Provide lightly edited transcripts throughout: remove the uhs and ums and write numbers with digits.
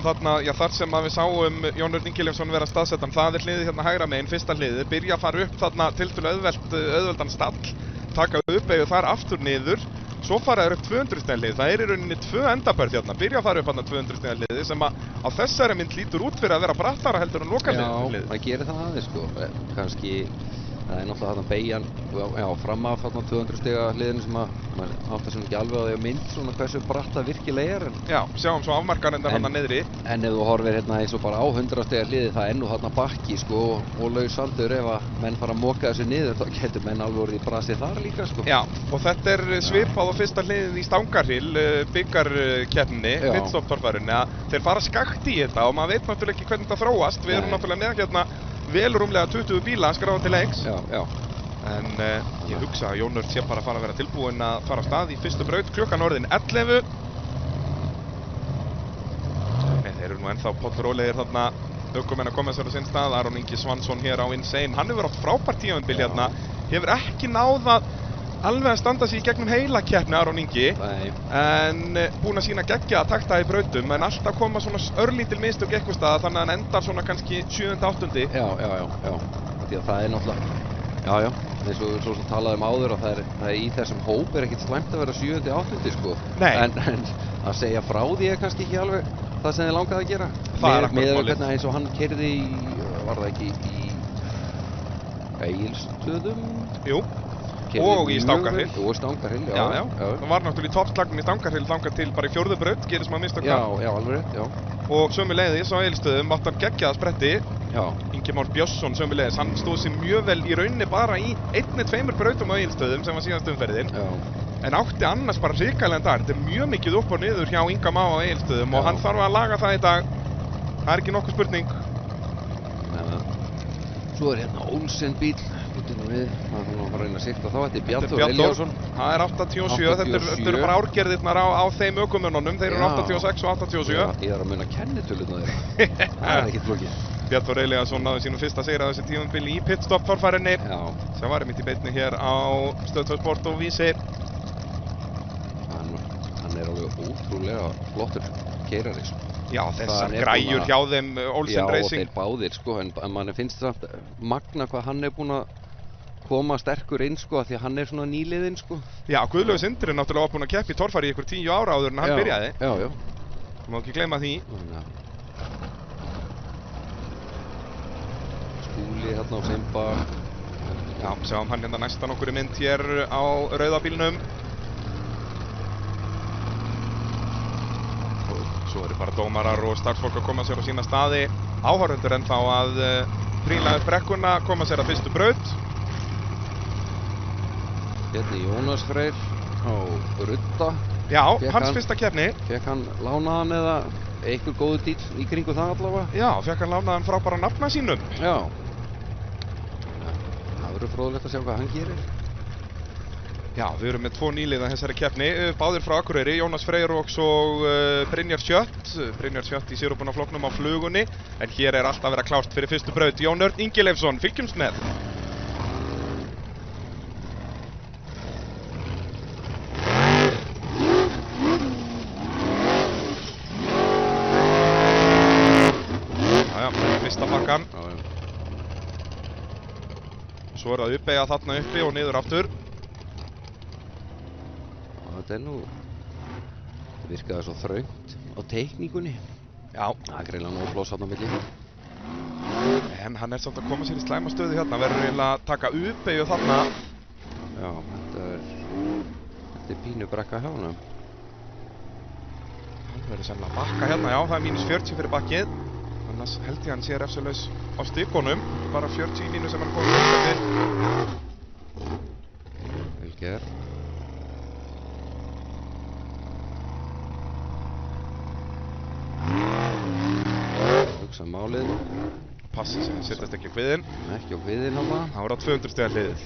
þarna, já þar sem að við sáum Jón Örn Ingileifsson vera staðsettan, það hliðið hérna hægra megin, fyrsta hliðið, byrja að fara upp þarna tiltölulega auðveldan stall, taka upp eða þar aftur niður, svo fara þeir upp 200 stiga hlið, það í rauninni 2 endabörð hérna, byrja að fara upp þarna 200 stiga hliðið sem að á þessari mynd lítur út fyrir að vera brattara heldur en lokalhliðið. Já, það gerir það aðeins sko, kannski það náttúrulega þarna beygjan, já, fram af þarna 200 stiga hliðinu sem að maður áttar sem ekki alveg á því að mynd svona hversu bratta virkilega er. Já, sjáum svo afmarkanendar þarna niðri. En ef þú horfir hérna eins og bara á 100 stiga hliði, það er nú þarna bakki sko og laus aldur ef að menn fara að moka þessu niður, þá getur menn alveg orðið í brasi þar líka sko. Já, og þetta er svipað á fyrsta hliðið í Stangarhyl, bikarkeppninni, pitstop-torfærunni, að þeir fara skakt í þetta og maður veit náttúrulega ekki hvernig þetta þróast. Við erum náttúrulega með hérna vel rúmlega 20 bíla skráða til leiks. Já. En ég hugsa að Jón Örn sé bara að fara að vera tilbúinn að fara af stað í fyrstu braut, klukkan orðin 11. Nei, þeir eru nú ennþá pollrólegir þarna, ökumenn að koma sér á sinn stað. Aron Ingi Svansson hér á Insane, hann hefur átt frábært tímabil hérna, hefur ekki náð að alveg að standa sig í gegnum heila keppni Aron Ingi. Nei. En búinn að sína geggjaða takta í brautum, en alltaf koma svona örlítil mistök eitthvað staða, þannig að hann endar svona kannski 7.-8. Já. Því að það er náttúrulega, já, eins og svo sem talaðum áður að það er í þessum hóp er ekkert slæmt að vera 7.-8. sko. Nei. En að segja frá því er kannski ekki alveg það sem þið langaði að gera. Það er með hvernig eins og hann keyrði í, var það ekki í Egilsstöðum? Jú. Og í Stangarhyl. Og Stangarhyl, já. Það var náttúrulega í toppslagnum í Stangarhyl þangað til bara í 4. braut, gerist maður mistök. Já, alveg rétt, já. Og sömuleiðis á Egilsstöðum átti hann geggjaða spretti. Já. Ingi Már Björnsson sömuleiðis, hann stóð sér mjög vel í rauninni bara í 1-2 brautum á Egilsstöðum sem var síðast umferðin. Já. En átti annars bara hrikalegan dag. Þetta er mjög mikið upp og niður hjá Inga Má á Egilsstöðum og hann þarf að laga það í dag. Það er ekki nokkuð spurning. Svo er hérna Olsen bíl, við, maður þarf að reyna að sikta þá, þetta er Bjartur Elíasson. Það er 87, þetta eru bara árgerðirnar á þeim ökumönnunum, þeir eru 86 og 87. Já, ég er að muna kennitöluna þeirra, það er ekkert flókið. Bjartur Elíasson náði sínum fyrsta sigra þessi tímabili í pitstop-torfærinni, sem var einmitt í beinni hér á Stöð 2 Sport og Vísi. Hann er alveg ótrúlega flottur keyrari sko. Já, þessar græjur hjá þeim Olsen Racing. Já, og þeir báðir sko, en manni finnst það magna hvað hann er búinn að koma sterkur inn sko, því að hann er svona nýliðinn sko. Já, Guðlaugur Sindri er náttúrulega búinn að keppa í torfæri í ykkur 10 ára áður en hann byrjaði. Já. Þú má ekki gleyma því. Skúli hérna á Simba. Já, sjáum hann hérna næstan okkur í mynd hér á rauðabílnum. Svo eru bara dómarar og starfsfólk að koma sér á sína staði. Áhorfendur ennþá að príla upp brekkuna, koma sér að fyrstu braut. Hérna Jónas Freyr á Rudda. Já, hans fyrsta keppni. Fekk hann lánaðan eða einhver góðu dýr í kringu það allavega? Já, fekk hann lánaðan frá bara nafna sínum. Já. Það verður fróðlegt að sjá hvað hann gerir. Já, við erum með 2 nýliða þessari keppni, báðir frá Akureyri, Jónas Freyr og Brynjar Sjött. Brynjar Sjött í sérubunaflokknum á flugunni, en hér er allt að vera klárt fyrir fyrstu braut. Jón Örn Ingileifsson, fylgjumst með. Jájá, fyrsta bakkan. Svo er það uppeyja þarna uppi og niður aftur. Þetta er nú, það virkaði svo þröngt á teikningunni. Já. Það er greinilega nóg pláss þarna á milli. En hann er samt að koma sér í slæma stöðu hérna, verður eiginlega að taka uppeyju þarna. Já, þetta er pínu brekka hjá honum. Hann verður sennilega að bakka hérna, já, það er -40 fyrir bakkið. Annars held ég hann sé refsulaus á stikunum, bara 40 mínus sem hann komið til. Vel gert. Hugsa málið. Passi sem setjast ekki á hviðinn. Ekki á hviðinn hana. Það voru á 200 stiga hliðið.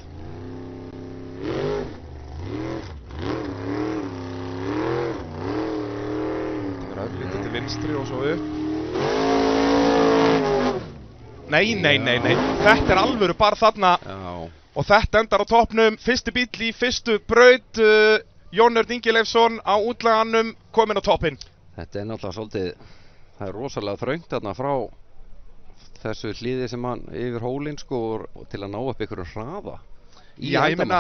Það verður örlítið til vinstri og svo upp. Nei. Þetta er alvöru bara þarna. Já. Og þetta endar á toppnum. Fyrsti bíll í fyrstu braut. Jón Örn Ingileifsson á útlaganum kominn á toppinn. Þetta er náttúrulega svolítið, það er rosalega þröngt þarna frá þessu hliði sem hann yfir hólinn sko og til að ná upp einhverjum hraða. Já, ég meina,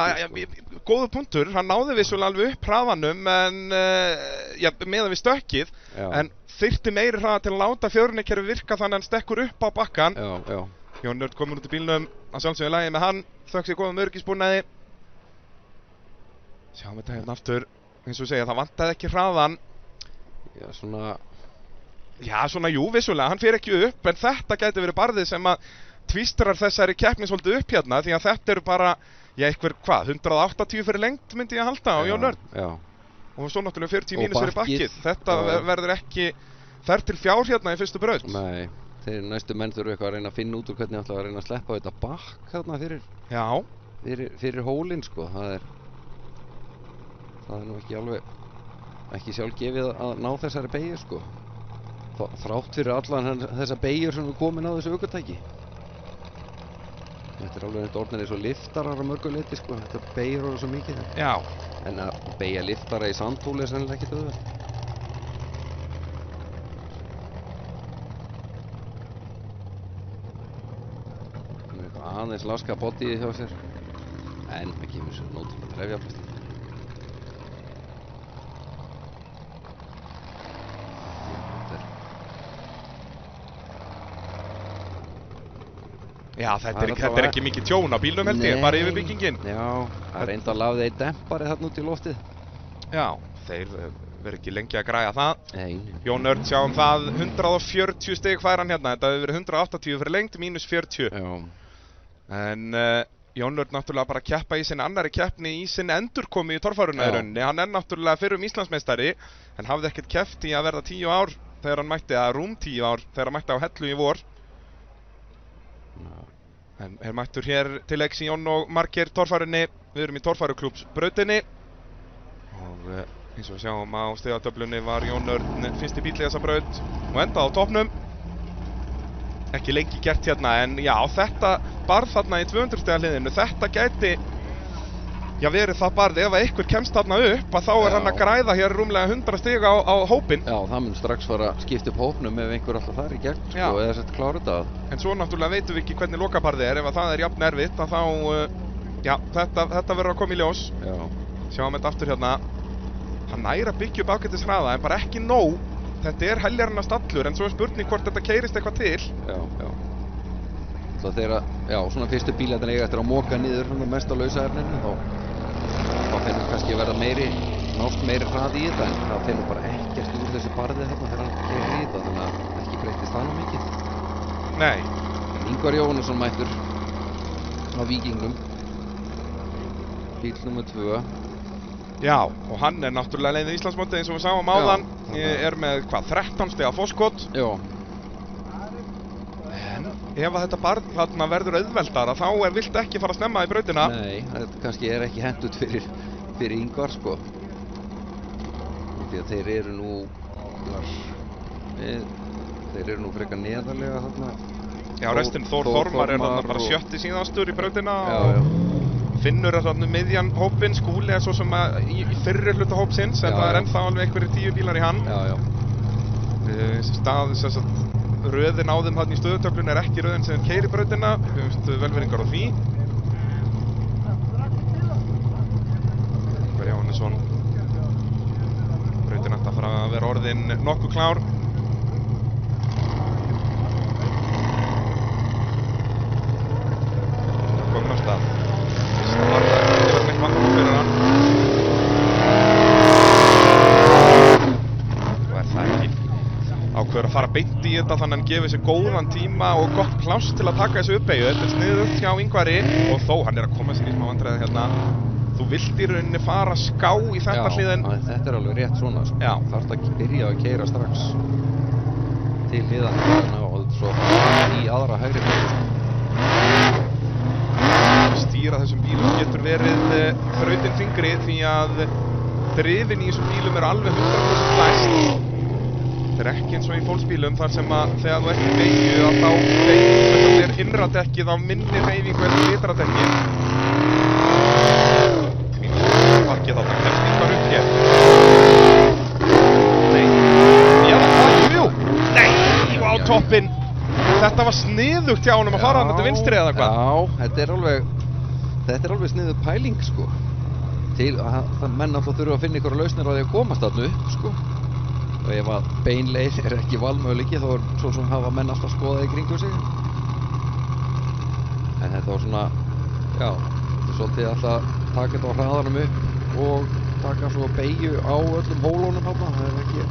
góður punktur, hann náði vissulega alveg upp hraðanum en meðan við stökkið, en þyrfti meiri hraða til að láta fjörunarkerfi virka þannig að hann stekkur upp á bakkan. Já. Jón Örn komur út í bílnum, að sjálfsögðu lagi með hann, þökk sér góðum öryggisbúnaði. Sjáum þetta hérna aftur, eins og segja, það vantaði ekki hraðan. Já, svona, jú, vissulega, hann fer ekki upp, en þetta gæti verið barðið sem að tvistrar þessari keppni svolítið upp hérna, því að þetta eru bara, einhver, 180 fyrir lengt myndi ég að halda á Jón Örn. Já. Og svo náttúrulega 40 mínus fyrir bakkið. Þetta verður ekki, fer til fjár hérna í fyrstu braut. Nei, þeir næstu menn þurfu eitthvað að reyna að finna út úr hvernig ætla að reyna að sleppa þetta bakk hérna fyrir hólinn, sko. Það er nú ekki sjálfgefið að ná þessari beygju, sko. Þrátt fyrir allan þessa beygjur sem er komin á þessu ökutæki. Þetta er alveg orðnir eins og liftarar á mörgu leyti, sko. Þetta beygjur orðið svo mikið. Já. En að beygja liftara í sandhóli er sennilega ekkert auðvelt. Það er eitthvað aðeins laska bodyið hjá sér. En það kemur sér nót til að trefja plast. Já, þetta er ekki mikið tjón á bílnum held ég, bara yfir byggingin. Já, það er enda að lafði einn dempari þarna út í loftið. Já, þeir verður ekki lengi að græja það. Nei. Jón Örn, sjáum það, 140 stig fær hann hérna, þetta hefur verið 180 fyrir lengt, mínus 40. Já. En Jón Örn náttúrulega bara að keppa í sinni annari keppni í sinni endurkomi í torfæruna í rauninni. Hann er náttúrulega fyrrum Íslandsmeistari, en hafði ekkert keppt í að verða 10 ár þegar hann mætti, eða rúm 10 ár þegar hann mætti á Hellu í vor. En mættur hér til leiks í Jón og Margeir torfærunni. Við erum í torfæruklúbbsbrautinni. Og eins og við sjáum á stigatöflunni var Jón Örn fyrsti bíll í þessa braut og endaði á toppnum. Ekki lengi gert hérna, en já, þetta barð þarna í 200 stiga hliðinu. Þetta gæti verið það barð ef einhver kemst þarna upp að þá er hann að græða hér rúmlega 100 stiga á hópinn. Já, það mun strax fara að skipta upp hópnum ef einhver alltaf þar í gegn, sko, eða sett klára þetta. En svo náttúrulega veitum við ekki hvernig lokabarðið er, ef að það er jafn erfitt að þá, þetta verður að koma í ljós. Já. Sjáum þetta aftur hérna. Hann næri að byggja upp ágætis hraða, en bara ekki nóg. Þetta er heljarinn að stallur, en svo er spurning hvort þetta keyrist eitthvað til. Já. Svo þegar, svona fyrstu bílarnir eiga eftir að moka niður mest á lausaefninu, þá finnum kannski að verða nást meiri hraði í þetta, en það finnum bara ekkert úr þessu barði hérna þegar hann keyrir í þetta, þannig að ekki breytist það nú mikið. Nei. En Ingvar Jóhannesson mættur á Víkingnum, bíl nummer 2. Já, og hann er náttúrulega leiðin í Íslandsmótið eins og við sáum áðan. Er með 13 stiga forskot. Já. Ef að þetta barð þarna verður auðveldara, þá vilt ekki fara að snemma í brautina. Nei, þetta kannski er ekki hentut fyrir Ingvar, sko. Því að þeir eru nú frekar neðarlega þarna. Já, restin Þórmar er þarna bara 7. síðastur í brautina. Já. Finnur er þarna miðjan hópinn, Skúli er svo sem í fyrri hluta hópsins, en það er ennþá alveg einhverjir 10 bílar í hann. Já. Röðin á þeim þarna í stöðutöflunni er ekki röðin sem keyrir brautina, við veist velveringar á því. Ingvar Jóhannesson. Brautin ætti að fara að vera orðin nokkuð klár. Komin á stað. Það var ekki neitt vandamál fyrir hann. Og er það ekki. Ákveður að fara beint í þetta þannig að hann gefið sér góðan tíma og gott pláss til að taka þessu uppbeygju. Þetta er sniðugt hjá Ingvari og þó hann er að koma sér í smá vandræði hérna. Þú vilt í rauninni fara ská í þetta hliðin. Já, þetta er alveg rétt svona, sko. Já. Þarft að byrja að keyra strax til hliðan og svo í aðra hægri hliðin. Stýra þessum bílum getur verið þrautin þyngri því að drifin í þessum bílum eru alveg 100% læst. Þetta er ekki eins og í fólksbílum þar sem að þegar þú ert í beygju að þá beygir innra dekkið á minni hreyfingu en ytra dekkið. Parkið þarna, kemst Ingvar upp hér. Nei. Já, jú. Nei, toppinn. Þetta var sniðugt hjá honum að fara þarna til vinstri eða hvað? Já, þetta er alveg sniðug pæling, sko. Það menn alltaf þurfa að finna ykkur lausnir á því að komast þarna upp, sko. Og ef að beinleið er ekki valmöguleiki, þá er svo sem hafa menn alltaf skoðað í kringum sig. En þetta var svona, já, þetta er svolítið alltaf taka þetta á hraðanum upp og taka svo beygju á öllum hólunum þarna. Það er ekki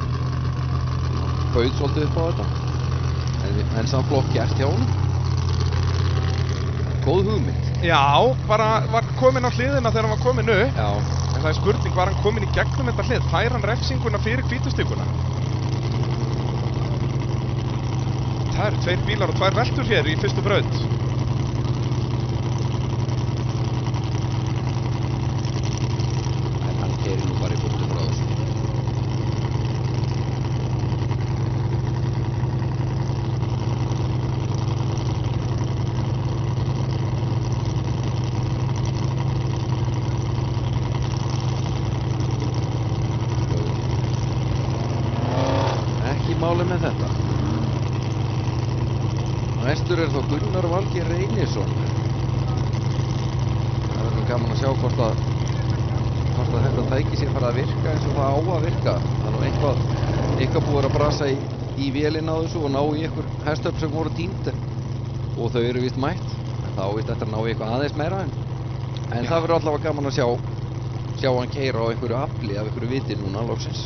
bauð svolítið upp á þetta. En samt flott gert hjá honum. Góð hugmynd. Já, bara var kominn á hliðina þegar hann var kominn upp. Já. En það er spurning, var hann kominn í gegnum þetta hlið? Fær hann refsinguna fyrir hvítustíkuna? Það eru 2 bílar og 2 veltur hér í fyrstu braut. En hann keyrir nú bara í burtu frá þessu. Máli með þetta. Næstur er þó Gunnar Valgeir Reynisson. Það verður gaman að sjá hvort að þetta tæki sér fara að virka eins og það á að virka. Það er nú eitthvað búið að brasa í vélina á þessu og ná í einhver hestöfl sem voru týnd og þau eru víst mætt. En þá víst þetta ná í eitthvað aðeins meira en það verður allavega gaman að sjá hann keyra á einhverju afli af einhverju viti núna loksins.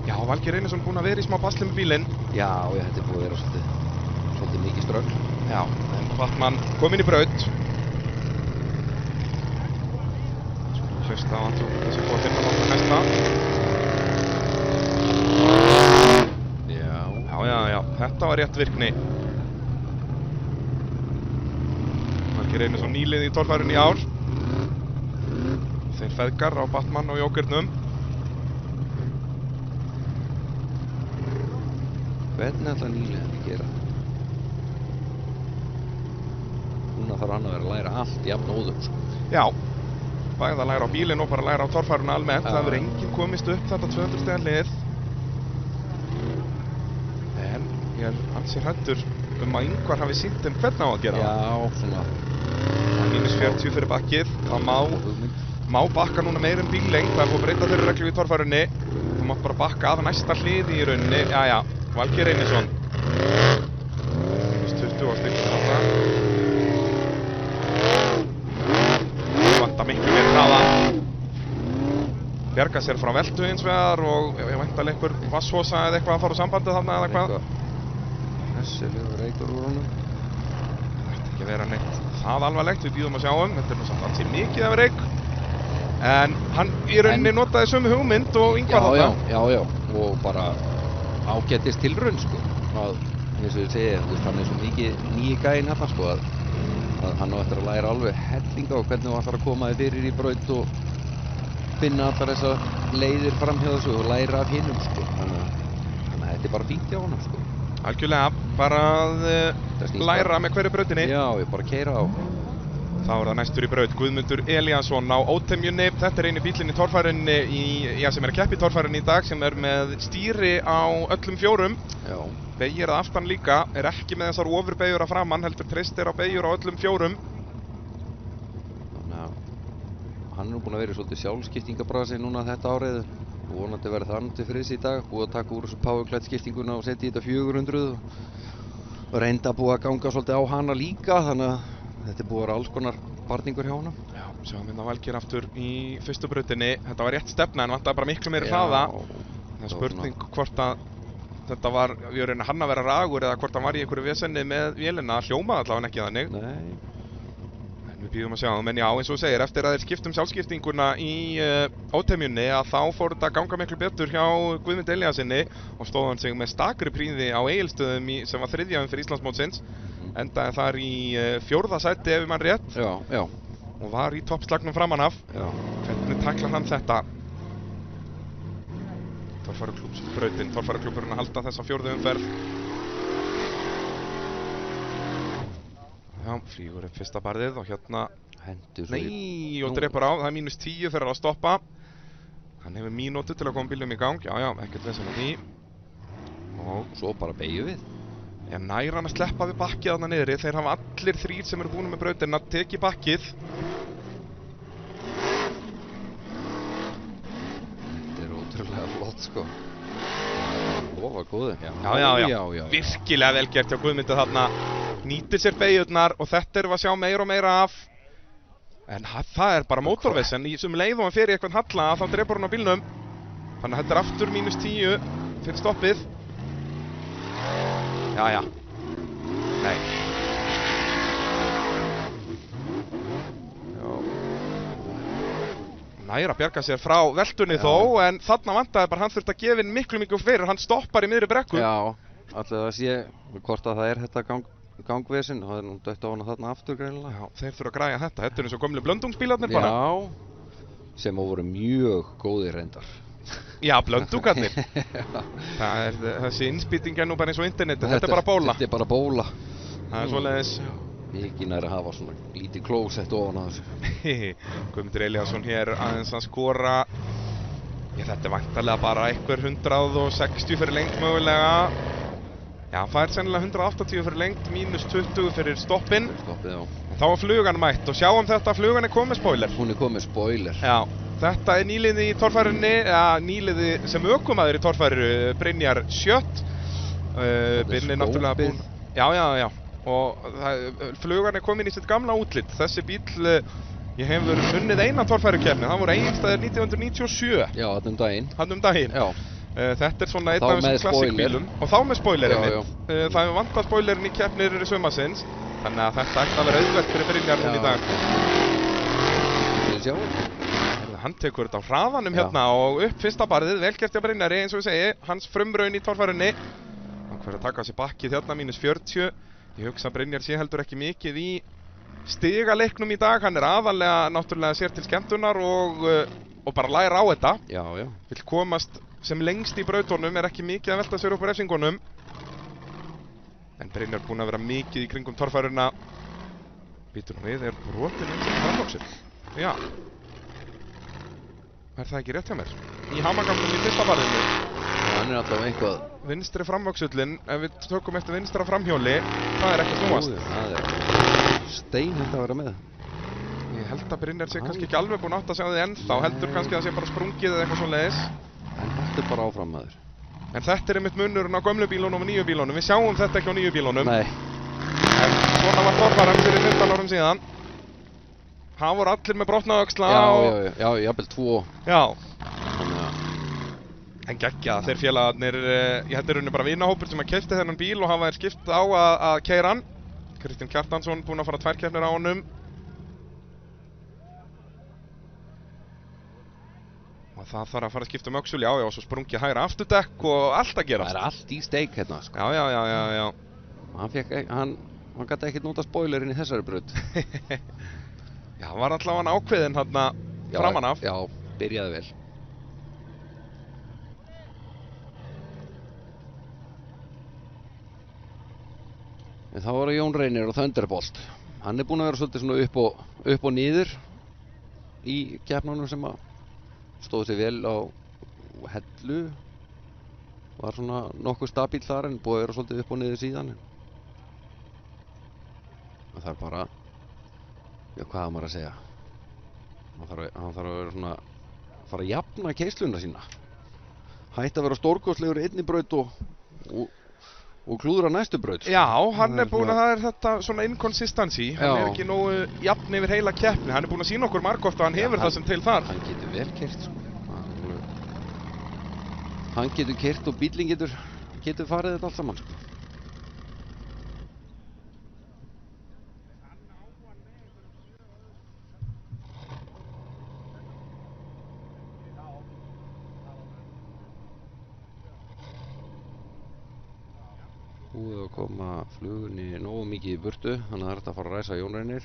Já, Valgeir Reynisson búinn að vera í smá basli með bílinn. Já, þetta er búið að vera svolítið mikið ströggl. Já, en Batman kom inn í braut. Hlusta á hann þessi búið að finna náttúrulega næsta. Já, þetta var rétt virkni. Valgeir Reynisson nýlið í torfærunni í ár. Þeir feðgar á Batman og Jókernum. Hvernig ætla nýliðan að gera? Núna þarf hann að vera að læra allt jafn óður, sko. Já, bæði að læra á bílinn og bara að læra á torfæruna almennt. Það hefur enginn komist upp þetta 200 stiga hlið. En ég er ansi hræddur að Ingvar hafi sýnt þeim hvernig á að gera það. Já, svona. Það er mínus 40 fyrir bakkið. Það má bakka núna meira bíllengd. Það er búið að breyta þeirri reglu í torfærunni. Þú mátt bara bakka af næsta hliði í rauninni. Jæja. Valgeir Reynisson. Mínus 20 á stykkinu þarna. Vantar miklu meira hraða. Bjarga sér frá veltu hins vegar og ég væntanlega einhver vasshosa eða eitthvað að fara úr sambandið þarna eða hvað. Hessilegur reykur úr honum. Það ætti ekki að vera neitt það alvarlegt, við bíðum að sjá Þetta er nú samt ansi mikið af reyk. En hann í rauninni notaði sömu hugmynd og Ingvar þarna. Já, og bara ágætist tilraun, sko. Eins og ég segi, hann er svo mikið nýi gæinn hérna, sko, að hann á eftir að læra alveg hellinga og hvernig hann ætlar að koma þið fyrir í braut og finna allar þessar leiðir fram hjá þessu og læra af hinum, sko. Þannig að þetta er bara fínt hjá honum, sko. Algjörlega, bara að læra með hverju brautinni. Já, ég bara keyra á. Þá er það næstur í braut, Guðmundur Elíasson á ótemjunni. Þetta er eini bílinn í torfærunni sem er að keppa í torfærunni í dag, sem er með stýri á öllum 4. Já. Beygir að aftan líka, er ekki með þessar ofurbeygjur að framann, heldur treystir á beygjur á öllum 4. Þannig að hann er búinn að vera í svolítið sjálfskiptingabrasi núna þetta árið og vonandi verið það til friðs í dag. Búið að taka úr þessu powerglide skiptinguna og setja í þetta 400 og reynda búið að ganga svolítið á hana líka, þannig að þetta er búið að vera alls konar barningur hjá honum. Já, sjáum hérna Valgeir aftur í fyrstu brautinni. Þetta var rétt stefna en vantaði bara miklu meiri hraða. Það er spurning hvort að þetta var, við erum hann að vera ragur eða hvort hann var í einhverju vesenni með vélina. Hljómaði allavega ekki þannig. Nei. En við bíðum að sjá, menn já, eins og þú segir, eftir að þeir skiptum sjálfskiptinguna í ótemjunni að þá fór þetta að ganga miklu betur hjá Guðmundi Elíasinni og stóð hann sig með stakri príði á Egilsstöðum sem var 3. umferð Íslandsmótsins. Endaði þar í 4. sæti ef mann rétt. Já. Og var í toppslagnum framan af. Já. Hvernig taklar hann þetta? Torfæruklúbburinn að halda þessa 4. umferð. Já, flýgur upp fyrsta barðið og hérna hendur nei, og drepur á, það er mínus 10 fyrir að stoppa. Hann hefur mínútu til að koma bílum í gang. Já, ekkert vesen á því. Og svo bara beygjum við. Já, nær hann að sleppa við bakkið þarna niðri. Þeir hafa allir þrír sem eru búin með brautina tekið bakkið. Þetta er ótrúlega flott sko. Lofa góðu. Já. Virkilega vel gert hjá Guðmundi þarna. Nýtir sér beygjurnar og þetta erum við að sjá meira og meira af. En það er bara mótorvess, en í sem leið og hann fer í eitthvað halla þá drepur hann á bílnum. Þannig að þetta er aftur -10 fyrir stoppið. Já. Nei. Já. Nær að bjarga sér frá veltunni þó, en þarna vantaði bara hann þurfti að gefa inn miklu fyrir. Hann stoppar í miðri brekku. Já, allir að sé hvort að það er þetta gangvesinn. Það er nú dött á hana þarna aftur greinilega. Já, þeir þurfa að græja þetta. Þetta er eins og gömlu blöndungsbílarnir bara. Já, sem voru mjög góðir reyndar. Já, blöndungarnir. Það er þessi innspýting nú bara eins og internetið. Þetta er bara bóla. Þetta er bara bóla. Það er svoleiðis. Mikið nær að hafa svona lítið klósett ofan á þessu. Guðmundur Elíasson hér aðeins að skora. Já, þetta er væntanlega bara einhver 160 fyrir lengt mögulega. Já, það er sennilega 180 fyrir lengt, -20 fyrir stoppinn. Stoppið, já. Þá var flugan mætt og sjáum þetta að flugan er komið spoiler. Hún er komið spoiler. Já, þetta er nýliði í torfærunni, nýliði sem ökumaður í torfæru, Brynjar Sjött. Brynjar er náttúrulega búinn. Já. Og flugan er komin í sitt gamla útlit. Þessi bíl, ég hefur unnið eina torfærukeppni, það voru Egilsstaðir 1997. Já, daginn. Daginn. Já. Þetta er svona einn af þessum klassíkbílum. Og þá með spoilerinn minn. Það hefur vantað spoilerinn í keppnir sumarsins. Þannig að þetta ætti að vera auðvelt fyrir Brynjar í dag. Hann tekur þetta á hraðanum hérna og upp fyrsta barðið, vel gert hjá Brynjari eins og við segi, hans frumraun í torfærunni. Hann hverju að taka sér bakkið hérna, -40. Ég hugsa að Brynjar sé heldur ekki mikið í stigaleiknum í dag. Hann er aðalega náttúrulega sér til skemmtunar og bara læra á þetta. Já. Vill komast sem lengst í brautunum, er ekki mikið að velta sér upp á refsingunum. En Brynjar búinn að vera mikið í kringum torfæruna. Býtur hún við, er brotin eins og framvöxur. Já. Er það ekki rétt hjá mér? Í hamagangnum í fyrsta barðinu. Hann er alltaf eitthvað. Vinstri framvöxullin, ef við tökum eftir vinstra framhjóli, það er ekki snúast. Það er steinhægt að vera með. Ég held að Brynjar sé kannski ekki alveg búinn átt að sjá þið ennþá. Heldur kannski að það sé bara sprungið eða eitthvað svoleiðis. En þetta er bara áfram maður. En þetta er einmitt munurinn á gömlu bílunum og nýju bílunum. Við sjáum þetta ekki á nýju bílunum. Nei. En svona var torfæran fyrir 15 árum síðan. Það voru allir með brotna öxla Já, jafnvel 2. Já. En geggja, þeir félagarnir, ég hætti rauninni bara vinahópur sem að keypti þennan bíl og hafa skipt á að keyra hann. Kristinn Kjartansson búinn að fara 2 keppnir á honum. Og það þarf að fara að skipta öxul, já, og svo sprungið hægra afturdekk og allt að gerast. Það er allt í steik hérna, sko. Já. Hann gæti ekkert nota spoilerinn í þessari braut. Já, hann var allavega ákveðinn hérna framan af. Já, byrjaði vel. En þá var það Jón Reynir og Thunderbolt. Hann er búinn að vera svolítið svona upp og niður í keppnunum sem að stóð sér vel á hellu. Var svona nokkuð stabíl þar en búið að vera svolítið upp og niður síðan. Það er bara, já, hvað er maður að segja? Hann þarf að vera svona, fara að jafna keysluna sína. Hætti að vera stórkostlegur í einni braut og klúðra næstu braut. Já, hann er búinn að það er þetta svona inconsistency. Hann er ekki nógu jafn yfir heila keppni. Hann er búinn að sýna okkur margoft og hann hefur það sem til þar. Hann getur vel keyrt, sko. Hann getur keyrt og bíllinn getur farið þetta allt saman, sko. Búið að koma flugunni nógu mikið í burtu, þannig að það er hægt að fara að ræsa Jón Reynir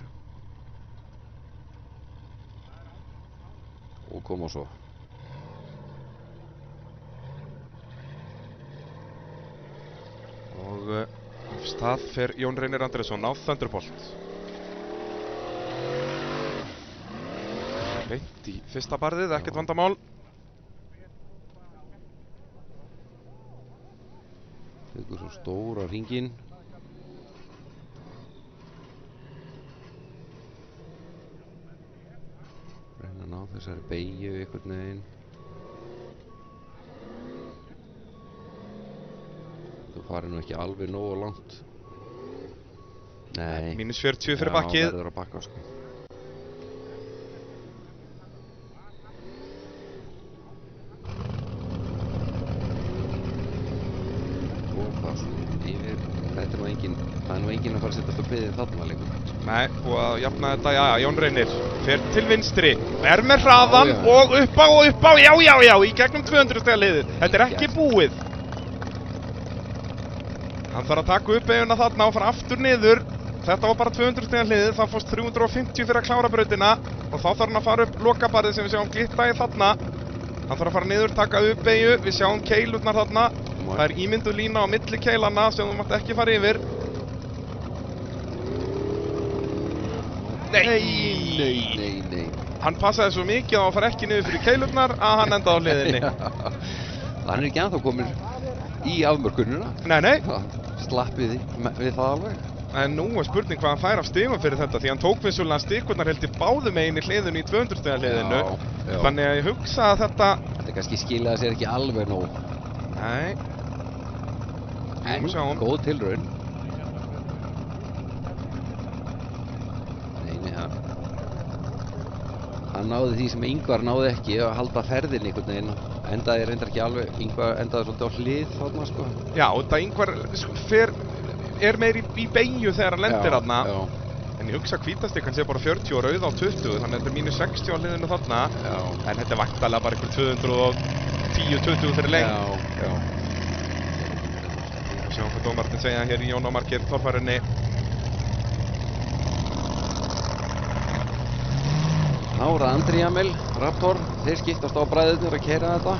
og koma svo. Og af stað fer Jón Reynir Andrésson á Thunderbolt. Beint í fyrsta barðið, ekkert vandamál. Tekur svo stóra hringinn. þessari beygju einhvern veginn. Þú farið nú ekki alveg nógu langt. Nei. Mínus 40 fyrir bakkið. Já, verður að bakka sko. Og það svona yfir. Þetta er nú engin, það er nú engin að fara að setjast á biðið þarna lengur. Nei, og að jafna þetta, já, Jón Reynir fer til vinstri, er með hraðan og upp á, já, í gegnum 200 stiga liðið. Þetta er ekki búið. Hann þarf að taka upp beyguna þarna og fara aftur niður. Þetta var bara 200 stiga liðið, það fórst 350 fyrir að klára brautina og þá þarf hann að fara upp lokabarið sem við sjáum glitta í þarna. Hann þarf að fara niður, taka upp beygju, við sjáum keilurnar þarna. Það er ímynduð lína á milli keilana sem þú mátt ekki fara yfir. Nei. Hann passaði svo mikið á að fara ekki niður fyrir keilurnar að hann endaði á hliðinni. Hann er ekki ennþá komin í afmörkununa. Nei. Slappið við það alveg. En nú er spurning hvað hann fær af stigum fyrir þetta því hann tók vissulega stikurnar held í báðum megin í hliðinu í 200 stiga hliðinu. Já. Þannig að ég hugsa að þetta kannski skilaði sér ekki alveg nóg. Nei. En góð tilraun. Hann náði því sem Ingvar náði ekki að halda ferðin einhvern veginn. Endaði reyndar ekki alveg, Ingvar endaði svolítið á hlið þarna sko. Já, þetta Ingvar er meir í beygju þegar hann lendir þarna. En ég hugsa að hvítastikkan sé bara 40 og rauð á 20, þannig að þetta er mínus 60 á hliðinu þarna. Já. En þetta er væntanlega bara einhver 210-20 fyrir lengt. Já. Sjáum hvað dómarinn segja hér í Jón Ómar Geir torfærinni. Þá er það Andri Jamil, Raptor, þeir skiptast á bræðurnir að keyra þetta.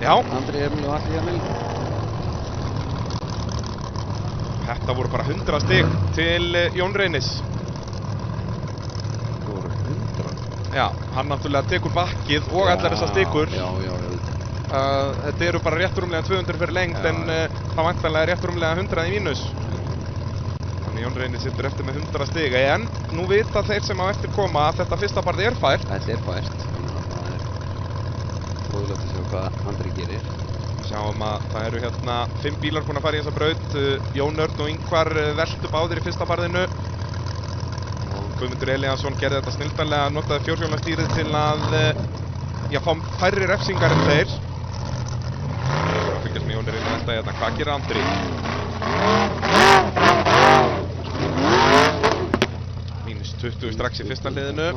Já. Andri Jamil og Atli Jamil. Þetta voru bara 100 stig til Jón Reynis. Það voru 100? Já, hann náttúrulega tekur bakkið og allar þessar stikur. Já. Þetta eru bara rétt rúmlega 200 fyrir lengt en það væntanlega er rétt rúmlega 100 í mínus. Þannig Jón Reynis situr eftir með 100 stig. En nú vita þeir sem á eftir koma að þetta fyrsta barð er fært. Þetta er fært. Það er fróðilegt að sjá hvað Andri gerir. Sjáum að það eru hérna 5 bílar búin að fara í þessa braut. Jón Örn og Ingvar veltu báðir í fyrsta barðinu. Og Guðmundur Elíasson gerði þetta snilldarlega, notaði fjórhjólastýrið til að fá færri refsingar en þeir. Það fylgjast með Jón Örn í næsta hérna. Hvað gerir Andri? Mínus 20 strax í fyrsta hliðinu.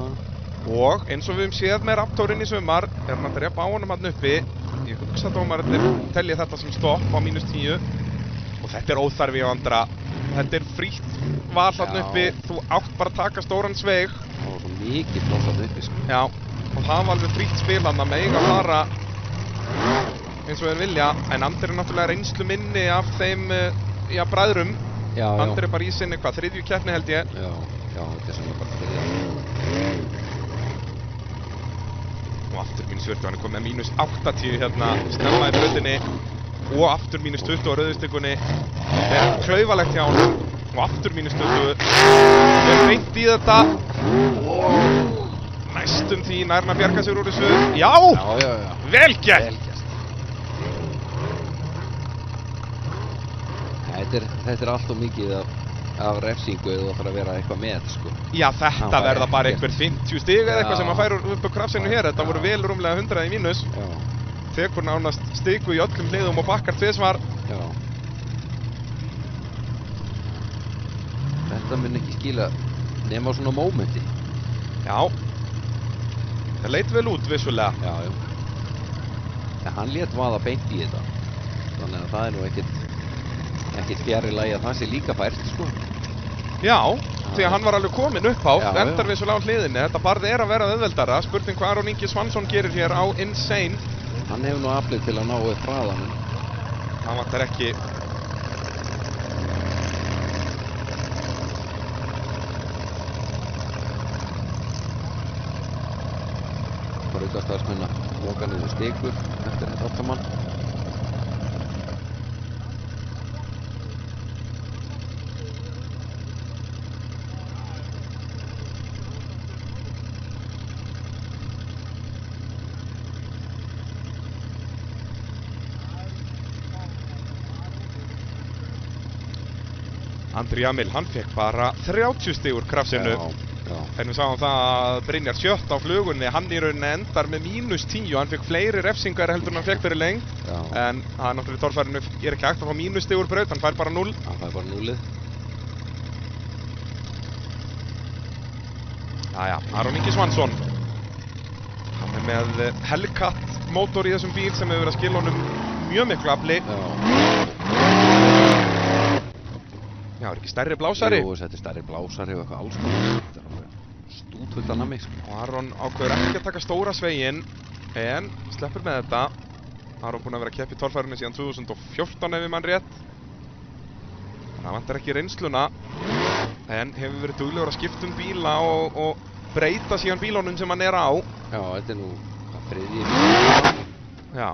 Og eins og við höfum séð með Raptorinn í sumar, er hann að drepa á honum hann uppi. Ég hugsa dómararnir telja þetta sem stopp á mínus 10. Og þetta er óþarfi á Andra. Þetta er frítt val hann uppi. Þú átt bara að taka stóran sveig. Það var svo mikið pláss hann uppi sko. Já, og það var alveg frítt spil hann að mega fara eins og þeir vilja. En Andri er náttúrulega reynslu minni af þeim bræðrum. Andri er bara í sinni, þriðju keppni held ég. Já, þetta er svona bara þriðja. Og aftur mínus 40, hann er komið með mínus 80 hérna snemma í brautinni. Og aftur mínus 20 á rauðustykunni. Þetta er klaufalegt hjá hann. Og aftur mínus 20. Við erum reynt í þetta. Næstum því nærna að bjarga sér úr þessu. Já! Vel gert! Þetta er allt og mikið af refsingu eða það þarf að vera eitthvað með sko. Já, þetta verða bara einhver 50 stig eða eitthvað sem að færa upp á krafsinu hér. Þetta voru vel rúmlega 100 í mínus. Tekur nánast stigu í öllum hliðum og bakkar tvisvar. Já. Þetta mun ekki skila nema á svona mómenti. Já. Það leit vel út vissulega. Já. En hann lét vaða beint í þetta. Þannig að það er nú ekkert fjarri lagi að það sé líka fært sko. Já, því að hann var alveg kominn upp á, endar vissulega á hliðinni. Þetta barði er að vera auðveldara. Spurning hvað Aron Ingi Svansson gerir hér á Insane. Hann hefur nú aflið til að ná upp hraðanum. Það vantar ekki. Brautarstarfsmenn að moka niður stikur eftir þetta allt saman. Andri Jamil, hann fekk bara 30 stig úr krafsinu. Já. En við sáum það að Brynjar Sjött á flugunni, hann í rauninni endar með -10, hann fekk fleiri refsingar heldur en hann fekk fyrir lengd. En það náttúrulega í torfærinu ekki hægt að fá -stig úr braut, hann fær bara 0. Hann fær bara 0. Jæja, Aron Ingi Svansson. Hann er með Hellcat mótor í þessum bíl sem hefur verið að skila honum mjög miklu afli. Já, er ekki stærri blásari? Jú, þetta er stærri blásari og eitthvað alls konar. Þetta er alveg stútvöld að nammi. Og Aron ákveður ekki að taka stóra sveginn, en sleppur með þetta. Aron búinn að vera að keppa í torfærinu síðan 2014 ef ég mann rétt. Það vantar ekki reynsluna, en hefur verið duglegur að skipta um bíla og breyta síðan bílunum sem hann er á. Já, þetta er nú þriðji. Já.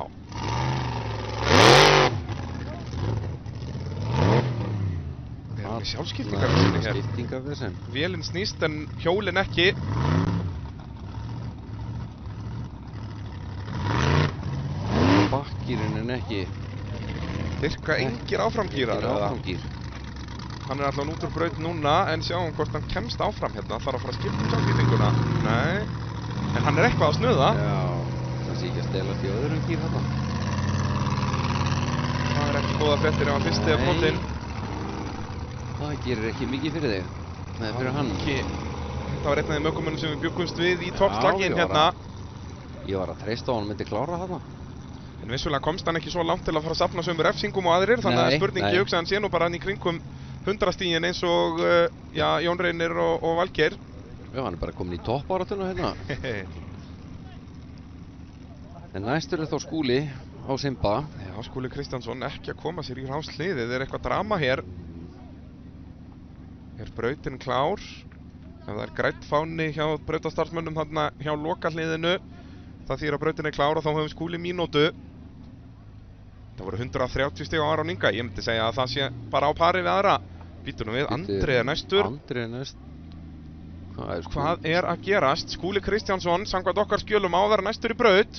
Við erum með sjálfskiptingarvesinni hér. Skiptingarvesin. Vélinn snýst en hjólinn ekki. Bakkýrin ekki. Virka engir áframgýrar. Hann er alltaf út úr braut núna, en sjáum hvort hann kemst áfram hérna. Þarf að fara að skipta um sjálfskiptinguna. Nei. En hann er eitthvað að snuða. Já, það sé ekki að stela því öðrum gýr hérna. Það er ekki góða fréttir ef hann fyrsti af brotin. Það gerir ekki mikið fyrir þig. Nei, fyrir hann. Þetta var einn af þeim ökumönnum sem við bjuggumst við í toppslaginn hérna. Ég var að treysta á hann myndi klára þarna. En vissulega komst hann ekki svo langt til að fara að safna sömu refsingum og aðrir, þannig að spurningi hugsa hann sé nú bara hann í kringum 100 stigin eins og Jón Reynir og Valgeir. Já, hann er bara komin í toppáratuna hérna. En næstur er þá Skúli á Simba. Já, Skúli Kristjánsson ekki að koma sér í rásliðið, er eitthvað drama hér. Er brautin klár? Ef það er grænt fáni hjá brautastarfsmönnum þarna hjá lokahliðinu, það þýðir að brautin er klár og þá höfum Skúli mínútu. Það voru 130 stig á Aron Inga, ég myndi segja að það sé bara á pari við aðra. Býtum við, Andri er næstur. Andri er næst. Hvað er að gerast? Skúli Kristjánsson, samkvæmt okkar skjölum á að vera næstur í braut.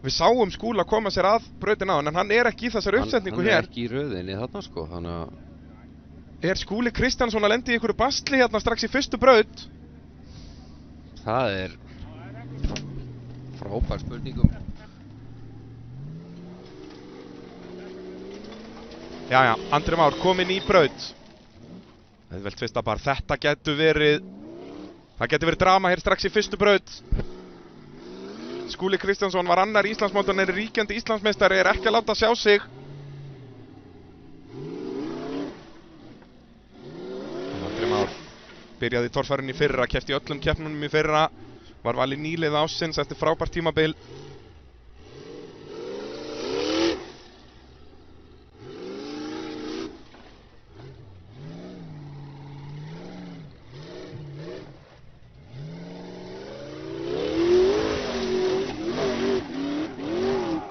Við sáum Skúla koma sér að brautin á, en hann er ekki í þessari uppsetningu hér. Hann er ekki í röðinni þarna sko, þannig að... Er Skúli Kristjánsson að lenda í einhverju bastli hérna strax í fyrstu braut? Það er frábær spurningum. Jæja, Andri Már kominn í braut. Auðvelt fyrsta bar, þetta getur verið drama hér strax í fyrstu braut. Skúli Kristjánsson var annar Íslandsmótarinn, er ríkjandi Íslandsmeistari, er ekki að láta sjá sig. Andri Már byrjaði í torfærinu í fyrra, keppti í öllum keppnunum í fyrra, var valinn nýlið ársins eftir frábært tímabil.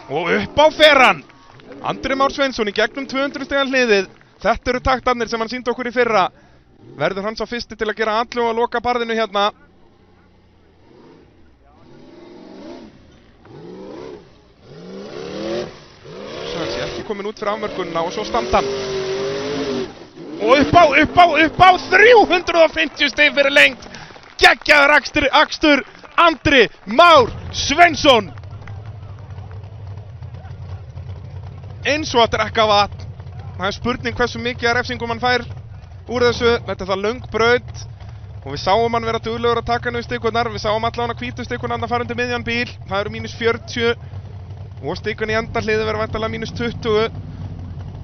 Og upp á fer hann! Andri Már Sveinsson í gegnum 200 stiga hliðið. Þetta eru taktarnir sem hann sýndi okkur í fyrra. Verður hann sá fyrsti til að gera allu og að loka barðinu hérna. Svo hann sé ekki komin út fyrir afmörkunna og svo standa hann. Og upp á 350 stig fyrir lengd. Geggjaður akstur Andri Már Sveinsson. Eins og að drekka vatn. Það er spurning hversu mikið af refsingum hann fær úr þessu. Þetta er það löng braut og við sáum hann vera duglegur að taka hann við stikurnar. Við sáum allan að hvítu stikurnar að fara undir miðjan bíl. Það eru -40 og stikun í endahliði verður væntanlega -20.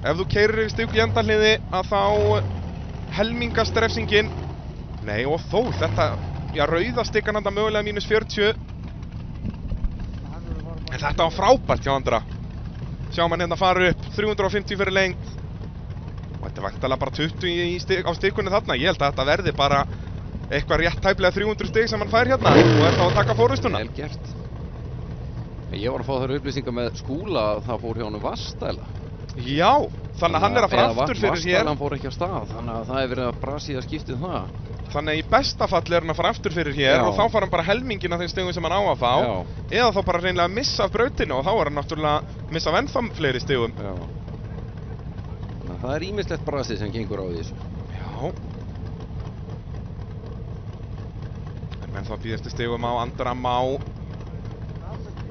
Ef þú keyrir yfir stik í endahliði að þá helmingast refsingin. Nei, og þó þetta, já, rauða stikan hann mögulega -40. En þetta var frábært hjá Andra. Sjáum hann hérna fara upp, 350 fyrir lengd. Og þetta er væntanlega bara 20 á stikunni þarna. Ég held að þetta verði bara eitthvað rétt tæplega 300 stig sem hann fær hérna og er þá að taka fórustuna. Vel gert. Ég var að fá þær upplýsingar með Skúla að það fór hjá honum Vastæla. Já, þannig að hann er að fara aftur fyrir hér. Vastælan fór ekki á stað, þannig að það er verið að brasi að skiptið það. Þannig að í besta falli er hann að fara aftur fyrir hér og þá fara hann bara helmingin af þeim stigum sem hann á að fá. Eða þá bara reynilega að missa af brautinu og þá er hann náttúrulega að missa af ennþá fleiri stigum. Já. það ýmislegt brasi sem gengur á í þessu. Já. En menn þá býðast stigum á Andra Má.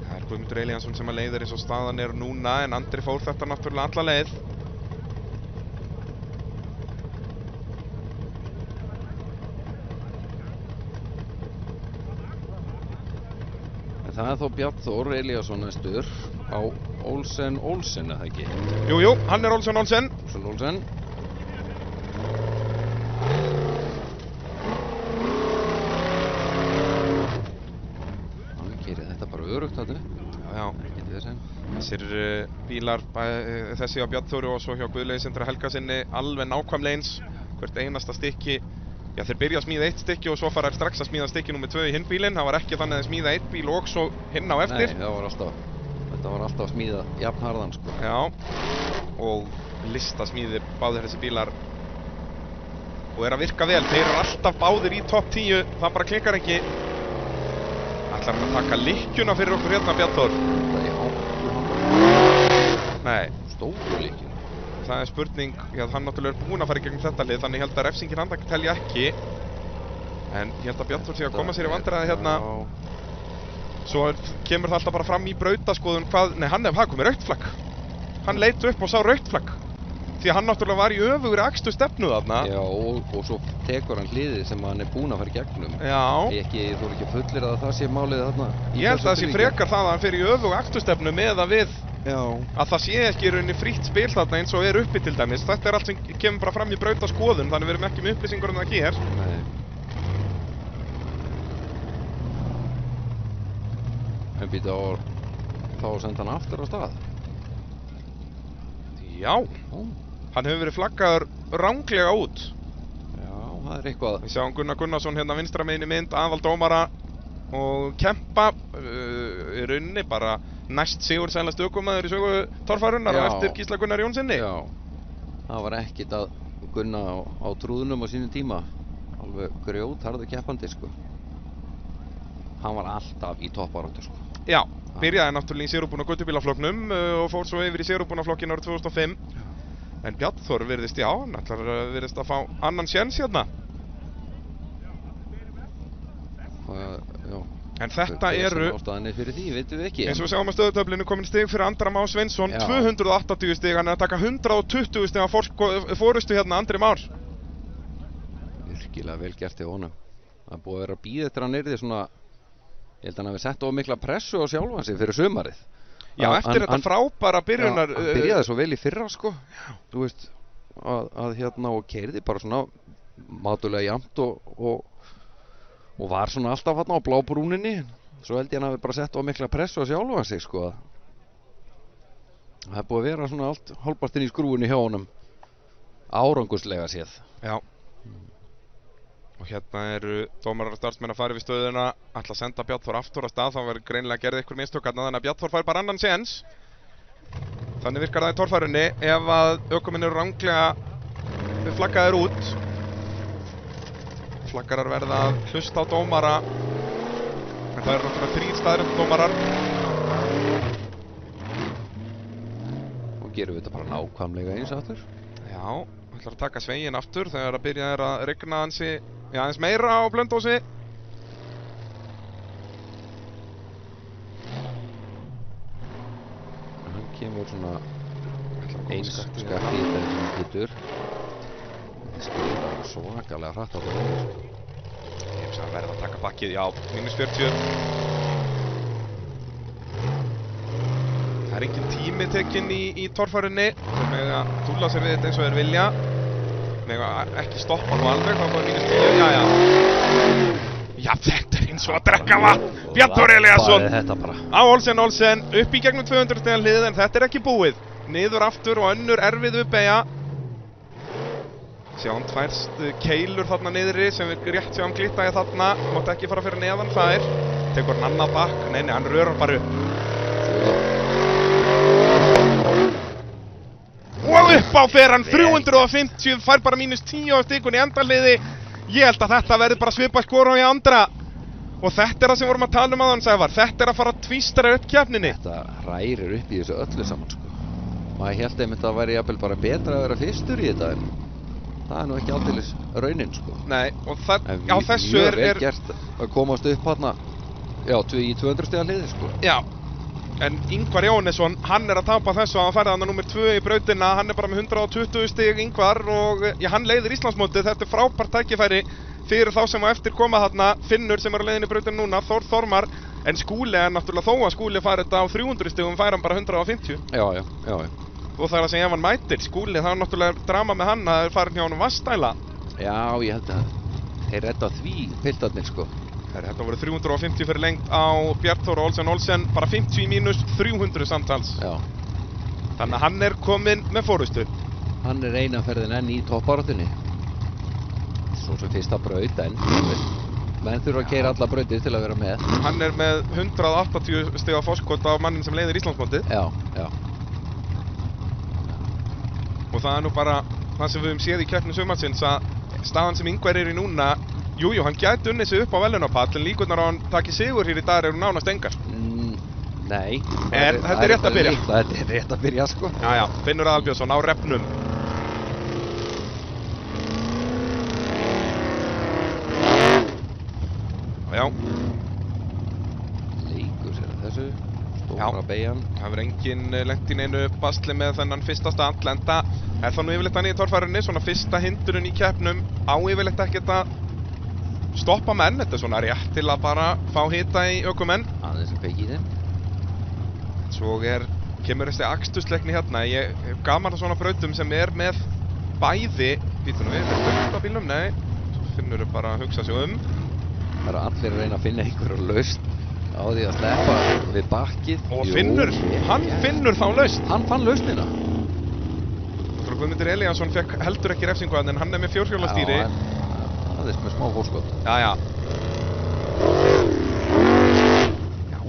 Það er Guðmundur Elíansson sem að leiðir eins og staðan núna, en Andri fór þetta náttúrulega alla leið. Það er þó Bjarn Þór Elíasson næstur á Olsen, eða ekki? Jú, hann er Olsen. Olsen. Hann gerir þetta bara örugt þetta. Já. Ekkert vesen. Þessir bílar, þessi á Bjarn Þóri og svo hjá Guðlaugi Sindra Helgasyni, alveg nákvæmlega eins. Hvert einasta stykki. Já, þeir byrja að smíða eitt stykki og svo fara þeir strax að smíða stykki númer 2 í hinn bílinn. Það var ekki þannig að smíða eitt bíl og svo hinn á eftir. Nei, þetta var alltaf að smíða jafnharðan, sko. Já, og listasmíði báðir þessi bílar og er að virka vel. Þeir eru alltaf báðir í topp 10, það bara klikkar ekki. Ætlar hann að taka lykkjuna fyrir okkur hérna, Bjarn Þór? Nei. Stóru lykkjuna. Það er spurning, já, hann náttúrulega er búinn að fara í gegnum þetta lið, þannig ég held að refsingin hann telja ekki. En ég held að Bjarn Þór sé að koma sér í vandræði hérna. Svo kemur það alltaf bara fram í brautaskoðun hvað, nei, hann komið rautt flagg. Hann leit upp og sá rautt flagg. Því að hann náttúrulega var í öfugri akstursstefnu þarna. Já, og svo tekur hann hliðið sem hann er búinn að fara í gegnum. Já. Þú er ekki fullir að það sé málið þarna. Ég held að það sé frekar það að hann fer í öfugu akstursstefnu með að við að það sé ekki í rauninni frítt spil þarna eins og er uppi til dæmis. Þetta er allt sem kemur bara fram í brautaskoðun, þannig við erum ekki með upplýsingur um það hér. Nei. En býta á þá að senda hann aftur á stað. Já. Hann hefur verið flaggaður ranglega út. Já, það er eitthvað. Við sjáum Gunnar Gunnarsson hérna vinstra megin í mynd, aðaldómara og kempa í rauninni bara næst sigursælast ökumaður í sögu torfærunnar og eftir Gísla Gunnar Jónssoni. Já, það var ekkert að Gunna á trúðunum á sínum tíma. Alveg grjótharður keppandi, sko. Hann var alltaf í toppbaráttu, sko. Já, byrjaði náttúrulega í sérúbúna göttubílaflokknum og fór svo yfir í sérúbúna flokkin árið 2005. En Bjarn Þór virðist, já, hann virðist að fá annan séns hérna. Já. En þetta eru, ástæðan fyrir því, veitum við ekki. Eins og við sjáum að stöðutöflinu komin stig fyrir Andra Má Sveinsson, 280 stig, hann er að taka 120 stig á fórustu hérna Andri Már. Virkilega vel gert í honum. Það er búið að vera að bíða eftir hann yrði svona, ég held að hann hafi sett of mikla pressu á sjálfan sig fyrir sumarið. Já, eftir þetta frábæra byrjunar. Já, hann byrjaði svo vel í fyrra, sko. Þú veist, að hérna og keyrði bara svona mátulega jafnt og var svona alltaf hérna á blábrúninni. Svo held ég hann hafi bara sett of mikla pressu á sjálfan sig, sko. Það er búið að vera svona allt hálfpartinn í skrúinu hjá honum. Áranguslega séð. Já. Og hérna eru dómarar og starfsmenn að fara yfir stöðuna, ætla að senda Bjarn Þór aftur á stað, þá verður greinilega að gera ykkur mistök þarna, þannig að Bjarn Þór fær bara annan séns. Þannig virkar það í torfærunni ef að ökumenn eru ranglega flaggaðir út. Flaggarar verða að hlusta á dómara, en það eru náttúrulega 3 staðreynd dómarar. Og gerum við þetta bara nákvæmlega eins aftur. Já, ætlar að taka sveginn aftur þegar að byrja að rigna ansi, já, aðeins meira á Blönduósi. Hann kemur svona eins skakki í þetta getur. Það skrifar svakalega hratt á það. Ég hef að verða að taka bakkið, já, -40. Það er engin tími tekinn í torfærunni. Þeir mega túlla sér við þetta eins og þeir vilja. Mega ekki stoppa nú alveg, þá fór -10, já. Já, þetta er eins og að drekka vatn. Bjarn Þór Elíasson á Olsen, upp í gegnum 200 stiga hlið, en þetta er ekki búið. Niður aftur og önnur erfið uppbeygja. Sjáum 2 keilur þarna niðri sem við rétt sjáum glitta í þarna. Mátt ekki fara fyrir neðan þær. Tekur hann annað bakk, nei, hann rörar bara upp. Og upp á fer hann 350, fær bara -10 á stikun í endaliði. Ég held að þetta verði bara svipað skor á í Andra. Og þetta er það sem vorum að tala um áðan, Sævar. Þetta er að fara að tvístra upp keppninni. Þetta rærir upp í þessu öllu saman, sko. Maður hélt einmitt að það væri jafnvel bara betra að vera fyrstur í þetta, en það er nú ekki aldeilis raunin, sko. Nei, og það, En á þessu mjög vel gert að komast upp þarna, já, í 200 stiga hliði, sko. Já, en Ingvar Jóhannesson, hann er að tapa þessu að hann færði hann númer 2 í brautina, hann er bara með 120 stig Ingvar og já, hann leiðir Íslandsmótið, þetta er frábært tækifæri fyrir þá sem á eftir koma þarna, Finnur sem er á leiðinni í brautina núna, Þór Þormar, en Skúli er náttúrulega þó að Skúli færi þetta á 300 stigum, færi hann bara 150. Já. Og það er að segja ef hann mætir, Skúli, það er náttúrulega drama með hann að það er farin hjá honum Vastæla. Já, ég held að þeir redda því piltarnir, sko. Þetta voru 350 fyrir lengt á Bjarnþór Olsen, bara 50 mínus 300 samtals. Já. Þannig að hann er kominn með fórustu. Hann er eina ferðin enn í toppbaráttunni. Svo sem fyrsta braut, en menn þurfa að keyra alla brautir til að vera með. Hann er með 180 stiga fórskot á mannin sem leiðir Íslandsmótið. Já. Og það er nú bara það sem við höfum séð í keppni sumarsins að staðan sem Ingvar er í núna, jújú, hann gæti unnið sig upp á velunapall, en líkurnar á hann taki sigur hér í dag eru nánast engar. Nei. Þetta er rétt að byrja. Þetta er rétt að byrja, sko. Já, Finnur Aðalbjörnsson á repnum. Já. Leikur sér þessu. Stóra beigjan. Það verður engin lent í neinu basli með þennan fyrsta stand, enda er það nú yfirleitt þannig í torfærunni, svona fyrsta hindurinn í keppnum á yfirleitt ekkert að stoppa menn, þetta er svona rétt til að bara fá hita í ökumenn. Aðeins að kveiki í þeim. Svo kemur þessi akstursleikni hérna, ég hef gaman að svona brautum sem er með bæði, býtum við, þetta á bílnum, nei, svo Finnur bara að hugsa sig um. Það eru allir að reyna að finna einhverja lausn á því að sleppa við bakkið. Og Finnur, hann finnur þá lausn. Hann fann lausnina. Guðmundur Elíasson fekk heldur ekki refsingu en hann er með fjórhjólastýri. Já, það er með smá fórskot. Já.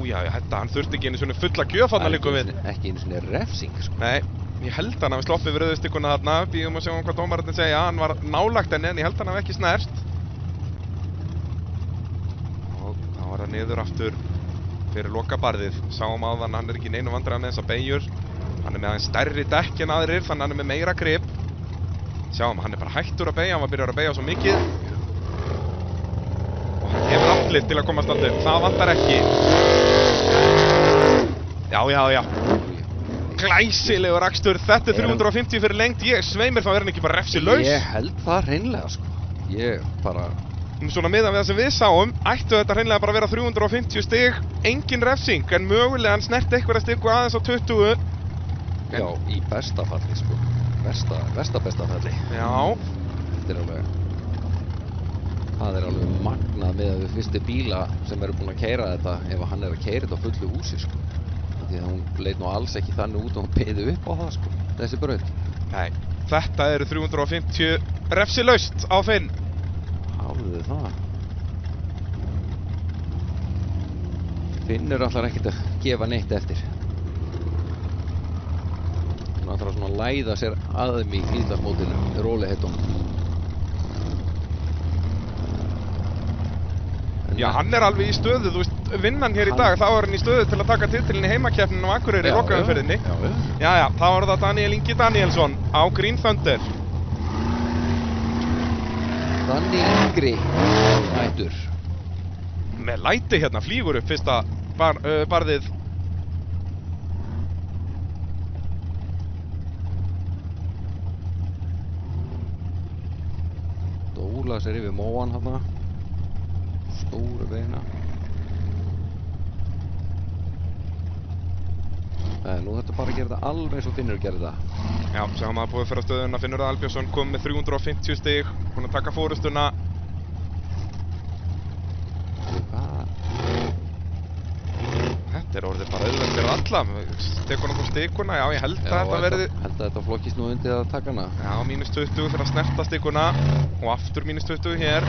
Já, þetta, hann þurfti ekki einu svona fulla gjöf þarna líka við. Ekki einu svona refsing, sko. Nei, ég held hann hafi sloppið við rauðustykkuna þarna, bíðum að sjá hvað dómararnir segja, hann var nálægt henni en ég held hann hafi ekki snert. Og þá var það niður aftur fyrir lokabarðið, sáum áðan hann er ekki í neinu vandræðum með þessa beygjur. Hann er með aðeins stærri dekk en aðrir, þannig hann er með meira grip. Sjáum, hann er bara hættur að beygja, hann var byrjar að beygja svo mikið. Og hann hefur aflið til að komast alltaf, það vantar ekki. Já. Glæsilegur akstur, þetta er 350 fyrir lengt, ég sveimir þá er hann ekki bara refsilaus. Ég held það hreinlega, sko. Ég bara... Svona miðan við það sem við sáum, ættu þetta hreinlega bara að vera 350 stig, engin refsing, en mögulega hann snerti eitthvað stig aðeins á 20. Já, í besta falli, sko. Besta falli. Já. Það er alveg magnað með að við fyrstu bíla sem eru búin að keyra þetta ef hann er að keyra þetta á fullu húsi, sko. Því að hún leit nú alls ekki þannig út og hún peiði upp á það, sko. Þessi braut. Nei, þetta eru 350 refsilaust á Finn. Hafðu það. Finnur allar ekkert að gefa neitt eftir. Hann þarf svona að læða sér aðeim í Íslandsmótinu, rólegheitunum. Já, hann er alveg í stöðu, þú veist, vinnan hér í dag, þá er hann í stöðu til að taka titilinn í heimakeppninu á Akureyri í lokaumferðinni. Já, þá er það Daniel Ingi Danielsson á Green Thunder. Daniel Ingri, mættur. Með læti hérna, flýgur upp fyrsta barðið. Dóla sér yfir móan hérna. Stóru beina. Nú þetta bara að gera þetta alveg eins og Finnur gerði það. Já, sjáum að búið fyrir stöðuna, Finnur Aðalbjörnsson kom með 350 stig, búinn að taka fórustuna. Þetta er orðið bara auðvelt fyrir alla, tekur nokkuð stikuna, já ég held að þetta verði... Held að þetta flokkist nú undir að taka hana. Já, mínus 20 fyrir að snerta stikuna og aftur mínus 20 hér.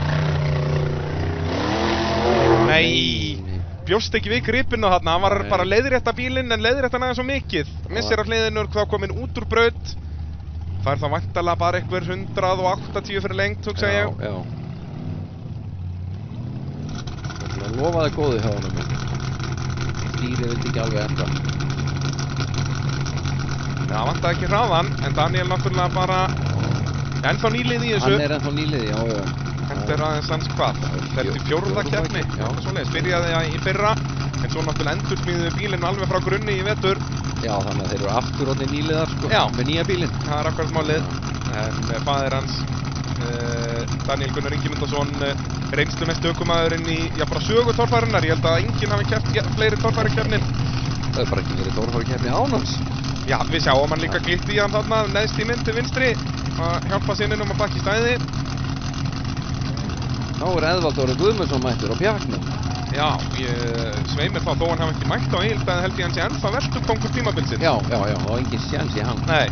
Nei, bjóst ekki við gripinu þarna, hann var bara leiðrétta bílinn en leiðrétta hann aðeins svo mikið. Missir af hliðinu þá kominn út úr braut. Það er þá væntanlega bara einhver 180 fyrir lengt, hugsa ég. Já. Það lofaði góðu hjá honum. Stýrið vildi ekki alveg enda. Það vantaði ekki hraðan, en Daniel náttúrulega bara ennþá nýlið í þessu. Hann er ennþá nýlið, já. Þetta er aðeins hans hvað? Þetta er fjórða keppni, svoleiðis, byrjaði í fyrra, en svo náttúrulega endursmíðuðu bílinn alveg frá grunni í vetur. Já, þannig að þeir eru aftur orðnir nýliðar, sko, með nýja bílinn. Það er akkurat málið, en faðir hans, Daniel Gunnar Ingimundarson, reynslumesti ökumaðurinn í, já, bara sögu torfærinnar. Ég held að enginn hafi keppt fleiri torfærukeppnir. Það er bara ekki verið torfærukeppni án hans. Já, við sjáum hann líka glitt í hann þarna, neðst í mynd til vinstri, að hjálpa sinninum að bakka í stæði. Þá er Eðvald Orri Guðmundsson mættur á pjaknum. Já, svei mér þá, þó hann hafi ekki mætt á Egilsstaði, held ég hann sé ennþá veltukongur tímabilsins. Já, og engin sjans í hann. Nei.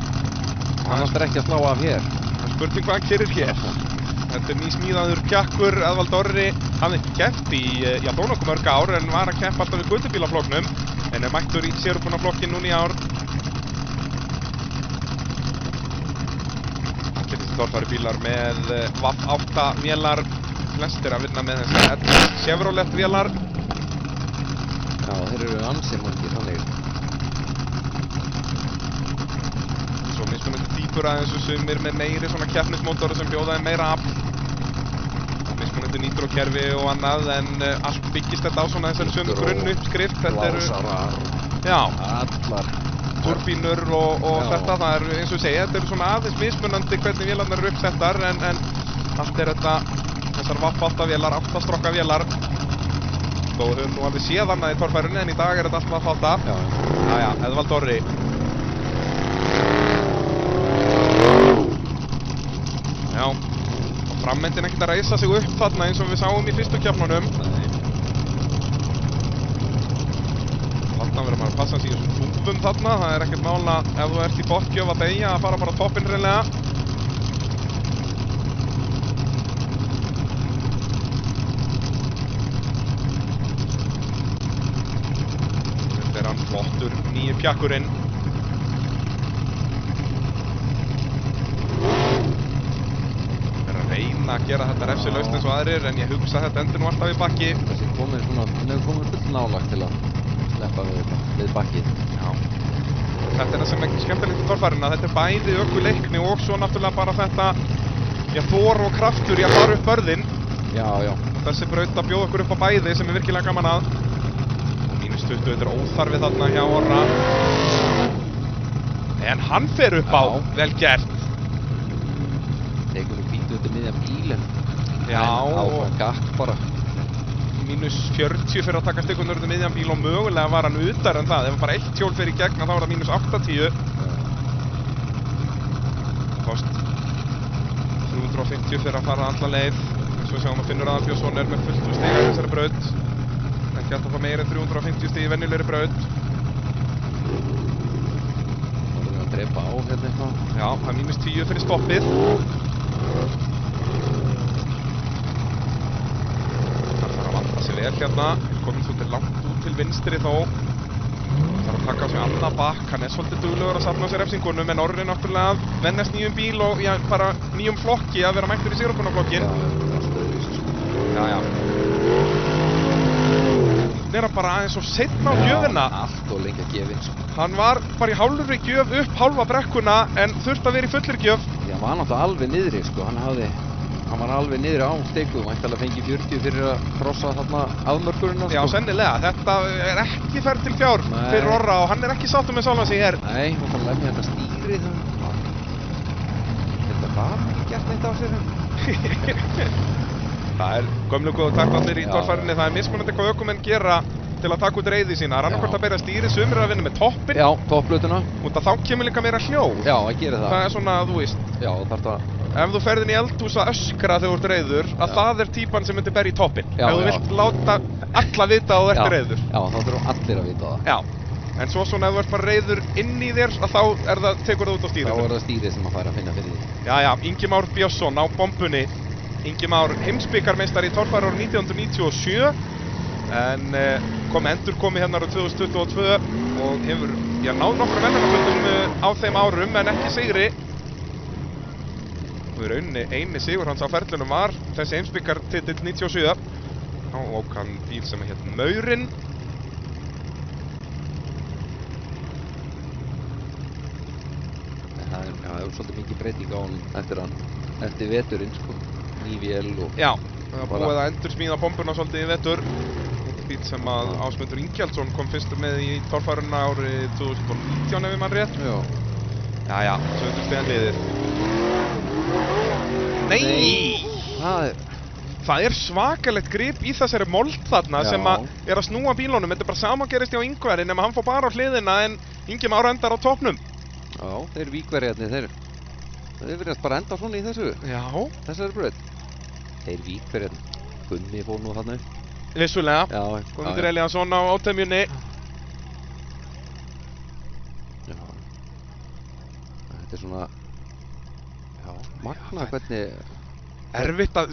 Hann ætlar ekki að slá af hér. Það er spurning hvað hann kerir hér. Þetta er nýsmíðaður pjakkur, Eðvald Orri hafði ekki keppt í, já, þó nokkuð mörg ár, en var að keppa alltaf við götubílaflokknum, en er mættur í sérubunaflokkin núna í ár. Allir þessi torfærubílar með VAF 8 vélar, flestir að vinna með þessar Chevrolet vélar. Já, þeir eru ansi margir þannig. Svo mismunandi týpur aðeins og sumir með meiri svona keppnismótoru sem bjóða meira afl. Mismunandi nýtrókerfi og annað, en allt byggist þetta á svona þessari sömu grunnuppskrift. Þetta eru blásarar, já, allar turbínur og þetta, það er eins og segja, þetta eru svona aðeins mismunandi hvernig vélarnar eru uppsettar, en allt er þetta þessar VAF 8 vélar, 8 strokka vélar. Þó höfum nú alveg séð annað í torfærunni, en í dag er þetta allt VAF 8. Já, Eðvald Orri. Já, og frammyndin ekkert að reisa sig upp þarna eins og við sáum í fyrstu keppnunum. Þarna verður maður að passa sig í þessum þúfum þarna, það er ekkert mála ef þú ert í botgjöf að beygja að fara bara toppinn hreinlega. Flottur nýju pjakkurinn. Það er að reyna að gera þetta refsilaust eins og aðrir, en ég hugsa að þetta endur nú alltaf í bakki. Þessi komið svona, hann hefur komið full nálagt til að sleppa við bakkið. Já. Þetta er það sem er skemmtilegt í torfærunna, þetta er bæði ökuleikni og svo náttúrulega bara þetta, já, þor og kraftur í að fara upp börðin. Já. Þessi braut að bjóða okkur upp á bæði sem er virkilega gaman að. -20, þetta er óþarfið þarna hjá Orra. En hann fer upp á, vel gert. Tekur nú hvítu undir miðjan bílinn. Já, og gakk bara. -40 fyrir að taka stikkundur undir miðjan bíl og mögulega var hann utar en það. Ef bara eitt hjól fer í gegn, þá var það -80. Kost 350 fyrir að fara alla leið. Svo sjáum við Finnur Aðalbjörnsson er með fullt stiga í þessari braut. Ekki alltaf að fá meira en 350 stig í venjulegri braut. Það er að drepa á hérna eitthvað. Já, það er -10 fyrir stoppið. Það þarf að vanda sig vel hérna. Komum svolítið langt út til vinstri þó. Það þarf að taka á sig annað bakk. Hann er svolítið duglegur að safna á sér refsingunum, en Orri náttúrulega að vennast nýjum bíl og já, bara nýjum flokki að vera mættur í sigurvonarflokkin. Já. Er hann bara aðeins og seinna á gjöfina. Allt og lengi að gefin, sko. Hann var bara í hálfri gjöf upp halva brekkuna en þurfti að vera í fullir gjöf. Já, hann var náttúrulega alveg niðri, sko. Hann var alveg niðri á steiku. Væntanlega fengi 40 fyrir að krossa þarna aðmörkurina, sko. Já, sennilega. Þetta er ekki ferð til fjár fyrir Orra og hann er ekki sáttur með sjálfan sig hér. Nei, hún fann að lemja þetta stýrið. Þetta var ekki gert neitt á sér. Það er gömlu góðu taktallir í torfærinni, það er mismunandi hvað ökumenn gera til að taka út reiði sína. Það er annarkvort að bera stýrið, sumir að vinna með toppinn. Já, toppblötuna. Út að þá kemur líka meira hljóð. Já, það gerir það. Það er svona, þú veist. Já, þarf það. Ef þú ferð inn í eldhús að öskra þegar þú ert reiður, að það er típan sem myndir bera í toppinn. Ef þú vilt láta alla vita að þú ert reiður. Já, þá þurfum allir að vita það. Já, en svo svona ef þú ert bara reiður inn í þér, að þá tekur það út á stýrinu. Þá er það stýrið sem að fara að finna fyrir því. Já, Ingimár Björnsson á bombunni. Ingimár heimsbikarmeistari í torfæru árið 1997 en kom endurkomi hérna árið 2022 og hefur náð nokkrum verðlaunaföldum á þeim árum en ekki sigri. Og í rauninni eini sigur hans á ferlunum var þessi heimsbikartitill 97. Þá ók hann bíl sem hét Maurinn. svolítið mikið breyting á hann eftir veturinn, sko. Ný vél og... Já, það var búið að endursmíða bombuna svolítið í vetur. Bíl sem að Ásmundur Ingjaldsson kom fyrstur með í torfæruna árið 2019 ef ég mann rétt. Já. Jæja, 700 stiga hliðir. Nei! Það er svakalegt grip í þessari mold þarna sem að er að snúa bílunum. Þetta er bara sama gerist hjá Ingvari nema hann fór bara á hliðina en Ingi Már endar á toppnum. Já, þeir Víkverjarnir, þeir virðast bara enda svona í þessu. Já. Þessari braut. Þeir Víkverjarnir. Gunni fór nú þarna upp. Vissulega. Já. Guðmundur Elíasson á átemjunni. Já. Þetta er svona... Já, magna hvernig... Erfitt að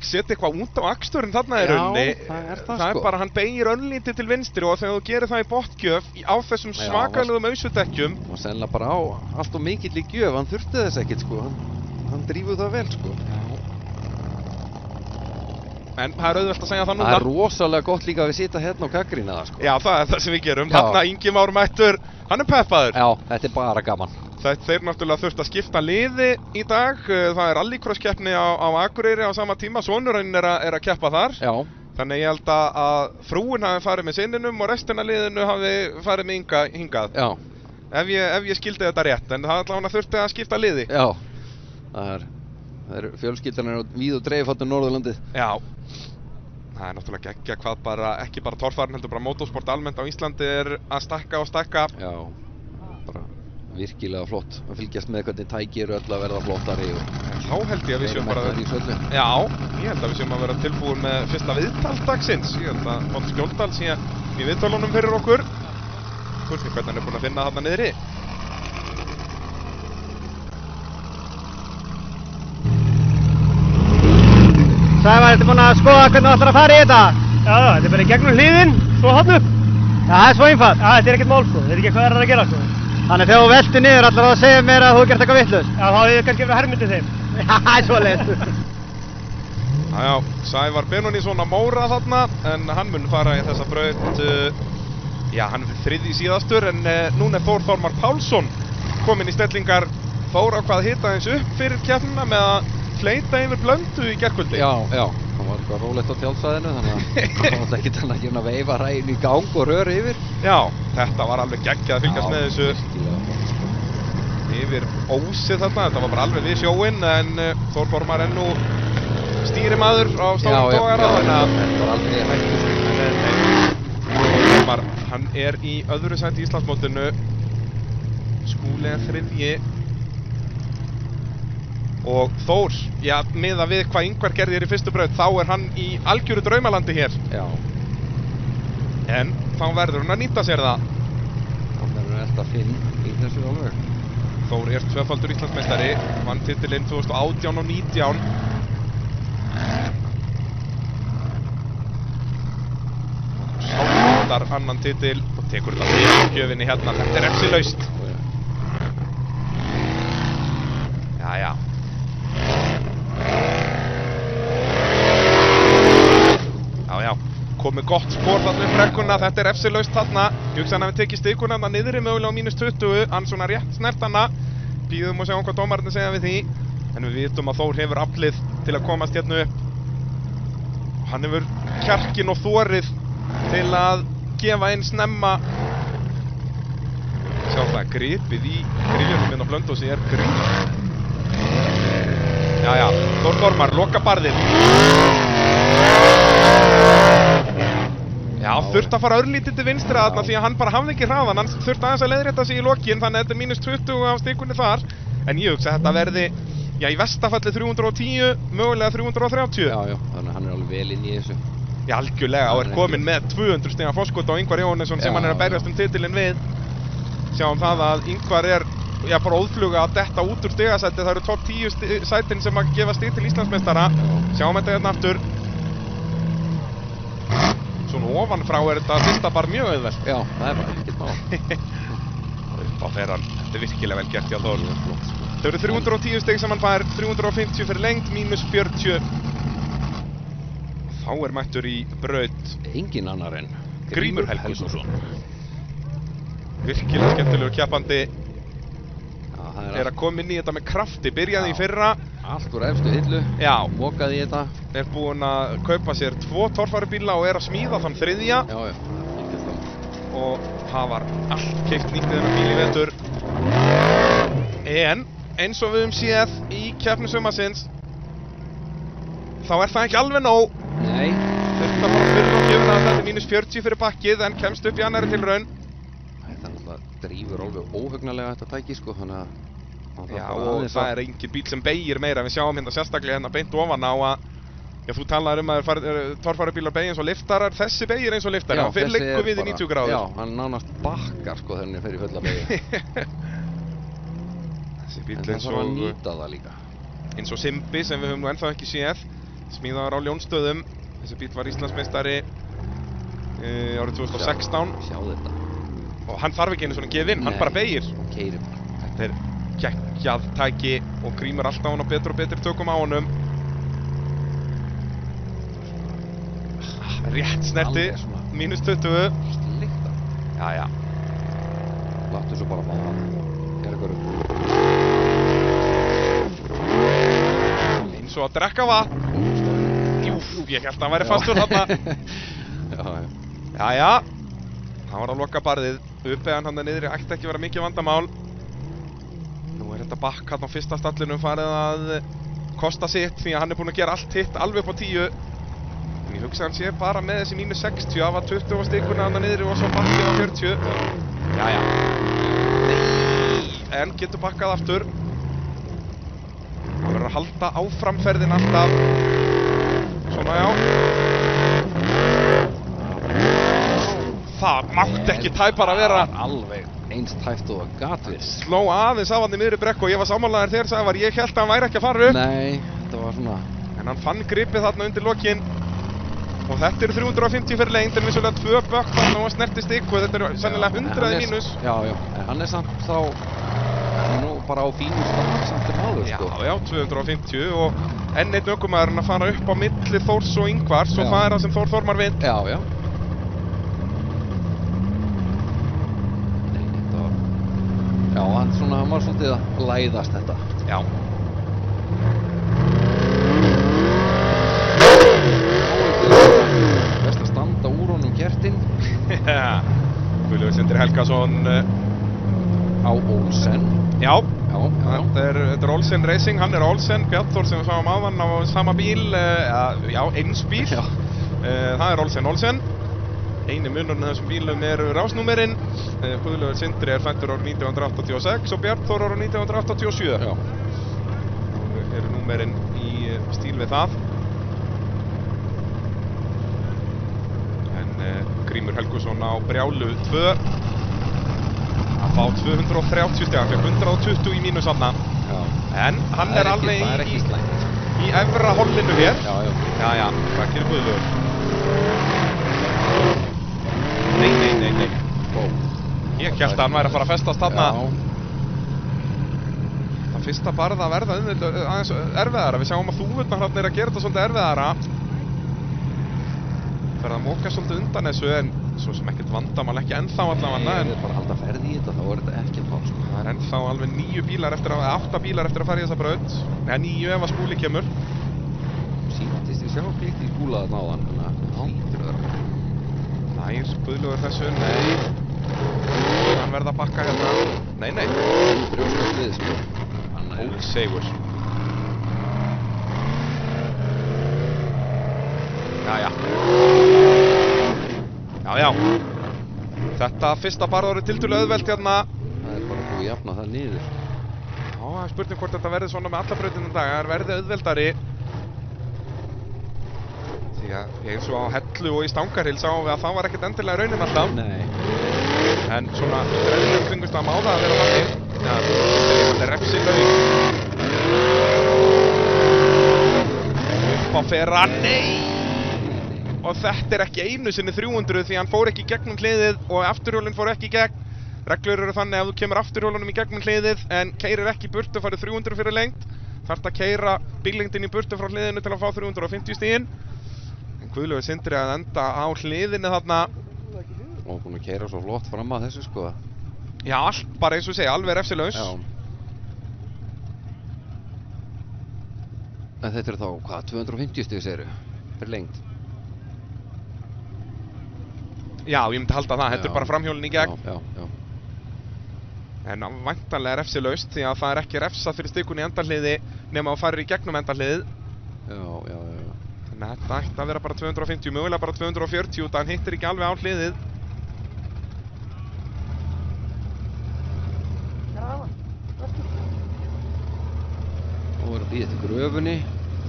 setja eitthvað út á aksturinn þarna í rauninni. Já, það er það, Það er bara, hann beygir örlítið til vinstri og þegar þú gerir það í botgjöf á þessum svakalegum ausudekkjum. Og sennilega bara á allt og mikill í gjöf, hann þurfti þess ekkert, sko. Hann drífur það vel, sko. En það er auðvelt að segja það núna. Það er rosalega gott líka að við sitja hérna og gagnrýna það, sko. Já, það er það sem við gerum. Þarna Ingi Már mættur, hann er peppaður. Já, þetta er bara gaman. Þeir náttúrulega þurft að skipta liði í dag. Það er rallycross-keppni á Akureyri á sama tíma. Sonurinn er að keppa þar. Já. Þannig ég held að frúin hafi farið með sinninum og restina liðinu hafi farið með Inga hingað. Já. Ef ég skildi þetta rétt, en það allavega þurfti að skipta liði. Já. Það er fjölskyldanar víð og dreif hátt Norðurlandið. Já. Það er náttúrulega geggja hvað bara, ekki bara torfærin heldur bara motorsport almennt á Íslandi er að stækka og stækka. Já. Bara virkilega flott að fylgjast með hvernig tæki eru öll að verða flottari og þá held ég að við séum bara Já, ég held að við séum að vera tilbúin með fyrsta viðtal dagsins. Ég held að Páll Skjóldal sé í viðtölunum fyrir okkur. Spurning hvernig hann er búinn að finna þarna niðri. Sævar, ertu búinn að skoða hvernig þú ætlar að fara í þetta? Já, þetta er bara í gegnum hliðinn, svo þarna upp. Já, það er svo einfalt. Já, þetta er ekkert mál, sko. Þetta er ekki hvað það er að gera, sko. Þannig þegar þú veltir niður ætlar að segja mér að þú gert eitthvað vitlaust. Já, þá hefur ég kannski verið hermyndið þeim. Já, það er svoleiðis. Já, Sævar Benónísson að móra þarna, en hann mun fara í þessa braut, já, hann er þriðji síðastur, en núna er Þór Þormar Pálsson kominn í stellingar. Þór ákvað að hita eins upp fyrir keppnina með að fleyta yfir Blöndu í gærkvöldi. Já, það var eitthvað rólegt á tjálsvæðinu, þannig að það var ekki þannig að gera veifa ræðin í gang og röra yfir. Já, þetta var alveg geggjað að fylgjast með þessu yfir ósið þarna, þetta var bara alveg við sjóinn, en Þór Þormar er nú stýrimaður á stórum togara. Þetta var aldrei hægt. Þór Þormar, hann er í öðru sæti í Íslandsmótinu, Skúli er þriðji. Og Þór, já, miðað við hvað Ingvar gerði hér í fyrstu braut, þá er hann í algjöru draumalandi hér. Já. En þá verður hann að nýta sér það. Hann verður alltaf finn í þessu alveg. Þór er tvöfaldur Íslandsmeistari, vann titilinn 2018 og 19. Sálfundar annan titil og tekur þetta fyrir gjöfinni hérna. Þetta er refsilaust. Já. Já, komið gott spór þarna upp brekkuna, þetta er refsilaust þarna. Ég hugsa hann hafi tekið stikuna þarna niðri mögulega á -20, hann svona rétt snert hana. Bíðum og sjáum hvað dómararnir segja við því. En við vitum að Þór hefur aflið til að komast hérna upp. Hann hefur kjarkinn og þorið til að gefa inn snemma. Sjá það, gripið í grifjunum minn á Blönduósi er grín. Já, Þór Þormar, loka barðið. Já, þurfti að fara örlítið til vinstri þarna því að hann bara hafði ekki hraðan. Hann þurfti aðeins að leiðrétta sig í lokin, þannig að þetta er -20 á stikunni þar. En ég hugsa að þetta verði, já, í verstafalli 310, mögulega 330. Já, þannig að hann er alveg vel inn í þessu. Já, algjörlega, og er kominn með 200 stiga forskot á Ingvar Jóhannesson sem hann er að berjast titilinn við. Sjáum það að Ingvar er, já, bara óðfluga að detta út úr stigasæti. Það eru topp 10 sætin sem að gefa stig til Íslandsmeistara. Sjáum þetta hérna aftur. Svona ofanfrá er þetta fyrsta bara mjög auðvelt. Já, það er bara ekkert mál. Upp á þeirra, þetta er virkilega vel gert hjá Þór. Það eru 310 stig sem hann fær, 350 fyrir lengd, -40. Þá er mættur í braut engin annar en Grímur Helgason. Virkilega skemmtilegur keppandi. Já, er að koma inn í þetta með krafti, byrjaði í fyrra. Allt úr efstu hillu, mokaði í þetta. Er búinn að kaupa sér 2 torfærubíla og er að smíða þann 3. Já, og það var allt keypt nýtt í þennan bíl í vetur. En eins og við höfum séð í keppni sumarsins, þá er það ekki alveg nóg. Nei. Þurfti að fara að fyrra á gjöfuna að þetta er -40 fyrir bakkið en kemst upp í annari tilraun. Það náttúrulega drífur alveg óhugnarlega þetta tæki sko, þannig að... Já, og það er engin bíl sem beygir meira. Við sjáum hérna sérstaklega hérna beint ofan á að þú talaðir að torfærubílar beygir eins og liftarar. Þessi beygir eins og liftari, hann fyrir liggur við í 90 gráður. Já, hann nánast bakkar sko þegar hann fer í fulla beygju. Þessi bíl en það þarf að nýta það líka. Eins og Simbi sem við höfum nú ennþá ekki séð, smíðaður á Ljónsstöðum. Þessi bíl var Íslandsmeistari árið 2016. Sjá þetta. Og hann þarf ekki einu svona gefa inn, hann bara beygir. Hann keyrir bara. Þetta er geggjað tæki og Grímur alltaf hann á betur og betur tökum á honum. Rétt snerti, -20. Slikta. Já. Láttu svo bara fá það. Hér ykkur. Eins og að drekka vatn. Júf, ég held að hann væri fastur þarna. Já. Það var að loka barðið. Uppeðan hann niðri ætti ekki vera mikið vandamál. Nú er þetta bakk hann á fyrsta stallinum farið að kosta sitt því að hann er búinn að gera allt hitt alveg upp á 10. En ég hugsa hann sé bara með þessi -60, það var 20 á stikuna hann niðri og svo bakkið á 40. Já. Nei, en getur bakkað aftur. Það verður að halda áframferðin alltaf. Svona já. Það mátti ekki tæpar að vera. Alveg eins tæft og gat við. Sló aðeins af hann í miðri brekku og ég var sammálaður þegar Sævar, ég held að hann væri ekki að fara upp. Nei, þetta var svona. En hann fann gripið þarna undir lokin. Og þetta eru 350 fyrir lengd, en vissulega 2 bökk þarna og snerti stikku. Þetta eru sennilega 100 mínus. Já, en hann er samt þá nú bara á fínum stað samt til máður sko. Já, 250 og enn einn ökumaðurinn að fara upp á milli Þórs og Ingvars og það er það sem Þór Þormar vill. Já. Já, hann var svolítið að læðast þetta. Já. Best að standa úr honum Kertin. Guðlaugur Sindri Helgason á Olsen. Já. Þetta er Olsen Racing, hann er Olsen. Bjarnþór sem við sáum áðan á sama bíl, eins bíl. Það er Olsen. Einu munurinn af þessum bílum eru rásnúmerinn. Guðlaugur Sindri er fæddur árið 1986 og Bjarnþór árið 1987. Já. Eru númerinn í stíl við það. En Grímur Helgason á Brjálu 2 að fá 230 stig, hann fekk 120 í mínus þarna. En hann er alveg í efra hollinu hér. Já. Hvað gerir Guðlaugur? Nei. Ég held að hann væri að fara að festast þarna. Það fyrsta barða að verða aðeins erfiðara. Við sjáum að þúfurnar hann er að gera þetta svolítið erfiðara. Verða að móka svolítið undan þessu en svo sem ekkert vandamál ekki ennþá allavega. Nei, það er bara að halda ferð í þetta, þá er þetta ekkert mál sko. Það er ennþá alveg 8 bílar eftir að fara í þessa braut. Eða 9 ef að Skúli kemur. Sýntist ég sjá klikt í Skúla þarna áðan, þannig að það hlýtur að vera. Nær Guðlaugur þessu, nei. Hann verða að bakka hérna. Nei. Brjóskast við sko. Ósegur. Já. Þetta fyrsta barða er tiltölulega auðvelt hérna. Það er bara að búið jafna það niður. Já, það er spurning hvort þetta verði svona með alla brautina dag. Það verði auðveldari. Því að eins og á Hellu og í Stangarhyl sáum við að það var ekkert endilega raunin alltaf. Nei. En svona dreiflega kringust að máða að vera þannig. Já, þetta er refsilaug. Upp á ferra, nei! Og þetta er ekki einu sinni 300 því hann fór ekki í gegnum hliðið og afturhjólinn fór ekki í gegn. Reglur eru þannig að ef þú kemur afturhjólunum í gegnum hliðið en keyrir ekki í burtu og farið 300 fyrir lengt, þarft að keyra bíllengdin í burtu frá hliðinu til að fá 350 stigin. En Guðlaugur Sindri að enda á hliðinu þarna. Og búinn að keyra svo flott fram að þessu sko. Já, allt bara eins og segja, alveg refsilaus. Já. En þetta þá, hvað, 250 stig segirðu? Fyrir lengd. Já, ég myndi halda það, þetta er bara framhjólinn í gegn. Já. En væntanlega refsilaust, því að það er ekki refsað fyrir stikun í endahliði nema að fara í gegnum endahliðið. Já. Þannig að þetta ætti að vera bara 250, mögulega bara 240, það hann hittir ekki alveg á hliðið. Nú er að bíða til gröfunni.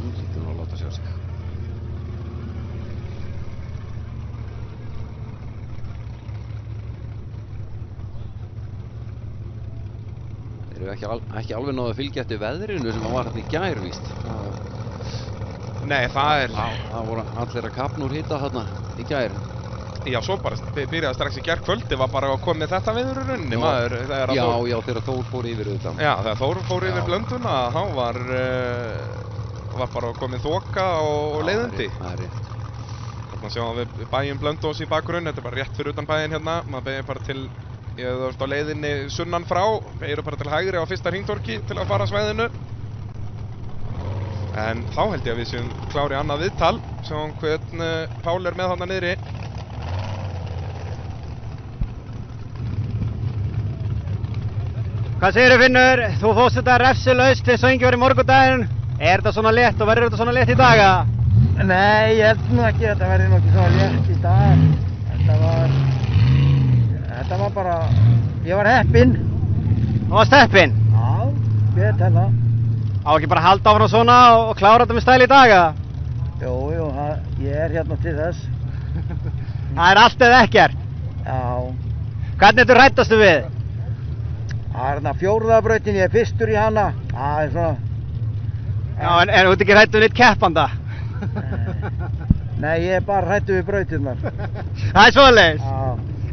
Nú getur hún að láta sjá sig. Þeir eru ekki alveg náðu að fylgja eftir veðrinu sem var hérna í gær, víst. Nei, það er... Það voru allir að kapna úr hita hérna í gær. Já, svo bara byrjaði strax í gærkvöldi var bara að koma með þetta veður í rauninni, maður. Já, þegar Þór fór yfir þetta. Já, þegar Þór fór yfir blönduna, þá var bara komið þoka og leiðindi. Það er rétt. Þarna sjáum við bæinn Blönduós í bakgrunn, þetta er bara rétt fyrir utan bæinn hérna. Maður beygir bara til, ég veist á leiðinni sunnan frá, beygir bara til hægri á fyrsta hringtorki til að fara svæðinu. En þá held ég að við séum klári annað viðtal, sjáum hvern Pál er með þarna niðri. Hvað segirðu Finnur? Þú fórst þetta refsilaust eins og engi var í morgundaginn. Er þetta svona létt og verður þetta svona létt í dag? Nei, ég held nú ekki að þetta verði nú ekki svona létt í dag. Þetta var bara, ég var heppinn. Þú varst heppinn? Já, ég tel það. Á ekki bara að halda áfram svona og klára þetta með stæl í dag? Jú, ég er hérna til þess. Það er allt eða ekkert. Já. Hvernig ertu hræddastu við? Það er hérna fjórðabrautin, ég er fyrstur í hana. Það er svona... Já, en þú ert ekki hræddur við neitt keppanda? Nei, ég er bara hræddur við brautirnar. Það er svoleiðis? Já.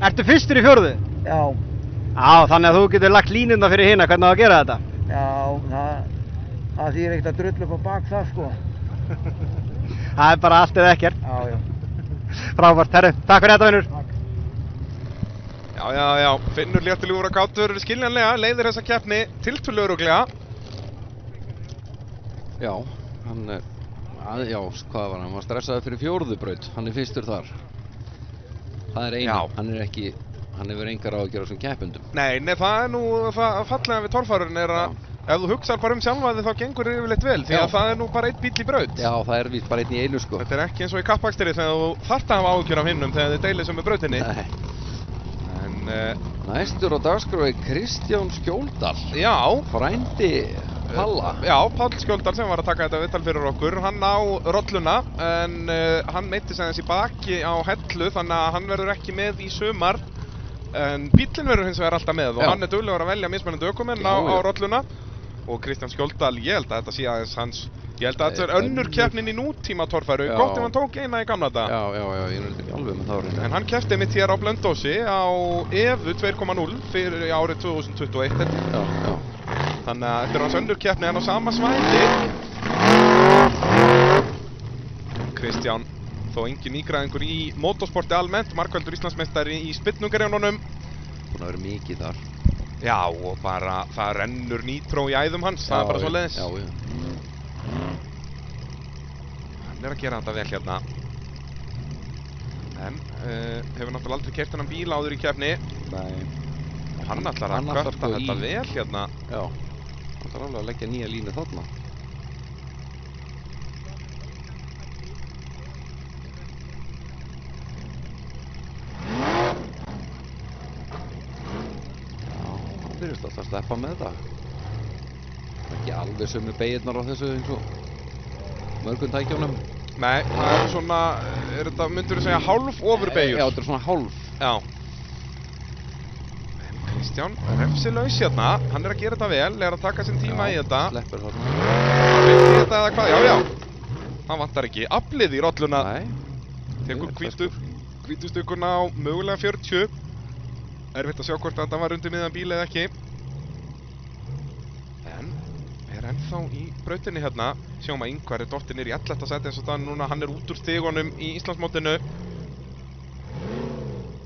Ertu fyrstur í fjórðu? Já. Já, þannig að þú getur lagt línuna fyrir hina, hvernig á að gera þetta? Já, það þýr ekkert að drulla upp á bak það, sko. Það er bara allt eða ekkert. Já. Frábært, herru, takk fyrir þetta, Finnur. Já, Finnur léttilegur og gátur, skiljanlega, leiðir þessa keppni tiltölulega örugglega. Já, hvað var hann var stressaður fyrir fjórðu braut, hann er fyrstur þar. Það er einu, hann hefur engar á að gera sem keppendum. Nei, það er nú það fallega við torfærurinn er að ef þú hugsar bara sjálfa þig þá gengur yfirleitt vel, því að það er nú bara einn bíll í braut. Já, það er víst bara einn í einu, sko. Þetta er ekki eins og í kappakstri þegar þú þarft að hafa áhyggjur af hinnum þegar þið deilir sem með brautinni. Næstur á dagskrá er Kristján Skjóldal. Já. Frændi Palla. Já, Páll Skjóldal sem var að taka þetta viðtal fyrir okkur. Hann á rolluna en hann meitti sig aðeins í baki á hellu þannig að hann verður ekki með í sumar. En bíllinn verður hins vegar alltaf með og hann er duglegur að velja mismunandi ökumenn á rolluna. Og Kristján Skjóldal, ég held að þetta sé aðeins hans, ég held að þetta er önnur keppnin í nútíma torfæru, gott ef hann tók eina í gamla dag. Já, ég er ekki alveg með það reyna. En hann keppti mitt hér á Blönduósi á EVU 2.0 fyrir árið 2021. Já. Þannig að þetta er hans önnur keppni en á sama svæði. Kristján, þó engin nýgræðingur í motorsporti almennt, margfaldur Íslandsmeistari í spyrnungarjánunum. Búinn að vera mikið þar. Já, og bara það rennur nítró í æðum hans, það er bara svoleiðis. Já. Hann er að gera þetta vel hérna. En hefur náttúrulega aldrei keyrt þennan bíl áður í keppni. Nei. Og hann ætlar að kötta þetta vel hérna. Já, hann ætlar alveg að leggja nýja línu þarna. Byrjast alltaf að sleppa með það. Það er ekki alveg sömu beygirnar á þessu eins og mörgum tækjónum. Nei, það er svona, myndur þú segja hálf ofurbeygjur? Já, þetta er svona hálf. Já. En Kristján, refsilaus hérna, hann er að gera þetta vel, er að taka sinn tíma í þetta. Sleppur þarna. Hann veit í þetta eða hvað, já. Hann vantar ekki aflið í rolluna. Nei. Tekur hvítu stukkuna á mögulega 40. Erfitt að sjá hvort þetta var undir miðan bíl eða ekki. En er ennþá í brautinni hérna. Sjáum að Ingvar er dottinn niður í 11. sæti eins og það núna, hann er út úr stigunum í Íslandsmótinu.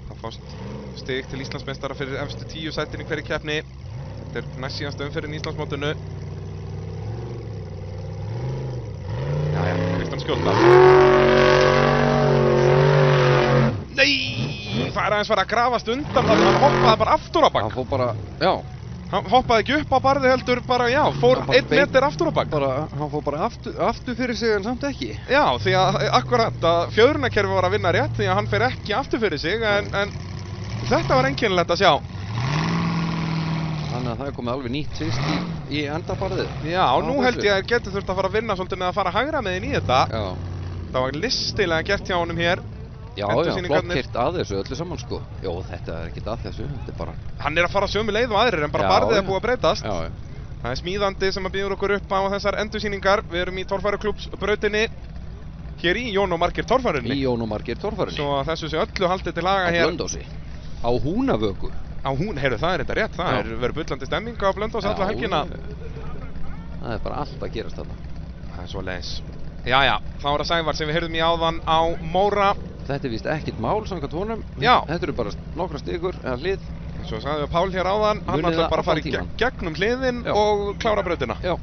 Það fást stig til Íslandsmeistara fyrir efstu 10 sætin í hverju keppni. Þetta er næst síðasta umferðin í Íslandsmótinu. Skjóldal. Nei, það aðeins farið að grafast undan þarna, hann hoppaði bara aftur á bak. Hann fór bara, já. Hann hoppaði ekki upp á barði heldur, bara já, fór 1 meter aftur á bak. Hann fór bara aftur fyrir sig en samt ekki. Já, því að akkurat að fjörunarkerfi var að vinna rétt, því að hann fer ekki aftur fyrir sig, en þetta var einkennilegt að sjá. Þannig að það er komið alveg nýtt tvist í endabarðið. Já, nú held ég að getur þurft að fara að vinna svolítið með að fara hægra meginn í þetta. Já. Það var listilega gert hjá honum hér. Já, flott keyrt að þessu öllu saman sko. Jó, þetta er ekkert að þessu, þetta er bara... Hann er að fara sömu leið og aðrir, en bara barðið er búið að breytast. Já. Það er smíðandi sem að býður okkur upp á þessar endursýningar. Við erum í torfæruklúbbsbrautinni, hér í Jón og Margeir torfærunni. Í Jón og Margeir torfærunni. Svo að þessu sé öllu haldið til laga hér. Á Blönduósi. Á Húnavöku. Heyrðu, það er þetta rétt, það er verið bullandi stemming á Blönduósi alla helgina. Það er bara allt að gerast þarna. Það er svoleiðis. Jæja, þá er það Sævar sem við heyrðum í áðan á Móra. Þetta er víst ekkert mál samkvæmt honum. Já. Þetta eru bara nokkra stigur eða hlið. Svo sagði við Pál hér áðan, hann ætlar bara að fara í gegnum hliðin og klára brautina. Já.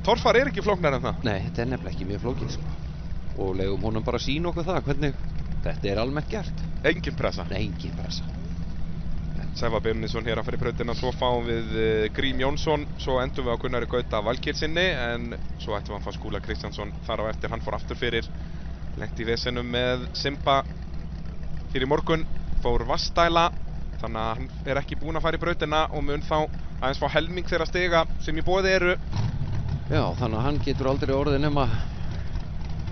Torfar er ekki flóknar en það. Nei, þetta er nefnilega ekki mjög flókið sko. Og legum honum bara að sýna okkur það hvernig þetta er almennt gert. Engin pressa. Nei, engin pressa. Sævar Birnisson hér að fara í brautina, svo fáum við Grím Jónsson, svo endum við á Gunnari Gauta Valgeirssyni, en svo ættum við að fá Skúla Kristjánsson þar á eftir, hann fór aftur fyrir, lenti í vesenum með Simba fyrir morgun, fór Vastæla, þannig að hann er ekki búinn að fara í brautina og mun þá aðeins fá helming þeirra stiga sem í boði eru. Já, þannig að hann getur aldrei orðið nema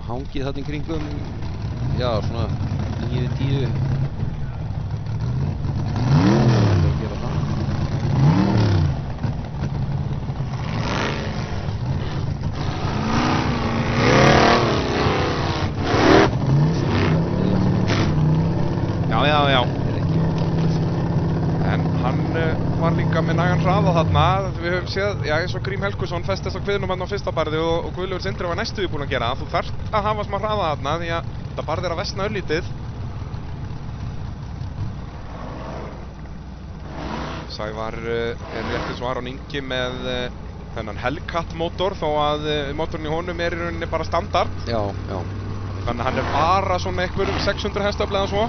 hangið þarna í kringum, já, svona 9-10. Já. En hann var líka með nægan hraða þarna. Við höfum séð, já, eins og Grím Helgusson festist á kviðnum hann á fyrsta barði og Guðlaugur Sindri var næstu búinn að gera. Þú þarft að hafa smá hraða þarna því að þetta barði er að versna örlítið. Sævar er rétt eins og Aron Ingi með þennan Hellcat mótor þó að mótorinn í honum er í rauninni bara standard. Já. Þannig að hann er bara svona einhver 600 hestafli eða svo.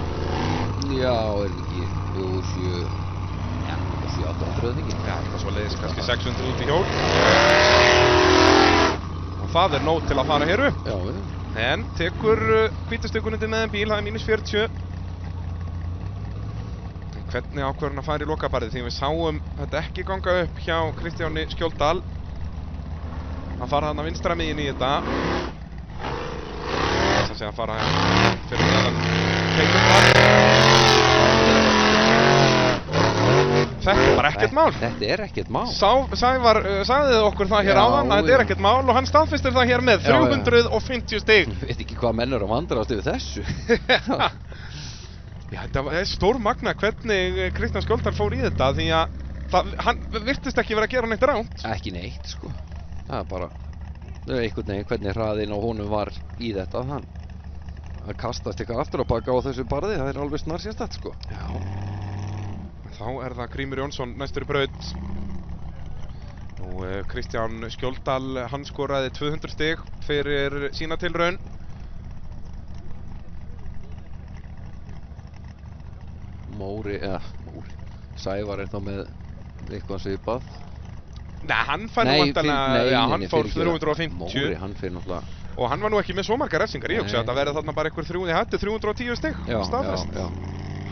Já, er ekki, jú, 700-800 eða ekki? Já, eitthvað svo leiðis, kannski 600 út í hjól. Og það er nóg til að fara hér upp. Já. En tekur hvítastökunandi með en bíl, það er -40. En hvernig ákvörður hann að fara í lokabarðið? Því við sáum þetta ekki ganga upp hjá Kristjáni Skjóldal. Hann fara þarna vinstra megin í þetta. Þess að segja að fara fyrir neðan teikundar. Þetta er bara ekkert mál. Þetta er ekkert mál. Sævar sagði okkur það hér áðan að þetta er ekkert mál og hann staðfestir það hér með 350 stig. Ég veit ekki hvað menn eru að vandrast yfir þessu. Já, þetta er stór magna hvernig Kristján Skjóldal fór í þetta því að hann virtist ekki vera að gera neitt rangt. Ekki neitt, sko. Það er bara einhvern veginn hvernig hraðinn á honum var í þetta. Hann kastast eitthvað aftur á baka á þessu barði, það er alveg snarsérstætt, sko. Já. Þá er það Grímur Jónsson næstur í braut. Og Kristján Skjóldal, hann skoraði 200 stig fyrir sína tilraun. Móri. Sævar er þá með eitthvað svipað. Nei, hann fær nú vantanlega, já, hann fór 350. Móri, hann fyrir náttúrulega. Og hann var nú ekki með svo margar refsingar, ég hugsa að þetta verði þarna bara einhver 310 stig, staðfest. Já,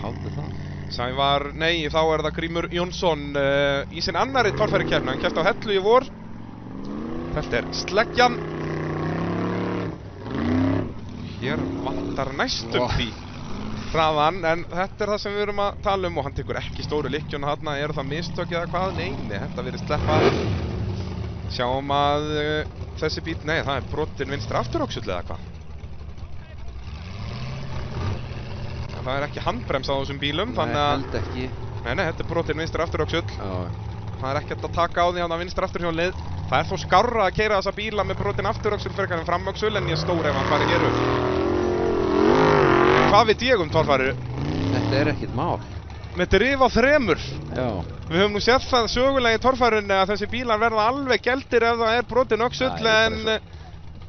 hafði það. Sævar, nei, þá er það Grímur Jónsson í sinn annari torfærukeppni, hann keppt á Hellu í vor. Þetta er sleggjan. Hér vantar næstum því hraðan, en þetta er það sem við erum að tala um og hann tekur ekki stóru lykkjuna þarna, eru það mistök eða hvað? Nei, þetta virðist sleppa. Sjáum að þessi bíl, nei, það er brotinn vinstra afturóksull eða hvað? Það er ekki handbrems á þessum bílum, þannig að... Nei, held ekki. Nei, þetta er brotinn vinstra afturóksull. Já. Það er ekkert að taka á því hann að vinstra afturhjólið. Það er þó skárra að keyra þessa bíla með brotinn afturóksull frekar en framöksull en ég stór ef hann fari hér upp. Hvað veit ég torfæru? Þetta er ekkert mál. Með drif á 3. Já. Við höfum nú séð það sögulega í torfærunni að þessi bílar verða alveg geldir ef það er brotinn öxull en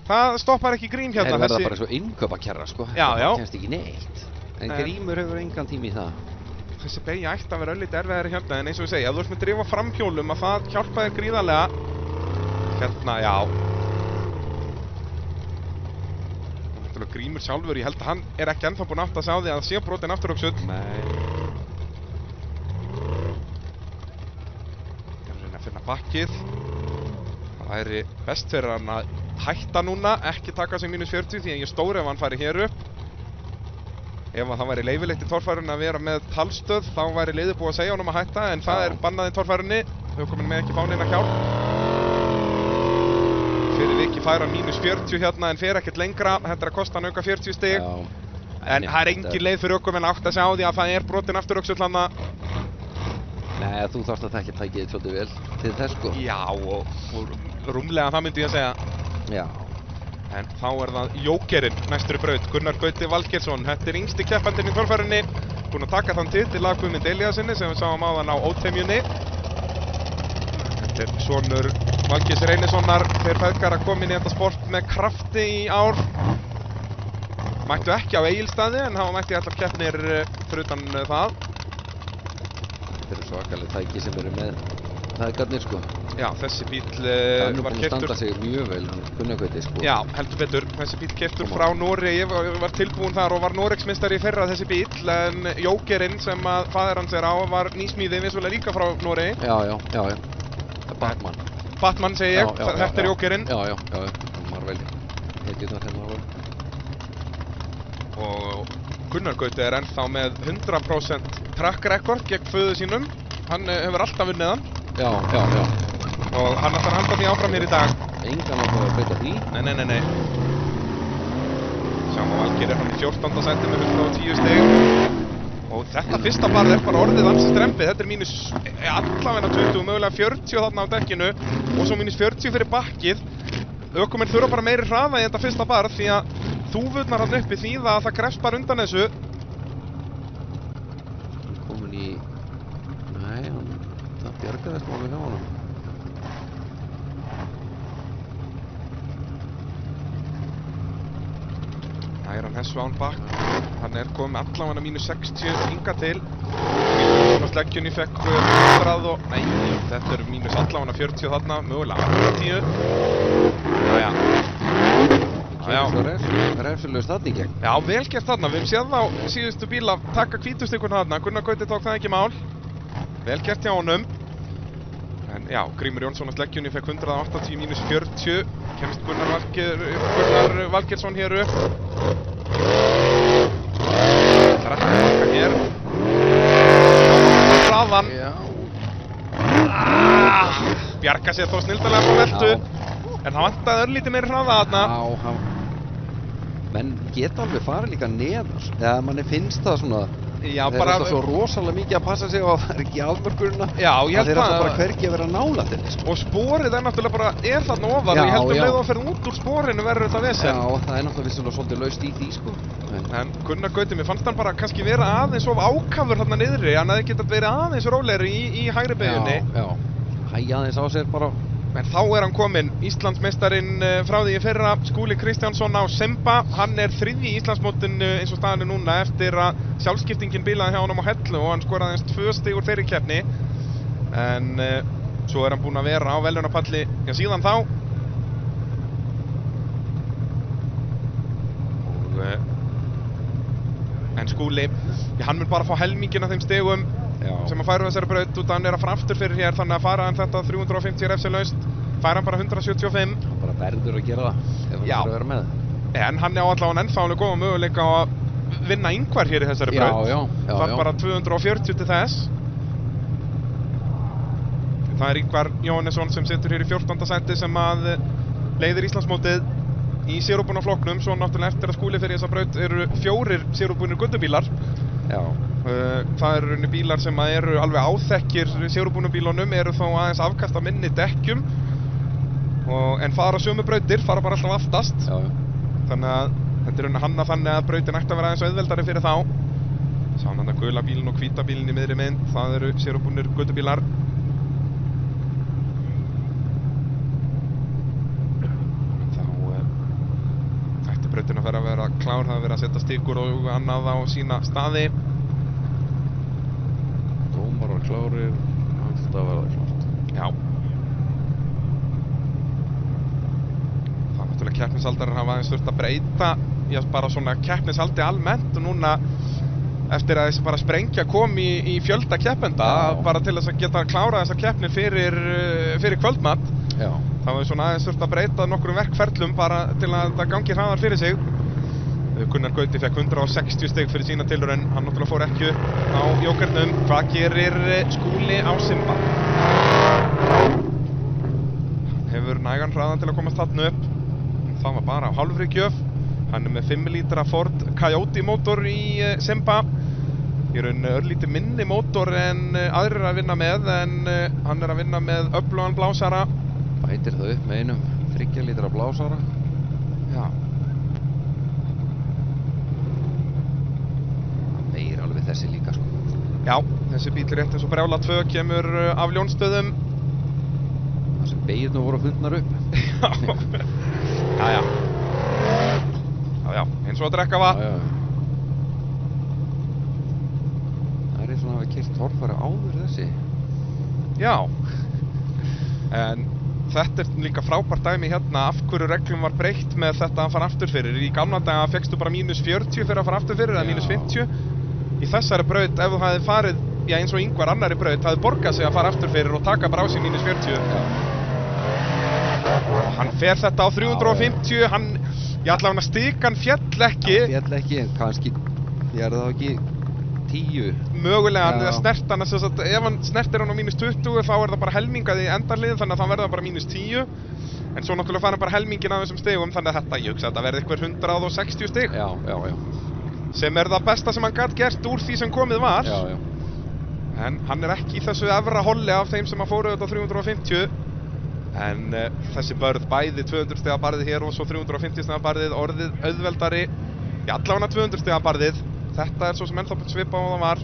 Það stoppar ekki Grím hérna. Þeir verða bara svo innkaupakerra, sko. Já, já. Það kemst ekki neitt. En Grímur hefur engan tími í það. Þessi beygja ætti að vera öllítið erfiðari hérna, en eins og við segja, ef þú ert með drifa framhjólum að það hjálpa þér gríðarlega. Hérna, já. Náttúrulega Grímur sjálfur, ég held að hann er ekki ennþá búinn að átta sig á því að það sé brotin afturöxull. Nei. Ég er að reyna að finna bakkið. Það væri best fyrir hann að hætta núna, ekki taka sig -40 því að ég er stóri ef hann færi hér upp. Ef það væri leyfilegt í torfærunni að vera með talstöð, þá væri liðið búið að segja honum að hætta, en það er bannað í torfærunni. Ökumenn með ekki fá neina hjálp. Fyrir viki færa hann -40 hérna, en fer ekkert lengra. Þetta er að kosta hann auka 40 stig. Já. En það er engin leið fyrir ökumenn að átta sig á því að það er brotin afturöxull hana. Nei, þú þarfst að þekkja tækið svolítið vel til þess, sko. Já, og rúmlega það myndi ég að segja. Já. En þá er það Jókerinn næsturi braut, Gunnar Gauti Valgeirsson. Þetta er yngsti keppandinn í torfærunni. Búinn að taka þann titil af Guðmund Elíasinni sem við sáum áðan á Ótemjunni. Þetta er sonur Valgeirs Reynissonar. Þeir feðgar að koma inn í þetta sport með krafti í ár. Mættu ekki á Egilsstaði en hafa mætti allar keppnir fyrir utan það. Þetta eru svakaleg tæki sem eru með feðgarnir, sko. Já, þessi bíl Það er nú var búinn að standa sig mjög vel, hann Gunnar Gauti, sko. Já, heldur betur. Þessi bíl keyptur frá Noregi, var tilbúinn þar og var Noregsmeistari í fyrra þessi bíl, en Jókerinn sem að faðir hans er á var nýsmíði vissulega líka frá Noregi. Já. Batman. Batman segi ég, þetta er Jókerinn. Já, hann var vel heitir það þegar maður. Og Gunnar Gauti er ennþá með 100% track record gegn föðu sínum. Hann hefur alltaf vunnið hann. Já. Og hann ætlar að halda því áfram hér í dag. Engan átt að breyta því. Nei. Sjáum að Valgeir er hann í 14. sæti með 110 stig. Og þetta fyrsta barð er bara orðið ansi strempið. Þetta er allavegna 20, mögulega 40 þarna á dekkinu. Og svo -40 fyrir bakkið. Ökumenn þurfa bara meiri hraða í þetta fyrsta barð því að þúfurnar hann uppi þýða að það grefst bara undan þessu. Komin í... Nei, það bjargaðist alveg hjá honum. Það er hann Hessu án bakk. Hann er komið allavega -60 hingað til. Svona sleggjunni fekk 100 og... Nei, þetta er allavega 40 þarna, mögulega 80. Jæja. Refsilegur starting gegn. Já, vel gert þarna. Við höfum séð á síðustu bíla taka hvítustikun þarna. Gunnar Gauti tók það ekki mál. Vel gert hjá honum. En já, Grímur Jónsson á sleggjunni fekk 180 -40. Kemst Gunnar Valgeirsson hér upp. Það er ekki að marka hér. Hraðan. Já. Bjarga sér þó snildalega frá veltu. En það vantaði örlítið meiri hraða þarna. Já, menn geta alveg farið líka neðar. Eða manni finnst það svona. Já, þeir bara... alltaf svo rosalega mikið að passa sig á að það er ekki almörkurina. Já, ég held það. Þeir það. alltaf bara hvergi að vera nálægt þeirri, sko. Og sporið er náttúrulega bara, þarna ofar og ég held leið að ferð út úr sporinu verður þetta vesen. Já, það er náttúrulega vissulega svolítið laust í því, sko. En Gunnar Gauti, mér fannst hann bara kannski vera aðeins of ákafur þarna niðri. Hann hefði getað verið aðeins rólegri í hægri beygjunni. Já. Hægja aðeins á sér bara. En þá er hann kominn, Íslandsmeistarinn frá því í fyrra, Skúli Kristjánsson á Semba. Hann er þriðji í Íslandsmótinu eins og staðan er núna eftir að sjálfskiptingin bílaði hjá honum á Hellu og hann skoraði aðeins 2 stig úr þeirri keppni. En svo er hann búinn að vera á verðlaunapalli síðan þá. En Skúli, hann mun bara fá helminginn af þeim stigum sem að færa þessari braut út að hann er að fara aftur fyrir hér, þannig að fara hann þetta 350 refsilaust, færa hann bara 175. Hann bara verður að gera það ef hann þarf að vera með. En hann er á allavega ennþá alveg góða möguleika á að vinna yngvar hér í þessari braut. Já. Það er bara 240 til þess. Það er Ingvar Jóhannesson sem situr hér í 14. sæti sem að leiðir Íslandsmótið í sérúbunarflokknum. Svo náttúrulega eftir að Skúli fyrir þessa braut eru 4 sérúbunir gullubílar. Já. Það eru bílar sem eru alveg áþekkir sérúbunarbílunum, eru þó aðeins afkasta minni dekkjum en fara sömu brautir, fara bara alltaf aftast. Já. Þannig að þetta er hanna þannig að brautin ætti að vera aðeins auðveldari fyrir þá. Sáum þarna gula bílinn og hvíta bílinn í miðri mynd, það eru sérúbunir gullubílar. Þá Brautin að vera klár, það verið að setja stikur og annað á sína staði. Dómarar klárir, alltaf verða klárt. Já. Það er náttúrulega keppnisaldarar hafa aðeins þurft að breyta, já, bara svona keppnisaldi almennt og núna eftir að þessi bara sprengja kom í fjölda keppenda, bara til þess að geta klárað þessa keppni fyrir kvöldmatt. Já. Það var svona aðeins þurft að breyta nokkrum verkferlum bara til að það gangi hraðar fyrir sig. Gunnar Gauti fekk 160 stig fyrir sína tilraun, hann náttúrulega fór ekki upp á jókernum. Hvað gerir Skúli á Simba? Hefur nægan hraðan til að komast þarna upp. Það var bara á hálfri gjöf. Hann er með 5 lítra Ford Coyote mótor í Simba. Í raun örlítið minni mótor en aðrir er að vinna með, en hann er að vinna með öflugan blásara. Bætir það upp með einum 3 lítra blásara. Já. Það meir alveg þessi líka, sko. Já, þessi bíl rétt eins og brjála 2 kemur af Ljónsstöðum. Það sem beigirnum voru fundnar upp. Já. Já, eins og að drekka vatn. Já. Það er eins og að hafa keyrt torfæri áður þessi. Já. En þetta er líka frábært dæmi hérna af hverju reglum var breytt með þetta að fara aftur fyrir. Í gamla daga fékkstu bara -40 fyrir að fara aftur fyrir, eða -50. Í þessari braut, ef þú hefði farið, já, eins og yngvar annari braut, hafði borgað sig að fara aftur fyrir og taka bara á sig -40. Já. Hann fer þetta á 350, hann, ég ætla hann að stikan fjall ekki. Fjall ekki, en kannski, ég er það ekki 10. Mögulega hann Já. snert hann, þess að ef hann snertir hann á -20 þá er það bara helmingað í endarlið, þannig að það verða bara -10. En svo náttúrulega fara bara helmingin af þessum stigum, þannig að þetta, ég hugsa að þetta verði eitthvað 160 stig. Já. Sem er það besta sem hann gat gert úr því sem komið var. Já. En hann er ekki í þessu efra holli af þeim sem að fóru þetta á 350. En þessi börð, bæði 200 stiga barðið hér og svo 350 stiga barðið, orðið auðveldari. Já, allavega 200 stiga barðið. Þetta er svo sem ennþá svipað á það var.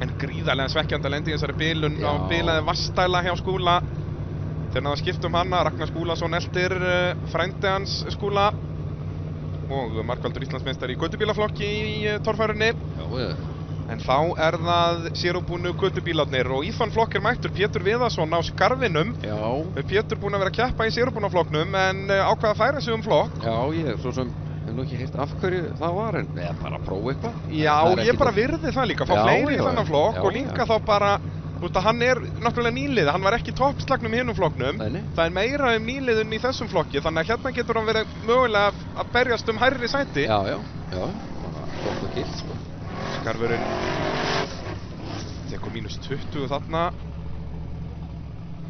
En gríðarlega svekkjandi að lendi í þessari bilun á bilaði vastæla hjá Skúla. Þeir náðu að skipta hana, Ragnar Skúlason eltir frændi hans Skúla og markvaldur Íslandsmeistari í götubílaflokki í torfærunni. Já. En þá er það sérúbúnu götubílarnir og í þann flokk er mættur Pétur Viðarsson á Skarfinum. Já. Pétur búinn að vera að keppa í sérúbúnaflokknum en ákvað að færa sig flokk. Já, ég svo sem hef nú ekki heyrt af hverju það var, en eða bara að prófa eitthvað. Já, ég bara virði það líka, fá fleiri í þennan flokk og líka þá bara, út að hann er náttúrulega nýlið, hann var ekki toppslagnum í hinnum flokknum. Nei. Það er meira nýliðun í þessum flokki, þannig að hérna getur hann verið mögulega að berjast hærri sæti. Já, bara flott og gilt, sko. Skarfurinn tekur -20 þarna.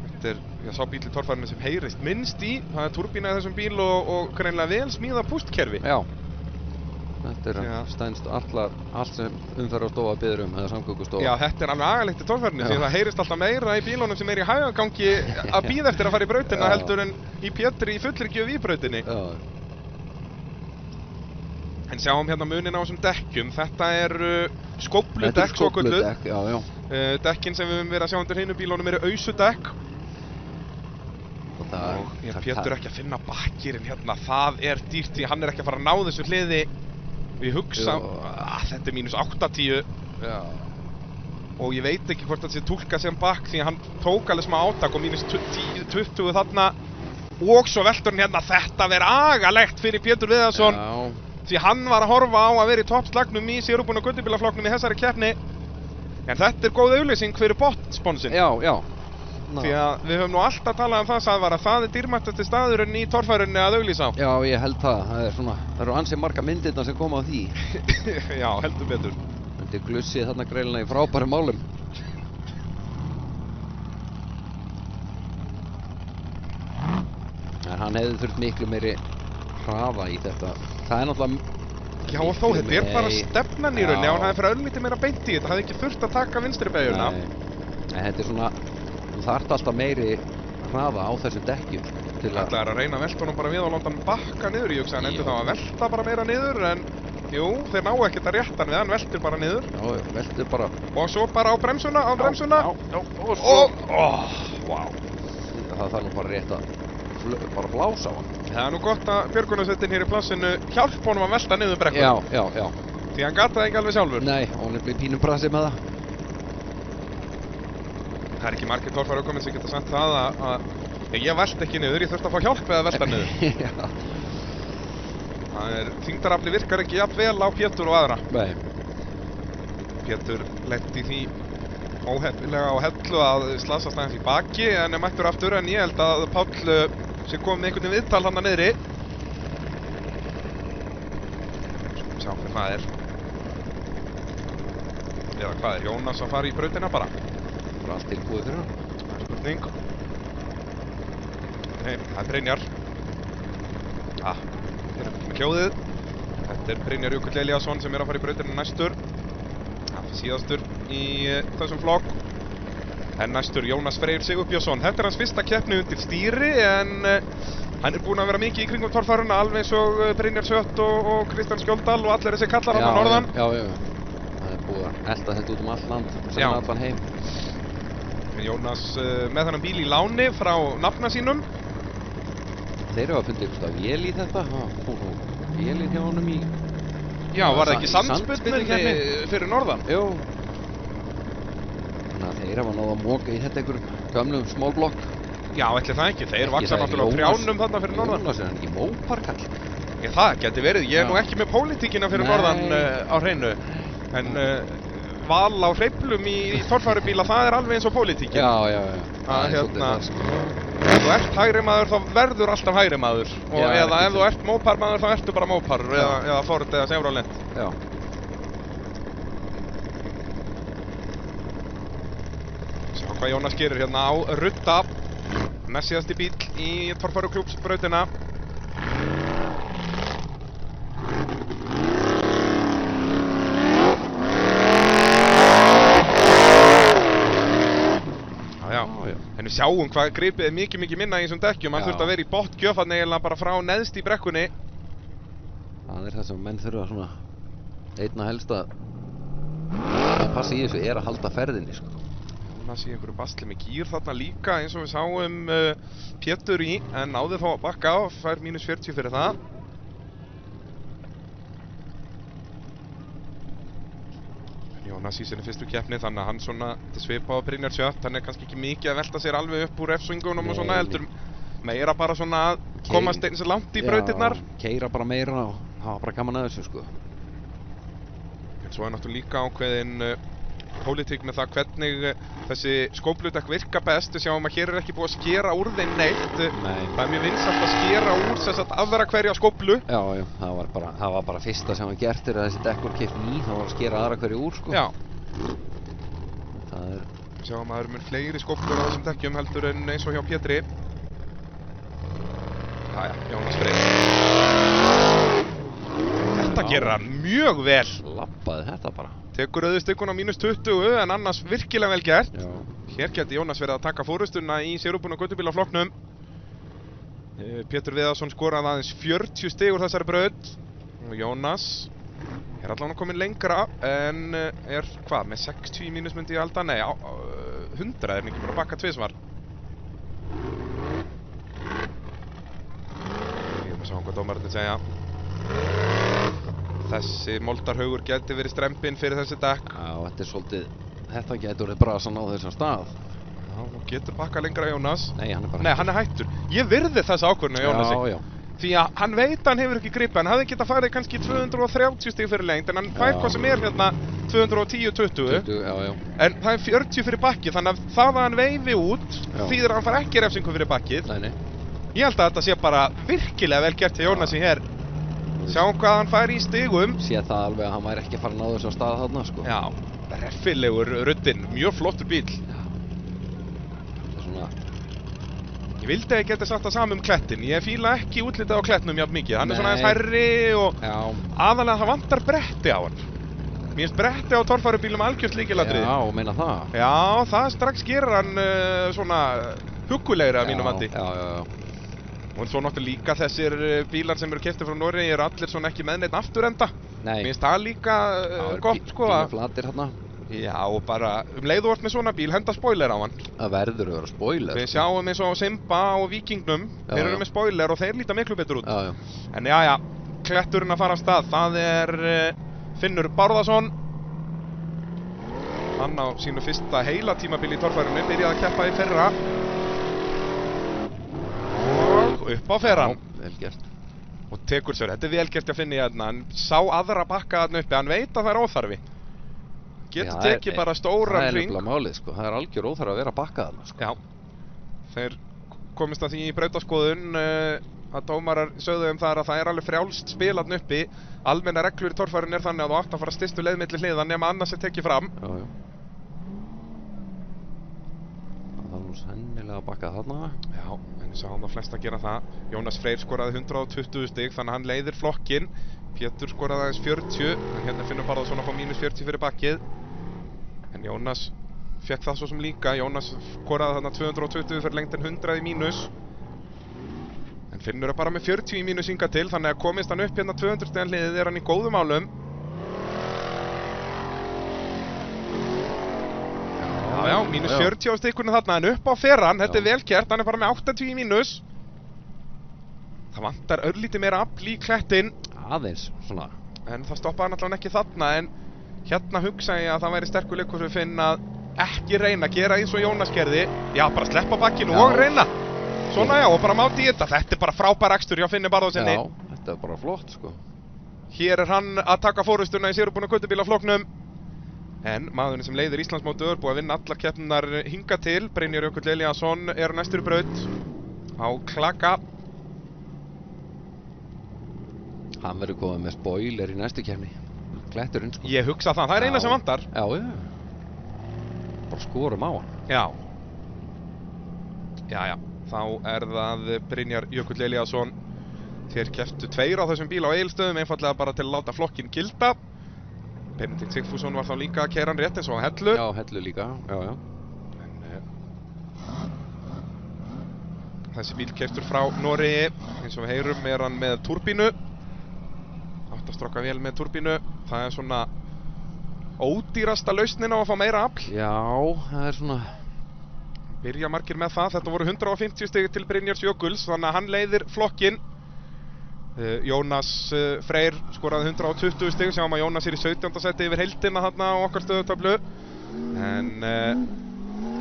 Þetta er, ég sá bíl í torfærunni sem heyrist minnst í. Það er turbína í þessum bíl og greinilega vel smíða pústkerfi. Já. Þetta er stænst allt sem umferðarstofa biður eða samgöngustofa. Já, þetta er alveg agalegt í torfærunni því það heyrist alltaf meira í bílunum sem er í hægagangi að bíða eftir að fara í brautina heldur en í Pétri í fullri gjöf í brautinni. Já. En sjáum hérna munin á þessum dekkjum. Þetta er skófludekk, svo kölluð. Já. Dekkin sem við höfum verið að sjá undir hinu bílunum eru ausudekk. Og ég Pétur ekki að finna bakkirinn hérna, það er dýrt því hann er ekki að fara að ná þessu hliði. Og ég hugsa, þetta er -80. Já. Og ég veit ekki hvort þetta sé túlkað sem bakk því að hann tók alveg smá átak og -20 þarna. Og svo veltur hann hérna, þetta verður agalegt fyrir Pétur Viðarsson. Já. Því hann var að horfa á að vera í toppslagnum í sérúbúna göttubílaflokknum í þessari keppni. En þetta er góð auglýsing fyrir botsponsinn. Já. Því að við höfum nú alltaf talað um það, Sævar, að það er dýrmættasti staðurinn í torfærunni að auglýsa á. Já, ég held það. Það eru ansi marga myndirna sem koma á því. Já, heldur betur. Þetta er glussið þarna greilina í frábærum málum. En hann hefði þurft miklu meiri hraða í þetta. Það er náttúrulega... Já, og þó, þetta er bara stefnan í rauninni, ef hann hefði fyrir örlítið meira beint í þetta, hafði ekki þurft að taka vinstri beygjuna. Nei, þetta er svona... Þú þarft alltaf meiri hraða á þessum dekkjum til að... Þetta er að reyna að velta honum bara við og láta hann bakka niður, ég hugsa, hann endur þá að velta bara meira niður, en... Jú, þeir ná ekkert að rétta hann við, hann veltur bara niður. Já, veltur bara... Og svo bara á bremsuna, Já, og svo... Vá. Það þarf nú bara rétt að bara blása á hann. Það er nú gott að björgunarsveitin hér í plássinu hjálp honum að velta niður brekkuna. Já. Því hann gat það ekki alveg sjálfur. Nei, hún er blið pínum brasi með það. Það er ekki margir torfæraökumenn sem geta sagt það að ég velti ekki niður, ég þurfti að fá hjálp eða velta niður. Já. Það er, þyngdarafli virkar ekki jafn vel á Pétur og aðra. Nei. Pétur lenti því óheppilega á hellu að slasast aðeins í baki en er mættur aftur, en ég held að Páll sé komið með einhvern veginn viðtal hann að niðri. Sjá hver það er. Eða hvað er, Jónas að fara í brautina bara? Bara allt tilbúið fyrir hann. Það er spurning. Nei, það er Brynjar. Þetta er með hljóðið. Þetta er Brynjar Jökull Elíasson sem er að fara í brautina næstur. Síðastur í þessum flokk. En næstur Jónas Freyr Sigurbjörnsson. Þetta er hans fyrsta keppni undir stýri en hann er búinn að vera mikið í kringum torfæruna, alveg eins og Brynjar Sött og Kristján Skjóldal og allir þessi kallar hann á norðan. Já. Það er búið að elda þetta út allt land, sem allan heim. Jónas með þennan bíl í láni frá nafna sínum. Þeir eru að fundið eitthvað vél í þetta. Vélið hjá honum í... Já, var það ekki sandspyrnunni fyrir norðan? Jú. Þannig að þeir hafa náð að móka í þetta einhverjum gömlum smólblokk. Já, ætli það ekki. Þeir vaksa náttúrulega trjánum þarna fyrir norðan. Jónas er hann ekki móparkall. Það geti verið. Ég er nú ekki með pólitíkina fyrir norðan á hreinu. En val á hreyflum í torfærubíla, það er alveg eins og pólitíkin. Já. Ef þú ert hægri maður þá verður alltaf hægri maður. Eða ef þú ert mópar maður þá ertu bara mópar. Eða Ford eða Chevrolet. Já. Sjá hvað Jónas gerir hérna á Rudda. Næst síðasti bíl í torfæruklúbsbrautina. En við sjáum hvað gripið er mikið minna í þessum dekkjum. Hann þurfti að vera í botngjöf hann eiginlega bara frá neðst í brekkunni. Það er það sem menn þurfa svona einna helst að passa í þessu er að halda ferðinni sko. Jónas í einhverju basli með gír þarna líka eins og við sáum Pétur í, en náði þá að bakka á, fær -40 fyrir það. Jónas í sinni fyrstu keppni, þannig að hann svona svipa á Brynjar Sött, hann er kannski ekki mikið að velta sér alveg upp úr F-swingunum og svona heldur meira bara svona að komast eins og langt í brautirnar. Keyra bara meira og hafa bara gaman að þessu sko. En svo er náttúrulega líka ákveðin pólitík með það hvernig þessi skópludekk virka best. Við sjáum að hér er ekki búið að skera úr þeim neitt. Það er mjög vinsælt að skera úr sem sagt aðra hverja skóplu. Já, það var bara fyrsta sem var gert er að þessi dekk voru keypt ný, það var að skera aðra hverju úr sko. Já. Það er... Við sjáum að það eru mun fleiri skóplur á þessum dekkjum heldur en eins og hjá Pétri. Jæja, Jónas Freyr. Þetta gerir hann mjög vel. Lappaði þetta bara. Tekur auðvitað á -20 en annars virkilega vel gert. Já. Hér geti Jónas verið að taka fórustuna í sérúbúna göttubílaflokknum. Pétur Viðarsson skoraði aðeins 40 stig úr þessari braut. Og Jónas er allavega komin lengra en er hvað, með 60 mínus myndi ég halda? Nei, 100 er hann ekki bara að bakka tvisvar. Ég vil sjá hvað dómararnir segja. Þessi moldarhaugur geti verið strempinn fyrir þessi dekk. Já, þetta er svolítið, þetta getur verið brasan á þessum stað. Já, nú getur bakka lengra Jónas. Nei, hann er bara Nei, hann er hættur. Ég virði þessa ákvörðun á Jónasi. Já. Því að hann veit að hann hefur ekki gripið. Hann hafði getað farið kannski 230 stig fyrir lengt, en hann fær hvað sem er hérna 210-20. Já. En það er 40 fyrir bakkið, þannig að það að hann veifi út þýðir að hann fær ekki refsingu fyrir bakkið. Nei. Ég held að þetta sé bara virkilega vel gert hjá Jónasi hér. Sjáum hvað hann fær í stigum. Sé það alveg að hann væri ekki farin á þessu stað þarna sko. Já, reffilegur ruddinn, mjög flottur bíl. Já. Svona. Ég vildi að ég geti sagt það saman Klettin. Ég fíla ekki útlitið á Klettnum jafn mikið. Hann er svona aðeins hærri og aðalega það vantar bretti á hann. Mér finnst bretti á torfærubílum algjört lykilatriði. Já, meina það. Já, það strax gerir hann svona huggulegri að mínum mati. Já. Og svo náttúrulega líka þessir bílar sem eru keyptir frá Noregi eru allir svona ekki með neitt afturenda. Nei. Mér finnst það líka gott sko. Það eru flatir hérna Já, og bara leið þú ert með svona bíl, henda spoiler á hann. Það verður að vera spoiler. Við sjáum eins og Simba og Víkingnum, þeir eru með spoiler og þeir líta miklu betur út. Já. En já, kletturinn að fara af stað, það er Finnur Bárðarson. Hann á sínu fyrsta heila tímabili í torfærunni, byrjaði að keppa í fyrra. Og upp á ferran. Já, vel gert. Og tekur sér, þetta er vel gert að finna í hérna, hann sá aðra bakka þarna uppi, hann veit að það er óþarfi. Getur tekið bara stóran hring. Það er nefnilega málið, sko, það er algjör óþarfi að vera bakkað þarna, sko. Já, þeir komist að því í brautaskoðun að dómarar sögðu þar að það er alveg frjálst spil þarna uppi. Almenna reglur í torfærunni er þannig að þú átt að fara stystu leið milli hliða nema annars er tekið fram. Já. Það var nú sennilega að bakka þarna. Já, en við sáum það flest að gera það. Jónas Freyr skoraði 120 stig, þannig að hann leiðir flokkinn. Pétur skoraði aðeins 40, en hérna Finnur Bárðarson að fá mínus 40 fyrir bakkið. En Jónas fekk það svo sem líka. Jónas skoraði þarna 220 fyrir lengdin 100 í mínus. En Finnur er bara með 40 í mínus hingað til, þannig að komist hann upp hérna 200 stigan hliðið er hann í góðum álum. Já, mínus 40 á stikkunni þarna, en upp á ferran, þetta er vel gert, hann er bara með 80 í mínus. Það vantar örlítið meira afl í klettinn. Aðeins, svona. En það stoppaði náttúrulega ekki þarna, en hérna hugsa ég að það væri sterkur leikur fyrir Finn að ekki reyna, gera eins og Jónas gerði. Já, bara sleppa bakkinu og reyna. Svona já, og bara máti í þetta. Þetta er bara frábær akstur hjá Finni Bárðarsyni. Já, þetta er bara flott, sko. Hér er hann að taka fórustuna í sérubúna köttubílaflokknum. En maðurinn sem leiðir Íslandsmótið er búið að vinna allar keppnar hingað til. Brynjar Jökull Elíasson er næstur í braut á klaka. Hann verður komið með spoiler í næstu keppni. Kletturinn, sko. Ég hugsa það er eina sem vantar. Já. Bara skorum á hann. Já. Þá er það Brynjar Jökull Elíasson. Þeir kepptu 2 á þessum bíl á Egilsstöðum, einfallega bara til að láta flokkinn gilda. Benedikt Sigfússon var þá líka að keyra hann rétt eins og á Hellu. Já, Hellu líka, já. En þessi bíl keyptur frá Noregi, eins og við heyrum er hann með túrbínu. Átt að strokka vel með túrbínu. Það er svona ódýrasta lausnin á að fá meira afl. Já, það er svona... Byrja margir með það, þetta voru 150 stig til Brynjars Jökuls, þannig að hann leiðir flokkinn. Jónas Freyr skoraði 120 stig, sjáum að Jónas er í 17. seti yfir heildina þarna á okkar stöðutöflu. En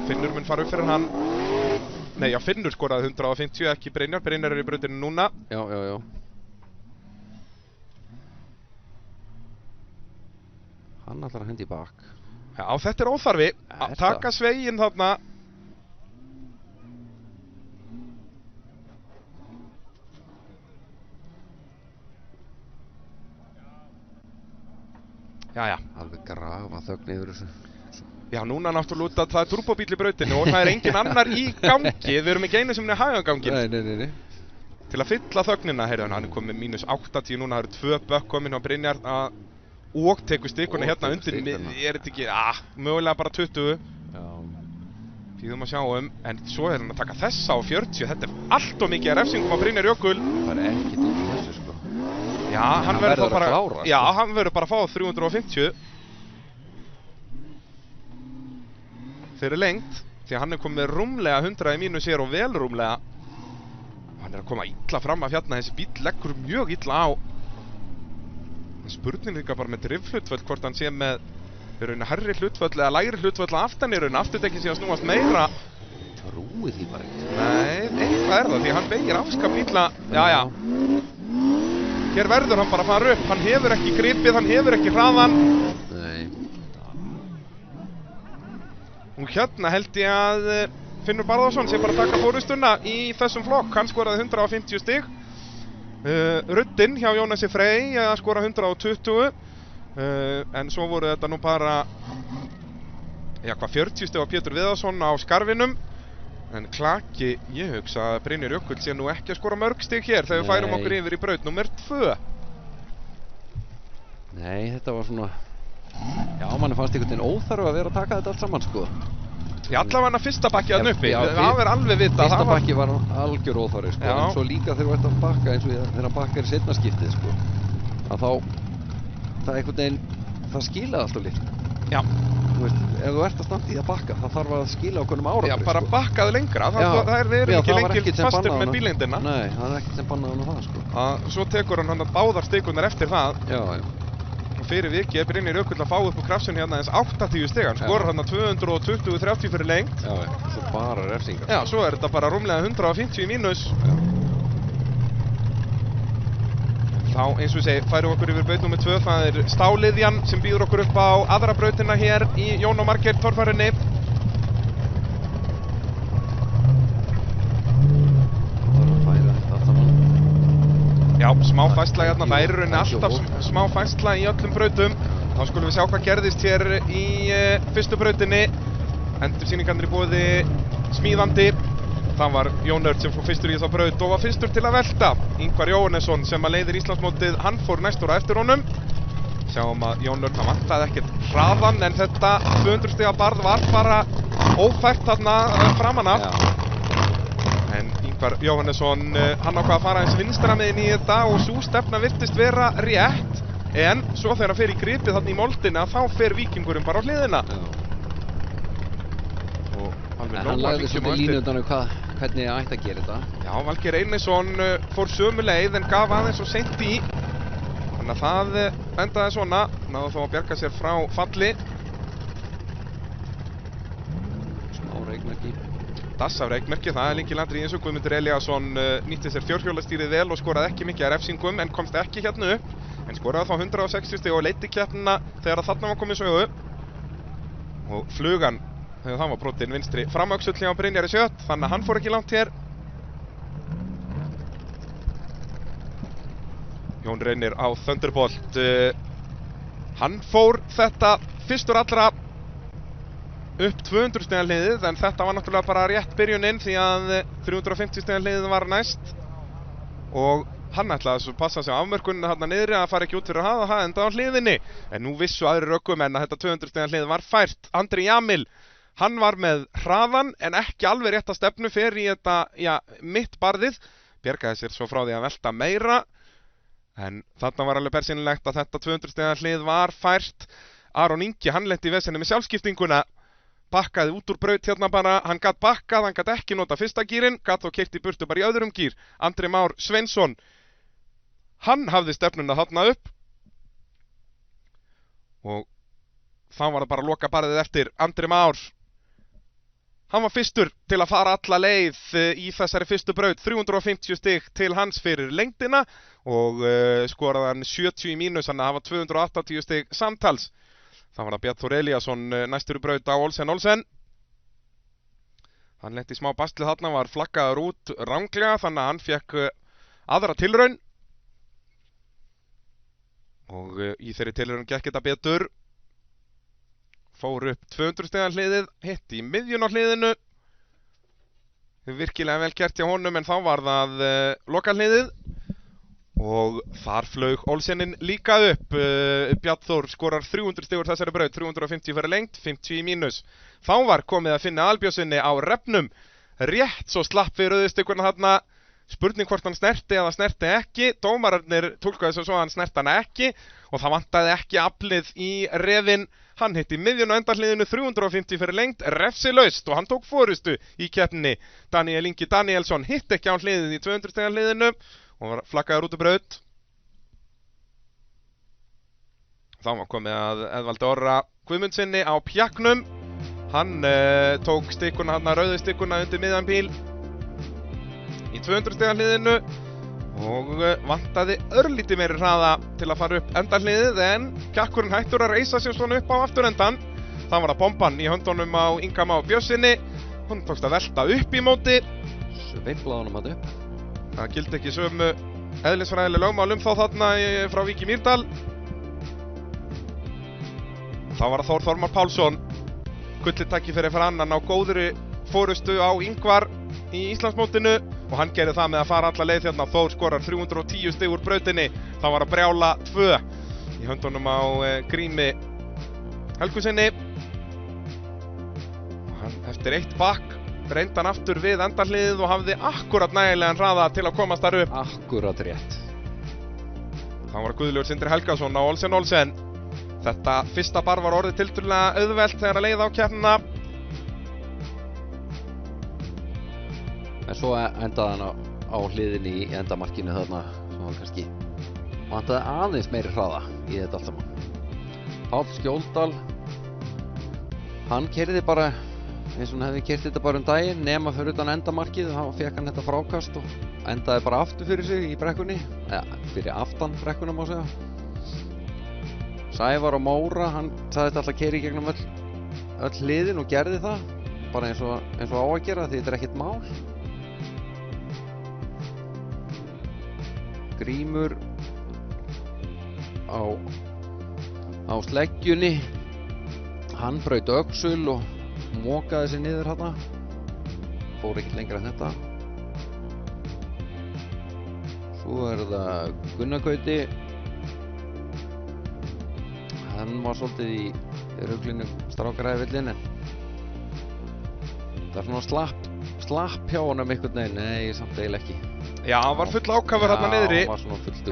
Finnur mun fara upp fyrir hann. Nei, já, Finnur skoraði 150, ekki Brynjar. Brynjar er í brautinu núna. Já. Hann ætlar að hendi í bak. Já, þetta er óþarfi. Taka sveginn þarna. Já. Alveg grafa þögn yfir þessu. Já, núna náttúrulega út að það er turbóbíl í brautinu og það er engin annar í gangi. Við erum ekki einu sem er hægangangin. Nei. Til að fylla þögnina, heyrðu hann er komið mínus 80 núna, það eru 2 bökk komin á Brynjar og tekur stikkuna hérna undir. Er þetta ekki, mögulega bara 20. Já. Fíðum að sjáum, en svo er hann að taka þessa á 40. Þetta er allt og mikið refsingum á Brynjar Jökull. Það er ekkert út í þessu, sko. Já, hann verður bara að klára, já, hann verður bara að fá 350. Þeir eru lengt, því að hann er komið rúmlega 100 í mínus hér og vel rúmlega. Hann er að koma illa fram af hérna, þessi bíll leggur mjög illa á. Spurning líka bara með drifhlutföll, hvort hann sé með í rauninni hærri hlutföll eða lægri hlutföll aftan í rauninni, afturdekkið sé að snúast meira. Trúið því bara ekki. Nei, eitthvað er það, því hann beigir afskap illa. Já. Hér verður hann bara að fara upp, hann hefur ekki gripið, hann hefur ekki hraðan. Nei. Og hérna held ég að Finnur Bárðarson sé bara að taka fórustuna í þessum flokk. Hann skoraði 150 stig. Ruddinn hjá Jónasi Frey að skora 120. En svo voru þetta nú bara 40 stig á Pétur Viðarsson á skarfinum. En klaki, ég hugsa að Brynjar Jökull sé nú ekki að skora mörg stig hér þegar við færum okkur yfir í braut nummer 2. Nei, þetta var svona... Já, manni fannst einhvern veginn óþarfi að vera að taka þetta allt saman, sko. Já, allavega fyrsta bakkið hann uppi, það er alveg vita. Fyrsta bakki var algjör óþarfi, sko. En svo líka þegar þú ert að bakka eins og þegar að bakka er í seinna skiptið, sko. Að þá, það einhvern veginn, það skilaði alltaf líkt. Já. Þú veist, ef þú ert að standa í að bakka, það þarf að skila okkur árangri. Já, bara sko. bakkaðu lengra, Já. það er ekki það var lengi ekkert sem fastur bannaði með hana. bílengdina. Nei, það er ekkert sem bannaði hann það, sko. Svo tekur hann báðar stikunar eftir það. Já. Og fyrir vikið er Brynjar Jökull að fá upp úr krafsinu hérna eins 80 stig. Hann skorar hérna 220-30 fyrir lengt. Já, svo bara refsingar. Já, svo er þetta bara rúmlega 150 í mínus. Þá, eins og við segi, færum okkur yfir braut nr. 2. Það er Stáliðjan sem býður okkur upp á aðra brautina hér í Jón og Margeir torfærinni. Já, smá færsla hérna, það er í rauninni alltaf smá færsla í öllum brautum. Þá skulum við sjá hvað gerðist hér í fyrstu brautinni. Endursýningarnir í boði smíðandi. Það var Jón Örn sem fór fyrstur í þá braut og var fyrstur til að velta. Ingvar Jóhannesson sem að leiðir Íslandsmótið, hann fór næstur á eftir honum. Sjáum að Jón Örn, hann vantaði ekkert hraðan, en þetta 200 stiga barð var bara ófært þarna framan af. En Ingvar Jóhannesson, hann ákvað að fara eins vinstra megin í þetta og sú stefna virtist vera rétt. En svo þegar hann fer í gripið þarna í moldina, þá fer Víkingurinn bara á hliðina. En hann lagði svolítið línu utan hvernig það ætti að gera þetta. Já, Valgeir Einarsson fór sömu leið en gaf aðeins svo seint í. Þannig að það endaði svona. Náðu þó að bjarga sér frá falli. Smá reikmerki. Dass af reikmerki, það er lykilatriði í þessu. Guðmundur Elíasson nýtti sér fjórhjólastýrið vel og skoraði ekki mikið af refsingum en komst ekki hérna upp. En skoraði þá 160 stig og leiddi keppnina þegar þarna var komið sögu. Og flugan, þegar það var brotinn vinstri framöxull hjá Brynjari Sjött, þannig að hann fór ekki langt hér. Jón Reynir á Thunderbolt. Hann fór þetta fyrstur allra upp 200 stiga hliðið, en þetta var náttúrulega bara rétt byrjuninn því að 350 stiga hliðið var næst. Og hann ætlaði að passa sig á afmörkunni þarna niðri að fara ekki út fyrir að hafa enda á hliðinni. En nú vissu aðrir ökumenn að þetta 200 stiga hlið var fært. Andri Jamil, hann var með hraðan en ekki alveg rétta stefnu fyrir í þetta, já, mitt barðið. Bjargaði sér svo frá því að velta meira. En þarna var alveg bersýnilegt að þetta 200 stiga hlið var fært. Aron Ingi, hann lenti í vesenni með sjálfskiptinguna. Bakkaði út úr braut hérna bara, hann gat bakkað, hann gat ekki nota fyrsta gírinn, gat þó keyrt í burtu bara í öðrum gír. Andri Már Sveinsson, hann hafði stefnuna þarna upp og þá var það bara að loka barðið eftir. Andri Már, hann var fyrstur til að fara alla leið í þessari fyrstu braut, 350 stig til hans fyrir lengdina og skoraði hann 70 í mínus, þannig að það var 280 stig samtals. Það var það Björn Þór Elíasson næstur í braut á Olsen. Hann lenti í smá bastlið þarna, var flaggaður út ranglega, þannig að hann fekk aðra tilraun. Og í þeirri tilraun gekk þetta betur. Fór upp 200 stiga hliðið, hitt í miðjun á hliðinu. Virkilega vel gert hjá honum, en þá var það lokahliðið. Og þar flaug Olsenin líka upp. Björn Þór skorar 300 stigur þessari braut, 350 fyrir lengt, 50 í mínus. Þá var komið að finna Albjörnssoni á refnum. Rétt svo slapp við rauðustykkuna þarna. Spurning hvort hann snerti eða snerti ekki. Dómararnir túlkaði svo að hann snerti hann ekki. Og það vantaði ekki aflið í refin. Hann hitti miðjun á endarhliðinu, 350 fyrir lengt, refsilaust og hann tók forystu í keppninni. Daniel Ingi Danielsson hitti ekki á hliðið í 200 stiga hliðinu. Og var flaggaður út úr braut. Þá var komið að Eðvaldi Orra Guðmundssoni á pjaknum. Hann tók stikkuna, rauðu stikkuna undir miðjan bíl í 200 stiga hliðinu og vantaði örlítið meiri hraða til að fara upp endarhliðið, en kjakkurinn hættur að reisa sér svona upp á afturendan. Það var að bomban í höndunum á Inga Má Björnssoni. Hún tókst að velta upp í móti. Sveiflaði honum að upp. Það gildi ekki sömu eðlisfræðileg lögmál þá þarna frá Vík í Mýrdal. Þá var það Þór Þormar Pálsson. Gullitæki fyrir annan á góðri forystu á Ingvar í Íslandsmótinu og hann gerði það með að fara alla leið hérna. Þór skorar 310 stig úr brautinni. Það var að brjála 2 í höndunum á Grími Helgusinni. Hann eftir eitt bakk reyndi hann aftur við endarhliðið og hafði akkurat nægilegan hraða til að komast þar upp. Akkurat rétt. Það var Guðlaugur Sindri Helgason á Olsen. Þetta fyrsta bar var orðið tiltölulega auðvelt þegar að leiða á keppnina. En svo endaði hann á hliðinni í endamarkinu þarna, sem var kannski vantaði aðeins meiri hraða í þetta allt saman. Páll Skjóldal, hann keyrði bara eins og hann hefði keyrt þetta bara daginn, nema fyrir utan endamarkið, þá fekk hann þetta frákast og endaði bara aftur fyrir sig í brekkunni, fyrir aftan brekkuna má segja. Sævar og Móra, hann sagðist alltaf keyra í gegnum öll hliðin og gerði það, bara eins og á að gera, því þetta er ekkert mál. Grímur á sleggjunni, hann braut öxul og mokaði sig niður hérna, fór ekki lengra en þetta. Svo það Gunnar Gauti, hann var svolítið í ruglinu strákaræðvillin, en það svona slapp hjá honum einhvern veginn, nei, samt eiginlega ekki. Já, hann var full ákafur hérna niðri,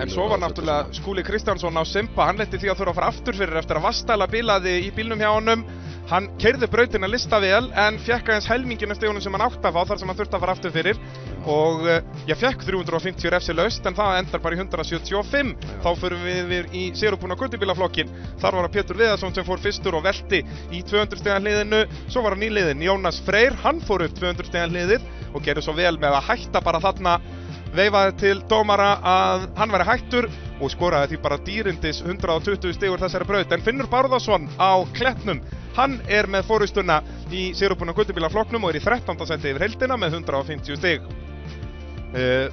en svo var á náttúrulega Skúli Kristjánsson á Simba, hann lenti því að þurfa að fara aftur fyrir eftir að Vastæla bilaði í bílnum hjá honum. Hann keyrði brautina listavél en fekk aðeins helminginn af stigunum sem hann átti að fá þar sem hann þurfti að fara aftur fyrir og ég fekk 350 refsilaust en það endar bara í 175. Þá förum við í sérúbúna göttubílaflokkin. Þar var það Pétur Viðarsson sem fór fyrstur og velti í 200 stiga hliðinu. Svo var hann í liðin Jónas Freyr, hann fór upp 200 stiga hliðið og gerði svo vel með að hætta bara þarna, veifaði til dómara að hann væri hættur og skoraði því bara dýrindis 120 stigur þessari braut. En Finnur Bárðarsson á Klettnum, hann er með forystuna í sérúbúna göttubílaflokknum og er í 13. sæti yfir heildina með 150 stig.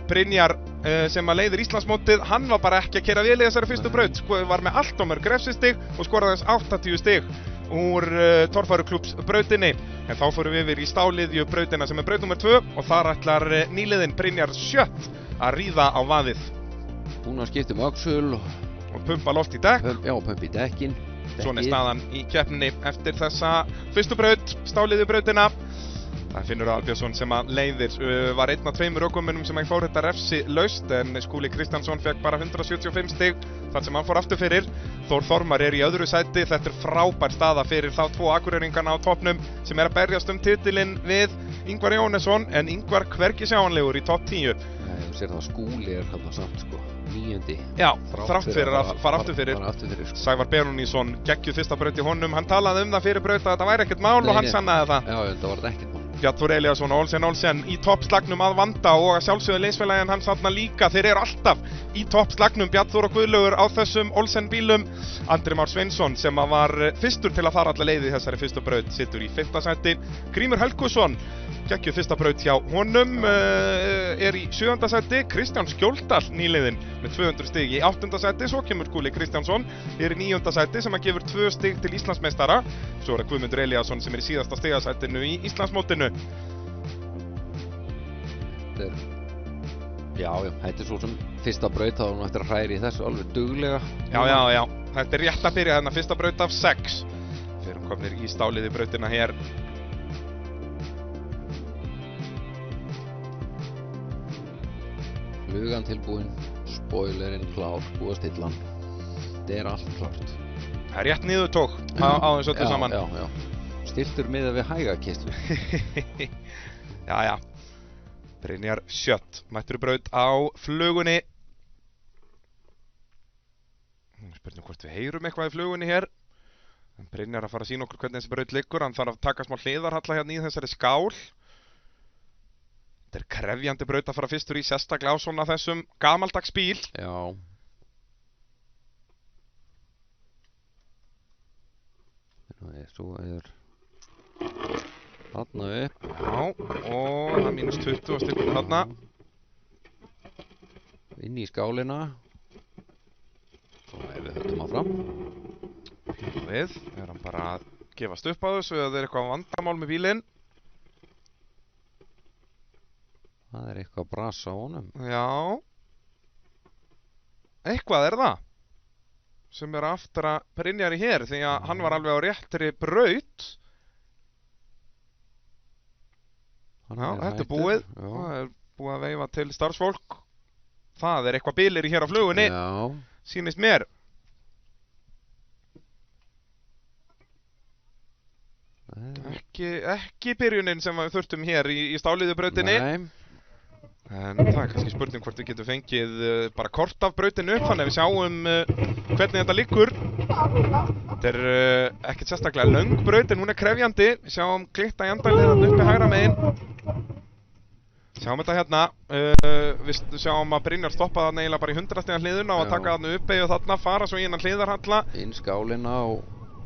Brynjar sem að leiðir Íslandsmótið, hann var bara ekki að keyra vel í þessari fyrstu braut, var með allt og mörg refsistig og skoraði þess 80 stig úr Torfæruklúbbs brautinni. En þá fórum við yfir í stáliðju brautina sem er braut nummer 2 og þar ætlar nýliðinn Brynjar Sjött að ríða á vaðið. Búinn að skipta öxul og pumpa loft í dekk. Já, pumpa í dekkin. Svona er staðan í keppninni eftir þessa fyrstu braut, stáliðju brautina. Það Finnur Albjörnsson sem að leiðir, var einn af 2 ökumönnum sem að fór þetta refsi laust, en Skúli Kristjánsson fekk bara 175 stig þar sem hann fór aftur fyrir. Þór Þormar er í öðru sæti, þetta er frábær staða fyrir þá 2 akureyringana á toppnum sem er að berjast titilinn við Ingvar Jónesson, en Ingvar hvergi sjáanlegur í topp 10. Nei, þú sér það Skúli er þarna samt sko, 9. Já, þrátt fyrir að fara aftur fyrir. Sko. Sævar Benónísson geggjuð fyrsta braut í honum, hann talaði það fyrir braut að þetta væri ekkert mál og hann sannaði það. Já, þetta var ekkert mál. Bjartur Elíasson og Olsen í toppslagnum að vanda og að sjálfsögðu liðsfélaginn hans þarna líka. Þeir eru alltaf í toppslagnum, Bjartur og Guðlaugur á þessum Olsen bílum. Andri Már Sveinsson sem að var fyrstur til að fara alla leið í þessari fyrstu braut situr í 5. sæti. Grímur Helgusson, geggjuð fyrsta braut hjá honum, er í 7. sæti. Kristján Skjóldal nýliðinn með 200 stig í 8. sæti. Svo kemur Skúli Kristjánsson, er í 9. sæti sem að gefur 2 stig til Íslandsmeistara. Svo er það Guðmundur Elíasson sem er í síðasta stigasætinu í Íslandsmótinu. Já, þetta er svo sem fyrsta braut, þá er hún eftir að hræri í þessu alveg duglega. Já, þetta er rétt að byrja þarna fyrsta braut af 6. Við erum komnir í stáliði brautina hér. Flugan tilbúin, spoilerinn klár, búið að stilla hann. Þetta er allt klárt. Það er rétt niðurtók á þessu öllu saman. Já. Stiltur miðað við hægakistlu. Já. Brynjar Sjött mættur braut á flugunni. Spurning hvort við heyrum eitthvað í flugunni hér. Brynjar að fara að sína okkur hvernig þessi braut liggur. Hann þarf að taka smá hliðarhalla hérna í þessari skál. Þetta er krefjandi braut að fara fyrstur í, sérstaklega á svona þessum gamaldags bíl. Já. Svo er þarna upp. Já, og það er mínus 20 á styrkunum þarna. Inn í skálina. Svo við höldum áfram. Við erum bara að gefast upp á þessu eða það er eitthvað vandamál með bílinn. Það er eitthvað bras á honum. Já. Eitthvað er það sem er aftur að Brynjar í hér, því að hann var alveg á réttri braut. Já, þetta er búið. Það er búið að veifa til starfsfólk. Það er eitthvað bilir í hér á flugunni. Já. Sýnist mér. Ekki byrjunin sem við þurftum hér í stáliðubrautinni. Nei. En það kannski spurning hvort við getum fengið bara kort af brautinu upp, þannig að við sjáum hvernig þetta liggur. Þetta ekkert sérstaklega löng braut, en hún krefjandi. Við sjáum glitta í endanliðan uppi hægra megin. Sjáum þetta hérna. Við sjáum að Brynjar stoppa þarna eiginlega bara í 100 stiga hliðuna og að taka þarna uppi og þarna fara svo í innan hliðarhalla. Inn skálina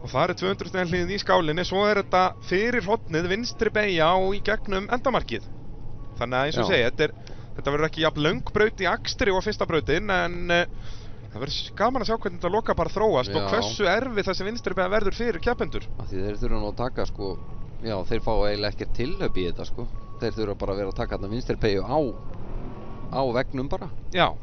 Og það 200 stiga hlið í skálinni, svo þetta fyrir hornið vinstri beygja og í gegnum endamarkið. Þannig að eins og segja, þetta verður ekki jafn löng braut í akstri og fyrsta brautin, en það verður gaman að sjá hvernig þetta loka bara þróast og hversu erfið þessi vinstri beygja verður fyrir keppendur. Því þeir þurfa nú að taka sko, já þeir fá eiginlega ekkert tilhlaup í þetta sko. Þeir þurfa bara að vera að taka þarna vinstri beygju á veggnum bara. Já.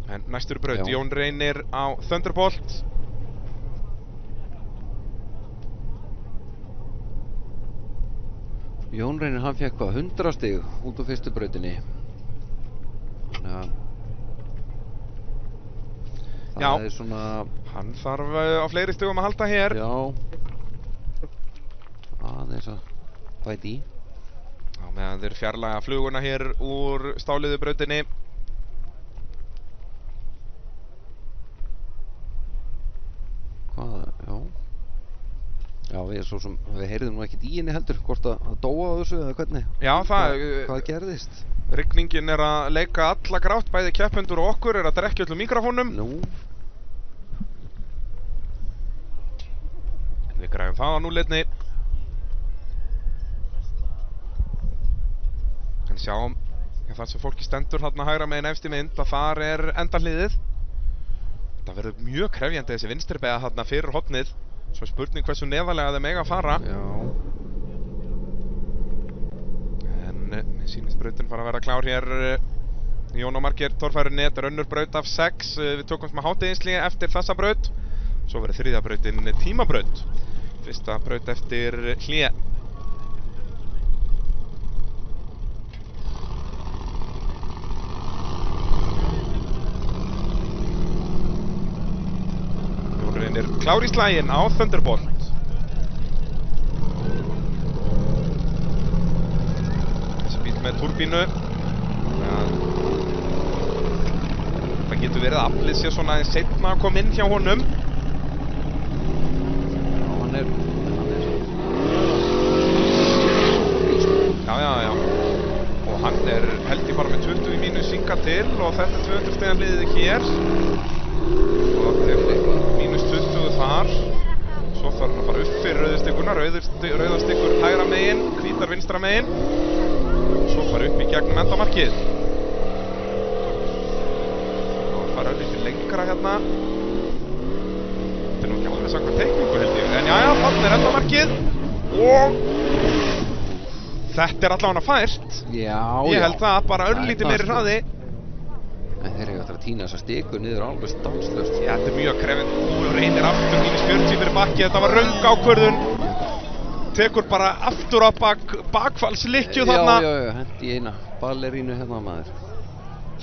En næstur braut, Jón Reynir á Thunderbolt. Jón Reynir, hann fekk hvað, 100 stig út á fyrstu brautinni. Það svona... Hann þarf á fleiri stigum að halda hér. Já. Aðeins að bæti í. Já, meðan þeir fjarlæga fluguna hér úr stáliðu brautinni. Hvað, já. Já, við heyrðum nú ekkert í henni heldur, hvort að dóa á þessu eða hvernig. Já, Hvað gerðist? Rigningin að leika alla grátt, bæði keppendur og okkur að drekkja öllum mikrofónum. Nú. En við græfum það á núleitni. En sjáum, það sem fólki stendur þarna hægra megin efst í mynd, að þar endarliðið. Það verður mjög krefjandi þessi vinstri beygja þarna fyrir hornið. Svo spurning hversu neðarlega þeim eiga að fara. Já. En mér sýnist brautin fara að vera klár hér. Jón og Margeir torfærunni, þetta önnur braut af 6. Við tökum smá hádegisli eftir þessa braut. Svo verður þriðja brautin tímabraut. Fyrsta braut eftir hlé. Klár í slaginn á Thunderbolt. Þessi bíl með turbínu. Það getur verið að aflið sér svona aðeins seinna að koma inn hjá honum. Já, hann er Já. Og hann held ég bara með 20 í mínus hingað til og þetta 200 stiga hliðið hér. Og mínus 20 þar. Svo þarf hann að fara upp fyrir rauðastikkuna, rauðastikkur hægra megin, hvítar vinstra megin. Svo fara upp í gegnum endamarkið. Og fara örlítið lengra hérna. Þetta nú ekki alveg samkvæmt teikningu held ég. En jæja, þarna endamarkið. Og þetta allavega fært. Já. Ég held það, bara örlítið meiri hraði. En þeir eiga eftir að tína þessa stiku niður alveg stanslaust. Já, þetta mjög krefjandi. Nú Reynir aftur mínus 40 fyrir bakki. Þetta var röng ákvörðun. Tekur bara aftur á bakfallslykkju þarna. Já, hendi í eina ballerínu hérna maður.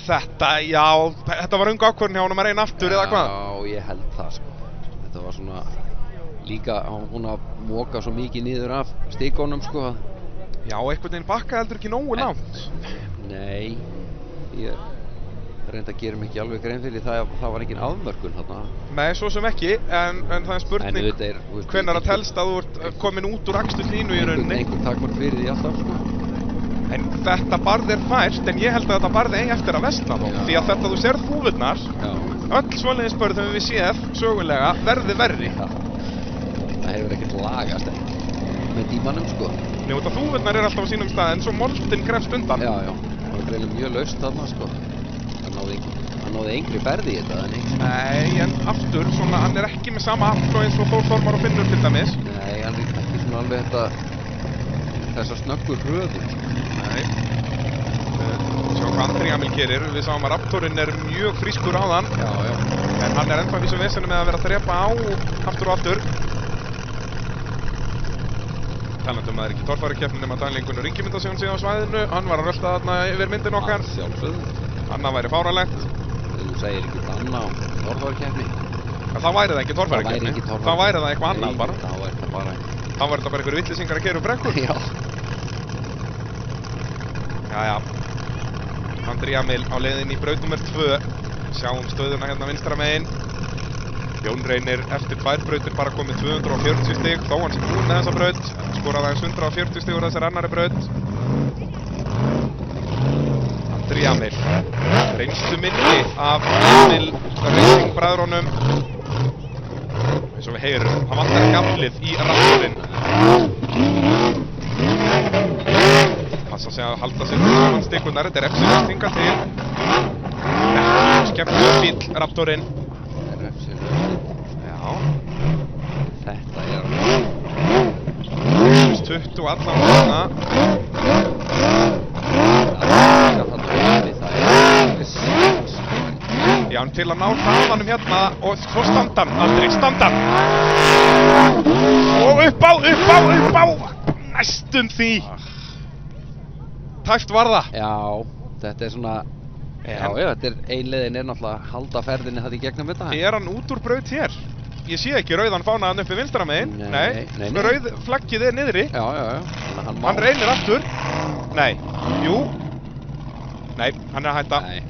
Þetta var röng ákvörðun hjá honum að reyna aftur eða hvað? Já, ég held það sko. Þetta var svona líka hún að moka svo mikið niður af stikunum sko. Já, einhvern veginn bakka heldur ekki nógu langt. Nei, ég reynda að gera mig ekki alveg grein fyrir það var engin afmörkun þarna. Nei, svo sem ekki, en það er spurning hvenær að telst að þú ert komin út úr aksturslínu í rauninni. Einhver takmark fyrir því alltaf sko. En þetta barð fært, en ég held að þetta barð eigi eftir að versna þó. Því að þetta þú sérð húfurnar, öll svoleiðisbörð þegar við séð sögulega verði verri. Það hefur ekkert lagast með tímanum sko. Nei, út af húfurnar alltaf á sínum stað, en svo moldin grefst undan. Já, það var greinilega mjög laust þarna sko. Hann náði engri ferði í þetta, en ekki. Nei, en aftur, svona, hann ekki með sama aftur eins og Þór Þormar og Finnur til dæmis. Nei, hann ekki svona alveg þessa snöggur hröðum. Nei. Sjá hvað Andri Jamil gerir. Við sáum að Raptorinn mjög frískur á þann. Já. En hann ennþá í þessum vesenu með að vera að drepa á aftur og aftur. Talandum að það ekki torfærukeppni nema Dælingunur Ingimundasjón síðan á svæðinu. Hann var að rölda þarna yfir myndin okkar. Sjálfsögðu. Annað væri fáránlegt. Þú segir ekki Danna á torfærukeppni. En það væri það ekki torfærukeppni. Það væri það eitthvað annað bara. Þá væri það bara... Þá væri þetta bara einhverju vitleysingar að keyra upp brekkur. Já. Jæja. Andri Jamil á leiðinni í braut nummer 2. Sjáum stöðuna hérna vinstra megin. Jón Reynir eftir 2 brautir bara komið 240 stig, þó hann sem búinn með þessa braut. Skoraði aðeins 140 stig úr þessari annari braut. Andri Jamil. Reynslu minni af Jamil Racing bræðrunum. Eins og við heyrum, hann vantar gamlið í Raptorinn. Passa sig að halda sér saman stikundar, þetta er F-Series hingað til. Ekki skemmtilegur bíll, Raptorinn. Það er F-Series. Já. Þetta er... 20 allan þarna. Já, en til að ná hraðanum hérna og svo standan, Andri, standan! Og upp á! Næstum því! Tæft var það. Já, þetta er svona... Já, þetta er einleiðin er náttúrulega að halda ferðinni það í gegnum þetta. Er hann út úr braut hér? Ég sé ekki rauðan fánaðan uppi vinstra megin. Nei. Rauð flaggið er niðri. Já. Hann reynir aftur. Nei. Jú. Nei, hann er að hætta. Nei.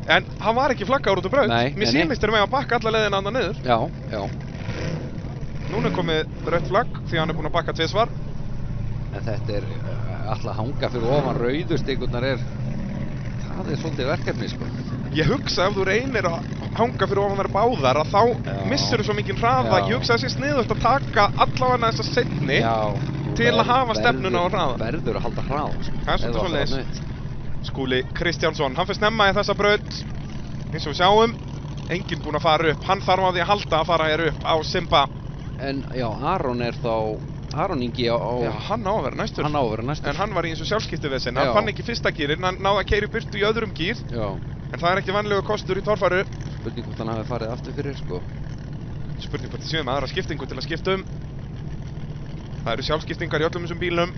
En hann var ekki flaggaður út úr braut. Mér sýnist með að bakka alla leiðina andan niður. Já. Núna er komið rautt flagg því hann er búinn að bakka 2 svar. En þetta er alltaf að hanga fyrir ofan rauðustíkurnar er... Það er svolítið verkefni, sko. Ég hugsa ef þú reynir að hanga fyrir ofan þær báðar að þá missir þú svo mikið hraða. Ég hugsa þessi sniðugt að taka allavega þessa seinni til að hafa stefnuna á hraða. Verður að halda hraða, sko. Það er svolítið svoleiðis. Skúli Kristjánsson, hann fyrir snemma í þessa braut. Eins og við sjáum, enginn búinn að fara upp. Hann þarf á því að halda að fara hér upp á Simba. En já, Aron er þá... Aron Ingi á... Já, hann á að vera næstur. Hann á að vera næstur. En hann var í eins og sjálfskiptivesen. Hann fann ekki fyrsta gírinn, hann náði að keyra í burtu í öðrum gír. Já. En það er ekki vanlegur kostur í torfæru. Spurning hvort hann hafi farið aftur fyrir, sko. Spurning hvort þið séum aðra skiptingu til að skipta um. Það eru sjálfskiptingar í öllum þessum bílum.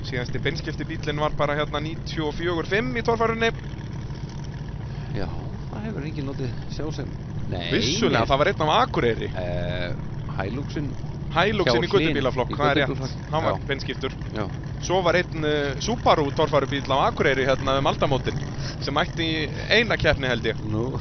Síðansti beinskipti bílinn var bara hérna 94.5 í torfærunni. Já, það hefur enginn notið sjá sem... Nei. Vissulega, það var einn af Akureyri. Hiluxinn í gullubílaflokk, það er rétt. Hann var beinskiptur. Já. Svo var einn Subaru torfærubíl á Akureyri hérna aldamótin sem mætti í eina keppni held ég. Nú.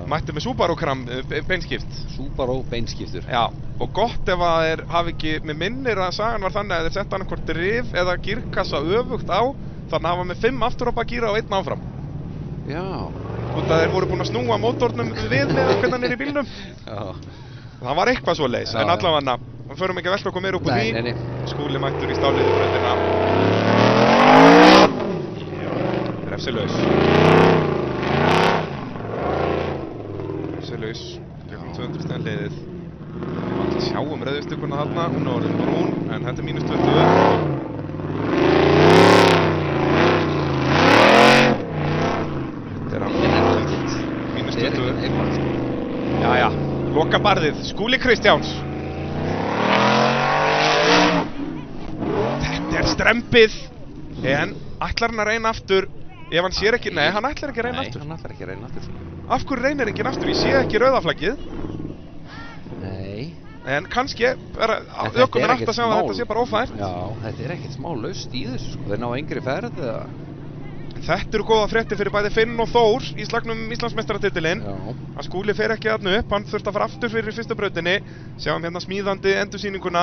Mætti með Subaru kram beinskipt. Subaru beinskiptur. Já, og gott ef að hafi ekki, með minnir að sagan var þannig að þeir setta annarkvort rif eða gírkassa öfugt á, þannig að hafa með 5 afturópa gíra og 1 áfram. Já. Út að þeir voru búin að snúa mótornum við með hvernig hann er í bílnum. Já. Það var eitthvað svo leiðis, en allavega við förum ekki að velta okkur meira upp úr því. Skúli mættur í stáliði brautina. Refsilaus. Refsilaus, gegnum 200 stegn leiðið. Við sjáum rauðustukkuna þarna, hún er orðin brún, en þetta er -20. Þetta er -20. Jæja. Loka barðið, Skúli Kristjáns. Þetta er strempið. En ætlar hann að reyna aftur? Ef hann sér ekki, nei, hann ætlar ekki að reyna aftur. Nei, hann ætlar ekki að reyna aftur. Af hverju reynir enginn aftur? Ég sé ekki rauðaflaggið. Nei. En kannski ökuminn átt að segja að þetta sé bara ófært. Já, þetta er ekkert smá laust í þessu, sko. Þeir ná engri ferð eða... Þetta eru góða fréttir fyrir bæði Finn og Þór í slagnum Íslandsmeistaratitilinn. Að Skúli fer ekki þarna upp, hann þurfti að fara aftur fyrir fyrstu brautinni. Sjáum hérna smíðandi endursýninguna.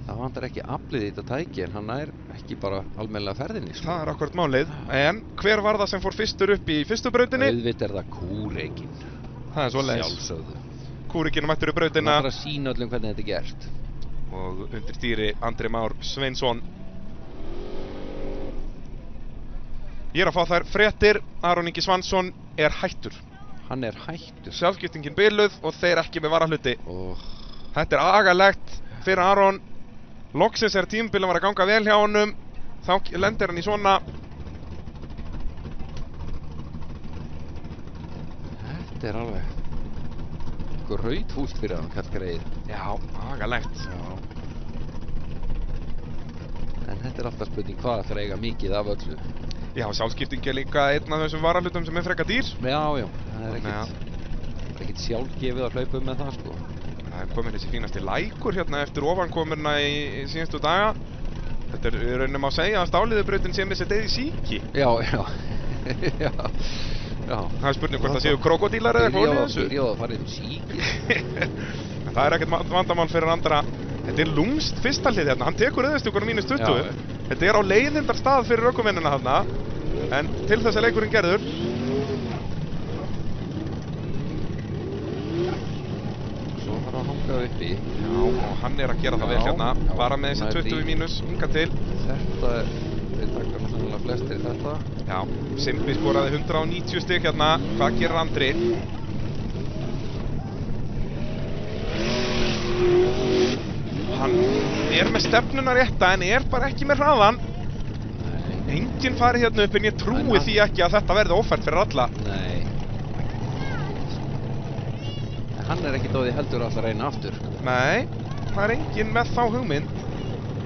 Það vantar ekki aflið í þetta tæki, en hann er ekki bara almennilega ferðinni, sko. Það er akkúrat málið. En hver var það sem fór fyrstur upp í fyrstu brautinni? Auðvitað er það Kúrekinn. Það er svoleiðis. Sjálfsögðu. Kúrekinn mættur í brautina. Það er að sýna öllum hvernig þetta er gert. Og undir stýri Andri Már Sveinsson. Ég er að fá þær fréttir, Aron Ingi Svansson er hættur. Hann er hættur. Sjálfskiptingin biluð og þeir ekki með varahluti. Þetta er agalegt fyrir Aron. Loksins er tímabilið var að ganga vel hjá honum. Þá lendir hann í svona. Þetta er alveg eitthvað rauðhúst fyrir hann, kall greið. Já, agalegt. Já. En þetta er alltaf spurning hvað það fyrir að eiga mikið af öllu. Já, sjálfskipting líka einn af þessum varahlutum sem frekar dýr. Já, það ekkert sjálfgefið að hlaupa með það, sko. Það komin þessi fínasti lækur hérna eftir ofankomurna í síðustu daga. Þetta í rauninni má segja að stáliðubrautin sé með sér deyði síki. Já. Það spurning hvort það séu krokodílar eða eitthvað í þessu. Byrjaðu að fara í síki. Það ekkert vandamál fyrir andra. Þetta lúmst fyrsta hlið hérna, hann tekur auðvistjúkunum -20. Þetta á leiðindar stað fyrir ökumennina þarna. En til þess að leikurinn gerður. Svo var að hanga uppi. Já, og hann að gera það vel hérna. Bara með þessi 20 mínus, hinga til. Þetta við taka náttúrulega flestir þetta. Já, Simbi skoraði 190 stig hérna. Hvað gerir Andri? Hann með stefnuna rétta en bara ekki með hraðan. Enginn farið hérna upp en ég trúi því ekki að þetta verði ófært fyrir alla. Nei. En hann ekkert á því heldur að reyna aftur. Nei, það enginn með þá hugmynd.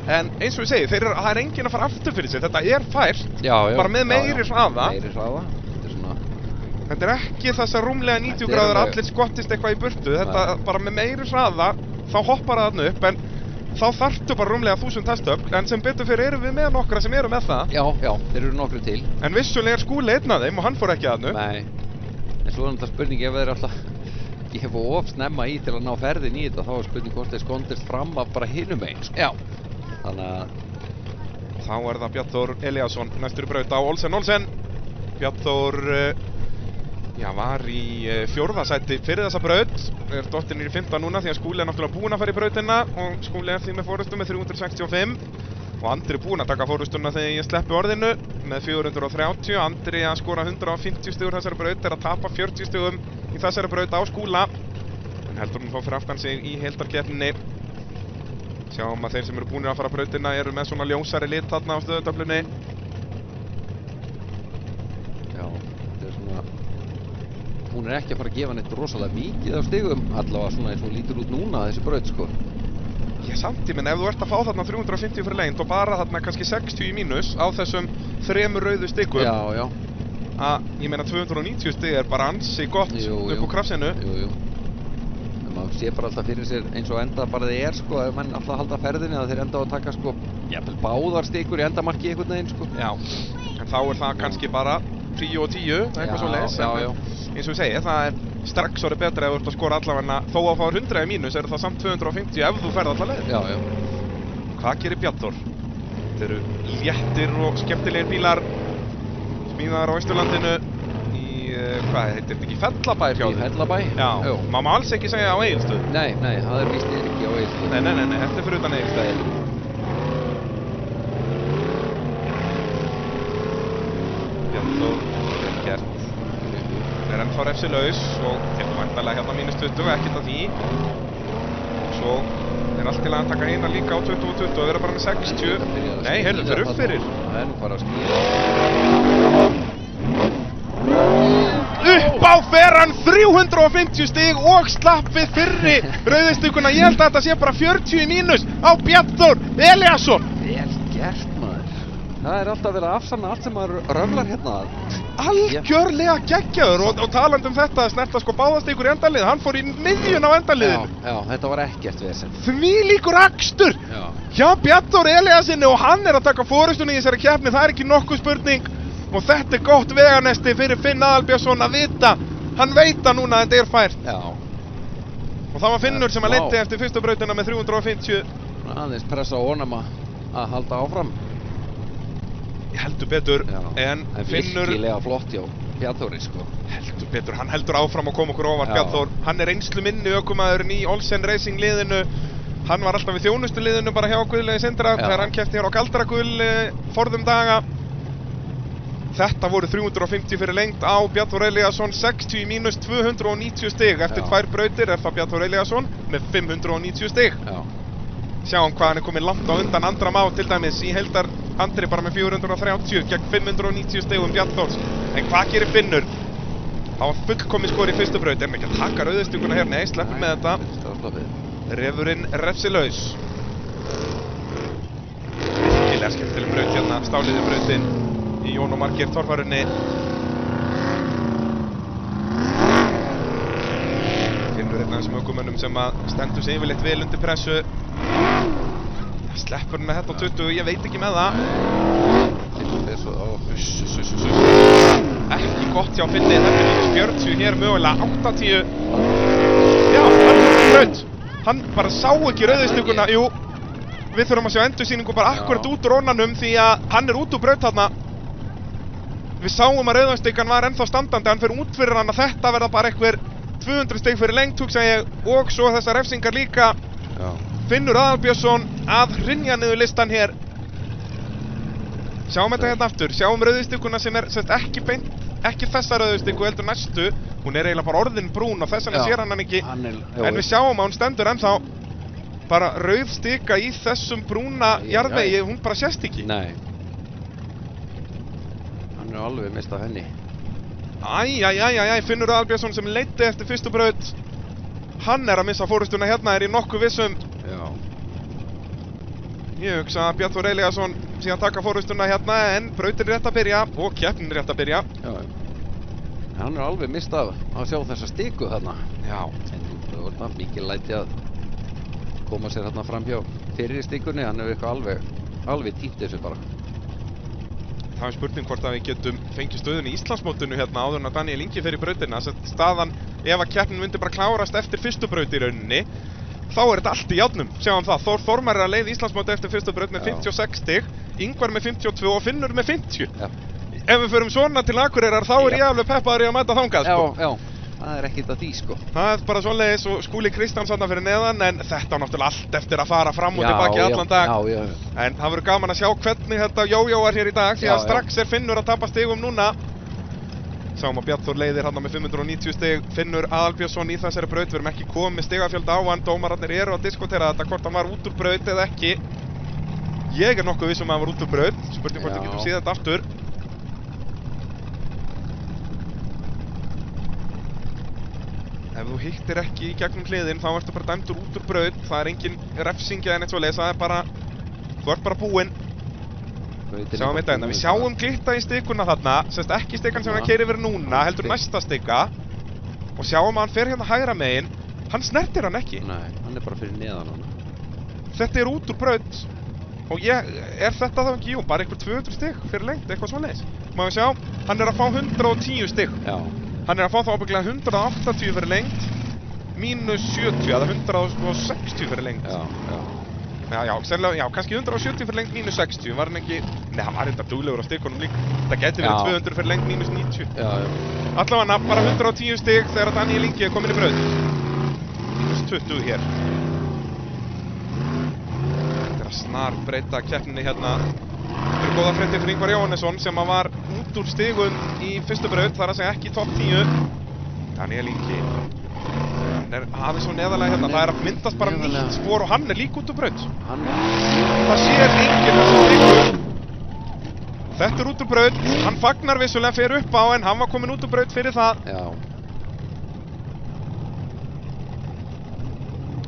En eins og ég segi, það enginn að fara aftur fyrir sig. Þetta fært, bara með meiri hraða. Meiri hraða. Þetta ekki þessar rúmlega 90 gráður allir skottist eitthvað í burtu. Þetta bara með meiri hraða, þá hoppar það þarna upp en þá þarftu bara rúmlega 1000 testöfl, en sem betur fyrir erum við með nokkra sem eru með það. Já, þeir eru nokkru til. En vissulega Skúli einn af þeim og hann fór ekki að þarna. Nei, en svo þetta spurning ef þeir alltaf gefa of snemma í til að ná ferðin í þetta, þá spurning hvort þeir skondist fram af bara hinum einn. Já. Þannig að þá það Bjarnþór Elíasson næstur í braut á Olsen. Bjarnþór var í 4. sæti fyrir þessa braut. Dottinn í 5. núna því að Skúli náttúrulega búinn að fara í brautina og Skúli því með fórustu með 365 og Andri búinn að taka fórustuna þegar ég sleppi orðinu með 430. Andri að skora 150 stigur þessari braut að tapa 40 stigum í þessari braut á Skúla en heldur hún fá fyrir aftan sig í heildarkeppninni. Sjáum að þeir sem eru búinir að fara brautina eru með svona ljósari lit þarna á stöðutöflunni. Já, þetta svona hún ekki að fara að gefa neitt rosalega mikið á stigum, allavega svona eins og lítur út núna þessi braut, sko. Samt, ef þú ert að fá þarna 350 fyrir lengd og bara þarna kannski 60 í mínus á þessum 3 rauðu stigum. Já. Ég meina 290 stig bara ansi gott upp á krafsinu. Jú. En maður sé bara alltaf fyrir sér eins og enda bara þið, sko, ef menn alltaf halda ferðinni að þeir enda á að taka, sko, jafnvel báðar stigur í endamarki einhvern veginn, sko. Já, en þá það kannski bara 10 og 10, eitthvað svo leis. Já. Eins og ég segi, það strax orðið betra ef þú ert að skora allavega þó að fá 100 í mínus það samt 250 ef þú ferð allavega leið. Já. Hvað gerir Bjarnþór? Þetta eru léttir og skemmtilegir bílar smíðaðar á Austurlandinu í, hvað heitir þetta ekki, Fellabæ hjá þér? Í Fellabæ? Já, má alls ekki segja á Egilsstöð. Nei, það víst ekki á Egilsstöð. Nei, þetta fyrir utan Egilsstöð. Bjarnþór, vel gert. Ennþá refsilaus og tekur væntanlega hérna -20, ekkert að því. Svo allt til að taka hina líka á 20 og 20 og vera bara með 60. Nei, heyrðu, fyrir upp fyrir. Það nú bara að skýra. Upp á fer hann 350 stig og slapp við fyrri rauðistuguna. Ég held að þetta sé bara 40 í mínus á Bjarnþór Elíasson. Vel gert, maður. Það alltaf verið að afsanna allt sem maður röflar hérna. Algjörlega geggjaður og talandi þetta að snerta sko báðastigur í endalið, hann fór í miðjun á endaliðinu. Já, þetta var ekkert vesen. Þvílíkur akstur hjá Bjarnþór Elíassyni og hann að taka fórustunni í þessari keppni, það ekki nokkuð spurning og þetta gott veganesti fyrir Finn Aðalbjörnsson að vita, hann veit að núna þetta fært. Já. Og það var Finnur sem að leiddi eftir fyrstu brautina með 350. Aðeins pressa á honum að halda áfram. Heldur betur, en Finnur virkilega flott hjá Bjarnþóri, sko. Heldur betur, hann heldur áfram að koma okkur óvart. Bjarnþór, hann reynslu minni ökumaðurinn í Olsen Racing liðinu. Hann var alltaf í þjónustu liðinu bara hjá Guðlaugi Sindra þegar hann keppti hér á Galdragull forðum daga. Þetta voru 350 fyrir lengd á Bjarnþór Elíasson, 60 í mínus 290 stig. Eftir 2 brautir það Bjarnþór Elíasson með 590 stig. Sjáum hvað hann komið langt á undan Andra Má til dæmis í heildar Andri bara með 430 gegn 590 stigum Bjarnþórs. En hvað gerir Finnur? Það var fullkomið skor í fyrstu braut, ekki að taka rauðustuguna hér, nei, sleppum með þetta. Refurinn refsilaus. Virkilega skemmtileg braut hérna, stáliði brautin í í Jón og Margeir torfærunni. Finnur einn af þessum ökumönnum sem að stendur sig yfirleitt vel undir pressu. Sleppur með þetta á 20, ég veit ekki með það. Ekki gott hjá Finni, þetta er mínus 40 hér mögulega, 80. Já, hann braut. Hann bara sá ekki rauðistuguna, jú. Við þurfum að sjá endursýningu bara akkurat út úr rónanum því að hann er út úr braut þarna. Við sáum að rauðastugan var ennþá standandi, hann fyrir út fyrir hann að þetta verða bara einhver 200 stig fyrir lengt, hugsa ég, og svo þessar refsingar líka. Já. Finnur Aðalbjörnsson að hrynja niður listan hér. Sjáum þetta hérna aftur, sjáum rauðistuguna sem er ekki beint, ekki þessa rauðistugu heldur næstu. Hún er eiginlega bara orðin brún og þess vegna sér hann ekki. En við sjáum að hún stendur ennþá. Bara rauð stika í þessum brúna jarðvegi, hún bara sést ekki. Nei. Hann er alveg mistað henni. Finnur Aðalbjörnsson sem leiddi eftir fyrstu braut. Hann er að missa fórustuna hérna, er í nokkuð vissum. Já. Ég hugsa að Bjartur Elíasson sé að taka fórustuna hérna, en brautin er rétt að byrja og keppnin er rétt að byrja. Já. Hann er alveg mistað að sjá þessa stiku þarna. Já. En það var mikið læti að koma sér hérna fram hjá fyrir stikunni, hann hefur eitthvað alveg týnt þessu bara. Það er spurning hvort að við getum fengið stöðun í Íslandsmótinu hérna áður en að Daniel Ingi fer í brautina. Staðan, ef að keppnin myndi bara klárast eftir fyrstu braut í rauninni, þá er þetta allt í járnum, sjáum það. Þór Þormar er að leið Íslandsmóti eftir fyrstu braut með 56 stig, Ingvar með 52 og Finnur með 50. Já. Ef við förum svona til Akureyrar, þá er ég alveg peppaður í að mæta þangað, sko. Já. Það er ekkert að því, sko. Það er bara svoleiðis og Skúli Kristjáns þarna fyrir neðan, en þetta á náttúrulega allt eftir að fara fram og tilbaki allan dag. Já. En það verður gaman að sjá hvernig þetta jójóar hér í dag, því að strax er Finnur að tapa stigum núna. Sáum að Bjartur leiðir hérna með 590 stig, Finnur Aðalbjörnsson í þessari braut, við erum ekki komið með stigafjölda á hann, dómararnir eru að diskutera þetta hvort hann var út úr braut eða ekki. Ég er nokkuð viss að hann var út úr braut, spurning hvort við getum séð þetta aftur. Ef þú hittir ekki í gegnum hliðin, þá ertu bara dæmdur út úr braut, það er engin refsing eða neitt svoleiðis, það er bara, þú ert bara búinn. Sjáum þetta hérna, við sjáum glitta í stikuna þarna, sérst ekki stikan sem hann keyrir yfir núna, heldur næsta stika. Og sjáum að hann fer hérna hægra megin, hann snertir hann ekki. Nei, hann er bara fyrir neðan hann. Þetta er út úr braut. Og er þetta þá ekki, jú, bara einhver 200 stig fyrir lengt, eitthvað svoleiðis. Má við sjá, hann er að fá 110 stig. Já. Hann er að fá þá ábygglega 180 fyrir lengt, mínus 70, eða 160 fyrir lengt. Já, sennilega, kannski 170 fyrir lengt, mínus 60, var hann ekki... Nei, hann var enda duglegur á stikunum líka. Það geti verið 200 fyrir lengt, mínus 90. Já. Allavega bara 110 stig þegar Daniel Ingi er komin í braut. Mínus 20 hér. Þetta er að snar breyta keppninni hérna. Þetta eru góða fréttir fyrir Ingvar Jóhannesson sem var út úr stigum í fyrstu braut, þar að segja ekki topp 10. Daniel Ingi. Hann er aðeins svo neðarlega hérna, það er að myndast bara nýtt spor og hann er líka út úr braut. Það sér Ingi þessu stigu. Þetta er út úr braut, hann fagnar vissulega fyrir upp á en hann var komin út úr braut fyrir það. Já.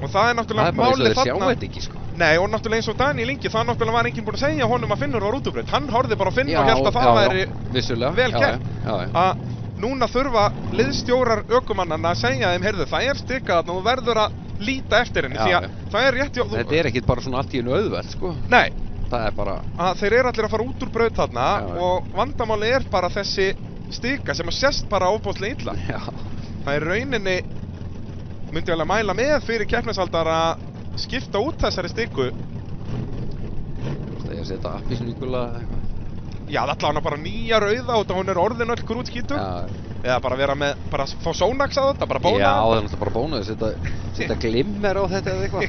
Og það er náttúrulega málið þarna. Það er bara eins og þeir sjá þetta ekki, sko. Nei, og náttúrulega eins og Daniel Ingi, það náttúrulega var enginn búinn að segja honum að Finnur var út úr braut. Hann horfði bara á Finn og hélt að það væri vel gert. Að núna þurfa liðsstjórar ökumannanna að segja þeim, heyrðu, það er stikað þarna og þú verður að líta eftir henni, því að það er rétt... Þetta er ekkert bara svona allt í einu auðvelt, sko. Nei. Það er bara... Þeir eru allir að fara út úr braut þarna og vandamáli er bara þessi stika sem að sést bara óbóðslega illa. Já. Það er rauninni, myndi ég alveg mæla með fyrir keppnisaldar að skipta út þessari stiku. Það er að setja appelsínugula eða eitthvað. Já, það allavega bara nýja rauða og hún er orðin öll grútskítug. Eða bara vera með, bara fá Sónax á þetta, bara bóna. Já, það er náttúrulega bara bóna, setja glimmer á þetta eða eitthvað.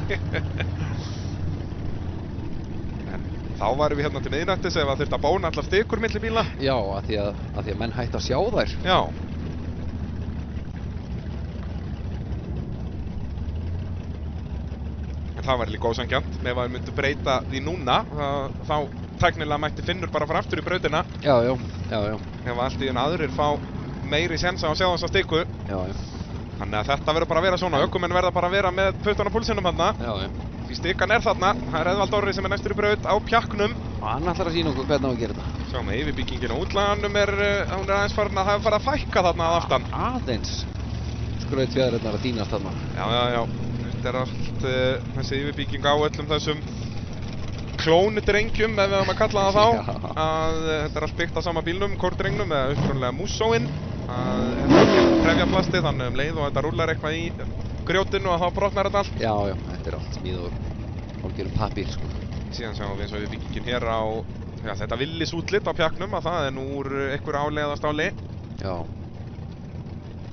En þá varum við hérna til miðnættis ef það þurfti að bóna allar stikur milli bíla. Já, af því að menn hætti að sjá þær. Já. En það var líka ósanngjarnt, ef við myndum breyta því núna, þá tæknilega mætti Finnur bara fara aftur í brautina. Já. Ef allt í en aðrir fá meiri séns á að sjá þessa stiku. Já. Þannig að þetta verður bara að vera svona, ökumenn verða bara að vera með puttan á púlsinum þarna. Já. Því stikan er þarna, það er Eðvald Orri sem er næstur í braut á pjakknum. Hann ætlar að sýna okkur hvernig á að gera þetta. Sjáum við, yfirbyggingin á útlaganum hún aðeins farin að hafa farið að fækka þarna að aftan. Aðeins skrautfjaðrirnar að dýnast þarna. Já. Þetta er allt þessi yfirbygging á öllum þessum klónudrengjum, ef við höfum að kalla það þá. Að þetta er allt byggt á sama bílnum, kórdrengnum, eða upprunalega Mussóinn. Þetta er trefjaplasti, þannig leið og þetta rúlar eitthvað í grjótinu og þá brotnar þetta allt. Já, þetta er allt smíð úr hálfgerðum pappír, sko. Síðan sjáum við eins og yfirbyggingin hér á þetta villis útlit á pjaknum, að það er nú úr einhver áleiðastáli. Já.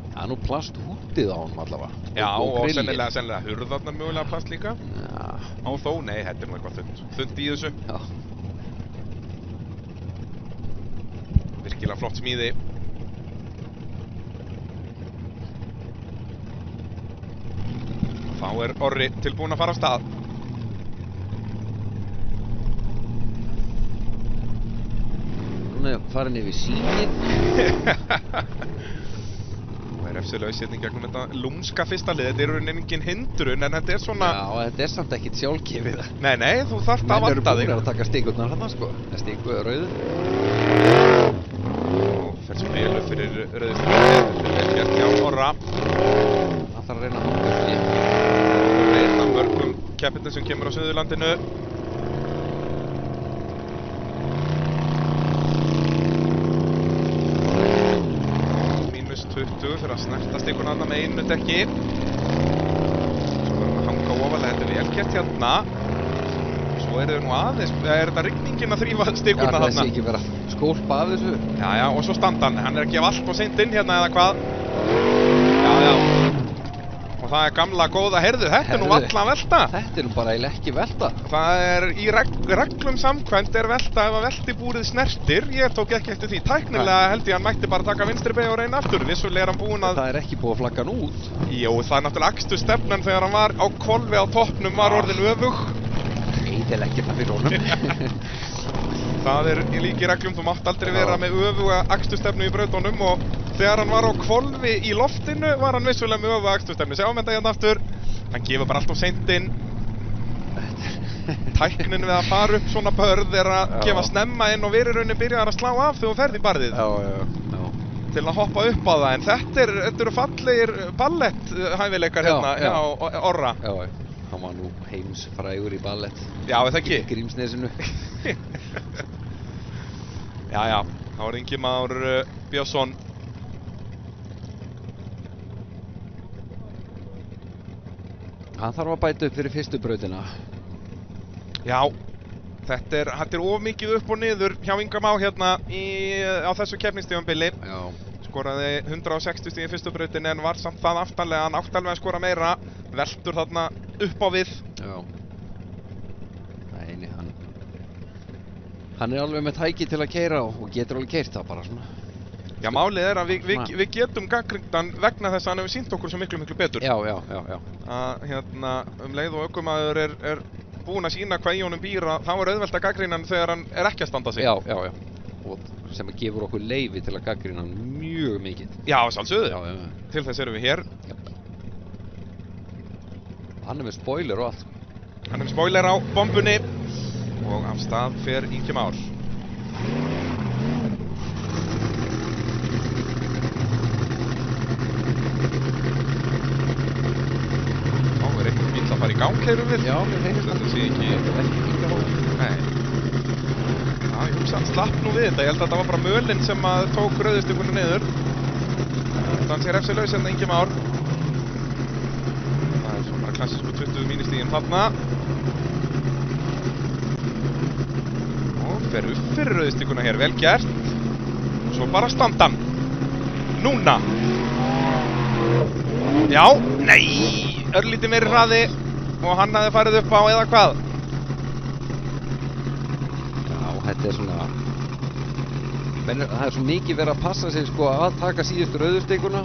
Það er nú plasthútið á honum allavega. Já, og grillið. sennilega hurðarnar mögulega plast líka. Já. Á þó, nei, þetta er nú eitthvað þund í þessu. Já. Virkilega flott smíði. Þá er Orri tilbúinn að fara af stað. Hún er farin yfir símið. Það er refsilaus hérna gegnum þetta lúmska fyrsta lið. Þetta er raunin engin hindrun, en þetta er svona... Já, þetta er samt ekkert sjálfgefið. Nei, þú þarft að vanda þig. Menn eru búin að taka stíkurnar þarna, sko. Stíku rauðu. Og fer svo vel upp fyrir rauðstíkurnar. Þetta er vel gert hjá Orra. Það þarf að reyna að hanga upp í. Orri er einn af mörgum keppendum sem kemur á Suðurlandinu. Fyrir að snerta stikuna þarna með einu dekki. Svo verðum við að hanga ofalega, þetta er vel gert hérna. Svo eru þau nú aðeins, er þetta rigningin að þrífa stikuna þarna? Já, þessi ekki vera skólpa af þessu. Já, og svo standan, hann er að gefa allt og seint inn hérna eða hvað. Já. Og það er gamla góða, þetta er nú valla velta. Þetta er nú bara eiginlega ekki velta. Það er í reglum samkvæmt er velta ef að veltibúrið snertir. Ég tók ekki eftir því. Tæknilega held ég hann mætti bara taka vinstri beygju og reyna aftur. Vissulega er hann búinn að... Það er ekki búið að flagga hann út. Jú, það er náttúrulega akstursstefnan þegar hann var á hvolfi á toppnum var orðin öfug. Eyðileggir það fyrir honum. Það er í líki reglum, þú mátt aldrei vera með öfuga akstursstefnu í brautunum og þegar hann var á hvolfi í loftinu var hann vissulega með öfuga akstursstefnu. Sjáum þetta hérna aftur. Hann gefur bara allt of seint inn. Tæknin við að fara upp svona börð er að gefa snemma inn og við rauninni byrjar að slá af þegar þú ferð í barðið. Já. Til að hoppa upp á það, en þetta eru fallegir balletthæfileikar hérna hjá Orra. Já, hann var nú heimsfrægur í ballett. Já, er það ekki? Grímsnesinu. Já, þá er Ingimar Björnsson. Hann þarf að bæta upp fyrir fyrstu brautina. Já, þetta er of mikið upp og niður hjá Inga Má hérna á þessu keppnistímabili. Já. Skoraði 160 stig í fyrstu brautinni en var samt það aftanlega, hann átti alveg að skora meira. Veltur þarna upp á við. Já. Nei, hann er alveg með tæki til að keyra og getur alveg keyrt það bara svona. Já, málið er að við getum gagnrýnt hann vegna þess að hann hefur sýnt okkur svo miklu betur. Já. Að hérna, leið og ökumaður er búinn að sýna hvað í honum býr, þá er auðvelt að gagnrýna hann þegar hann er ekki að standa sig. Já. Og sem gefur okkur leyfi til að gagnrýna hann mjög mikið. Já, sjálfsögðu. Já. Til þess erum við hér. Já. Hann er með spoiler og allt. Hann er með spoiler á bombunni og af stað fer Ingi Már. Að fara í gang, heyrum við. Já, við heyrum þetta sé ekki... Þetta er ekki líka hóð. Nei. Já, ég hugsa hann slapp nú við þetta. Ég held að þetta var bara mölinn sem að tók rauðustykunni niður. Þannig sé refsilaus hérna Ingi Már. Það er svo bara klassísku 20 mínustíginn þarna. Og fer upp fyrir rauðustykuna hér, vel gert. Svo bara standan. Núna. Já, nei! Örlítið meiri hraði og hann hafði farið upp á eða hvað? Já, þetta er svona... Það er svo mikið verið að passa sig sko að taka síðustu rauðustikuna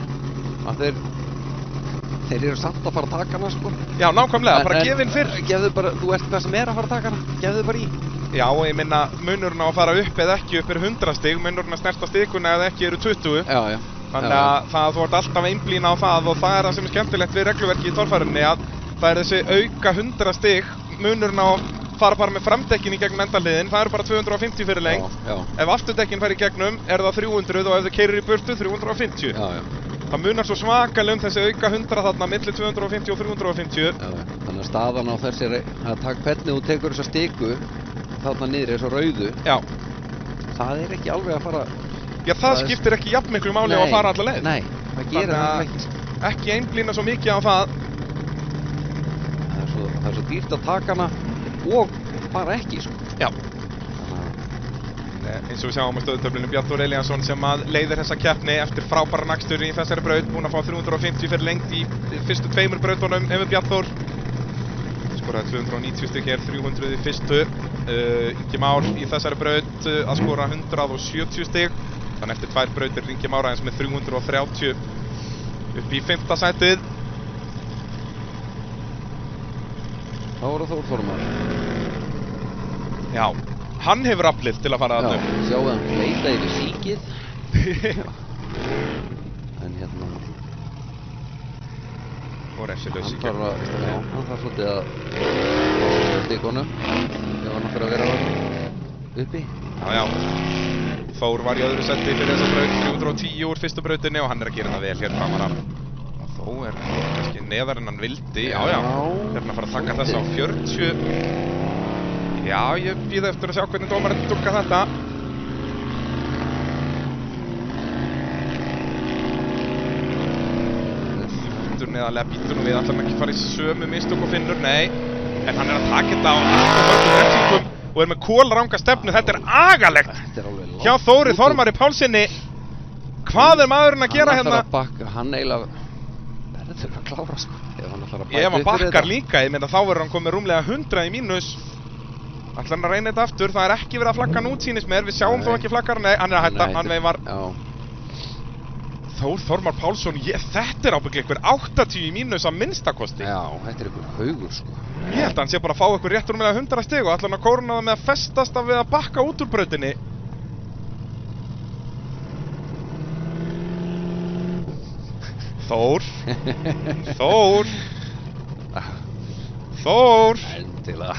að þeir eru samt að fara að taka hana sko. Já, nákvæmlega, bara gefinn fyrr. Gefðu bara, þú ert það sem er að fara að taka hana, gefðu bara í. Já, og ég minna munurinn á að fara upp eða ekki upp 100 stig, munurinn að snerta stikuna eða ekki eru 20. Já. Þannig að þú ert alltaf einblín á það og það er það sem er skemmtilegt við regluverki í torfærunni að það er þessi auka 100 stig munurinn á fara bara með framdekkin í gegnum endaliðin, það eru bara 250 fyrir lengt. Já. Ef afturdekkin fær í gegnum er það 300 og ef þau keyrir í burtu 350. Já. Það munar svo svakalega þessi auka 100 þarna milli 250 og 350. Já. Þannig að staðan á þessari að hvernig þú tekur þessa stiku þarna niður þessu rauðu. Já. Það er ekki alveg að fara. Já, það skiptir ekki jafn miklu máli á að fara alla leið. Nei, það gerir það ekki. Ekki einblína svo mikið á það. Það er svo dýrt að taka hana og fara ekki, sko. Já. Eins og við sjáum á stöðutöflunum Bjarni Þór Elíasson sem að leiðir þessa keppni eftir frábæran akstur í þessari braut, búinn að fá 350 fyrir lengt í fyrstu 2 brautunum yfir Bjarni Þór. Skoraði 290 stig hér, 300 í fyrstu. Ingi Már í þessari braut að skora 170 stig. Þannig eftir 2 brautir Ingi Már aðeins með 330 upp í 5. sætið. Þá voru Þór Þormar. Já. Hann hefur aflið til að fara að Já, sjáu hann fleita yfir síkið. En hérna og refsilaus í hann þarf svolítið að fá stikunum ef hann fyrir að vera uppi. Já. Þór var í öðru seti fyrir þessa braut, 310 úr fyrstu brautinni og hann er að gera það vel hér framar af. Og þó er kannski neðar en hann vildi. Já. Hérna að fara að taka þessa á 40. Já, ég bíða eftir að sjá hvernig dómarinn túlka þetta. Neðarlega býtur nú við, ætlar hann ekki að fara í sömu mistök og Finnur, nei. En hann er að taka þetta á mörgum refsingum og er með kólranga stefnu, þetta er agalegt. Þetta er alveg langt. Hjá Þóri Þormari Pálssyni, hvað er maðurinn að gera hérna? Hann ætlar að bakka, hann eiginlega verður að klára, sko. Ef hann bakkar líka, ég meina þá verður hann komið rúmlega 100 í mínus. Ætlar hann að reyna þetta aftur, það er ekki verið að flagga hann út sýnist mér, við sjáum þó ekki flaggar, nei, hann er að hætta, hann veifar. Þór Þormar Pálsson, þetta er ábygglega ykkur 80 í mínus að minnstakosti. Já, þetta er ykkur haugur, sko. Ég held að hann sé bara að fá ykkur réttur með 100 stig og ætlar hann að kórna það með að festast af við að bakka út úr brautinni. Þór. Endilega.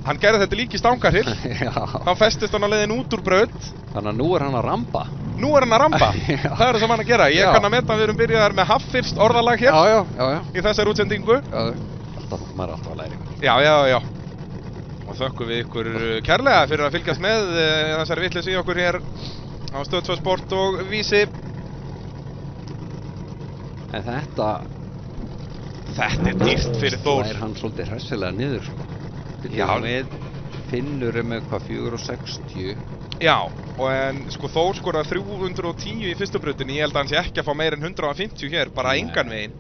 Hann gerði þetta líka í Stangarhyl. Já. Þá festist hann á leiðin út úr braut. Þannig að nú er hann að rampa. Nú er hann að rampa. Það er það sem hann að gera. Ég kann að meta að við erum byrjaðar með haffyrst orðalag hér. Já. Í þessari útsendingu. Já, maður er alltaf að læra. Já. Og þökkum við ykkur kærlega fyrir að fylgjast með þessari vitleysu í okkur hér á Stöð 2 Sport og Vísi. En þetta er dýrt fyrir Þór. Það er hann svolítið hressilega niður, sko. Já. Finnur með hvað 460. Já, en sko Þór skoraði 310 í fyrstu brautinni. Ég held að hann sé ekki að fá meir en 150 hér, bara engan veginn.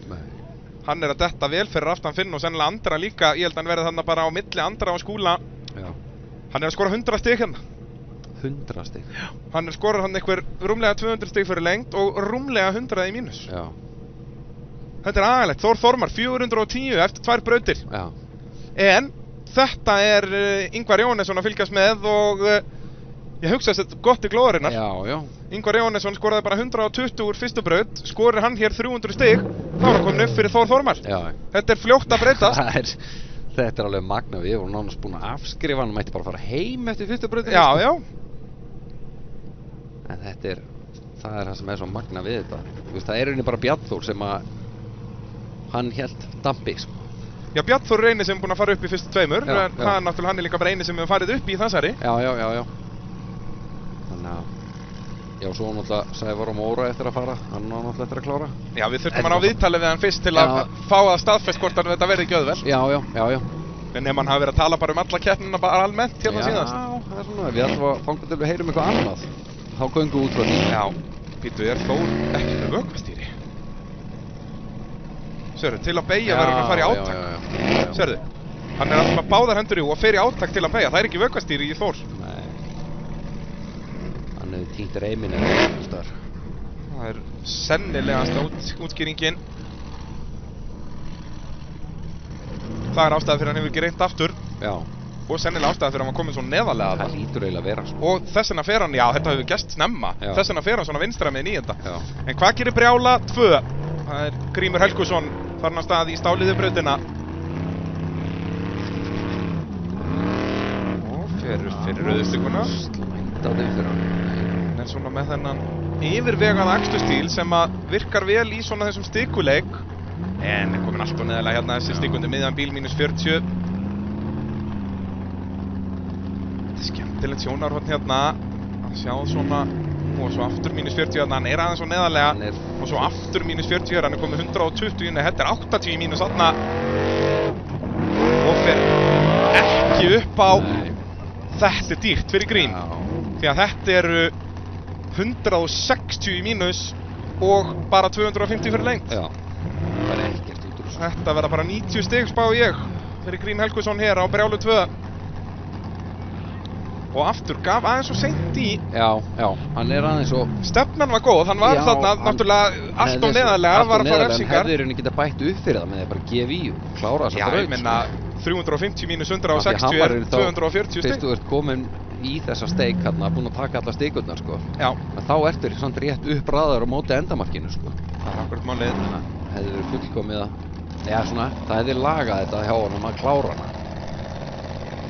Hann er að detta vel fyrir aftan Finn og sennilega Andra líka. Ég held að hann verði þarna bara á milli Andra og Skúla. Já. Hann er að skora 100 stig hérna. 100 stig? Já. Hann er skorað hann eitthvað rúmlega 200 stig fyrir lengt og rúmlega 100 í mínus. Já. Þetta er agalegt. Þór Þormar 410 eftir 2 brautir. Já. En þetta er Ingvar Jónesson að fylgjast með og ég hugsa þetta gott í glóðurinnar. Já. Ingvar Jónesson skoraði bara 120 úr fyrstu braut, skorir hann hér 300 stig, þá er hann komin upp fyrir Þór Þormar. Já. Þetta er fljótt að breytast. Þetta er alveg magna, við vorum nánast búin að afskrifa hann, mætti bara fara heim eftir fyrstu brautina. Já. En það er það sem er svo magna við þetta. Þú veist, það er einnig bara Bjarni Þór sem að hann hélt dampi, sko. Já, Bjarni Þór er eini sem er búinn að fara upp í fyrstu 2, en það er náttúrulega hann er líka bara eini sem hefur farið upp í þessari. Já. Þannig að, já, svo náttúrulega Sævar og Móra eftir að fara, hann var náttúrulega eftir að klára. Já, við þurftum hann á viðtali við hann fyrst til að fá að staðfest hvort þetta verði ekki auðvelt. Já. En ef hann hafi verið að tala bara alla keppnina bara almennt hérna síðast. Já, það er svona, við ætlum að fanga til við heyrum eitthvað annað. Þá göngum við út frá því. Já, býtu, er Þór ekki með vökvastýri? Sérðu, til að beygja verður hann að fara í átak. Já. Sérðu, hann er alltaf með báðar hendur í og fer í átak til að beygja. Það er ekki vökvastýri í Þór. Nei. Hann hefur týnt reiminn eða eitthvað starf. Það er sennilegasta útskýringin. Það er ástæða fyrir hann hefur ekki reynt aftur. Já. Og sennilega ástæða fyrir hann var komin svo neðarlega það lítur eiginlega að vera sko. Og þess vegna fer hann, já þetta hefur gerst snemma. Þess vegna fer hann svona vinstra með í þetta. Já. En hvað gerir Brjála 2? Það er Grímur Helgusson þarna stað í stáliðu brautina. fyrir rauðustikuna. Slæmt á þeim fyrir hann. En svona með þennan yfirvegaða aksturstíl sem að virkar vel í svona þessum stikuleik. En er komin allt og neðarlega hérna þessi stikundi miðjan bíl -40. Þetta er skemmtilegt sjónarhorn hérna að sjá svona og svo aftur -40 hérna, hann er aðeins svo neðarlega og svo aftur -40 hérna, hann er komið 120 inn, þetta er 80 mínus þarna og fer ekki upp á. Þetta er dýrt fyrir grín því að þetta eru 160 í mínus og bara 250 fyrir lengt. Já, það er ekkert út úr þessu. Þetta verða bara 90 stig spá ég fyrir Grín Helgason hér á Brjálu 2. Og aftur gaf aðeins svo seint í. Já, hann er aðeins og... Stefnan var góð, hann var þarna náttúrulega allt og neðarlega, var að fara refsingar. Hefði henni geta bætt upp fyrir það með því að bara gefa í og klára þessa braut. Já, ég menna 350 mínus 160 er 240 stig. Fyrst þú ert komin í þessa steik hérna, búinn að taka alla steikurnar sko. Já. En þá ertu samt rétt uppraðar á móti endamarkinu sko. Það er akkurat málið. Hefði verið fullkomið að... Já, svona, það hefði lagað þetta hjá honum að klára hana.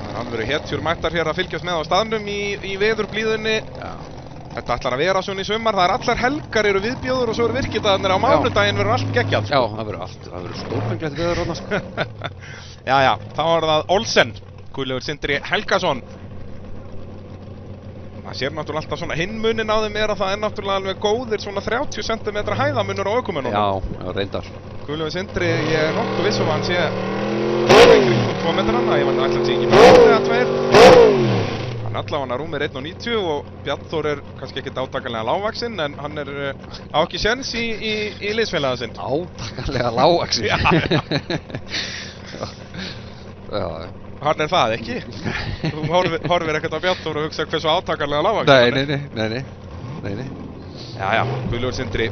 Það er alveg hetjur mættar hér að fylgjast með á staðnum í veðurblíðunni. Já. Þetta ætlar að vera svona í sumar, það er allar helgar eru viðbjóður og svo eru virkidagarnir á mánudaginn verður allt geggjað. Já, það verður stórfenglegt veður þarna sko. Já, þá er það Olsen, Guðlaugur Sindri Helgason. Það sér náttúrulega alltaf svona hinmunin á þeim er að það er náttúrulega alveg góðir svona 30 cm hæðamunur á ökumennunum. Já, reyndar. Guðlaugur Sindri, ég er nokkuð viss um að hann sé kringum 2 metrana, ég veit að ætla að sé ekki eða 2. Hann allavega rúmir 1,90 og Bjarnþór er kannski ekkert átakanlega lágvaxinn en hann er á ekki séns í liðsfélaga sinn. Átakanlega lágvaxinn? Já. Hann er það ekki? Þú horfir ekkert á Bjarnþór og hugsa hversu átakanlega lágvaxinn. Nei. Já, Guðlaugur Sindri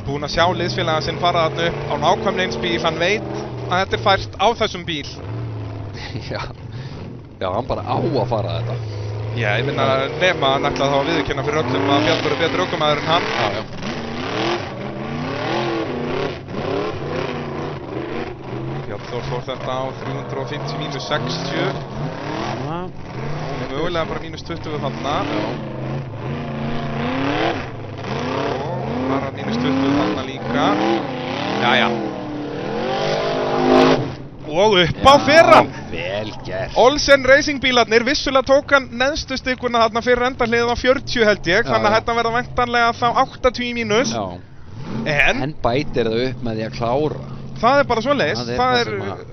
búinn að sjá liðsfélaga sinn fara þarna upp á nákvæmlega eins bíl, hann veit að þetta er fært á þessum bíl. Já, hann bara á að fara þetta. Já, ég minna nema hann ætlaði þá að viðurkenna fyrir öllum að Bjarnþór er betri ökumaður en hann. Já. Bjarnþór fór þetta á 350 mínus 60. Mögulega bara mínus 20 þarna. Og bara mínus 20 þarna líka. Já. Og upp á fyrran! Vel gert. Olsen Racing bílarnir, vissulega tók hann neðstu stikuna þarna fyrir endarliðið á 40 held ég, þannig að þetta verða væntanlega þá 80 mínus. Já. En bætir það upp með því að klára. Það er bara svoleiðis,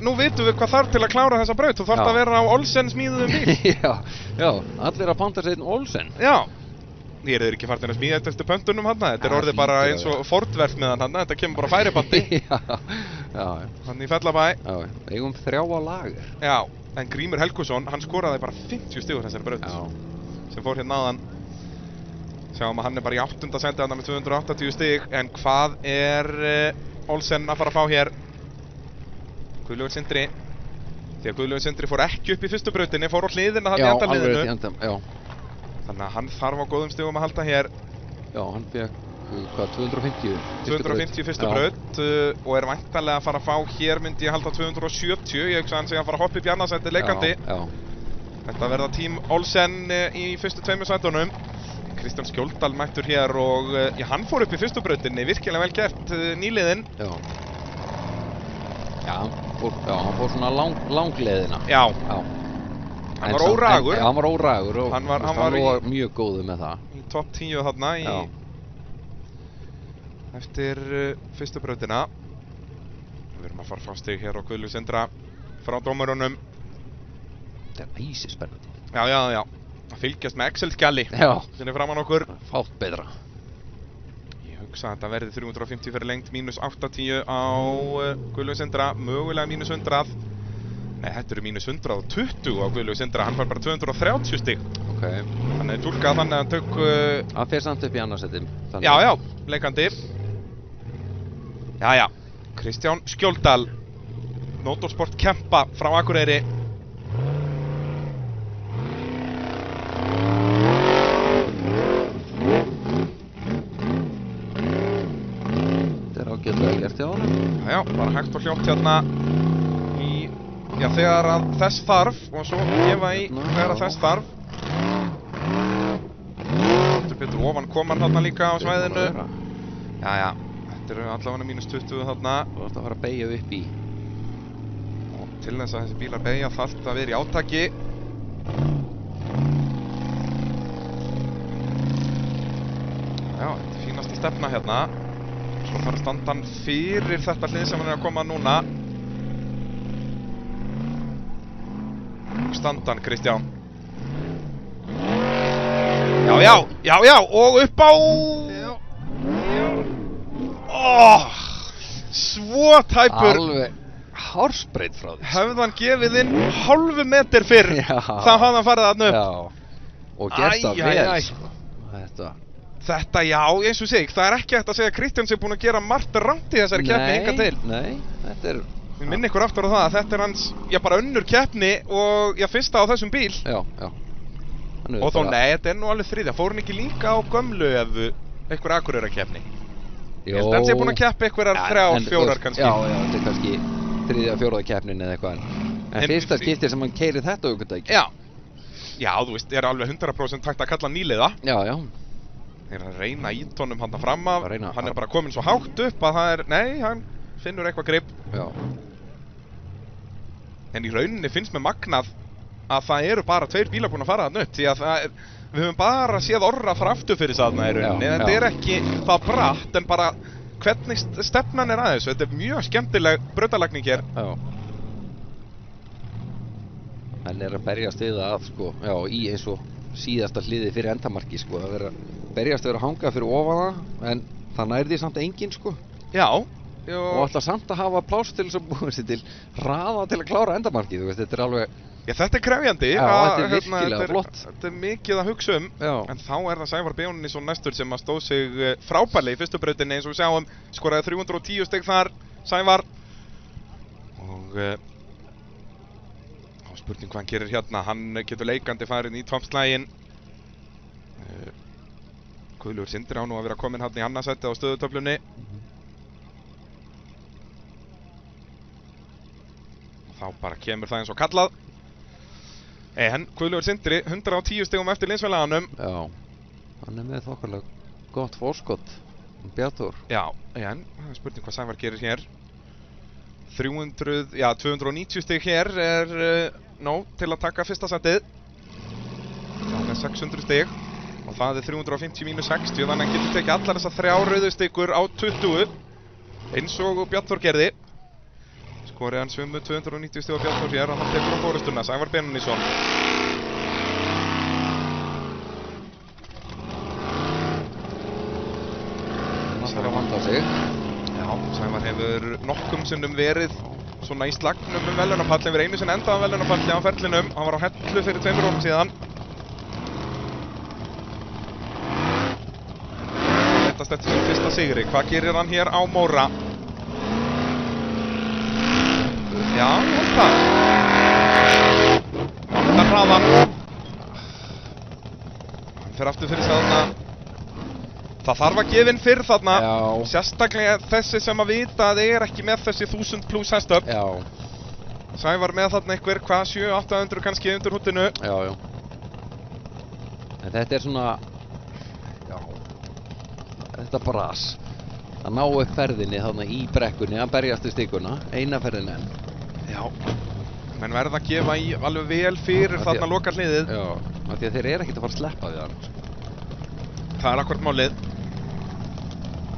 nú vitum við hvað þarf til að klára þessa braut, þú þarft að vera á Olsen smíðuðum bíl. Já, allir að panta sér einn Olsen. Já. Ég er ekki fartin að smíða þetta eftir pöntunum hann, þetta er orðið bara eins og Ford-verk með hann, þetta kemur bara færibandi. Já. Hann í Fellabæ. Já, eigum 3 á lager. Já, en Grímur Helgason, hann skoraði bara 50 stigur þessari braut. Já. Sem fór hérna aðan. Sjáum að hann er bara í 8. sendi hann með 280 stig, en hvað er Olsen að fara að fá hér? Guðlaugur Sindri. Því að Guðlaugur Sindri fór ekki upp í fyrstu brautinni, fór á hliðina hann í endarliðinu. Já. Þannig að hann þarf á góðum stigum að halda hér. Já, hann fekk, hvað, 250? 250 fyrstu braut og er væntanlega að fara að fá hér myndi ég halda 270. Ég hugsa hann sé að fara að hoppa upp í annarsæti leikandi. Já. Þetta verða tím Olsen í fyrstu 2 sætunum. Kristján Skjóldal mættur hér og hann fór upp í fyrstu brautinni, virkilega vel gert nýliðinn. Já, hann fór svona langleiðina. Já. Hann var óragur. Já, hann var óragur og hann var mjög góður með það. Í topp 10 þarna eftir fyrstu brautina. Við erum að fara frá stig hér á Guðlaugur Sindra frá dómarunum. Þetta er æsispennandi. Já. Að fylgjast með Excel-skjali. Sem er framan okkur. Fátt betra. Ég hugsa að þetta verði 350 fyrir lengt, mínus 80 á Guðlaugur Sindra, mögulega mínus 100. Nei, þetta eru mínus 120 á Guðlaugur Sindra, hann fær bara 230 stig. Ok. Þannig túlkað þannig að hann tök... Hann fer samt upp í annarsæti. Já, leikandi. Já. Kristján Skjóldal, Motorsport kempa frá Akureyri. Þetta er ágætlega gert hjá honum. Já, bara hægt og hljótt hérna í já, þegar að þess þarf og svo gefa í þegar að þess þarf. Þetta betur ofan koman þarna líka á svæðinu. Já, þetta eru allavega -20 þarna. Þú ert að fara að beygja upp í. Og til þess að þessi bílar beygja þarf að vera í átaki. Já, þetta er fínasta stefna hérna. Svo þarf að standa hann fyrir þetta hlið sem hann er að koma núna. Standa hann, Kristján. Já, og upp á... Svo tæpur. Alveg hársbreytt frá því. Hefði hann gefið inn hálfu meter fyrr, Já. þá hafði hann farið þarna upp. Já. Og gert það vel, sko. Þetta, já, eins og sig, það er ekki hægt að segja að Kristján sé búinn að gera margt rangt í þessari keppni hingað til. Nei, þetta er... Við minni ykkur aftur á það að þetta er hans, já, bara önnur keppni og, já, fyrsta á þessum bíl. Já. Og þó, nei, þetta er nú alveg þriðja. Fór hann ekki líka á gömlu eða einhver Akureyrar-keppni? Ég held að hann sé búinn að keppa einhverjar 3-4 kannski. Já, þetta er kannski 3-4 keppnin eða eitthvað. En fyrsta skipti sem hann keiri þetta ökutæki. Já, þú veist, er alveg 100% hægt að kalla nýliða. Já. Þeir að reyna ítónum hann fram af. Reyna, hann er bara komin svo hátt upp að það er, nei, hann finnur eitthvað grip. Já. En í rauninni finnst mér magnað að það eru bara 2 bílar búin að fara þarna upp, því að það er, við höfum bara séð orra frá aftur fyrir þarna í rauninni, en þetta er ekki það bratt, en bara hvernig stefnan er aðeins, þetta er mjög skemmtileg brautalagning hér. Já. Hann er að berjast við að, sko, já, í eins og síðasta hliði fyrir endamarki, sko, að vera berjast við að hanga fyrir ofan það, en það nærði samt enginn, sko. Já. Og alltaf samt að hafa pláss til þess að búa sér til hraða til að klára endamarkið, þú veist, þetta er alveg... Já, þetta er krefjandi. Já, þetta er virkilega flott. Þetta er mikið að hugsa um, en þá er það Sævar Benónísson næstur sem að stóð sig frábærlega í fyrstu brautinni, eins og við sjáum, skoraði 310 stig þar, Sævar. Og spurning hvað hann gerir hérna, hann getur leikandi farin í toppslaginn. Guðlaugur Sindri á nú að vera kominn hann í annarsætti á stöðutöflunni. Þá bara kemur það eins og kallað. En Guðlaugur Sindri, 110 stigum eftir liðsfélaganum. Já, hann er með þokkarlega gott fórskott, Bjartur. Já, en það er spurning hvað Sævar gerir hér. 290 stig hér er nóg til að taka fyrsta sætið. Það er 600 stig og það er 350 mínus 60, þannig að hann getur tekið allar þessar 3 rauðu stigur á 20 eins og Bjartur gerði. Skorið hann svömmu 290 stig á Bjartur hér og hann tekur á fórustuna, Sævar Benónísson. Það þarf að vanda sig. Já, Sævar hefur nokkum sinnum verið svona í slagnum velunapall, hefur einu sinni endað velunapalli á ferlinum. Hann var á Hellu fyrir 2 árum síðan. Þetta eftir sem fyrsta sigri. Hvað gerir hann hér á Móra? Já, það. Það er hraðan. Hann fer aftur fyrir sig þarna. Það þarf að gefa inn fyrr þarna. Já. Sérstaklega þessi sem að vita að er ekki með þessi 1000 plus hestöfl. Já. Sævar með þarna einhver, hvað, 700-800 kannski undir húttinu. Já. En þetta er svona, já, þetta bras. Að ná upp ferðinni þarna í brekkunni, að berjast í stikuna, eina ferðin enn. Já. Menn verða að gefa í alveg vel fyrir þarna loka hliðið. Já, af því að þeir eru ekkert að fara að sleppa við hann. Það er akkúrat málið.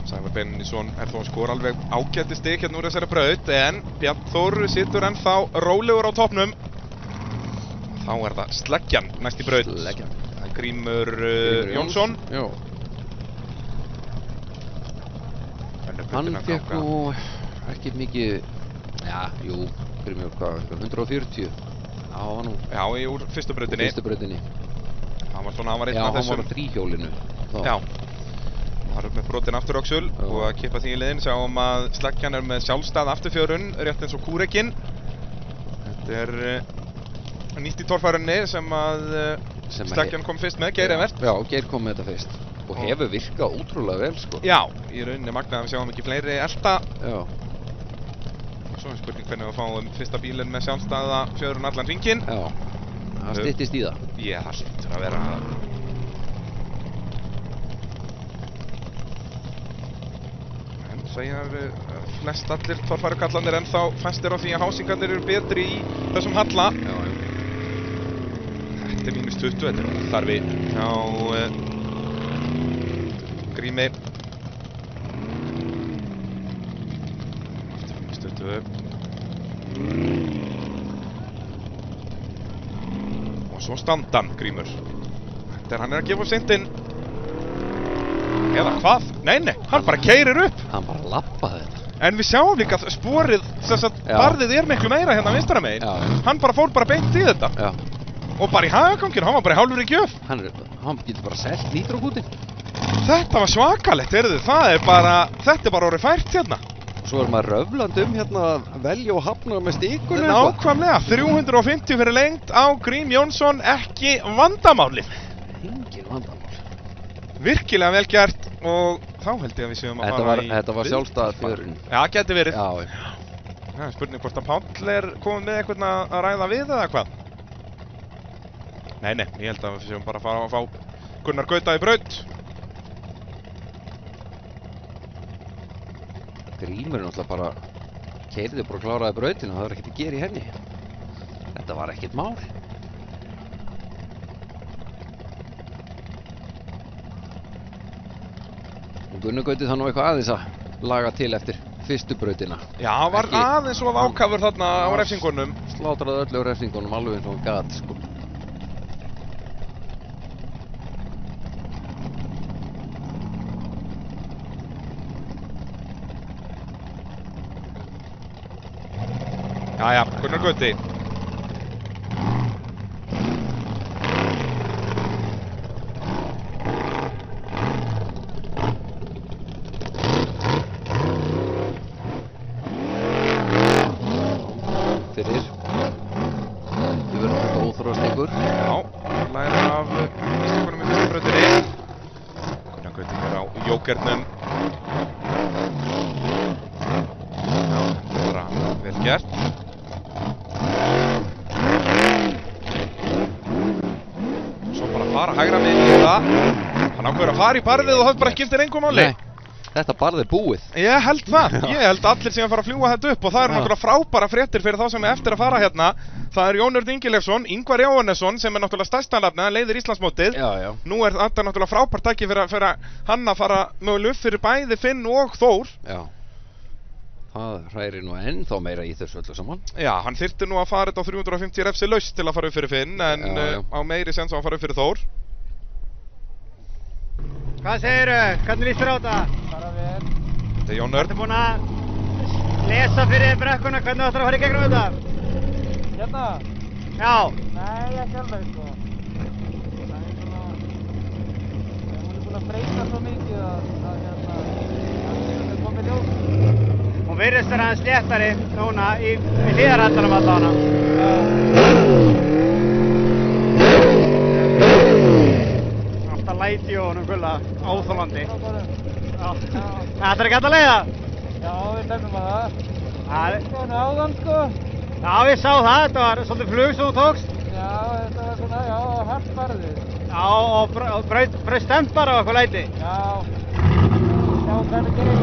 Sævar Benónísson er þó að skora alveg ágæti stig hérna úr þessari braut, en Bjartur situr ennþá rólegur á toppnum. Þá er það Sleggjan næst í braut. Sleggjan. Grímur Jónsson. Já. Hann fekk nú ekki mikið, já, jú, Grímur, hvað, 140. Já, nú. Já, úr fyrstu brautinni. Fyrstu brautinni. Hann var svona, hann var einn af þessum. Já, þessum. hann var á þríhjólinu. Já. Það er upp með brotin afturöxul og að kippa því í liðin. Sjáum að Sleggjan er með sjálfstæð afturfjörun, rétt eins og Kúrekinn. Þetta er nýtt í torfærunni sem að Sleggjan kom fyrst með, Geir Evert. Já, Geir kom með þetta fyrst. Og hefur virkað ótrúlega vel, sko. Já, í rauninni magnaði við sjáum ekki fleiri elta. Já. Svo er spurning hvernig við fáum fyrsta bílinn með sjálfstæða fjöðrun allan hringinn. Já, það styttist í það. Já, það hlýtur að vera en segja flest allir torfærukallarnir ennþá fæstir á því að hásingarnir eru betri í þessum halla. Já. Þetta er -20, þetta er óþarfi hjá Grími. Aftur -20. Og svo standan, Grímur. Hann er að gefa upp sintinn. Eða hvað? Nei, hann bara keyrir upp. Hann bara lappaði þetta. En við sjáum líka að sporið, þess að barðið er miklu meira hérna vinstra megin. Já. Hann bara fór bara beint í þetta. Já. Og bara í hagaganginu, hann var bara í hálfur í gjöf. Hann getur bara selt nýtrókútin. Þetta var svakalegt, heyrðu, þetta er bara orðið fært hérna. Svo er maður röfland hérna að velja og hafna með stíkunum. Nákvæmlega, 350 fyrir lengt á Grím Jónsson, ekki vandamáli. Engin vandamál. Virkilega vel gert og þá held ég að við séum að fara í... Þetta var sjálfstæða fjörun. Já, geti verið. Já. Það er spurning hvort að Páll er komið með eitthvað að ræða við eða hvað? Nei, ég held að við séum bara að fara að fá Gunnar Gauta í braut. Grímur náttúrulega bara keyrði bara kláraði brautina, það var ekkert að gera í henni. Þetta var ekkert mál. Gunnar Gauti það nú eitthvað aðeins að laga til eftir fyrstu brautina. Já, hann var aðeins of ákafur þarna á refsingunum. Slátraði öllu á refsingunum alveg eins og hann gat, sko. Jæja, Gunnar Gauti. Fyrir. Við verðum þetta óþróðastekur. Já, læra af mistökunum í fyrstu brautinni. Gunnar Gauti hér á jókernum. Já, bara vel gert. Fara hægra megin í það. Hann ákveður að fara í barðið og það bara skiptir engu máli. Nei, þetta barð er búið. Ég held það. Ég held allir sem að fara að fljúga þetta upp og það eru náttúrulega frábæra fréttir fyrir þá sem er eftir að fara hérna. Það er Jón Örn Ingilefsson, Ingvar Jóhannesson sem er náttúrulega stærsta nafnið, hann leiðir Íslandsmótið. Já. Nú er þetta náttúrulega frábært tæki fyrir hann að fara mögulega upp fyrir bæði Finn og Þór. Já. Það hrærir nú ennþá meira í þessu öllu saman. Já, hann þyrfti nú að fara þetta á 350 refsi laust til að fara upp fyrir Finn en á meiri sens að fara upp fyrir Þór. Hvað segirðu? Hvernig líst þér á þetta? Bara vel. Þetta er Jón Örn. Ertu búinn að lesa fyrir brekkuna hvernig þú ætlar að fara í gegnum þetta? Hérna? Já. Nei, ekki alveg sko. Það er svona... Hún er búin að breyta svo mikið að það er komið ljós. Hún virðist vera aðeins léttari núna í hliðarhallanum allavega. Alltaf læti í honum gulla, óþolandi. Það er ekki alltaf leiða? Já, við tefnum að það. Það er áðan sko. Já, við sá það, þetta var svolítið flug sem þú tókst. Já, þetta var svona, já, hart barðið. Já, og braut stempar og eitthvað læti. Já, sjá hvernig gerir.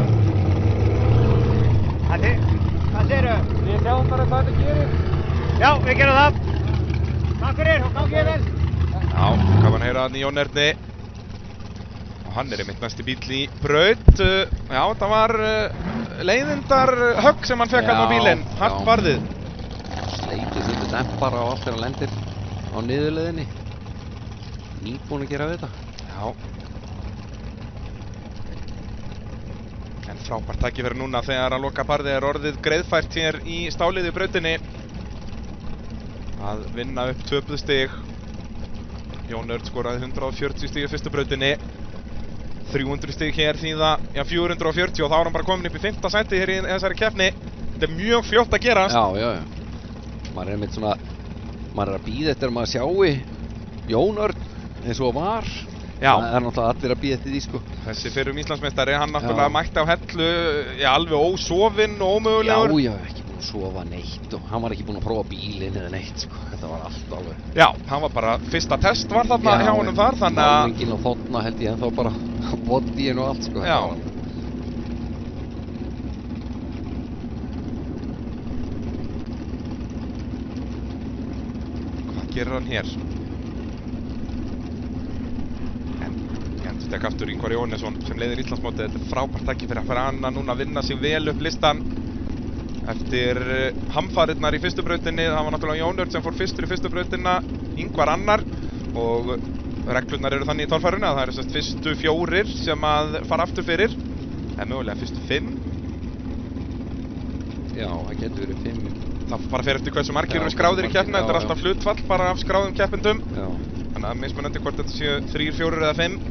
Hvað segirðu? Við sjáum bara hvað þetta gerir. Já, við gerum það. Takk fyrir og gangi þér vel. Já, hvað var hann heyra þarna í Jón Erni. Og hann er einmitt næsti bíll í braut. Já, það var leiðindar högg sem hann fekk hann á bílinn. Hart barðið. Sleitið þetta dempara og allt þegar hann lendir á niðurleiðinni. Nýbúin að gera við þetta. Já. En frábært tækifæri núna þegar að loka barðið er orðið greiðfært hér í stáliði brautinni að vinna upp töpuð stig. Jón Örn skoraði 140 stig í fyrstu brautinni, 300 stig hér þýða 440 og þá er hann bara komin upp í 5. sæti hér í þessari keppni. Þetta er mjög fljótt að gerast. Já. Maður er einmitt svona, maður er að bíða eftir að maður sjái Jón Örn eins og var. Já. Það er náttúrulega allir að bíða eftir því sko. Þessi fyrrum Íslandsmeistari, hann náttúrulega mætti á hellu, alveg ósofinn og ómögulegur. Já, ekki búinn að sofa neitt og hann var ekki búinn að prófa bílinn eða neitt, sko. Þetta var allt alveg. Já, hann var bara, fyrsta test var þarna hjá honum þar, þannig að... Málningin og þarna held ég ennþá bara bodyinn og allt, sko. Já. Hvað gerir hann hér? Tek aftur Ingvar Jónesson sem leiðir Íslandsmótið. Þetta er frábært tækifæri fyrir hann að núna vinna sig vel upp listan eftir hamfarirnar í fyrstu brautinni. Það var náttúrulega Jón Örn sem fór fyrstur í fyrstu brautina, Ingvar annar, og reglurnar eru þannig í torfærinu að það eru sérst fyrstu 4 sem að fara aftur fyrir, en mögulega fyrstu 5. Já, það getur verið 5. Það bara fer eftir hversu margir eru skráðir í keppnina. Þetta er alltaf hlutfall bara af skráðum keppendum. Já. Þannig að mismunandi hvort þetta séu 3, 4 eða 5.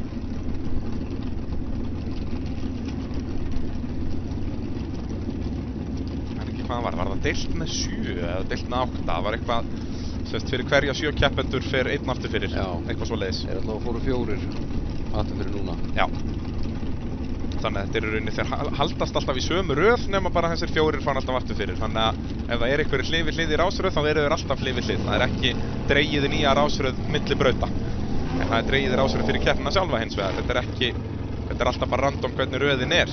Hvað var það deilt með 7 eða deilt með 8? Það var eitthvað, sérst, fyrir hverja 7 keppendur fer einn aftur fyrir. Já. Eitthvað svo leiðis. Þeir alltaf fóru 4 aftur fyrir núna. Já. Þannig að þetta er í rauninni, þeir haldast alltaf í sömu röð nema bara þessir 4 fara alltaf aftur fyrir. Þannig að ef það er einhverjir hlið við hlið í rásröð þá eru þeir alltaf hlið við hlið. Það er ekki dregið í nýja rásröð milli brauta. En það er dregið í rásröð fyrir keppnina sjálfa hins vegar. Þetta er alltaf bara random hvernig röðin er.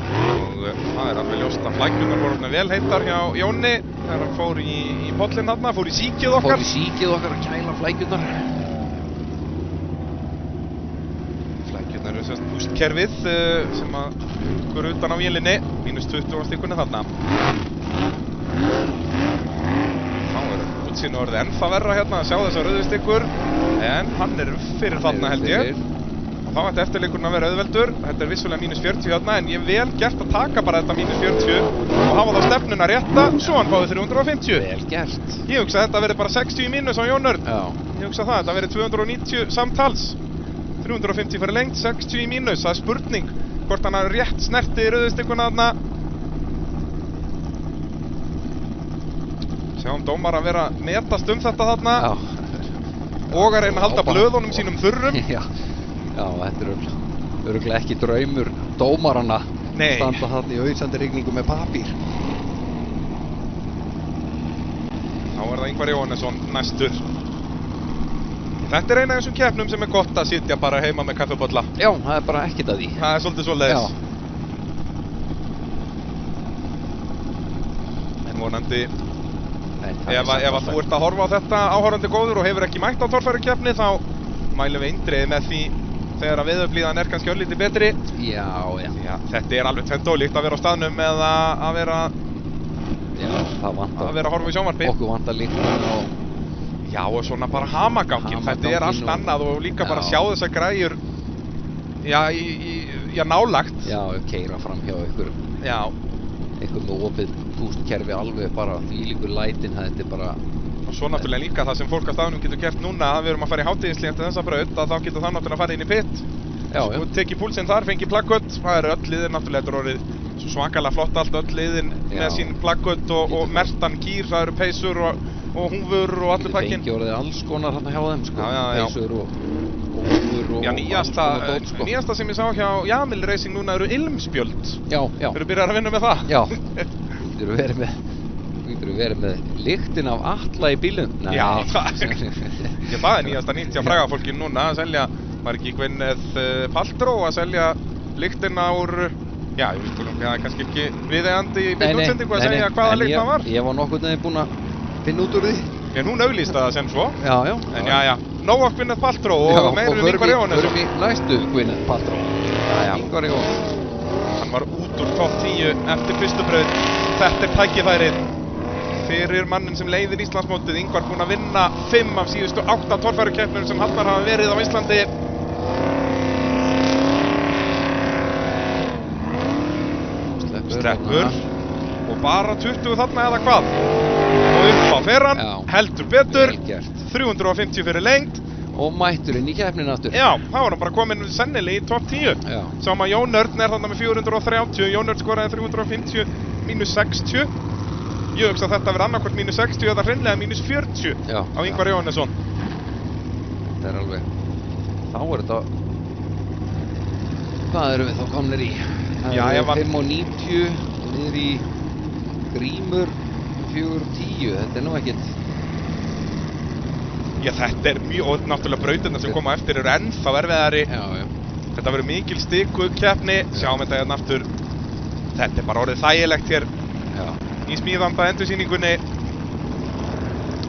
Og það er alveg ljóst að flækjurnar voru vel heitar hjá Jóni þegar hann fór í pollinn þarna, fór í síkið okkar. Fór í síkið okkar að kæla flækjurnar. Flækjurnar eru sérst pústkerfið sem að går utan á vélinni, mínus 20 stikkunni þarna. Þá er útsýnu orðið ennþá verra hérna að sjá þessar rauðu stikkur, en hann er fyrir þarna held ég. Þá ætti eftirleikurinn að vera auðveldur. Þetta er vissulega mínus 40 hérna, en ég vel gert að taka bara þetta mínus 40 og hafa þá stefnuna rétta, svo hann fáið 350. Vel gert. Ég hugsa að þetta verið bara 60 í mínus á Jón Örn. Já. Ég hugsa það, þetta verið 290 samtals. 350 fyrir lengt, 60 í mínus. Það er spurning hvort hann hafi rétt snerti í rauðustikkuna þarna. Sjáum dómar að vera metast þetta þarna. Já. Og að reyna að halda blöðunum sínum þurrum. Já, þetta er örugglega ekki draumur dómaranna. Nei. Standa þarna í auðsandi rigningu með papír. Þá er það Ingvar Jónesson næstur. Þetta er eina af þessum keppnum sem er gott að sitja bara heima með kaffibolla. Já, það er bara ekkert að því. Það er svolítið svoleiðis. Já. En vonandi, ef að þú ert að horfa á þetta áhorfandi góður og hefur ekki mætt á torfærukeppni, þá mælum við eindregið með því þegar að veðurblíðan er kannski örlítið betri. Já. Já, þetta er alveg tvennt ólíkt að vera á staðnum eða að vera það vantar. Að vera að horfa í sjónvarpi. Okkur vantar lyktin og... Já, og svona bara hamagangi. Þetta er allt annað og líka bara sjá þessar græjur nálagt. Já, keyra fram hjá ykkur. Já. Ykkur með opið pústkerfi alveg bara þvílíkur lætin, þetta er bara... Og svo náttúrulega líka það sem fólk á staðnum getur gert núna, að við erum að fara í hátíðisli eftir þessa braut, að þá getur það náttúrulega að fara inn í pit. Já. Og tekið púlsinn þar, fengið plakkött. Það eru öll liðin náttúrulega, þetta er orðið svo svakalega flott allt, öll liðin með sín plakkött og mertan gír, það eru peysur og húfur og allur pakkin. Fengið orðið alls konar hérna hjá þeim, sko. Já. Peysur og húfur og nýjasta sem ég sá hjá Jamil Racing núna eru ilmspjöld. Já. Eru byrjar að vinna með það? Já. Þú getur verið með lyktin af Atla í bílum. Já, það er nýjasta nýtt hjá frægafólkinu núna að selja, var ekki Gwyneth Paltrow að selja lyktina úr, já, ég veit það er kannski ekki viðeigandi í bílútsendingu að segja hvaða lykt það var. Ég var nokkurn veginn búinn að finna út úr því. En hún auglýsti það sem svo. Já. En já, nóg af Gwyneth Paltrow og meira Ingvar Jónesson. Förum í næstu Gwyneth Paltrow. Ingvar Jónesson. Hann var út úr topp 10 eftir fyrstu braut. Þetta er tækifærið fyrir mannin sem leiðir Íslandsmótið. Ingvar búinn að vinna 5 af síðustu 8 torfærukeppnum sem haldnar hafa verið á Íslandi. Sleppur. Og bara 20 þarna eða hvað. Og upp á fer hann, heldur betur. 350 fyrir lengt. Og mættur inn í keppnina aftur. Já, þá var hann bara komin sennilega í topp 10. Sáum að Jón Örn er þarna með 430. Jón Örn skoraði 350 mínus 60. Ég hugsa að þetta verið annarkvort mínus 60 eða hreinlega mínus 40 á Ingvar Jónesson. Þetta er alveg... Þá er þetta... Hvað erum við þá komnir í? Já, ef 5:90 niður í Grímur 4:10, þetta nú ekkert. Já, þetta mjög, og náttúrulega brautirna sem koma eftir eru ennþá erfiðari. Já. Þetta verður mikil keppni, sjáum þetta hérna aftur. Þetta bara orðið þægilegt hér Já. í smíðanda endursýningunni.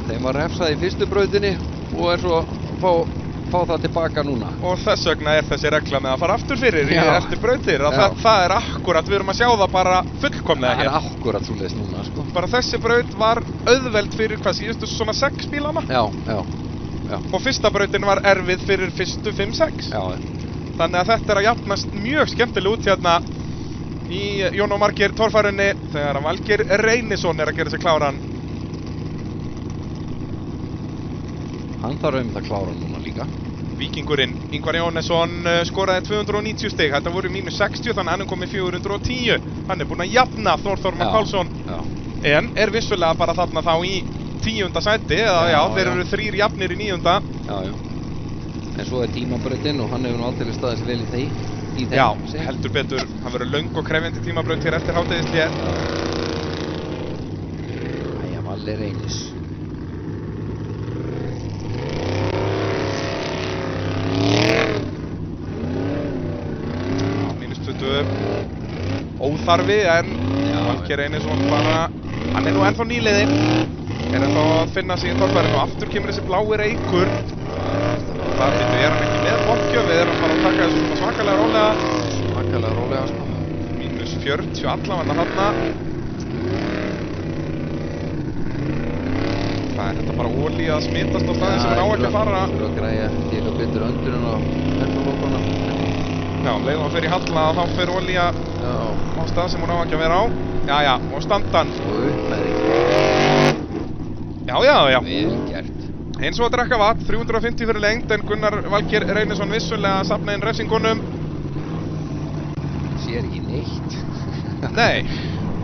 Þeim var refsað í fyrstu brautinni og svo fá það tilbaka núna. Og þess vegna þessi regla með að fara aftur fyrir eftir brautir. Það akkurat, við erum að sjá það bara fullkomlega hér. Það akkurat svoleiðis núna, sko. Bara þessi braut var auðveld fyrir síðustu svona 6 bílana. Já. Og fyrsta brautin var erfið fyrir fyrstu 5-6. Já. Þannig að þetta að jafnast mjög skemmtilega út hérna í Jón og Margeir torfærunni þegar Valgeir Reynisson að gera sig kláran. Hann þarf að klára núna líka. Víkingurinn Ingvar Jónesson skoraði 290 stig, þetta voru -60, þannig að hann komið 410. Hann búinn að jafna Þór Þormar Pálsson. En vissulega bara þarna þá í 10. sæti, eða þeir eru 3 jafnir í 9. Já. En svo tímabrautin og hann hefur nú aldrei staðið sér vel í þeim. Já, heldur betur, hann verður löng og krefjandi tímabraut hér eftir hádegishlé. Æja, Valli Reynis. -20 óþarfi, en Valgeir Reynisson bara, hann nú ennþá nýliði, ennþá að finna sig í torfærinu og aftur kemur þessi blái reykur. Það hann ekki með bokkjöf, við erum bara að taka þessu svona svakalega rólega. Sko. -40 allavega þarna. Það þetta bara olía að smitast á staðin sem á ekki að fara. Það er að græja eitthvað betur öndurinn á hendalókuna. Já, leiðum hann fyrir halla og þá fyrir olía á stað sem hún á ekki að vera á. Já, og standan. Og upp með því. Já. Vel gert. Eins og að drekka vatn, 350 fyrir lengd, en Gunnar Valgeir Reynisson vissulega að safna inn refsingunum. Sér ekki neitt. Nei.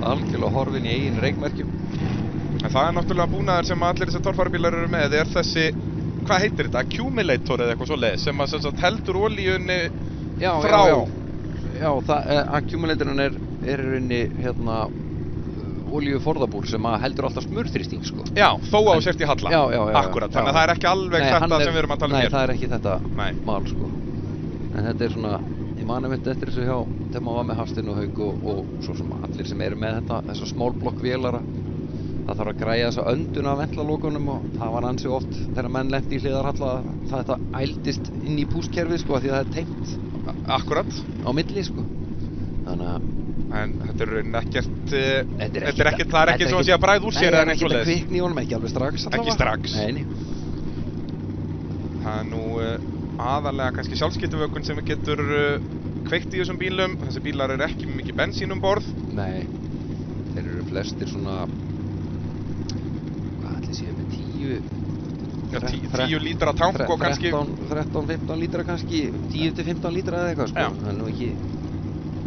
Algjörlega horfinn í eigin reykmerkjum. En það náttúrulega búnaður sem allir þessar torfærubílar eru með, þessi, hvað heitir þetta, accumulator eða eitthvað svoleiðis, sem að heldur olíunni frá. Já, accumulatorinn er rauninni olíuforðabúr sem heldur alltaf smurþrýsting, sko. Já, þó á sért í halla. Já. Akkurat, þannig að það er ekki alveg þetta sem við erum að tala um hér. Nei, það er ekki þetta mál, sko. En þetta er svona, ég mani mitt eftir þessu hjá þegar maður var með Hafstein og Hauk og svo sem allir sem eru með þessa smálblokkvélara. Það þarf að græja þessa öndun af ventlalókunum og það var ansi oft þegar menn lenti í hliðarhalla þetta ældist inn í pústkerfið, sko, því að það er tengt. Akkurat. Á milli, sko. Þannig að en þetta er ekkert, það er ekkert svo að sé að bræða úr sér en eins og leðis. Nei, það er ekkert að kvikna í honum, ekki alveg strax allavega. Ekki strax. Nei. Það er nú aðalega kannski sjálfskiptivökun sem getur kveikt í þessum bílum. Þessi bílar eru ekki mikið bensín borð. Nei, þeir eru flestir svona, hvað ætli séu með 10 lítra tank og kannski 13-15 lítra kannski, 10-15 lítra eða eitthvað, sko. Það er nú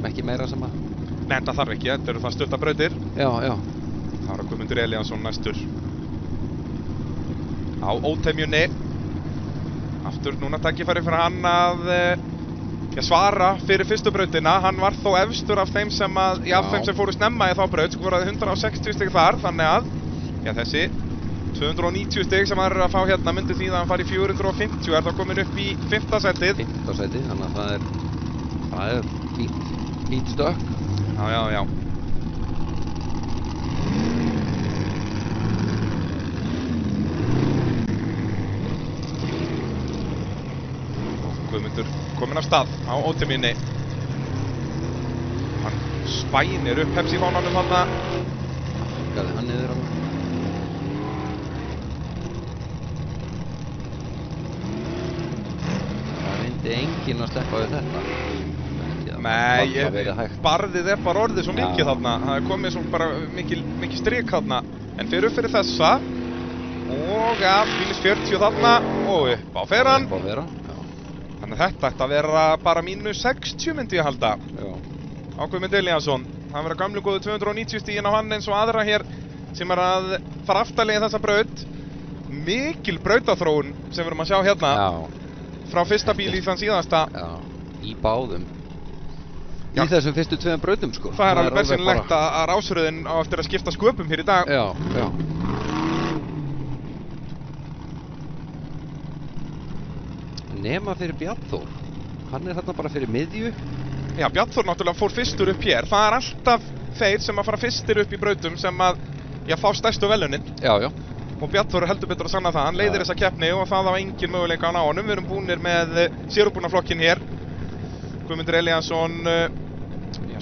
ekki meira sem að. Nei, það þarf ekki, þetta eru það stuttar brautir. Já. Það er Guðmundur Elíasson næstur á ótemjunni. Aftur núna tækifæri fyrir hann að svara fyrir fyrstu brautina. Hann var þó efstur af þeim sem fóru snemma í þá braut, skoraði 160 stig þar, þannig að þessi 290 stig sem hann er að fá hérna myndi því að hann fari í 450, er þá komin upp í 5. sætið. 5. sætið, þannig að það er fínt stökk. Já. Guðmundur kominn af stað á ótemjunni. Hann spænir upp Pepsi-fánanum þarna. Gæði hann niður á mig. Það reyndi enginn að sleppa við þetta. Nei, barðið bara orðið svo mikið þarna. Það komið svo bara mikið strik þarna. En fyrir upp fyrir þessa. Og -40 þarna. Og upp á feran. Þannig að þetta ætti að vera bara -60 myndi ég halda. Já. Á Guðmundur Elíasson. Það verður gamlu góðu 290 stígin á hann eins og aðra hér sem að fara aftarlega í þessa braut. Mikil brautaþróun sem við erum að sjá hérna. Já. Frá fyrsta bíl í þann síðasta. Já, í báðum. í þessum fyrstu 2 brautum sko. Það er alveg bersýnilegt að rásröðin á eftir að skipta sköpum hér í dag. Já. Nema fyrir Bjarnþór. Hann er þarna bara fyrir miðju. Já, Bjarnþór náttúrulega fór fyrstur upp hér. Það er alltaf þeir sem að fara fyrstir upp í brautum sem að fá stærstu velunin. Já. Og Bjarnþór heldur betur að sanna það. Hann leiðir þessa keppni og það á engin möguleika á honum. Við erum búnir með sérúbúnaflokkin hér. Guðmundur Elíasson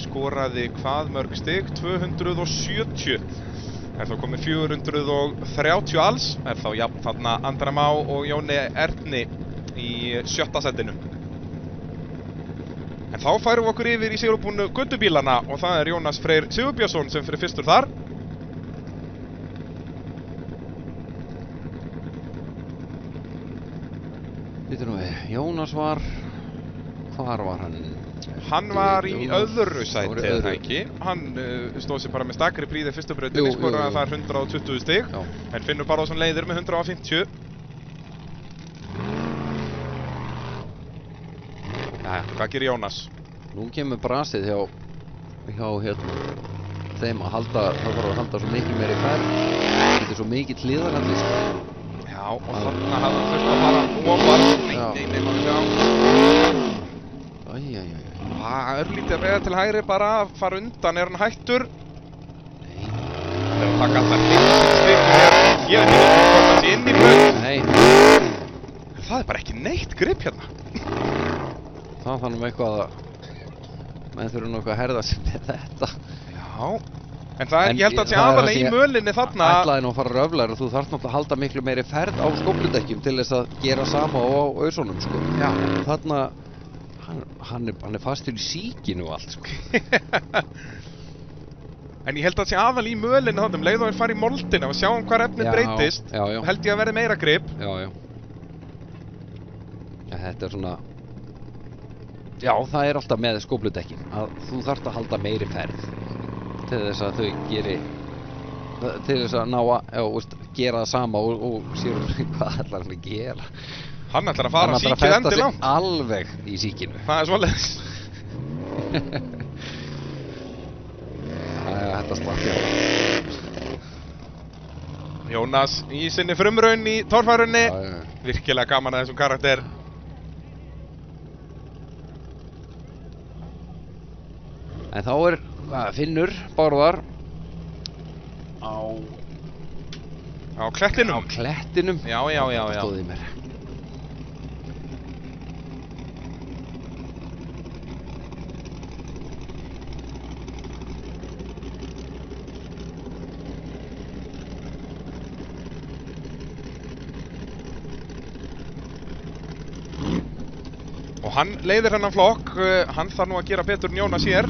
skoraði hvað mörg stig? 270. Er þá komið 430 alls. Er þá jafn þarna Andra Má og Jóni Erni í 7. sætinu. En þá færum við okkur yfir í sigurbúnu göttubílana og það er Jónas Freyr Sigurbjörnsson sem fyrir fyrstur þar. Jónas var, hvar var hann? Hann var í öðru sæti eða ekki. Hann stóð sér bara með stakri príði fyrstu brautinni, skoraði þar 120 stig. En Finnur Bárðarson leiðir með 150. Hvað gerir Jónas? Nú kemur brasið hjá þeim að halda, það þarf að halda svo mikið meiri færð. Þetta er svo mikið hliðarhaldi sko. Já, og þarna hafði hann þurft að fara ofar. Nei, maður sjá. Það er lítið að vega til hægri bara að fara undan. Er hann hættur? Nei. Það er að taka alltaf stigum hér. Ég veit ekki hvort það sé inn í braut. Nei. Það er bara ekki neitt grip hérna. Það þannig eitthvað að menn þurfa nokkuð að herða sig með þetta. Já. En það er, ég held að það sé aðalega í mölinni þarna. Ætlaði nú að fara röflar og þú þarft náttúrulega að halda miklu meiri ferð á skófludekkjum til þess að gera sama á ausunum sko. Já. Þarna, hann er fastur í síkinu og allt sko. En ég held að það sé aðalega í mölinni þarna, leið og fara í moldina og sjáum hvað efnið breytist. Já. Held ég að verði meira grip. Já, þetta er svona, já það er alltaf með skófludekkin að þú þarft að halda meiri ferð til þess að þau til þess að ná að gera það sama og sér hvað ætlar hann að gera. Hann ætlar að fara síkið endi langt. Alveg í síkinu. Það er svoleiðis. Þetta slatti. Jónas í sinni frumraun í torfærunni. Virkilega gaman að þessum karakter. En þá er Finnur Bárðar á klettinum. Á klettinum. Já. Stóð í mér. Og hann leiðir hennan flokk. Hann þarf nú að gera betur en Jónas hér.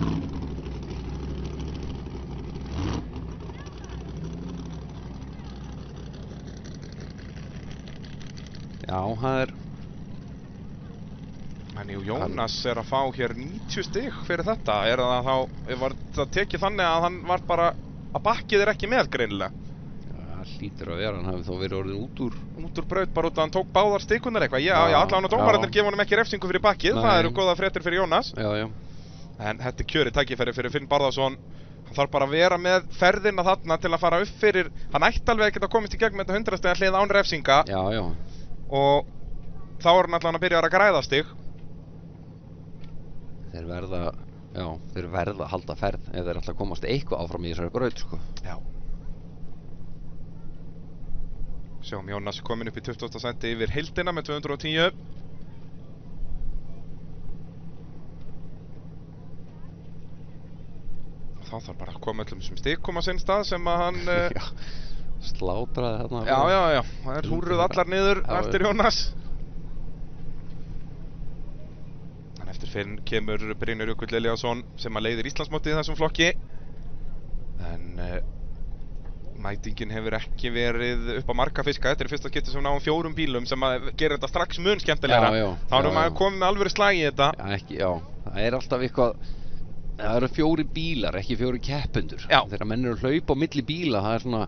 Já, það er... En Jónas er að fá hér 90 stig fyrir þetta. Er það þá, var það tekið þannig að hann var bara, að bakkið er ekki með greinilega? Já, hlýtur að vera, hann hafi þó verið orðin út úr braut bara út að hann tók báðar stikunar eitthvað. Já, allavega dómararnir gefa honum ekki refsingu fyrir bakkið. Það eru góða fréttir fyrir Jónas. Já. En þetta er kjörið tækifæri fyrir Finn Bárðarson. Hann þarf bara að vera með ferðina þarna til að fara upp fyrir. Hann ætti alveg að geta komist í gegn með þetta 100 stiga hlið án refsinga. Já. Og þá er hann allavega að byrja að græða stig. Þeir verða að halda ferð ef þeir ætla að komast eitthvað áfram í þessari braut sko. Já. Sjáum Jónas komin upp í 20. sæti yfir heildina með 210. Þá þarf bara að koma öllum þessum stikum á sinn stað sem að hann slátraði þarna. Já. Það er húrruð allar niður eftir Jónas. En eftir Finn kemur Brynjar Jökull Elíasson sem að leiðir Íslandsmótið í þessum flokki. En mætingin hefur ekki verið upp á marga fiska. Þetta er fyrsta skipti sem náum 4 bílum sem að gera þetta strax mun skemmtilegra. Þá erum við komið með alvöru slag í þetta. Það er alltaf eitthvað. Það eru 4 bílar, ekki 4 keppendur. Þegar menn eru að hlaupa á milli bíla, það er svona,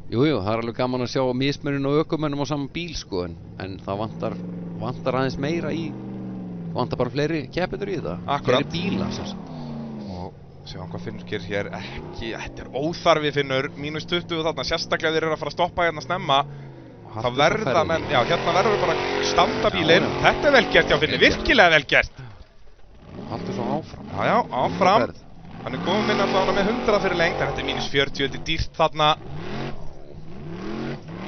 það er alveg gaman að sjá mismuninn og ökumennum á saman bíl sko, en það vantar aðeins meira í, vantar bara fleiri keppendur í þetta. Akkurat. Fleiri bílar sem sagt. Sjáum hvað Finnur gerir hér, ekki, þetta er óþarfi Finnur, -20 þarna, sérstaklega þeir eru að fara að stoppa hérna snemma. Það verða menn, já hérna verður bara standa bílinn, þetta er vel gert hjá Finnur, virkilega vel gert. Haldur svo áfram. Já, áfram. Hann er kominn allavega með 100 fyrir lengt, en þetta er -40, þetta er dýrt þarna.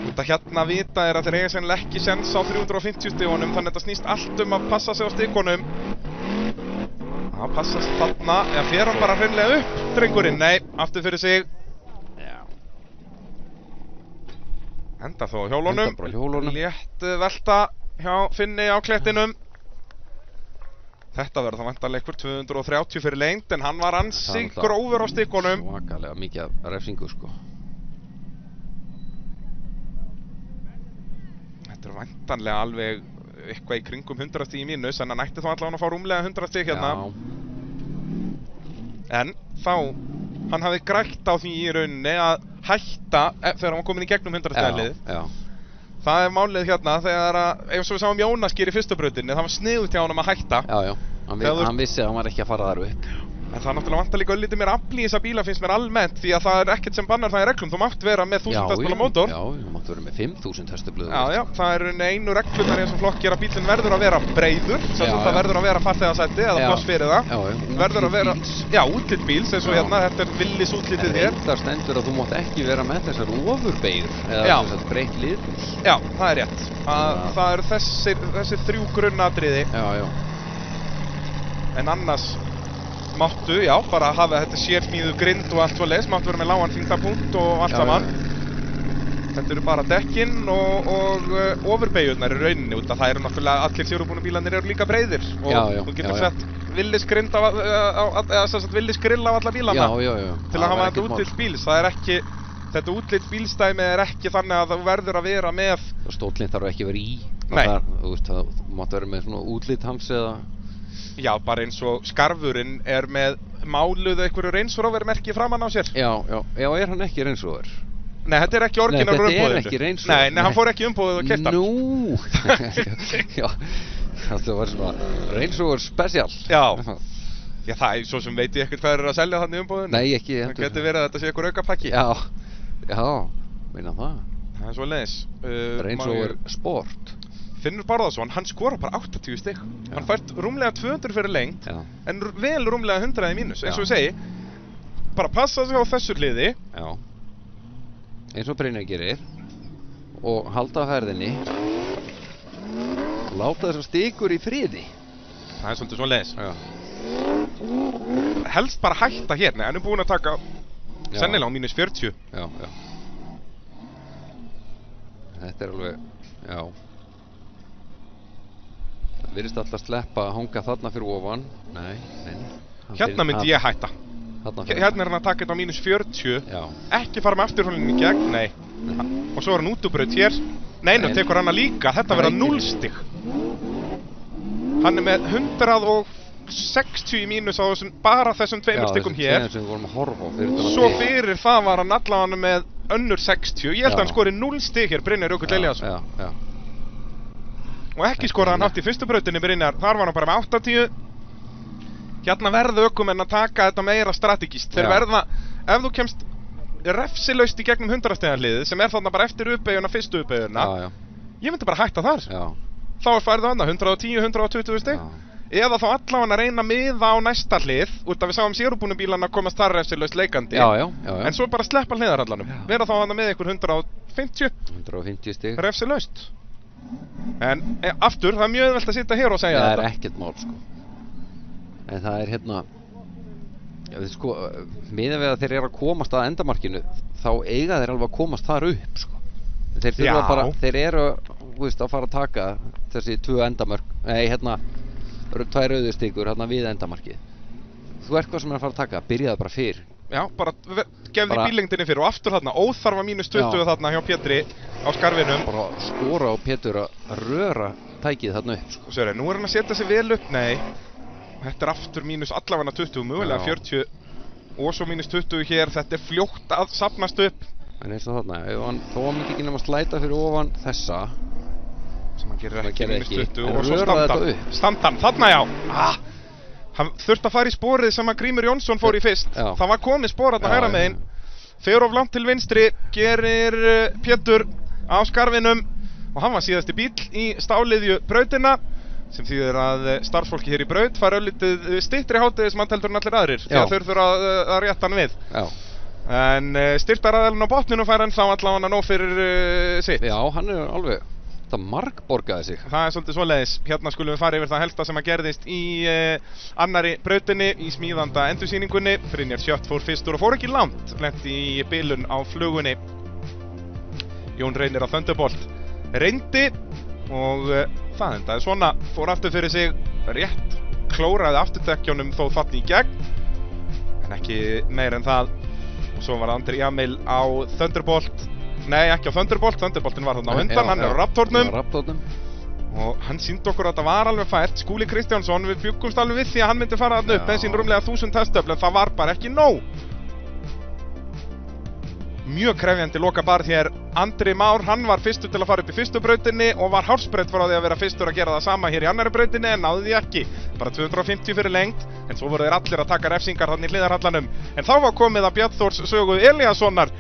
Þetta hérna vita er að þeir eiga sennilega ekki sens á 350 stigunum, þannig að þetta snýst allt að passa sig á stigunum. Það passast þarna, eða fer hann bara hreinlega upp, drengurinn, nei, aftur fyrir sig. Já. Enda þó hjólunum, Enda bara hjólunum. létt velta hjá Finni á klettinum. Þetta verður það væntanlega ykkur 230 fyrir lengt, en hann var ansi grófur á stikunum. Svakalega mikið af refsingu, sko. Þetta er væntanlega alveg eitthvað í kringum 100 stig í mínus, en hann ætti þá allavega að fá rúmlega 100 stig hérna. Já. En þá, hann hafði grætt á því í rauninni að hætta þegar hann var komin í gegnum 100 stigalið. Já. Það er málið hérna þegar að, eins og við sáum Jónas gera í fyrstu brautinni, það var sniðugt hjá honum að hætta. Já. Hann vissi að hann var ekki að fara þar upp. En það er náttúrulega vantar líka öllítið mér afl í þessa bíla finnst mér almennt, því að það er ekkert sem bannar það í reglum. Þú mátt vera með 1000 hestafla mótor. Já, þú mátt vera með 5000 hestafla. Já, það er einu reglunar í þessum flokki er að bílinn verður að vera breiður, sem það verður að vera farþegasæti eða pláss fyrir það. Verður að vera, útlit bíls, eins og hérna, þetta er Willis útlitið hér. En það stendur að þú mátt ekki vera með þessar ofurbeygur, eða þessar breytt liðhús. Já, það er rétt. Það eru þessi 3 grunnatriði. Já. En annars máttu, bara hafa þetta sérsmíðu grind og allt svoleiðis, máttu vera með lágan þyngdarpunkt og allt saman. Þetta eru bara dekkinn og ofurbeygjurnar í rauninni, út af það eru náttúrulega allir sérubúnu bílarnir eru líka breiðir og þú getur sett Willis grind Willis grill á alla bílana til að hafa þetta útlitt bíls. Það er ekki, þetta útlitt bílstæmi er ekki þannig að þú verður að vera með stóllinn þarf ekki að vera í. Nei. Þú veist, það máttu vera með svona útlitt hans eða. Já, bara eins og skarfurinn er með máluðu einhverju Range Rover merki framan á sér. Já, er hann ekki Range Rover? Nei, þetta er ekki orginal umbúðinu. Nei, þetta er ekki Range Rover. Nei, hann fór ekki umbúðið og keypti hann. Nú. Já, þetta var svona Range Rover Special. Já, það er svo sem veit ég ekkert hvað er að selja þannig umbúðinu. Nei, ekki. Það getur verið að þetta sé einhver aukapakki. Já, meina það. Það er svoleiðis. Range Rover Sport. Finnur Bárðarsson, hann skora bara 80 stig. Hann fært rúmlega 200 fyrir lengt, en vel rúmlega 100 í mínus. Eins og ég segi, bara passa sig á þessu hliði. Já. Eins og Brynjar gerir. Og halda ferðinni. Láta þessar stikur í friði. Það er svolítið svoleiðis. Helst bara hætta hérna, hann er búinn að taka sennilega á -40. Já. Þetta er alveg, Það virðist alltaf sleppa að hanga þarna fyrir ofan. Nei. Hérna myndi ég hætta. Hérna er hann að taka þetta á -40. Ekki fara með afturhjólinni í gegn, nei. Og svo er hann útubraut hér. Nei, nú tekur hann að líka. Þetta verða 0 stig. Hann er með 160 í mínus á bara þessum 2 stigum hér. Sem við vorum að horfa á Svo fyrir það var hann allavega með önnur 60. Ég held að hann skori 0 stig hér, Brynjar Jökull Elíasson. Já. Og ekki skoraði hann hátt í fyrstu brautinni Brynjar, þar var hann bara með 80. Hérna verða ökumenn að taka þetta meira strategíst. Þeir verða, ef þú kemst refsilaust í gegnum 100 stiga hliðið, sem er þarna bara eftir uppeyjuna, fyrstu uppeyjuna, ég myndi bara hætta þar. Þá færðu hann 110, 120 stig. Eða þá allavega að reyna miða á næsta hlið, út af við sáum sérubúnu bílana komast þar refsilaust leikandi. En svo bara sleppa hliðarhallanum. Vera þá hann með ykkur 150 stig. Refsilaust. En aftur, það er mjög auðvelt að sitja hér og segja þetta. Það er ekkert mál, sko. En það er hérna, miðað við að þeir eru að komast að endamarkinu, þá eiga þeir alveg að komast þar upp, sko. Þeir þurfa bara, þeir eru, að fara að taka þessi 2 endamörk, 2 rauðustikur við endamarkið. Þú ert hvað sem er að fara að taka, byrjaðu bara fyrr. Já, bara gefði bílengdinni fyrir og aftur þarna, óþarfa -20 þarna hjá Pétri á skarfinum. Bara skora á Pétur að röra tækið þarna upp, sko. Sérri, nú er hann að setja sig vel upp, nei. Þetta er aftur allavega 20, mögulega 40 og svo -20 hér, þetta er fljótt að safnast upp. En eins og þarna, þó hann ekki nema að slæta fyrir ofan þessa sem hann gerir ekki -20 og svo standan, þarna já. Hann þurfti að fara í sporið sem að Grímur Jónsson fór í fyrst. Já. Það var komið spor þarna hægra megin. Fer of langt til vinstri, gerir Pétur á skarfinum og hann var síðasti bíl í stáliðju brautina sem þýðir að starfsfólki hér í braut fær örlítið styttri hádegismannteldur en allir aðrir því að þau þurfa að rétta hann við. Já. En styrktaraðalinn á botninu fær ennþá allavega nóg fyrir sitt. Já, hann alveg, það margborgaði sig. Það svolítið svoleiðis. Hérna skulum við fara yfir það helsta sem að gerðist í annari brautinni í smíðanda endursýningunni. Brynjar Sjött fór fyrstur og fór ekki langt, lenti í bilun á flugunni. Jón Reynir á Thunderbolt reyndi og það endaði svona, fór aftur fyrir sig rétt, klóraði afturdekkjónum þó þarna í gegn en ekki meir en það og svo var Andri Jamil á Thunderbolt nei, ekki á Thunderbolt, Thunderboltin var þarna á undan, hann er á Raptornum og hann sýndi okkur að það var alveg fært. Skúli Kristjánsson, við bjuggumst alveg við því að hann myndi fara þarna upp með sín rúmlega 1000 testöfl en það var bara ekki nóg. Mjög krefjandi lokabarð hér. Andri Már, hann var fyrstur til að fara upp í fyrstu brautinni og var hársbreytt frá því að vera fyrstur að gera það sama hér í annari brautinni en náði því ekki. Bara 250 fyrir lengt, en svo voru þeir allir að taka refsingar þarna í hliðarhallanum. En þá var komið að Björn Þórs sögu Elíassonar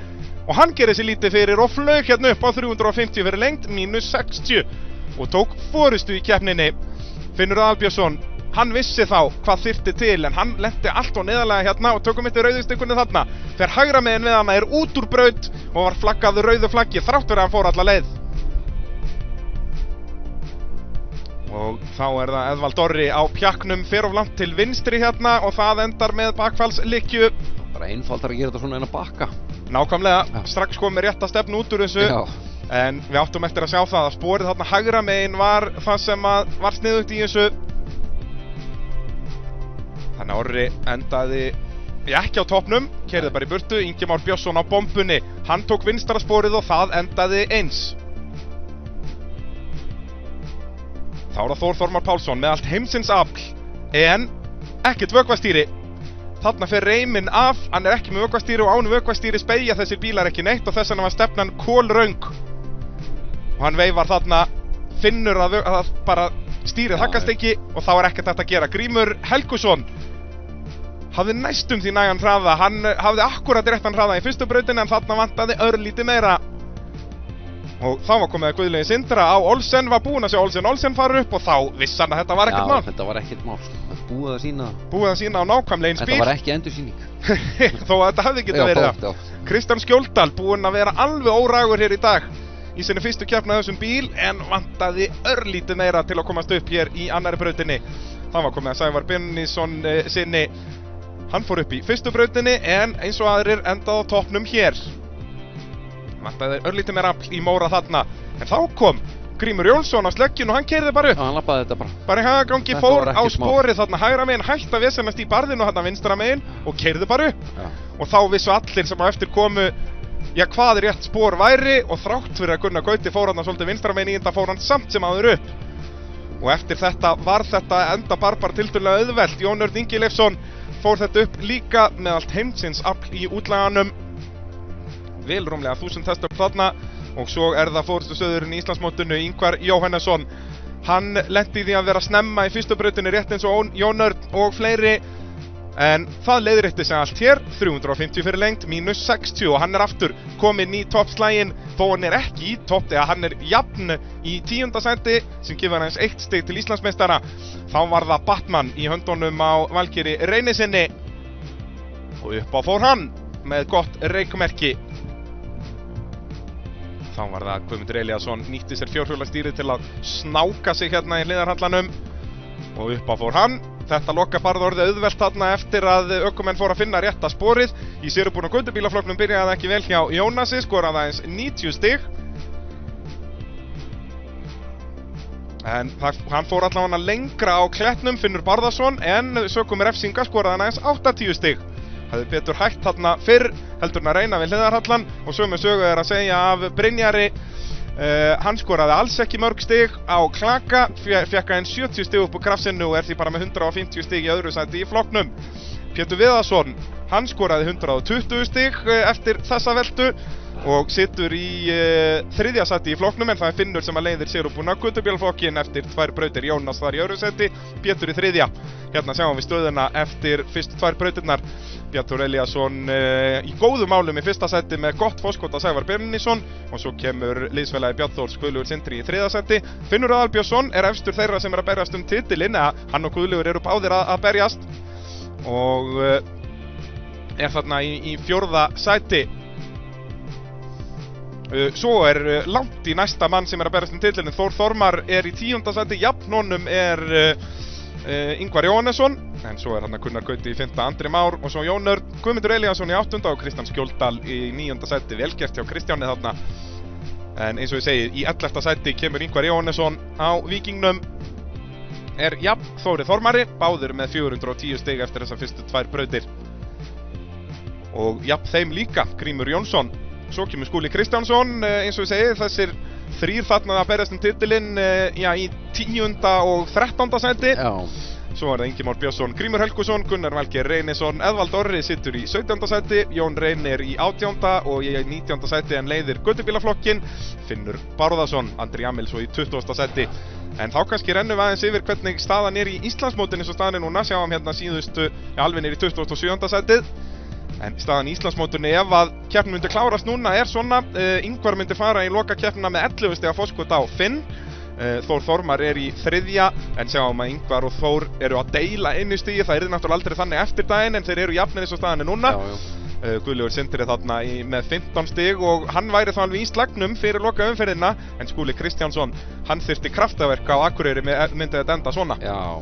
og hann gerir sér lítið fyrir og flaug hérna upp á 350 fyrir lengt, mínus 60 og tók forystu í keppninni. Finnur Aðalbjörnsson, hann vissi þá hvað þyrfti til en hann lenti allt og neðarlega hérna og tökum eitt í rauðustykunni þarna. Þegar hægra megin við hana út úr braut og var flaggað rauðu flaggi þrátt fyrir að hann fór alla leið. Og þá það Eðvald Orri á pjaknum, fer of langt til vinstri hérna og það endar með bakfallslikju. Bara einfaldar að gera þetta svona en að bakka. Nákvæmlega, strax komið rétt að stefna út úr þessu. Já. En við áttum eftir að sjá það að sporið þarna hægra megin var það sem var sniðugt í þessu. Þannig að Orri endaði ekki á toppnum, keyrði bara í burtu. Ingi Már Björnsson á bombunni, hann tók vinstra sporið og það endaði eins. Þá það Þór Þormar Pálsson með allt heimsins afl, en ekkert vökvastýri. Þarna fer reiminn af, hann ekki með vökvastýri og án vökvastýri speigja þessir bílar ekki neitt og þess vegna var stefnan kolröng. Og hann veifar þarna, finnur að bara stýrið haggast ekki og þá ekkert hægt að gera. Grímur Helgusson hafði næstum því nægan hraða, hann hafði akkurat réttan hraða í fyrstu brautinni en þarna vantaði örlítið meira. Og þá var komið að Guðlaugi Sindra á Olsen, var búinn að sjá Olsen fara upp og þá vissi hann að þetta var ekkert mál. Já, þetta var ekkert mál, búið að sína á nákvæmlega eins bíl. Þetta var ekki endursýning. Þó að þetta hefði getað verið það. Kristján Skjóldal búinn að vera alveg órægur hér í dag í sinni fyrstu keppni af þessum bíl en vantaði örlítið meira til að komast upp hér í annari brautinni. Það var komið að Sævar Bennisson sinni, hann fór upp í fyrstu brautinni en eins og aðrir endaði á toppnum hér. Vantaði örlítið meira afl í Móra þarna, en þá kom Grímur Jónsson á slegginu og hann keyrði bara upp. Já, hann labbaði þetta bara. Bara í hagagangi, fór á sporið þarna hægra megin, hætti að vesenast í barðinu þarna vinstra megin og keyrði bara upp. Já. Og þá vissu allir sem á eftir komu, já hvað rétt spor væri og þrátt fyrir að Gunnar Gauti fór hann svolítið vinstra megin í þetta fór hann samt sem áður upp. Og eftir þetta var þetta enda bara tiltölulega auðvelt. Jón Örn Ingi Leifsson fór þetta upp líka með allt heimsins afl í útlaganum. Vel rúmlega 1000 testöfl þarna og svo það fórustustöðurinn í Íslandsmótinu Ingvar Jóhannesson. Hann lenti í því að vera snemma í fyrstu brautinni rétt eins og Jón Örn og fleiri en það leiðrétti sig allt hér, 350 fyrir lengt, mínus 60 og hann aftur kominn í toppslaginn þó hann ekki í topp, eða hann jafn í 10. sæti sem gefur hans 1 stig til Íslandsmeistara. Þá var það Batman í höndunum á Valgeiri Reynisinni og upp á fór hann með gott reykmerki. Þá var það Guðmundur Elíasson nýtti sér fjórhjólastýrið til að snáka sig hérna í hliðarhallanum og upp á fór hann. Þetta lokabarð orðið auðvelt þarna eftir að ökumenn fór að finna rétta sporið. Í sérubúna gödubílaflokknum byrjaði ekki vel hjá Jónasi, skoraði aðeins 90 stig. En hann fór allavega lengra á klettnum, Finnur Barðarsson, en sökum refsinga skoraði hann aðeins 80 stig. Hafði betur hægt þarna fyrr, heldur hann að reyna við hliðarhallan og sömu sögu að segja af Brynjari. Hann skoraði alls ekki mörg stig á klaka, fekk hann 70 stig upp úr krafsinu og því bara með 150 stig í öðru sæti í flokknum. Pétur Viðarsson, hann skoraði 120 stig eftir þessa veltu og situr í þriðja sæti í flokknum, en það Finnur sem að leiðir sérúbúna gödubílaflokkin eftir 2 brautir. Jónas þar í öðru sæti, Pétur í þriðja. Hérna sjáum við stöðuna eftir fyrstu 2 brautirnar. Bjartur Elíasson í góðu málum í fyrsta sæti með gott fórskot af Sævar Bennisson, og svo kemur liðsfélagi Bjarnþórs Guðlaugur Sindri í þriðja sæti. Finnur Aðalbjörnsson efstur þeirra sem að berjast titilinn, hann og Guðlaugur eru báðir að berjast, og þarna í fjórða sæti. Svo langt í næsta mann sem að berjast titilinn. Þór Þormar í 10. sæti, jafn honum Ingvar Jóhannesson, en svo hann Gunnar Gauti í 5. Andri Már, og svo Jón Örn Guðmundur Elíasson í 8. og Kristján Skjóldal í 9. sæti. Vel gert hjá Kristjáni þarna. En eins og ég segi, í 11. sæti kemur Ingvar Jóhannesson á Víkingnum, jafn Þóri Þormari, báðir með 410 stig eftir þessar fyrstu 2 brautir. Og jafn þeim líka Grímur Jónsson. Svo kemur Skúli Kristjánsson, eins og ég segi, þessir 3 þarna að berjast titilinn í 10. og 13. sæti. Já. Svo það Ingimar Björnsson, Grímur Helgusson, Gunnar Valgeir Reynisson, Eðvald Orri situr í 17. sæti, Jón Reynir í 18. og í 19. sæti en leiðir gödubílaflokkin, Finnur Bárðarsson, Andri Jamil svo í 20. sæti. En þá kannski rennum við aðeins yfir hvernig staðan í Íslandsmótinu, svo staðan hérna síðustu, alveg í 27. sætið. En staðan í Íslandsmótinu, ef að keppnin myndi klárast núna, svona. Ingvar myndi fara í lokakeppnina með 11 stiga fórskot á Finn. Þór Þormar í þriðja, en sjáum að Ingvar og Þór eru að deila einu stigi. Það náttúrulega aldrei þannig eftir daginn, en þeir eru jafnir eins og staðan núna. Guðlaugur Sindri þarna með 15 stig, og hann væri þá alveg í slagnum fyrir loka umferðina, en Skúli Kristjánsson, hann þyrfti kraftaverk á Akureyri myndi þetta enda svona. Já,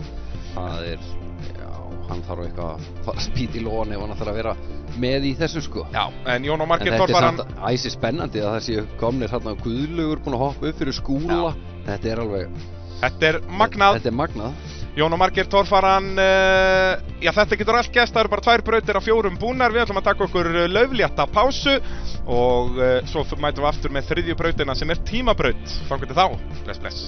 hann þarf eitthvað að fara að spýta í lóan ef hann ætlar að vera með í þessu, sko. Já, en Jón og Margeir Torfaran... En þetta æsi spennandi að það séu komnir hérna Guðlaugur búin að hoppa upp fyrir Skúla. Já. Þetta alveg... Þetta magnað. Þetta magnað. Jón og Margeir Torfaran, þetta getur allt gerst, það eru bara 2 brautir af 4 búnar. Við ætlum að taka okkur lauflétta pásu, og svo mætum við aftur með 3. brautina sem tímabraut. Þangað til þá. Bless, bless.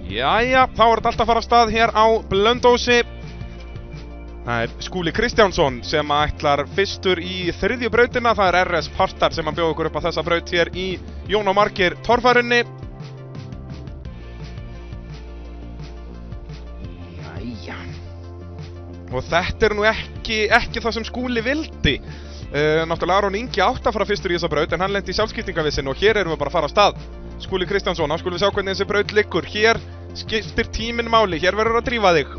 Jæja, þá þetta alltaf að fara af stað hér á Blönduósi. Það Skúli Kristjánsson sem ætlar fyrstur í þriðju brautina. Það RS Partar sem bjóð okkur upp á þessa braut hér í Jón og Margeir torfærunni. Jæja. Og þetta nú ekki það sem Skúli vildi. Náttúrulega Aron Ingi átt að fara fyrstur í þessa braut en hann lenti í sjálfskiptingavissin og hér erum við bara að fara af stað. Skúli Kristjánsson, þá skulum við sjá hvernig þessi braut liggur. Hér skiptir tíminn máli, hér verður að drífa þig.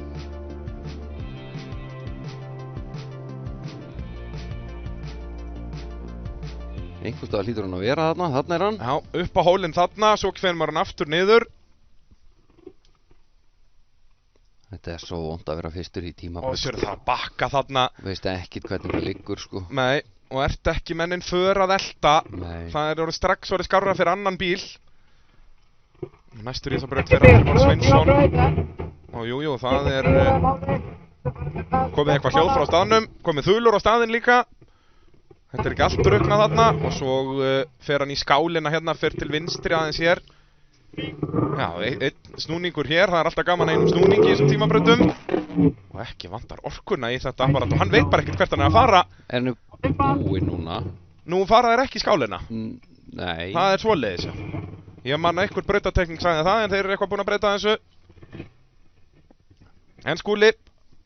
Einhvers staðar hlýtur hann að vera þarna er hann. Já, upp á hólinn þarna, svo kveður hann aftur niður. Þetta er svo vont að vera fyrstur í tímabraut. Og sér það að bakka þarna. Veist ekkert hvernig það liggur sko. Nei, og ert ekki mennin för að elta. Nei. Það orðið strax skárra fyrir annan bíl. Næstur í þessa braut fyrir Arnór Sveinsson. Og jú, það komið eitthvað hljóð frá staðnum, komið þulur á staðinn líka. Þetta ekki allt drukknað þarna og svo fer hann í skálina hérna, fer til vinstri aðeins hér. Já, einn snúningur hér, það alltaf gaman einum snúningi í þessum tímabrautum. Og ekki vantar orkuna í þetta apparat og hann veit bara ekkert hvert hann að fara. Er nú búinn núna? Nú fara þeir ekki í skálina. Nei. Það svoleiðis, já. Ég man einhver brautatekning sagði það en þeir eru eitthvað búin að breyta þessu. En Skúli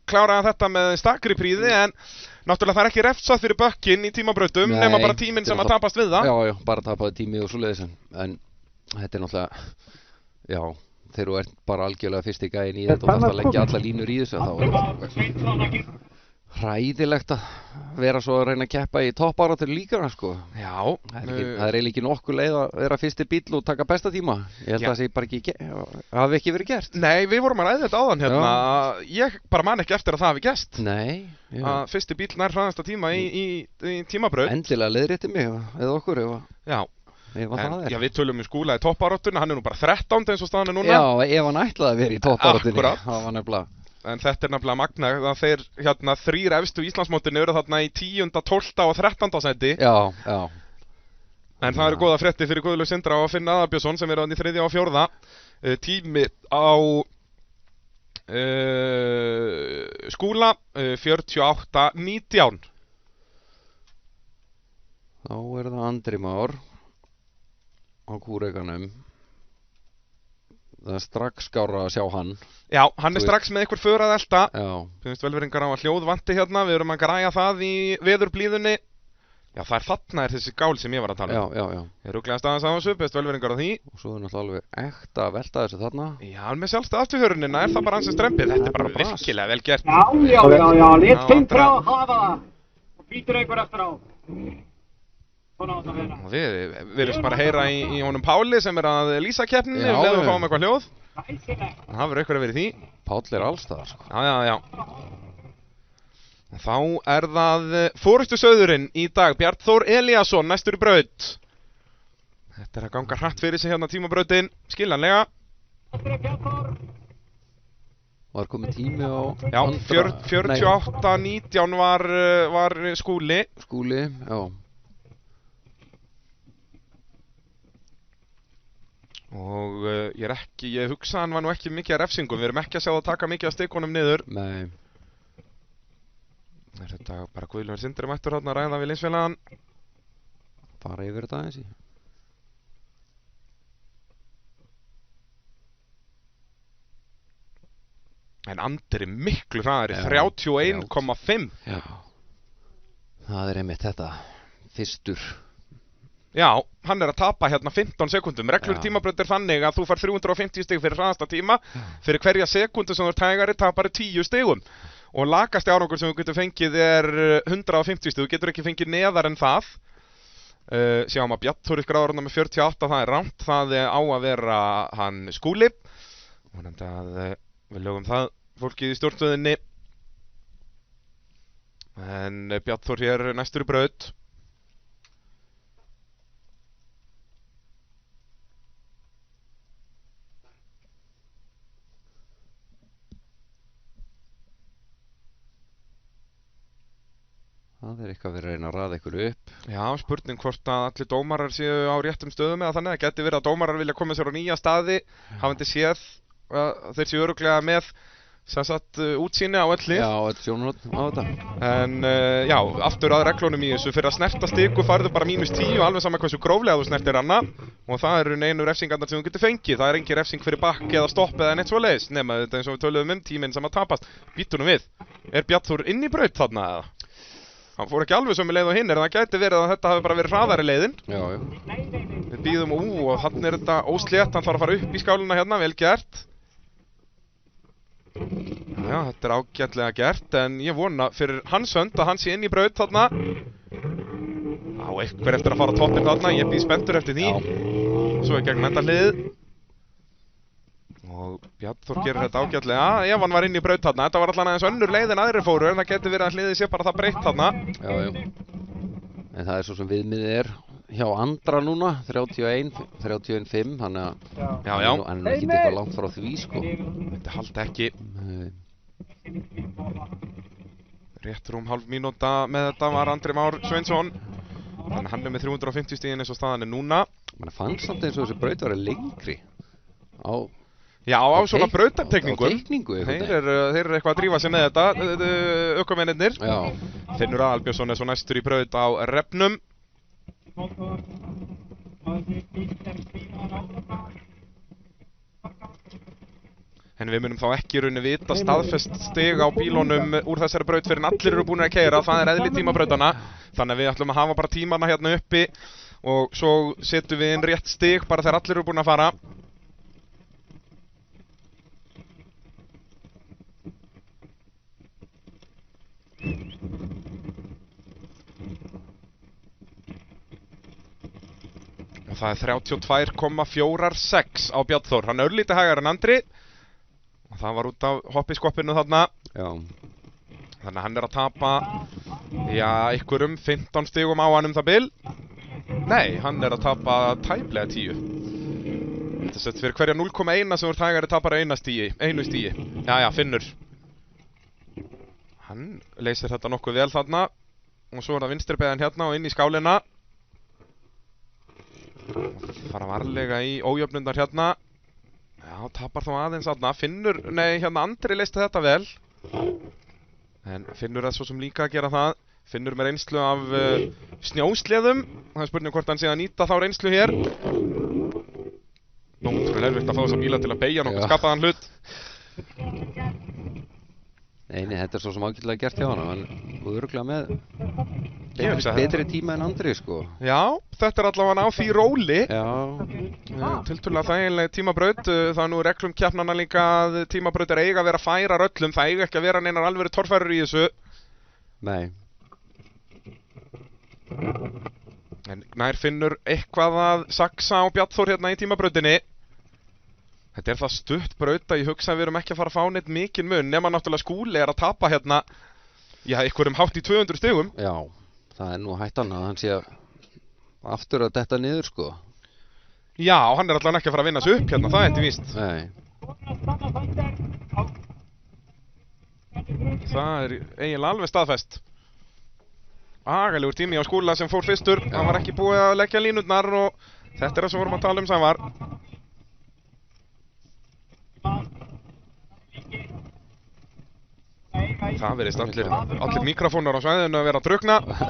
kláraði þetta með stakri príði en náttúrulega það ekki refsað fyrir bökkinn í tímabrautum nema bara tíminn sem að tapast við það. Já, bara tapaði tími og svoleiðis en þetta náttúrulega, já, þegar þú ert bara algjörlega fyrst í gæinn í þetta og þarft að leggja alla línur í þessu þá þetta hræðilegt að vera svo að reyna að keppa í toppáráttur líka sko. Já. Það er eiginlega ekki nokkuð leið að vera fyrst í bíl og taka besta tíma. Ég held að það sé bara ekki, hafi ekki verið gert. Nei, við vorum að ræða þetta áðan hérna. Ég bara man ekki eftir að það hafi gerst. Nei. Að fyrsti bíl nær hraðasta tíma í tímabraut. Endilega leiðrétti mig eða okkur Já. Já, við tölum skúla í topparáttuna, hann nú bara 13 eins og staðan núna. Já, ef hann ætlaði að vera í toppáráttunni. Akkurat. Það var nefnilega. En þetta nefnilega magnað að þeir þrír efstu Íslandsmótinu eru þarna í 10., 12. og 13. sæti. Já. En það eru góða fréttir fyrir Guðlaug Sindra og Finn Aðarbjörnsson sem eru þarna í 3. og 4. Tími á Skúla 48:19. Þá er það Andri Már á kúrekanum. Það er strax skárra að sjá hann. Já, hann er strax með einhver för að elta. Já. Finnst velveringar á að hljóðvanti hérna, við erum að græja það í veðurblíðunni. Já, þarna er þessi gál sem ég var að tala um. Já. Ég ruglaðist aðeins á þessu, best velveringar á því. Og svo er náttúrulega alveg ekta að velta þessu þarna. Já, með sjálfstæð afturhörunina er það bara ansið strempið. Þetta er bara virkilega vel gert. Já, lit fint frá að hafa það. Og býtur einhver eftir á. Og við erum bara að heyra í honum Páli sem er að lýsa keppninni og við fáum eitthvað hljóð. Það verður eitthvað að vera í því. Páll er allstaðar sko. Já. Þá er það forystusauðurinn í dag, Bjarnþór Elíasson, næstur í braut. Þetta er að ganga hratt fyrir sig hérna tímabrautin, skiljanlega. Var komið tími á... Já, 48:19 var Skúli. Skúli, já. Og ég hugsa hann var nú ekki mikið að refsingum, við erum ekki að sjá það taka mikið að stikunum niður. Nei. Þetta bara Guðlaugur Sindri mættur hérna að ræða við liðsfélagann. Bara yfir þetta aðeins í. En Andri miklu hraðari, 31,5. Já. Það er einmitt þetta, fyrstur. Já, hann er að tapa hérna 15 sekundum. Reglur tímabraut er þannig að þú fær 350 stig fyrir hraðasta tíma. Fyrir hverja sekundu sem þú ert hægari tapar 10 stigum. Og lakasti árangur sem þú getur fengið er 150 stig. Þú getur ekki fengið neðar en það. Sjáum að Bjarnþór skráður með 48, það er rangt. Það á að vera hann Skúli. Vonandi að við lögum það fólkið í stjórnstöðinni. En Bjarnþór hér næstur í braut. Það er eitthvað verið að reyna að raða ykkur upp. Já, spurning hvort að allir dómarar séu á réttum stöðum eða þannig. Það geti verið að dómarar vilja koma sér á nýja staði, hafandi séð þeir séu örugglega með sem sagt útsýni á öll hlið. Já, öll sjónarhorn á þetta. En já, aftur að reglunum í þessu, fyrir að snerta stiku færðu bara -10, alveg sama hversu gróflega þú snertir hana, og það eru einu refsingarnar sem þú getur fengið. Það er engin refsing fyrir bakk eða stopp eða neitt svoleiðis, nema þetta eins og við töluðum tíminn sem að tapast. Býttu nú við, er Bjarnþór inn í braut þarna eða? Hann fór ekki alveg sömu leið og hinn, það gæti verið að þetta hafi bara verið hraðari leiðin. Já. Við býðum, og þannig er þetta óslétt, hann þarf að fara upp í skáluna hérna, vel gert. Já, þetta er ágætlega gert, en ég vona fyrir hans hönd að hann sé inn í braut þarna. Á, eitthvað eftir að fara á toppinn þarna, ég býð spenntur eftir því. Svo er gegn endahliðið. Og Bjarnþór gerir þetta ágætlega, ef hann var inn í braut þarna. Þetta var allan aðeins önnur leið en aðrir fóru, en það getur verið að hliðið sé bara það breytt þarna. Já. En það er svo sem viðmiðið er hjá Andra núna, 31.5, þannig að hann er ekki eitthvað langt frá því, sko. Þetta haldi ekki. Rétt rúm hálf mínúta með þetta var Andri Már Sveinsson. Þannig hann er með 350 stigin eins og staðan er núna. Man fannst samt eins og þessi braut var lengri á... Já, á svona brautartekningum. Á teikningu, Þeir eru eitthvað að drífa sig með þetta, ökumennirnir. Já. Finnur Aðalbjörnsson er svo næstur í braut á refnum. En við munum þá ekki í rauninni vita staðfest stig á bílunum úr þessari braut fyrir en allir eru búin að keyra. Það er eðli tímabrautana. Þannig að við ætlum að hafa bara tímana hérna uppi og svo setjum við inn rétt stig bara þegar allir eru búin að fara. Og það er 32,46 á Bjarnþór. Hann er örlítið hægar en Andri. Og það var út af hoppiskoppinu þarna. Já. Þannig að hann er að tapa, já, einhverjum 15 stigum á hann það bil. Nei, hann er að tapa tæplega 10. Þetta er sett fyrir hverja 0,1 sem úr hægari tapar einu stigi. Já, Finnur. Hann leysir þetta nokkuð vel þarna. Og svo er það vinstri beygjan hérna og inn í skálina. Fara varlega í ójöfnundar hérna. Já, tapar þá aðeins þarna. Finnur, nei, hérna Andri leysti þetta vel. En Finnur er svo sem líka að gera það. Finnur með reynslu af snjósleðum. Það er spurning hvort hann sé að nýta þá reynslu hér. Nótrúlega erfitt að fá þessa bíla til að beygja nokkuð skapaðan hlut. Nei, þetta er svo sem ágætlega gert hjá hann. Hann er örugglega með betri tíma en Andri, sko. Já, þetta er allavega á því róli. Já. Tiltölulega þægileg tímabraut. Það er nú reglum keppnanna líka að tímabraut er eiga að vera færar öllum. Það eiga ekki að vera neinar alvöru torfærur í þessu. Nei. En nær Finnur eitthvað að saksa á Bjarnþór hérna í tímabrautinni. Þetta er það stutt braut að ég hugsa að við erum ekki að fara að fá neitt mikinn mun, nema náttúrulega Skúli er að tapa hérna, já, einhverjum hátt í 200 stigum. Já, það er nú hættan að hann sé aftur að detta niður, sko. Já, hann er allavega ekki að fara að vinna sig upp hérna, það er ekki víst. Nei. Það er eiginlega alveg staðfest. Agalegur tími á Skúla sem fór fyrstur, hann var ekki búið að leggja línurnar og þetta er það sem vorum að tala um Sævar. Það verðist allir mikrofónar á svæðinu að vera að drukna. Það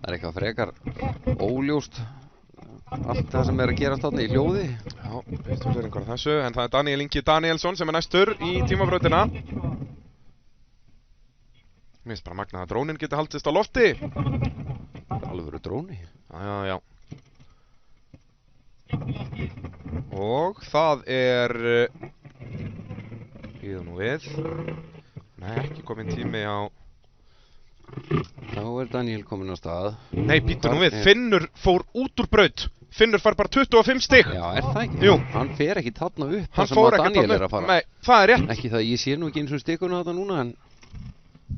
er eitthvað frekar óljóst allt það sem er að gerast þarna í hljóði. Já, veitum við einhverja þessu, en það er Daniel Ingi Danielsson sem er næstur í tímabrautina. Mér finnst bara magnað að drónin geti haldist á lofti. Alvöru dróni. Já. Og það er... Bíðum nú við. Nei, ekki komin tími á... Þá er Daniel komin á stað. Nei, býttu nú við. Finnur fór út úr braut. Finnur fær bara 25 stig. Já, er það ekki? Jú. Hann fer ekki þarna upp Hann fór ekki Daniel er að fara. Nei, það er rétt. Ekki það, ég sé nú ekki eins og stikuna þetta núna, en...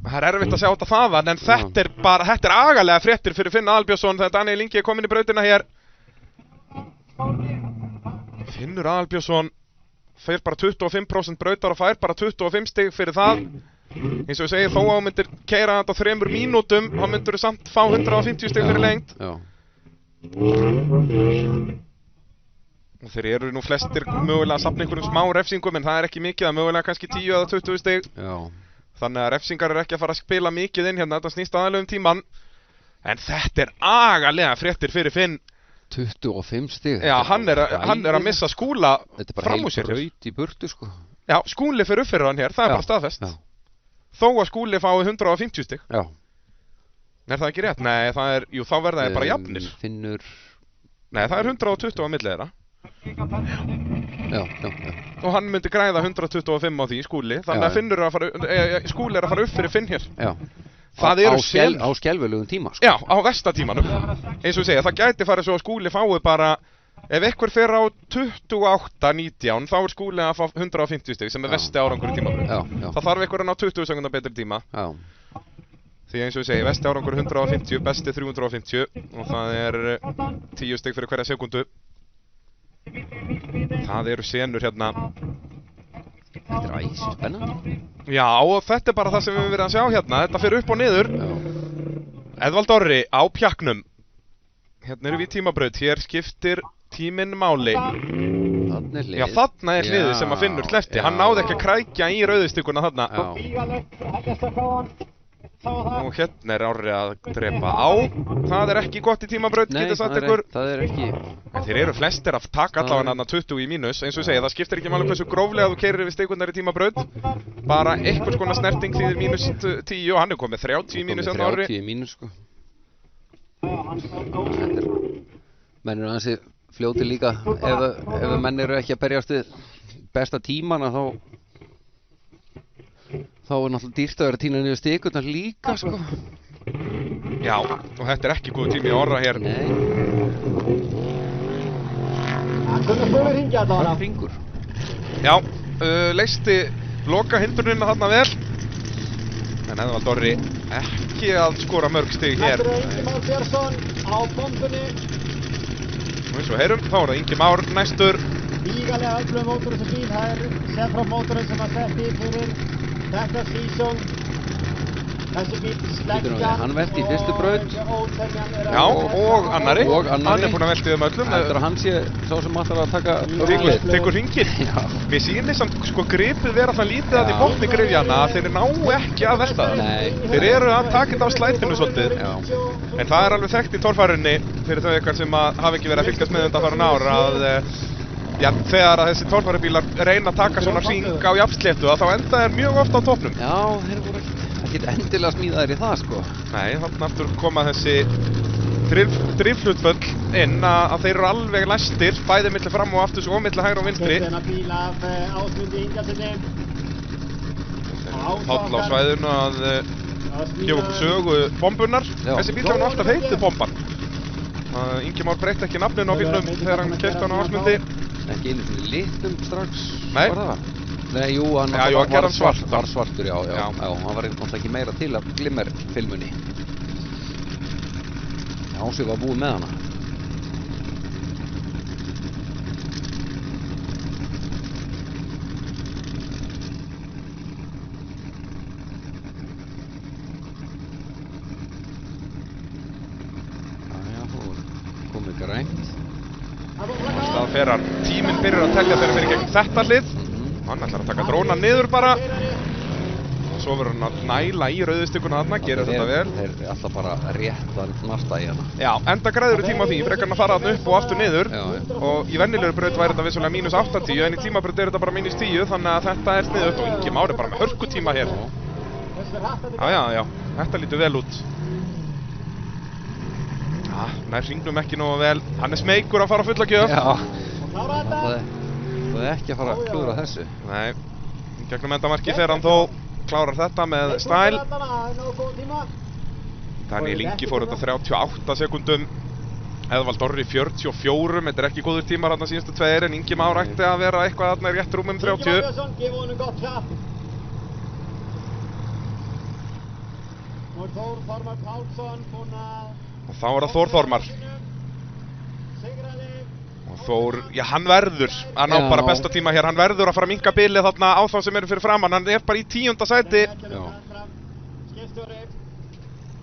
Það er erfitt að sjá þetta þaðan, en þetta er bara, þetta er agalega fréttir fyrir Finn Aðalbjörnsson þegar Daniel Ingi er komin í brautina hér. Finnur Aðalbjörnsson fær bara 25% brautar og fær bara 25 stig fyrir það. Eins og ég segi, þó að myndir keyra þetta á 3 mínútum, þá myndir þú samt fá 150 stig fyrir lengt. Já. Og þeir eru nú flestir mögulega að safna einhverjum smá refsingum, en það er ekki mikið, það er mögulega kannski 10 eða 20 stig. Já. Þannig að refsingar eru ekki að fara að spila mikið inn hérna, þetta snýst aðalega tíman. En þetta er agalega fréttir fyrir Finn. 25 stig. Já, hann er að missa Skúla fram úr sér. Þetta er bara heil braut í burtu, sko. Já, Skúli fyrir upp fyrir hann hér, það er bara staðfest. Já. Þó að Skúli fái 150 stig. Já. Er það ekki rétt? Nei, það er, jú, þá verða þeir bara jafnir. Finnur... Nei, það er 120 á milli þeirra. Já. Og hann myndi græða 125 á því, Skúli. Þannig að Finnur er að fara, Skúli er að fara upp fyrir Finn hér. Já. Það eru senur. Á skelfilegum tíma, sko. Já, á verstatímanum. Eins og ég segja, það gæti farið svo að Skúli fái bara, ef einhver fer á 28-19, þá er Skúli að fá 150 stig, sem er versti árangur í tímabröð. Já. Það þarf einhver að ná 20 sekundar betri tíma. Já. Því eins og ég segi, versti árangur 150, besti 350, og það er 10 stig fyrir hverja sekundu. Það eru senur hérna. Þetta er æsir spennandi. Já, og þetta er bara það sem við höfum verið að sjá hérna. Þetta fyrir upp og niður. Edvald Orri á pjaknum. Hérna eru við í tímabraut. Hér skiptir tíminn máli. Þarna er hlið. Já, þarna er hliðið sem að Finnur sleppti. Hann náði ekki að krækja í rauðustykuna þarna. Og hérna er Orri að drepa á. Það er ekki gott í tímabraut, getur sagt ykkur. Nei, það er ekki. En þeir eru flestir að taka allavega hann 20 í mínus. Eins og ég segi, það skiptir ekki máli hversu gróflega þú keyrir yfir stikunar í tímabraut. Bara einhvers konar snerting þýðir mínus 10 og hann er komið 30 í mínus hérna Orri. 30 í mínus, sko. Þetta er... Menn eru hansi fljóti líka. Ef menn eru ekki að berjast við besta tímana, þá er náttúrulega dýrt að vera tína niður stikunar líka, sko. Já, og þetta er ekki góð tími að Orra hér. Nei. Hann hringur. Já, leysti loka hindrunina þarna vel. En Edvald Orri ekki að skora mörg stig hér. Ingimar Björnsson á bombunni. Og eins og heyrum, þá er það Ingi Már næstur. Vígalega öflugum mótor þessu bíl. Það er Sefron mótorinn sem að setti fyrir þetta sísón. Þessi bíl sleggja. Hann velti í fyrstu braut. Já, og annari. Hann er búinn að velti um öllum. Heldur að hann sé sá sem alltaf að taka Tekur hringinn. Mér sýnir samt sko gripið vera það lítið að í botni grifjana að þeir ná ekki að velta það. Nei. Þeir eru að taka þetta á slætinu svolítið. Já. En það er alveg þekkt í torfærunni fyrir þau ykkar sem hafa ekki verið að fylgjast með undanfarin ár að já, þegar að þessi torfærubílar reyna að taka svona hring á jafnsléttu þá enda þeir mjög ofta á toppnum. Já, þeir voru ekkert endilega smíðaðir í það, sko. Nei, þannig aftur koma þessi drifhlutföll inn að þeir eru alveg læstir, bæði milli fram og afturs og milli hægri og vinstri. Páll á svæðinu að gefa okkur sögu bombunar. Þessi bíl hefur nú alltaf heitið bomban. Ingi Már breytti ekki nafninu á bílnum þegar hann keypti hann á Ásmundi. Ekki einu svona litum strax. Nei. Var það? Nei, jú, hann var svartur. Var svartur, já. Hann var náttúrulega ekki meira til af Glimmer-filmunni. Ási var búið með hana. Komið grænt. Það fer hann, tíminn byrjar að telja þegar fyrir gegn þetta hlið. Hann ætlar að taka drónan niður bara. Og svo verður hann að næla í rauðustykuna þarna, gerir þetta vel. Þeir er alltaf bara rétt að narta í hana. Já, enda græður tíma á því, frekar hann að fara þarna upp og aftur niður. Já. Og í venjulegur braut væri þetta vissulega mínus 80, en í tímabraut er þetta bara mínus 10, þannig að þetta er sniðugt og Ingi Már er bara með hörkutíma hér. Já, þetta lítur vel út. Já, nær hringnum ekki nógu vel. Hann er smeykur að fara á fulla gjöf. Já. Það er ekki að fara að klúðra þessu. Nei, gegnum endamarki fer hann þó klárar þetta með stæl. Daniel Ingi fór þetta 38 sekundum. Edvald Orri 44, þetta er ekki góður tímar þarna síðustu tveir, en Ingi Már ætti að vera eitthvað þarna rétt rúmum 30. Og þá er það Þór Þormar. Og Þór, já, hann verður að ná bara besta tíma hér, hann verður að fara að minnka bilið þarna á þá sem eru fyrir framann, hann er bara í 10. sæti.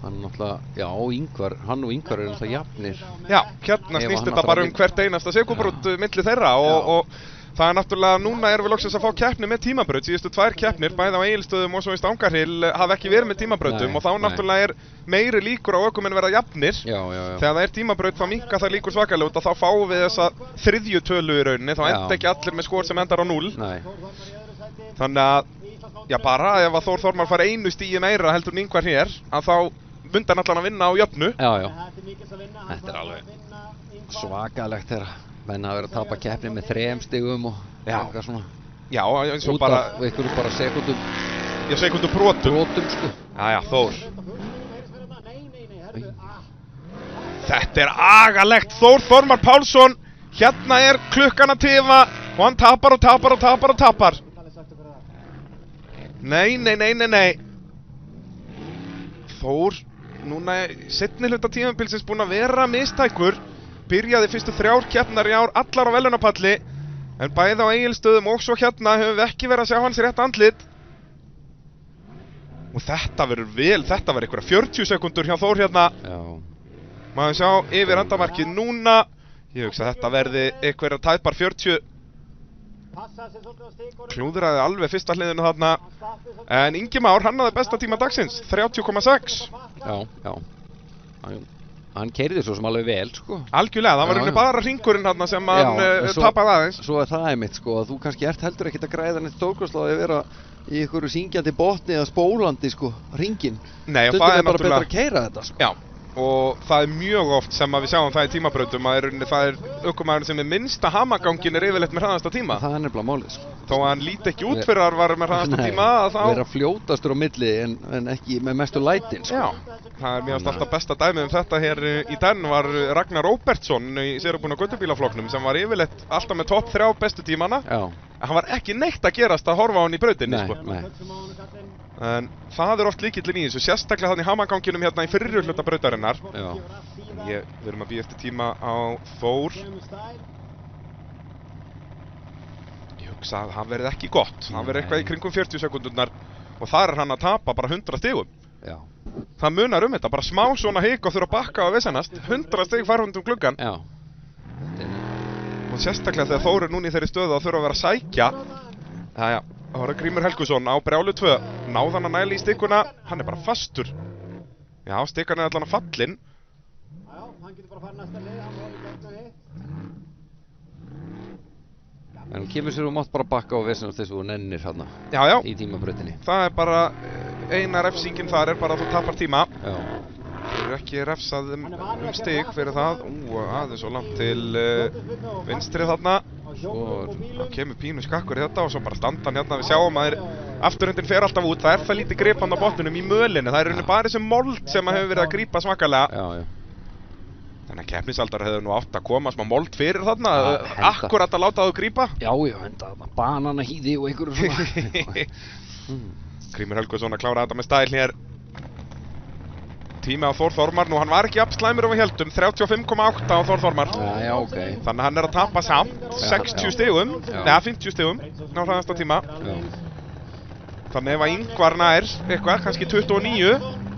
Hann náttúrulega, já, Ingvar, hann og Ingvar eru náttúrulega jafnir. Já, hérna Ef snýst hann þetta ætlar bara að hvert einasta sekúnbrot milli þeirra og það er náttúrulega, núna erum við loksins að fá keppni með tímabraut. Síðustu 2 keppnir, bæði á Egilsstöðum og svo í Stangarhyl, hafa ekki verið með tímabrautum Nei, og þá nei. náttúrulega meiri líkur á ökumenn verða jafnir. Já. Þegar það er tímabraut þá minnka það líkur svakalega út og þá fáum við þessa 3. tölu í rauninni, þá Já. enda ekki allir með skor sem endar á 0. Nei, Þannig að, já bara ef að Þór Þormar fara 1 stigi meira heldur en Ingvar hér, að þá myndi hann allan að vinna á jöfnu. já. Þetta er alveg svakalegt þegar menn hafa verið að tapa keppni með 3 stigum og eitthvað svona. Já, eins og Út bara, af einhverjum bara sekundum já, sekundu brotum. brotum, sko. Já, Þór. Þetta er agalegt. Þór Þormar Pálsson, hérna er klukkan að tifa og hann tapar. Nei. Þór, núna seinni hluta tímabilsins búinn að vera mistækur. Byrjaði fyrstu 3 keppnar í ár allar á velunapalli, en bæði á Egilsstöðum og svo hérna höfum við ekki verið að sjá hans rétt andlit. Og þetta verður einhverja 40 sekundur hjá Þór hérna. Já. Maður sjá yfir endamarkið núna. Ég hugsa að þetta verði einhverja tæpar 40. Klúðraði alveg fyrsta hliðinu þarna. En Ingi Már, hann hafði besta tíma dagsins, 30,6. Já. Hann keyrði svo sem alveg vel, sko. Algjörlega, það var Já, rauninni já. bara hringurinn þarna sem hann en tapaði aðeins. Svo er það einmitt, sko, að þú kannski ert heldur ekkert að græða neitt stórkostlega að vera í einhverju syngjandi botni eða spólandi, sko, hringinn. Nei, og Stundum það er bara betra náttúrulega, að keyra þetta, sko. já, og það er mjög oft sem að við sjáum það í tímabrautum að það er ökumæðurinn sem er minnsta hamagangin er yfirleitt með hraðasta tíma. Það er nefnilega málið, sko. Þó að hann líti ekki út fyrir að vera með hraðasta Nei, tíma að þá... vera fljótastur á milli en ekki með mestu lætin, sko. Já, það er mjög alltaf besta dæmið þetta hér í den var Ragnar Róbertsson í sérubúna göttubílaflokknum sem var yfirleitt alltaf með topp 3 bestu tímana. Já. En hann var ekki neitt að gerast að horfa á hann í brautinni, Nei, sko. nei. En það er oft líkillinn í þessu, sérstaklega þannig í hamaganginum hérna í fyrri hluta brautarinnar. Já. Við erum að bíða eftir tíma á Þór. Ég hugsa að það verði ekki gott. Það verði eitthvað í kringum 40 sekundurnar og þar er hann að tapa bara 100 stigum. Já. Það munar þetta, bara smá svona hik og þurfa að bakka á vissanast. 100 stig farhundum gluggan. Já. Og sérstaklega þegar Þór er núna í þeirri stöðu að þurfa að vera að sækja. Jæja, það var Grímur Helgusson á brjálu 2. Náðan að næla í stikkuna, hann er bara fastur. Já, stikkan er allan að fallin. Hann getur bara að fara næsta lið, hann var í gegn og hitt. En hún kemur sér og mátt bara bakka á vissanast þess að þú nennir hérna Já, í tímabrautinni. það er bara eina refsingin þar er bara að þú tapar tíma. Já. Það er ekki refsað stig fyrir það. Aðeins svo langt til vinstri þarna. Það kemur pínu skakkur í þetta og svo bara standa hann hérna. Við sjáum að afturhundin fer alltaf út. Það er það lítið grip hann á botninum í mölinu. Það er rauninni bara þessi mold sem hefur verið að grípa svakalega. Já. Þannig að keppnisaldar hefur nú átt að koma smá mold fyrir þarna. henda. Akkurat að láta það grípa. Já, henda þarna bananahýði og einhverju svona. Grímur Helgusson að klára þetta með stæl hér. Tími á Þór Þormar, nú hann var ekki jafn slæmur og við heldum, 35,8 á Þór Þormar. Já, ok. Þannig að hann er að tapa samt, 60 stigum, neða 50 stigum á hraðasta tíma. Já. Þannig ef að Ingvar nær eitthvað, kannski 29,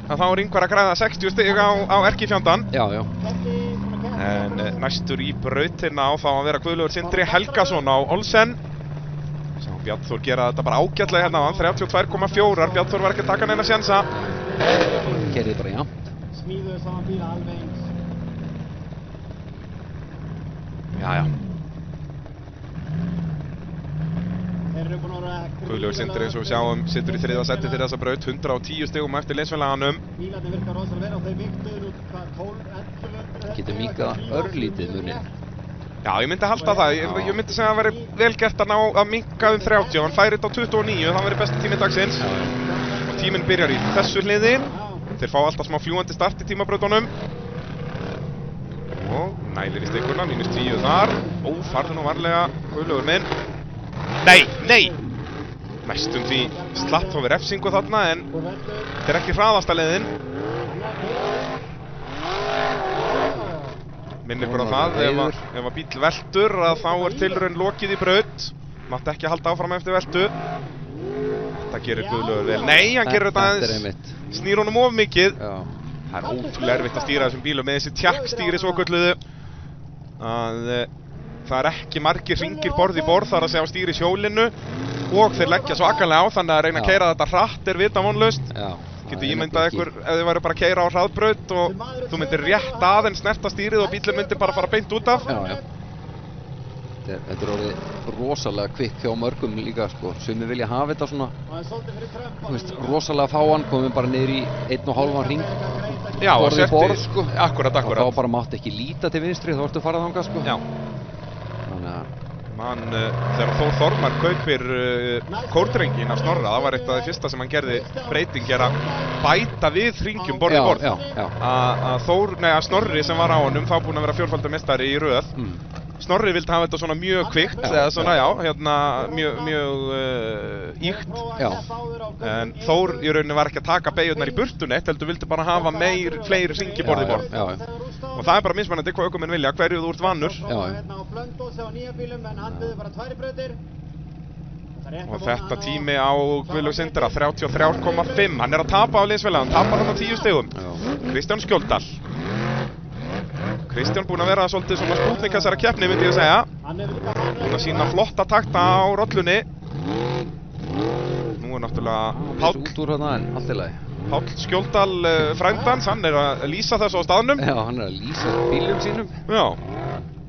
þá er Ingvar að græða 60 stig á erkifjandan. Já. En næstur í brautina á þá að vera Guðlaugur Sindri Helgason á Olsen. Sá Bjarnþór gera þetta bara ágætlega hérna á hann, 32,4, Bjarnþór var ekki að taka neina sjensa. Keyrði bara jafnt. Smíðuðu saman bíla alveg eins. Jæja. Þeir eru búin að vera... Guðlaugur Sindri eins og við sjáum situr í 3. seti fyrir þessa braut, 110 stigum eftir liðsfélaganum. Bílarnir virkar rosalega vel og þeir viktuður út hvað 12-11. Getur minkað örlítið munin. Já, ég myndi halda það. Ég myndi segja að það væri vel gert að ná að minka 30. Hann færi þetta á 29, það væri besti tími dagsins. Og tíminn byrjar í þessu hliði. Þeir fá alltaf smá fljúandi start í tímabrautunum. Og nælir í stikkuna, -10 þar. Farðu nú varlega, Guðlaugur minn. Nei! Næstum því slapp þó við refsingu þarna, en þetta er ekki hraðasta leiðin. Minnir bara á það, ef að bíl veltur, að þá er tilraun lokið í braut. Mátti ekki halda áfram eftir veltu. Þetta gerir Guðlaugur vel. Nei, hann gerir þetta aðeins. Snýr honum of mikið. Já. Það er ótrúlega erfitt að stýra þessum bílum með þessi tjakkstýri svokölluðu. Það er ekki margir hringir borð í borð þar að segja á stýrishjólinu og þeir leggja svakalega á, þannig að reyna að keyra þetta hratt er vitavonlaust. Getur ímyndað ykkur ef þið væru bara að keyra á hraðbraut og þú myndir rétt aðeins snerta stýrið og bílinn myndir bara fara beint út af. Þetta er orðið rosalega kvikk hjá mörgum líka, sko. Sumir vilja hafa þetta svona, þú veist, rosalega fáan, komum bara niður í 1,5 hring. Já, og borð í borð, sko. Akkurat. Og þá bara mátt ekki líta til vinstri, þá ertu farað þangað, sko. Já. Þannig að þegar Þór Þormar kaupir kórdrenginn af Snorra, það var eitt af því fyrsta sem hann gerði breyting er að bæta við hringjum borð í borð. Að Snorri sem var á honum, þá búinn að vera fjórfaldur meistari í röð. Snorri vildi hafa þetta svona mjög kvikt, eða svona, mjög íkt. En Þór í rauninni var ekki að taka beygjurnar í burtu neitt, heldur vildi bara hafa fleiri hringi borð í borð. Og það er bara mismunandi hvað ökumenn vilja, hverju þú ert vannur. Og þetta tími á Guðlaug Sindra, 33,5. Hann er að tapa á liðsfélagann, tapar hann á 10 stigum. Kristján Skjóldal. Kristján búinn að vera svolítið svona spútnik þessara keppni, myndi ég að segja. Búinn að sína flotta takta á rollunni. Nú er náttúrulega Páll. út úr hérna en allt í lagi. Páll Skjóldal frændans, hann er að lýsa þessu á staðnum. Já, hann er að lýsa bílum sínum. Já.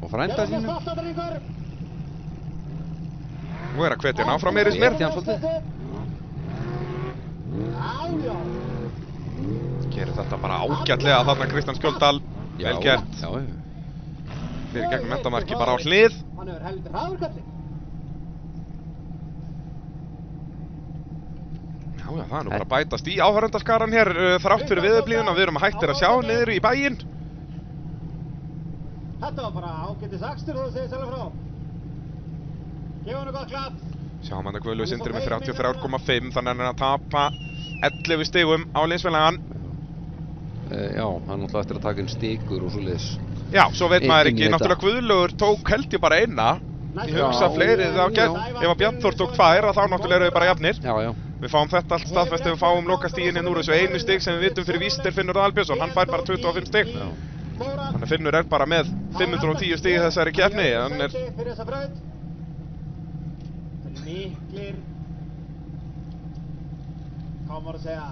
Og frænda sínum. Og er að hvetja hann áfram meirins mér. Hann svolítið. Gerir þetta bara ágætlega þarna Kristján Skjóldal. Vel gert. Fyrir gegnum endamarki bara á hlið. Hann hefur heldur hraður kallinn. Já, það er nú bara að bætast í áhorfendaskaran hér þrátt fyrir veðurblíðuna. Við erum hættir að sjá niður í bæinn. Þetta var bara ágætis akstur, þú segir sjálf frá. Gefa hennu gott klapp. Sjáum hann að Guðlaug Sindri með 33,5, þannig að hann er að tapa 11 stigum á liðsfélagann. Já, hann náttúrulega eftir að taka inn stikur og svoleiðis. Já, svo veit maður ekki, náttúrulega Guðlaugur tók held ég bara eina. Ég hugsa fleiri það gett, ef að Bjarnþór tók 2, þá náttúrulega eru við bara jafnir. Já. Við fáum þetta allt staðfest ef við fáum lokastíginn inn úr þessu einu stig sem við vitum fyrir víst er Finnur Aðalbjörnsson, hann fær bara 25 stig. Þannig að Finnur er bara með 510 stig í þessari keppni, hann er... Miklir... Hvað maður að segja?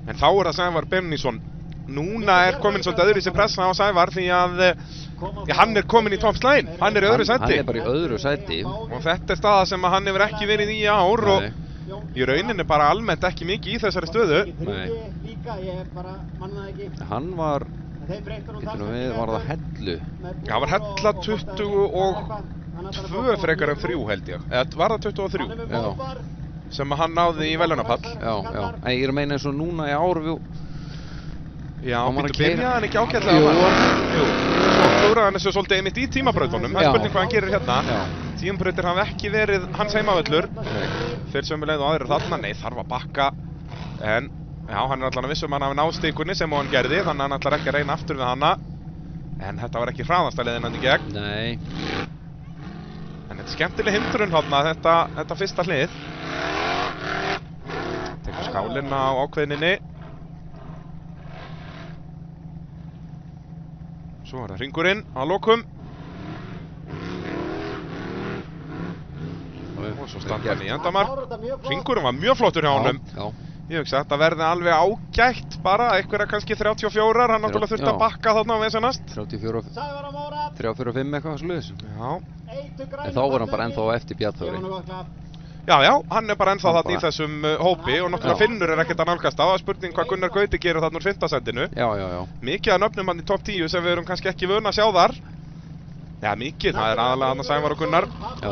En þá er það Sævar Bennísson. Núna er komin svolítið öðruvísi pressa á Sævar því að hann er komin í toppslægin, hann er í öðru sæti. Hann er bara í öðru sæti. Og þetta er staða sem hann hefur ekki verið í ár og í rauninni bara almennt ekki mikið í þessari stöðu. Hann var, var það Hellu? Já, hann var Hella 22 frekar en 3 held ég, eða var það 23? Já. Sem hann náði í velunapall. Já. En ég er að meina eins og núna í ár Já, býttu byrjaði hann ekki ágætlega á hann? Jú. Svo klúraði hann þessu svolítið einmitt í tímabrautunum. Það er spurning hvað hann gerir hérna. Tímabrautir hafa ekki verið hans heimavöllur. Fyrir sömuleið og aðrir þarna. Nei, þarf að bakka. En, já, hann er allan að vissum hann hafi náð stikunni sem hann gerði. Þannig að hann ætlar ekki að reyna aftur við hana. En þetta var ekki hraðasta leiðin hann í gegn. Nei. En þetta er skemmtileg hindrun þarna, þetta fyrsta hlið. Tekur skálina á ákveðninni. Svo er það hringurinn að lokum. Og svo standa hann í endamark. Hringurinn var mjög flottur hjá honum. Ég hugsa að þetta verði alveg ágætt bara, einhverja kannski 34, hann náttúrulega þurfti að bakka þarna á vesenast. 34, 5 eitthvað sluðis. Já. En þá var hann bara ennþá eftir Bjarnþóri. Já, hann er bara ennþá þarna í þessum hópi og náttúrulega Finnur er ekkert að nálgast á. Það er spurning hvað Gunnar Gauti gerir þarna úr 5. sætinu. Já. Mikið að nöfnum hann í topp 10 sem við erum kannski ekki vön að sjá þar. Já, mikið, það er aðalega hann að Sævar og Gunnar. Já.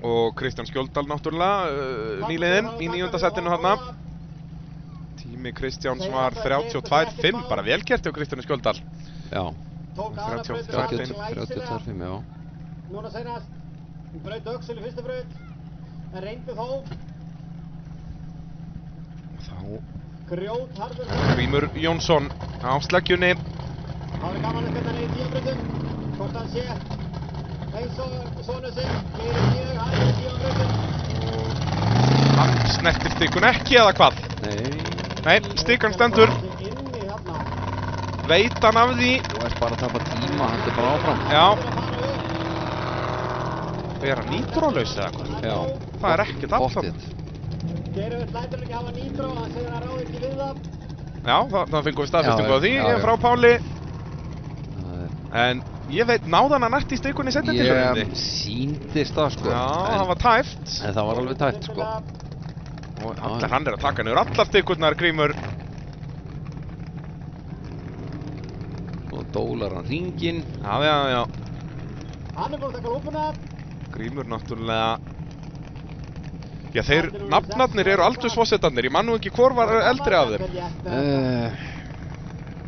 Og Kristján Skjóldal náttúrulega nýliðinn í 9. sætinu þarna. Tími Kristjáns var 32,5, bara velgert hjá Kristjáni Skjóldal. Já. 32,5, já. Núna seinast, hún braut öxul í fyrstu braut, en reyndi þó. Grjótharður. Grímur Jónsson á sleggjunni. Það var gaman að skella hann í 10 brautum, hvort hann sé eins og sonu sinn, mjög hægt í 10 brautum. Og hann snertir stikun ekki eða hvað? Nei. Nei, stikan stendur. Inni þarna. Veit hann af því. Þú ert bara að tapa tíma, hann er bara áfram. Já. Að fara upp. Er hann nýtrolaus eða hvað? Já. Það er ekkert aftan. Pottþétt. Geirvöld lætur ekki hafa nýtró, hann segir hann ráði ekki við það. Já, það fengum við staðfestingu Já, á því já, já. frá Páli. Það er- En ég veit, náðan hann nætt í stikunni setja til Ég rauninni. síndist það sko. Já, en, það var tæft. en það var alveg tætt sko. Og allar hann er að taka niður allar stikurnar, Grímur. Og dólar hann hringinn. Já, já, já. Hann er búinn að taka lúpuna. Grímur náttúrulega. Já, þeir, nafnarnir eru aldursfossetarnir. Ég man nú ekki hvor var eldri af þeim.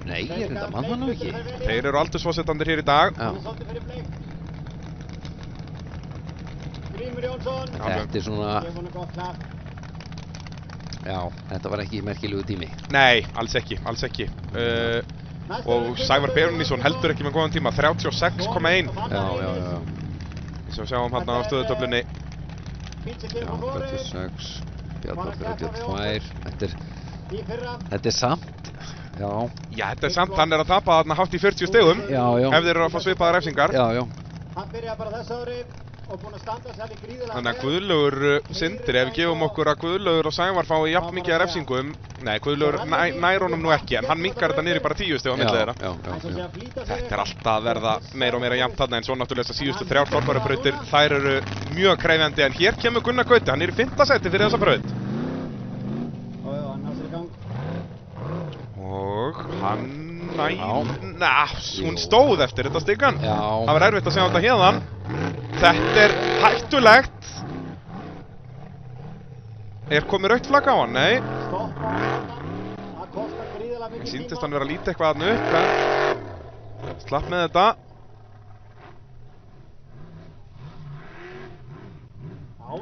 Nei, ég er þetta mann hann nú ekki. Þeir eru aldursfossetarnir hér í dag. Já. Svolítið fyrir bleik. Grímur Jónsson. Já, Þetta er svona, Ég vona gott klapp. já, þetta var ekki merkilegu tími. Nei, alls ekki, alls ekki. Og Sævar Bernísson heldur ekki með góðan tíma, 36,1. Já, já, já. Sem við sjáum hann á stöðutöflunni. Já, 36, Bjarnar 32. Í fyrra. Þetta er samt. Já, Já, þetta er samt, hann er að tapa þarna hátt í 40 stigum. já, já. Ef þeir eru að fá svipaðar refsingar. Já, já. Hann byrjaði bara þessu ári og búinn að standa sér í gríðilega. Þannig að Guðlaugur Sindri, ef við gefum okkur að Guðlaugur og Sævar fái jafn mikið af refsingum. Nei, Guðlaugur nær honum nú ekki, en hann minkar þetta niður í bara 10 stig á milli þeirra. Já, já, já. Þetta er alltaf að verða meira og meira jafnt þarna, en svo náttúrulega þessar síðustu 3 torfærubrautir, þær eru mjög krefjandi, en hér kemur Gunnar Gauti, hann er í 5. sæti fyrir þessa braut. Hann ná sér í gang. Og hann Já. hún stóð eftir þetta stigan. Já. Það var erfitt að segja þetta hérðan. Þetta er hættulegt. Er komið rautt flagg á hann? Nei. Stoppa hann. Það kostar gríðilega mikið tíma. Sýndist hann vera að líta eitthvað þarna upp, en slapp með þetta.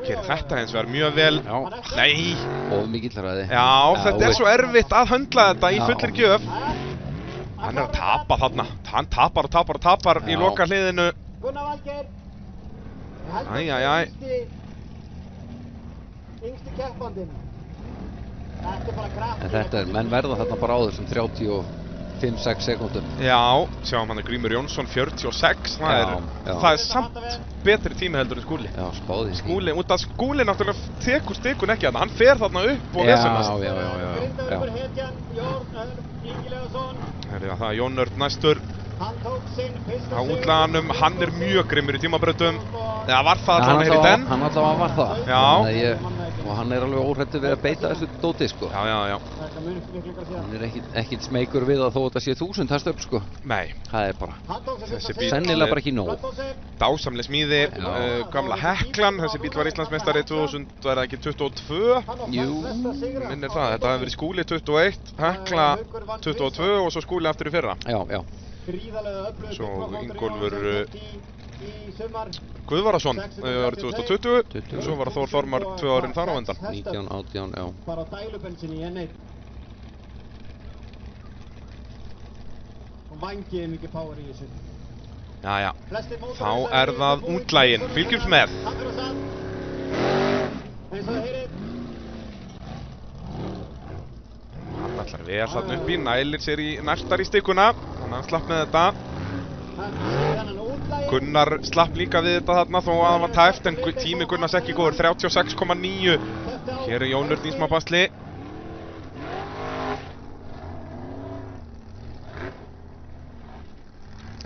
Gerir þetta hins vegar mjög vel. Já. Nei. Of mikill hraði. Já, þetta er svo erfitt að höndla þetta í Já. fullir gjöf. Hann er að tapa þarna. Hann tapar og tapar og tapar í Já. loka hliðinu. Gunnar Valgeir. Æ, æ, æ. Yngsti keppandinn. Þetta er bara kraft. En þetta er, menn verða þarna bara á þessum 35-6 sekúndum. Já, sjáum hann er Grímur Jónsson 46. Já, já. Það er samt betri tími heldur en Skúli. Já, spáði því. Skúli, út af Skúli náttúrulega tekur stikun ekki þarna. Hann fer þarna upp og Já, vesenast. já, já, já, Grindavíkur já. hetjan, Jón Örn Ingileifsson. Það er Jón Örn næstur. Hann tók sinn fyrsta Á útlaganum, hann er mjög grimmur í tímabrautum. Já, var það Hann allavega hér í den. allavega var það. Já. Þannig að og hann er alveg óhrættur við að beita þessu dóti, sko. Já, já, já. Þetta mun miklu síðan. Hann er ekkit smeykur við að þó þetta sé 1000 hestöfl, sko. Nei, Það er bara Hann tók sér Þessi fyrsta bíll- sennilega bara ekki nóg. dásamleg smíði, gamla Heklan, þessi bíl var Íslandsmeistari 2000, var það ekki 22? Jú, Minnir það, þetta hefði verið Skúli 21, Hekla 22 og svo Skúli aftur í fyrra. Já, já. Gríðarlega öflugur Svo bílprófóttur í Ingólfur, árið í sumar. Guðvarason árið 2020, svo var Þór Þormar 2 árin þar á undan. 19, 18, já. Bara á dælubensinni í N1. Og vangið mikið power í þessu. Jæja, Flestir mótorar þá eru er það búin- útlægin, fylgjumst með. Hann fyrir á stað. Eins og þið heyrið. Hann ætlar vel þarna upp í, nælir sér í nærtar í stikuna, þannig að hann slapp með þetta. Hann sér hann útlægin. Gunnar slapp líka við þetta þarna þó að hann var tæft, en tími Gunnars ekki góður, 36,9. Hér er Jón Örn í smá basli.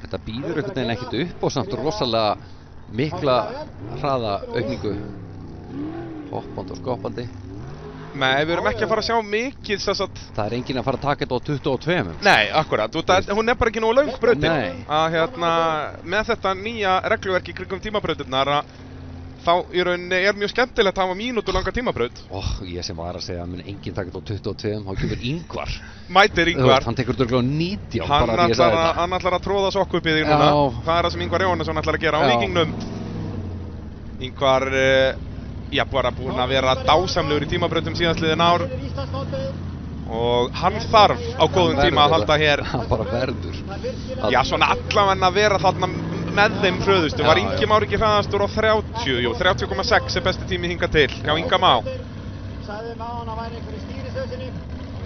Þetta býður einhvern veginn ekkert upp og samt rosalega mikla hraðaaukningu. Hoppandi og skoppandi. Nei, við erum ekki að fara að sjá mikið þess að... Það er enginn að fara að taka þetta á 22. Nei, akkurat, hún er bara ekki nógu löng brautin. Nei. Að hérna, með þetta nýja regluverki kringum tímabrautirnar að þá í rauninni er mjög skemmtilegt að hafa mínútu langa tímabraut. Ég sem var að segja að mun enginn taka þetta á 22, þá kemur Ingvar. Mætir Ingvar. Hann tekur þetta á 19 Hann bara því ég sagði þetta. ætlar að tróða sokku upp í því núna. Já. Það er það sem Ingvar Jóhannesson ætlar að gera á Já. Víkingnum. Ingvar, bara búinn að vera dásamlegur í tímabrautum síðastliðin ár. Og hann þarf á góðum tíma að halda hér. Hann bara verður. Já, svona allavega að vera þarna með þeim hröðustu. Var Já, Ingi já. Már ekki hraðastur á 30,6 er besti tími hingað til hjá Inga Má. Sagði má hann að væri einhver í stýrisöðsinni.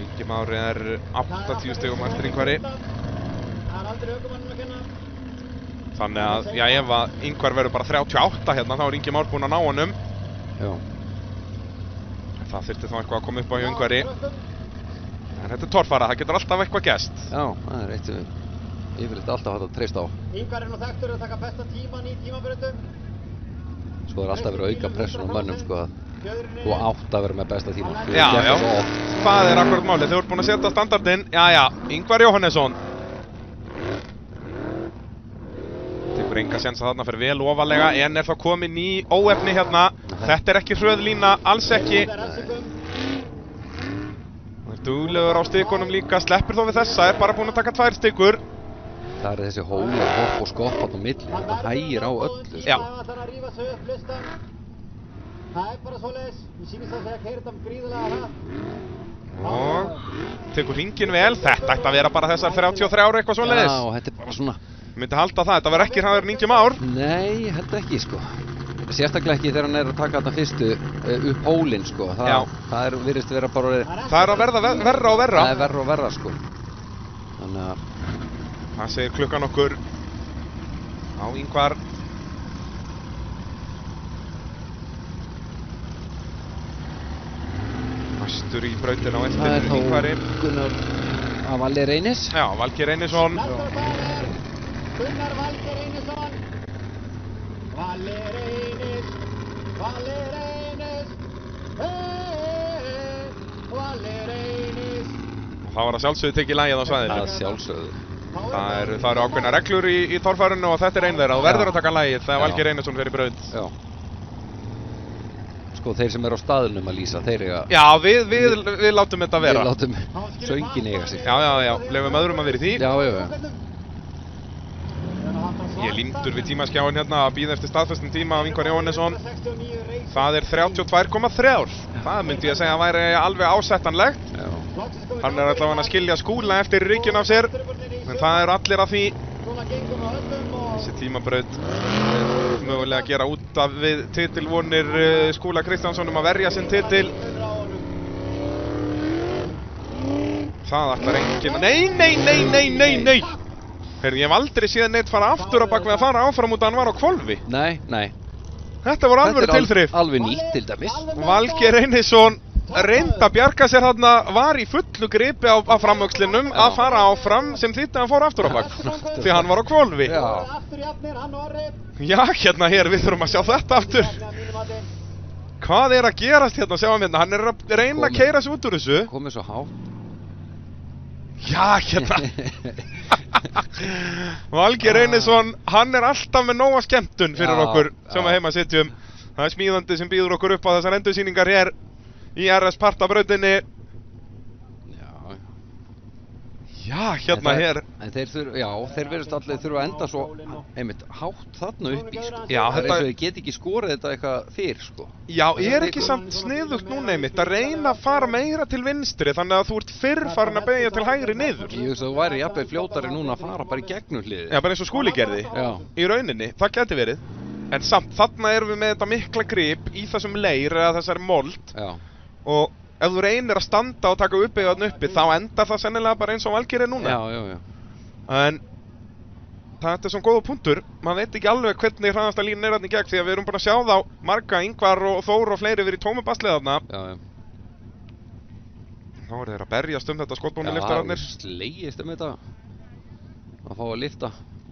Ingi Már er 80 stigum eftir Ingvari. Það aldrei ökumannum að kenna. Þannig að, já, ef að Ingvar verður bara 38 hérna, þá Ingi Már búinn að ná honum. Já. Það þyrfti þá eitthvað að koma upp á hjá Ingvari. En þetta torfara, það getur alltaf eitthvað gest. Já, það eitt sem yfirleitt alltaf hægt að treysta á. Ingvar nú þekktur að taka besta tíman í tímabrautum. Svo alltaf verið að auka pressun á mönnum, sko, að þú átt að vera með besta tíma. Já, já, það akkurat málið. Þau eru búin að setja standardinn. Já, Ingvar Jóhannesson. Tekur enga sénsa þarna fyrir vel ofalega, en er þá komin í óefni hérna. Þetta ekki hröð lína, alls ekki. Duglegur á stikunum líka, sleppur þó við þessa, er bara búinn að taka 2 stikur. Það er þessi hólar, hopp og skopp á milli, þetta hægir á öllu. Já. Það bara svoleiðis, við sýnist að segja keyrir þetta gríðarlega hratt. Og tekur hringinn vel, þetta ætti að vera bara þessar 33 ára eitthvað svoleiðis. Já, þetta er bara svona. Myndi halda það, þetta verður ekki hraður en Ingi Már. Nei, ég held ekki, sko. Sérstaklega ekki þegar hann er að taka þarna fyrstu upp hólinn, sko. Það virðist vera bara... Það er að verða verra og verra. Það er verra og verra, sko. Þannig að... Það segir klukkan okkur á Ingvar. Næstur í brautina á eftir Ingvari. Það er þá Gunnar af Valgeir Reynis. Já, Valgeir Reynisson. Gunnar Valgeir Reynisson. Valgeir Reynis. Valgeir Reynis. Valgeir Reynis. Og það var að sjálfsögðu tekið lagið á svæðinu. Það sjálfsögðu. Það eru ákveðna reglur í torfærinu og þetta er ein þeirra. Þú verður að taka lagið þegar Valgeir Reynisson fer í braut. Já. Sko, þeir sem eru á staðnum að lýsa, þeir eiga... Já, við látum þetta vera. Við látum söngin eiga sig. Já, lefum öðrum að vera í því. Já. Ég er límdur við tímaskjáin hérna að bíða eftir staðfestum tíma af Ingvar Jóhannesson. Það er 32,3. Það myndi ég segja að væri alveg ásettanlegt. Já. Hann er allavega að skilja Skúla eftir rykkin af sér. En það eru allir að því. Þessi tímabraut mögulega að gera út af við titilvonir Skúla Kristjánsson að verja sinn titil. Það ætlar enginn. Nei! Herri, ég hef aldrei séð neitt fara aftur á bak við að fara áfram út að hann var á hvolfi. Nei. Þetta voru alvöru tilþrif. Þetta er alveg nýtt til dæmis. Valgeir Reynisson reyndi að bjarga sér þarna, var í fullu gripi á framöxlinum að fara áfram sem þýtti að hann fór aftur á bak. Því hann var á hvolfi. Já, hérna við þurfum að sjá þetta aftur. Hvað er að gerast hérna, sjáum hérna, hann er að reyna að keyra sig út úr þessu. Komið svo hátt. Já, hérna. Valgeir Reynisson, hann er alltaf með nóga skemmtun fyrir okkur sem að heima sitjum. Það er smíðandi sem býður okkur upp á þessar endursýningar hér í RS Partabrautinni. Já, hérna hér. En þeir verðast allir þurfa að enda svo einmitt hátt þarna upp í, sko. Já, það er eins og þið get ekki skorið þetta eitthvað fyrr, sko. Já, er ekki samt sniðugt núna einmitt að reyna að fara meira til vinstri þannig að þú ert fyrr farin að beygja til hægri niður. Ég hugsa að þú væri jafnveg fljótari núna að fara bara í gegnum hliðið. Já, bara eins og Skúli gerði. Já. Í rauninni, það geti verið. En samt, þarna erum við með þetta mikla grip í þessum leir eða þessari mold. Já. Og ef þú reynir að standa og taka uppbyggðan uppi, þá endar það sennilega bara eins og Valgeir er núna. Já. En þetta er svona góða punktur. Man veit ekki alveg hvernig hraðasta línan er þarna í gegn því að við erum búin að sjá þá marga, Ingvar og Þór og fleiri verið í tómu baslið þarna. Já. Þá eru þeir að berjast þetta skotbónu liftararnir. Já, slegist þetta. Að fá að lifta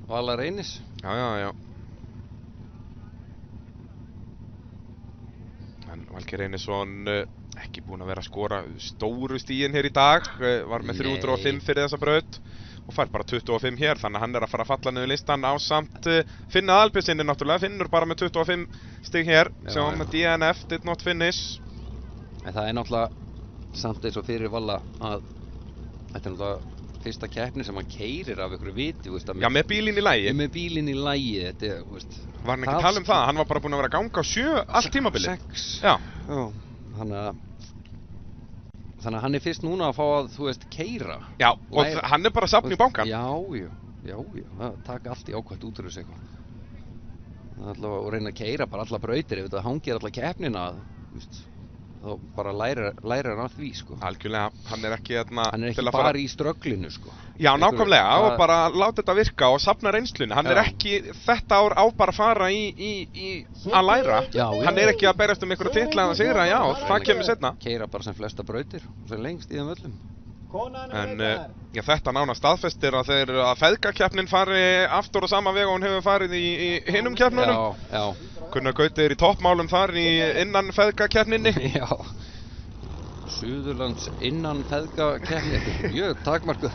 Vala Reynis. Já. En Valgeir Reynisson ekki búinn að vera að skora stóru stíin hér í dag, var með 305 fyrir þessa braut og fær bara 25 hér, þannig að hann er að fara að falla niður listan á samt Finna Albjörnsinni náttúrulega, Finnur bara með 25 stig hér, sem var með DNF, did not finish. En það er náttúrulega samt eins og fyrir Valla að þetta er náttúrulega fyrsta keppni sem hann keyrir af einhverju viti, veist að... Já, með bílinn í lagi. Með bílinn í lagi, þetta er, veist... Var hann ekki að tala um það? Hann var bara búinn að vera að ganga á 7 allt tímabilið. 6. Já. Þannig að hann er fyrst núna að fá að, þú veist, keyra. Já, og hann er bara safn í bankan. Já, það taka allt í ákvæmt út úr þessu eitthvað. Það er alltaf að reyna að keyra bara alla brautir, ef þetta hangir alla keppnina, þú veist. þá bara lærir hann af því, sko. Algjörlega, hann er ekki hérna Hann er til ekki að fara- bara í strögglinu, sko. Já, nákvæmlega, það- og bara láta þetta virka og safna reynslunni. Hann er Já. ekki, þetta ár á bara að fara í að læra. Já, Hann er ekki að berjast einhverju titla að sigra, já, það kemur seinna. Keyra bara sem flesta brautir og sem lengst í þeim öllum. Konan En er já, þetta nána staðfestir að þeir að feðgakeppnin fari aftur á sama veg og hún hefur farið í hinum keppnunum. Já, Gunnar Gauti er í toppmálum þar innan feðgakeppninni. já. Suðurlands innan feðgakeppni, mjög takmarkuð.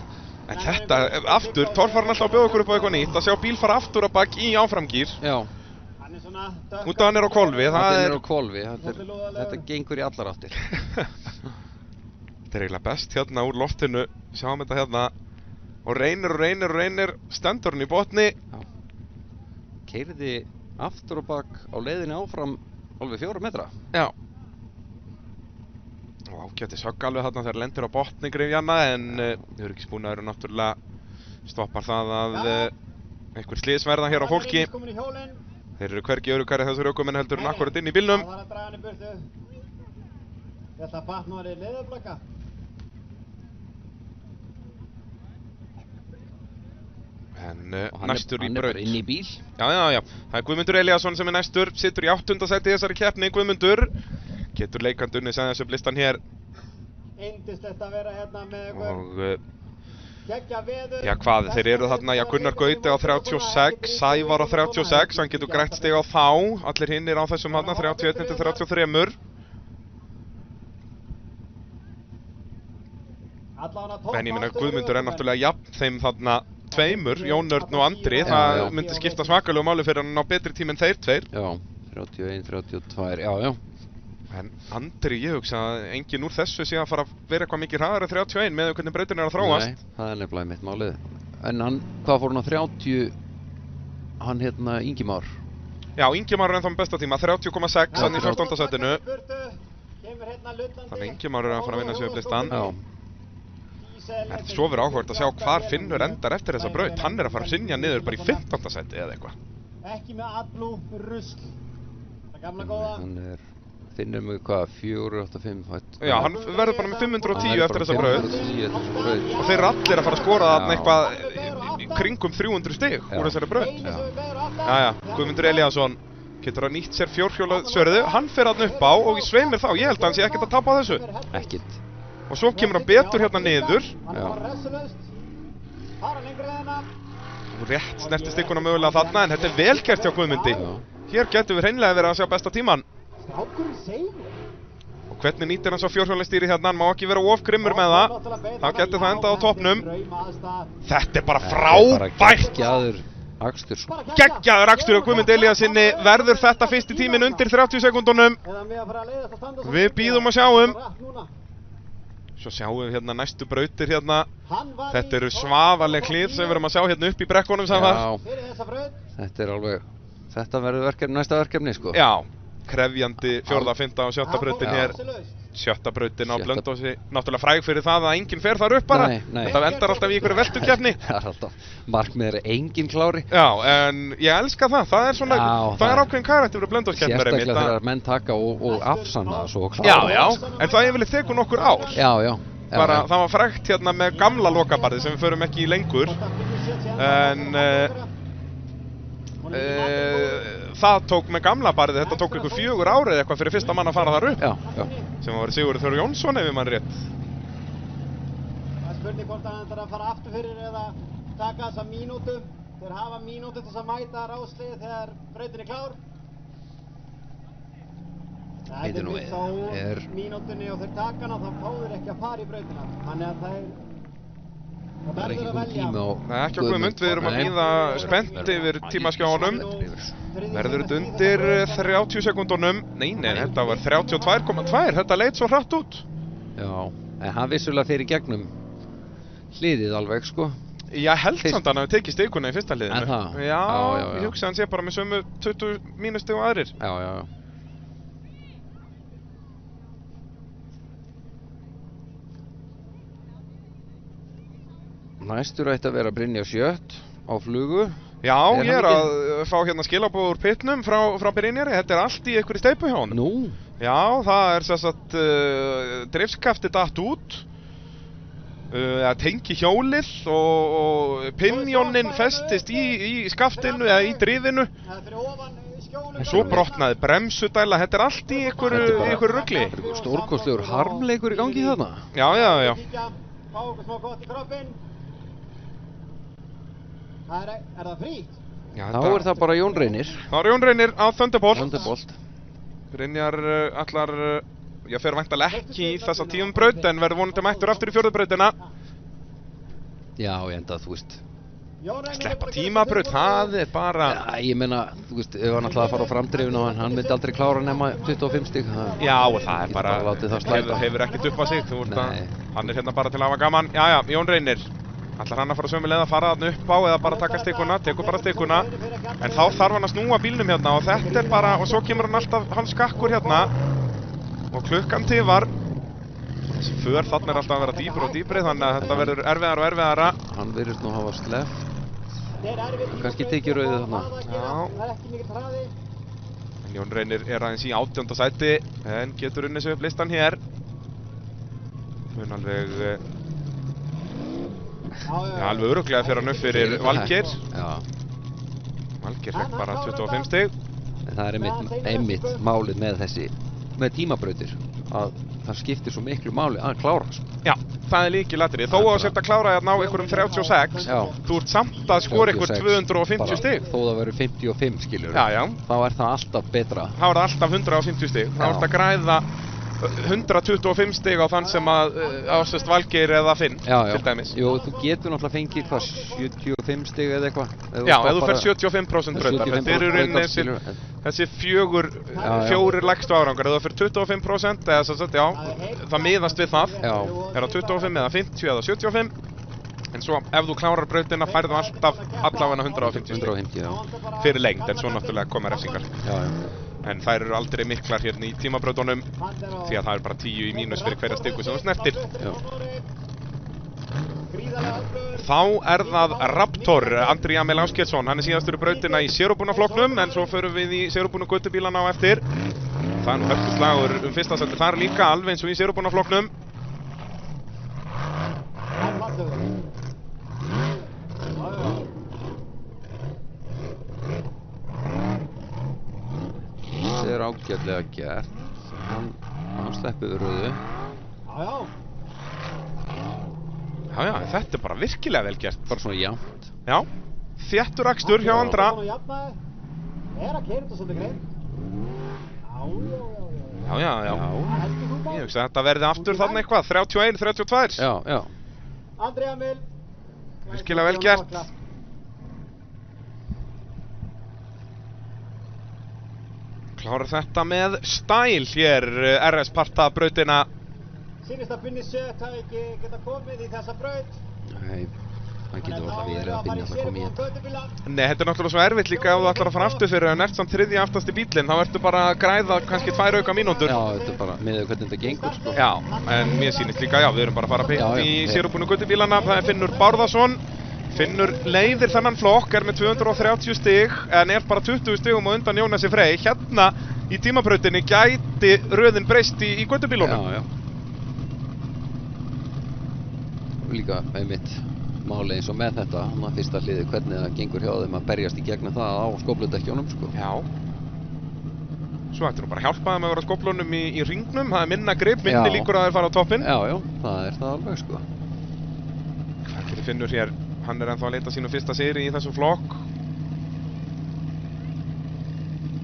En þetta, aftur, Thor farin alltaf að bjóða okkur upp á eitthvað nýtt, að sjá bíl fara aftur að bak í áframgýr. Já, Hann er svona dökk- Út af hann er á hvolfi, það það er... er á hvolfi, þetta gengur í allar áttir. Þetta er eiginlega best hérna úr loftinu, sjáum þetta hérna. Og reynir, stendur hann í botni. Keyrði aftur og bak á leiðinni áfram alveg 4 metra. Já. Og ágætis högg alveg þarna þegar lendir á botni gryfjanna, en öryggisbúnaður náttúrulega stoppar það að einhver slys verða hér á fólki. Komin í hjólinn. Þeir eru hvergi öruggari þessar ökumenn heldur en akkurat inn í bílnum. Það var að draga hann í burtu. Þetta batn var í leðurblaka. En Og hann næstur í hann er braut. bara inn í bíl. Já. Það er Guðmundur Elíasson sem er næstur, situr í 8. sæti í þessari keppni. Guðmundur getur leikandi unnið sem þessu listan hér. Yndislegt að vera hérna með ykkur. Og Geggja veður. já, hvað, þeir eru þarna, já, Gunnar Gauti á 36, Sævar á 36, hann getur grætt stig á þá, allir hinnir á þessum þarna, 31 til 33. En ég minna, Guðmundur er náttúrulega jafn þeim þarna tveimur, Jón Örn og Andri, það já. myndi skipta svakalegu máli fyrir hann á betri tíma en þeir tveir. Já, 31, 32, já. En Andri, ég hugsa að enginn úr þessu sé að fara að vera eitthvað mikið hraðar en 31 með hvernig brautin er að þróast. Nei, það er nefnilega mitt málið. En hann, hvað fór hann á 30, hann hérna Ingimár? Já, Ingimar er ennþá með besta tíma, 30,6 hann í 14. sætinu. Þannig Ingimar er að fara að vinna sig upp listan. Já. En svo verður áhugavert að sjá hvar Finnur endar eftir þessa braut. Hann er að fara að hrynja niður bara í 15. sæti eða eitthvað. Ekki með AdBlue rusl. Það gamla góða. Hann finnur mig hvað, 485 Já, hann verður bara með 510 eftir þessa braut. 510 eftir þessa braut. Og þeir eru allir að fara að skora þarna Já. eitthvað í kringum 300 stig úr þessari braut. Jæja, Guðmundur Elíasson getur að nýtt sér fjórhjólasverðu. Hann fer þarna upp á og í sveimir þá, ég held að hann sé ekkert að tapa á þessu. Ekkert. Og svo kemur hann betur hérna niður. Já. Og rétt snerti stikkuna mögulega þarna, en þetta er vel gert hjá Guðmundi. Já. Hér getur við hreinlega verið að sjá besta tíman. Strákurinn segir. Og hvernig nýtir hann svo fjórhjólastýri hérna, hann má ekki vera of grimmur með það. Þá getur það endað á toppnum. Þetta er bara Bara frábært! geggjaður akstur, sko. Geggjaður akstur á Guðmundi Elíasinni. Verður þetta fyrsti tíminn undir 30 sekúndunum. Við bíðum og sjáum. Svo sjáum við hérna næstu brautir hérna. Þetta eru svafaleg hlið sem við erum að sjá hérna upp í brekkunum saman. Já, þetta er alveg, þetta verður verkefni, næsta verkefni, sko. Já, krefjandi 4., 5. og 7. brautin Já. hér. 7. brautin á Sjötta- Blönduósi, náttúrulega fræg fyrir það að enginn fer þar upp bara. Nei. Þetta endar alltaf í einhverju veltukeppni. Það er alltaf, markmið er engin klári. Já, en ég elska það. Það er svona, Já, það er ákveðin karakter fyrir Blönduóskeppnir. Sérstaklega þegar menn taka og afsanna það svo og klára. Já, en það yfirleitt tekur nokkur ár. Já. Bara, það var frægt hérna með gamla lokabarði sem við förum ekki í lengur. En það tók með gamla barði, þetta tók ykkur 4 ár eða eitthvað fyrir fyrsta mann að fara þar upp. Já. Sem var Sigurður Þór Jónsson ef ég mann rétt. Það er spurning hvort hann ætlar að fara aftur fyrir eða taka þessa mínútu. Þeir hafa mínútu til að mæta ráslið þegar brautin er klár. Heitir nú, Þá mínútunni og þeir taka hana þá fá þeir ekki að fara í brautina. Þannig að það Það er ekki komið tími á Nei, ekki á Guðmund, við erum að bíða spennt yfir tímaskjáunum. Verður þetta undir 30 sekúndunum? Nei, þetta var 32,2, þetta leit svo hratt út. Já, en hann vissulega fyrir gegnum hliðið alveg, sko. Ég held samt að hann hafi tekið stikuna í fyrsta hliðinu. Er það? Já, Já. ég hugsa að hann sé bara með sömu 20 mínustig og aðrir. Já. Næstur ætti að vera Brynjar Sjött á flugu. Já, Er ég er hann að fá hérna skilabóð úr pitnum frá Brynjari. Þetta er allt í einhverju steypu hjá honum. Nú? Já, það er sem sagt drifskafti datt út. Tengi hjólið og pinjónin festist í skaftinu eða í drifinu. Og svo brotnaði bremsudæla. Þetta er allt í einhverju rugli. Stórkostlegur harmleikur í gangi þarna. Já. Fá okkur smá gott í kroppinn. Er það frítt? Já, Þá er það bara Jón Reynir. Það er Jón Reynir á Thunderbolt. Thunderbolt. Brynjar allar, fer væntanlega ekki í þessa tímabraut en verður vonandi mættur aftur í fjórðubrautina. Já, enda, þú veist. Sleppa tímabraut, það er bara... Já, ég meina, þú veist, ef hann ætlaði að fara á framdrifinu og hann myndi aldrei klára nema 25 stig. Já, og það er bara, látið það slæta. hefur ekkert upp á sig, hann er hérna bara til að hafa gaman. Jæja, Jón Reynir, ætlar hann að fara sömu leið að fara þarna upp á eða bara taka stikuna, tekur bara stikuna. En þá þarf hann að snúa bílnum hérna og þetta er bara, og svo kemur hann alltaf, hann skakkur hérna. Og klukkan tifar. Þessi för þarna er alltaf að vera dýpur og dýpri, þannig að þetta verður erfiðara og erfiðara. Hann virðist nú hafa sleppt. Kannski tekið rauðið þarna. Já. En Jón Reynir er aðeins í 18. sæti, en getur unnið sig upp listan hér. Mun alveg... Já, alveg örugglega fer hann upp fyrir Valgeir. Já. Valgeir fekk bara 25 stig. En það er einmitt málið með tímabrautir. Að það skiptir svo miklu máli að klára. Já, það er lykilatriði. Þó að sért að klára hérna á einhverjum 36, Já. Þú ert samt að skora einhver 250 stig. Þó það verður 55 skiljur. Já. Þá er það alltaf betra. Þá er það alltaf 150 stig. Þá ert að græða 125 stig á þann sem að ásest Valgeir eða Finn, til dæmis. Jú, þú getur náttúrulega fengið hvað, 75 stig eða eitthvað. Já, ef þú fer 75% brautar. Þetta eru rauninni þessi fjórir lægstu árangar. Ef þú fer 25%, eða svo sett, já, það miðast við það. Já. Er það 25 eða 50 eða 75. En svo ef þú klárar brautina færðu alltaf allavega 150 stig. 150, já. Fyrir lengd, en svo náttúrulega koma refsingar. Já. En þær eru aldrei miklar hérna í tímabrautunum því að það er bara 10 í mínus fyrir hverja stiku sem þú snertir. Þá er það Raptor, Andri Jamil Ásgeirsson. Hann er síðastur í brautina í sérubúnaflokknum, en svo förum við í sérubúnu göttubílana á eftir. Það er nú hörkuslagur fyrsta sæti þar líka, alveg eins og í sérubúnaflokknum. Það er ágætlega gert. Hann sleppur rauðu. Já, þetta er bara virkilega vel gert. Bara svona jafnt. Já, þéttur akstur hjá Andra. Er að keyra þetta svolítið greið? Já. Ég hugsa að þetta verði aftur þarna eitthvað, 31, 32. Já. Andri Jamil. Virkilega vel gert. Klárar þetta með stæl hér, RS Parta brautina. Sýnist að Binni Sött hafi ekki geta komið í þessa braut. Nei, hann getur alltaf verið að Binni að koma í þetta. Nei, þetta er náttúrulega svo erfitt líka ef þú ætlar að fara aftur fyrir en ert samt þriðji aftast í bílinn, þá ertu bara að græða kannski 2 auka mínútur. Já, þetta er bara með hvernig þetta gengur, sko. Já, en mér sýnist líka, já, við erum bara að fara beint í sérubúnu göttubílana. Það er Finnur Bárðarsson. Finnur leiðir þennan flokk, er með 230 stig, en er bara 20 stigum á undan Jónasi Frey. Hérna í tímabrautinni gæti röðin breyst í göttubílunum. Já. Líka einmitt máli eins og með þetta, fyrsta hliði, hvernig það gengur hjá þeim að berjast í gegnum það á skófludekkjunum, sko. Já. Svo ættir nú bara að hjálpa þeim að vera á skóflunum í hringnum, það er minna grip, minni líkur að þeir fara á toppinn. Já, það er það alveg, sko. Hvað gerir Finnur hér? Hann er ennþá að leita sínu fyrsta sigri í þessum flokk.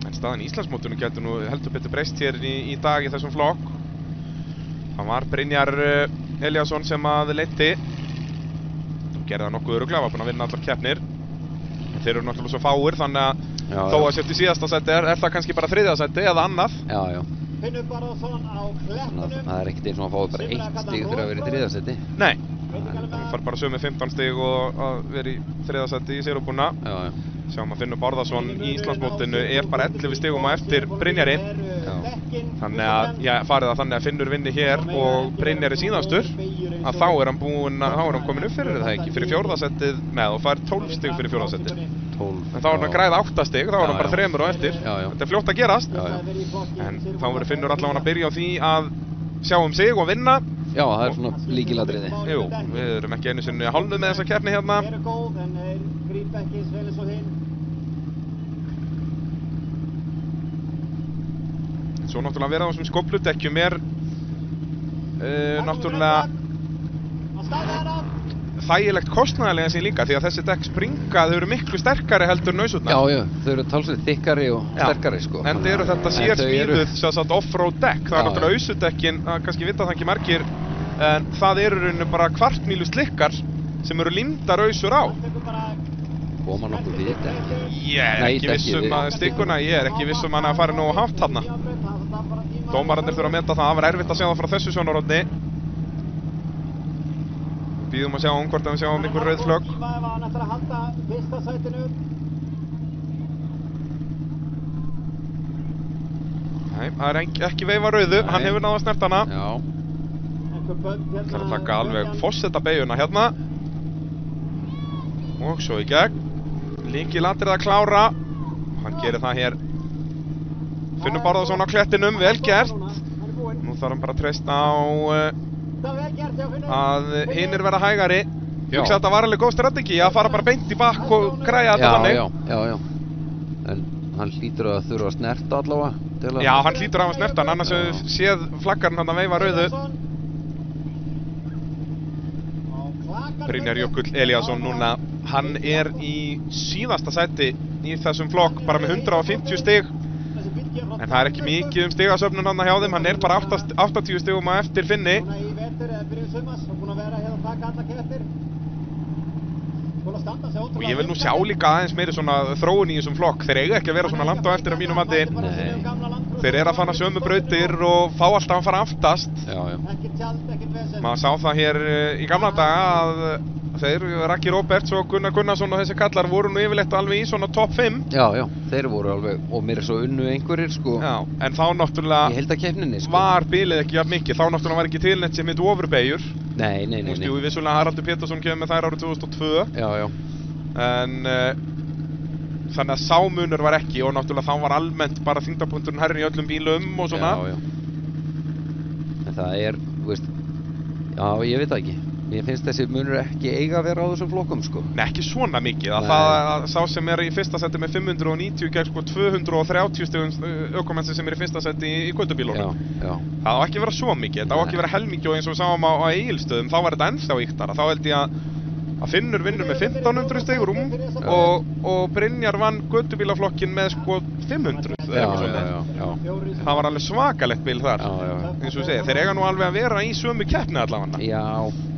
En staðan í Íslandsmótinu getur nú heldur betur breyst hér í dag í þessum flokk. Það var Brynjar Eliasson sem að leiddi. Gerði það nokkuð örugglega, var búinn að vinna allar keppnir. Þeir eru náttúrulega svo fáir, þannig að þó að sért í síðasta sæti er það kannski bara þriðja sæti eða annað. Já. Finnur Bárðarsson á klettunum. Það er ekkert eins og að fá bara 1 stig fyrir að vera í þriðja sæti. Nei. Það fær bara sömu 15 stig og að vera í þriðja sæti í sérubúna. Já. Sjáum að Finnur Bárðarsson í Íslandsmótinu er bara 11 stigum á eftir Brynjari. Þannig að farið það þannig að Finnur vinni hér og Brynjari síðastur, að þá er hann komin upp fyrir það ekki, fyrir fjórðasettið með og fær 12 stig fyrir fjórðasettið. 12 En þá er hann að græða 8 stig, þá er hann bara 3 á eftir. Já, já. Þetta er fljótt að gerast. Já, já. En þá verður Finnur allavega að byrja á því að sjá um sig og vinna. Já, það er svona líkilatriði. Jú, við erum ekki einu sinni hálfnuð með þessa keppni hérna. Eru góð en þeir grípa ekki eins vel eins og hinn. Svo náttúrulega að vera á þessum skófludekkjum er náttúrulega Hann staðið hana. þægilegt kostnaðarlega sín líka því að þessi dekk springa, þau eru miklu sterkari heldur en ausurnar. Já, já, þau eru talsveit þykkari og sterkari, sko. En þau eru þetta sér smíðuð sem sagt off-road dekk. Það er náttúrulega ausurdekkin, kannski vita það ekki margir, en það eru rauninu bara kvartmílu slikkar sem eru límdar ausur á. Koma nokkuð við þetta. Ég er ekki viss um að stikkuna, ég er ekki viss um að fara nógu hátt þarna. Dómararnir þurfa að meta það, það var erfitt að sjá það frá þessu sjónarhorni. Býðum að sjá hvort við sjáum einhver rauð flögg. Hann ætlar að halda fyrsta sætinu. Nei, það er ekki veifa rauðu, hann hefur náð að snerta hana. Já. Það er að taka alveg forsetabeyguna hérna. Og svo í gegn. Lykilatriði að klára. Hann gerir það hér. Finnur Bárðarsson á klettinum, vel gert. Nú þarf hann bara að treysta á að hinnir verða hægari. Hugsa að þetta var alveg góð strategi að fara bara beint í bakk og græja þetta þannig. Já. En hann hlýtur að þurfa að snerta allavega. Já, hann hlýtur að hafa snertan, annars hefur séð flaggarinn hann að veifa rauðu. Brynjar Jökull Elíasson núna, hann er í síðasta sæti í þessum flokk, bara með 150 stig. En það er ekki mikið stigasöfnun hann hjá þeim, hann er bara 80 stigum á eftir Finni. Og ég vil nú sjá líka aðeins meiri svona þróun í þessum flokk. Þeir eiga ekki að vera svona langt á eftir á mínum mati. Þeir eru að fara sömu brautir og fá alltaf að fara aftast. Já. Maður sá það hér í gamla daga að þeir, Raggi Róberts og Gunnar Gunnarsson og þessi kallar voru nú yfirleitt alveg í svona topp 5. Já, þeir voru alveg, og mér er svo unnu einhverjir, sko. Já, en þá náttúrulega Ég held að keppninni, sko. Var bilið ekki jafn mikið, þá náttúrulega var ekki tilnett sem mitt ofurbegjur. Nei. Þú veist, jú, vissulega Haraldur Pétursson kemur með þær árið 2002. Já. En þannig að sámunur var ekki og náttúrulega þá var almennt bara þyngdarpunkturinn hærri í öllum bílum og svona. Já. En það er, þú veist, já, ég veit það ekki. Mér finnst þessi munur ekki eiga að vera á þessum flokkum, sko. Nei, ekki svona mikið. Það sá sem er í fyrsta seti með 590 gegn sko 230 stigum ökumennsins sem er í fyrsta seti í göttubílunum. Já. Það á ekki að vera svo mikið, þetta á ekki að vera helmikið og eins og við sáum á Egilsstöðum, þá var þetta ennþá íktara. Þá held ég að Finnur vinnur með 1500 stig rúm og Brynjar vann göttubílaflokkin með sko 500 eða eitthvað svona. Já. Það var alveg svakalegt bíl þar. Já. Eins og við segja, þeir eiga nú alveg að vera í sömu keppni allavega. Já.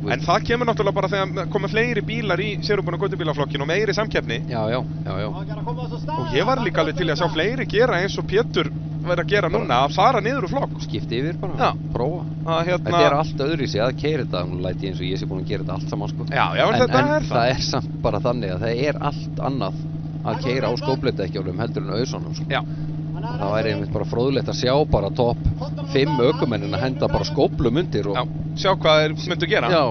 En það kemur náttúrulega bara þegar koma fleiri bílar í sérubunna göttubílaflokkin og meiri samkeppni. Já. Og ég var líka alveg til að sjá fleiri gera eins og Pétur verið að gera núna, að fara niður úr flokk. Skipti yfir bara, já. Prófa. Þetta er allt öðru í sig að keyra þetta, nú læt ég eins og ég sé búin að gera þetta allt saman, sko. Já, en þetta er það. Það er samt bara þannig að það er allt annað að keyra á skófludekkjunum heldur en auðsónum, sko. Já. Það væri einmitt bara fróðlegt að sjá bara topp 5 ökumennin að henda bara skóflum undir og... Já, sjá hvað þeir myndu gera. Já.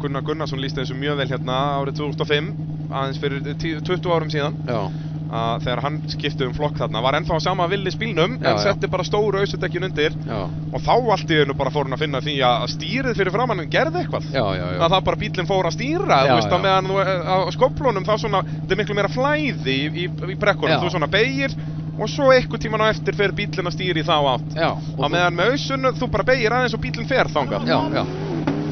Gunnar Gunnarsson lýsti þessu mjög vel hérna árið 2005, aðeins fyrir 20 árum síðan. Já. Þegar hann skipti flokk þarna, var ennþá sama Willis bílnum, en setti bara stóru ausudekkin undir. Já. Og þá allt í einu bara fór hann að finna því að stýrið fyrir framann gerði eitthvað. Já. Að það bara bílinn fór að stýra, þú veist, að meðan á skóflunum þá svona, þetta er miklu meira flæði í brekkunum, þú svona beygir og svo einhver tíman á eftir fer bílinn að stýra í þá átt. Já. Á meðan með ausunum, þú bara beygir aðeins og bílinn fer þangað. Já.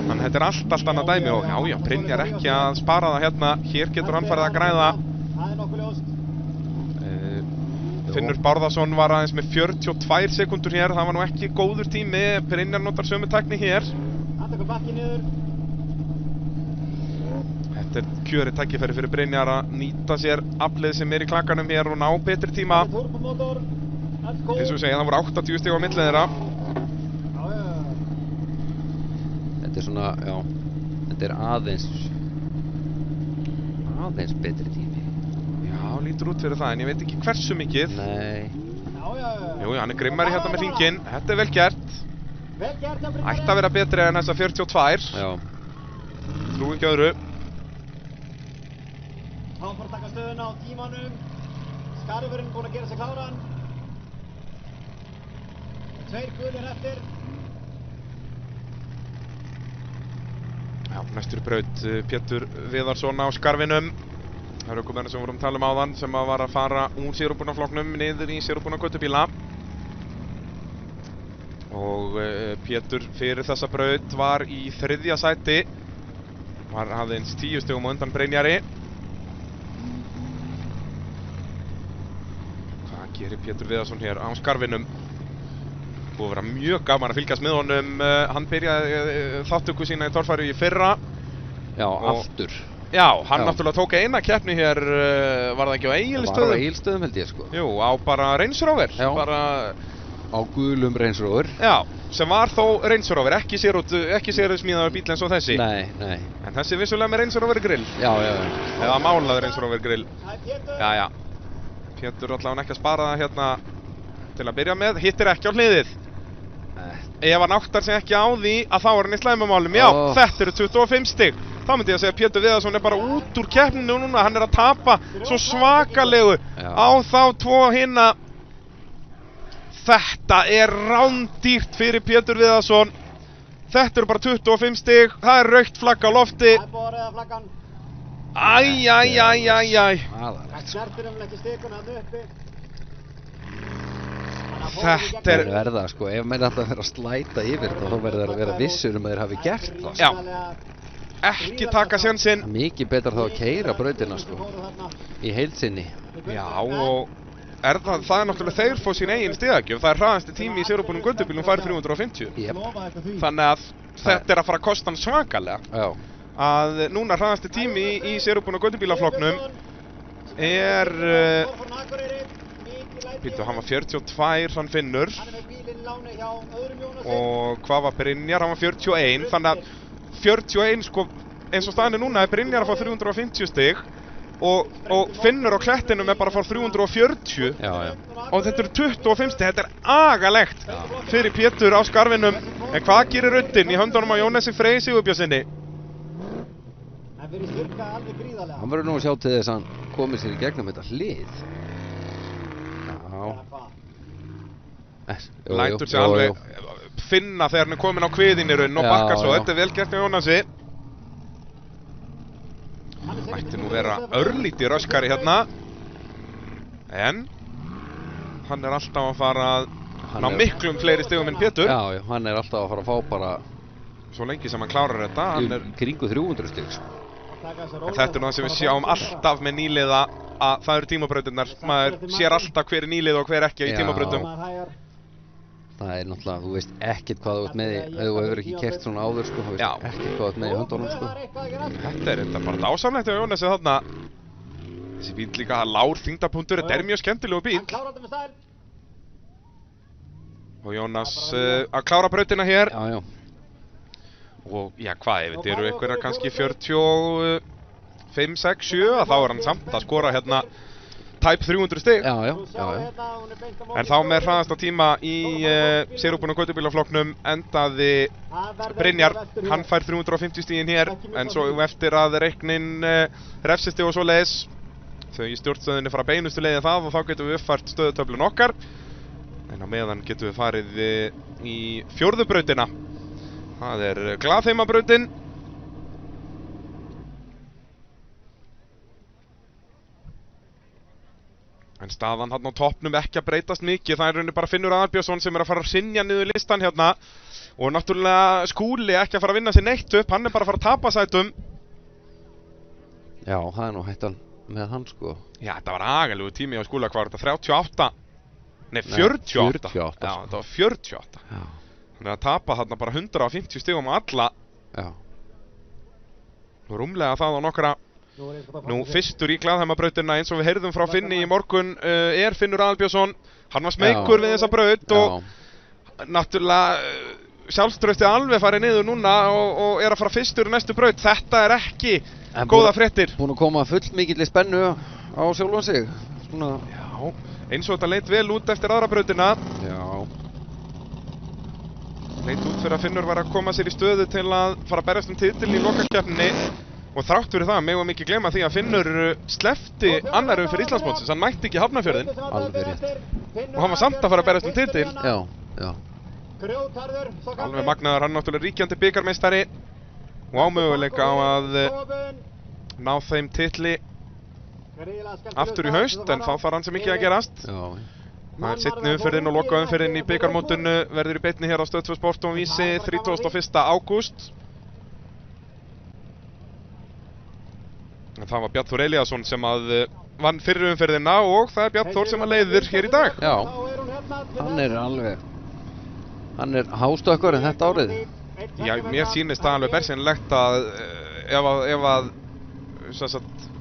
Þannig þetta er allt annað dæmi og já, Brynjar ekki að spara það hérna, hér getur hann farið að græða. Finnur Bárðarsson var aðeins með 42 sekundur hér, það var nú ekki góður tími, Brynjar notar sömu tækni hér. Þetta er kjörið tækifæri fyrir Brynjar að nýta sér aflið sem er í klakkanum hér og ná betri tíma. Eins og segja, það voru 80 stig á millið þeirra. Þetta er svona, já, þetta er aðeins betri tími. Já, lítur út fyrir það, en ég veit ekki hversu mikið. Nei. Jú, hann er grimmari hérna með hringinn. Þetta er vel gert. Ætti að vera betri en þessa 42. Já. Trú ekki öðru. Þá fór að taka stöðuna á tímanum. Skarfurinn búinn að gera sig kláran. 2 gulir eftir. Já, næstur braut Pétur Viðarsson á skarfinum. Það eru ökumenn sem vorum að tala um áðan sem var að fara úr sérútbúnaflokknum niður í sérútbúna göttubíla. Og Pétur fyrir þessa braut var í 3. sæti. Var aðeins 10 stigum á undan Brynjari. Hvað gerir Pétur Viðarsson hér á skarfinum? Búið að vera mjög gaman að fylgjast með honum. Hann byrjaði þáttöku sína í torfæru í fyrra. Já, aftur. Já, hann Já. náttúrulega tók eina keppni hér, var það ekki á Egilsstöðum? Það var á Egilsstöðum held ég sko. Jú, á bara Range Rover. Já. Bara, Á gulum Range Rover. já, sem var þó Range Rover, ekki sérútsmíðaður bíl eins og þessi. Nei, nei. En þessi vissulega með Range Rover grill. Já, já, já. Eða málaður Range Rover grill. Það Pétur. Já. Pétur allavega ekki að spara það hérna til að byrja með. Hittir ekki á hliðið. Ef hann áttar sig ekki á því að þá er hann í slæmumálum. Já, þetta eru 25 stig. Þá myndi ég að segja að Pétur Viðarsson er bara út úr keppninu núna. Hann er að tapa svo svakalegu á þá 2 hinna. Þetta er rándýrt fyrir Pétur Viðarsson. Þetta eru bara 25 stig. Það er rautt flagg á lofti. Það er búið að rauða flaggan. Æ. Það snertir ekki stikuna þarna uppi. Þetta Það er... er verða sko, ef menn ætla að vera að slæta yfir þetta þá verður það að vera vissur að þeir hafi gert það. Já. Ekki taka sénsinn. Það er mikið betra þá að keyra brautina sko, í heild sinni. Já, og það er náttúrulega þeir fá sín eigin stigagjöf. Það er hraðasti tími í sérútbúnum göttubílum fær 350. Jep. Þannig að þetta er að fara að kosta hann svakalega. Já. Að núna hraðasti tími í sérútbúnum göttubílaflokknum er... Býttu, hann var 42, hann Finnur. Og hvað var Brynjar? Hann var 41. Þannig að 41, sko, eins og staðan er núna er Brynjar að fá 350 stig. Og Finnur á klettinum er bara að fá 340. Já. Og þetta eru 25 stig, þetta er agalegt fyrir Pétur á skarfinum. En hvað gerir röddinn í höndunum á Jónasi Frey Sigurbjörnsinni? Það fyrir styrka alveg gríðarlega. Hann verður nú að sjá til þess að hann komið sér í gegnum þetta hlið. Lætur sig alveg finna þegar hann er komin á kviðinn í raun og bakkar svo. Þetta er vel gert hjá Jónasi. Mætti nú vera örlítið röskari hérna. En hann er alltaf að fara að ná miklum fleiri stigum en Pétur. Já, hann er alltaf að fara að fá bara svo lengi sem hann klárar þetta. Hann er kringu 300 stig. En þetta er nú það sem við sjáum alltaf með nýliða, að það eru tímabrautirnar. Maður sér alltaf hver er nýlið og hver ekki í tímabrautum. Það er náttúrulega, þú veist ekkert hvað þú ert með, ef þú hefur ekki kert svona áður sko, þú veist ekkert hvað þú ert með í höndunum sko. Þetta er þetta bara dásamlegt hjá Jónasi þarna. Þessi bíl líka, lár þyngdarpunktur, þetta er mjög skemmtilegu bíl. Og Jónas að klára brautina hér. Já. Og já, hvað, ef þetta eru einhverja kannski 45, 6, 7, þá er hann samt að skora hérna tæp 300 stig. Já. En þá með hraðasta tíma í sérútbúna göttubílaflokknum endaði Brynjar. Hann fær 350 stigin hér, en svo eftir að reiknin refsisti og svo leiðis. Þau í stjórnstöðinni fara beinustu leiðið það og þá getum við uppfært stöðutöflun okkar. En á meðan getum við farið í 4. brautina. Það er Glaðheimabrautin. En staðan hann á toppnum ekki að breytast mikið. Það er rauninni bara Finnur Aðalbjörnsson sem er að fara að hrynja niður listan hérna. Og náttúrulega Skúli ekki að fara að vinna sér neitt upp. Hann er bara að fara að tapa sætum. Já, það er nú hættan með hann sko. Já, þetta var agalegu tími á Skúla. Hvað var þetta? 38? Nei, 48. Já, þetta var 48. Já. Hann er að tapa þarna bara 150 stigum á alla. Já. Nú rúmlega það á nokkra. Nú fyrstur í Glaðheimabrautina eins og við heyrðum frá Finni í morgun er Finnur Aðalbjörnsson. Hann var smeykur við þessa braut og náttúrulega sjálfstraustið alveg farið niður núna og er að fara fyrstur í næstu braut. Þetta er ekki góða fréttir. Búin að koma full mikilli spennu á sjálfan sig. Svona. Já, eins og þetta leit vel út eftir aðra brautina. Já. Leit út fyrir að Finnur var að koma sér í stöðu til að fara að berjast titil í lokakeppninni. Og þrátt fyrir það, megum ekki gleyma því að Finnur sleppti annar fyrir Íslandsmótsins, hann mætti ekki Hafnarfjörðinn. Alveg rétt. Og hann var samt að fara að berast titil. Já. Alveg magnaður, hann náttúrulega ríkjandi bikarmeistari og ámöguleika á að ná þeim titli aftur í haust, en þá þarf hann sem ekki að gerast. Það er seinni umferðin og loka umferðin í bikarmótinu verður í beinni hér á Stöð 2 Sport og Vísi 31. ágúst. Það var Bjarn Þór Elíasson sem að vann fyrri umferðina og það er Bjarn Þór sem að leiðir hér í dag. Já, hann er hástökkur en þetta árið. Já, mér sýnist það alveg bersýnilegt að ef að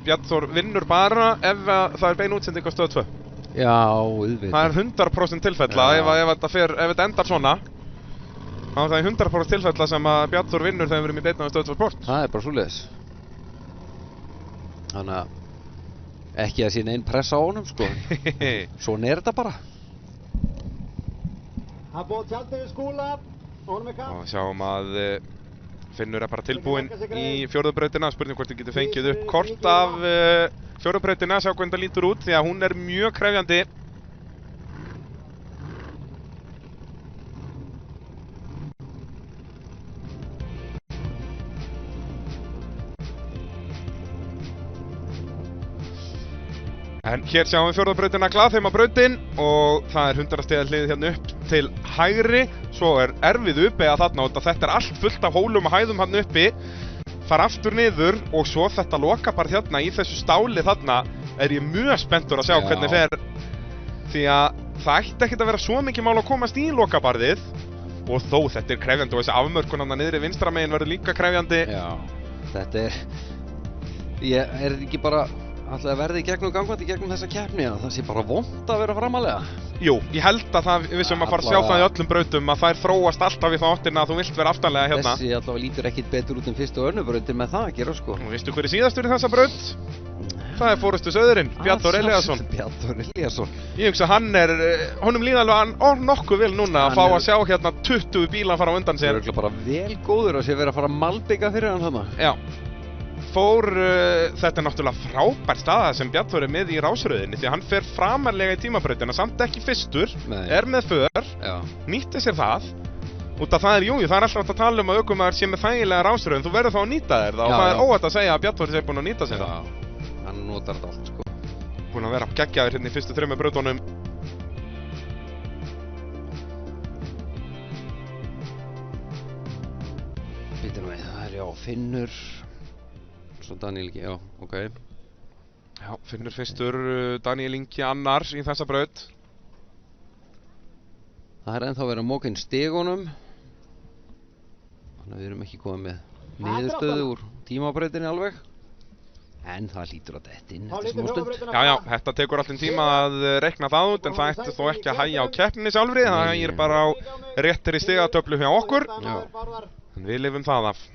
Bjarn Þór vinnur bara ef það er bein útsending á Stöð 2. Já, auðvitað. Það er 100% tilfella ef þetta endar svona. Þá er það 100% tilfella sem að Bjarn Þór vinnur þegar við erum í beinni á Stöð 2 Sport. Það er bara svoleiðis. Þannig að ekki að sína einn pressa á honum, sko. Svona er þetta bara. Það búið tjaldið við Skúla, honum er kapp. Og sjáum að Finnur er bara tilbúinn í fjórðubrautina. Spurning hvort þið getur fengið upp kort af fjórðubrautina, sjá hvernig það lítur út því að hún er mjög krefjandi. En hér sjáum við fjórðubrautina Glaðheimabrautin og það er 100 stiga hlið hérna upp til hægri. Svo er erfið uppeyja þarna og þetta er allt fullt af hólum og hæðum hérna uppi. Fara aftur niður og svo þetta lokabarð hérna í þessu stáli þarna er ég mjög spenntur að sjá hvernig fer. Því að það ætti ekkert að vera svo mikið mál að komast í lokabarðið. Og þó þetta er krefjandi og þessi afmörkun þarna niðri vinstra megin verður líka krefjandi. Já, þetta er... Ég er ekki bara... Ætlaði að verði í gegnum þessa keppni að það sé bara vont að vera framalega? Jú, ég held að það, við sem að fara að sjá það í öllum brautum að þær þróast alltaf í þá áttina að þú vilt vera aftanlega hérna. Þessi allavega lítur ekkit betur út en fyrstu og önnu brautin með það að gera, sko. Og veistu hver er síðastur í þessa braut? Það er Fórustu Söðurinn, Bjarn Þór Elíasson. Bjarn Þór Elíasson. Ég hugsa honum líða alveg nokkuð vel núna að fá að sjá hérna 20 bíla fara á undan sér. Það er bara vel góður að sé vera að fara að malbika fyrir hann þarna. Já. Þetta er náttúrulega frábær staða sem Bjarn Þór er með í rásröðinni því að hann fer framarlega í tímabrautina, samt ekki fyrstur, er með för, nýtti sér það. Út af það er, það er alltaf að tala um að ökumaður sé með þægilega rásröðin, þú verður þá að nýta þér það og það er óhætt að segja að Bjarn Þór sé búinn að nýta sér það. Hann notar þetta allt, sko. Búinn að vera geggjaður hérna í fyrstu 3 brautunum. Býtum við, það er Finnur. Svo Daniel Ingi, já, ok. Já, Finnur fyrstur, Daniel Ingi annar í þessa braut. Það er ennþá verið að móka inn stigunum. Þannig að við erum ekki komið með niðurstöðu úr tímabrautinni alveg. En það lítur að detta inn eftir smá stund. Já, þetta tekur alltaf tíma að reikna það út, en það ætti þó ekki að hægja á keppninni sjálfri. Það hægir bara á réttri stigatöflu hjá okkur. En við lifum það af.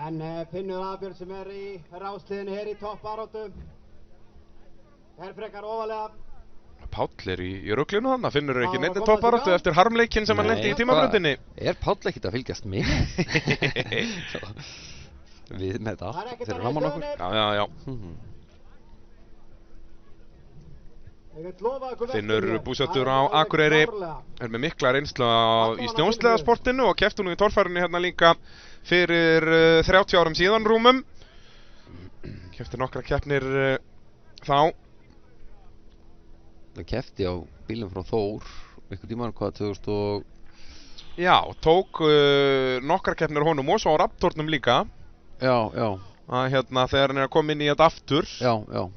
En Finnur Aðbjörn sem er í rásliðinu hér í toppbaráttu er frekar ofalega. Páll er í ruglinu þarna, Finnur er ekki neitt toppbaráttu eftir harmleikinn sem hann lenti í tímabrautinni. Er Páll ekkert að fylgjast með? Við með það, fyrir framan okkur. Já. Finnur búsettur á Akureyri, er með mikla reynslu í snjósleðasportinu og keppti nú í torfærunni hérna líka fyrir 30 árum síðan rúmum. Keppti nokkra keppnir þá. Það keppti á bílum frá Þór, einhvern tímann hvað 2000 og... Já, tók nokkra keppnir honum og svo á Raptornum líka. Já. Að hérna þegar hann er að koma inn í þetta aftur. Já.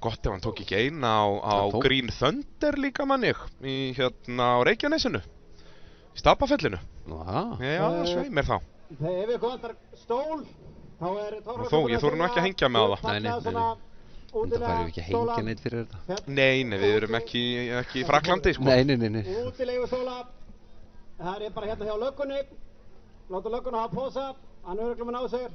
Gott ef hann tók ekki eina á Green Thunder líka manni í hérna á Reykjanesinu í Stapafellinu. Já, svei mér þá. Ef við komum stól þá er þó, ég þóru nú ekki að hengja með það. Nei. Það færi við ekki að hengja neitt fyrir þetta. Nei, við erum ekki í Fraklandi, sko. Nei. Útilegu stóla. Það er bara hérna hjá löggunni. Láta löggunni hafa posa. Hann er örugglega með ná sér.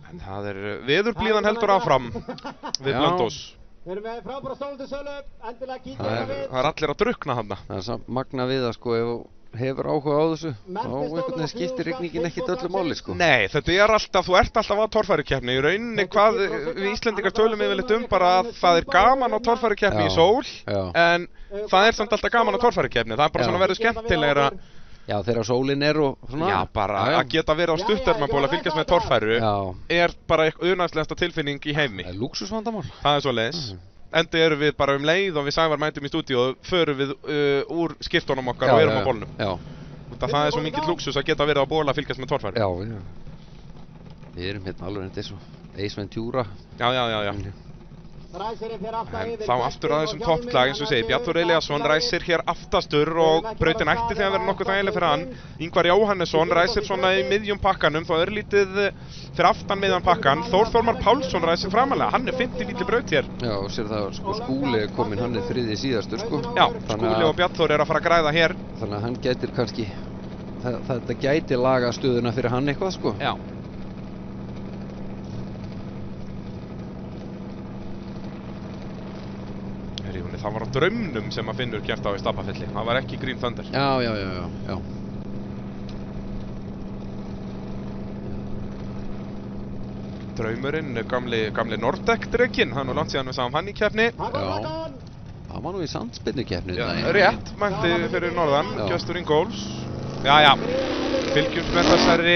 En það er veðurblíðan heldur áfram við Blönduós. Við erum með frábæra stól til sölu, endilega kíkja Það er- við. Það er allir að drukna þarna. Það er samt magna við það sko, ef þú hefur áhuga á þessu, þá einhvern veginn skiptir rigningin ekkert öllu máli sko. Nei, þetta er alltaf, þú ert alltaf á torfærukeppni. Í rauninni hvað við Íslendingar tölum yfirleitt bara að það er gaman á torfærukeppni í sól, Já. en það er samt alltaf gaman á torfærukeppni. Það er bara Já. svona verður skemmtilegra. Já, þegar sólin er og svona. Já, bara Já, já. að geta verið á stuttermaból að fylgjast með torfæru Já, er bara unaðslegasta tilfinning í heimi. það er lúxusvandamál. Það er svoleiðis. Endi erum við bara leið og við Sævar mætum í stúdíu og förum við úr skiptunum okkar og erum á bólnum. Já, Það er svo mikill lúxus að geta verið á ból að fylgjast með torfæru. já, já. Við erum hérna alveg þetta eins og Ace Ventura. Já. Ræsirinn fer aftan En yfir. þá aftur að þessum topplag, eins og ég segi, Bjartur Elíasson ræsir hér aftastur og brautin ætti þegar að vera nokkuð þægileg fyrir hann. Ingvar Jóhannesson ræsir svona í miðjum pakkanum, þá örlítið fyrir aftan miðjan pakkan. Þór Þormar Pálsson ræsir framalega, hann er 50 lítri braut hér. Já, og sér það, sko, Skúli er kominn, hann er þriði síðastur, sko. Já, Þannig Skúli og Bjartur eru að fara að græða hér. Þannig að hann gætir kannski, þetta gæti laga stöðuna fyrir hann eitthvað, sko. Já. Það var á draumnum sem að Finnur kæft á í Stapafelli. Það var ekki Green Thunder. Já. Draumurinn, gamli Nordec-drekinn, hann og langt síðan við sáum hann í keppni. Já. Það var nú í sandspyrnukeppni Já, þetta. rétt, mætti fyrir norðan, Já. gesturinn Góls. Já, fylgjumst með þessari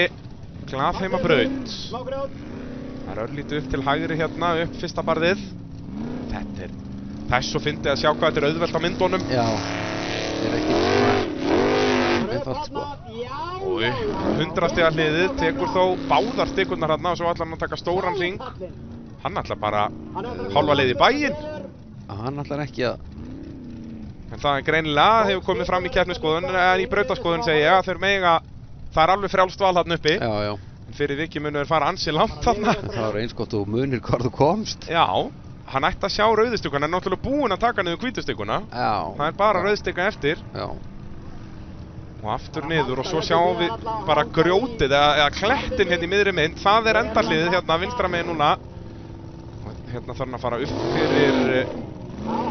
glaðheimabraut. Það er örlítið upp til hægri hérna, upp fyrsta barðið. Þetta er þess og fyndið að sjá hvað þetta er auðvelt á myndunum. Já, þetta er ekki svona einfalt, sko. Og upp 100 stiga hliðið, tekur þó báðar stikurnar hérna og svo ætlar hann að taka stóran hring. Hann ætlar bara hálfa leið í bæinn. Hann ætlar ekki að... En það er greinilega, hefur komið fram í keppnisskoðun, en í brautaskoðun segi ég að þeir mega, það er alveg frjálst val þarna uppi. Já. En fyrir vikið munu þeir fara ansi langt þarna. Það var eins gott og munir hvar þú komst. Já, hann ætti að sjá rauðustykuna, en er náttúrulega búinn að taka niður hvítustykuna. Já. Það er bara rauðstyka eftir. Já. Og aftur niður og svo sjáum við bara grjótið eða klettin hérna í miðri mynd. Það er endarliðið hérna vinstra megin núna. Og hérna þarf hann að fara upp fyrir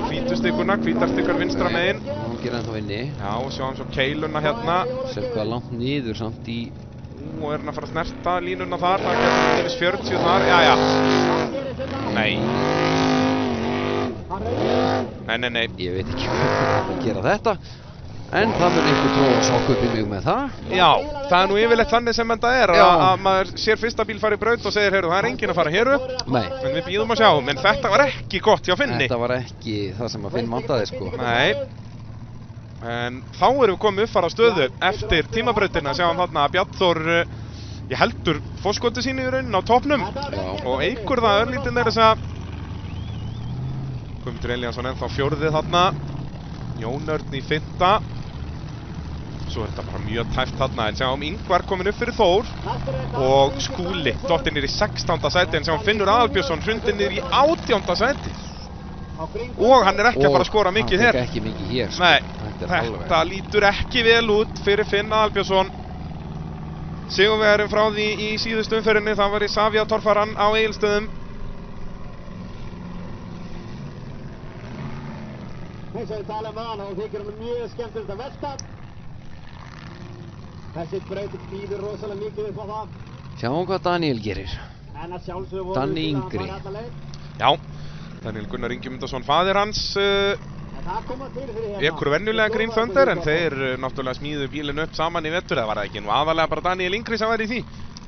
hvítustykuna, hvítarstykar vinstra megin. Hann gerir ennþá inni. Já, og sjáum svo keiluna hérna. Sér hvað langt niður samt í... Og er hann að fara að snerta línuna þar. Það getur nefnist 40 þar. Jæja. Nei. Nei. Ég veit ekki hvað að gera þetta. En það mun einhver prófa að sokka upp í mig með það. Já, það er nú yfirleitt þannig sem þetta er Já. að maður sér fyrsta bíl fara í braut og segir, heyrðu, það er enginn að fara hér upp. Nei. En við bíðum að sjá, en þetta var ekki gott hjá Finni. Þetta var ekki það sem að Finn vantaði, sko. Nei. En þá erum við komið uppfara stöðu eftir tímabrautina, sjáum þarna að Bjartur, ég heldur fórskoti sínu í raunin á toppnum. Já. Og eigur það örlítið með þess að Guðmundur Elíasson ennþá fjórðið þarna. Jón Örn í 5. Svo er þetta bara mjög tæft þarna, en sjáum Ingvar komin upp fyrir Þór og Skúli dottinn niður í 16. sæti, en sjáum Finnur Aðalbjörnsson hrundinn niður í 18. sæti. Og hann er ekki að fara að skora mikið hér. Hann fekk ekki mikið hér, sko. Nei, þetta lítur ekki vel út fyrir Finn Aðalbjörnsson. Sigurvegarinn frá því í síðustu umferðinni, það var í Savia torfaran á Egilsstöðum. Eins og ég tala með hann, þá þykir hann mjög skemmtilegt að velta. Þessi braut býður rosalega mikið upp á það. Sjáum hvað Daniel gerir. En að sjálfsögðu voru Danni til að yngri. fara alla leið. Já, Daniel Gunnar Ingimundarson, faðir hans, En það koma til fyrir hérna. ekur venjulega Green Thunder, en þeir náttúrulega smíðu bílinn upp saman í vettur. Það var ekki nú aðalega bara Daniel Yngri sem var í því.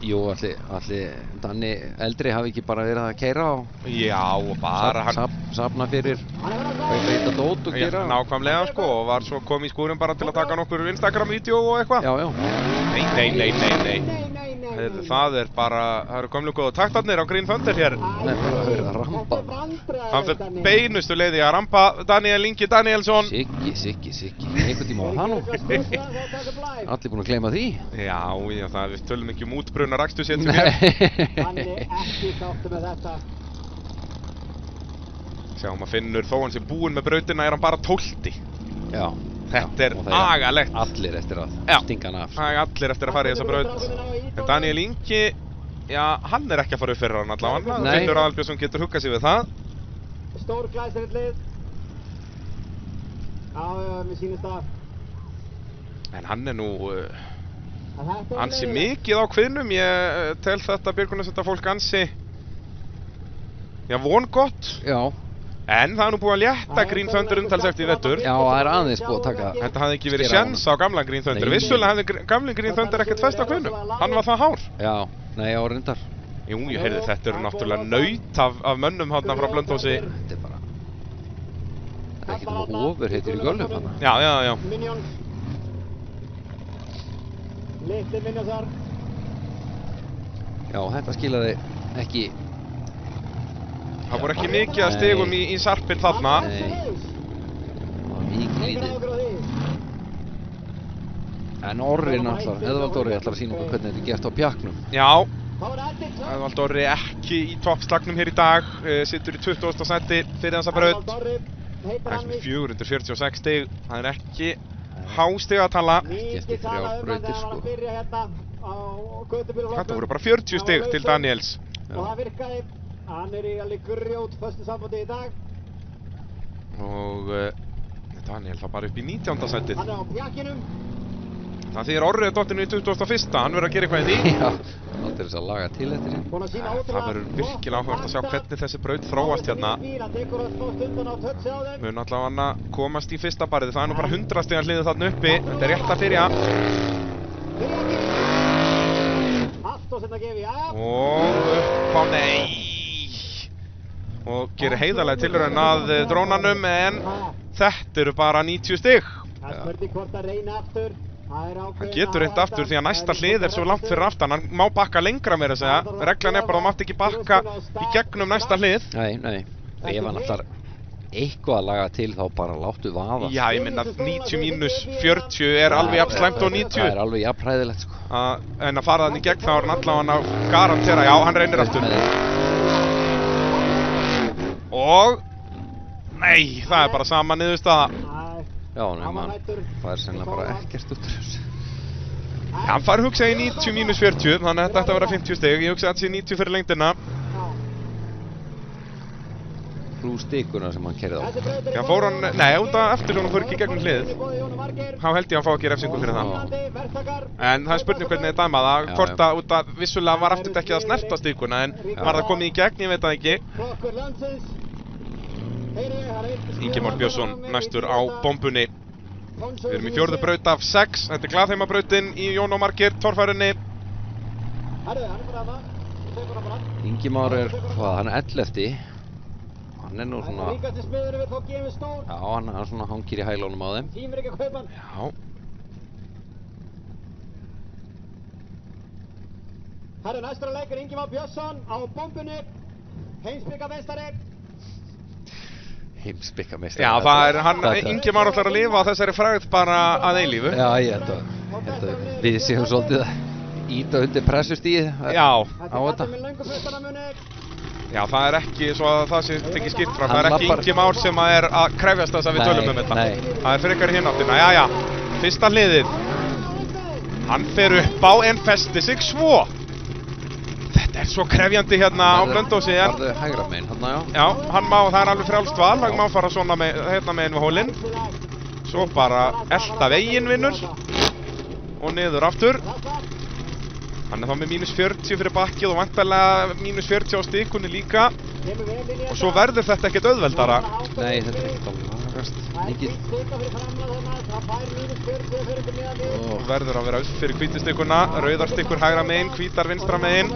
Jú, alli Danni eldri hafi ekki bara verið að keyra á Já, og bara hann safna fyrir veita dót og gera. nákvæmlega sko, og var svo komið í skúrin bara til að taka nokkur Instagram-vídeó og eitthvað. Já. Nei. Það er bara, það eru komlu góða taktarnir á Green Thunder hér. Nei, bara verið að rampa. Hann fyrir beinustu leiði að rampa Daniel Ingi Danielsson. Siggi. Einhvern tíma var það nú. Allir búin að gleyma því. Já, það við tölum ekki um útbrunna rakstuðséttum Nei. hér. Hann er ekki sáttur með þetta. Sjáum að Finnur, þó hann sé búinn með brautina, er hann bara 12. Já. Þetta er og það er agalegt. Allir eftir að Já. stinga hann af. Það er allir eftir að fara í þessa braut. En Daniel Ingi, já, hann er ekki að fara upp fyrir hann allavega. Nei. Finnur Aðalbjörnsson getur huggað sig við það. Stór glæsilegt lið. Já, mér sýnist það. En hann nú Að þetta er ansi leiðilegt. mikið á kviðnum. Ég tel þetta björgunarsveita fólk ansi vongott. Já, En það er nú búið að létta Green Thunder umtalsvert í vetur. já, það er aðeins búið að taka. Þetta hafði ekki verið skera á sjens á gamla Green Thunder. Nei. Vissulega hefði gamli Green Thunder ekkert fest á kviðnum. Hann var það hár. Já, nei, já, reyndar. Jú, ég heyrði þetta eru náttúrulega naut af mönnum hátna frá Blönduósi. Þetta er bara... Það er ekkert nú ofurheitur í göllum hana. Já. Minions. Litli Minionsar. Já, þetta skilaði ekki... Það voru ekki mikið að stigum í sarpinn þarna. Nei. Það var mikið Engar lítið. áhyggjur af því. En Orri náttúrulega, Eðvald Orri ætlar að sýna okkur hvernig þetta er gert á pjaknum. Já, Það var Edith. Eðvald Orri ekki í toppslagnum hér í dag. Sittur í 20. sæti fyrir þessa braut. Arnold Orri heitir Það er hann sem víst. 446 stig. Það er ekki hástigatala. Ekki eftir Mikið talað þrjár um hann brautir, þegar hann var sko. að byrja hérna á götubílaflokknum. Þetta voru bara 40 stig til Daniels. Og það virkaði. Hann er í alveg grjót föstu sambandi í dag. Og Daniel það bara upp í 19. sætið. Hann er á pjakkinum. Það þýðir Orri er dottinu í 21. Hann verður að gera eitthvað í því. Já, það til þess að laga til eftir sín. Búinn að sýna Það ótrúlega verður virkilega áhugavert að sjá hvernig þessi braut þróast hérna. Hann tekur að smá stundan á tötsi á þeim. Mun allavega komast í fyrsta barið. Það er nú bara 100 stiga hliðið þarna uppi. Þetta er rétt að byrja. Allt og sem það gefi, já. Og upp á nei. Og gerir heiðarlega tilraun að drónanum en þetta eru bara 90 stig. Það er spurning hvort að reyna aftur. Hann getur reynt aftur því að næsta hlið er svo langt fyrir aftan. Hann má bakka lengra meira að segja. Reglan er bara að þú mátt ekki bakka í gegnum næsta hlið. Nei. Ef hann ætlar eitthvað að laga til þá bara láttu vaða. Já, ég minna 90 mínus 40 er alveg jafn slæmt og 90. Það er alveg jafn hræðilegt, sko. En að fara þannig í gegn þá er hann allavega að garantera. Já, hann reynir aftur. Og nei, það er bara sama niðurstaða. Já, nema það er sennilega bara ekkert út úr þessu. Já, hann fær hugsað í 90 mínus 40, þannig að þetta ætti að vera 50 stig. Ég hugsaði að þetta sé 90 fyrir lengdina. Plús stikuna sem hann kerði á. Já, fór hann, nei, út af eftir hún fór ekki gegnum hliðið. Þá held ég að hann fá ekki refsingu fyrir það. En það er spurning hvernig þið dæma það, hvort að út af vissulega var aftur ekki að snerta stikuna, en var það komið í gegn, ég veit það ekki. Ingimar Björnsson næstur á bombunni. Við erum í 4. braut af 6. Þetta er glaðheimabrautin í Jón og Margeir torfærunni. Ingimar er, hvað, hann er 11. Hann er nú svona... Já, hann er svona hangir í hælunum á þeim. Já. Herru, næstur að leikur Ingimar Björnsson á bombunni. Heimsbyggarmeistari. Heimsbyggarmeistari. Já, það er hann, Ingimar ætlar að lifa á þessari frægð bara að eilífu. Já, ég held að við séum svolítið að íta undir pressustíð. Já. Á þetta. Já, það er ekki svo að það sé tekið skýrt fram. Það er ekki Ingimar sem er að krefjast þess að við tölum um þetta. Nei. Það er frekar í hináttina. Jæja, fyrsta hliðið. Hann fer upp á en festi sig svo. Þetta er svo krefjandi hérna á Blönduósi. Farðu hægra megin, hann já. Já, hann má, það er alveg frjálst val, hann má fara svona hérna megin við hólinn. Svo bara elta veginn vinnur. Og niður aftur. Hann er þá með mínus 40 fyrir bakkið og vantarlega mínus 40 á stikunni líka. Og svo verður þetta ekkert auðveldara. Nei, þetta er ekkert að lagast mikið. Og verður að vera upp fyrir hvítistikuna. Rauðarstikkur hægra megin, hvítar vinstra megin.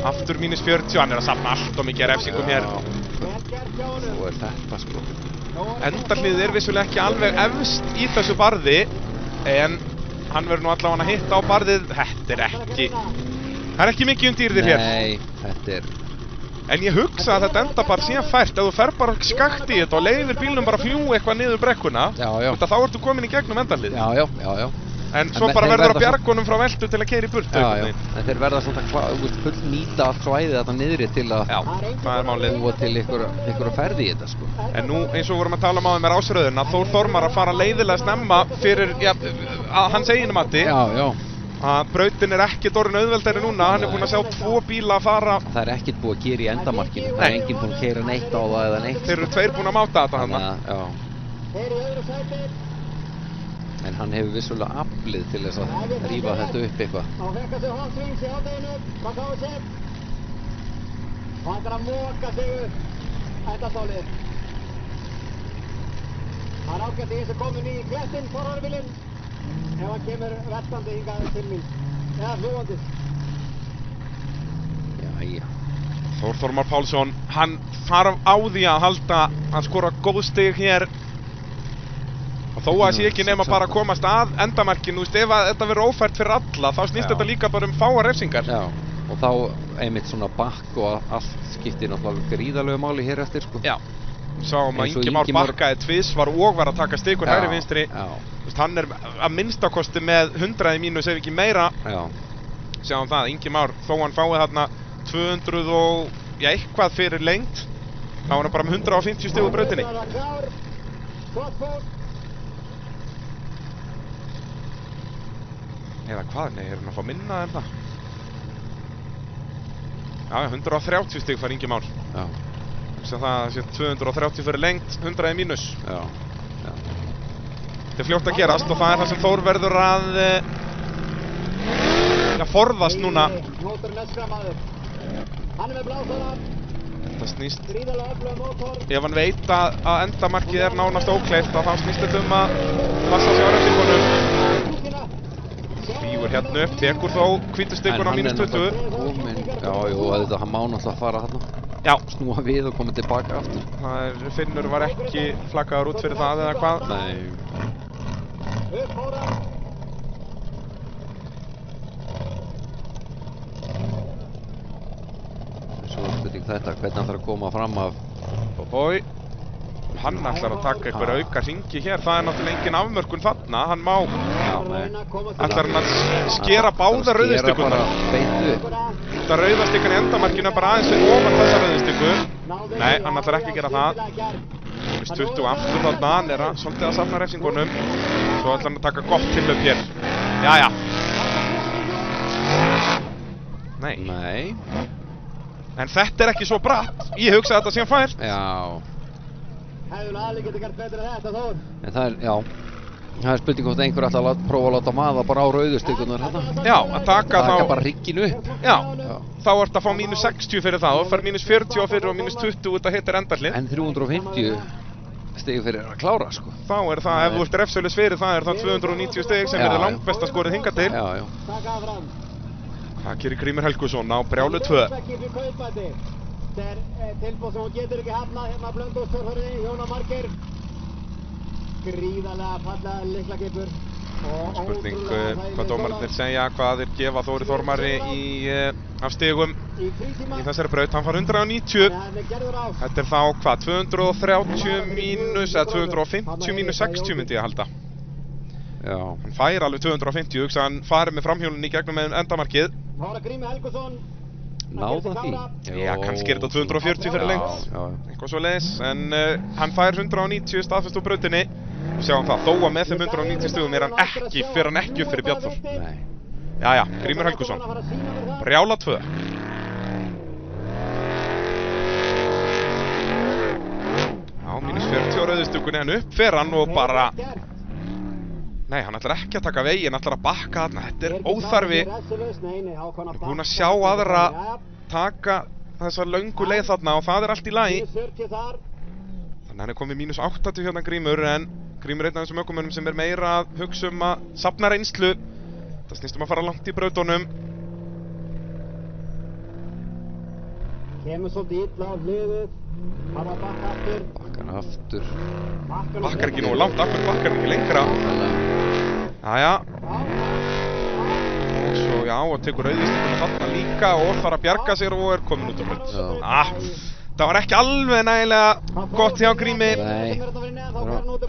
Aftur mínus 40, hann er að safna allt og mikið refsingum hér. Svo er þetta sko. Endarhlið er vissulega ekki alveg efst í þessu barði. En hann verður nú allavega að hitta á barðið. Þetta er ekki... Það er ekki mikið dýrðir hér. Nei, þetta er... En ég hugsa að þetta enda bara síðan fært. Ef þú fer bara skakt í þetta og leyfir bílnum bara að fljúga eitthvað niður brekkuna. Já. Þá ertu komin í gegnum endarhlið. Já. En svo bara verður að bjargunum frá veltu til að keyra í burtu. Já. En þeir verða svona full nýta allt svæðið þarna niðri til að... Já, það er málið. Búa til einhverja ferði í þetta sko. En nú, eins og vorum að tala um áður með rásröðuna, Þór Þormar að fara leiðilega snemma fyrir, já, að hans eiginu mati. Já. að brautin ekki orðin auðveldari núna, hann búinn að sjá 2 bíla að fara. Það ekkert búið að gera í endamarkinu, það enginn búinn að keyra neitt á það eða neitt. Þeir eru 2 búin að máta þetta hann. Já. En hann hefur vissulega aflið til þess að rífa þetta upp eitthvað. Hann fekk að sig hótsvings í hátteginu, hvað gáði sér? Og hann að móka sig upp endastálið. Hann ágætti eins og komin í klettinn, forvarðarvillinn. Ef hann kemur vettandi hingað til mín. Eða flúandi. Jæja. Þór Þormar Pálsson, hann þarf á því að halda að skora góð stig hér. Og þó að sé ekki nema bara að komast að endamarkinu, ef þetta verður ófært fyrir alla, þá snýst þetta líka bara fáar refsingar. Já, og þá einmitt svona bakk og allt skiptir náttúrulega gríðarlegu máli hér eftir, sko. Já, sáum að Ingi Már bakkaði tvisvar og var að taka stikur hægri vinstri. Hann að minnstakosti með 100 í mínus ef ekki meira. Já. Sjáum það, Ingi Már, þó hann fáið þarna 200 og eitthvað fyrir lengt, þá var hann bara með 150 stig úr brautinni. Eða hvað, nei, hann að fá minna en það? Já, 130 stig fær Ingi Már. Já. Sem það sé 230 fyrir lengt, 100 í mínus. Já. Þetta er fljótt að gerast og það er það sem Þór verður að forðast núna. Þetta snýst, ef hann veit að endamarkið er nánast ókleift, þá snýst þetta að passa sig á refsingunum. Fýgur hérna upp, tekur þó hvítustikun á mínus 20. Já, auðvitað, hann má náttúrulega fara þarna. Já. Snúa við og koma tilbaka aftur. Finnur var ekki flaggaður út fyrir það eða hvað? Nei. Svo spurning þetta, hvernig hann þarf að koma fram af. Hann ætlar að taka einhver auka hringi hér, það er náttúrulega engin afmörkun þarna, hann má. Ætlar hann að skera báða rauðistikkunar. Það rauðastikkan í endamarkinu er bara aðeins fyrir ofan þessa rauðistikku. Nei, hann ætlar ekki að gera það. 20 aftur þarna, hann er svolítið að safna refsingunum. Svo ætlar hann að taka gott tillöp hér. Jæja. Nei. En þetta er ekki svo bratt. Ég hugsa að þetta sé hann fært. Já. Hefðu alveg getið gert betur en þetta, Þór. En það er spurning hvort einhver ætla að prófa að láta maða bara á rauðustikkunar hérna. Já, að taka bara rigginu upp. Já, þá ertu að fá mínus 60 fyrir það og fær mínus 40 fyrir og mínus 20 út að hitta endarlið. En 350 stig fyrir að klára, sko. Þá er það, ef þú ert refsölu fyrir það, er það 290 stig sem verður langbesta skorið hingað til. Já. Það gerir Grímur Helgusson á brjálu 2. Þetta er tilbúð sem hún getur ekki hafnað hérna Blönduóstorförði, Jóna Margeir. Gríðarlega fallega lyklakipur. Spurning hvað dómararnir segja, hvað þeir gefa Þóri Þormari af stigum í þessari braut. Hann fær 190. Þetta er þá hvað, 230 mínus eða 250 mínus 60 myndi ég að halda. Já. Hann fær alveg 250, hugsa hann farið með framhjólinn í gegnum með endamarkið. Hára Grímur Helgusson. Náða því? Já, kannski er þetta 240 fyrir lengt. Eitthvað svo leiðis, en hann fær 190 staðfest úr brautinni. Og sjáum það, þó að með þeim 190 stugum er hann ekki upp fyrir Bjarnþór. Nei. Jæja, Grímur Helgusson. Brjála 2. Já, mínus 40 á rauðustugunni, en upp fer hann og bara... Nei, hann ætlar ekki að taka veginn, hann ætlar að bakka þarna. Þetta er óþarfi. Hann er búinn að sjá aðra taka þessa löngu leið þarna og það er allt í lagi. Þannig að hann er komið mínus 80 hérna Grímur, en Grímur er einn af þessum ökumönnum sem er meira að hugsa að safna reynslu. Það snýst að fara langt í brautunum. Kemur svolítið illa á hliðið. Hann að bakka aftur. Bakkar aftur. Bakkar ekki nógu langt, aftur bakkar hann ekki lengra. Jæja. Og svo, og tekur rauðistikuna þarna líka og þarf að bjarga sér og er komin út á braut. Það var ekki alveg nægilega gott hjá Grími. Nei,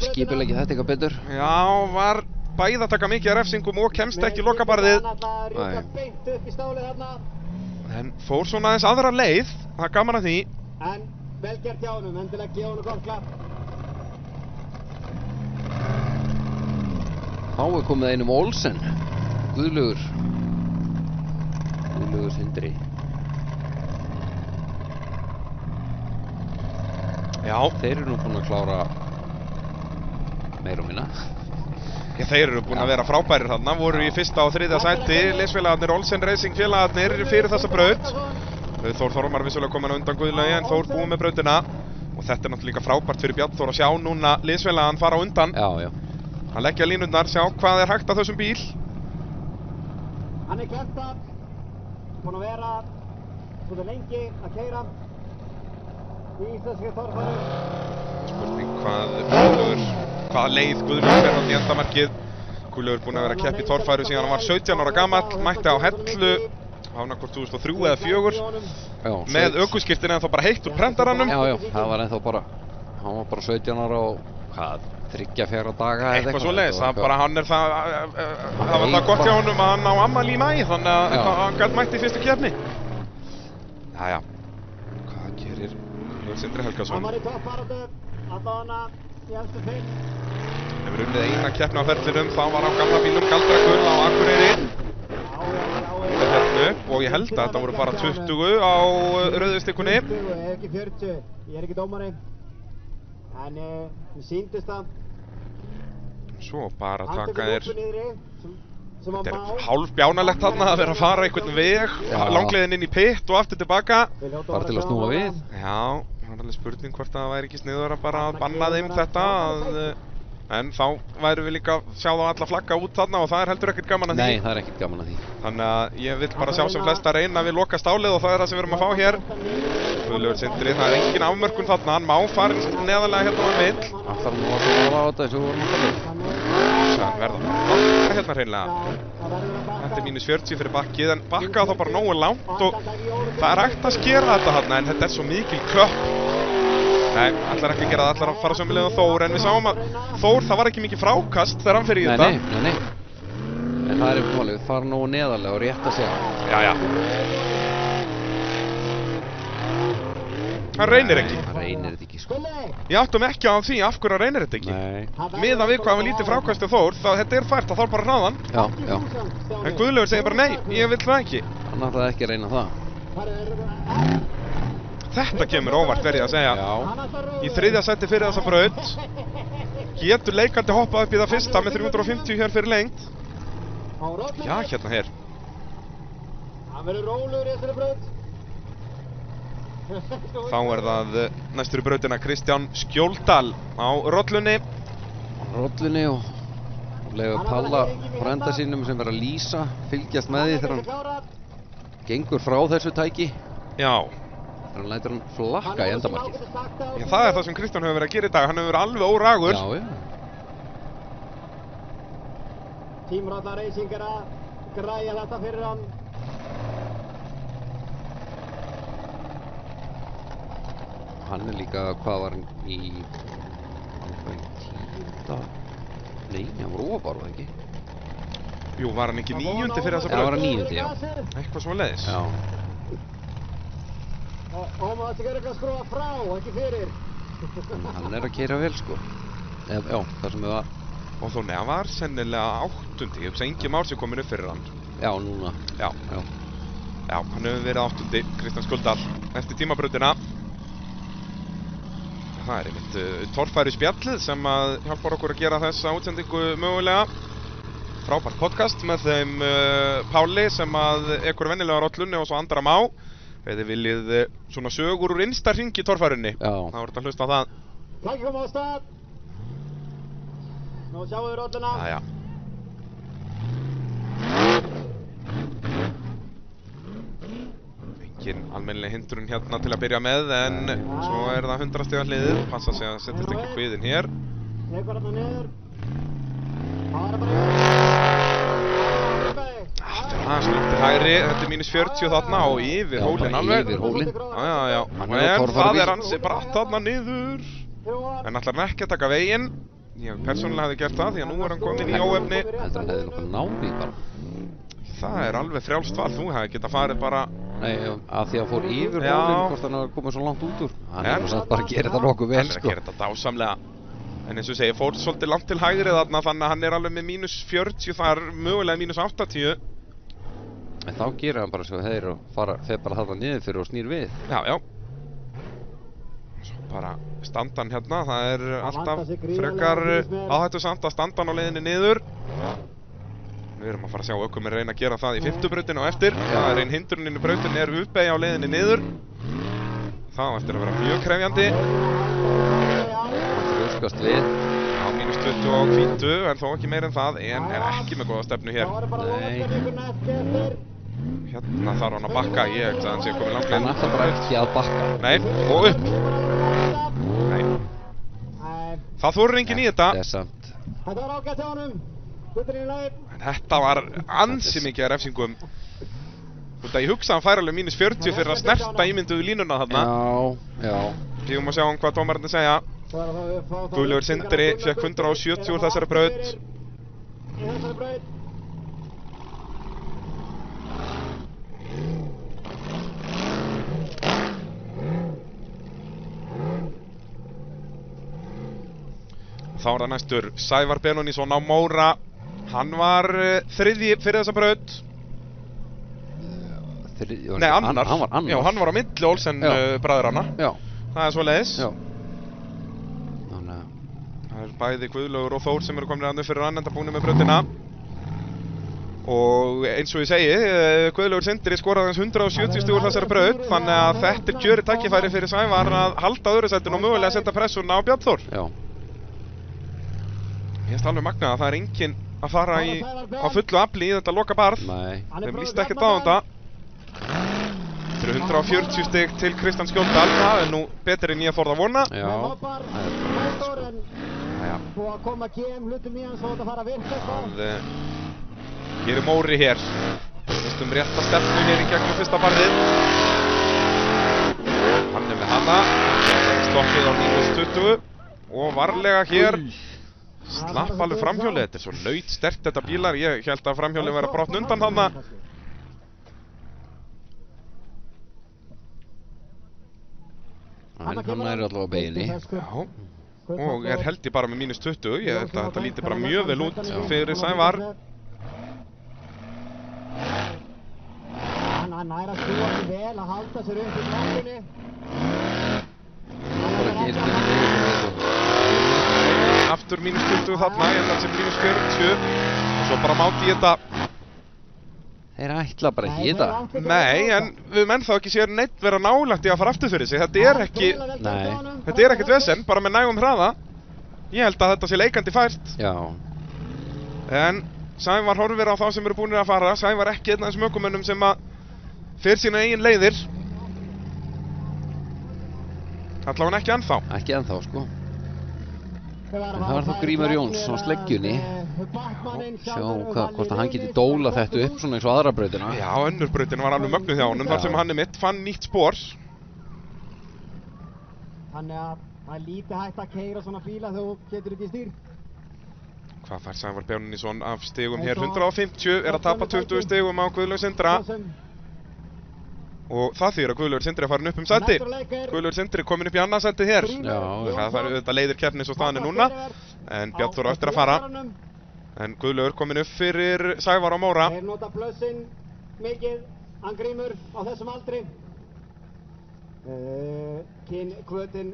skipuleggi þetta eitthvað betur. Já, var bæði að taka mikið af refsingum og kemst ekki lokabarðið. En fór svona aðeins aðra leið, það er gaman að því. En vel gert hjá honum, endilega gefa honum gott klapp. Þá er komið einum Olsen, Guðlaugur Sindri. Já, Þeir eru nú búin að klára meira og minna. þeir eru búin að vera frábærir þarna, voru í fyrsta og þriðja sæti, liðsfélagarnir Olsen Racing félagarnir fyrir þessa braut. Þór Þormar vissulega komin á undan Guðlaugi en Þór búið með brautina. Og þetta er náttúrulega líka frábært fyrir Bjarn Þór að sjá núna liðsfélagan fara á undan. Já. Að leggja línurnar, sjá hvað er hægt að þessum bíl. Hann er Kjartan, búinn að vera svolítið lengi að keyra í íslenski torfæru. Spurning hvaða leið Guðlaugur fer á endamarkið. Guðlaugur búinn að vera að keppa í torfæru síðan hann var 17 ára gamall, mætti á Hellu hvort 2003 eða 2004 með ökuskírteini en þá bara heitt úr prentaranum. Já, það var ennþá bara, hann var bara 17 ára og hvað, 3-4 daga eða eitthvað svoleiðis, hann er það var það gott hjá honum að hann á afmæli í maí, þannig að hann gæti mætt í fyrstu keppni. Jæja, hvað gerir Sindri Helgason? Hann var í toppbaráttu, allavega í efstu 5. Hefur unnið eina keppni á ferlinum, þá var á gamla bílum Galdragull á Akureyri. Og ég held að þetta voru bara 20 á rauðustikkunni. 20, ekki 40, ég er ekki dómari. En ég sýndist það. Svo bara taka þér. Þetta er Þetta hálf bjánalegt þarna að vera að fara einhvern veg, langleiðin inn í pit og aftur tilbaka. Bara til að snúa við. Já, það er alveg spurning hvort það væri ekki sniðugra bara að banna þeim þetta. En þá værum við líka að sjá þá alla flagga út þarna og það er heldur ekkert gaman að því. Nei, það er ekkert gaman að því. Þannig að ég vil bara sjá sem flesta reyna við loka stálið og það er það sem við erum að fá hér. Guðlaugur Sindri, það er engin afmörkun þarna, hann má fara neðarlega hérna hann vill. Alltaf nú að það var á þetta eins og við vorum að tala. Það verða að hérna hreinlega. Þetta er -40 fyrir bakkið en bakkaði þá bara nógu langt og það er hægt að skera þetta þarna en þetta er svo mikil klöpp. Nei, ætlar ekki að gera það, ætlar að fara sömuleiðis á Þór en við sáum að Þór, það var ekki mikið frákast þegar hann fer í þetta. Nei. En það er uppmálið, fara nógu neðarlega og rétt að segja. Já. Hann reynir ekki. Hann reynir þetta ekki, sko. Ég áttum ekki á því af hverju hann reynir þetta ekki. Nei. Miðað við hvað hann lítið frákast til Þór, þá þetta er fært, það þarf bara að hraða hann. Já. En Guðlaugur segir bara nei, ég vil það ekki. Hann ætlaði ekki að reyna það. Þetta kemur óvart verið að segja. Já. Í þriðja sæti fyrir þessa braut. Getur leikandi hoppað upp í það fyrsta með 350 hér fyrir lengt. Já, hérna hér. Hann verður rólegur í þessari braut. Þá er það næstur í brautina Kristján Skjóldal á rollunni. Og lega Palla frænda sínum sem verður að lýsa, fylgjast með því þegar hann gengur frá þessu tæki. Já. Hann lætur hann flakka í endamarkið. Já, það er það sem Kristján hefur verið að gera í dag, hann hefur verið alveg óragur. Já. Team Ralla Racing er að græja þetta fyrir hann. Hann er líka, hvað var hann í 10. Nei, hann var ofar, var það ekki? Jú, var hann ekki 9. fyrir þessa Já, var braut? hann 9. já. Eitthvað svo leiðis. Já. Og maður þetta er ekki að skrúa frá, ekki fyrir. Hann er að keyra vel, sko. Já, það sem við var. Og þó neða var sennilega 8. Ég hugsa engin mál sem komin upp fyrir hann. Já, núna. Já, hann hefur verið 8. Kristján Skjóldal eftir tímabrautina. Það er einmitt torfæri spjallið sem að hjálpar okkur að gera þessa útsendingu mögulega. Frábært podcast með þeim Páli sem að ekkur venjulega rollunni og svo Andra Má. Eða viljið svona sögur úr innsta hring í torfærunni. Já. Það voru þetta að hlusta á það. Flaggi koma á stað. Nú sjáum við rolluna. Já. Engin almennileg hindrun hérna til að byrja með en svo er það 100 stiga hliðið. Passa sig að setjast ekki kviðin hér. Tekur hérna niður. Það er bara Það er svolítið hægri, þetta er -40 þarna og yfir hólinn alveg. Yfir hólinn. Já. En það er ansi bratt þarna niður. En ætlar hann ekki að taka veginn. Ég persónulega hefði gert það því að nú er hann komin í óefni. Heldur hann hefði nokkuð náði bara. Það er alveg frjálst val, þú hefði getað farið bara. Nei, að því að fór yfir Já. hólinn, hvort hann hefði komið svo langt út úr. Hann er nú samt bara að gera þetta nokkuð vel, Hann er að gera þetta dásamlega. En eins og ég segi, fór svolítið langt til hægri þarna, þannig að hann er alveg með mínus 40 þar, mögulega mínus 80. En þá gerir hann bara svo þeir og fer bara þarna niður fyrir og snýr við. Já, já. Svo bara standa hann hérna, það er alltaf frekar áhættusamt að standa hann á leiðinni niður. Við erum að fara að sjá ökumir reyna að gera það í 5. brautinni og eftir. Það er ein hindrunin í brautinni er uppbeygja á leiðinni niður. Það á eftir að vera mjög krefjandi. Þrjóskast við. Á mínus 20 á hvítu, en þó ekki meir en það, en er ekki með góða stefnu hér. Nei. Hérna þarf hann að bakka, ég held að hann sé komið langt leið. Hann ætlar bara ekki að bakka. Nei, og upp. Nei. Það þorir enginn í þetta. Það er samt. Þetta var ágætt hjá honum. Hluturinn í lagi. En þetta var ansi mikið af refsingum. Þú veit að ég hugsa hann fær alveg mínus 40 fyrir að snerta ímynduðu línuna þarna. Já. Við má sjá hann hvað dómarinn segja. Guðlaugur Sindri fékk 170 úr þessari braut. Í þessari braut. Þá er það næstur Sævar Benónísson á Móra. Hann var þriðji fyrir þessa braut. Nei, annar. Hann var annar. Já, hann var á milli Olsen bræðranna. Já. Það er svoleiðis. Já. Það er bæði Guðlaugur og Þór sem eru komin að fyrir annenda búinu með brautina. Og eins og ég segi, Guðlaugur Sindri skoraði hans 170 stig úr þessari braut. Þannig að þetta er kjörið tækifæri fyrir Sævar að halda öðru sætinu og mögulega setja pressuna á Bjarnþór. Já. Ég finnst alveg magnað að það er enginn að fara á fullu afli í þetta loka barð. Nei. Þeim líst ekkert á þetta. Þetta eru 140 stig til Kristján Skjóldal. Það er nú betur en ég þorði að vona. Já. Búið að koma GM hlutum í hans og þetta fara að virka eitthvað. Hér er Móri hér. Vistum rétta stefnu hér í gegnum fyrsta barðið. Hann er með hana. Stoppið á mínus 20. Og varlega hér. Slapp alveg framhjólið, þetta er svo laut sterkt þetta bílar, ég held að framhjólið væri að brotna undan þarna. En hann er allavega á beginni. Já, og er held ég bara með mínus 20, ég held að þetta líti bara mjög vel út fyrir Sævar. Hann nær að skúa sig vel, að halda sér upp í blokkunni. Það var ekki eitt mikið veginn. Aftur mínus 20 þarna, ég held að það sé mínus 40 og svo bara máti ég þetta. Þeir ætla bara ekki í þetta. Nei, en við menn þá ekki sér neitt vera nálægt í að fara aftur fyrir sig. Þetta er ekki, þetta er ekkert vesen, bara með nægum hraða. Ég held að þetta sé leikandi fært. Já. En Sævar horfir á þá sem eru búinir að fara. Sævar ekki einn af þessum ökumönnum sem að fer sína eigin leiðir. Allavega ekki ennþá. Ekki ennþá, sko. En það var þá Grímur Jóns á sleggjunni. Sjá hvort að hann geti dóla þetta upp svona eins og aðra brautina. Já, önnur brautin var alveg mögnuð hjá honum þar sem hann er mitt fann nýtt spor. Þannig að það er lítið hægt að keyra svona bíla þegar þú getur ekki stýr. Hvað fær Sævar Benónísson af stigum hér? 150, er að tapa 20 stigum á Guðlaug Sindra. Og það þýðir að Guðlaugur Sindri er farin upp sæti. Guðlaugur Sindri komin upp í annað sæti hér. Það er auðvitað leiðir keppni svo staðan er núna. En Bjarnþór á eftir að fara. En Guðlaugur komin upp fyrir Sævar á Móra. Þeir nota plössin mikið, hann Grímur á þessum aldri. Kynhvötin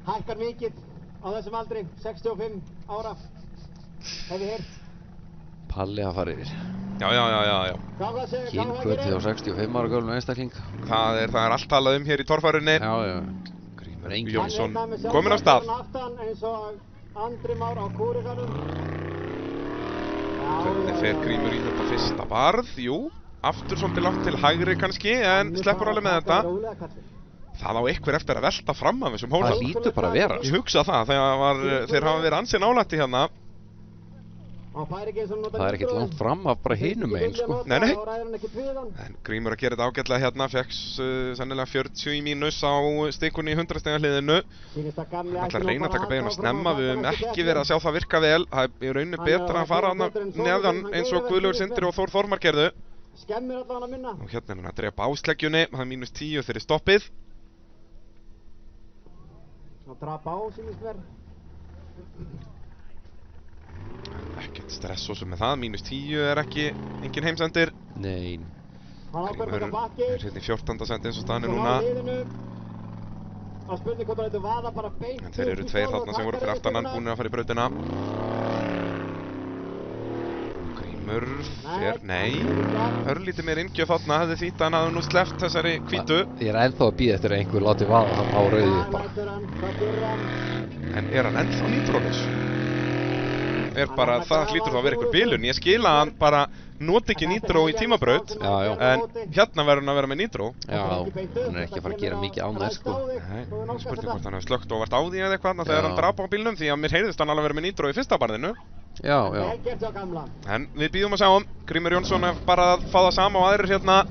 hækkar mikið á þessum aldri, 65 ára. Hef ég heyrt. Palli að fara yfir. Já. Kynhvöti á 65 ára gömlum einstakling. Það er allt talað hér í torfærunni. Já. Grímur Jónsson kominn á stað. Eins og Andri Már á kúrikanum. Hvernig fer Grímur í þetta fyrsta barð? Jú, aftur svolítið langt til hægri kannski, en sleppur alveg með þetta. Það á einhver eftir að velta fram af þessum hóla. Það lítur bara að vera. Ég hugsa það, þeir hafa verið ansi nálægt í hérna. Það er ekkert langt fram af bara hinum megin, sko. Nei. En Grímur að gera þetta ágætlega hérna, fekk sennilega 40 í mínus á stikunni í 100 stiga hliðinu. Hann ætlar að reyna að taka beiguna snemma, við höfum ekki verið að sjá það virka vel. Það er í rauninni betra að fara neðan eins og Guðlaugur Sindri og Þór Þormar gerðu. Og hérna er hann að drepa á sleggjunni, það er mínus 10 fyrir stoppið. og drapa á, sýnist mér. Ekkert stress svo sem með það, -10 er ekki engin heimsendir. Nei. Hann ákveður Grímur með bakki. er hérna í 14. sendi eins og staðan er Svo núna. á liðinu. Það spurning hvort hann eitthvað vaða bara beint. En þeir eru tveir þarna sem voru fyrir aftan hann, búinir að fara í brautina. Grímur fer, nei. Örlítið meir inngjöf þarna, hefði þýtt að hann hafði nú sleppt þessari hvítu. Ég er ennþá að bíða eftir að einhver láti vaða hann á rauðu bara. Mætur hann, hvað gerir hann? En er hann ennþá nýtrólaus? Er bara, það hlýtur þá að vera eitthvað bilun. Ég skil að hann bara noti ekki nýtró í tímabraut. Já, já. En hérna verður hann að vera með nýtró. Já, hann er ekki að fara að gera mikið án þess, sko. Nei, spurning hvort hann hefur slökkt og vart á því eða eitthvað þegar hann drap á bílnum, því að mér heyrðist hann alveg vera með nýtró í fyrsta barðinu. Já, já. Vel gert hjá gamla. En við býðum að sjá Grímur Jónsson er bara að fá það sama og aðrir hérna.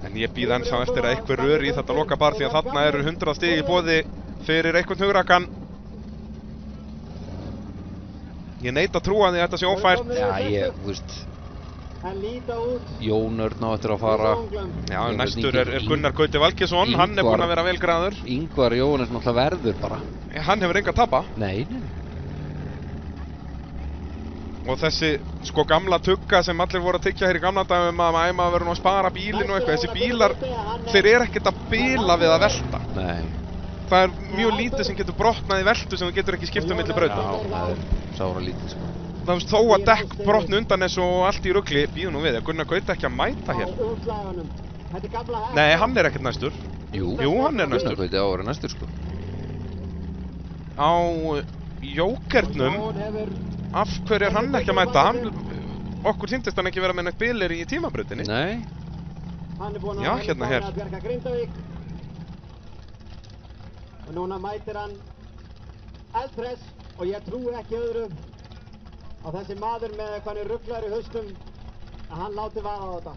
En ég býð ennþá eftir að einhver röri í þetta lokabar því að þarna eru 100 stig í boði fyrir einhvern hugrakan. Ég neita að trúa því að þetta sé ófært. Já, ég, þú veist, Hann líta út. Jón Örn á eftir að fara. Já, næstur er Gunnar Gauti Valgjesson, hann er búinn að vera vel græður. Ingvar Jóhannes náttúrulega verður bara. Hann hefur enga að tapa. Nei. Og þessi sko gamla tugga sem allir voru að tyggja hér í gamla dagum að maður verður nú að spara bílinn og eitthvað. Þessi bílar, þeir eru ekkert að bila við að velta. Nei. Það er mjög lítið sem getur brotnað í veltu sem þú getur ekki skipt milli brauta. Já, það er sára lítið, sko. Það veist þó að dekk brotnu undan þessu og allt í rugli, býðum nú við, Gunnar Gauti ekki að mæta hér. Nei, hann er ekkert næstur. Jú, hann er næstur. Gunnar Gauti á að vera næstur, sko. Á jókernum, af hverju er hann ekki að mæta? Okkur sýndist hann ekki vera með neitt bilir í tímabrautinni. Nei. Já, hérna hér. Og núna mætir hann eldpress og ég trúi ekki öðru að þessi maður með hvað hann er rugglar í haustum að hann láti vaða á þetta.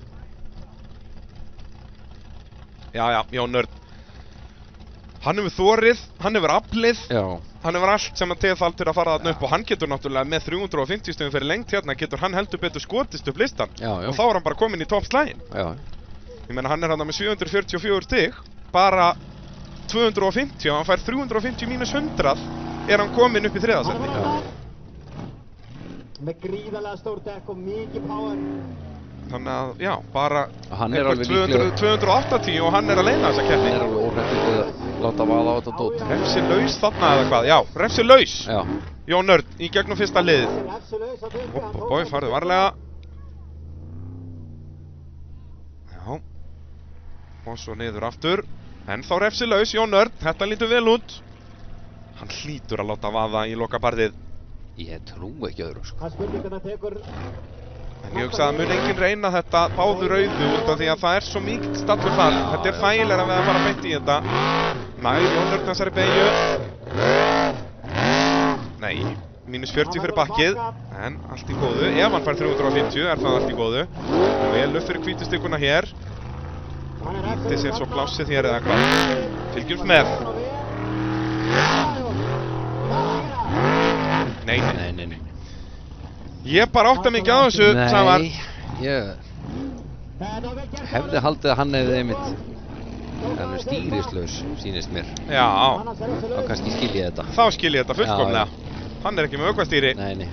Já, Jón Örn. Hann hefur þorið, hann hefur aflið, Já. hann hefur allt sem að teða þallt til að fara þarna upp og hann getur náttúrulega með 350 stöðum fyrir lengt hérna getur hann heldur betur skotist upp listan. Já. Og þá er hann bara kominn í toppslægin. Já. Ég meina hann er hann með 744 stig, bara 250 og hann fær 350 mínus 100 er hann kominn upp í þriðasendi. Með gríðarlega stór dekk og mikið power. Þannig að, já, bara Hann er alveg 280 og hann er að leina þessa keppni. Hann er alveg óhrættur við að láta vaða á þetta dót. Refsi laus þarna eða hvað? Já, refsi laus. Já. Jón Örn í gegnum fyrsta liðið. Bói, farðu varlega. Já. Og svo niður aftur. En þá refsi laus, Jón Örn. Þetta lítur vel út. Hann hlýtur að láta vaða í lokabarðið. Ég trú ekki öðru, sko. Það spurning hvernig það tekur. En ég hugsa að mun enginn reyna þetta báður auðu út af því að það er svo mikið stallur þar. Þetta er þægilega við að fara beint í þetta. Nær Jón Örn þessari beygju. Nei, mínus 40 fyrir bakkið. En allt í góðu. Ef hann fær 350 er það allt í góðu. Vel upp fyrir hvítustykkuna hér. Nýtti sér svo plássið hér eða hvað. Fylgjumst með. Nei. Ég bara átta mikið á þessu, Sævar. Nei, ég hefði haldið að hann hefði einmitt. Hann er stýrislaus, sýnist mér. Já, Þá kannski skil ég þetta. þá skil ég þetta fullkomlega. Hann er ekki með ökvastýri. Nei.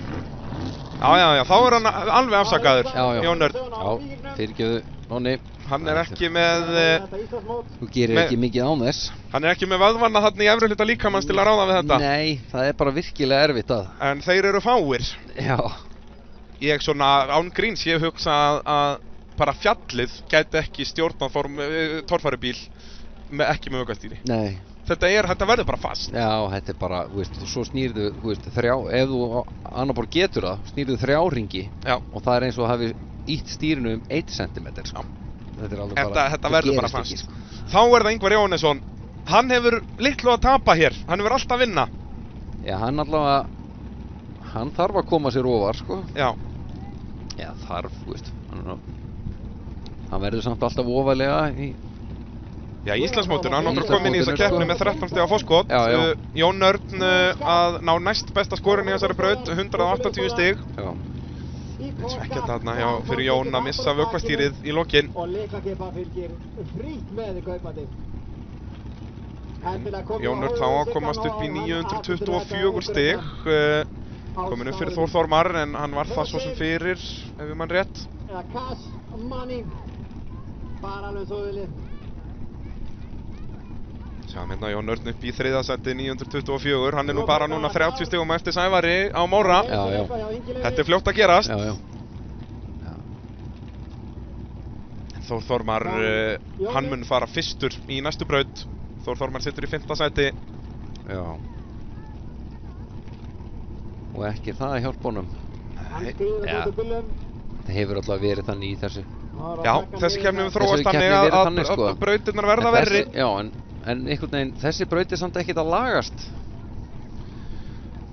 Já, þá er hann alveg afsakaður, Já. Jón Örn. Já, fyrirgefðu, Nonni. Hann er ekki með, Þú gerir ekki mikið án þess. hann er ekki með vöðvanna þarna í efri hluta líkamanns til að ráða við þetta. Nei, það er bara virkilega erfitt að. En þeir eru fáir. Já. Ég svona án gríns, ég hugsa að bara fjallið gæti ekki stjórnað torfærubíl ekki með ökvastýri. Nei. Þetta verður bara fast. Já, þetta er bara, þú veist, svo snýrðu, þú veist, ef þú annarborð getur það, snýrðu 3 hringi. Já. Og það er eins og hafi ítt stýrinu 1 cm, sko. Þetta er alveg bara, Þetta verður bara gerist fast. ekki, sko. Þá er það Ingvar Jóhannesson. Hann hefur litlu að tapa hér. Hann hefur alltaf vinna. Já, hann allavega, hann þarf að koma sér ofar, sko. Já. Já, þarf, þú veist, hann verður samt alltaf ofalega í. Já, Íslandsmótinu, hann áttur að koma inn í þessa Íslandsmótinu, keppni með 13 stiga fórskot. Já. Jón Örn að ná næst besta skorinn í þessari braut, 180 stig. Já. Svekkjandi þarna fyrir Jón að missa vökvastýrið í lokin. Og Lekakipa fylgir frítt með í kaupandi. Jón Örn þá að komast upp í 924 stig, komin upp fyrir Þór Þormar, en hann var það svo sem fyrir, ef ég mann rétt. Eða Cash Manning, bara alveg svo vilið. Sjáum hérna Jón Örn upp í 3. sæti 924, hann er nú bara núna 30 stigum eftir Sævari á Móra. Já. Þetta er fljótt að gerast. Já. Þór Þormar, hann mun fara fyrstur í næstu braut. Þór Þormar situr í 5. sæti. Já. Og ekki það að hjálpa honum. Það hefur alltaf verið þannig í þessu. Já, þessi keppni hefur þróast þannig að brautirnar verða verri. Já, en einhvern veginn, þessi braut er samt ekkert að lagast.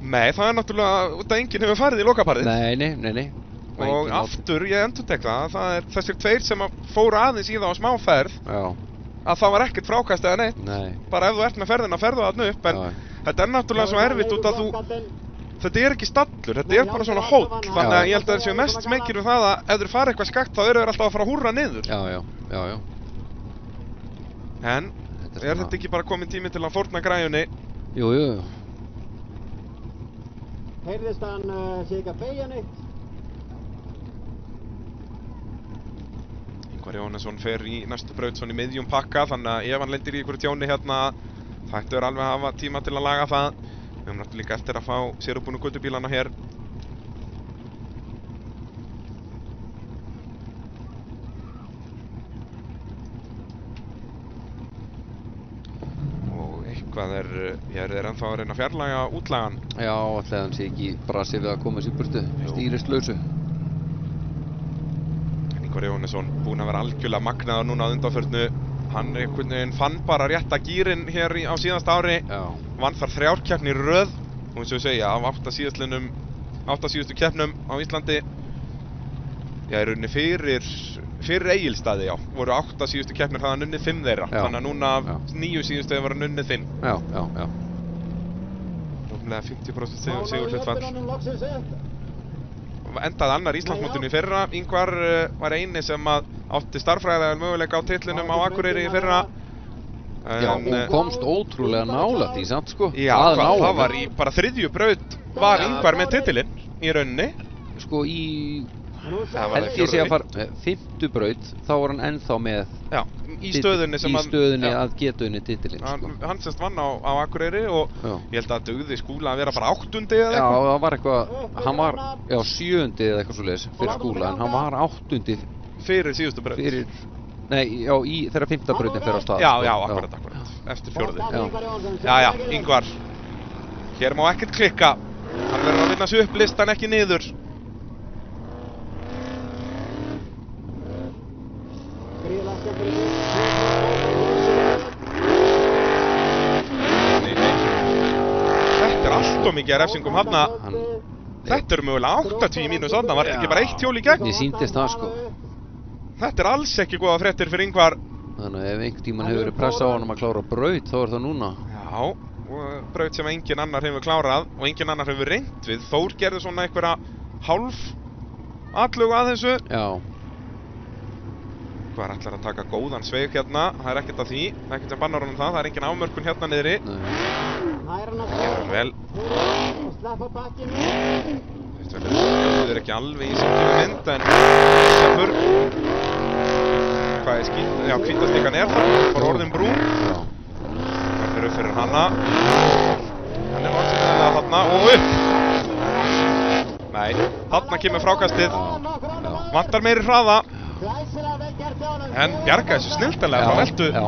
Nei, það er náttúrulega út að enginn hefur farið í lokaparið. Nei. Og aftur, ég endurtek það er þessir tveir sem fóru aðeins í það á smáferð. Já. Að það var ekkert frákast eða neitt. Nei. Bara ef þú ert með ferðina, ferðu þarna upp, en þetta er náttúrulega svo erfitt út að þetta er ekki stallur, þetta er bara svona hóll, þannig að ég held að þeir séu mest smekir um það að ef þeir fara eitthvað skakt þá eru þeir alltaf að fara að húrra niður. Já. En er þetta ekki bara komin tími til að fórna græjunni? Jú. Heyrðist hann sé ekki að beygja neitt? Ingvar Jóhannesson fer í næstu braut svona í miðjum pakka, þannig að ef hann lendir í einhverju tjóni hérna, það ættu alveg að hafa tíma til að laga það. Við höfum náttúrulega líka eftir að fá sérúbúnu göttubílana hér. Og eitthvað er ennþá að reyna að fjarlæga útlagan. Já, alltaf hann sé ekki brasi við að koma sér burtu, stýristlausu. Ingvar Jóhannesson búinn að vera algjörlega magnaður núna að undanförnu. Hann einhvern veginn fann bara rétta gírinn hér á síðasta ári. Já. Vann þar 3 keppnir í röð. Og eins og ég segja, af 8 síðustu keppnum á Íslandi. Já, í rauninni fyrir Egilsstaði, já. Voru 8 síðustu keppnir, það hann unnið 5 þeirra. Já. Þannig að núna 9 síðustu var hann unnið 5. Já. Rúmlega 50% sigurhlutfall. Endaði annar Íslandsmótinu í fyrra. Ingvar var eini sem átti starffræðilegan möguleika á titlinum á Akureyri í fyrra. Já, og komst ótrúlega nálægt í samt, sko. Já, það var í bara 3. braut var Ingvar með titilinn í rauninni. Sko held ég sé að fara 5. braut, þá var hann ennþá með í stöðunni að geta unni titilinn, sko. Hann semst vann á Akureyri og ég held að dugði Skúla að vera bara 8. eða eitthvað. Já, það var eitthvað, hann var 7. eða eitthvað svoleiðis fyrir Skúla, en hann var 8. fyrir síðustu braut. Þegar 5. brautin fer á stað. Já, akkurat, eftir 4. Já, Ingvar, hér má ekkert klikka. Hann verður að vinna sig upp listan, ekki niður. Þetta er allt of mikið refsingum þarna. Þetta eru mögulega 80 mínus þarna, var þetta ekki bara 1 hjól í gegn? Mér sýndist það, sko. Þetta er alls ekki góða fréttir fyrir Ingvar. Þannig að ef einhvern tímann hefur verið pressa á hann að klára braut, þá er það núna. Já, braut sem engin annar hefur klárað og engin annar hefur reynt við. Þór gerði svona einhverja hálf atlögu að þessu. Já. Hvað ætlar að taka góðan sveig hérna, það er ekkert að því, ekkert sem bannar honum það er engin afmörkun hérna niðri. Gerður vel. Það er ekki alveg í samtími mynd, en Ísafur, hvað er hvítastikan er það, bara orðin brún. Það fyrir upp fyrir hanna. Hann er vansinnilega þarna og upp. Nei, þarna kemur frákastið, vantar meiri hraða. En bjargaði þessu snilldarlega frá veltu. Já.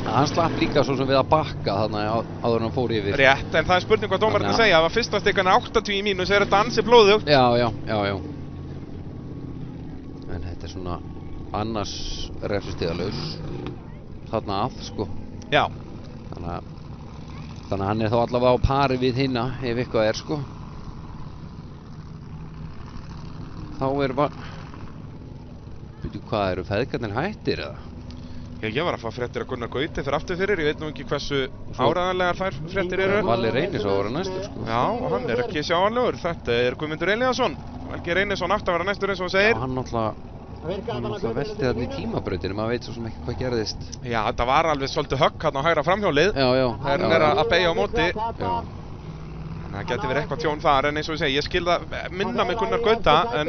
Hann slapp líka svo sem við að bakka þarna áður hann fór yfir. Rétt, en það er spurning hvað dómarinn að segja. Ef að fyrsta stikan er 80 í mínus, er þetta ansi blóðugt. Já. En þetta er svona annars refsistigalaus þarna að, sko. Já. Þannig að hann er þá allavega á pari við hinna, ef eitthvað er, sko. Þá er Veitu hvað, eru feðgarnir hættir, eða? Ég var að fá fréttir að Gunnar Gauti fyrir aftur fyrir, ég veit nú ekki hversu áræðanlegar þær fréttir eru. Valli Reynis á að vera næstur, sko. Já, og hann er ekki sjáanlegur, þetta er Guðmundur Elíasson. Valgeir Reynisson átti að vera næstur eins og hann segir. Já, hann náttúrulega Hann alltaf velti þarna í tímabrautinu, maður veit svo sem ekki hvað gerðist. Já, þetta var alveg svolítið högg hann á hægra framhjólið. Já. Þegar hann að beygja á móti. Já. Það geti verið eitthvað tjón þar, en eins og ég segi, ég skil það minna með Gunnar Gauta, en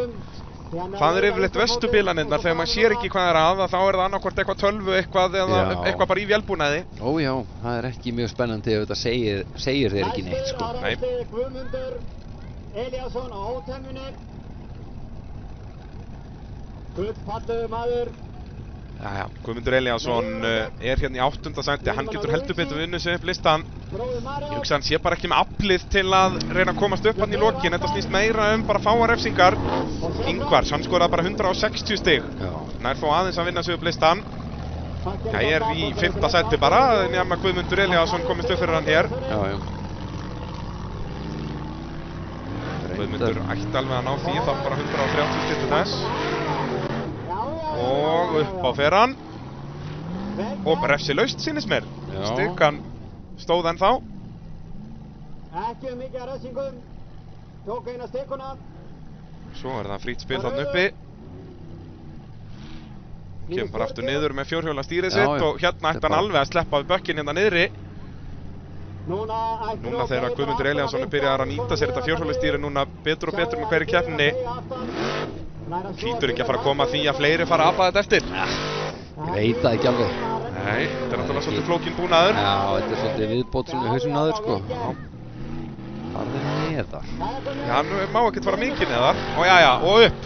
það yfirleitt verstu bílanirnar, þegar maður sér ekki hvað að þá það annarkvort eitthvað tölvu eitthvað eða eitthvað bara í vélbúnaði. Ó já, það ekki mjög spennandi ef þetta segir þér ekki neitt, sko. Nei. Guðmundur Elíasson á ótemmunni. Gullfallegur maður. Jæja, Guðmundur Elíasson er hérna í 8. sæti, hann getur heldur betur unnið sig upp listan. Ég hugsa hann sé bara ekki með aflið til að reyna að komast upp hann í lokin, þetta snýst meira bara fáa refsingar. Ingvars, hann skoraði bara 160 stig, nær þó aðeins að vinna sig upp listan. Ég er í 5. sæti bara, nema Guðmundur Elíasson komist upp fyrir hann hér. Já. Guðmundur ætti alveg að ná því, það bara 130 stig til þess. Og upp á fer hann. Og refsilaust sýnist mér. Stikkan stóð ennþá. Ekki mikið að refsingum. Tók eina stikkuna. Svo það frýtt spil þarna uppi. Kemur bara aftur niður með fjórhjóla stýrið sitt og hérna ætti hann alveg að sleppa við bökkinn hérna niðri. Núna þegar Guðmundur Elíasson byrjar að nýta sér þetta fjórhjóla stýri núna betur og betur með hverju keppninni. Hlýtur ekki að fara að koma því að fleiri fara að apa þetta eftir. Ég veit það ekki alveg. Nei, þetta er náttúrulega svolítið flókinn búnaður. Já, þetta er svolítið viðbót sem við hausum naður, sko. Það er neðar. Já, nú má ekkert fara mikið neðar. Og jæja, og upp.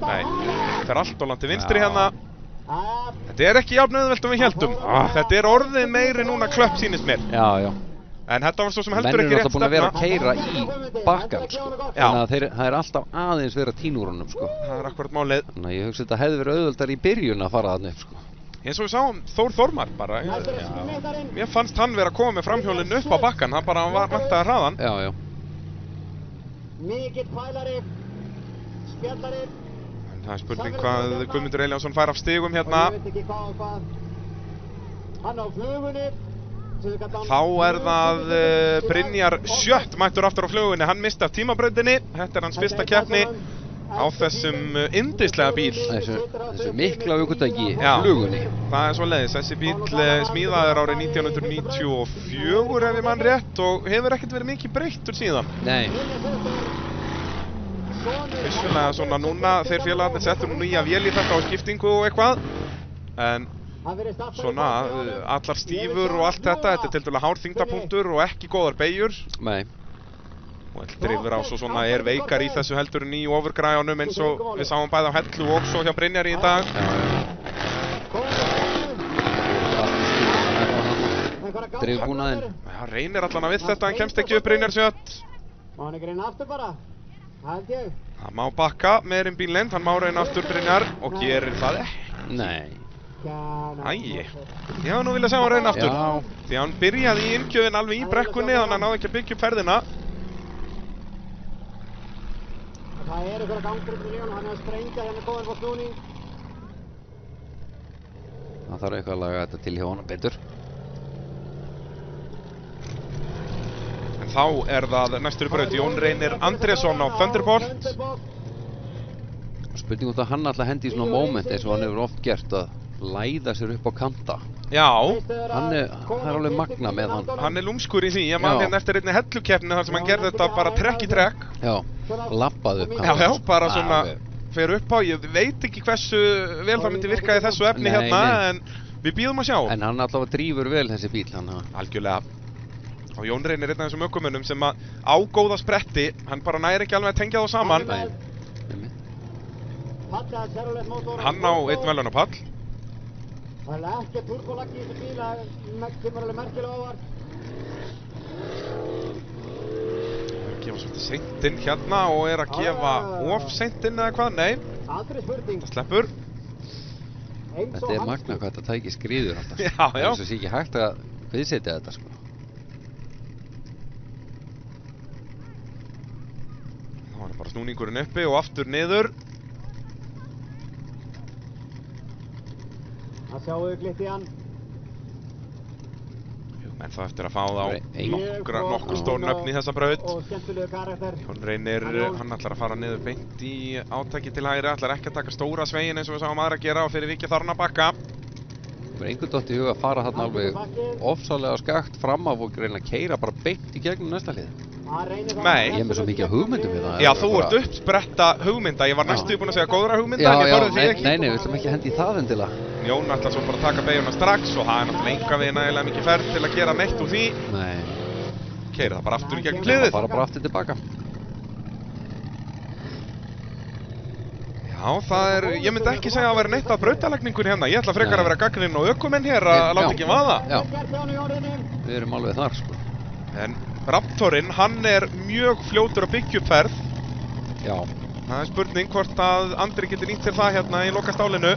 Nei, þetta er allt og langt til vinstri hérna. Þetta er ekki jafn auðvelt við héldum. Þetta er orðið meiri núna klöpp sýnist mér. Já. En þetta var svo sem heldur ekki rétt stefna. Menn er alltaf búin að vera að keyra í bakkan, sko. Þannig að það er alltaf aðeins verið að tína úr honum, sko. Það er akkurat málið. Þannig að ég hugsa þetta hefði verið auðveldar í byrjun að fara þarna upp, sko. Eins og við sáum Þór Þormar bara. Mér fannst hann vera að koma með framhjólinu upp á bakkan, hann bara vantaði hraðan. Já. Mikill pælari, spjallari. En það er spurning hvað Guðmundur Elíasson fær af stigum hérna. Ég veit ekki hvað. Hann á flugunni. Þá er það Brynjar Sjött mættur aftur á flugunni, hann misti af tímabrautinni. Þetta er hans fyrsta keppni á þessum yndislega bíl. Þessu mikla ökutæki flugunni. Það er svoleiðis, þessi bíl smíðaður árið 1994 ef ég man rétt og hefur ekkert verið mikið breyttur síðan. Nei. Vissulega svona núna, þeir félagarnir settur nú nýja vél í þetta á skiptingu og eitthvað. En svona, allar stífur og allt þetta er tiltölulega hár þyngdarpunktur og ekki góðar beygjur. Nei. Og drifrás og svona er veikar í þessu heldur en í overgræjunum eins og við sáum bæði á Hellu og svo hjá Brynjari í dag. Drifbúnaðinn. Já, reynir allan að við þetta, hann kemst ekki upp Brynjar Sjött. Má hann ekki reyna aftur bara? Held ég. Það má bakka með bílinn, hann má reyna aftur Brynjar og gerir það ekki. Nei. Æi, ég hafði nú viljað sjá hann reyna aftur. Því að hann byrjaði í innkjöfin alveg í brekkunni þannig að hann náði ekki að byggja upp ferðina. Það er ykkur að gangbreytin í honum, hann er að sprengja hérna góðan på snúning. Það þarf eitthvað að laga þetta til hjá honum betur. En þá er það næstur braut Jón Reynir Andrésson á Thunderbolt. Spurning út að hann alltaf hendi í svona moment eins og hann hefur oft gert að læða sér upp á kanta. Já. Það er alveg magna með hann. Hann er lúmskur í því, ég man hérna eftir einni Hellukeppni þar sem hann gerði þetta bara trekk í trekk. Já, lappaði upp kanta. Já, bara svona fer upp á, ég veit ekki hversu vel það myndi virka í þessu efni hérna, en við bíðum að sjá. En hann allavega drífur vel þessi bíl, hann. Algjörlega. Og Jón Reynir er einn af þessum ökumönnum sem að á góða spretti, hann bara næri ekki alveg að tengja þá saman. Hann á einn velunapall. Það er ekki turbolaggi í þessu bíl, það kemur alveg merkilega ávart. Það er að gefa svolítið seint inn hérna og er að gefa of seint inn eða hvað? Nei. Aldrei spurning. Það sleppur. Þetta er magna hvað þetta tæki skriður alltaf. Já. Það er svo ekki hægt að viðsetja þetta, sko. Það var bara snúningurinn uppi og aftur niður. Það sjáum við glitt í hann. menn þá eftir að fá þá Mjög nokkur stór nöfn í þessa braut. Og skemmtilegu karakter. Jón Reynir, hann ætlar að fara niður beint í átaki til hægri, ætlar ekki að taka stóra svegin eins og við sáum aðra gera og fyrir vikið þarna bakka. Það er einhvern dótt í huga að fara þarna alveg ofsalega skakt fram af og reyna að keyra bara beint í gegnum næsta hlið. Nei. Ég er með svo mikið hugmyndum við það. Já, þú ert uppspretta hugmynda, ég var næstu búinn að segja góðra hugmynda, Já, en ég þorði því nei, ekki. nei, við ætlum ekki að hendi í það endilega. Jón ætlar svo bara að taka beyguna strax og það er náttúrulega enga við nægilega mikið ferð til að gera neitt úr því. Nei, Keyrir það bara aftur í gegnum hliðið. bara aftur tilbaka. Já, það er, ég myndi ekki segja að vera neitt að brautalagningunni hérna. Ég ætla frekar að vera gagnrýninn og ökumenn hér að láta ekki vaða. Já, við erum alveg þar, sko. En Raptorinn, hann er mjög fljótur að byggja upp ferð. Já, Það er spurning hvort að Andri getur nýtt sér það hérna í lokastálinu.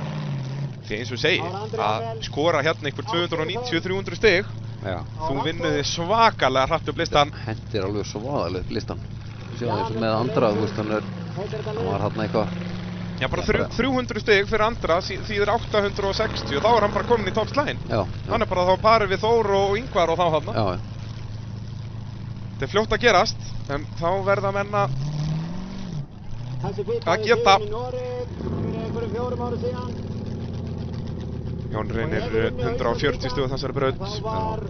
Því eins og ég segi, að skora hérna einhver 290-300 stig, já. þú vinnuði svakalega hratt upp listan. Hendir alveg svo vaðalega upp listan. Sjáðu eins og með Andra, þú veist, hann var hann eitthvað. Já, bara 300 stig fyrir Andra þýðir 860 og þá er hann bara komin í toppslægin. Já, Hann er bara þá parið við Þór og Ingvar og þá þarna. já. Þetta er fljótt að gerast, en þá verða menn að Að geta. í Noreg fyrir einhverjum 4 árum síðan. Jón Reynir 140 stig á þessari braut. Þá var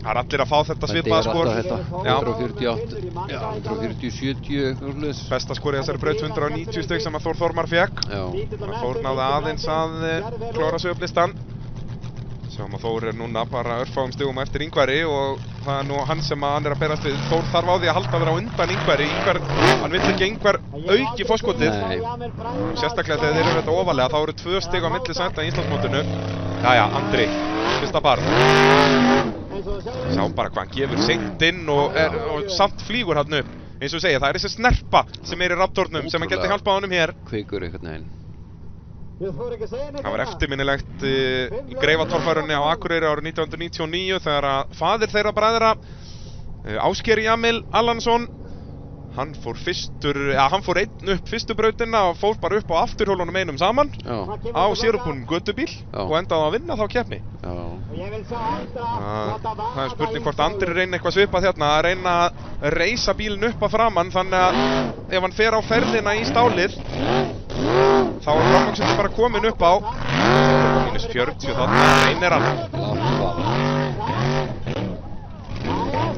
Það er allir að fá þetta svipaða skor. Þetta, Já. 148, já, 140, 70, eitthvað sluðis. Besta skor í þessari braut 190 stig sem að Þór Þormar fekk. Já, Þannig að Þór náði aðeins að klára sig upp listan. Sjáum að Þór er núna bara örfáum stigum eftir Ingvari og það er nú hann sem að hann er að berast við. Þór þarf á því að halda að vera á undan Ingvari. Hann vill ekki Ingvar auki fórskotið. Nei. Sérstaklega þegar þeir eru þetta ofalega, þá eru 2 stig á milli sæta í Íslandsmótinu. Jæja, Andri, fyrsta bar. Sá bara hvað hann gefur seint inn og samt flýgur hann upp. Eins og segja, það er þessi snerpa sem er í Raptornum sem hann geti hjálpað honum hér. kvikur einhvern veginn. Það var eftirminnilegt í Greifatorfærunni á Akureyri árið 1999 þegar að faðir þeirra bræðra, Ásgeir Jamil Allansson, hann fór einn upp fyrstu brautina og fór bara upp á afturhjólunum einum saman Já, á sérupúnum göttubíl Já. og endaði að vinna þá keppni. já, Það er spurning hvort Andri reyna eitthvað svipað hérna, að reyna að reisa bílinn upp að framann, þannig að ef hann fer á ferðina í stálið þá er framvaxin bara komin upp á -40 þarna, reynir hann. látt vaða.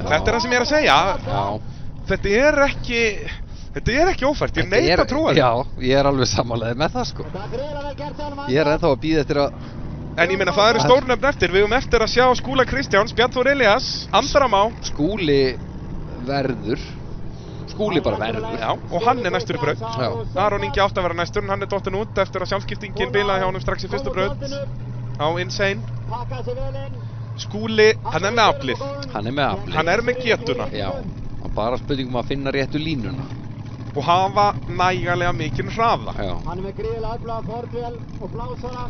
Þetta er það sem ég er að segja, Já. þetta er ekki ófært, ég neita að trúa því. Já, ég er alveg samanlega með það, sko. Ég er ennþá að bíða eftir að, En ég meina það eru stórnefn eftir, við höfum eftir að sjá Skúla Kristjáns, Bjarnþór Elías, Andra Má. Skúli bara verður. Já, og hann er næstur í braut. Já. Aron Ingi átti að vera næstur, en hann er dottin út eftir að sjálfskiptingin bilaði hjá honum strax í fyrstu braut á Insane. Skúli, hann er með aflið, Hann er með afli. hann er með getuna Já, og bara spurningum að finna réttu línuna. og hafa nægilega mikinn hraða. Já, Hann er með gríðilega öfluga forvél og blásara.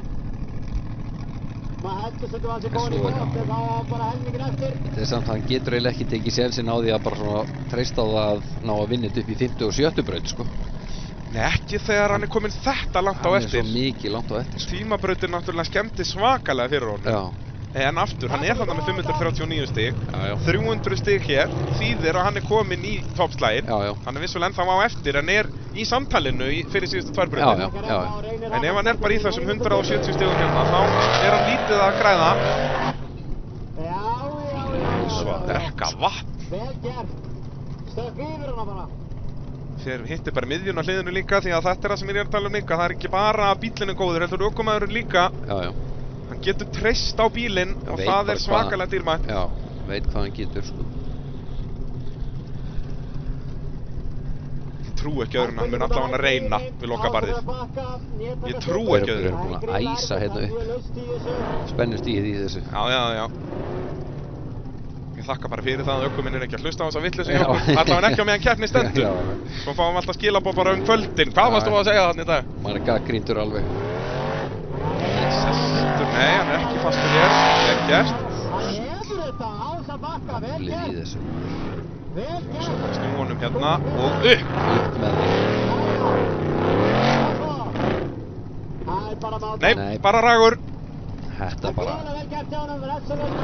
Maður heldur sem þú hans í bóni í svo er bótt, en þá á hann bara helmingin eftir. þetta er samt, hann getur eiginlega ekki tekið sénsinn á því að bara svona treysta á það að ná að vinna þetta upp í 50 og 70 braut, sko. Nei, ekki þegar hann er komin þetta langt á Hann er eftir. svo mikið langt á eftir, sko. Tímabrautin náttúrulega skemmti svakalega fyrir honum. Já, En aftur, hann er þarna með 539 stig, já. 300 stig hér, þýðir að hann er komin í toppslægin. Já, já. Hann er vissulega ennþá á eftir, en er í samtalinu fyrir síðustu 2 Já, brautir. já. En ef hann er bara í þessum 170 stigum hérna, þá er hann lítið að græða. Svo að drekka vatn. Vel gert. Stökk yfir hana bara. Þeir hittir bara miðjun á hliðinu líka, því að þetta er það sem ég er að tala um líka. Það er ekki bara að bíllinn er góður, heldur ökumaðurinn líka. Já, já. Hann getur treyst á bílinn og Veit það bara er svakalega dýrmætt. Já, veit hvað hann getur, sko. Ég trú ekki öðrun, hann mun allavega að reyna við lokabarðið. Ég trú ekki Þeir öðru. eru búin að æsa hérna upp. Spennustigið í þessu. Já. Ég þakka bara fyrir það að ökuminn er ekki að hlusta á þessa vitleysu í Já. okkur. Allavega ekki á meðan keppni stendur. Já. Svo fáum við alltaf skilaboð bara kvöldin. Hvað varstu að segja þannig í dag? Maður er gaggríndur alveg. Sestur, nei, hann er ekki fastur hér. Vel gert. Hann hefur þetta á þess að bakka. Vel Aflið í gert. þessu. Vel Svo gert. bara snúum honum hérna og upp. Upp með því. Það er bara máta. Nei, Nei. bara ragur. Þetta bara...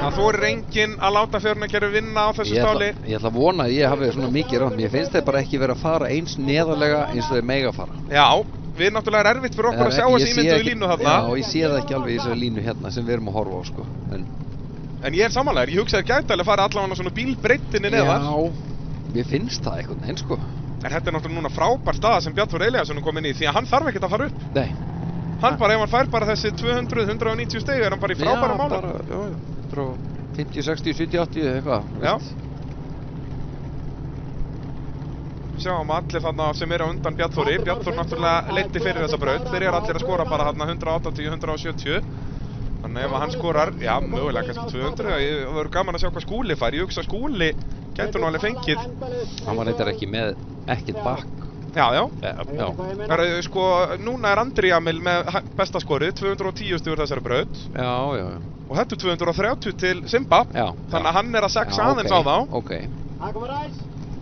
Það þorir enginn að láta fjörunarkerfi vinna á þessu stáli. Ég ætla að vona að ég hafi svona mikið rátt. Mér finnst þeir bara ekki vera að fara eins neðarlega eins og þeir mega fara. Já, við náttúrulega er erfitt fyrir okkur að sjá þessi ímynduðu línu þarna. Já, ég sé það ekki alveg í þessari línu hérna sem við erum að horfa á, sko. En ég er samanlegar, ég hugsa að gæti alveg að fara allavega svona bílbreytinni neðar. Já, mér finnst það einhvern veginn, sko. En þetta er náttúrulega núna frábær staða sem Bjarnþór Elíasson er komin í, því að hann þarf ekkert að fara upp. Nei. Hann bara, ef hann fær bara þessi 200, 190 stig, er hann bara í frábæra mála. Já, bara 50, 60, 70, 80 eitthvað. Já. Sjáum allir þarna sem eru á undan Bjarnþóri. Bjarnþór náttúrulega leiddi fyrir þessa braut. Þeir eru allir að skora bara þarna 180, 170. Þannig ef hann skorar, já, mögulega kannski 200. Það verður gaman að sjá hvað Skúli fær. Ég hugsa Skúli gætur nú alveg fengið. Hann var reyndar ekki með ekkert bakk. Já. Já. Sko, núna er Andri Jamil með besta skorið, 210 stigur þessari braut. Já. Og þetta er 230 til Simba. Já. Þannig að hann er að sexa aðeins á þá. Ok.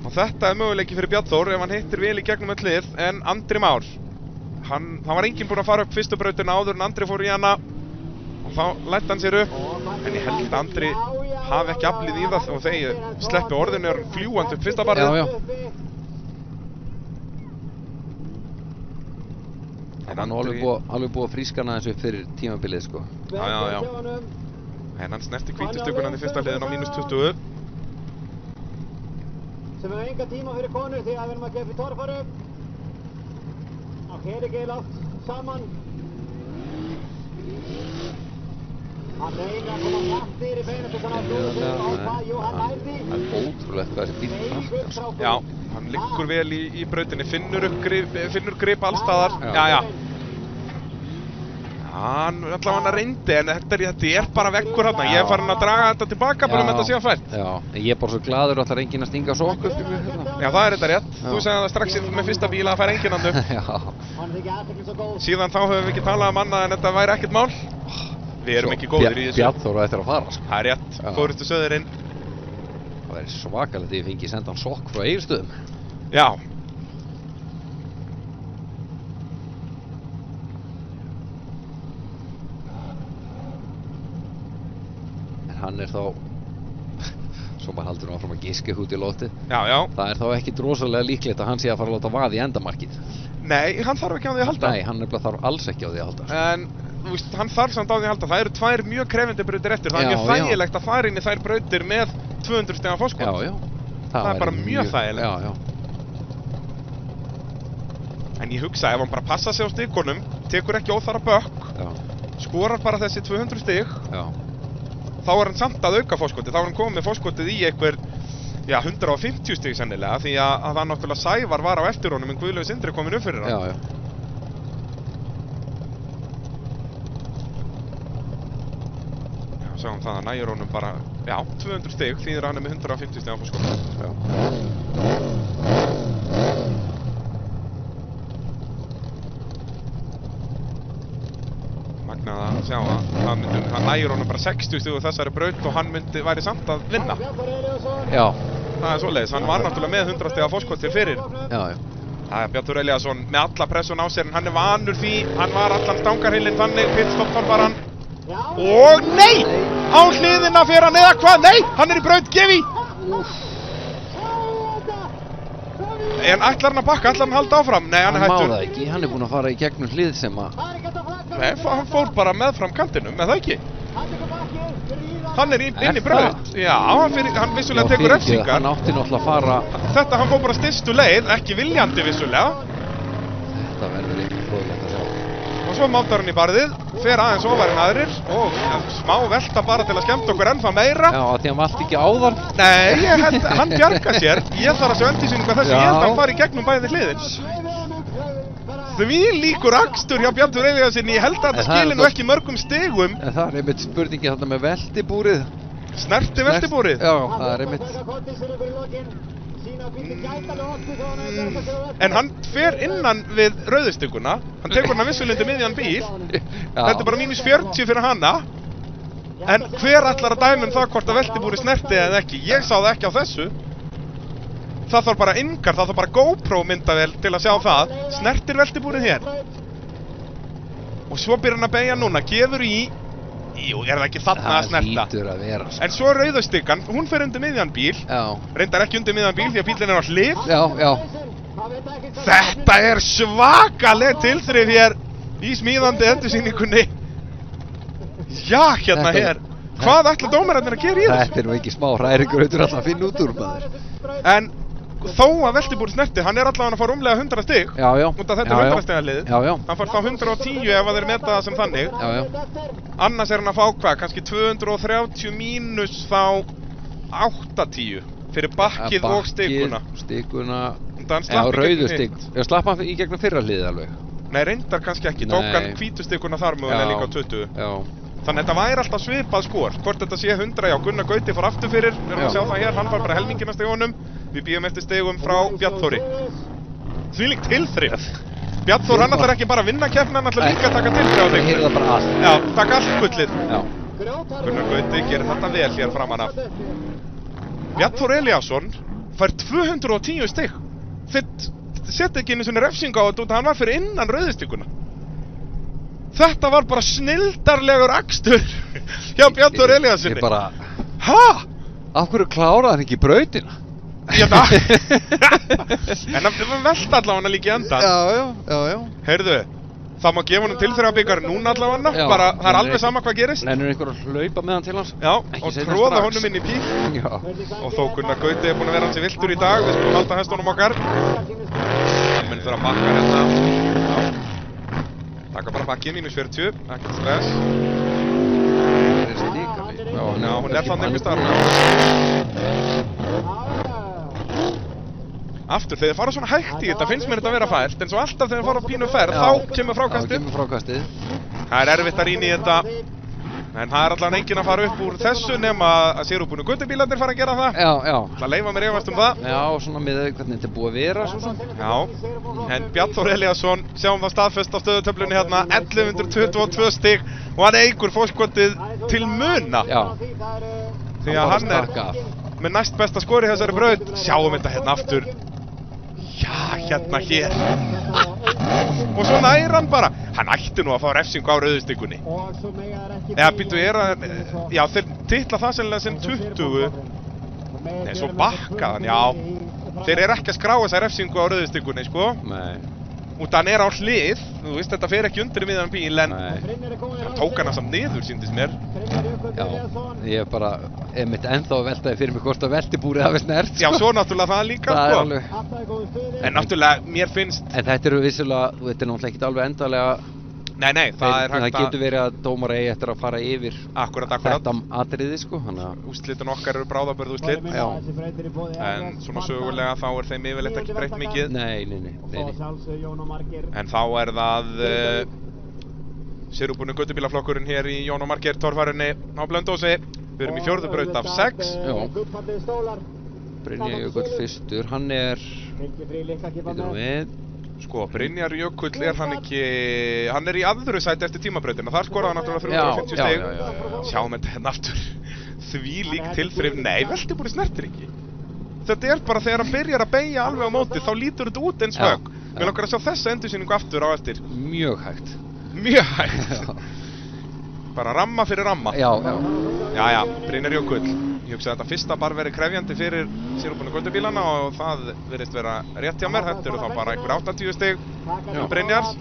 Og þetta er möguleiki fyrir Bjarnþór ef hann hittir vel í gegnum öll lið. En Andri Már, hann var enginn búinn að fara upp fyrstu brautina áður en Andri fór í hana. Og þá lætti hann sér upp. En ég held að Andri hafi ekki aflið í það og þeir sleppi orðinu er fljúandi upp fyrsta barðið. Já. Hann er alveg búið að frískana þessu upp fyrir tímabilið, sko. Já. En hann snerti hvítustökunan í fyrsta hliðin á -20. Sem hefur enga tíma fyrir konur því að við erum að gefa fyrir torfaru. Og hér er geil allt saman. Hann reynir að koma hratt niður í beinu til þannig að hann lærði. Það er ótrúlegt hvað þessi bíl hratt. Já, hann liggur vel í brautinni, finnur grip allstaðar. Já. Hann allavega reyndi, en þetta er bara vekkur hérna. Ég er farin að draga þetta tilbaka bara með þetta sé að fært. Já, en ég er bara svo gladur að það er enginn að stinga svo okkur. Já, það er þetta rétt. Þú segði það strax með fyrsta bíla að færa enginn hann upp. Já. Síðan þá höfum við ekki talað annað en þetta væri ekkert mál. Við erum ekki góðir í þessu. Bjarnþór á eftir að fara, sko. Það er rétt, fórustu söðurinn. Það væri svakalegt ef ég fengi senda hann sokk frá Egilsstöðum. Já. En hann er þá, svo bara haldur hann áfram að giska út í lótið. Já. Það er þá ekki rosalega líklegt að hann sé að fara að láta vaða í endamarkið. Nei, hann þarf ekki á því að halda. Nei, hann nefnilega þarf alls ekki á því að halda. En þú veist, hann þarf samt á því að halda. Það eru tvær mjög krefjandi brautir eftir. Það er mjög þægilegt að fara inn í þær brautir með 200 stiga fórskot. Já. Það er bara mjög þægilegt. Já. En ég hugsa, ef hann bara passa sig á stigunum, tekur ekki óþarfa bökk, skorar bara þessi 200 stig, þá er hann samt að auka fórskotið. Þá er hann komið með fórskotið í einhver, 150 stig sennilega, því að það náttúrulega Sævar var á eftir honum en Guðlaugur Sindri komin upp fyrir hann. Já. Sjáum það að nægir honum bara, 200 stig, þýðir hann er með 150 stig á fórskotið. Magnað að sjá að hann nægir honum bara 60 stig úr þessari braut og hann væri samt að vinna. Já. Það er svoleiðis, hann var náttúrulega með 100 stiga fórskotið fyrir. Já. Það er Bjarnþór Elíasson með alla pressun á sér en hann er vanur því, hann var allan stangarheilinn þannig, pitstop var hann. Og nei! Á hliðina fyrir hann eða hvað? Nei! Hann er í braut, gefi! En ætlar hann að bakka, ætlar hann að halda áfram? Nei, hann er hættur. Hann má það ekki, hann er búinn að fara í gegnum hlið sem að... Nei, hann fór bara meðfram kantinum, eða ekki? Hann er inn í braut. Já, hann vissulega tekur refsingar. Hann átti náttúrulega að fara... Þetta, hann fór bara stystu leið, ekki viljandi vissulega. Þetta verður ekki fróðilegt að sjá. Og svo mátar hann í barðið, fer aðeins ofar en aðrir og smá velta bara til að skemmta okkur ennþá meira. Já, að því hann valdi ekki áðan. Nei, ég held, hann bjargar sér. Ég þarf að sjá endurlýsingu hvað þessu, ég held að hann fari í gegnum bæði hliðin. Því líkur akstur hjá Bjarnþór Elíassyni, ég held að þetta skilir nú ekki mörgum stigum. En það er einmitt spurningi þarna með veltibúrið. Snerti veltibúrið? Já, það er einmitt. En hann fer innan við rauðustuguna, hann tekur hann vissulendi miðjan bíl. Þetta er bara -40 fyrir hana. En hver ætlar að dæma það hvort að veltibúrið snerti eða ekki? Ég sá það ekki á þessu. Það þarf bara það þarf bara GoPro myndavél til að sjá það. Snertir veltibúrið hér. Og svo byrjar hann að beygja núna, gefur í. Jú, er það ekki þarna að snerta? Það lítur að vera, sko. En svo rauðastikkan, hún fer undir miðjan bíl. Já. Reyndar ekki undir miðjan bíl því að bílinn er á hlið. Já. Þetta er svakaleg tilþrif hér í smíðandi endursýningunni. Já, hérna Þetta- hér. Hvað ætla dómararnir að gera í þessu? Þetta er nú ekki smá hræringur auðvitað alltaf að finna út úr, maður. En þó að veltibúri snerti, hann er allavega að fá rúmlega 100 stig. Já. Út af þetta er 100 stiga liðið. Já. Hann fær þá 110 ef að þeir meta það sem þannig. Já. Annars er hann að fá hvað? Kannski 230 mínus þá 80 fyrir bakkið og stikuna. Stikuna. Hann Já, slapp í rauðu gegnum stik. hitt. Já, slapp hann í gegnum fyrra hliðið alveg. Nei, reyndar kannski ekki. Tók Nei. hann hvítu stikuna þar mögulega líka á 20. Já. Þannig að þetta væri alltaf svipað skor. Hvort þetta sé 100, já, Gunnar Gauti fór aftur fyrir. Við erum að Já. sjá það hér, hann fær bara helmingina stigunum. Við býjum eftir stigum frá Bjarnþóri. Þvílíkt tilþrif. Bjarnþór, hann ætlar ekki bara að vinna keppni, hann ætlar líka að taka tilþrif á Ég heyrði þig. það bara allt. Já, taka allt gullið. Já. Gunnar Gauti gerir þetta vel hér framan af. Bjarnþór Elíasson fær 210 stig. Þitt setja ekki einu svona refsing á þetta út að hann var fyrir innan rauðistíkuna. Þetta var bara snildarlegur akstur hjá Bjarnþór Elíassoni. Ég bara, Hæ? af hverju kláraði hann ekki brautina? Já, það. En hann velta allavega líka í endan. Já. Heyrðu, það má gefa honum tilþrifabikar núna allavega. Já. Bara, það er alveg sama hvað gerist. Nennir einhver að hlaupa með hann til hans? Já, Ekki og seinna tróða strax. honum inn í bíl. Já. Og þó Gunnar Gauti er búinn að vera hans í viltur í dag. Við skulum halda hestunum okkar. Hann mun þurfa að bakka hérna. Já. Taka bara bakki, mínus 40, ekkert stress. Það er stíkali. Já, hún er þannig einhvers staðar. Aftur, þegar þið fara svona hægt í þetta finnst mér þetta að vera fært, en svo alltaf þegar þið fara á pínu ferð, þá kemur Já, frákastið. kemur frákastið. Það er erfitt að rýna í þetta, en það er allavega enginn að fara upp úr þessu nema að sérúbúnu guttubílarnir fara að gera það. Já. Það leifa mér efast um það. Já, svona með hvernig þetta er búið að vera, svo sem. Já, en Bjarnþór Elíasson, sjáum það staðfest á stöðutöflunni hérna, 1122 stig og hann eigur fórskotið til muna. Já. Því að hann er Stakka af. með næst besta skor í þessari braut. Sjáum þetta hérna aftur. Já, hérna hér. Og svo næri hann bara. Hann ætti nú að fá refsingu á rauðustikunni. Eða býttu já, þeir titla það sennilega sem 20. Nei, svo bakka hann, já. Þeir eru ekki að skrá þessa refsingu á rauðustikunni, sko. Nei. Út að hann er á hlið. Þú veist, þetta fer ekki undir miðan bíl, en Nei. hann tók hann samt niður, síndist mér. Já. Ég er bara, mitt ennþá að veltaði fyrir mig hvort að veltibúrið hafi snert. Já, svo náttúrulega það líka, Það er sko. alveg. En náttúrulega, mér finnst En þetta eru vissulega, þetta er náttúrulega ekkert alveg endalega. Nei, það er Það hægt getur verið að dómar eigi eftir að fara yfir Akkurat þetta atriði, sko. Þannig að, Úrslitin okkar eru bráðabörðu úrslit. Já. En svona sögulega þá er þeim yfirleitt ekki breytt mikið. nei. En þá er það sérúbúnu guttubílaflokkurinn hér í Jón og Margeir torfærunni á Blönduósi. Við erum í 4. braut af 6. Já. Brynja Jökull fyrstur, hann er, býtum nú við. Sko, Brynjar Jökull er hann er í aðru sæti eftir tímabrautina. Þar skoraði hann náttúrulega 350 stig. Já. Sjáum þetta hérna aftur. Því lík tilþrif. Nei, veltibúri snertir ekki. Þetta er bara þegar hann byrjar að beygja alveg á móti, þá lítur þetta út eins högg. Við langar að sjá þessa endursýningu aftur á eftir. Mjög hægt. Mjög hægt. Bara ramma fyrir ramma. Já. Jæja, Brynjar Jökull. Ég hugsa að þetta fyrsta bar verið krefjandi fyrir sérúbúnu guttubílana og það virðist vera rétt hjá mér. Þetta eru þá bara einhver 80 stig Brynjars.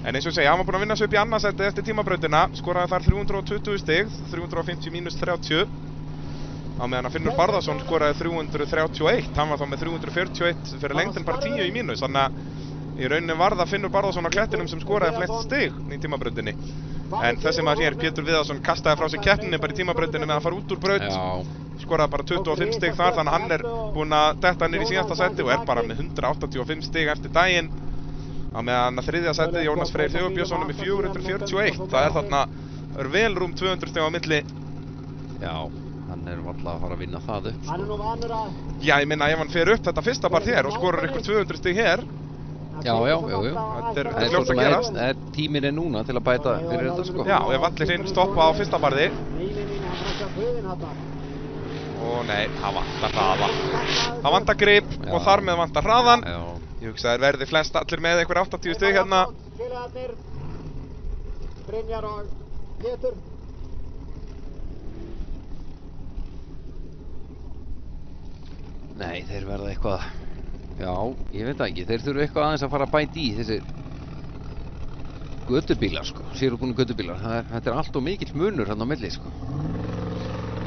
En eins og segja, hann var búinn að vinna sig upp í annarsæti eftir tímabrautina. Skoraði þar 320 stig, 350 mínus 30. Á meðan að Finnur Barðarsson skoraði 331. Hann var þá með 341 fyrir lengdin bara 10 í mínus. Þannig að í rauninni var það Finnur Barðarsson á klettinum sem skoraði flest stig í tímabrautinni. En þessi maður hér, Pétur Viðarsson, kastaði frá sig keppninni bara í tímabrautinu með að fara út úr braut. Já. Skoraði bara 25 stig þar, þannig að hann er búinn að detta niður í síðasta seti og er bara með 185 stig eftir daginn. Á meðan að þriðja setið Jónas Freyr Sigurbjörnsson með 441. Það er þarna vel rúm 200 stig á milli. Já, hann er varla að fara að vinna það upp, sko. Já, ég minna ef hann fer upp þetta fyrsta part hér og skorar ykkur 200 stig hér. Já. Þetta er fljótt að gerast. Tíminn er núna til að bæta fyrir þetta, sko. Já, ef allir hinn stoppa á fyrsta barði. Ó nei, það vantar hraða. Það vantar grip og þar með vantar hraðan. Já. Ég hugsa að þeir verði flest allir með einhver 80 stig hérna. Brynjar og Pétur. Nei, þeir verða eitthvað, já, ég veit það ekki, þeir þurfa eitthvað aðeins að fara að bæta í þessir götubílar, sko, sérubúnu götubílar, þetta allt og mikill munur hann á milli, sko.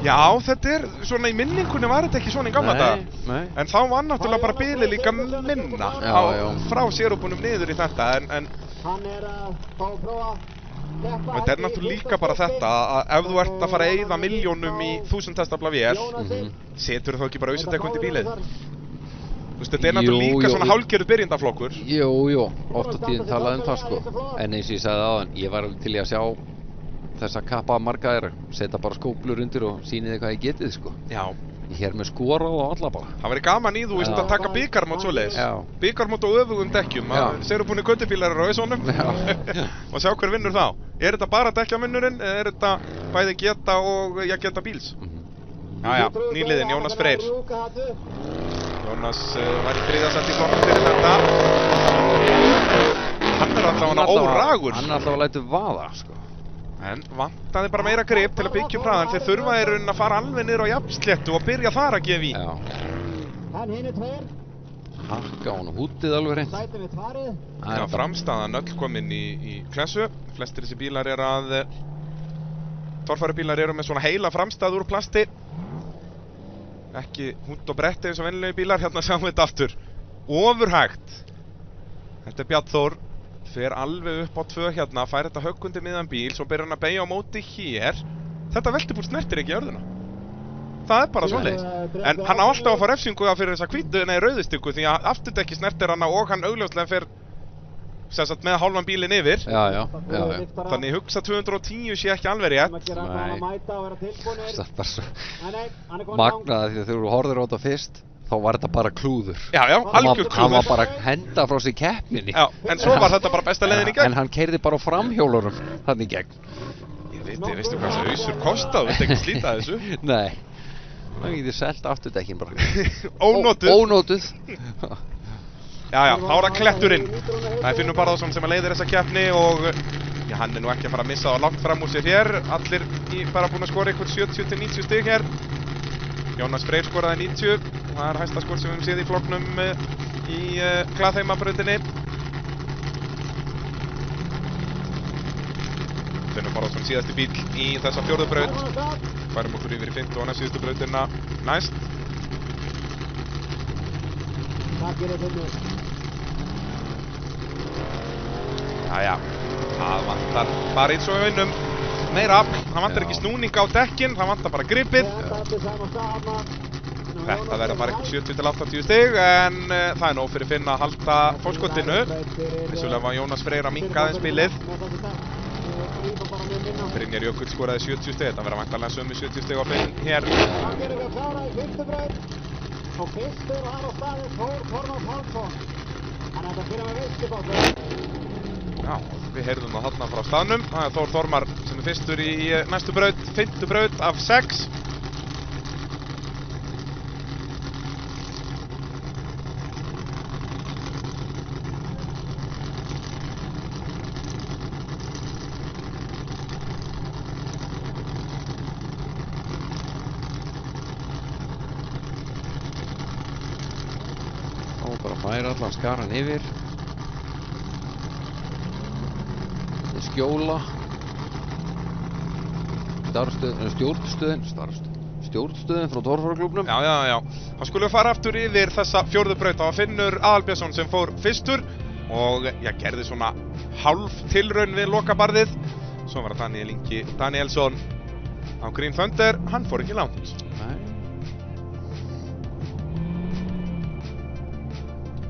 Já, þetta svona í minningunni var þetta ekki svona í gamla daga. Nei. En þá var náttúrulega bara bilið líka minna frá sérubúnum niður í þetta, en Hann að fá að prófa. og þetta náttúrulega líka bara þetta að ef þú ert að fara að eyða milljónum í 1000 hestafla vél, setur þú ekki bara auðvitað í bílið? Þú veist, þetta náttúrulega líka svona hálfgerður byrjendaflokkur. Jú, oft á tíðum talað það, sko. En eins og ég sagði áðan, ég var alveg til í að sjá þessa kappa marga þeirra, setja bara skóplur undir og sýnið hvað ég getið, sko. Já. Ég hér með skora og alla bara. Það væri gaman í þú veist að taka bikarmót svoleiðis. Já. Bikarmót á öfugum dekkjum, að sérubúni göttubílar eru á auðsónum og sjá hver vinnur þá. Er þetta bara dekkjavinnurinn eða er þetta bæði geta og geta bíls? Jæja, nýliðin, Jónas Freyr. Jónas var í 3. sæti í flokknum fyrir þetta. Hann alltaf óragur. Hann alltaf að læta vaða, sko. En vantaði bara meira grip til að byggja upp hraðan. Þeir þurfa í rauninni að fara alveg niður á jafnsléttu og byrja þar að gefa í. Já. En hinir tveir. Hakka honum hútið alveg reynd. Sæti við tvarið. Já, framstæðan öll komin í klessu. Flestir þessi bílar torfærubílar eru með svona heila framstæð úr plasti. Ekki hútt og bretti eins og venjulegi bílar. Hérna sjáum við þetta aftur. Ofurhægt. Þetta Bjarn Þór. Fer alveg upp á 2 hérna, fær þetta högg undir miðan bíl, svo byrjar hann að beygja á móti hér. Þetta veltibúr snertir ekki jörðina. Það bara svoleiðis. En hann á alltaf að fá refsingu fyrir þessa rauðustykku því að afturdekki snertir hana og hann augljóslega fer með hálfan bílinn yfir. Já. Þannig ég hugsa 210 sé ekki alveg rétt. Það er bara svo magnaði því að þegar þú horfir á þetta fyrst þá var þetta bara klúður. Já, algjör klúður. Hann var bara að henda frá sig keppninni. Já, en svo var þetta bara besta leiðin í gegn. En hann keyrði bara á framhjólurum þannig í gegn. Veistu hvað þessu ausur kostaði? Viltu ekki slíta þessu? Nei. Það getur selt afturdekkin bara. Ónótuð. Já, þá er það kletturinn. Það er Finnur Barðarsson sem leiðir þessa keppni og já, hann er nú ekki að fara að missa það langt fram úr sér hér. Allir bara búin að skora ykkur 70-90 stig hér. Jónas Freyr skoraði 90. Það er hæsta skor sem við höfum séð í flokknum í Glaðheimabrautinni. Finnur Barðarsson síðasti bíl í þessa 4. braut. Færum okkur yfir í 5. og næst síðustu brautina næst. Jæja, það vantar bara eins og við vinnum meira afl. Það vantar ekki snúning á dekkin, það vantar bara gripið. Þetta verður bara eitthvað 70-80 stig en það er nóg fyrir Finn að halda fórskotinu. Vissulega var Jónas Freyr að minnka aðeins bílið. Brynjar Jökull skoraði 70 stig, þetta verður væntanlega sömu 70 stig á Finn hér. Og fyrstur hann á staðinn Þór Þormar Pálsson. Hann þetta fyrir með veistibátur. Já, við heyrðum það þarna frá staðnum. Það er Þór Þormar sem er fyrstur í næstu braut, 5. braut af 6. Fær allan skaran yfir. Skjóla. Stjórnstöðin frá Torfæruklúbbnum. Já. Þá skulum við fara aftur yfir þessa 4. braut. Það var Finnur Aðalbjörnsson sem fór fyrstur og gerði svona hálf tilraun við lokabarðið. Svo var það Daniel Ingi Danielsson á Green Thunder. Hann fór ekki langt.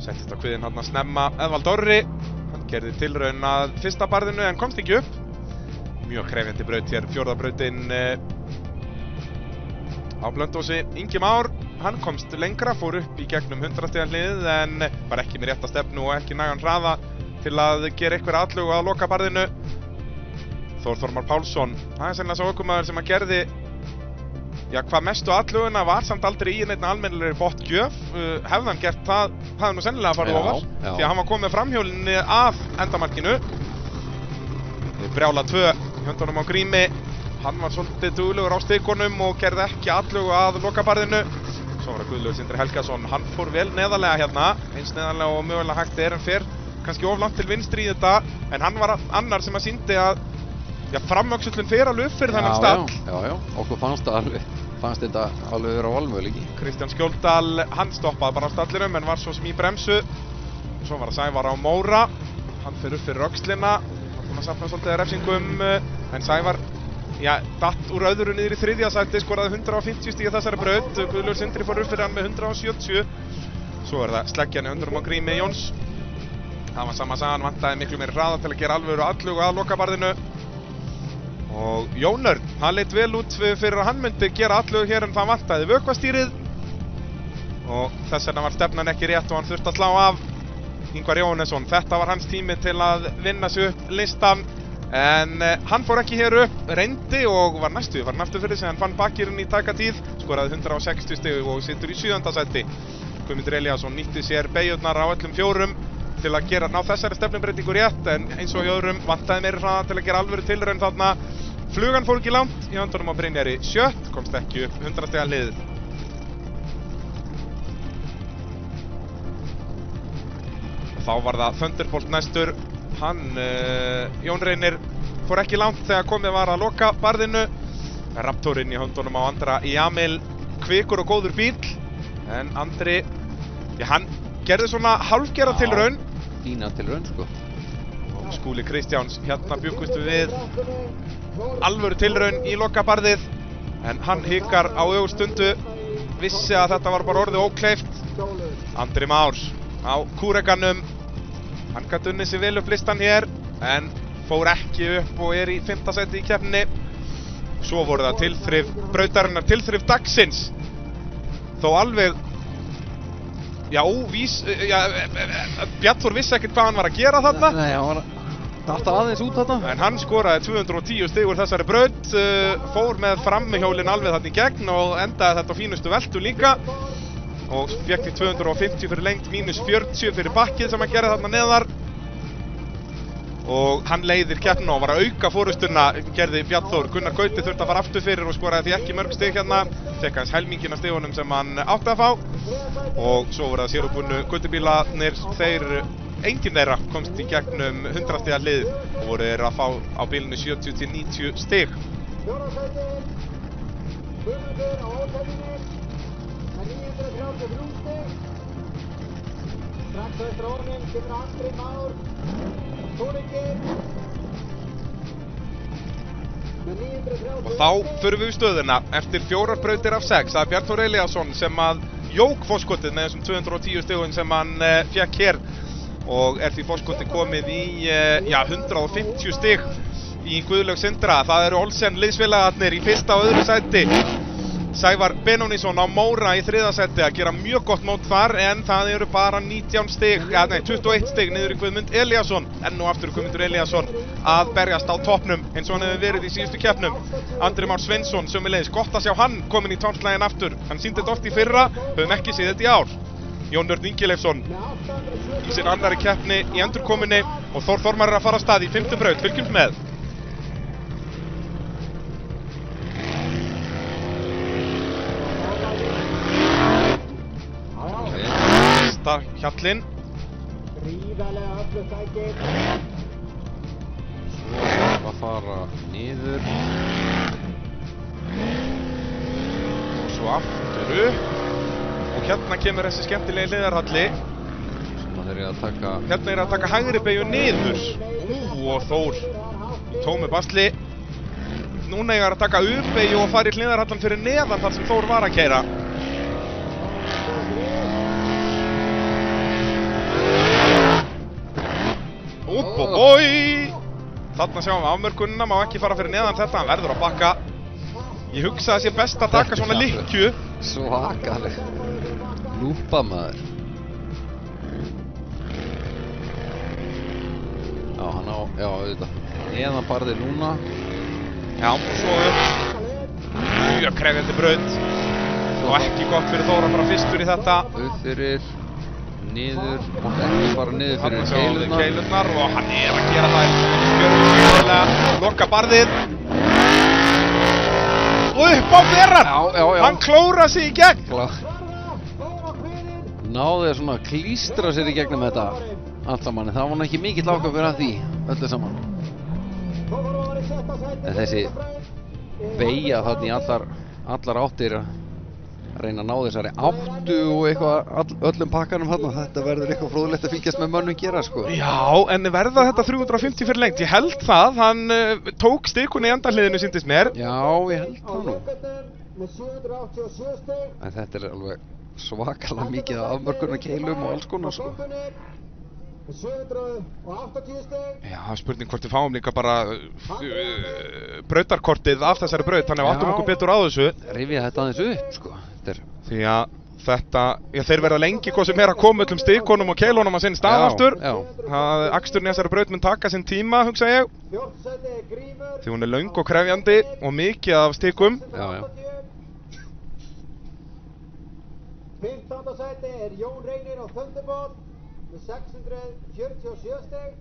Settist á kviðinn hann að snemma Eðvald Orri. Hann gerði tilraun að fyrsta barðinu en komst ekki upp. Mjög krefjandi braut hér, 4. brautin á Blönduósi. Ingi Már, hann komst lengra, fór upp í gegnum 100 stiga hlið en var ekki með rétta stefnu og ekki nægan hraða til að gera eitthvað atlögu að loka barðinu. Þór Þormar Pálsson, það er sennilega svo ökumaður sem að gerði hvað mestu atlöguna var samt aldrei í neitt almennilegri botgjöf. Hefði hann gert það, hefði nú sennilega farið ofar því að hann var komið framhjólinni að endamarkinu. Brjála 2 höndunum á Grími. Hann var svolítið duglegur á stikunum og gerði ekki atlögu að lokabarðinu. Svo var það Guðlaugur Sindri Helgason, hann fór vel neðarlega hérna, eins neðarlega og mögulega hægt en fer kannski of langt til vinstri í þetta, en hann var annar sem að sýndi að framvöxullin fer alveg upp fyrir þennan stall. Já, okkur fannst þetta alveg vera á valmöguleiki. Kristján Skjóldal, hann stoppaði bara á stallinum en var svo sem í bremsu. Svo var það Sævar á Móra, hann fer upp fyrir öxlina, hann búinn að safna svolítið refsingum, en Sævar datt úr öðru niður í þriðja sæti, skoraði 150 stig í þessari braut. Guðlaugur Sindri fór upp fyrir hann með 170. Svo það sleggjan í höndunum á Grími Jóns. Það var sama sagan, vantaði miklu meiri hraða til að gera alvöru atlögu að lokabarðinu. Og Jón Örn, hann leit vel út fyrir að hann myndi gera atlögu hér en það vantaði vökvastýrið. Og þess vegna var stefnan ekki rétt og hann þurfti að slá af. Ingvar Jóhannesson, þetta var hans tími til að vinna sig upp listan. En hann fór ekki hér upp, reyndi og var næstu aftur fyrir sig, hann fann bakirinn í tæka tíð, skoraði 160 stig og situr í 7. sæti. Guðmundur Elíasson nýtti sér beygjurnar á öllum fjórum til að ná þessari stefnubreytingu rétt, en eins og í öðrum vantaði meiri hraða til að gera alvöru tilraun þarna. Flugan fór ekki langt í höndunum á Brynjari Sjött, komst ekki upp 100 stiga liðið. Þá var það Thunderbolt næstur. Jón Reynir fór ekki langt þegar komið var að loka barðinu. Raptorinn í höndunum á Andra Jamil, kvikur og góður bíl. En Andri, hann gerði svona hálfgerða tilraun. Fína tilraun, sko. Og Skúli Kristjáns, hérna bjuggust við alvöru tilraun í lokabarðið. En hann hikar á ögurstundu, vissi að þetta var bara orðið ókleift. Andri Már á kúrekanum. Hann gat unnið sig vel upp listan hér, en fór ekki upp og í 5. sæti í keppninni. Svo voru það tilþrif brautarinnar, tilþrif dagsins. Þó alveg, Bjarnþór vissi ekkert hvað hann var að gera þarna. Nei, hann var alltaf aðeins út þarna. En hann skoraði 210 stig úr þessari braut, fór með framhjólinn alveg þarna í gegn og endaði þetta á fínustu veltu líka. Og fékk því 250 fyrir lengt, mínus 40 fyrir bakkið sem hann gerði þarna neðar. Og hann leiðir keppnina og var að auka fórustuna, gerði Bjarnþór. Gunnar Gauti þurfti að fara aftur fyrir og skoraði því ekki mörg stig hérna. Fekk hans helmingina stigunum sem hann átti að fá. Og svo voru það sérútbúnu Gautibílarnir, enginn þeirra komst í gegnum 100 stiga lið og voru þeir að fá á bilinu 70 til 90 stig. Strax eftir honum kemur Andri Már, Þóringir með 930. Og þá förum við í stöðuna eftir 4 brautir af 6. Það Bjarnþór Elíasson sem að jók forskotið með þessum 210 stigum sem hann fékk hér og því forskotið komið í 150 stig í Guðlaug Sindra. Það eru Olsen liðsfélagarnir í 1. og 2. sæti. Sævar Benónísson á Móra í 3. sæti að gera mjög gott mót þar, en það eru bara 21 stig niður í Guðmund Elíasson. Enn og aftur Guðmundur Elíasson að berjast á toppnum eins og hann hefur verið í síðustu keppnum. Andri Már Sveinsson sömuleiðis, gott að sjá hann komin í toppslaginn aftur. Hann sýndi þetta oft í fyrra, höfum ekki séð þetta í ár. Jón Örn Ingileifsson í sinni annarri keppni í endurkominni og Þór Þormar er að fara af stað í 5. braut, fylgjumst með. Hjallinn. Gríðarlega öflugt tæki. Svo að fara niður. Og svo aftur upp. Og hérna kemur þessi skemmtilegi hliðarhalli. Svona þeir eru að taka... Hérna er að taka hægri beygju niður. Og Þór í tómu basli. Núna er að taka upp-beygju og fara í hliðarhallan fyrir neðan þar sem Þór var að keyra. Þarna sjáum við afmörkunina, má ekki fara fyrir neðan þetta, hann verður að bakka. Ég hugsa að það sé best að taka svona lykkju. Svakaleg lúpa maður. Já, hann á, auðvitað. Neðan barði núna. Já, og svo upp. Mjög krefjandi braut. Og ekki gott fyrir Þór að fara fyrstur í þetta. Upp fyrir, niður, og ekki fara niður fyrir keilurnar. Og hann er að gera það. Skjörður loka barðið. Og upp á fleran. Já. Hann klóra sig í gegn. náðu þeir svona að klístra sér í gegnum þetta allt saman, en það var nú ekki mikill ágangur af því öllu saman. En þessi beygja þarna í allar áttir að reyna að ná þessari áttu og eitthvað öllum pakkanum þarna, þetta verður eitthvað fróðlegt að fylgjast með mönnum gera sko. Já, en verða þetta 350 fyrir lengt? Ég held það, hann tók stikun í endahliðinu sýndist mér. Já, ég held það nú. En þetta er alveg svakalega mikið af afmörkunarkeilum og alls konar sko. 780 stig. Já, spurning hvort við fáum líka bara brautarkortið af þessari braut, þannig að við áttum okkur betur á þessu. Rifja þetta aðeins upp sko. Því að þetta, já, þeir verða lengi hvað sem er að koma öllum stikunum og keilunum að sinn stað aftur. Aksturinn í þessari braut mun taka sinn tíma, hugsa ég. Því hún er löng og krefjandi og mikið af stikum. Já. 15. sæti er Jón Reynir á Thunderbolt með 647 stig.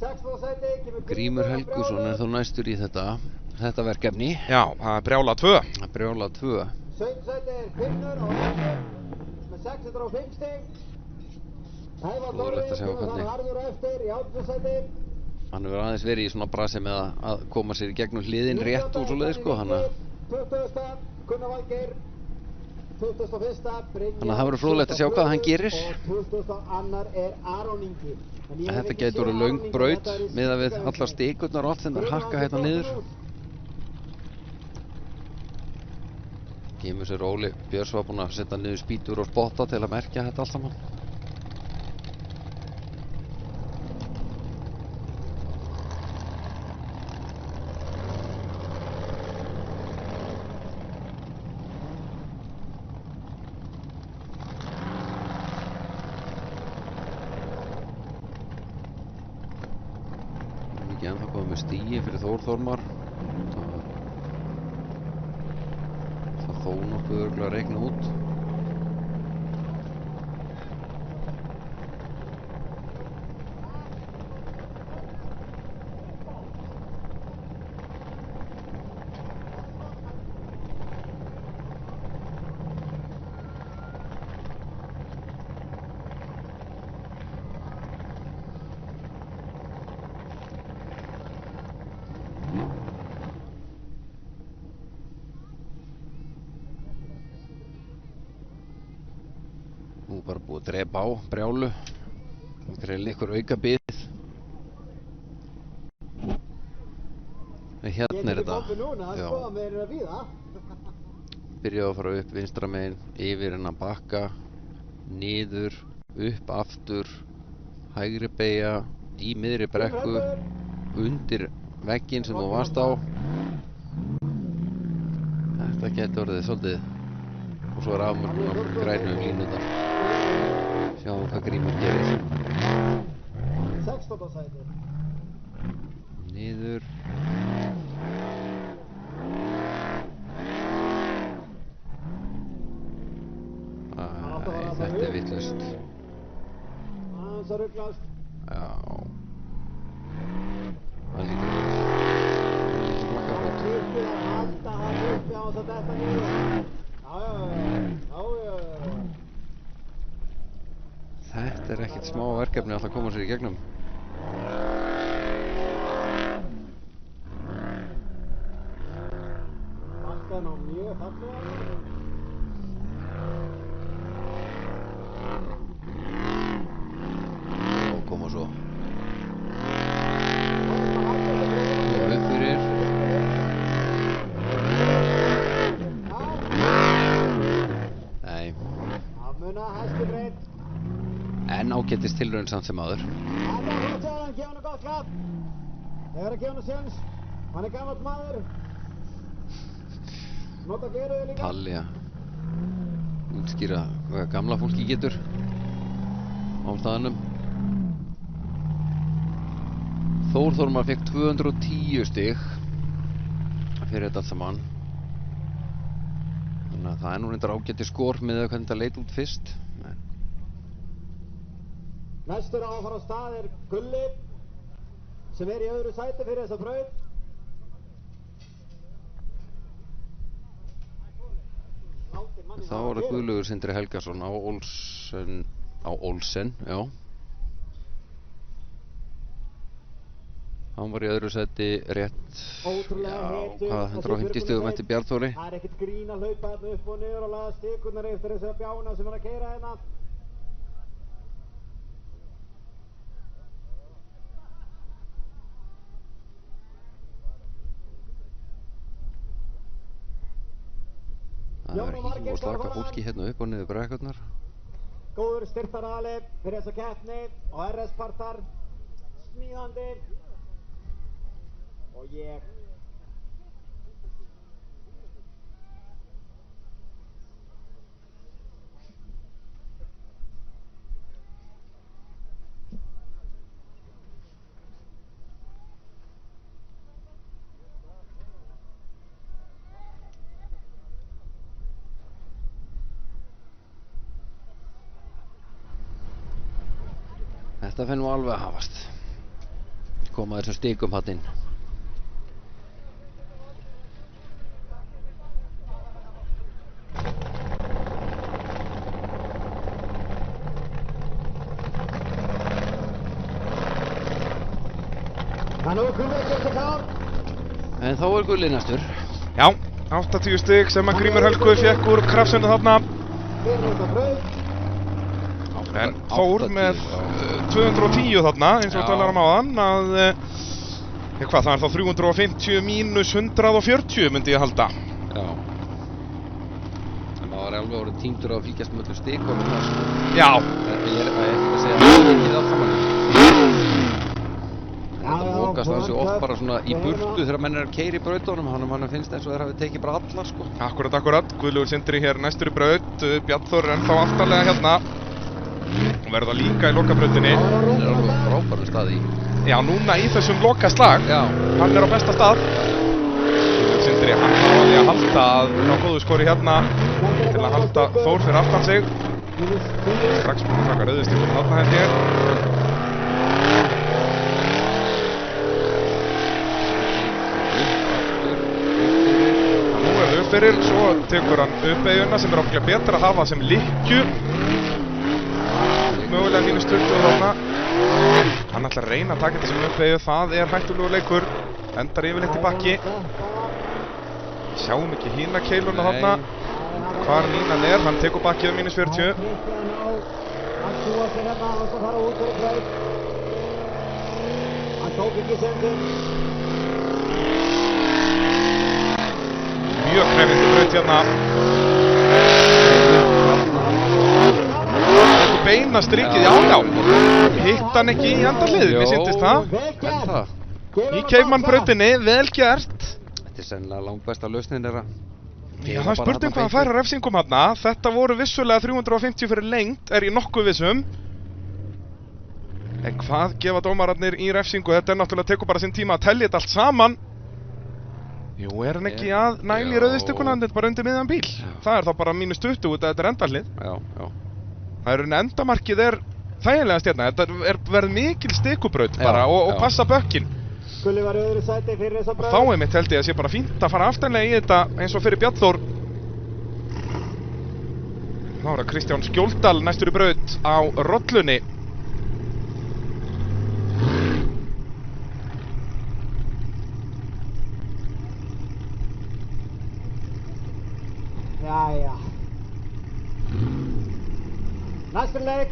16. sæti kemur Grímur Helgusson er þó næstur í þetta verkefni. Já, það er Brjála 2. Brjála 2. 17. sæti er Finnur á Reynir með 605 stig. Fróðlegt að sjá hvernig Harður eftir í 18. sæti. hann hefur aðeins verið í svona brasi með að koma sér í gegnum hliðin rétt og svoleiðis sko, þannig að það verður fróðlegt að sjá hvað hann gerir. Þetta gæti verið löng braut miðað við allar stikurnar og allt sem þær hakka hérna niður. Kemur sér Óli Björns var búinn að setja niður spýtur og spotta til að merkja þetta allt saman. Ennþá komið með stíi fyrir Þór Þormar. Það þó nokkuð örugglega að reikna út. Nú bara búið að drepa á Brjálu. Það er ykkur auka bið. Hérna er þetta. Já. Byrjaði að fara upp vinstra megin, yfir hennan bakka, niður, upp aftur, hægri beygja, í miðri brekku, undir vegginn sem þú varst á. Þetta getur orðið svolítið. Og svo er afmörkun á grænum línundar. Sjáum hvað Grímur gerir. 16. sæti. Niður. Æ, þetta er vitlaust. Aðeins að ruglast. Já. Það lítur út. Flakkarbrot. Halda hann uppi á þess að detta niður. Já. Þetta er ekkert smá verkefni alltaf að koma sér í gegnum. Bakkan á mjög fallega. Og koma svo. Og upp fyrir. Nei. Afmuna hæstu breytt. En ágætist tilraun samt sem áður. Hann er að segja hann, gefa hann gott klapp. Þegar að gefa hann séns. Hann er gamall maður. Nota gleruðu líka. Palli að útskýra hvað gamla fólki getur á staðnum. Þór Þormar fekk 210 stig fyrir þetta allt saman. Þannig að það er nú reyndar ágæti skor með hvernig þetta leit út fyrst. Næstur á að fara á stað er Gulli sem er í öðru sæti fyrir þessa braut. Láti Þá var það Guðlaugur Sindri Helgason á Olsen, já. Hann var í öðru sæti rétt, já, hvað, 150 stigum eftir Bjarnþóri. Það er ekkert grín að hlaupa þarna upp og niður og laga stikurnar eftir þessara bjána sem er að keyra hérna. Það er hím og slaka fólki hérna upp og niður brekkurnar. Góður styrtarali fyrir þessa keppni og RS-partar smíðandi og ég Þetta finn nú alveg að hafast. Koma þessum stikum hatt inn. En þá er Gulli næstur. Já, 80 stig sem að Grímur Helgu fekk úr krafsinu þarna. En Þór með 210 þarna, eins og talar áðan, að hvað, það er þá 350 mínus 140 myndi ég halda. Já. En það var alveg orðið tímdur að fylgjast með öllu stikum þar. Já. Ég er ekki að segja að það er ekki það saman. Þetta mókast þessi oft bara svona í burtu þegar menn er að keyra í brautunum, hann finnst eins og þeir hafi tekið bara allar sko. Akkurat, Guðlaugur Sindri hér næstur í braut, Bjarnþór er ennþá aftarlega hérna. Og verða líka í lokabrautinni. Hann er alveg frábærum staði í. Já, núna í þessum lokaslag. Já. Hann er á besta stað. Guðlaugur Sindri, hann þarf að því að halda að ná góðu skori hérna til að halda Þór fyrir aftan sig. Strax búin að taka rauðustífum þarna held ég. Nú er það uppfyrir, svo tekur hann uppeyjuna sem er ábygglega betra að hafa sem lykkju. Mögulega mínus 20 þarna. Hann ætlar að reyna að taka þetta sem uppeyju, það er hættulegur leikur. Endar yfirleitt í bakki. Sjáum ekki hína keiluna þarna. Hvar línan er, hann tekur bakkið mínus 40. Mjög krefjandi braut hérna. Beina strikið, já. Hitt hann ekki í endarliðið, mér sýndist það. Í Caveman-brautinni, vel gert. Þetta er sennilega langbesta lausnin er að... Já, það er spurning hvað hann fær að refsingum hérna. Þetta voru vissulega 350 fyrir lengt, er ég nokkuð vissum. En hvað gefa dómararnir í refsingu? Þetta er náttúrulega tekur bara sinn tíma að telja þetta allt saman. Jú, er hann ekki að næla í rauðistökkuna, þetta er bara undir miðjan bíl. Það er þá bara mínus 20 út að þetta er endalið. Já. Það er endamarkið er þægilega stjarna, þetta verður mikil stikubraut bara og passa bökkinn. Gulli var í öðru sæti fyrir þessa braut. Og þá einmitt held ég að sé bara fínt að fara aftanlega í þetta eins og fyrir Bjarnþór. Þá er það Kristján Skjóldal næstur í braut á rollunni. Jæja. Næstur leik,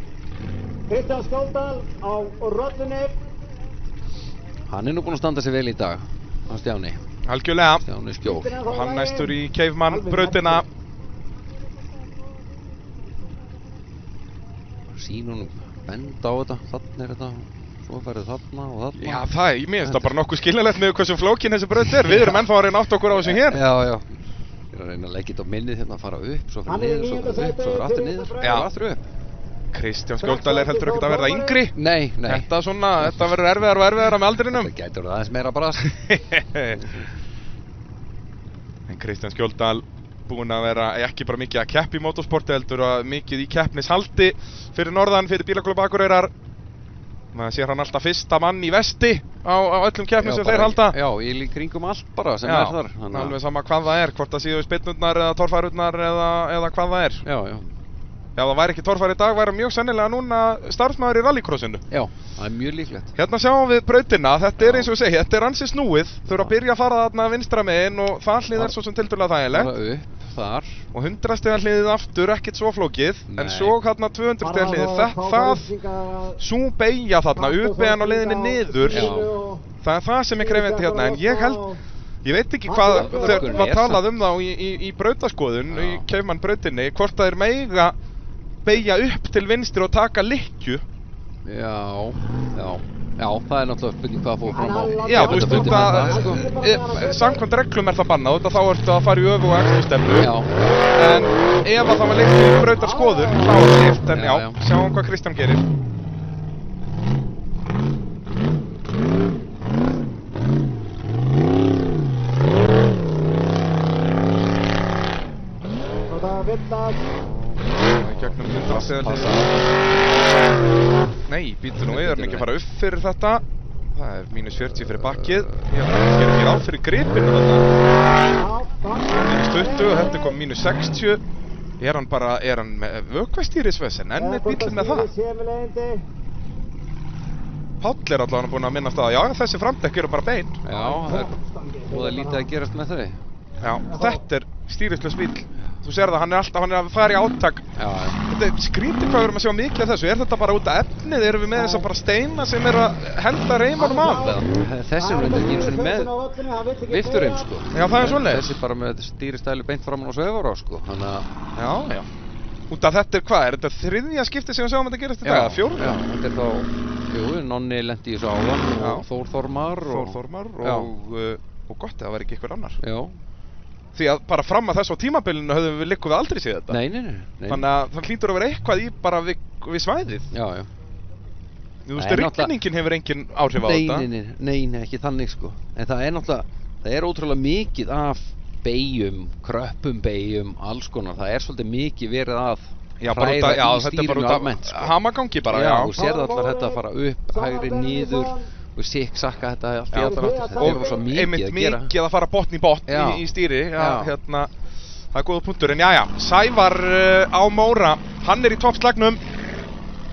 Kristján Skjóldal á rollunni. Hann er nú búinn að standa sig vel í dag, hann Stjáni. Algjörlega. Stjáni Skjól. Og hann næstur í Caveman-brautina. Sýnum benda á þetta, þarna er þetta, svo ferði þarna og þarna. Já, ég minnst það bara nokkuð skiljanlegt með hversu flókin þessi braut er. Við erum ennþá að reyna átt okkur á þessu hér. Já. Ég er að reyna að leggja þetta á minnið hérna, að fara upp, svo fyrir niður, svo fyrir upp, svo fyrir aftur niður, Já. og aftur upp. Kristján Skjóldal er heldur ekkert að verða yngri. Nei. Þetta verður erfiðar og erfiðara með aldrinum. Það gætur aðeins meira bras. En Kristján Skjóldal búinn að vera ekki bara mikið að keppa í motorsporti heldur að mikið í keppnishaldi fyrir norðan, fyrir bílaklúbb Akureyrar. Maður sér hann alltaf fyrsta mann í vesti á öllum keppnum sem þeir halda. Já, í kringum allt bara sem Já, þar. alveg sama hvað það er, hvort það séu spinnurnar eða torfærurnar eða hvað það er. Já. Ef það væri ekki torfæri í dag, væri mjög sennilega núna starfsmaður í rallycrossinu. Já, það er mjög líklegt. Hérna sjáum við brautina, þetta er eins og ég segi, þetta er ansi snúið. Þau eru að byrja að fara þarna vinstra megin og það hlið er svo sem tildulega þægilegt. Bara upp, þar. Og 100 stiga hliðið aftur, ekkert svo flókið. Nei. En svo hérna 200 stiga hliðið, svo beigja þarna, U-beigjan á leiðinni niður. Það er það sem er krefjandi hérna, en ég veit ekki hvað, þegar maður talaði um það í brautaskoðun, í Keifmann brautinni, hvort það er meiga beigja upp til vinstri og taka lykkju. Já, það er náttúrulega spurning hvað fór fram á. Já, þú veist, út að samkvæmt reglum er það bannað, út að þá ertu að fara í öfuga akstuðstefnu. Já. En ef að það var leikt í brautarskoðun, þá er það leikt, en já, sjáum hvað Kristján gerir. Gegnum 100 stiga hlið. Nei, býttu nú við, erum ekki að fara upp fyrir þetta. Það er -40 fyrir bakkið. Ég ger ekki ráð fyrir gripinu þarna. -20 og þetta kom -60. Er hann með vökvastýrisvesen? En er bíllinn með það? Páll er allavega búinn að minnast að já, þessi framdekk eru bara bein. Já, það er lítið að gerast með þau. Já, þetta er stýrislaus bíll. Þú sér það, hann er að fara í átak. Já. Þetta er skrítið hvað við erum að sjá mikið af þessu. Er þetta bara út af efnið? Erum við með þess að bara steina sem er að henda reimunum af? Þessi er reyndar ekki eins og með viftureim, sko. Já, það er svoleiðis. Þessi bara með stýristæli beint framan og sveifar á, sko. Þannig að... Já. Út af þetta er hvað? Er þetta þriðja skipti sem við sjáum þetta gerast í dag? Fjórða? Já, þetta er þá... Nonni lendi í þessu áðan og Þór Þormar og gott ef það væri ekki einhver annar. Já. Því að bara fram að þessu á tímabilinu höfum við likkuð aldrei séð þetta. Nei. Þannig að það hlýtur að vera eitthvað í bara við svæðið. Já. Þú veist, rigningin hefur engin áhrif á þetta. Nei, ekki þannig, sko. En það er náttúrulega, það er ótrúlega mikið af beyjum, kröppum beyjum, alls konar. Það er svolítið mikið verið að hræða í stýrinu almennt, sko. Hamagangi bara, já. Þú sérð allar þetta að fara upp, hægri, niður. Og sikksakka þetta allt í allar áttir. Þetta er rosa mikið að gera. Og mikið að fara botn í botn í stýri. Hérna, það er góða punktur. En já, Sævar á Móra, hann er í toppslagnum.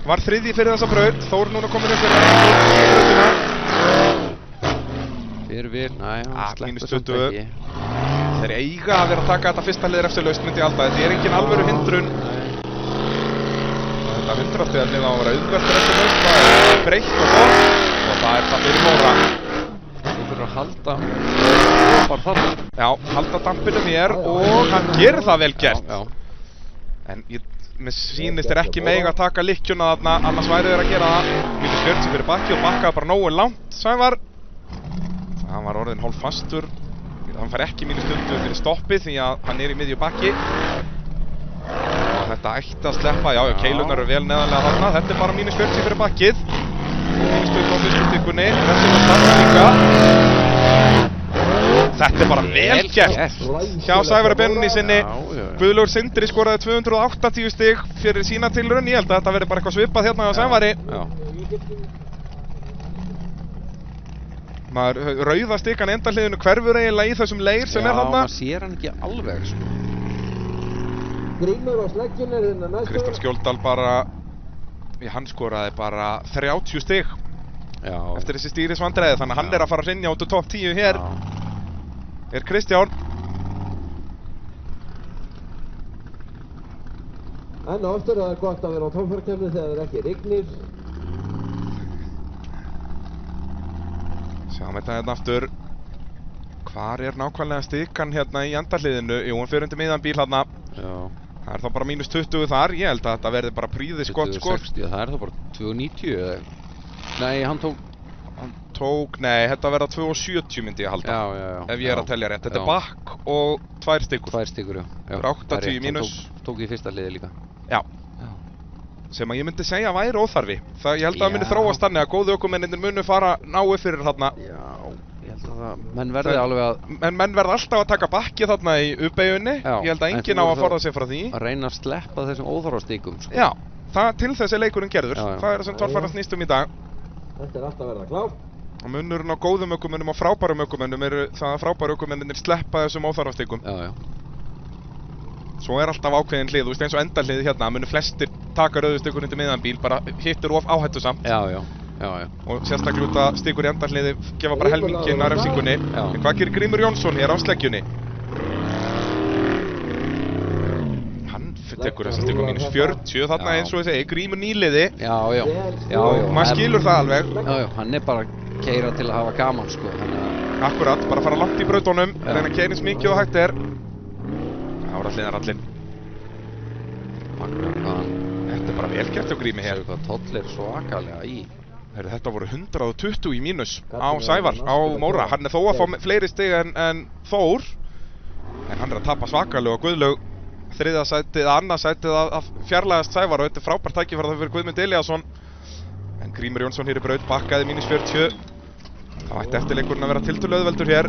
Var þriðji fyrir þessa braut. Þór núna komin upp fyrir brautina. Fyrir, sleppur samt ekki. Þeir eiga að vera að taka þetta fyrsta hliðir eftir laust, myndi ég halda. Þetta er engin alvöru hindrun. Þetta 100 stiga hlið á að vera auðveldur eftir laust. Það er breytt og gott. Og það er það fyrir Móra. Þú fyrir að halda bara þarna. Já, halda dampinu mér og hann gerir það vel gert. Já. En mér sýnist ekki mega að taka lykkjuna þarna, annars væri þeir að gera það. -40 fyrir bakki og bakkaði bara nógu langt, Sævar. Hann var orðinn hálf fastur. Hann fær ekki -20 fyrir stoppið því að hann er í miðju bakki. Og þetta ætti að sleppa, já, keilunar eru vel neðanlega þarna. Þetta er bara -40 fyrir bakkið. -20 á fyrstu stykkunni, þessi var starta líka. Þetta er bara vel gert hjá Sævari Benunni sinni. Guðlaugur Sindri skoraði 280 stig fyrir sína tilraun. Ég held að þetta verði bara eitthvað svipað hérna hjá Sævari. Rauða stikan endahliðinu hverfur eiginlega í þessum leir sem er þarna. Já, maður sér hann ekki alveg, sko. Kristján Skjóldal bara... Hann skoraði bara 30 stig eftir þessi stýrisvandræði, þannig að hann er að fara að hrynja út úr topp 10 hér. Er Kristján. En aftur það er gott að vera á tónfarkefni þegar það ekki rignir. Sjáum þetta hérna aftur. Hvar er nákvæmlega stikan hérna í endahliðinu? Jú, hann fyrir undir miðan bíl hérna. Það er þá bara -20 þar, ég held að þetta verði bara príðis gott skor. 60, það er þá bara 290 eða... Nei, hann tók... Nei, þetta verða 270 myndi ég halda. Já. Ef ég er að telja rétt. Þetta er bakk og 2 stykkur. 2 stykkur, já. 80 mínus. Tók í fyrsta liði líka. Já. Sem að ég myndi segja væri óþarfi. Ég held að það myndi þróast þannig að góðu ökumennir munu fara náu fyrir þarna. Menn verði alveg að... Menn verði alltaf að taka bakki þarna í uppeyjunni. Ég held að enginn á að forða sig frá því. Að reyna að sleppa þessum óþarfastíkum, sko. Já, til þess er leikurinn gerður. Það er það sem torfæra snýst í dag. Þetta er alltaf verða klár. Og munurinn á góðum ökumönnum og frábærum ökumönnum eru það að frábæru ökumennir sleppa þessum óþarfastikum. Já. Svo alltaf ákveðin hlið, þú veist eins og endahliðið hérna, munu flestir taka rauðustikur undir miðan bíl, bara hittur of áhættusamt. Já. Og sérstaklega út að stikur í endahliði gefa bara helminginn af refsingunni. En hvað gerir Grímur Jónsson hér á sleggjunni? Hann tekur þessa stikur -40, þarna eins og ég segi, Grímur nýliði. Já. Maður skilur það alveg. Já, hann bara keyra til að hafa gaman, sko. Akkurat, bara fara langt í brautunum, reyna að keyra eins mikið og hægt er. Það voru hliðarallinn. Þetta bara vel gert á Grími hér. Hvað Toll svakalega í. Þetta voru 120 í mínus á Sævar, á Móra. Hann þó að fá fleiri stig en Þór. En hann að tapa svakalega og Guðlaug þriðja sætið, annað sætið að fjarlægast Sævar. Og þetta frábært tækifæri fyrir Guðmund Elíasson. En Grímur Jónsson hér í braut, bakkaði -40. Það ætti eftirleikurinn að vera tiltölu auðveldur hér.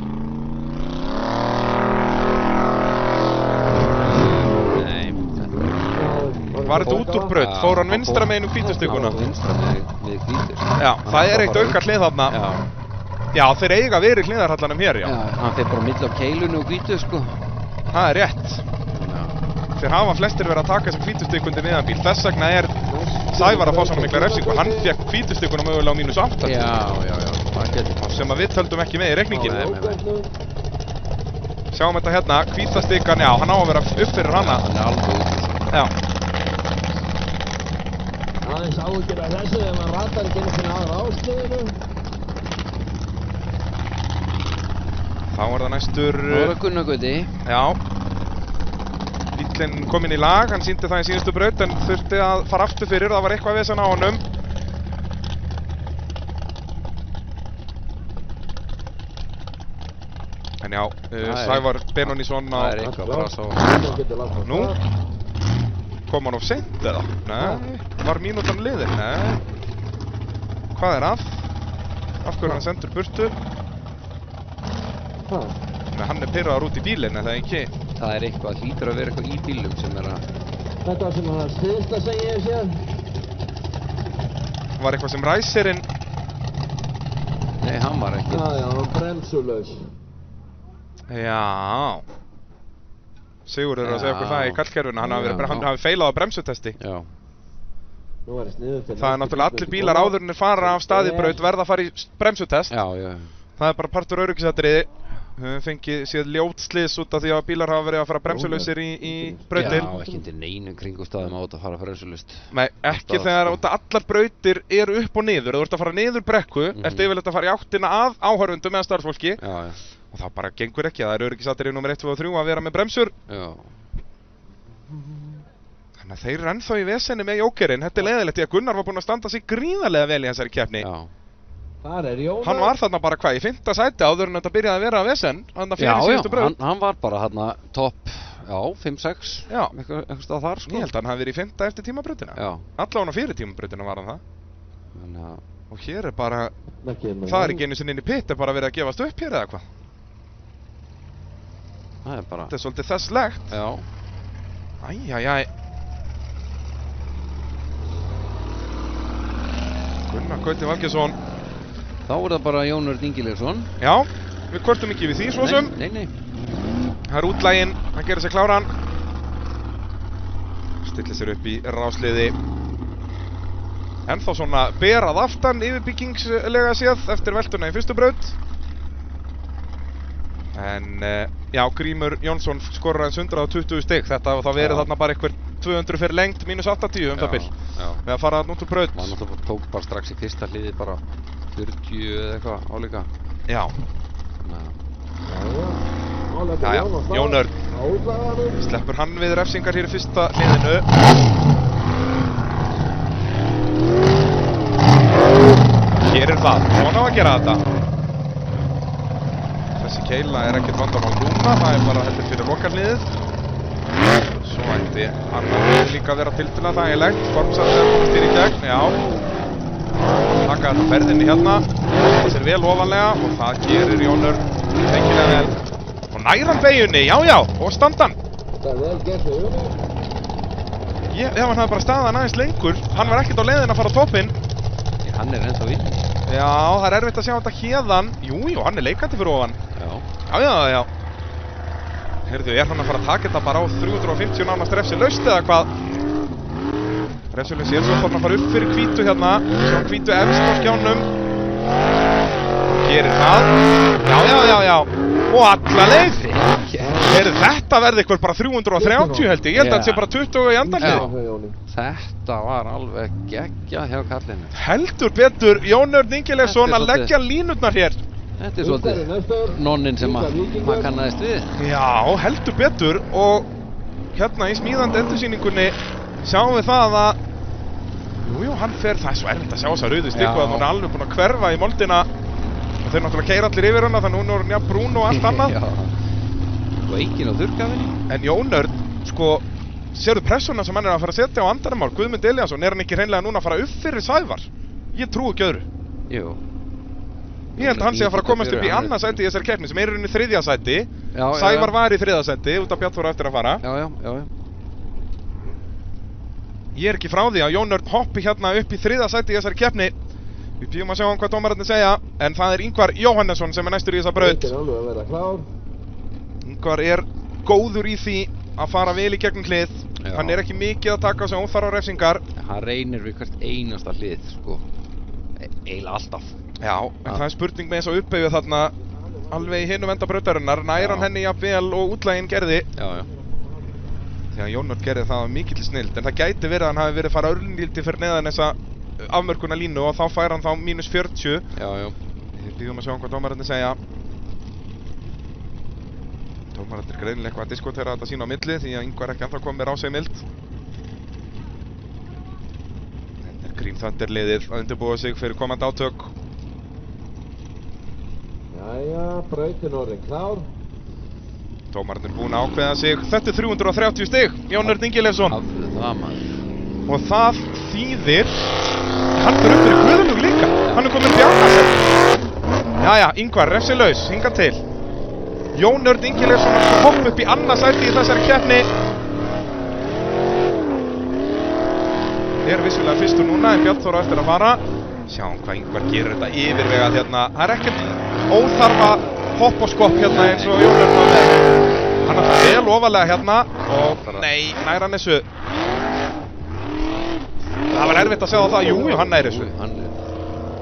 Var þetta út úr braut? Fór hann vinstra megin hvítustikuna? Já, vinstra með hvítus. Já, það eitt auka hlið þarna. Já, þeir eiga verið hliðarhallanum hér, já. Já, hann fer bara mill á keilunni og hvítu, sko. Það rétt. Þeir hafa flestir verið að taka þessum hvítustikkundi miðanbíl. Þess vegna Sævar að fá svona mikla refsingu. Hann fekk hvítustikkuna mögulega á -80. Já. Sem að við töldum ekki með í reikningin. Sjáum þetta hérna, hvítastikkan, já, hann á að vera upp fyrir hana. Hann alveg. Já. Aðeins áhyggjur af þessu ef maður ratar ekki einu sinni aðra ástöðinu. Þá það næstur... Það var Gunnar Gauti. Já. Bíllinn kom inn í lag, hann sýndi það í síðustu braut en þurfti að fara aftur fyrir, það var eitthvað vesen á honum. En já, Sævar Benónísson á... Það eitthvað bara svo... Nú? Kom hann of seint eða? Nei. Var mínútan liðin? Nei. Hvað að? Af hverju hann sendur burtu? Nei, hann pirraður út í bílinn, eða ekki? Það eitthvað, hlýtur að vera eitthvað í bílum sem að... Þetta var sem það síðasta sem ég hef séð. Var eitthvað sem ræsirinn... Nei, hann var ekki. Já, bremsulaus. Já. Sigurður er að segja okkur það í kallkerfinu, hann hafi feilað á bremsutesti. Já. Nú er sniðugt. Það náttúrulega allir bílar áðurinnir fara af staðibraut verða að fara í bremsutest. Já. Það bara partur öryggisatriði. Við höfum fengið síðan ljót slys út af því að bílar hafa verið að fara bremsulausir í brautir. Já, ekki undir neinum kringumstæðum á að fara bremsulaust. Nei, ekki þegar allar brautir eru upp og niður. Þú ert að fara niður brekku, ertu yfirleitt að fara í áttina að áhorfendum eða starfsfólki. Já. Og það bara gengur ekki, það öryggisatriði nr. 1, 2 og 3 að vera með bremsur. Já. Þannig að þeir eru ennþá í vesenni með jókerinn. Þetta leiðilegt því að Gunnar var búinn að standa sig gríðarlega vel í þessari keppni. Já. Hann var þarna bara hvað, í 5. sæti áður en þetta byrjaði að vera að vesen. Já, hann var bara hérna topp, 5-6, eitthvað stað þar, sko. Ég held að hann hafi verið í 5. eftir tímabrautina. Já. Allavega fyrir tímabrautina var hann það. Og hér bara, það ekki einu sinni inn í pitt, bara verið að gefast upp hér eða hvað. Það bara... Þetta svolítið þesslegt. Já. Æjæjæj. Gunnar Gauti Valgeirsson. Þá það bara Jón Örn Ingileifsson. Já, við kvörtum ekki við því svosum. Nei. Það er útlæginn, hann gerir sig kláran. Stillir sér upp í rásliði. Ennþá svona berað aftan yfirbyggingslega séð eftir veltuna í fyrstu braut. En já, Grímur Jónsson skorur aðeins 120 stig. Þetta þá verið þarna bara eitthvað 200 fyrir lengt, -80 það bil. Við að fara út úr braut. Man náttúrulega tók bara strax í fyrsta hliði bara 40 eða eitthvað álíka. Já. Jæja, Jón Örn. Sleppur hann við refsingar hér í fyrsta hliðinu. Hér það, svona á að gera þetta. Þessi keila er ekkert vandamál núna, það er bara heldur fyrir lokarliðið. Svo ætti annar hlið líka að vera tiltölulega þægilegt. Formsatt er komast hér í gegn, já. Taka þetta ferðinni hérna. Það sér vel ofanlega og það gerir Jón Örn fengilega vel. Og næran beigjunni, já, og standan. Það er vel gert við Jón. Ef hann hafði bara staðan aðeins lengur, hann var ekkert á leiðin að fara á toppinn. Hann er ennþá í. Já, það er erfitt að sjá þetta héðan. Jú, hann er leikandi fyrir ofan. Já. Heyrðu, er hann að fara að taka þetta bara á 350 nánast refsilaust eða hvað? Refsilaust svo þarf hann að fara upp fyrir hvítu hérna. Svo hvítu efst á skjánum. Gerir það. Já. Og alla leið. Heyrðu, þetta verði eitthvað bara 330 held ég. Ég held að þetta sé bara 20 í andalið. Þetta var alveg geggjað hjá kallinu. Heldur betur Jón Örn Ingileifsson að leggja línurnar hér. Þetta er svolítið nonninn sem maður kannaðist við. Já, heldur betur og hérna í smíðandi endursýningunni sjáum við það að jú, hann fer, það er svo erfitt að sjá þessa rauðu stikku að hún er alveg búin að hverfa í moldina og þeir náttúrulega keyra allir yfir hana þannig að hún er orðin brún og allt annað. Og enginn á þurrkafinni. En Jón Örn, sko, sérðu pressuna sem hann er að fara að setja á andanamál, Guðmund Elíasson, er hann ekki hreinlega núna að fara upp fyrir Sævar? Ég trúi ekki öðru. Jú. Ég held að hann sé að fara að komast upp í annað sæti í þessari keppni sem er í rauninni 3. sæti. Sævar var í 3. sæti út af Bjarnþór eftir að fara. Já. Ég er ekki frá því að Jón Örn hoppi hérna upp í 3. sæti í þessari keppni. Við bíðum að sjá hvað dómararnir segja, en það er Ingvar Jóhannesson sem er næstur í þessa braut. Ingvar er góður í því að fara vel í gegnum hlið. Hann er ekki mikið að taka á sig óþarfa refsingar. Hann reynir við hvert einasta hlið, sko. Eiginlega alltaf. Já, en það er spurning með þess að uppeyju þarna alveg í hinum enda brautarinnar. Nær hann henni jafnvel og útlæginn gerði. Já. Því að Jón Örn gerði það mikill snild, en það gæti verið að hann hafi verið fara örlíti fyrir neðan þessa afmörkuna línu og þá fær hann þá -40. Já. Við bíðum að sjá hvað dómararnir segja. Dómararnir greinilega eitthvað að diskotera þetta sín á milli því að Ingvar ekki ennþá komið á sig mild. Þetta er Green Thunder liðið að undirbúa sig fyrir komandi átök. Jæja, brautin orðin klár. Dómararnir búin að ákveða sig. Þetta er 330 stig, Jón Örn Ingileifsson. Það maður. Og það þýðir hann fyrir upp fyrir Guðlug líka. Hann er komin upp í annað sæti. Jæja, Ingvar, refsilaus, hingað til. Jón Örn Ingileifsson að hoppa upp í annað sæti í þessari keppni. Er vissulega fyrstur núna en Bjarnþór á eftir að fara. Sjáum hvað Ingvar gerir þetta yfirvegað hérna. Það er ekkert óþarfa hopp og skopp hérna eins og Jón Örn var með. Hann er það vel ofalega hérna og nei, nær hann þessu. Það var erfitt að segja á það, jú, hann nær þessu.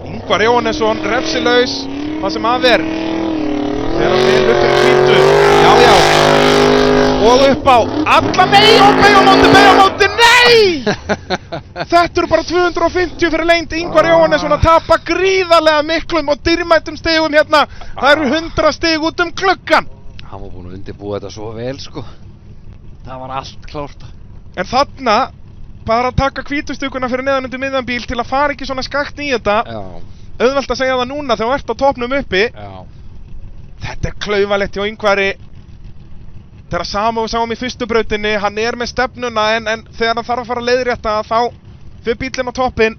Ingvar Jóhannesson, refsilaus, það sem af er. Þegar hann vil upp fyrir hvítu. Já. Og upp á alla, nei, og beigja á móti, nei! Þetta eru bara 250 fyrir lengd. Ingvar Jóhannesson að tapa gríðarlega miklum og dýrmætum stigum hérna. Það eru 100 stig út gluggan. Hann var búinn að undirbúa þetta svo vel, sko. Það var allt klárt. En þarna bara að taka hvítustuguna fyrir neðan undir miðjan bíl til að fara ekki svona skakt í þetta. Já. Auðvelt að segja það núna þegar þú ert á topnum uppi. Já. Þetta er klaufalegt hjá Ingvari. Þegar sama við sáum í fyrstu brautinni, hann er með stefnuna en þegar hann þarf að fara að leiðrétta þá fyrir bílinn á toppinn.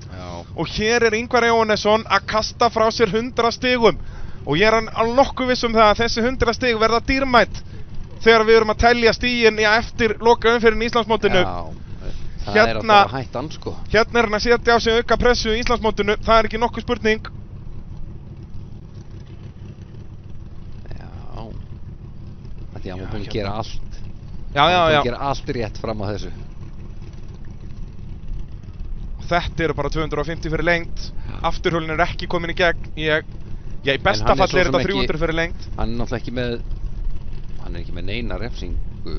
Og hér er Ingvar Jóhannesson að kasta frá sér 100 stigum. Og ég er alveg nokkuð viss um það að þessi 100 stig verða dýrmætt þegar við erum að telja stigin eftir loka umferðin í Íslandsmótinu. Það er að bara hættan, sko. Hérna er hann að setja á sig auka pressu í Íslandsmótinu, það er ekki nokkuð spurning. Því að hann var búinn að gera allt. Já. Hann var búinn að gera allt rétt fram að þessu. Þetta eru bara 250 fyrir lengd. Afturhjólinn er ekki komin í gegn. Í besta fall er þetta 300 fyrir lengd. Hann er náttúrulega ekki með neina refsingu.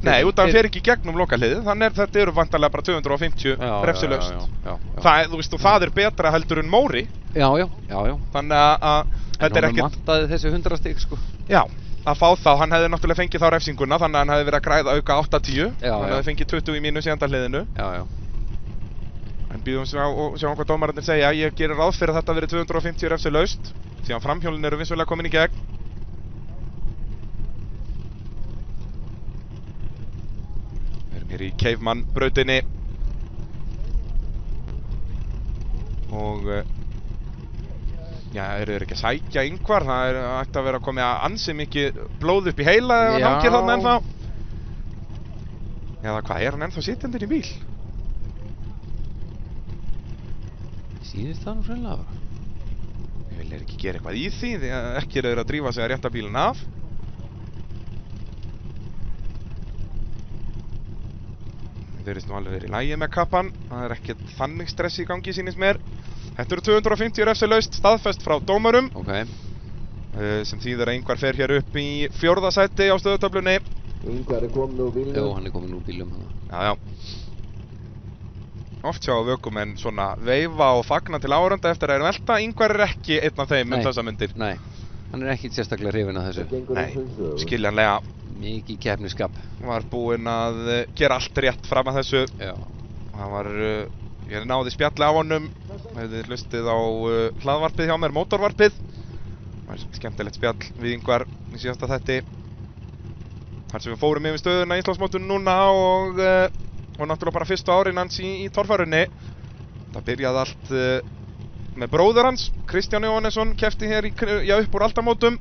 Nei, út af hann fer ekki í gegnum lokahliðið. Þannig að þetta eru vantarlega bara 250 refsilaust. Þú veist, og það er betra heldur en Móri. Já. Þannig að þetta er ekkert. En hann vantaði þessi 100 stig, sko. Já. Að fá þá, hann hefði náttúrulega fengið þá refsinguna, þannig að hann hefði verið að græða auka 8-10. Hann hefði fengið 20 í mínus í endahliðinu. Já. En býðum og sjáum hvað dómararnir segja. Ég gerir ráð fyrir að þetta verið 250 refsilaust, því að framhjólin eru vissulega komin í gegn. Við erum hér í Caveman brautinni. Og eru þeir ekki að sækja Ingvar? Það ætti að vera að koma ansi mikið blóð upp í heila ef hann hangir þarna ennþá. Eða hvað, er hann ennþá sitjandinn í bíl? Sýnist það nú hreinlega bara. Vil ekki gera eitthvað í því að ekki eru að drífa sig að rétta bílinn af. Það verðist nú alveg verið í lagi með kappan. Það er ekkert þannig stress í gangi sýnist mér. Þetta eru 250 refsilaust, staðfest frá dómurum. Sem þýðir að Ingvar fer hér upp í 4. sæti á stöðutöflunni. Ingvar komin úr bílnum. Jú, hann komin úr bílum. Já. Oft sjá vökumenn svona veifa og fagna til áhorfenda eftir að velta. Ingvar ekki einn af þeim þessa myndir. Nei, hann ekki sérstaklega hrifinn af þessu. Nei, skiljanlega. Mikið keppnisskap. Var búinn að gera allt rétt fram að þessu. Já. Það var, ég náði spjalli á honum. Hefði hlustið á hlaðvarpið hjá mér, mótorvarpið. Það var skemmtilegt spjall við Ingvar í síðasta þætti. Þar sem við fórum yfir stöðuna í Íslandsmótinu núna og náttúrulega bara fyrstu árin hans í torfærunni. Það byrjaði allt með bróður hans, Kristján Jóhannesson, keppti hér upp úr aldamótum.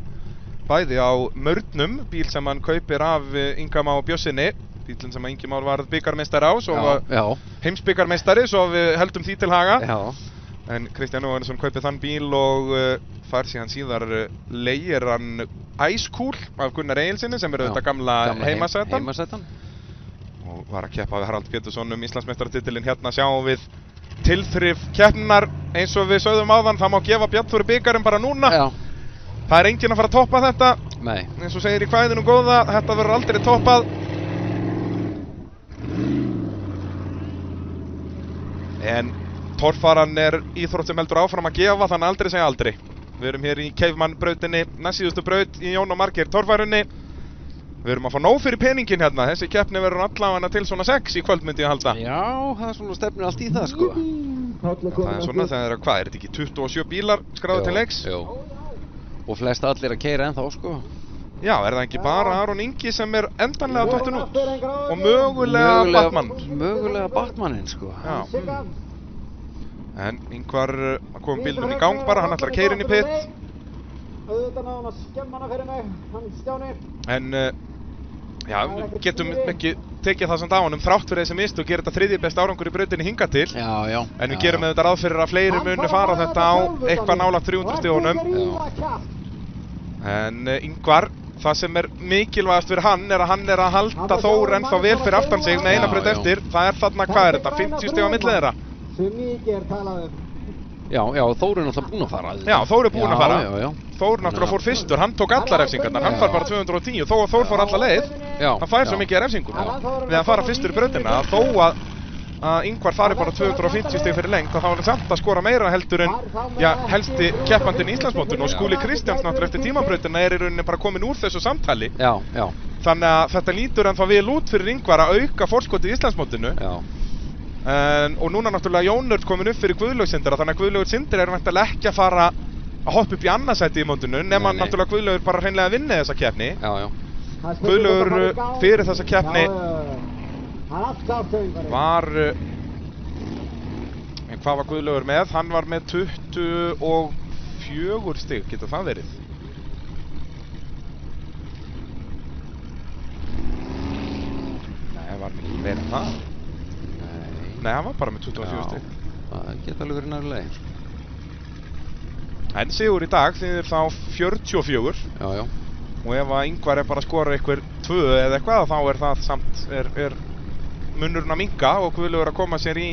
Bæði á Mörnum, bíl sem hann kaupir af Inga Má Bjössinni. Bílinn sem Ingi Már varð bikarmeistari á, svo var heimsbikarmeistari, svo við heldum því til haga. En Kristján Jóhannesson kaupir þann bíl og fær síðan leigir hann Ice Cool af Gunnar Egilsinni sem eru þetta gamla heimasætan. Og var að keppa við Harald Pétursson Íslandsmeistaratitilinn. Hérna sjáum við tilþrif keppninnar eins og við sögðum áðan, það má gefa Bjarnþóri bikarinn bara núna. Það er enginn að fara að toppa þetta. Nei. Eins og segir í kvæðinu góða, þetta verður aldrei toppað. En torfaran er íþrótt sem heldur áfram að gefa, þannig aldrei segja aldrei. Við erum hér í Keifmann-brautinni, næstsíðustu braut í Jón og Margeir torfærunni. Við erum að fá nóg fyrir peningin hérna. Þessi keppni verður allavega til svona 6 í kvöld myndi ég halda. Já, það er svona stefnir allt í það sko. Það er svona þegar, hvað er þetta ekki, 27 bílar skráðu til leiks? Jú. Og flest allir að keyra ennþá sko. Já, er það ekki bara Aron Ingi sem er endanlega dottinn út? Og mögulega Batman? Mögulega Batmaninn sko. Já. En Ingvar kom bílnum í gang bara, hann ætlar að keyra inn í pit. Auðvitað náðum að skemma hana fyrir mig, hann Stjáni. En, já, getum ekki tekið það samt á honum þrátt fyrir þessi mistök og gera þetta 3. besta árangur í brautinni hingað til. Já. En við gerum þetta ráð fyrir að fleiri muni fara þetta á eitthvað nálægt 300 stígunum. En Ingvar, það sem er mikilvægast fyrir hann er að halda Þór ennþá vel fyrir aftan sig með eina braut eftir. Það er þarna, hvað er þetta, 50 stíg á milli þeirra? Sem mikið er talað um. Já, Þór er náttúrulega búinn að fara. Já, Þór er búinn að fara. Já. Þór náttúrulega fór fyrstur, hann tók allar refsingarnar, hann fær bara 210 þó að Þór fór alla leið. Hann fær svo mikið refsingum við að fara fyrstur í brautina að þó að Ingvar fari bara 250 stig fyrir lengt að þá er hann samt að skora meira heldur en helsti keppandinn í Íslandsmótinu og Skúli Kristjáns náttúrulega eftir tímabrautina er í rauninni bara komin úr þessu samtali. Já. Þannig að þetta lítur ennþá vel út fyrir Ingvar að auka forskotið í Íslandsmótinu. Og núna náttúrulega Jónur komin upp fyrir Guðlaug Sindra, þannig að Guðlaugur Sindri er væntanlega ekki að fara að hoppa upp í annarsæti í mótinu nema náttúrulega Guðlaugur bara hreinlega að vinna þessa keppni. Guðlaugur fyrir þessa keppni var hvað var Guðlaugur með? Hann var með 24 stig, getur það verið? Nei, var ekki verið það? Nei, hann var bara með 24 stig. Það geta alveg verið nærlega. En sigur í dag þýðir þá 44. Já. Og ef að Ingvar er bara að skora einhver 2 eða eitthvað, þá er það samt, er munnurinn að minnka og Guðlaugur að koma sér í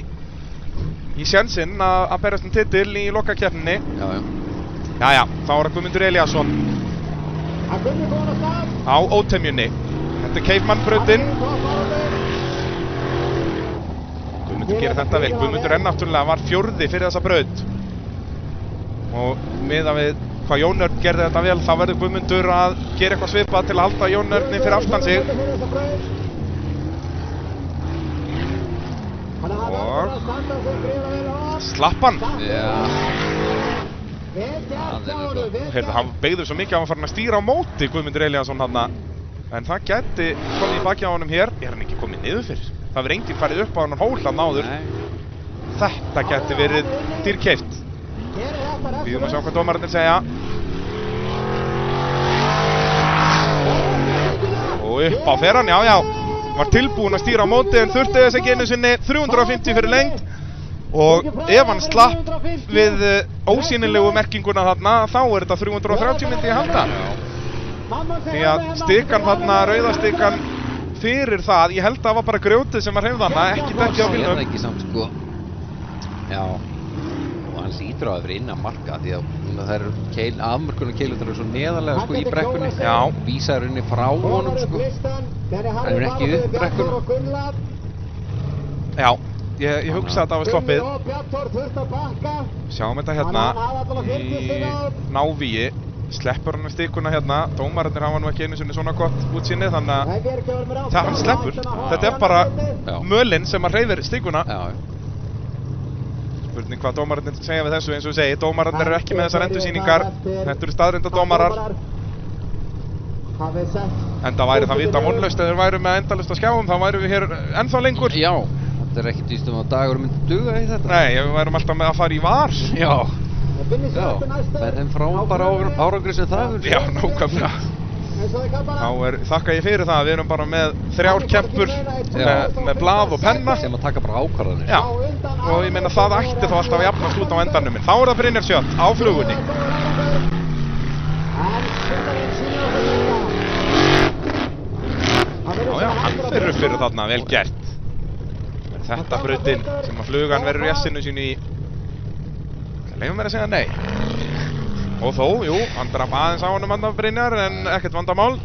sjensinn að berjast titil í lokakeppninni. Já, þá er Guðmundur Elíasson á ótemjunni. Þetta er Keifmann-brautin. Guðmundur gerir þetta vel. Guðmundur náttúrulega var 4. fyrir þessa braut. Og miðað við hvað Jón Örn gerði þetta vel, þá verður Guðmundur að gera eitthvað svipað til að halda Jón Örni fyrir aftan sig. Og slappan. Heyrðu, hann beigður svo mikið að hann farin að stýra á móti Guðmundur Elíasson hann. En það gæti komið í baki á honum hér. Er hann ekki komið niður fyrir? Það verður enginn farið upp á hann hól hann áður. Þetta gæti verið dýrkeypt. Bíðum að sjá hvað dómararnir segja. Og upp á fer hann, já. Var tilbúinn að stýra á móti en þurfti þess ekki einu sinni. 350 fyrir lengt. Og ef hann slapp við ósýnilegu merkinguna þarna, þá þetta 330 myndi ég halda. Því að stikan þarna, rauða stikan fyrir það, ég held að það var bara grjótið sem var hreyfð hana, ekki dekki á bílnum. Það ekki samt sko. Já, og hann lítur á að vera innan marka því að það eru afmörkunar keilutar svo neðarlega sko í brekkunni. Já. Vísar henni frá honum sko. Hann er ekki upp brekkuna. Já, ég hugsa að það var sloppið. Sjáum þetta hérna í návíi. Sleppur hann stikuna hérna, dómararnir hafa nú ekki einu sinni svona gott útsýni, þannig að hann sleppur. Þetta bara mölin sem að hreyfir stikuna. Spurning hvað dómararnir segja við þessu, eins og ég segi, dómararnir eru ekki með þessar endursýningar. Þetta eru staðreynda dómarar. Enda væri það vita vonlaust ef þeir væru með endalaust að skjáum, þá væru við hér ennþá lengur. Já, þetta er ekkert víst að dagur myndi duga í þetta. Nei, við værum alltaf með að fara í var. Já. Já, með þeim frábæra árangri sem það er. Já, nákvæmlega. Þá þakka ég fyrir það, við erum bara með 3 kempur með blað og penna. Sem að taka bara ákvarðanir. Já, og ég meina það ætti þá alltaf að jafnast út á endanum minn. Þá er það Brynjar Sjöld á flugunni. Já, hann fyrir þarna, vel gert. Þetta brautin sem að flugan verður í essinu sín í... Leifum mér að segja nei. Og þó, jú, hann draf aðeins á honum andan Brynjar en ekkert vandamál.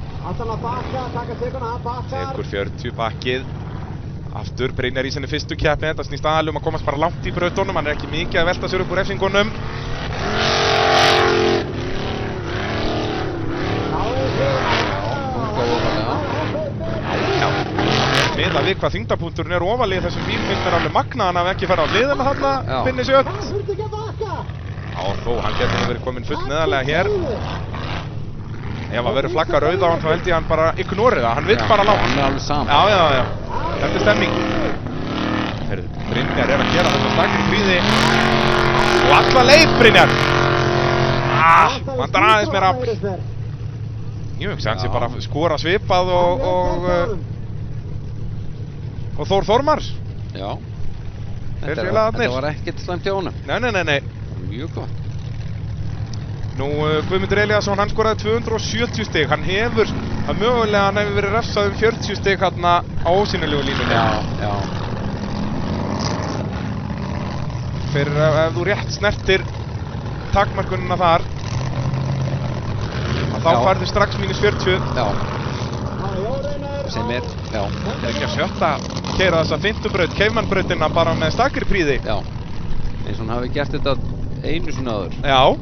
Tekur 40 bakkið. Aftur Brynjar í sinni fyrstu keppni. Þetta snýst aðalum að komast bara langt í brautunum. Hann er ekki mikið að velta sér upp úr refsingunum. Með að við hvað þyngdarpunkturinn er ofalega í þessum bíl finnst mér alveg magna hann hafi ekki farið á hliðina þarna, Brynjar Sjöld. Já, þó, hann getur nú verið kominn full neðarlega hér. Ef að verður flagga rauð á hann, þá held ég hann bara ignorið það, hann vill bara láta. Hann er alveg saman. Já. Þetta er stemming. Brynjar er að gera þetta stakir fríði. Og alla leið Brynjar. Vandar aðeins meira afl. Ég hugsa hann sé bara skora svipað og Þór Þormar. Já. Þetta var ekkert slæmt hjá honum. Nei. Mjög gott. Nú, Guðmundur Elíasson, hann skoraði 270 stig. Hann hefur verið refsað 40 stig hérna á ósýnilegu línunni. Já. Fyrir ef þú rétt snertir takmarkunina þar, þá færðu strax -40. Já. Sem er, já. Það er ekki að Sjöld að keyra þessa 5. braut, Keifmannbrautina bara með stakri príði. Já. Eins og hann hafi gert þetta einu sinni áður. Já.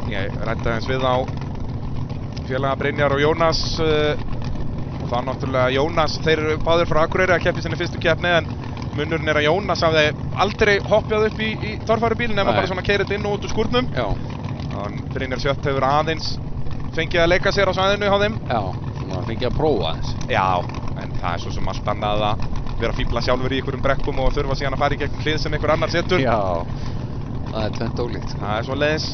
Ég ræddi aðeins við á félaga Brynjar og Jónas. Og það náttúrulega Jónas, þeir eru báðir frá Akureyri að keppa í sinni fyrstu keppni, en munurinn er að Jónas hafði aldrei hoppjað upp í torfærubíl nema bara svona keyrið inn og út úr skúrnum. Já. Þannig Brynjar Sjöld hefur aðeins fengið að leika sér á svæðinu hjá þeim. Já, svona fengið að prófa aðeins. Já, en það er svo sem allt annað að vera að fíbla sjálfur í einhverjum brekkum og þurfa síðan að fara í gegnum hlið sem einhver annar setur. Já, það er tvennt ólíkt. Það er svoleiðis.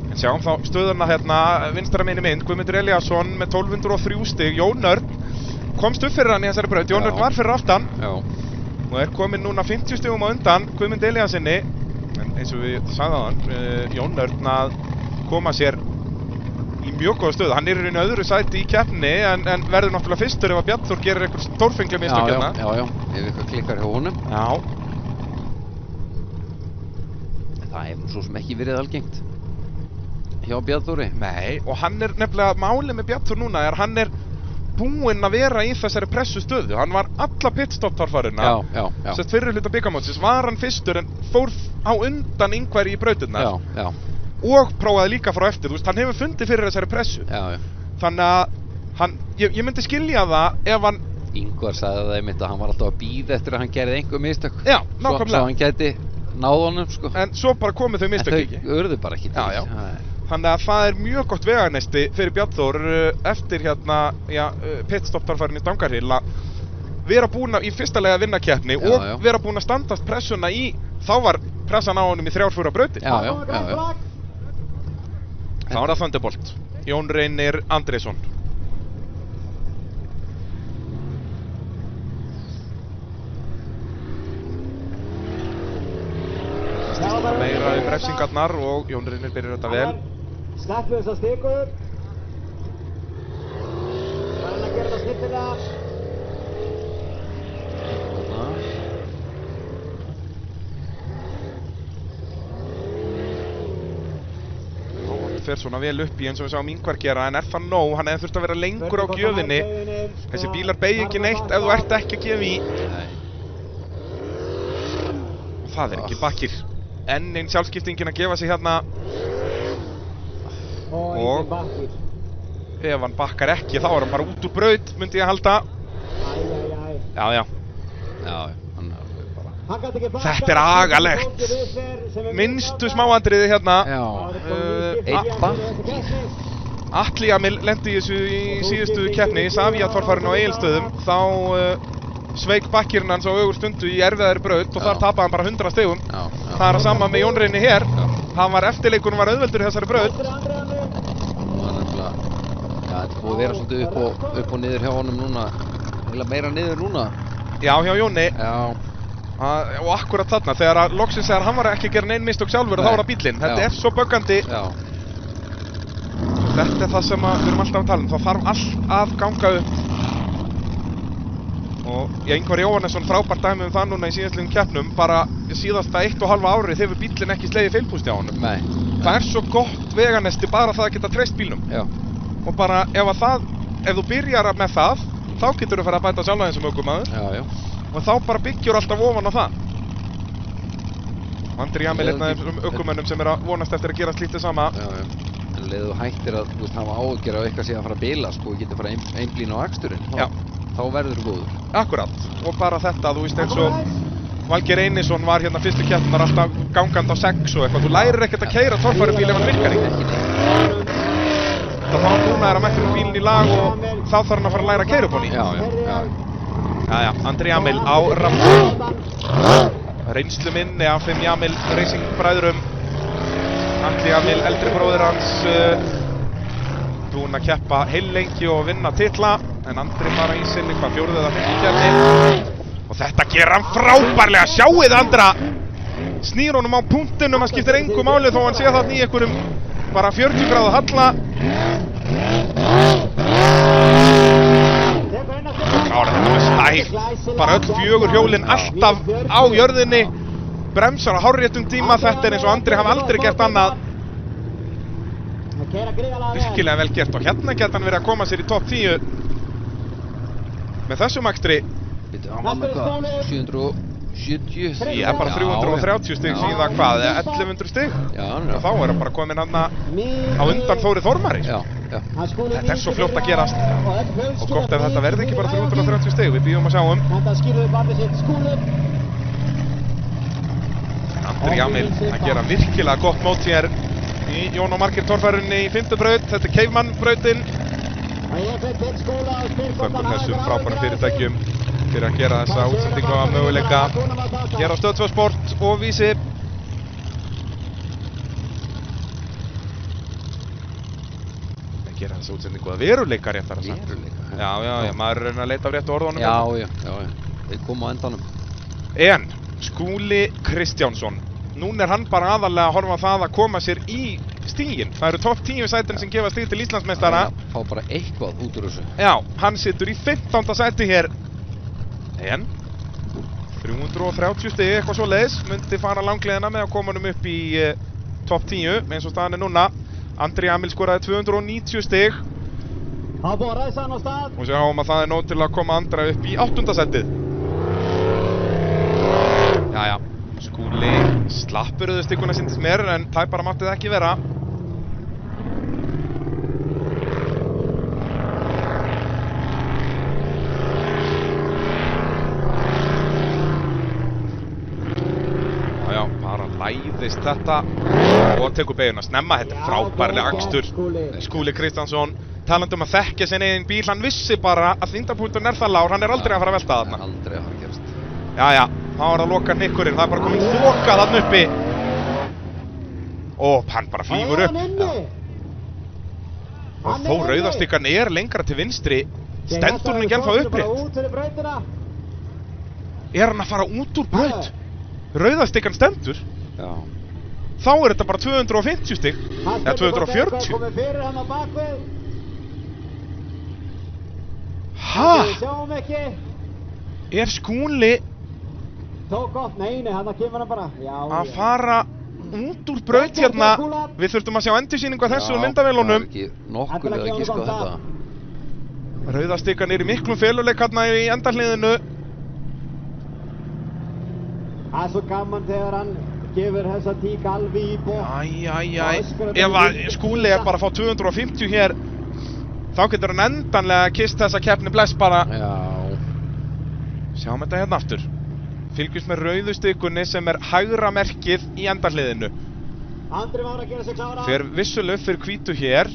En sjáum þá stöðuna hérna vinstra megin í mynd. Guðmundur Elíasson með 1203 stig. Jón Örn komst upp fyrir hann í þessari braut. Jón Örn var fyrir aftan. Já. Og er kominn núna 50 stigum á undan Guðmund Elíassinni. En eins og við sagði á hann, Jón Örn að koma sér í mjög góða stöðu. Hann er í raun öðru sæti í keppni en verður náttúrulega fyrstur ef að Bjarnþór gerir einhver stórfenglega mistök hérna. Já, ef eitthvað klikkar hjá honum. Já. En það hefur svo sem ekki verið algengt hjá Bjarnþóri. Nei, og hann er nefnilega, málið með Bjarnþór núna er hann er búinn að vera í þessari pressu stöðu. Hann var alla pitstop-torfærina. Já. Sett fyrir hluta bikarmótsins var hann fyrstur en fór á undan Ingvari í brautirnar. Já. Og prófaði líka frá eftir, þú veist, hann hefur fundið fyrir þessari pressu. Já. Þannig að ég myndi skilja það ef hann... Ingvar sagði það einmitt að hann var alltaf að bíða eftir að hann gerði einhver mistök. Já, nákvæmlega. Svo hann gæti náð honum, sko. En svo bara komið þau mistök ekki. En þau urðu bara ekki til. Já. Þannig að það er mjög gott veganesti fyrir Bjarnþór eftir hérna, pitstop-torfærin í Stangarhyl að vera búinn að í fyrsta lagi að vinna keppni og vera búinn að standast pressuna í, þá var pressan á honum í 3-4 brautir. Já. Þá er það Thunderbolt. Jón Reynir Andrésson. Meira refsingarnar og Jón Reynir byrjar þetta vel. Sleppu þessa stiku. Það að gera þetta snillilega. Hann fer svona vel upp í eins og við sáum Ingvar gera, en er það nóg? Hann hefði þurft að vera lengur á gjöfinni. Þessi bílar beygja ekki neitt ef þú ert ekki að gefa í. Og það ekki Bakkir. Enn einn sjálfskiptingin að gefa sig hérna. Og ef hann bakkar ekki þá er hann bara út úr braut, myndi ég halda. Já, já. Já, hann er bara... Þetta er agalegt. Minnstu smáatriði hérna. Já, einn bakki. Atli Jamil lendi í þessu í síðustu keppni, Savia-torfarinn á Egilsstöðum. Þá sveik bakkirinn hans á ögur stundu í erfiðari braut og þar tapaði hann bara 100 stigum. Það er að sama með Jón Reyni hér. Hann var eftirleikurinn var auðveldur í þessari braut. Þetta búið að vera svolítið upp og niður hjá honum núna. Meira niður núna. Já, hjá Jóni. Já. Og akkurat þarna, þegar loksins þegar hann var ekki að gera neinn mistök sjálfur og þá var það bíllinn. Þetta er svo böggandi. Já. Þetta er það sem við erum alltaf að tala um. Það þarf allt að ganga upp. Og Ingvar Jóhannesson frábært dæmi um það núna í síðastliðum keppnum. Bara síðasta 1,5 árið hefur bíllinn ekki slegið feilpústi á honum. Nei. Það er svo gott veganesti bara það að geta treyst bílnum. Já. Og bara ef þú byrjar með það, þá getur þú að fara að bæta sjálf aðeins ökumaður. Já, já. Og þá bara byggjur alltaf ofan á það. Andri Jamil einn af þessum ökumönnum sem er að vonast eftir að gera slítið sama. Já, já. En leið þú hættir að hafa áhyggjur af eitthvað sé að fara að bila, sko, og getur fara einblín á aksturinn. Já. Þá verður þú góður. Akkurat. Og bara þetta, þú veist eins og Valgeir Einarsson var hérna fyrstu keppnar alltaf gangandi á 6 og eitthvað. Þú lærir ekkert að keyra torfærubíl ef hann virkar ekki. Það þá núna er að mættur bílinn í lag og þá þarf hann að fara að læra að keyra upp á ný. Já, já, já. Jæja, Andri Jamil á rampu. Reynslu minni af þeim Jamil Racing bræðurum. Andri Jamil, eldri bróðir hans, búinn að keppa heillengi og vinna titla. En Andri bara í sinni hvað 4. eða 5. keppni. Og þetta ger hann frábærlega, sjáuð Andra! Snýr honum á punktinum, hann skiptir engu máli þó hann sé þarna í einhverjum bara 40 gráðu halla. Klára þetta með stæl, bara öll 4 hjólin alltaf á jörðinni. Bremsar á hárréttum tíma, þetta er eins og Andri hafi aldrei gert annað. Virkilega vel gert og hérna geta hann verið að koma sér í topp 10. Með þessum akstri. Hann var með hvað? 770? Ég er bara 330 stig síðan hvað, 1100 stig? Já, og þá er hann bara komin hann á undan Þóri Þormari. Já, já. Þetta er svo fljótt að gerast. Og gott ef þetta verði ekki bara 330 stig, við bíðum að sjá Andri Jamil að gera virkilega gott mót hér í Jón og Margeir torfærunni í 5. braut. Þetta er Keifmann-brautin. Þökkum þessum frábærum fyrirtækjum fyrir að gera þessa útsendingu að möguleika hér á Stöð 2 Sport og Vísi. Að gera þessa útsendingu að veruleika réttar að sagt. Veruleika? Já, maður er að leita á réttu orðunum. Já, þeir koma á endanum. En Skúli Kristjánsson, núna er hann bara aðalega að horfa á það að koma sér í stíginn. Það eru topp 10 sætin sem gefa stíg til Íslandsmeistara. Fá bara eitthvað út úr þessu. Já, hann situr í 15. sæti hér. En 330 stig, eitthvað svo leiðis, myndi fara langleiðina með að koma hann upp í topp 10, eins og staðan er núna. Andri Jamil skoraði 290 stig. Og sjáum að það er nóg til að koma Andra upp í 8. sætið. Jæja, Skúli slappur stiguna sýndist mér, en tæpara mátti það ekki vera. Já, bara læðist þetta og tekur beyguna snemma. Þetta er frábærlega akstur. Skúli Kristjánsson, talandi um að þekkja sinn eigin bíl, hann vissi bara að þyngdarpunkturinn er það lágur, hann er aldrei að fara að velta þarna. Aldrei að fara að gerast. Jæja, þá er að loka hnykkurinn, það er bara komin þoka þarna uppi. Og hann bara flýgur upp. Og þó rauðastikkan lengra til vinstri. Stendur hann ekki ennþá upprétt? Út fyrir brautina. Hann að fara út úr braut? Rauðastikkan stendur? Já. Þá þetta bara 250 stig. Eða 240. Komið fyrir hann á bakvið. Ha? Við sjáum ekki. Skúli Tók off, nei, hann kemur hann bara. Já, að fara út úr braut hérna? Við þurftum að sjá endursýningu af þessu myndavélunum. Það ekki nokkulega að giska á þetta. Rauðastikkan í miklum feluleik hérna í endahliðinu. Það svo gaman þegar hann gefur þessa tík alveg í bótt. Ef að Skúli bara að fá 250 hér, þá getur hann endanlega kist þessa keppni bless bara. Já. Sjáum þetta hérna aftur. Fylgjumst með rauðustikkunni sem hægra merkið í endahliðinu. Andri Már að gera sig klára. Fer vissulega upp fyrir hvítu hér.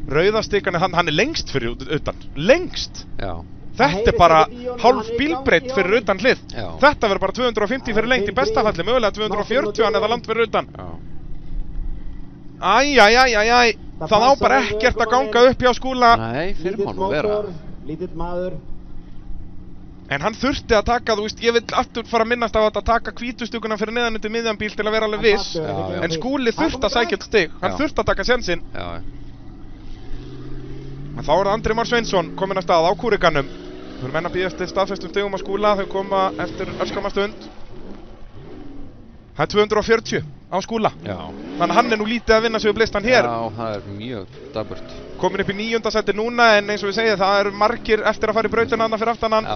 Rauðastikkan hann lengst fyrir utan. Lengst! Já. Þetta bara hálf bílbreytt fyrir utan hlið. Já. Þetta verður bara 250 fyrir lengt í besta falli, mögulega 240 hann eða land fyrir utan. Já. Það á bara ekkert að ganga upp hjá Skúla. Nei, fyrir má nú vera. Lítill maður. En hann þurfti að taka, ég vil aftur fara að minnast á að taka hvítustukkuna fyrir neðan undir miðjan bíl til að vera alveg viss. Já. En Skúli þurfti að sækja eitt stig. Hann þurfti að taka sénsinn. Já. En þá það Andri Már Sveinsson kominn að stað á kúrikanum. Við erum enn að bíðast til staðfestum stigum á Skúla, þau koma eftir örskamma stund. Það 240 á Skúla. Já. Þannig að hann nú lítið að vinna sig upp listan hér. Já, það mjög daburt. Komin upp í 9. sæti núna, en eins og við segja, það margir eftir að fara í brautina þarna fyrir aftan hann. Já.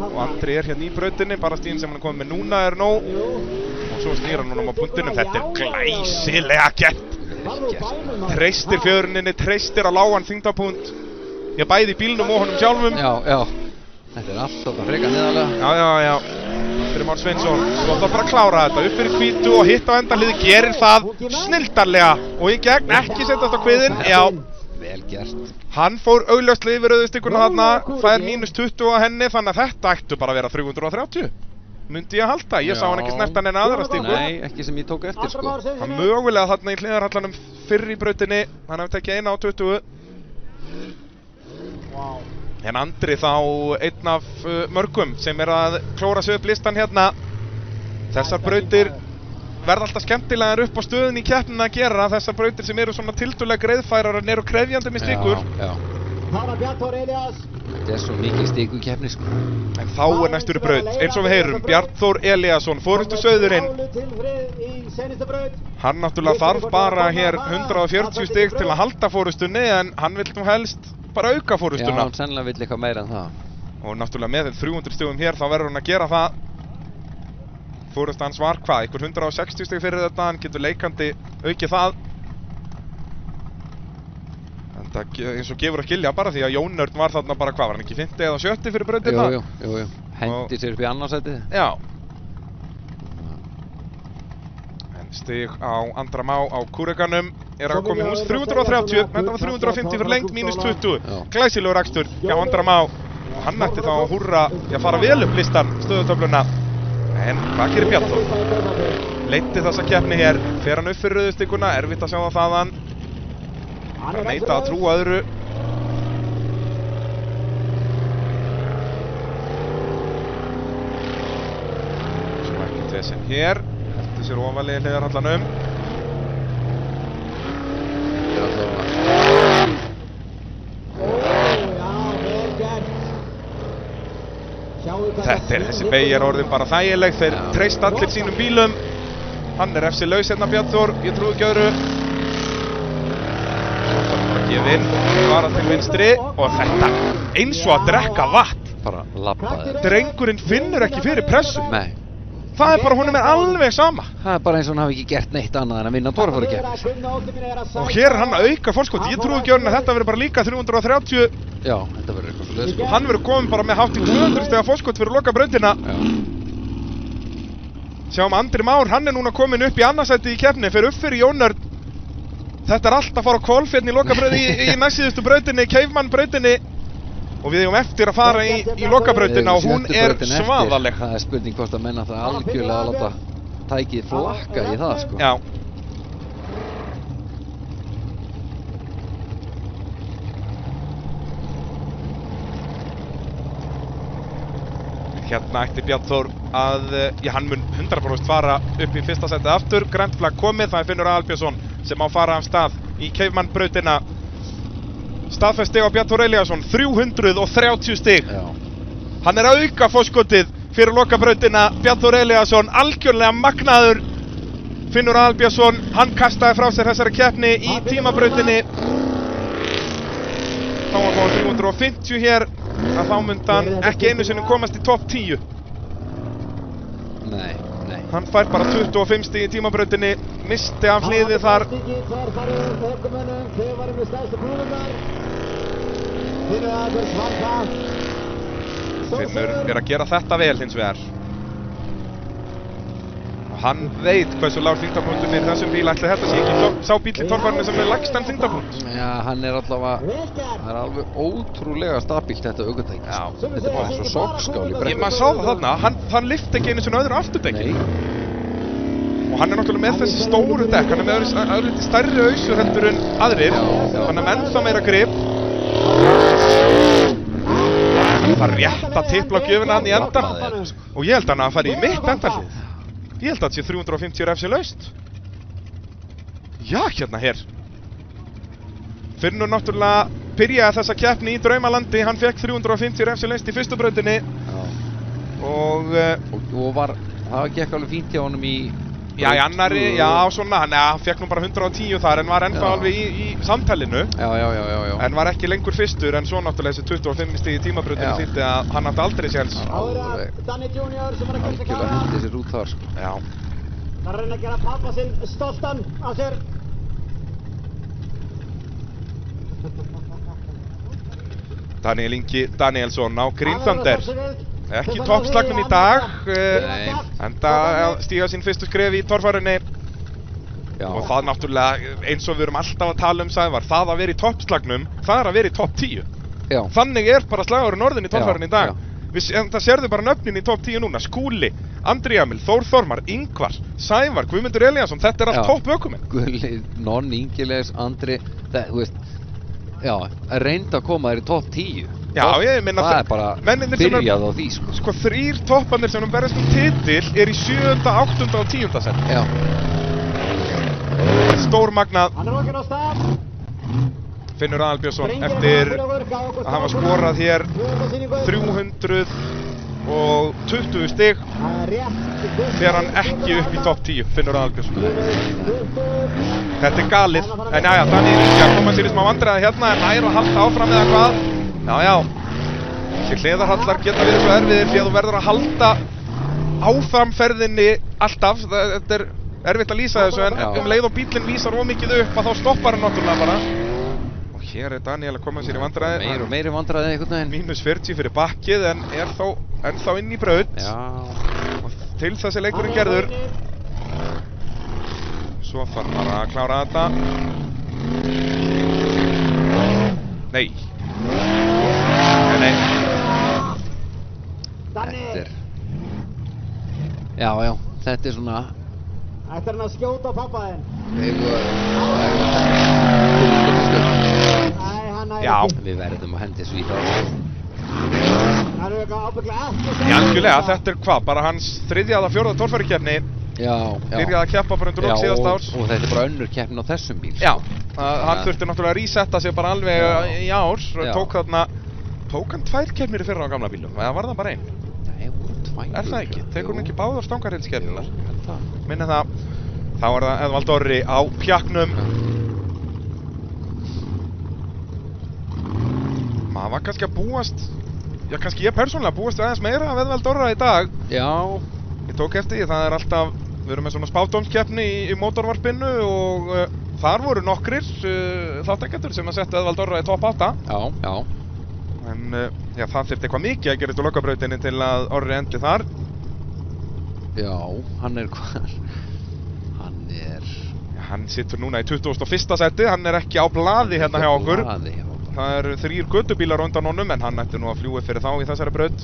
Og Andri hérna í brautinni, bara stíðin sem hann komið með núna nóg. Og svo snýr hann núna á punktinu. Þetta glæsilega gert. Treystir fjöruninni, treystir á lágan þyngdarpunkt. Ég bæði í bílnum og honum sjálfum. Já. Þetta allt þarna frekar niðarlega. Já. Andri Már Sveinsson, svo ætlar bara að klára þetta. Upp fyrir hvítu og hitt á endahliði, gerir það snilldarlega. Og í gegn, ekki setjast á kviðinn. Já. Vel gert. Hann fór augljóslega yfir rauðustikkuna þarna. Það -20 á henni, þannig að þetta ættu bara að vera 330. Myndi ég að halda, ég sá hann ekki snerta neina aðra stíku. Nei, ekki sem ég tók eftir sko. Hann mögulega þarna í hliðarhallanum fyrr í brautinni. Hann hefði tekið 1 á 20. En Andri þá einn af mörgum sem að klóra sig upp listan hérna. Þessar brautir verða alltaf skemmtilegar upp á stöðun í keppnina að gera. Þessar brautir sem eru svona tiltölulega greiðfærar og eru krefjandi með stíkur. Já. Þetta svo mikil stíku keppni sko. En þá næstur braut, eins og við heyrum, Bjarnþór Elíasson, forystu sauðurinn. Hann náttúrulega þarf bara hér 140 stig til að halda forystunni, en hann vill nú helst bara auka forystuna. Já, hann sennilega vill eitthvað meira en það. Og náttúrulega með 300 stigum hér, þá verður hann að gera það. Forysta hans var hvað, einhver 160 stig fyrir þetta, hann getur leikandi aukið það. En það eins og gefur að skilja bara því að Jón Örn var þarna bara hvað, var hann ekki 50 eða 70 fyrir brautina? Jú. Hendi sér upp í annarsætið. Já. En stig á Andra Má á kúrekanum að koma í hús 330, þetta var 350 fyrir lengt, -20. Glæsilegur akstur hjá Andra Má. Og hann ætti þá að húrra að fara vel upp listan, stöðutöfluna. En hvað gerir Bjarnþór? Leiddi þessa keppni hér, fer hann upp fyrir rauðustikkuna, erfitt að sjá það þaðan. Það er neita að trúa öðru. Svo ekkert vesinn hér, eftir sér ofalega hliðarhallanum. Þetta þessi beygja orðin bara þægileg, þeir treysta allir sínum bílum. Hann FC laus hérna Bjarnþór, ég trúi ekki öðru. Gef inn, fara til vinstri og þetta eins og að drekka vatn. Bara labbaði. Drengurinn finnur ekki fyrir pressu. Nei. Það bara, honum alveg sama. Það bara eins og hann hafi ekki gert neitt annað en að vinna torfærukeppni. Og hér hann að auka fórskot. Ég trúi ekki öðru að þetta verður bara líka 330. Já, þetta verður eitthvað svo leið. Hann verður komin bara með hátt í 200 stiga fórskot fyrir loka brautina. Sjáum Andri Már, hann núna komin upp í annarsæti í keppni, fer upp fyrir Jón Örn. Þetta allt að fara á kvolf hérna í lokabrautinni í næstsíðustu brautinni, Keifmann brautinni. Og við eigum eftir að fara í lokabrautina og hún svaðaleg. Það spurning hvort að menna það algjörlega að láta tækið flakka í það sko. Já. En hérna ætti Bjarn Þór að, hann mun 100% fara upp í fyrsta setið aftur. Grænt flagg komið, það er Finnur Aðalbjörnsson sem á fara af stað í Caveman-brautina. Staðfest stig á Bjarn Þór Elíasson, 330 stig. Já. Hann er að auka forskotið fyrir lokabrautina. Bjarn Þór Elíasson, algjörlega magnaður. Finnur Aðalbjörnsson, hann kastaði frá sér þessari keppni í tímabrautinni. Þá var hann 350 hér, að þá myndi hann ekki einu sinni komast í topp 10. Nei. Hann fær bara 25 stig í tímabrautinni, misti af hliði þar. Finnur er að gera þetta vel hins vegar. Og hann veit hversu lágur þyngdarpunkturinn er í þessum bíl. Ætli þetta sé ekki sá bíll í torfærinu sem er lægstan þyngdarpunkt. Já, hann er allavega, það er alveg ótrúlega stabílt þetta ökutæki. Já. Þetta er bara eins og sokkskál í brekku. Maður sá það þarna, hann lyfti ekki einu sinni öðru afturdekki. Nei. Og hann er náttúrulega með þessi stóru dekk, hann er með öðru stærri ausur heldur en aðrir. Hann er með ennþá meira grip. Það er rétt að tipla á gjöfina hann í enda. Og ég held hann að fara í mitt endahlið. Ég held að þetta sé 350 refsi laust. Já, hérna hér. Finnur náttúrulega byrjaði þessa keppni í Draumalandi. Hann fekk 350 refsi laust í fyrstu brautinni. Og það gekk alveg fínt hjá honum í... Já, í annari, já, svona, hann fekk nú bara 110 þar en var ennþá alveg í samtalinu. Já. En var ekki lengur fyrstur en svo náttúrulega þessi 25 stig í tímabrautinni þýddi að hann átti aldrei séns. Algjörlega hendi sér út þar, sko. Já. Það reyna að gera pappa sinn stoltan af sér. Daniel Ingi Danielsson á Green Thunder. Ekki í toppslagnum í dag, enda að stíga sín fyrstu skref í torfærunni. Og það náttúrulega, eins og við erum alltaf að tala um Sævar, það að vera í toppslagnum, það er að vera í topp 10. Já. Þannig er bara slagurinn orðin í torfærunni í dag. Það sérðu bara nöfnin í topp 10 núna, Skúli, Andri Emil, Þór Þormar, Ingvar, Sævar, Guðmundur Elíasson, þetta er allt topp ökumenn. Gulli, Nonn, Ingilegs, Andri, það, þú veist, já, að reynda að koma þér í topp 10. Já, ég minna það er bara byrjað á því, sko. Sko, 3 topparnir sem berjast titil er í 7., 8. og 10. seti. Já. Stór magnað. Hann er okkur á stað. Finnur Aðalbjörnsson eftir að hafa skorað hér 320 stig fer hann ekki upp í topp 10, Finnur Aðalbjörnsson. Þetta er galið, en jæja, Daniel Ingi að koma sér í smá vandræði hérna en nær að halda áfram eða hvað. Já, þessi hliðarhallar geta verið svo erfiðir því að þú verður að halda áframferðinni alltaf. Þetta er erfitt að lýsa þessu en leið og bílinn vísar ómikið upp að þá stoppar hann náttúrulega bara. Og hér er Daniel að koma sér í vandræði. Meiri vandræði einhvern veginn. Mínus 40 fyrir bakkið en er þó ennþá inn í braut. Já. Og til þessi leikurinn gerður. Svo þarf bara að klára þetta. Nei. Nei. Þetta er... Já, þetta er svona... Þetta er hann að skjóta pappa þinn. Já. Við verðum að hendi svo í það. Það eru eitthvað ábygglega ekki. Já, algjörlega, þetta er hvað? Bara hans 3. eða 4. torfærukeppni. Já. Byrjaði að keppa bara undir lok síðasta árs. Og þetta er bara önnur keppnin á þessum bíl. Já, hann þurfti náttúrulega að resetta sig bara alveg í ár. Tók hann 2 keppnir í fyrra á gamla bílum, eða var það bara 1? Nei, 2. Er það ekki? Tekur hann ekki báðar stangarheilskeppninar? Minna það. Þá er það Eðvald Orri á pjaknum. Maður var kannski að búast, já kannski ég persónulega búast aðeins meira af Eðvald Orra í dag. Já. Ég tók eftir því, það er alltaf, við erum með svona spádómskeppni í mótorvarpinu og þar voru nokkrir þátttakendur sem að setja Eðvald Orra í topp 8. Já. En já, það þyrfti eitthvað mikið að gera þetta á lokabrautinni til að Orri endi þar. Já, hann er... Hann situr núna í 21. seti, hann er ekki á blaði hérna hjá okkur. Það eru 3 götubílar undan honum en hann ætti nú að fljúga fyrir þá í þessari braut.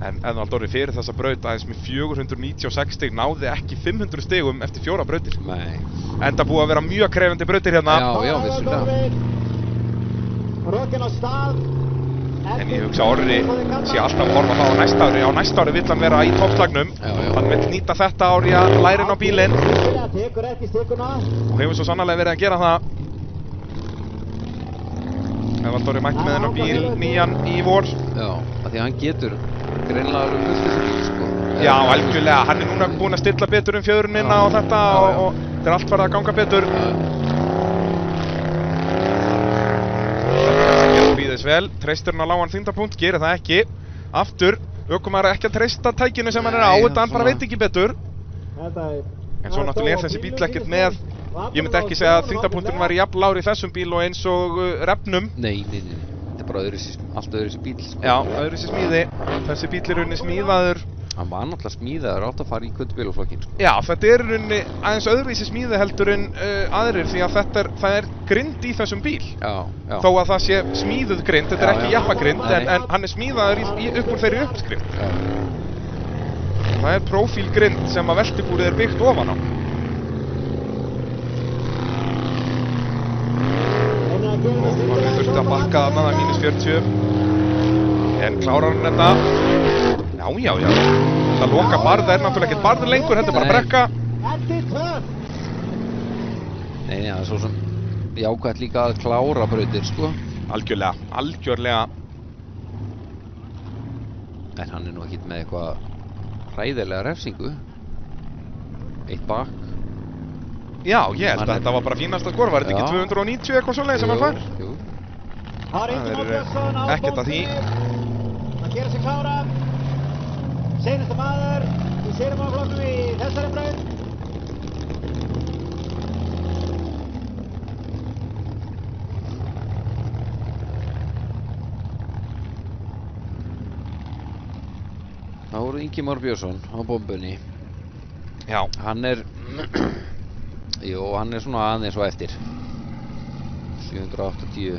En Eðvald Orri fyrir þessa braut aðeins með 496 stig náði ekki 500 stigum eftir 4 brautir. Nei. Enda búið að vera mjög krefjandi brautir hérna. Já, vissulega. Rökin á stað. En ég hugsa að Orri sé alltaf að horfa það á næsta ári. Á næsta ári vill hann vera í toppslagnum. Hann vill nýta þetta ári að læra inn á bílinn. Og hefur svo sannarlega verið að gera það. Evaldur mætti með þennan bíl nýjan í vor. Já, af því að hann getur greinilega alveg fullt þessu bíl, sko. Já, algjörlega. Hann er núna búinn að stilla betur fjöðrunina og þetta og þetta er allt farið að ganga betur. Býðis vel, treystir hann á lágan þyngdarpunkt, gerir það ekki. Aftur, ökumaður ekki að treysta tækinu sem hann er á, þetta hann bara veit ekki betur. En svo náttúrulega er þessi bíl ekkert með, ég myndi ekki segja að þyngdarpunkturinn var jafn lágur í þessum bíl og eins og Refnum. Nei, þetta er bara allt öðruvísi bíl, sko. Já, öðruvísi smíði. Þessi bíl er í rauninni smíðaður. Hann var náttúrulega smíðaður átt að fara í kvöldubílaflokkinn, sko. Já, þetta er í rauninni aðeins öðruvísi smíði heldur en aðrir því að það er grind í þessum bíl. Já. Þó að það sé smíðuð grind, þetta er ekki jeppagrind, en hann er smíðaður upp úr þeirri uppskrift. Það er prófílgrind sem að veltibúrið er byggt ofan á. Og hann þurfti að bakka þarna, það er -40. En klárar hann þetta? Já. Það loka barð er náttúrulega ekkert barð lengur, þetta er bara brekka. Nei, það er svo sem jákvæmt líka að klára brautir, sko. Algjörlega. En hann er nú ekkert með eitthvað hræðilega refsingu. Eitt bak. Já, ég held að þetta var bara fínasta skor, var þetta ekki 290 eitthvað svoleiðis sem hann fær? Jú. Það er ekkert að því. Hann gerir sig klára. Seinasta maður í sérumálaflokknum í þessari braut. Það voru Ingimar Björnsson á bombunni. Já. Hann er svona aðeins og eftir 780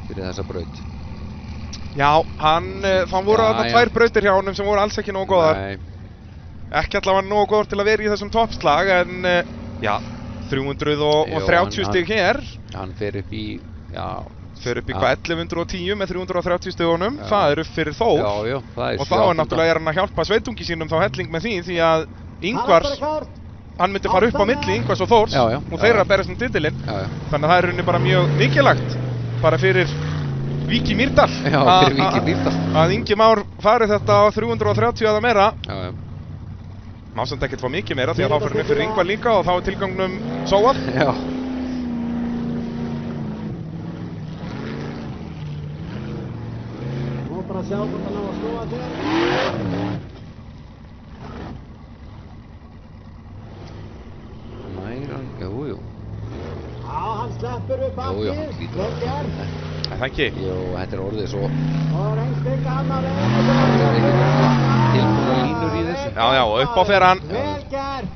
fyrir þessa braut. Já, það voru þarna tvær brautir hjá honum sem voru alls ekki nógu góðar. Ekki allavega nógu góðar til að vera í þessum toppslag, en já, 330 stig hér. Hann fer upp í, Fer upp í hvað 1110 með 330 stigunum, það er upp fyrir Þór. Já, það er og þá náttúrulega hann að hjálpa sveitungi sínum þá helling með því að Ingvars, hann myndi fara upp á milli Ingvars og Þórs og þeir að berast titilinn. Þannig að það er rauninni bara mjög mikilvægt bara fyrir Víki Mýrdal að Ingi Már fari þetta á 330 eða meira. Má samt ekkert fá mikið meira því að þá fyrir hann upp fyrir Ingvar líka og þá er tilgangnum sóað. Bara að sjá hvort hann á að snúa þér. Jú. Já, hann sleppur upp aftur. Hann hlýtur Það ekki? Jú, þetta er orðið svo. Og reynstyrka hann að Það er ekki tilbúna línur í þessu. Já, upp á fer hann. Vel gert.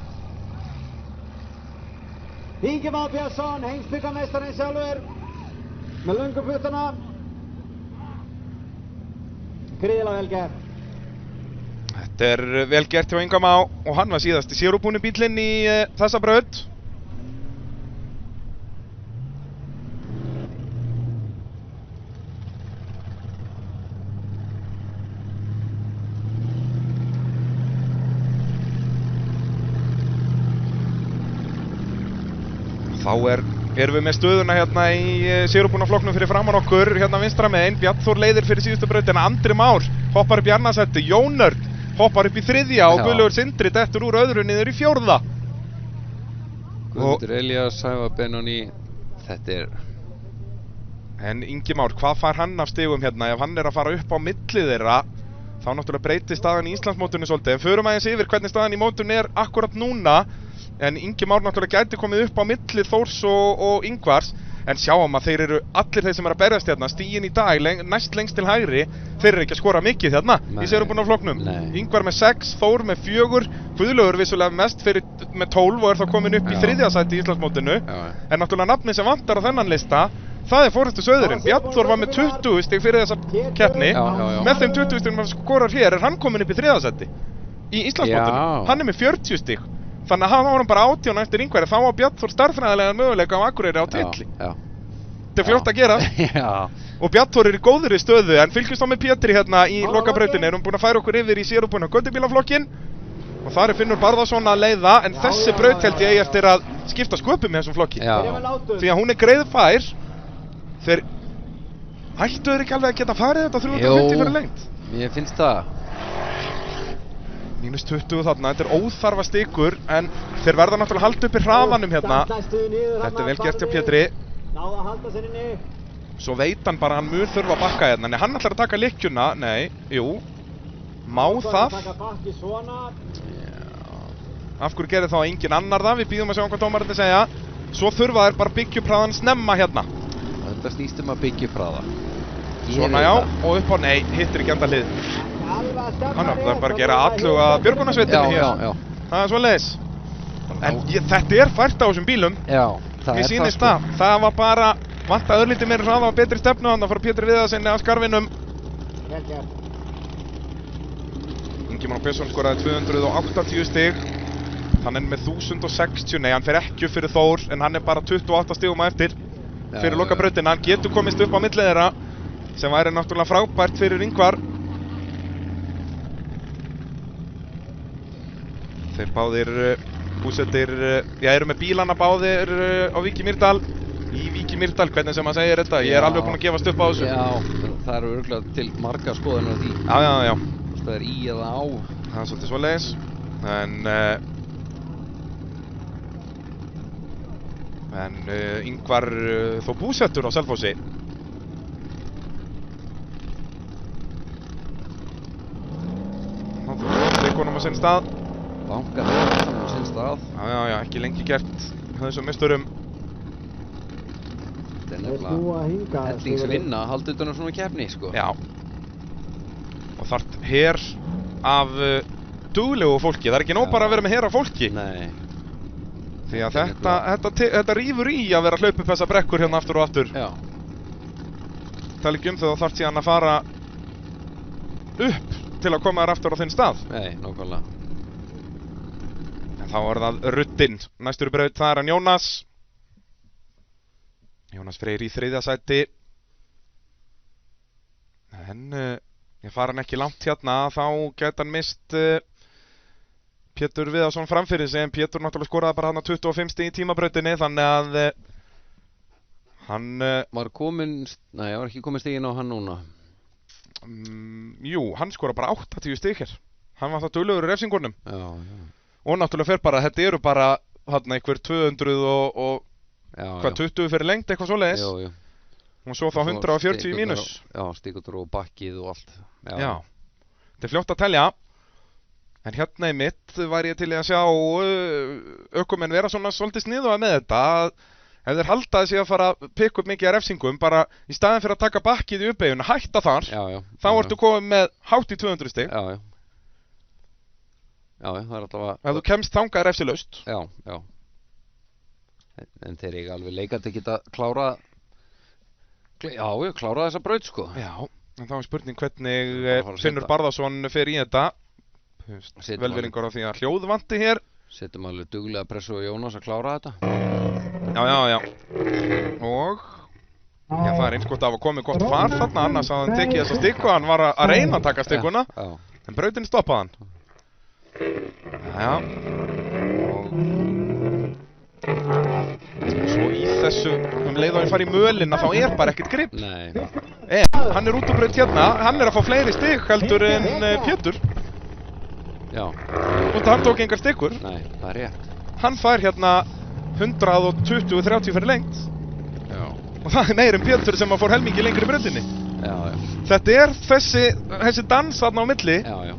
Ingimar Björnsson, heimsbyggarmeistarinn sjálfur, með löngu puttana. Gríðilega vel gert. Þetta er vel gert hjá Inga Má og hann var síðast í sérubúni bílinn í þessa braut. Þá erum við með stöðuna hérna í sérubúnaflokknum fyrir framan okkur, hérna vinstra megin. Bjarn Þór leiðir fyrir síðustu brautina, Andri Már hoppar upp í annarsætti, Jón Örn hoppar upp í þriðja og Guðlaugur Sindri dettur úr öðru niður í fjórða. Guðmundur Elías, Sævar Benóni, þetta er... En Ingi Már, hvað fær hann af stigum hérna? Ef hann er að fara upp á milli þeirra, þá náttúrulega breytir staðan í Íslandsmótinu svolítið. En förum aðeins yfir hvernig staðan í mótinu er akkurat núna. En Ingi Már náttúrulega gæti komið upp á milli Þórs og Ingvars. En sjáum að þeir eru allir þeir sem eru að berjast hérna. Stíginn í dag, næst lengst til hægri, þeir eru ekki að skora mikið hérna í sérubúnaflokknum. Ingvar með 6, Þór með 4, Guðlaugur vissulega mest með 12 og er þá komin upp í þriðja sæti í Íslandsmótinu. En náttúrulega nafnið sem vantar á þennan lista, það er Forustu Söðurinn. Bjarn Þór var með 20 stig fyrir þessa keppni. Með þeim 20 stigum hann skorar hér er hann komin upp í þriðja sæti í Íslandsmótinu. Hann er með 40 stig. Þannig að hann var bara 18 eftir Ingvari, þá var Bjarn Þór stærðfræðilegan möguleika á Akureyri á titli. þetta er fljótt að gera. Já. Og Bjarnþór er í góðri stöðu, en fylgjumst á með Pétri hérna í lokabrautinni. Erum búin að færa okkur yfir í sérúbúna göttubílaflokkin. Og þar er Finnur Barðarsson að leiða, en þessi braut held ég eftir að skipta sköpum í þessum flokki. Já. Því að hún er greiðfær. Þeir ættu þeir ekki alveg að geta farið þetta 350 fyrir lengt. Ég finnst það. Mínus 20 þarna, þetta er óþarfa stikur, en þeir verða náttúrulega að halda upp í hraðanum hérna. Þetta er vel gert hjá Pétri. Náða að halda sér inni. Svo veit hann bara að hann mun þurfa að bakka hérna. Nei, hann ætlar að taka lykkjuna. Nei, jú. Má það? Af hverju gerir þá engin annar það? Við býðum að sjá hvað dómararnir segja. Svo þurfa þeir bara byggja upp hraðan snemma hérna. Þetta snýst að byggja upp hraða. Svona já, og upp á nei, hittir ekki enda hlið. Hann ætlar bara að gera alluga björgunarsveitinni hér. Já. Það er svoleiðis. En þetta er fært á þessum bílum. Já, það Mér er sýnist það. það. Það var bara vanta örlítið meira hraða og betri stefnu þannig að fara Pétur Viðarsinni af skarfinum. Vel gert. Ingi Björnsson skoraði 280 stig. Hann er með 1060, nei hann fer ekki upp fyrir Þór en hann er bara 28 stigum að eftir fyrir lokabrautina. Hann getur komist upp á milli þeirra sem væri náttúrulega frábært fyrir Ingvar. Þeir báðir búsettir, eru með bílana báðir á Vík í Mýrdal. Í Vík í Mýrdal, hvernig sem maður segir þetta. Ég er alveg búinn að gefast upp á þessu. Já, það eru örugglega til marga skoðanir á því. Já. Það er í eða á. Það er svolítið svoleiðis. En Ingvar þó búsettur á Selfossi. Leikunum á sinn stað. Bankar saman á sinn stað. Já, ekki lengi gert þessum misturum. Þetta er nefnilega hellingsvinna að halda utan á svona keppni, sko. Já. Og þarft her af duglegu fólki. Það er ekki nóg bara að vera með her af fólki. Nei. Því að þetta rífur í að vera að hlaupa upp þessa brekkur hérna aftur og aftur. Já. Það er ekki þegar þú þarft síðan að fara upp til að koma þér aftur á þinn stað. Nei, nákvæmlega. En þá er það ruddinn. Næstur braut, það er hann Jónas. Jónas Freyr í 3. sæti. En ég fara hann ekki langt hérna, þá geta hann mist Pétur Viðarsson framfyrir sig, en Pétur náttúrulega skoraði bara hann á 25 stig í tímabrautinni, þannig að hann Var komin, nei, ég var ekki komin stiginn á hann núna. Jú, hann skoraði bara 80 stig hér. Hann var það duglegur í refsingunum. Já. Og náttúrulega fer bara, þetta eru bara hann einhver 200 og hvað, 20 fyrir lengt, eitthvað svoleiðis. Jú. Og svo þá 140 í mínus. Já, stíkutur og bakkið og allt. Já. Þetta er fljótt að telja. En hérna í mitt væri ég til í að sjá ökumenn vera svona svolítið sniðuga með þetta. Ef þeir haldaði sig að fara að pikka upp mikið af refsingum, bara í staðin fyrir að taka bakkið í uppeyjun, hætta þar, þá ertu komið með hátt í 200 stig. Já, það er alltaf að... Ef þú kemst þangað refsilaust. Já. En þeir eiga alveg leikandi geta klára þessa braut, sko. Já, en þá er spurning hvernig Finnur Barðarsson fer í þetta. Velveringar á því að hljóð vanti hér. Setjum alveg duglega pressu á Jónas að klára þetta. Já. Og það er eins gott af að koma gott far þarna, annars að hann tekið þessa stikku. Hann var að reyna að taka stikkuna, en brautin stoppaði hann. Já. Og svo í þessu leið og hann fari í mölina, þá er bara ekkert grip. Nei. En hann er út á braut hérna, hann er að fá fleiri stikk heldur en Pétur. Já. Og hann tók engar stikkur. Nei, það er rétt. Hann fær hérna 120-30 fyrir lengt. Já. Og það er meir en Pétur sem að fór helmingi lengri í brautinni. Já. Þetta er þessi dans þarna á milli. Já.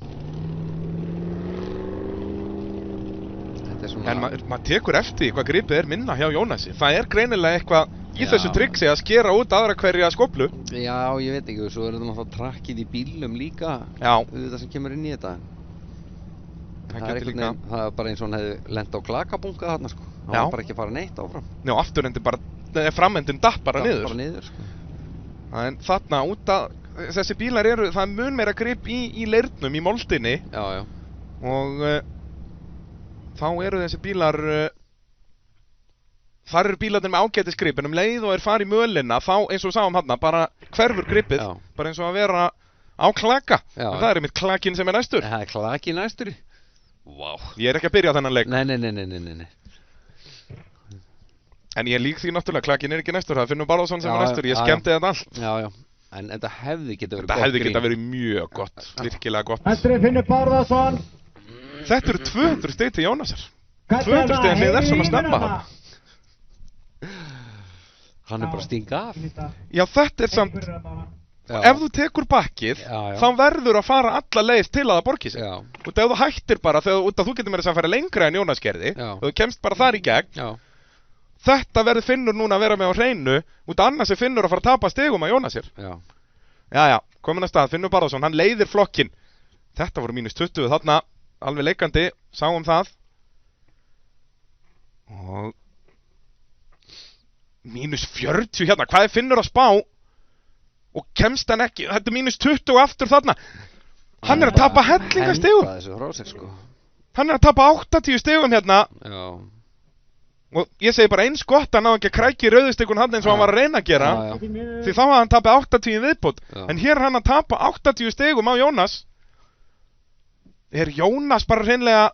Þetta er svona... En maður tekur eftir hvað gripið er minna hjá Jónasi. Það er greinilega eitthvað í þessu triksi að skera út aðra hverja skóplu. Já, ég veit ekki, svo er þetta náttúrulega trakkið í bílum líka. Já. Þetta sem kemur inn í þetta. Það er einhvern veginn, það er bara eins og hann hefði lent á klakabunga þarna, sko. Það var bara ekki að fara neitt áfram. Já, afturendin bara, framendin datt bara niður. Bara niður, sko. En þarna út að, þessi bílar eru, það er mun meira grip í leirnum, í moldinni. Já. Og þá eru þessi bílar, þar eru bílarnir með ágætis grip, en leið og fara í mölina, þá eins og við sáum hann, bara hverfur gripið, bara eins og að vera á klaka. En það einmitt klakinn sem næstur. Það klakinn næstur. Vá. Ég ekki að byrja þennan leik. Nei. En ég lík því náttúrulega, klakinn ekki næstur, það Finnur Barðarsson sem næstur, ég skemmti þetta allt. Já. En þetta hefði getað verið gott grín. Þetta hefði getað verið mjög gott, virkilega gott. Þetta er Finnur Barðarsson. Þetta eru 200 stig til Jónasar. 200 stig hlið svona snemma. Hann bara stinga af. Já, þetta samt, ef þú tekur bakkið, þá verður að fara alla leið til að það borgi sig. Og ef þú hættir bara, út að þú getur meira að fara lengra en Jónas gerði, og þú kemst bara þar í gegn, þetta verður Finnur núna að vera með á hreinu, út af annars Finnur að fara að tapa stigum að Jónasir. Já, komin að stað, Finnur Barðarsson, hann leiðir flokkinn. Þetta voru -20 þarna, alveg leikandi, sáum það. Og -40 hérna, hvað Finnur að spá? Og kemst hann ekki, þetta er -20 aftur þarna. Hann er að tapa hellingastigum. Hann er að tapa 80 stigum hérna. Já. Og ég segi bara eins gott að hann á ekki að krækja í rauðustikun hann eins og hann var að reyna að gera. Því þá hafði hann tapað 80 viðbót. En hér er hann að tapa 80 stigum á Jónas. Er Jónas bara hreinlega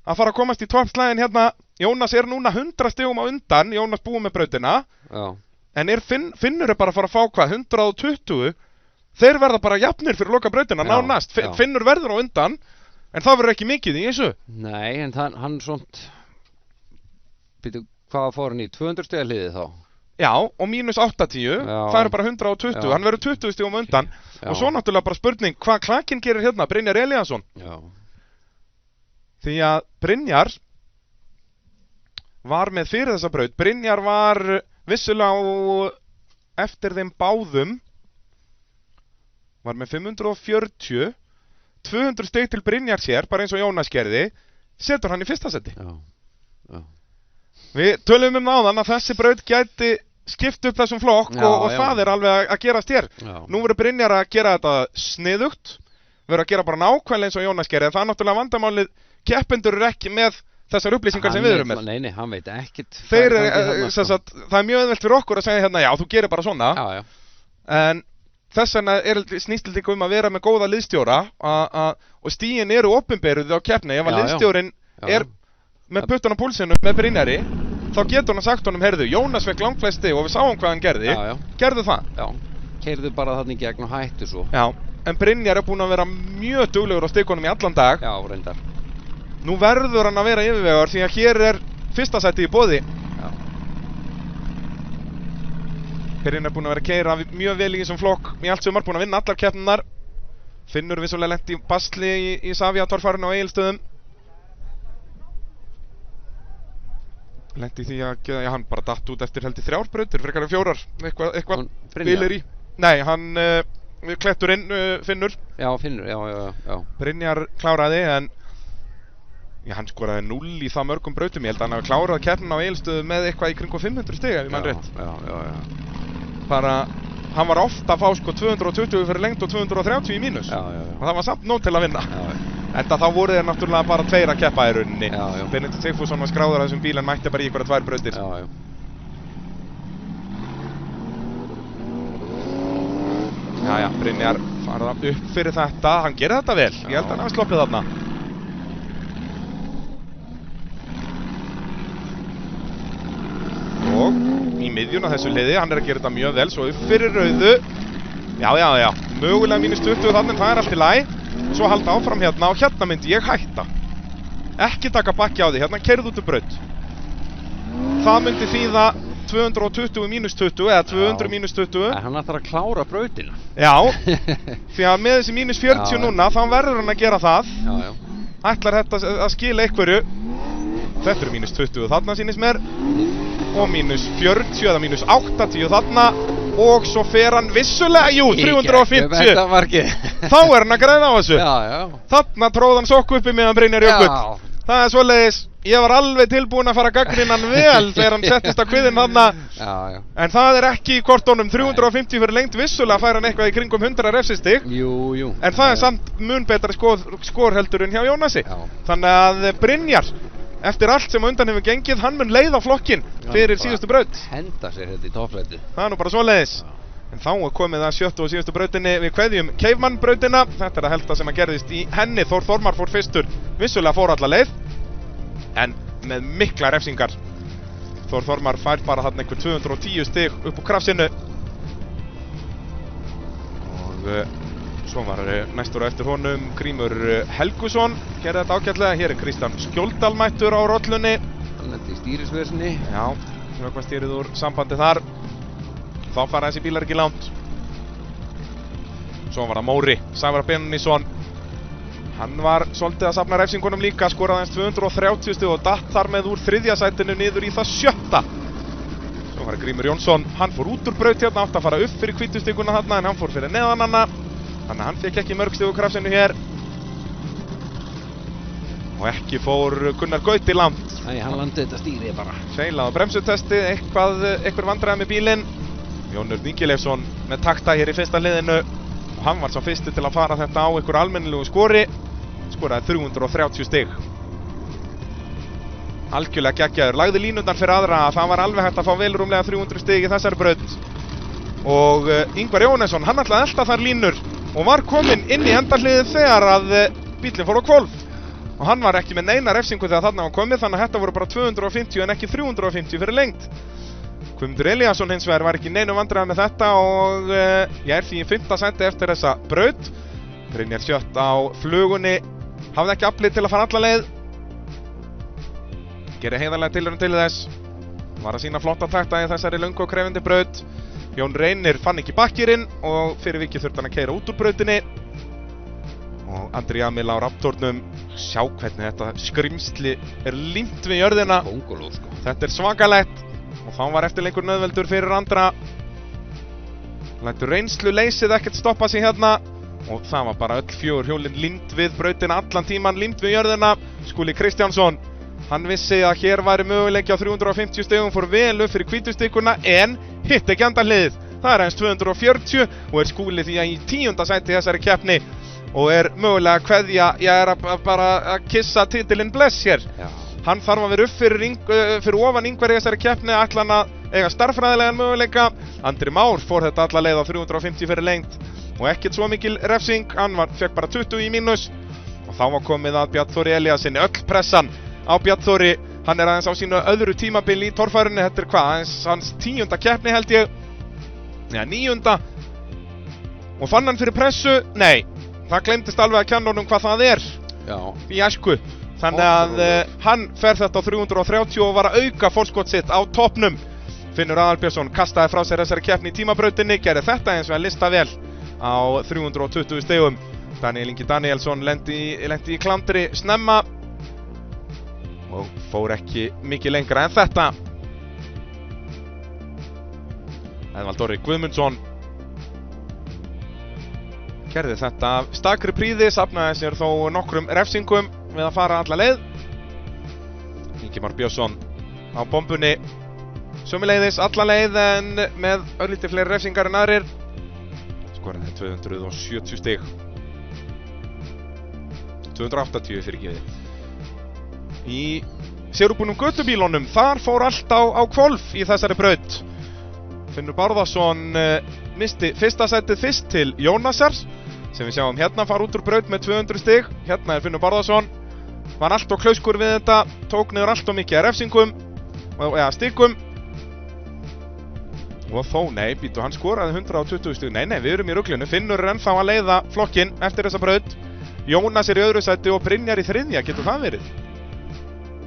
að fara að komast í toppslægin hérna? Jónas er núna 100 stigum á undan, Jónas búið með brautina. En Finnur er bara að fara að fá hvað, 120? Þeir verða bara jafnir fyrir loka brautina, nánast. Finnur verður á undan, en það verður ekki mikið í þessu. Nei, en hann svont... Býtu, hvað fór hann í? 200 stiga hliðið þá? Já, og -80, það eru bara 120, hann verður 20 stigum á undan. Og svo náttúrulega bara spurning, hvað klakinn gerir hérna, Brynjar Elíasson? Því að Brynjar var með fyrir þessa braut. Brynjar var vissulega á eftir þeim báðum. Var með 540, 200 stig til Brynjar sér, bara eins og Jónas gerði, setur hann í fyrsta seti. Við tölum áðan að þessi braut gæti skipt upp þessum flokk og það er alveg að gerast hér. Nú verður Brynjar að gera þetta sniðugt, verður að gera bara nákvæmlega eins og Jónas gerði. Það er náttúrulega vandamálið, keppendur eru ekki með þessar upplýsingar sem við erum með. Nei, hann veit ekkert. Það er mjög auðvelt fyrir okkur að segja hérna, já, þú gerir bara svona. En þess vegna snýst líka að vera með góða liðstjóra og stigin eru opinberuð á keppni. Ef að liðstjórin er með puttan á púlsinu með Brynjari, þá getur hann sagt honum, heyrðu, Jónas fekk langflest stig og við sáum hvað hann gerði. Gerðu það. Keyrðu bara þarna í gegn og hættu svo. Já, en Brynjar er búinn að vera mjög duglegur á stigunum í allan dag. Já, reyndar. Nú verður hann að vera yfirvegar því að hér er fyrsta sæti í boði. Brynjar er búinn að vera að keyra mjög vel í þessum flokk í allt sumar, búinn að vinna allar keppninar. Finnur vissulega lent í basli í Savia-torfærinu á Egilsstöðum. Lenti því að hann bara datt út eftir held í 3 brautir, frekar en 4, eitthvað bilir í. Nei, hann klettur inn, Finnur. Já, Finnur, já. Brynjar kláraði, en hann skoraði 0 í það mörgum brautum. Ég held að hann hafi klárað keppnina á Egilsstöðum með eitthvað í kringum 500 stig, ef ég man rétt. Já. Bara, hann var ofta að fá sko 220 fyrir lengt og 230 í mínus. Og það var samt nóg til að vinna. Enda þá voru þeir náttúrulega bara 2 að keppa í rauninni. Benedikt Sigfússon var skráður að þessum bíl en mætti bara í einhverja 2 brautir. Já, Brynjar farða upp fyrir þetta. Hann gerir þetta vel. Ég held að hann hafi sloppið þarna. Og í miðjuna þessu liði, hann er að gera þetta mjög vel. Svo upp fyrir rauðu. Já. Mögulega -20 þannig, það er allt í lagi. Svo halda áfram hérna og hérna myndi ég hætta. Ekki taka bakki á því, hérna keyrðu út braut. Það myndi þýða 220 -20 eða 200 -20. Hann ætlar að klára brautina. Já, því að með þessi -40 núna, þá verður hann að gera það. Ætlar þetta að skila einhverju. Þetta eru -20 þarna sýnist mér. Og -40 eða -80 þarna. Og svo fer hann vissulega, 350. Þá er hann að græða á þessu. Þarna tróð hann sokku uppi meðan Brynjar Jökull. Það er svoleiðis, ég var alveg tilbúinn að fara að gagnrýna hann vel þegar hann settist á kviðinn þarna. En það er ekki í kortónum. 350 fyrir lengt, vissulega fær hann eitthvað í kringum 100 refsistig. En það er samt mun betra skor heldur en hjá Jónasi. Þannig að Brynjar eftir allt sem á undan hefur gengið, hann mun leiða flokkinn fyrir síðustu braut. Henda sér hérna í topprætið. Það er nú bara svoleiðis. En þá er komið að sjöttu og síðustu brautinni. Við kveðjum Caveman brautina. Þetta er að helsta sem að gerðist í henni. Þór Þormar fór fyrstur, vissulega fór alla leið, en með mikla refsingar. Þór Þormar fær bara þarna einhver 210 stig upp úr krafsinu. Og svo var næstur á eftir honum Grímur Helgusson, gerði þetta ágætlega. Hér er Kristján Skjóldal mættur á rollunni. Hann lendi í stýrisvesinni. Já, hvað stýrið úr sambandi þar. Þá fara þessi bílar ekki langt. Svo var það Móri, Sævar Bennísson. Hann var svolítið að safna refsingunum líka, skoraði aðeins 230 stig og datt þar með úr 3. sætinu niður í það 7. Svo var það Grímur Jónsson, hann fór út úr braut hérna, átti að fara upp fyrir hvítustiguna þarna, en hann fór fyrir neðan hana. Þannig að hann fekk ekki mörg stig úr krafsinu hér. Og ekki fór Gunnar Gauti langt. Nei, hann landi þetta stýri bara. Seilað á bremsutesti, einhver vandræði með bílinn. Jón Örn Ingileifsson með takta hér í fyrsta hliðinu. Og hann var sá fyrsti til að fara þetta á einhver almennilegu skori. Skoraði 330 stig. Algjörlega geggjaður. Lagði línundar fyrir aðra að það var alveg hægt að fá vel rúmlega 300 stig í þessari braut. Og Ingvar Jóhannesson, hann ætlaði að elta þar línur og var kominn inn í endahliðið þegar að bílinn fór á hvolf. Og hann var ekki með neina refsingu þegar þarna var komið, þannig að þetta voru bara 250 en ekki 350 fyrir lengt. Guðmundur Elíasson hins vegar var ekki neinu vandræði með þetta og ég er því í 5. sæti eftir þessa braut. Brynjar Sjött á flugunni, hafði ekki aflið til að fara alla leið. Gerir heiðarlega tilraun til þess. Var að sína flotta takta í þessari löngu og krefjandi braut. Jón Reynir fann ekki bakkirinn og fyrir vikið þurfti hann að keyra út úr brautinni. Og Andri Jamil á Raptornum, sjá hvernig þetta skrimsli er límt við jörðina. Kónguló, sko. Þetta er svakalegt. Og þá var eftirleikur nauðveldur fyrir Andra. Lætur reynslu leysið ekkert stoppa sig hérna. Og það var bara öll 4 hjólin límt við brautina allan tíman, límt við jörðina. Skúli Kristjánsson, hann vissi að hér væri möguleiki á 350 stigum, fór vel upp fyrir hvítustiguna en hitt ekki andahliðið. Það er aðeins 240 og er Skúli því að í 10. sæti þessari keppni og er mögulega að kveðja, ég er bara að kissa titilinn bless hér. Já. Hann þarf að vera upp fyrir ofan Ingvar í þessari keppni, ætla hann að eiga starffræðilegan möguleika. Andri Már fór þetta alla leið á 350 fyrir lengt og ekkert svo mikil refsing, hann fekk bara 20 í mínus. Og þá var komið að Bjarni Þóri Elíasinni, öll pressan á Bjarni Þóri. Hann er aðeins á sínu öðru tímabili í torfærunni, þetta er hvað, aðeins hans 10. keppni held ég. Já, 9. Og fann hann fyrir pressu? Nei, það glemdist alveg að kenna honum hvað það er. Já. Í æsku. Þannig að hann fer þetta á 330 og var að auka forskot sitt á toppnum. Finnur Aðalbjörnsson kastaði frá sér þessari keppni í tímabrautinni, gerði þetta eins og að lista vel á 320 stigum. Daniel Ingi Danielsson lendi í klandri snemma og fór ekki mikið lengra en þetta. Eðvald Orri Guðmundsson gerði þetta af stakri príði, safnaði sér þó nokkrum refsingum við að fara alla leið. Ingimar Björnsson á bombunni sömuleiðis alla leið en með örlítið fleiri refsingar en aðrir. Skoraði 270 stig. 280 fyrir gefið. Í sérúbúnum göttubílunum, þar fór allt á hvolf í þessari braut. Finnur Bárðarsson misti fyrsta sætið fyrst til Jónasar, sem við sjáum hérna fara út úr braut með 200 stig. Hérna er Finnur Bárðarsson, var allt og klauskur við þetta, tók niður allt og mikið af refsingum, eða stigum. Og þó, nei, býtu, hann skoraði 120 stig. Nei, við erum í ruglinu. Finnur er ennþá að leiða flokkinn eftir þessa braut. Jónas er í öðru sæti og Brynjar í 3. Getur það verið?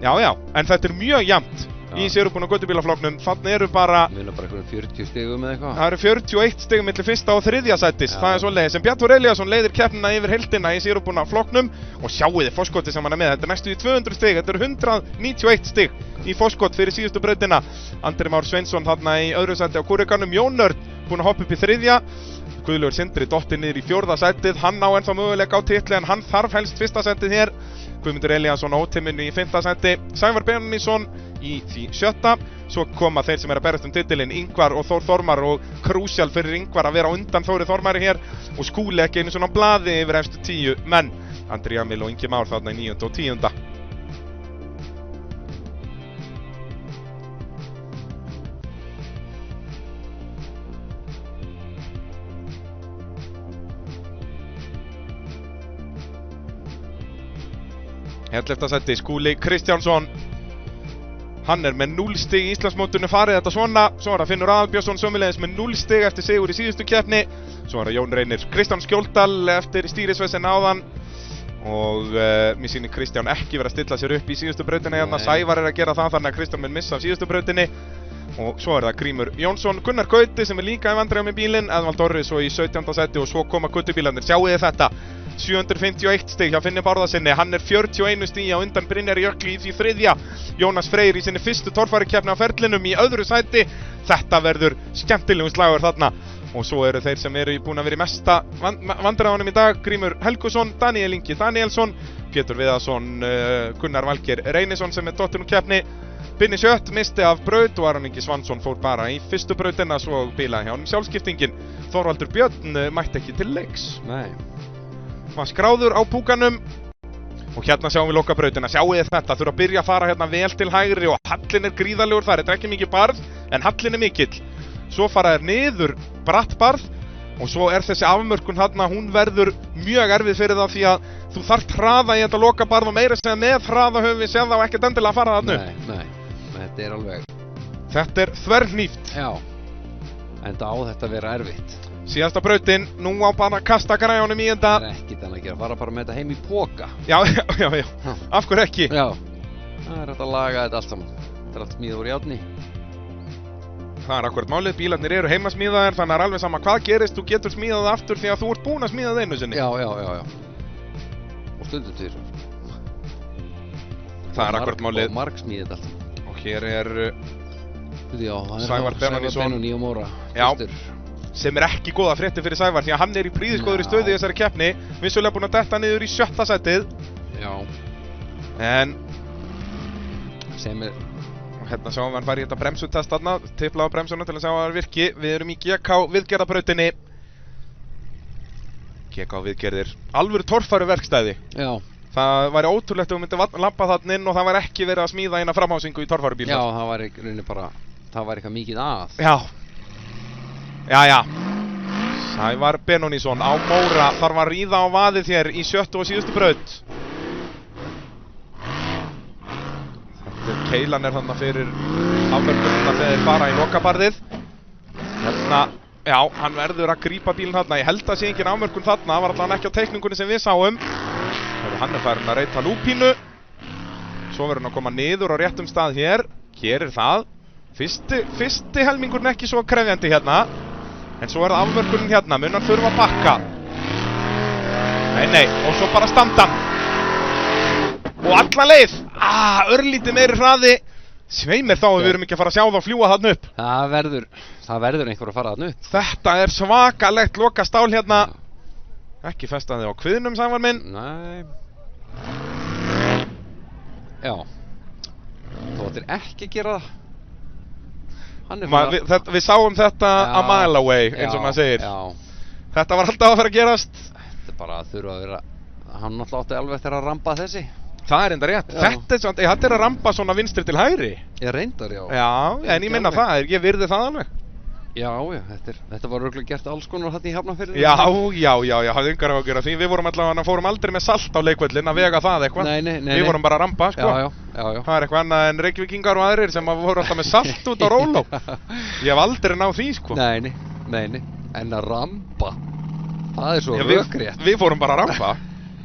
Já, en þetta er mjög jafnt í sérúbúna göttubílaflokknum. Þannig eru bara... Muna bara 40 stigum eða eitthvað. Það eru 41 stigum milli 1. og 3. sætis. Það er svoleiðis. En Bjarni Þór Elíasson leiðir keppnina yfir heildina í sérúbúna flokknum. Og sjáuði forskoti sem hann er með. Þetta er næstu í 200 stig. Þetta eru 191 stig í forskot fyrir síðustu brautina. Andri Már Sveinsson þarna í öðru sæti á kúrikanum. Jón Örn búinn að hoppa upp í 3. Guðlaugur Sindri dottinn niður í 4. sætið. Hann á ennþá möguleika á titli en hann þarf helst 1. sætið hér. Guðmundur Elíasson á ótiminu í 5. sæti. Sævar Bennísson í því 7. Svo koma þeir sem er að berast titilinn, Ingvar og Þór Þormar, og krúsjál fyrir Ingvar að vera á undan Þóri Þormari hér og Skúli ekki einu svona blaði yfir efstu 10 menn. Andri Jamil og Ingi Már þarna í 9. og 10. 11. sæti Skúli Kristjánsson. Hann er með 0 stig í Íslandsmótinu, farið þetta svona. Svo er það Finnur Aðalbjörnsson sömuleiðis með 0 stig eftir sigur í síðustu keppni. Svo er það Jón Reynir Kristján Skjóldal eftir stýrisvesen áðan. Og mér sýnir Kristján ekki verið að stilla sér upp í síðustu brautinni hérna. Sævar er að gera það, þannig að Kristján mun missa af síðustu brautinni. Og svo er það Grímur Jónsson, Gunnar Gauti sem er líka í vandræðum með bílinn, Eðvald Orri svo í 17. sæti og svo koma guttubílarnir. Sjáu þið þetta, 751 stig hjá Finni Bárðarsyni, hann er 41 stigi á undan Brynjari Jökli í því þriðja. Jónas Freyr í sinni fyrstu torfærukeppni á ferlinum í öðru sæti. Þetta verður skemmtilegum slagur þarna. Og svo eru þeir sem eru búin að vera í mesta vandræðunum í dag, Grímur Helgusson, Daniel Ingi Danielsson, Pétur Viðarsson, Gunnar Valgeir Reynisson sem er dottinn úr keppni. Binni Sjött misti af braut og Aron Ingi Svansson fór bara í fyrstu brautina, svo bilaði hjá honum sjálfskiptingin. Þorvaldur Björn mætti ekki til leiks. Nei. Var skráður á púkanum og hérna sjáum við lokabrautina. Sjáu þið þetta, þurfa að byrja að fara hérna vel til hægri og hallin er gríðarlegur þar. Þetta er ekki mikið barð en hallin er mikill. Svo fara þær niður bratt barð og svo er þessi afmörkun hérna, hún verður mjög erfið fyrir það því að þú þarft hraða í þetta lokabarð og meira segja með hraða höfum við séð þá ekkert endilega að fara þarna upp. Nei, þetta er alveg. Þetta er þverhníft. Já, enda á þetta að vera erfitt. Síðasta brautin, nú á bara að kasta græjunum í þetta. Það er ekkert annað að gera, fara bara með þetta heim í póka. Já, af hverju ekki? Já, það er hægt að laga þetta allt saman. Þetta er allt smíðað úr járni. Það er akkurat málið, bílarnir eru heimasmíðaðir, þannig að alveg sama hvað gerist, þú getur smíðað það aftur því að þú ert búinn að smíða það einu sinni. Já. Og stundum til svo. Það er akkurat málið. Og margsmíðið allt. Og hér er Sævar Benóní og Móra. Já, sem er ekki góða fréttir fyrir Sævar því að hann er í prýðisgóðri stöðu í þessari keppni. Vissulega búinn að detta niður í 7. sætið. Já. En sem er hérna sjáum við hann fara í þetta bremsutest þarna, tipla á bremsuna til að sjá að það virki. Við erum í GK viðgerðabrautinni. GK viðgerðir, alvöru torfæruverkstæði. Já. Það væri ótrúlegt ef við myndum lappa þarna inn og það væri ekki verið að smíða eina framhásingu í torfærubíl. Já, það væri í rauninni bara, það væri eitthvað mikið að. Já. Sævar Benónísson á Móra þarf að ríða á vaðið hér í 7. og síðustu braut. Keilan er þarna fyrir afmörkunina þegar þeir fara í lokabarðið. Hérna, já, hann verður að grípa bílinn þarna. Ég held að sé engin afmörkun þarna, það var allavega ekki á teikningunni sem við sáum. Hann er farin að reyta lúpínu. Svo verður hann að koma niður á réttum stað hér. Gerir það. Fyrsti helmingurinn ekki svo krefjandi hérna. En svo er það afmörkunin hérna, mun hann þurfa að bakka. Nei, og svo bara standa hann. Og alla leið, örlítið meiri hraði. Svei mér þá við erum ekki að fara að sjá þá fljúa þarna upp. Það verður einhver að fara þarna upp. Þetta er svakalegt lokastál hérna. Ekki festa þig á kviðnum, Sævar minn. Nei. Já. Þú ættir ekki að gera það. Við sáum þetta a mile away, eins og maður segir. Já. Þetta var alltaf að fara að gerast. Þetta er bara að þurfa að vera. Hann náttúrulega átti alveg eftir að rampa þessi. Það er enda rétt. Þetta er að rampa svona vinstri til hægri. Ég reyndar, já. Já, en ég minna það, ég virði það alveg. Já, þetta var örugglega gert alls konar hérna í Hafnarfirði. Já, hafði yngar á að gera því. Við fórum aldrei með salt á leikvöllin að vega það eitthvað. Nei. Við vorum bara að rampa, sko. Já. Það er eitthvað annað en Reykvíkingar og aðrir sem voru alltaf með salt út á róló. Ég hef aldrei náð því, sko. Nei. En að rampa, það er svo rökrétt. Við fórum bara að rampa.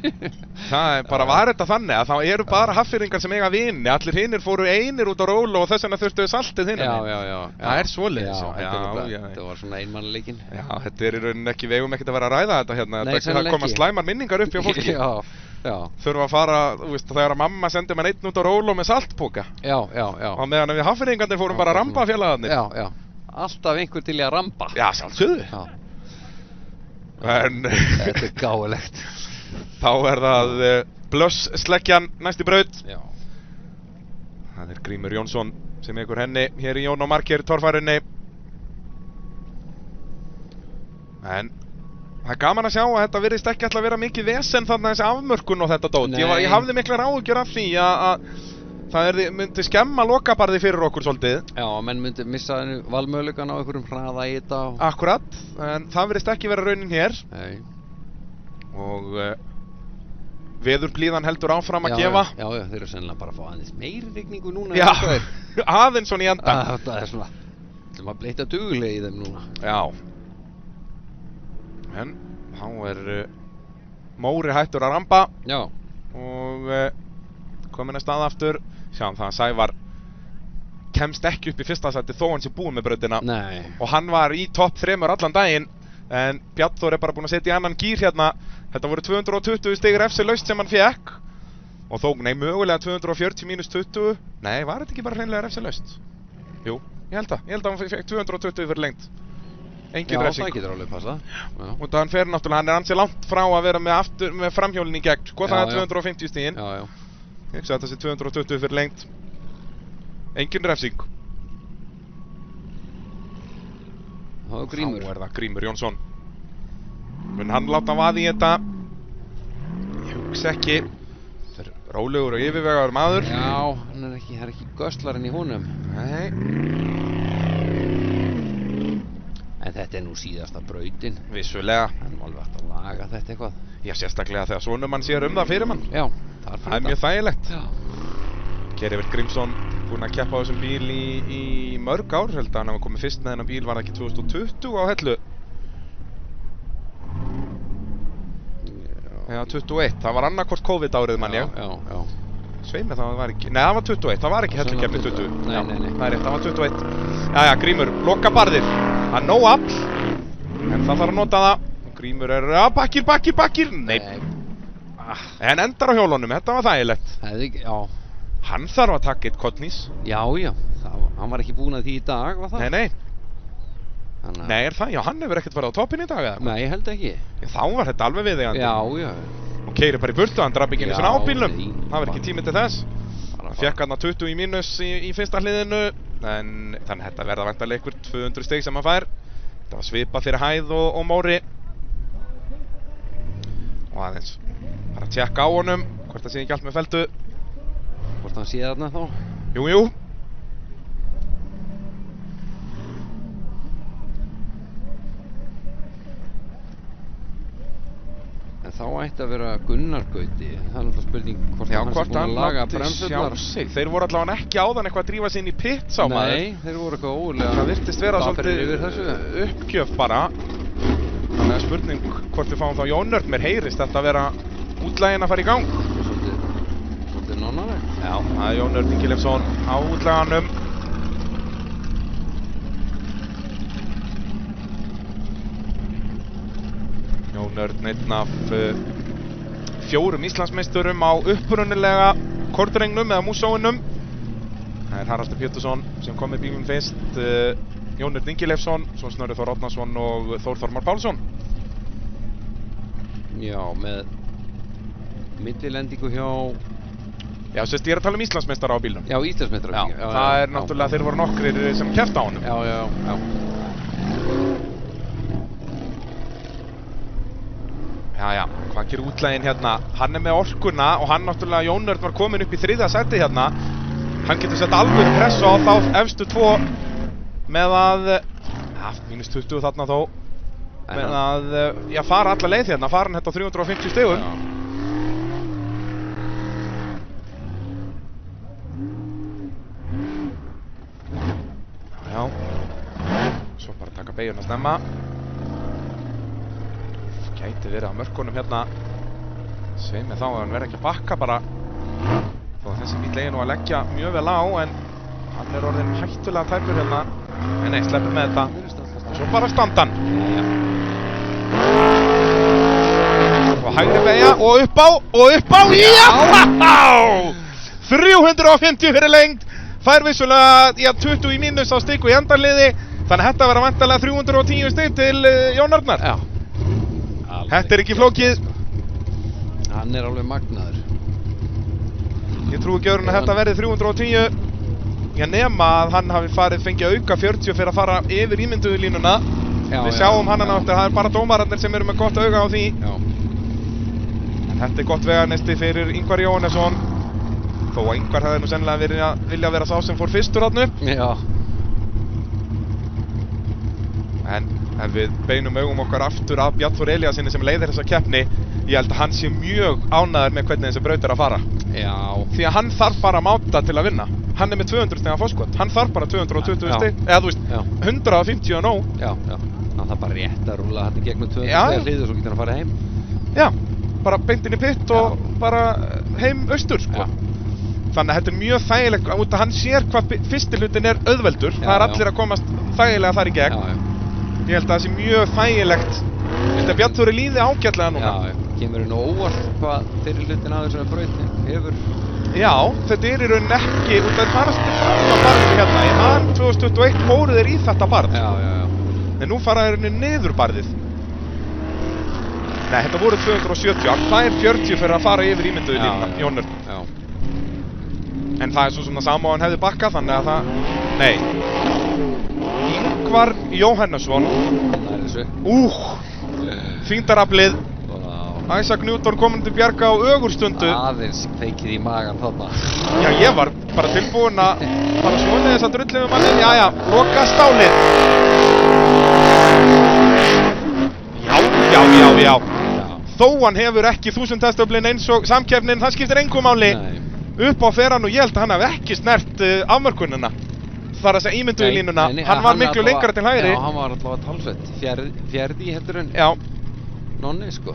Það er bara, var þetta þannig að það eru bara Hafnfirðingar sem eiga vini, allir hinnir fóru einir út á rólu og þess vegna þurftu við saltið hinni. Já. Það er svoleiðis. Þetta var svona einmannleikin. Já, þetta er í rauninni ekki, við eigum ekkert að vera að ræða þetta hérna. Það koma slæmar minningar upp hjá fólki. Já. Þurfa að fara, þú veist, þegar að mamma sendi mann einn út á rólu með saltpoka. Já. Og meðan við Hafnfirðingarnir fórum bara að rampa félagarnir. Já. Alltaf einhver til í að rampa. Já, sjálfsögðu. En þetta er gáfulegt. Þá er það blöss-sleggjan næst í braut. Já. Það er Grímur Jónsson sem ekur henni hér í Jón og Margeir torfærunni. En það er gaman að sjá að þetta virðist ekki alltaf vera mikið vesen þarna þessi afmörkun og þetta dót. Ég hafði miklar áhyggjur af því að það myndi skemma lokabarði fyrir okkur svolítið. Já, menn myndi missa valmöguleikann á einhverjum hraða í þetta. Akkurat, en það virðist ekki vera raunin hér. Nei. Og Veðurblíðan heldur áfram að gefa. Já, þeir eru sennilega bara að fá aðeins meiri rigningu núna. Já, aðeins svona í endan. Það er svona, það maður bleita duglega í þeim núna. Já. En þá Móri hættur að rampa. Já. Og komin að stað aftur. Sjáum það að Sævar kemst ekki upp í fyrsta sæti þó hann sé búinn með brautina. Nei. Og hann var í topp 3 allan daginn. En Bjarnþór bara búinn að setja í annan gír hérna. Þetta voru 220 stig refsi laust sem hann fekk. Og þó, nei, mögulega 240 mínus 20. Nei, var þetta ekki bara hreinlega refsi laust? Jú, ég held að hann fekk 220 fyrir lengt. Engin refsing. Já, það getur alveg passað. Og það hann fer náttúrulega, hann ansi langt frá að vera með framhjólinn í gegn. Sko það 250 stiginn. Já. Ég hugsa að þetta sé 220 fyrir lengt. Engin refsing. Það var Grímur. Þá það Grímur Jónsson. Mun hann láta vaði í þetta? Ég hugsa ekki. Það rólegur og yfirvegaður maður. Já, það er ekki göstlarinn í honum. Nei. En þetta nú síðasta brautin. Vissulega. Það alveg hægt að laga þetta eitthvað. Já, sérstaklega þegar sonur mann sér það fyrir mann. Já, það er mjög þægilegt. Já. Gerivert Grímsson búinn að keppa á þessum bíl í mörg ár. Held að hann hafa komið fyrst með þennan bíl, var það ekki 2020 á Hellu? Já, 21. Það var annarkvort COVID árið mann ég. Já. Sveimi það var ekki. Nei, það var 21. Það var ekki Hellu keppni 20. Nei. Það er rétt, það var 21. Jæja, Grímur, loka barðir. Það nóg afl. En það þarf að nota það. Grímur bakkir. Nei. En endar á hjólunum, þetta var þægilegt. Já. Hann þarf að taka eitt kollnís. Já. Hann var ekki búinn að því í dag, var það? Nei. Nei, er það? Já, hann hefur ekkert farið á toppinn í dag eða? Nei, ég held ekki. Þá var þetta alveg viðeigandi. Já. Og keyrir bara í burtu, hann draf ekki einu svona á bílnum. Nei. Það var ekki tími til þess. Hann fekk hann 20 í mínus í fyrsta hliðinu. En þannig þetta verða væntanlega ykkur 200 stig sem hann fær. Þetta var svipað fyrir Hæð og Móri. Og aðeins bara að tjekka á honum hvort það sé ekki allt með feldu. Hvort hann sé þarna þá? Jú. En þá ætti að vera Gunnar Gauti. Það er náttúrulega spurning hvort hann sé búinn að laga bremsurnar. Þeir voru allavega ekki áðan eitthvað að drífa sig inn í pit sá maður. Nei, þeir voru eitthvað ógulega. Það virtist vera svolítið uppgjöf bara. Þannig að spurning hvort við fáum þá Jón Örn, mér heyrist þetta að vera útlægin að fara í gang. Svolítið nonnaleg. Já, það er Jón Örn Ingilefsson á útlæganum. Jón Örn, einn af 4 Íslandsmeisturum á upprunnilega kortrengnum eða músóinum. Það er Haraldur Pétursson sem kom með bílum fyrst, Jón Örn Ingilefsson, svo Snorri Þór Árnason og Þór Þormar Pálsson. Já, með millilendingu hjá... Já, sérst, ég er að tala um Íslandsmeistara á bílnum. Já, Íslandsmeistara. Já, það er náttúrulega, þeir voru nokkrir sem kepptu á honum. Já. Já, hvað gerir útlægin hérna? Hann er með orkuna og hann náttúrulega, Jón Örn var komin upp í 3. sæti hérna. Hann getur sett alveg pressu á þá efstu 2 með að, mínus 20 þarna þó, með að, fara alla leið hérna, fara hann hérna á 350 stigum. Já, svo bara taka beigjuna snemma. Gæti verið á mörkunum hérna. Sveimi þá að hann verði ekki að bakka bara. Þó að þessi bíl eigi nú að leggja mjög vel á, en hann er orðinn hættulega tæpur hérna. En nei, sleppur með þetta. Svo bara standan. Og hægri beygja og upp á. Já! 350 fyrir lengt. Fær vissulega 20 í mínus á stig og í endarliði. Þannig að þetta verða væntanlega 310 stig til Jón Örnar. Já. Þetta er ekki flókið. Hann er alveg magnaður. Ég trúi ekki öðrun að þetta verði 310. Ég nema að hann hafi fengið auka 40 fyrir að fara yfir ímynduðu línuna. Við sjáum hann á eftir, það er bara dómararnir sem eru með gott auga á því. Já. Þetta er gott veganesti fyrir Ingvar Jóhannesson. Þó að Ingvar hefði nú sennilega vilja vera sá sem fór fyrstur þarna upp. Já. En ef við beinum augum okkar aftur að Bjarnþór Elíasinni sem leiðir þessa keppni, ég held að hann sé mjög ánægður með hvernig þessi braut að fara. Já. Því að hann þarf bara að máta til að vinna. Hann með 200 stiga fórskot, hann þarf bara 220 stig, eða þú veist, 150 og nóg. Já, hann þarf bara rétt að rúla hann í gegnum 200 stiga hlið og svo getur hann að fara heim. Já, bara beint inn í pitt og bara heim austur, sko. Þannig að þetta er mjög þægilegt, út að hann sér hvað fyrsti hlutin er auðveldur. Það er allir að komast þægilega þar í gegn. Ég held að það sé mjög þægilegt. Þetta Bjarn Þóri líði ágætlega núna. Kemur nú óvart hvað fyrir hlutin að þessari brautin hefur. Já, þetta er í rauninni ekki, út að það farast til fram að barðinu hérna. Í mann 2021 fóru þeir í þetta barð. En nú fara þeir niður barðið. Nei, þetta voru 270, hann fær 40 fyrir að fara yfir ímynduðu línuna, Jón Örn. En það er svo svona sama og hann hefði bakkað, þannig að það... Nei. Ingvar Jóhannesson. Þyngdaraflið. Isaac Newton komin til bjarga á ögurstundu. Aðeins feikið í magan þarna. Já, ég var bara tilbúinn að fara svona þess að drullið með mannin. Jæja, loka stálið. Já. Þó hann hefur ekki 1000 testöflin eins og samkeppnin, það skiptir engu máli. Upp á fer hann og ég held að hann hafi ekki snert afmörkunina. Það er að segja ímynduðu línuna. Hann var miklu lengra til hægri. Já, hann var allavega talsvett. Fjærði heldur en Nonni, sko.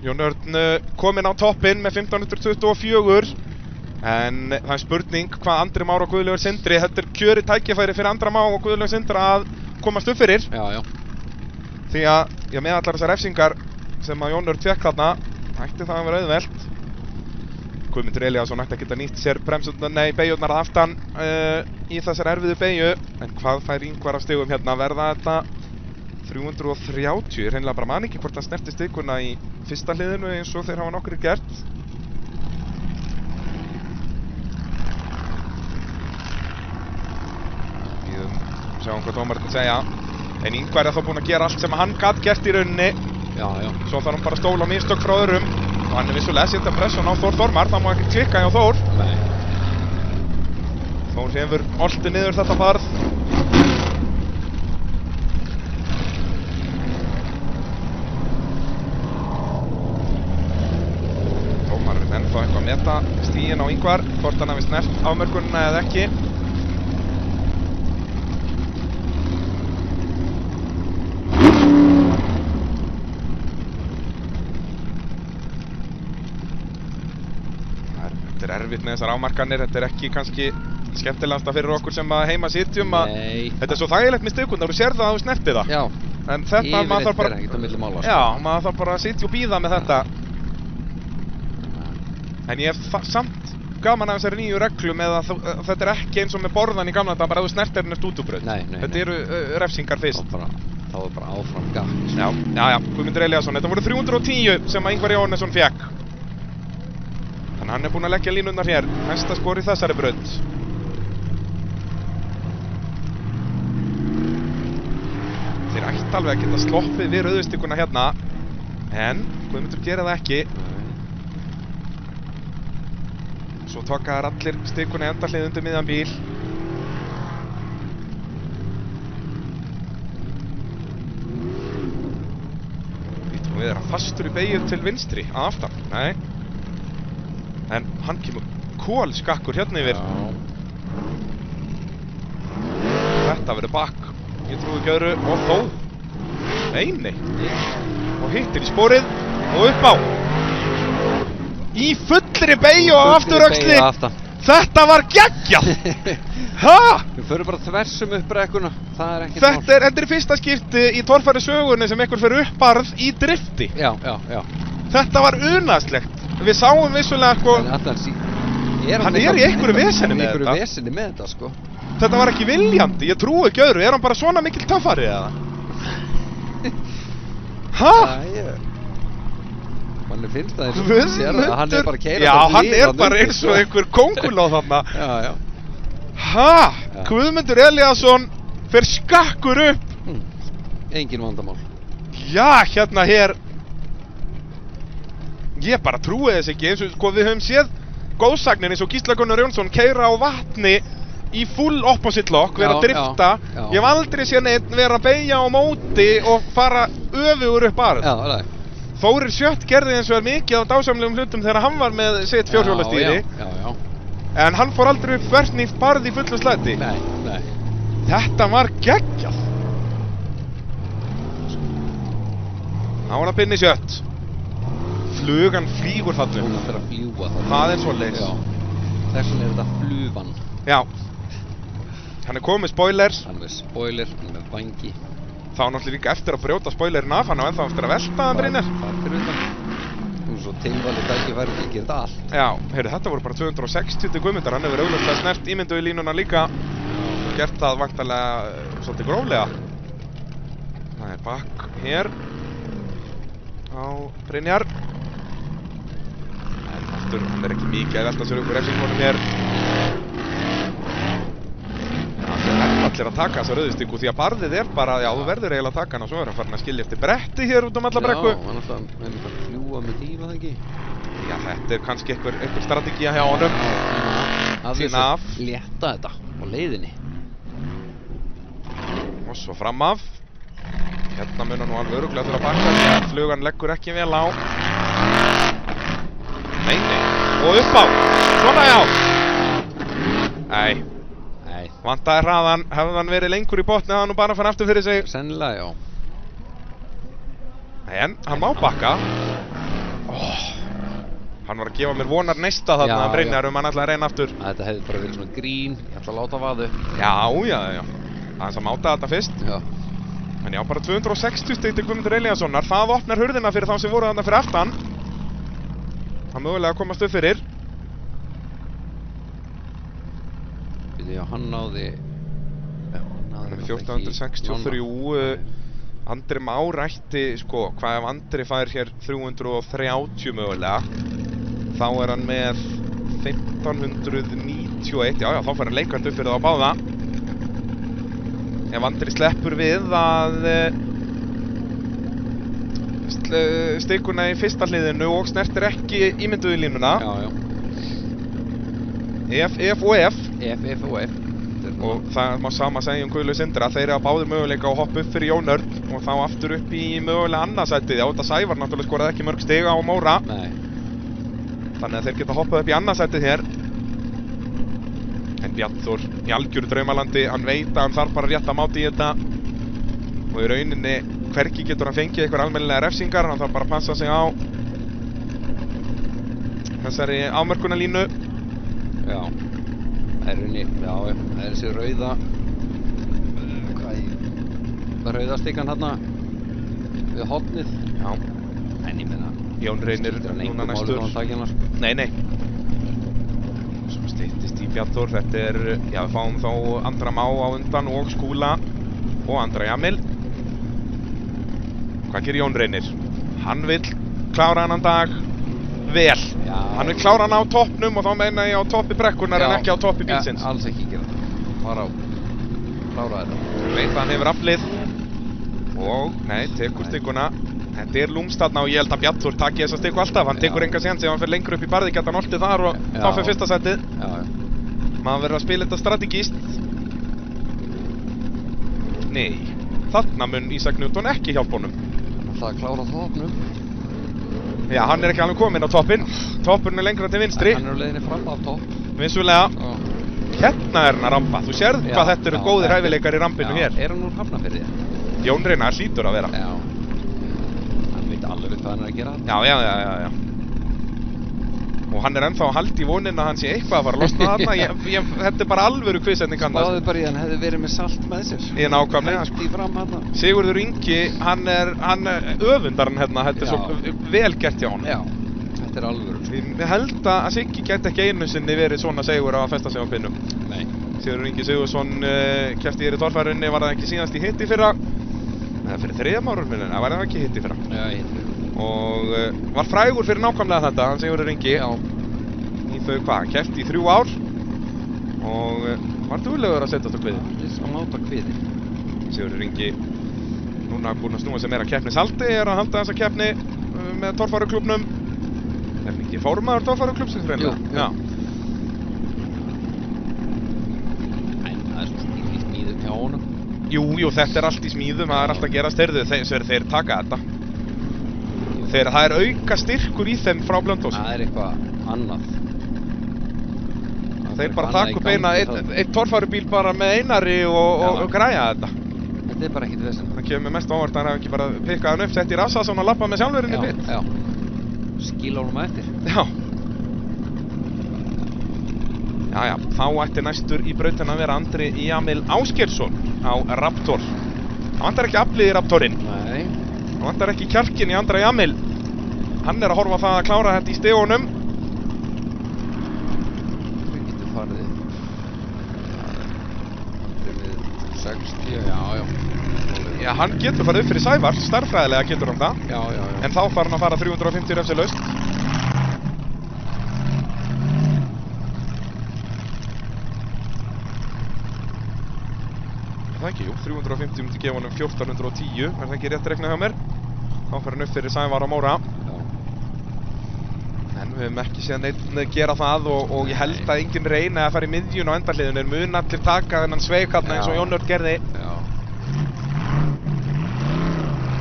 Jón Örn kominn á toppinn með 1524. En það er spurning hvað Andri Már og Guðlaugur Sindri, þetta er kjörið tækifæri fyrir Andra Má og Guðlaugur Sindra að komast upp fyrir. Já. Því að, með allar þessar refsingar sem að Jón Örn fekk þarna, ætti það að vera auðvelt. Guðmundur Elíasson ætti að geta nýtt sér beigjurnar að aftan í þessar erfiðu beigju. En hvað fær Ingvar af stigum hérna? Verða þetta 330? Ég hreinlega bara man ekki hvort hann snerti stiguna í fyrsta hliðinu eins og þeir hafa nokkrir gert. Sjáum hvað dómarinn segja. En Ingvar er þá búinn að gera allt sem hann gat gert í rauninni. Já. Svo þarf hann bara að stóla mistök frá öðrum. Og hann er vissulega að setja pressun á Þór Þormar, það má ekki klikka hjá Þór. Nei. Þór hefur oltið niður þetta barð. Dómarinn ennþá eitthvað að meta stíginn á Ingvar, hvort hann hafi snert afmörkunina eða ekki. Þetta er erfitt með þessar afmarkanir, þetta er ekki kannski skemmtilegasta fyrir okkur sem að heima sitjum að þetta er svo þægilegt með stigurnar, þú sér það að þú snertir það. Já. En þetta maður þarf bara... ekkert á milli mála, sko. Já, maður þarf bara að sitja og bíða með þetta. En ég hef samt gaman af þessari nýju reglu með að þetta er ekki eins og með borðan í gamla þetta, bara að þú snertir henni stútubraut. Nei. Þetta eru refsingar fyrst. Þá er bara áfram gafn. Já, Guðmundur Elíasson, þetta voru 310 sem að Ingvar Jóhannesson fékk. Þannig hann er búinn að leggja línurnar hér, næsta spor í þessari braut. Þeir ætti alveg að geta sloppið við rauðustikuna hérna, en Guðmundur gerir það ekki. Svo taka þær allir stikuna í endahlið undir miðjan bíl. Við erum fastur í beygju til vinstri, að aftan, nei. En hann kemur kólskakkur hérna yfir. Þetta verður bakk. Ég trúi ekki öðru og þó. Nei. Og hittir í sporið og upp á. Í fullri beygju og afturöxli. Þetta var geggjað. Við förum bara þversum upp brekkuna. Þetta er fyrsta skipti í torfæri sögunni sem einhver fer uppbarð í drifti. Já. Þetta var unaðslegt. Við sáum vissulega sko... Hann er í einhverju veseni með þetta. Sko. Þetta var ekki viljandi, ég trúi ekki öðru. Er hann bara svona mikill töffari eða? Manni finnst það eins og sér að hann er bara að keyra. Já, hann er bara eins og einhver kóngul á þarna. Já. Guðmundur Elíasson fer skakkur upp. Engin vandamál. Já, hérna hér. Ég bara trúi þess ekki, eins og sko við höfum séð góðsagnir eins og Gísla Gunnar Jónsson keyra á vatni í full opposite lock, vera að drifta. Ég hef aldrei séð neitt vera að beygja á móti og fara öfugur upp barð. Þórir Sjött gerði eins og er mikið á dásamlegum hlutum þegar hann var með sitt fjórhjólastýri. Já. En hann fór aldrei upp þvernýft barð í fullu slætti. Nei. Þetta var geggjað. Þá var það Binni Sjött. Flugan flýgur þarna. Hún ætlar að fljúga þarna. Það er svoleiðis. Já. Þessin er þetta flugan. Já. Hann er komið með spoilers. Hann er með spoiler, hann er með vangi. Þá náttúrulega líka eftir að brjóta spoilerin af, hann á ennþá eftir að velta hann Brynjar. Það er fyrir utan. Þú svo tilvalið tækifæri til að gera þetta allt. Já, heyrðu, þetta voru bara 260 guðmyndar, hann hefur auðvitað snert ímyndu í línuna líka. Gert það vantarlega svolítið gróflega. Það er bakk hér á Brynjar. En aftur, hann er ekki mikið að velta sér upp úr refsingunum hér. Allir að taka þessa rauðstíku því að barðið er bara, já, þú verður eiginlega að taka hann og svo er hann farin að skilja eftir bretti hér út alla brekku. Já, hann er alltaf að fljúa með tíma, það ekki? Já, þetta er kannski einhver strategía hjá honum. Tína af. Létta þetta á leiðinni. Og svo fram af. Hérna mun hann nú alveg örugglega þurfa að bakka því að flugan leggur ekki vel á. Nei. Og upp á. Svona já. Nei. Vantaði hraðan, hefði hann verið lengur í botni hefði hann nú bara fann aftur fyrir sig. Sennilega, já. En, hann má bakka. Hann var að gefa mér vonar neista þarna að Brynjar hann ætlaði að reyna aftur. Þetta hefði bara verið svona grín, ég ætla að láta vaðu. Já. Aðeins að máta þetta fyrst. Já. En já, bara 260 stig til Guðmundur Elíassonar. Það opnar hurðina fyrir þá sem voru þarna fyrir aftan. Hann mögulega að komast upp fyrir. Já, hann náði... Hann er 1463. Andri Már ætti, sko, hvað ef Andri fær hér 330 mögulega. Þá er hann með 1591. Já, þá fær hann leikvært upp fyrir það á báða. Ef Andri sleppur við að stikuna í fyrsta hliðinu og snertir ekki ímynduðu línuna. Já. Ef og ef. Ef og ef. Og það má sama segja Guðlaug Sindra, þeir eru báðir möguleika að hoppa upp fyrir Jón Örn og þá aftur upp í mögulega annarsætið. Já, þetta Sævar náttúrulega skoraði ekki mörg stiga á Móra. Nei. Þannig að þeir geta hoppað upp í annarsætið hér. En Bjarnþór í algjöru draumalandi, hann veit að hann þarf bara rétt að máta í þetta. Og í rauninni, hvergi getur hann fengið einhver almennilega refsingar, hann þarf bara að passa sig á þessari afmörkunarlínu. Já. Það er rauninni, það er þessi rauða rauðastíkan hérna við hornið. Já. En ég meina Jón Reynir núna næstur. Nei. Svo styttist í Bjarnþór, þetta er, já, við fáum þá Andra Má á undan og Skúla og Andra Jamil. Hvað gerir Jón Reynir? Hann vill klára hann dag vel. Já. Hann vil klára hann á toppnum og þá meina ég á toppi brekkunar en ekki á toppi bílsins. Já, alls ekki gera það. Bara á. Klára þetta. Veit að hann hefur aflið. Og, nei, tekur stikkuna. Þetta er lúmst þarna og ég held að Bjarnþór taki þessa stikku alltaf. Hann tekur enga séns ef hann fer lengur upp í barði, geta hann oltið þar og þá fer fyrsta sætið. Já. Maður verður að spila þetta strategíst. Nei, þarna mun Ísak Newton ekki hjálpa honum. Það að klára toppnum. Já, hann er ekki alveg kominn á toppinn. Toppurinn er lengra til vinstri. Hann er á leiðinni fram af topp. Vissulega. Hérna er hann að rampa. Þú sérð hvað þetta eru góðir hæfileikar í rampinu hér. Er hann úr Hafnarfirði? Jón Reynir hlýtur að vera. Já. Hann veit alveg hvað hann er að gera. Já. Og hann er ennþá að halda í vonina að hann sé eitthvað að fara að losna þarna. Þetta er bara alvöru kvisending hann. Spáðu bara í hann hefði verið með salt með sér. Ég nákvæmlega. Hætti fram hann. Sigurður Ingi, hann öfundar hann hérna. Þetta er svo vel gert hjá honum. Já, þetta er alvöru. Ég held að Siggi gæti ekki einu sinni verið svona segur að festa sig á pinnum. Nei. Sigurður Ingi Sigurðsson keppti hér í torfærunni, var það ekki síðast í hitti fyrra. Eða fyrir 3 árum minni, var það ekki hitti fyrra. Já, hitti. Og var frægur fyrir nákvæmlega þetta, hann Sigurður Ingi. Já. Í þau hvað, keppti í 3 ár. Og var duglegur að setja þetta kviði. Að máta kviði. Sigurður Ingi, núna búinn að snúa sem er að keppnishaldi, er að halda þessa keppni með torfæruklúbnum. Er hann ekki formaður torfæruklúbsins reyna? Jú. Já. En það er svona í smíðum hjá honum. Jú, þetta er allt í smíðum, það er allt að gerast. Þeir taka þetta. Þegar það auka styrkur í þeim frá Blönduósi. Það eitthvað annað. Þeir bara taka upp einn torfærubíl bara með Einari og græja þetta. Þetta bara ekkert vesen. Það kemur mér mest óvart að hann hef ekki bara pikkað hann upp, sett í Rassason og lappað með sjálfurinn í pit. Já. Skíla honum að eftir. Já. Jæja, þá ætti næstur í brautina að vera Andri Jamil Ásgeirsson á Raptor. Það vantar ekki aflið í Raptorinn. Nei. Það vantar ekki kjarkinn í Andra Jamil. Hann að horfa það að klára þetta í stegunum. Við getum farið. Við 60, já. Já, hann getur farið upp fyrir Sævar, stærðfræðilega getur hann það. Já. En þá fara hann að fara 350 refsilaust. Það ekki, jú, 350 myndi gefa honum 1410, er það ekki rétt reiknað hjá mér? Þá fer hann upp fyrir Sævar og Móra. En við höfum ekki séð neitt gera það og ég held að enginn reyna að fara í miðjun á endarliðinu, mun allir taka þennan sveik þarna eins og Jón Örn gerði. Já.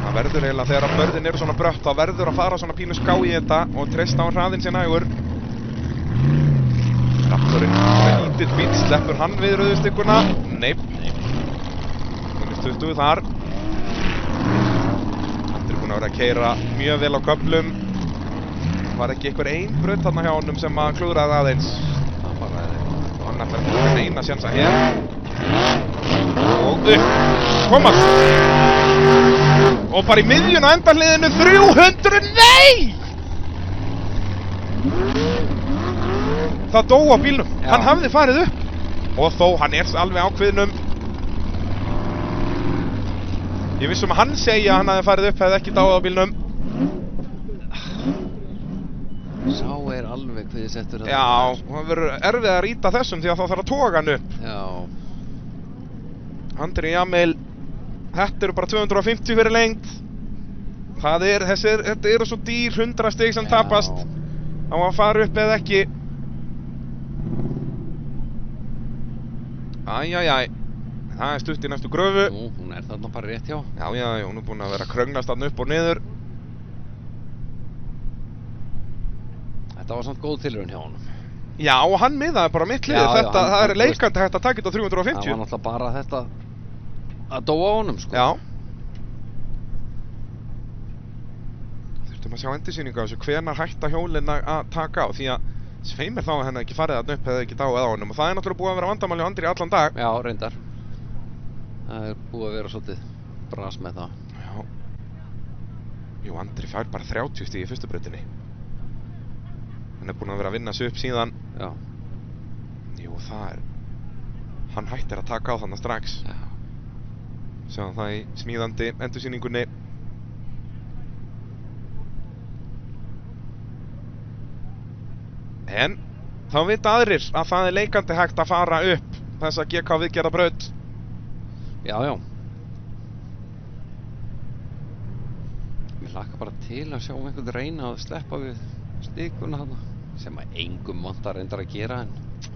Það verður eiginlega þegar að börðin eru svona brött, þá verður að fara svona pínu ská í þetta og treysta á hraðinn sér nægur. Raptorinn með lítill bíl, sleppur hann við rauðustykkuna? Nei. Stuðu þar. Andri búinn að vera að keyra mjög vel á köflum. Var ekki einhver ein braut þarna hjá honum sem að klúðraði aðeins. Það bara og hann ætlar að vera eina sjansa hér. Og upp komast. Og bara í miðjun á endarliðinu 300, nei! Það dó á bílnum. Já. Hann hafði farið upp. Og þó, hann alveg ákveðnum. Ég vissum að hann segja að hann hafði farið upp, hefði ekki dáið á bílnum. Sá alveg hvað þið settur það. Já, það verður erfið að rýta þessum því að þá þarf að toga hann upp. Já. Andri Jamil, þetta eru bara 250 fyrir lengd. Þetta eru svo dýr 100 stig sem tapast á að fara upp eða ekki. Æjæjæ. Það stutt í næstu gröfu. Nú, hún þarna bara rétt hjá. Já, hún búin að vera að krögnast þarna upp og niður. Þetta var samt góð tilraun hjá honum. Já, og hann miðaði bara mitt lið. Það er leikandi hægt að taka þetta á 350. Það var náttúrulega bara þetta að dóa á honum, sko. Já. Þurftum að sjá endursýningu á þessu, hvenær hætta hjólinn að taka á, því að sveimir þá að henni ekki farið þarna upp eða ekki dáið á honum og það er náttúrulega búið að vera vandamál hjá Andri allan dag. Já, reyndar. Það er búið að vera svolítið bras með það. Já. Jú, Andri fær bara 30 stig í fyrstu brautinni. Hann er búinn að vera að vinna sig upp síðan. Já. Jú, hann hættir að taka á þarna strax. Já. Sjáum það í smíðandi endursýningunni. En þá vita aðrir að það er leikandi hægt að fara upp þessa GK viðgerða braut. Já. Mér hlakka bara til að sjá einhvern reyna að sleppa við stikuna þarna sem að engum vantar reyndar að gera en...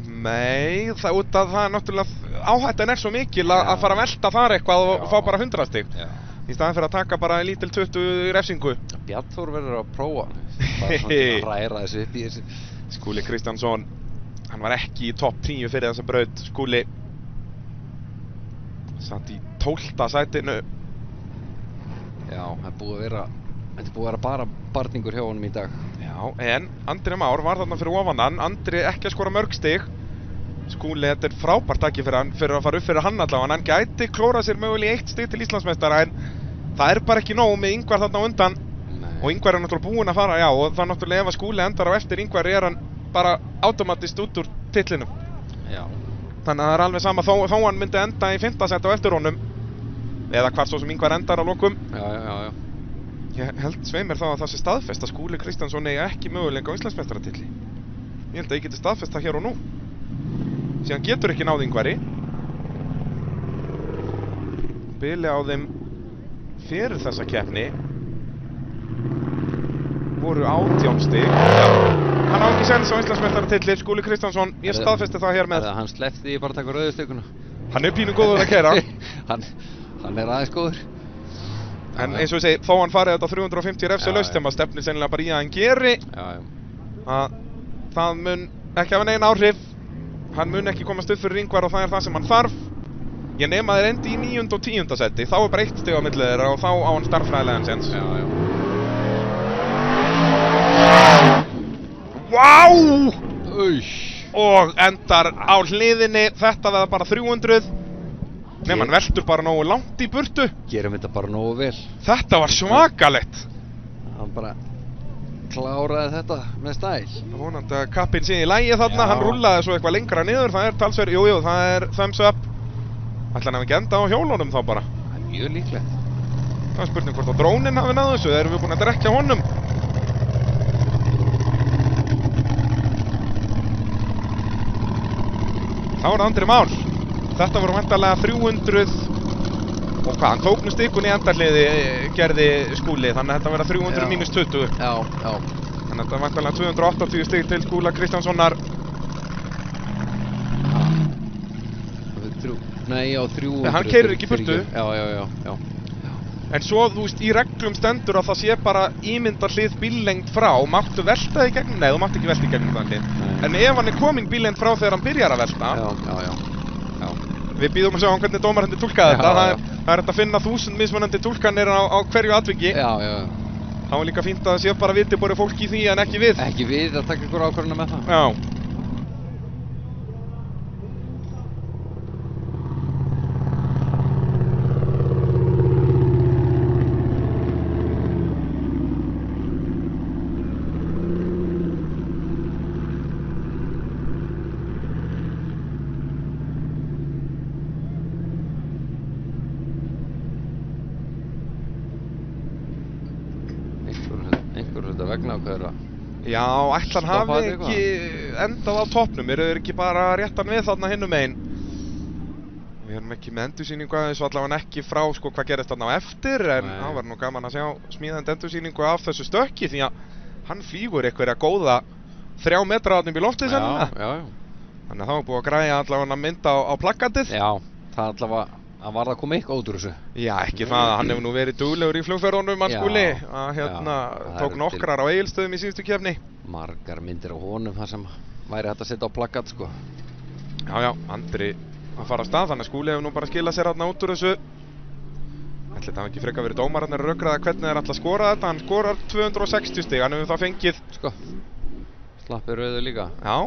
Nei, það er náttúrulega áhættan er svo mikil að fara að velta þar eitthvað og fá bara 100 stig. Já. Í staðan fyrir að taka bara lítil 20 refsingu. Bjarnþór verður að prófa. Bara svona til að ræra þessu upp í þessu. Skúli Kristjánsson, hann var ekki í topp 10 fyrir þessa braut. Skúli satt í 12. sætinu. Já, þetta er búið að vera bara barningur hjá honum í dag. Já, en Andri Már var þarna fyrir ofan hann. Andri ekki að skora mörg stig. Skúli, þetta er frábært takki fyrir að fara upp fyrir hann allavega. Hann gæti klórað sér mögulega 1 stig til Íslandsmeistara en það er bara ekki nóg með Ingvar þarna á undan. Nei. Og Ingvar er náttúrulega búinn að fara, já, og það náttúrulega ef að Skúli endar á eftir Ingvar er hann bara automatist út úr titlinum. Já. Þannig að það er alveg sama þó hann myndi enda í 5. sæti á eftir honum. Eða hvar svo sem Ingvar endar á lokum. Já. Ég held sveimir þá að það sé staðfest að Skúli Kristjánsson eigi ekki möguleika á Íslandsmeistaratitli. Ég held að ég geti staðfest það hér og nú. Síðan getur ekki náð Ingvari. Bili á þeim fyrir þessa keppni voru 18 stig. Hann á ekki sens á Íslandsmeistaratitli, Skúli Kristjánsson. Ég staðfesti það hér með. Hann sleppti því bara að taka rauðu stökkuna. Hann er pínu góður að keyra. hann er aðeins góður. En eins og ég segi, þó hann farið þetta 350 refsilaust þegar maður stefnir sennilega bara í að hann geri að það mun ekki hafa negin áhrif. Hann mun ekki komast upp fyrir Ingvar og það er það sem hann þarf. Ég nema þeir endi í 9. og 10. seti, þá er bara 1 stig á milli þeirra og þá á hann starffræðilegan séns. Vá! Og endar á hliðinni, þetta verða bara 300. Nefn hann veldur bara nógu langt í burtu. Gerum þetta bara nógu vel. Þetta var svakalegt. Hann bara kláraði þetta með stæl. Vonandi að kappinn sé í lagi þarna, hann rúllaði svo eitthvað lengra niður, það er talsverð, jú, það er thumbs up. Ætla hann ekki enda á hjólunum þá bara. Það er mjög líklegt. Það er spurning hvort á drónin hafi náðu þessu, erum við búin að drekja honum? Þá er það Andri Már. Þetta voru væntanlega 300 og hvað, hann tók nú stikun í endarliði gerði Skúli, þannig að þetta verða 300 mínus 20. Já. Þannig að þetta er væntanlega 280 stig til Skúla Kristjánssonar. Nei, já, 300. Hann keyrir ekki í burtu. Já. En svo, þú veist, í reglum stendur að það sé bara ímyndar hlið bíllengd frá. Máttu velta í gegnum? Nei, þú mátt ekki velta í gegnum það hlið. En ef hann er komin bíllengd frá þegar hann byrjar að velta. Já. Við býðum að sjá hvernig dómarandi túlkaði þetta. Það er hægt að finna 1000 mismunandi túlkanir á hverju atviki. Já. Það var líka fínt að það sé bara viti bori fólki í því en ekki við. Ekki við að taka ykkur ákvörðuna með það. Já. Vegna ákveður að Já, ætlan hafi ekki endað á toppnum, eru þeir ekki bara réttan við þarna hinnum megin. Við erum ekki með endursýningu að þessu, allavega ekki frá sko hvað gerist þarna á eftir, en það var nú gaman að sjá smíðandi endursýningu af þessu stökki því að hann flýgur einhverja góða 3 metra þarna upp í loftið sennilega. Já. Þannig að það var búið að græja allavega mynda á plakkatið. Já, það allavega að var það komið eitthvað út úr þessu. Já, ekki það, hann hefur nú verið duglegur í flugferðunum, hann Skúli, að tók nokkrar á Egilsstöðum í síðustu keppni. Margar myndir á honum þar sem væri hægt að setja á plakkat, sko. Já, Andri að fara af stað, þannig að Skúli hefur nú bara skilað sér hérna út úr þessu. Ætli þetta hafi ekki frekar verið dómararnir að rökraða hvernig þeir ætla að skora þetta, hann skorar 260 stig, hann hefur það fengið. Sko, slappir rauðu líka. Já.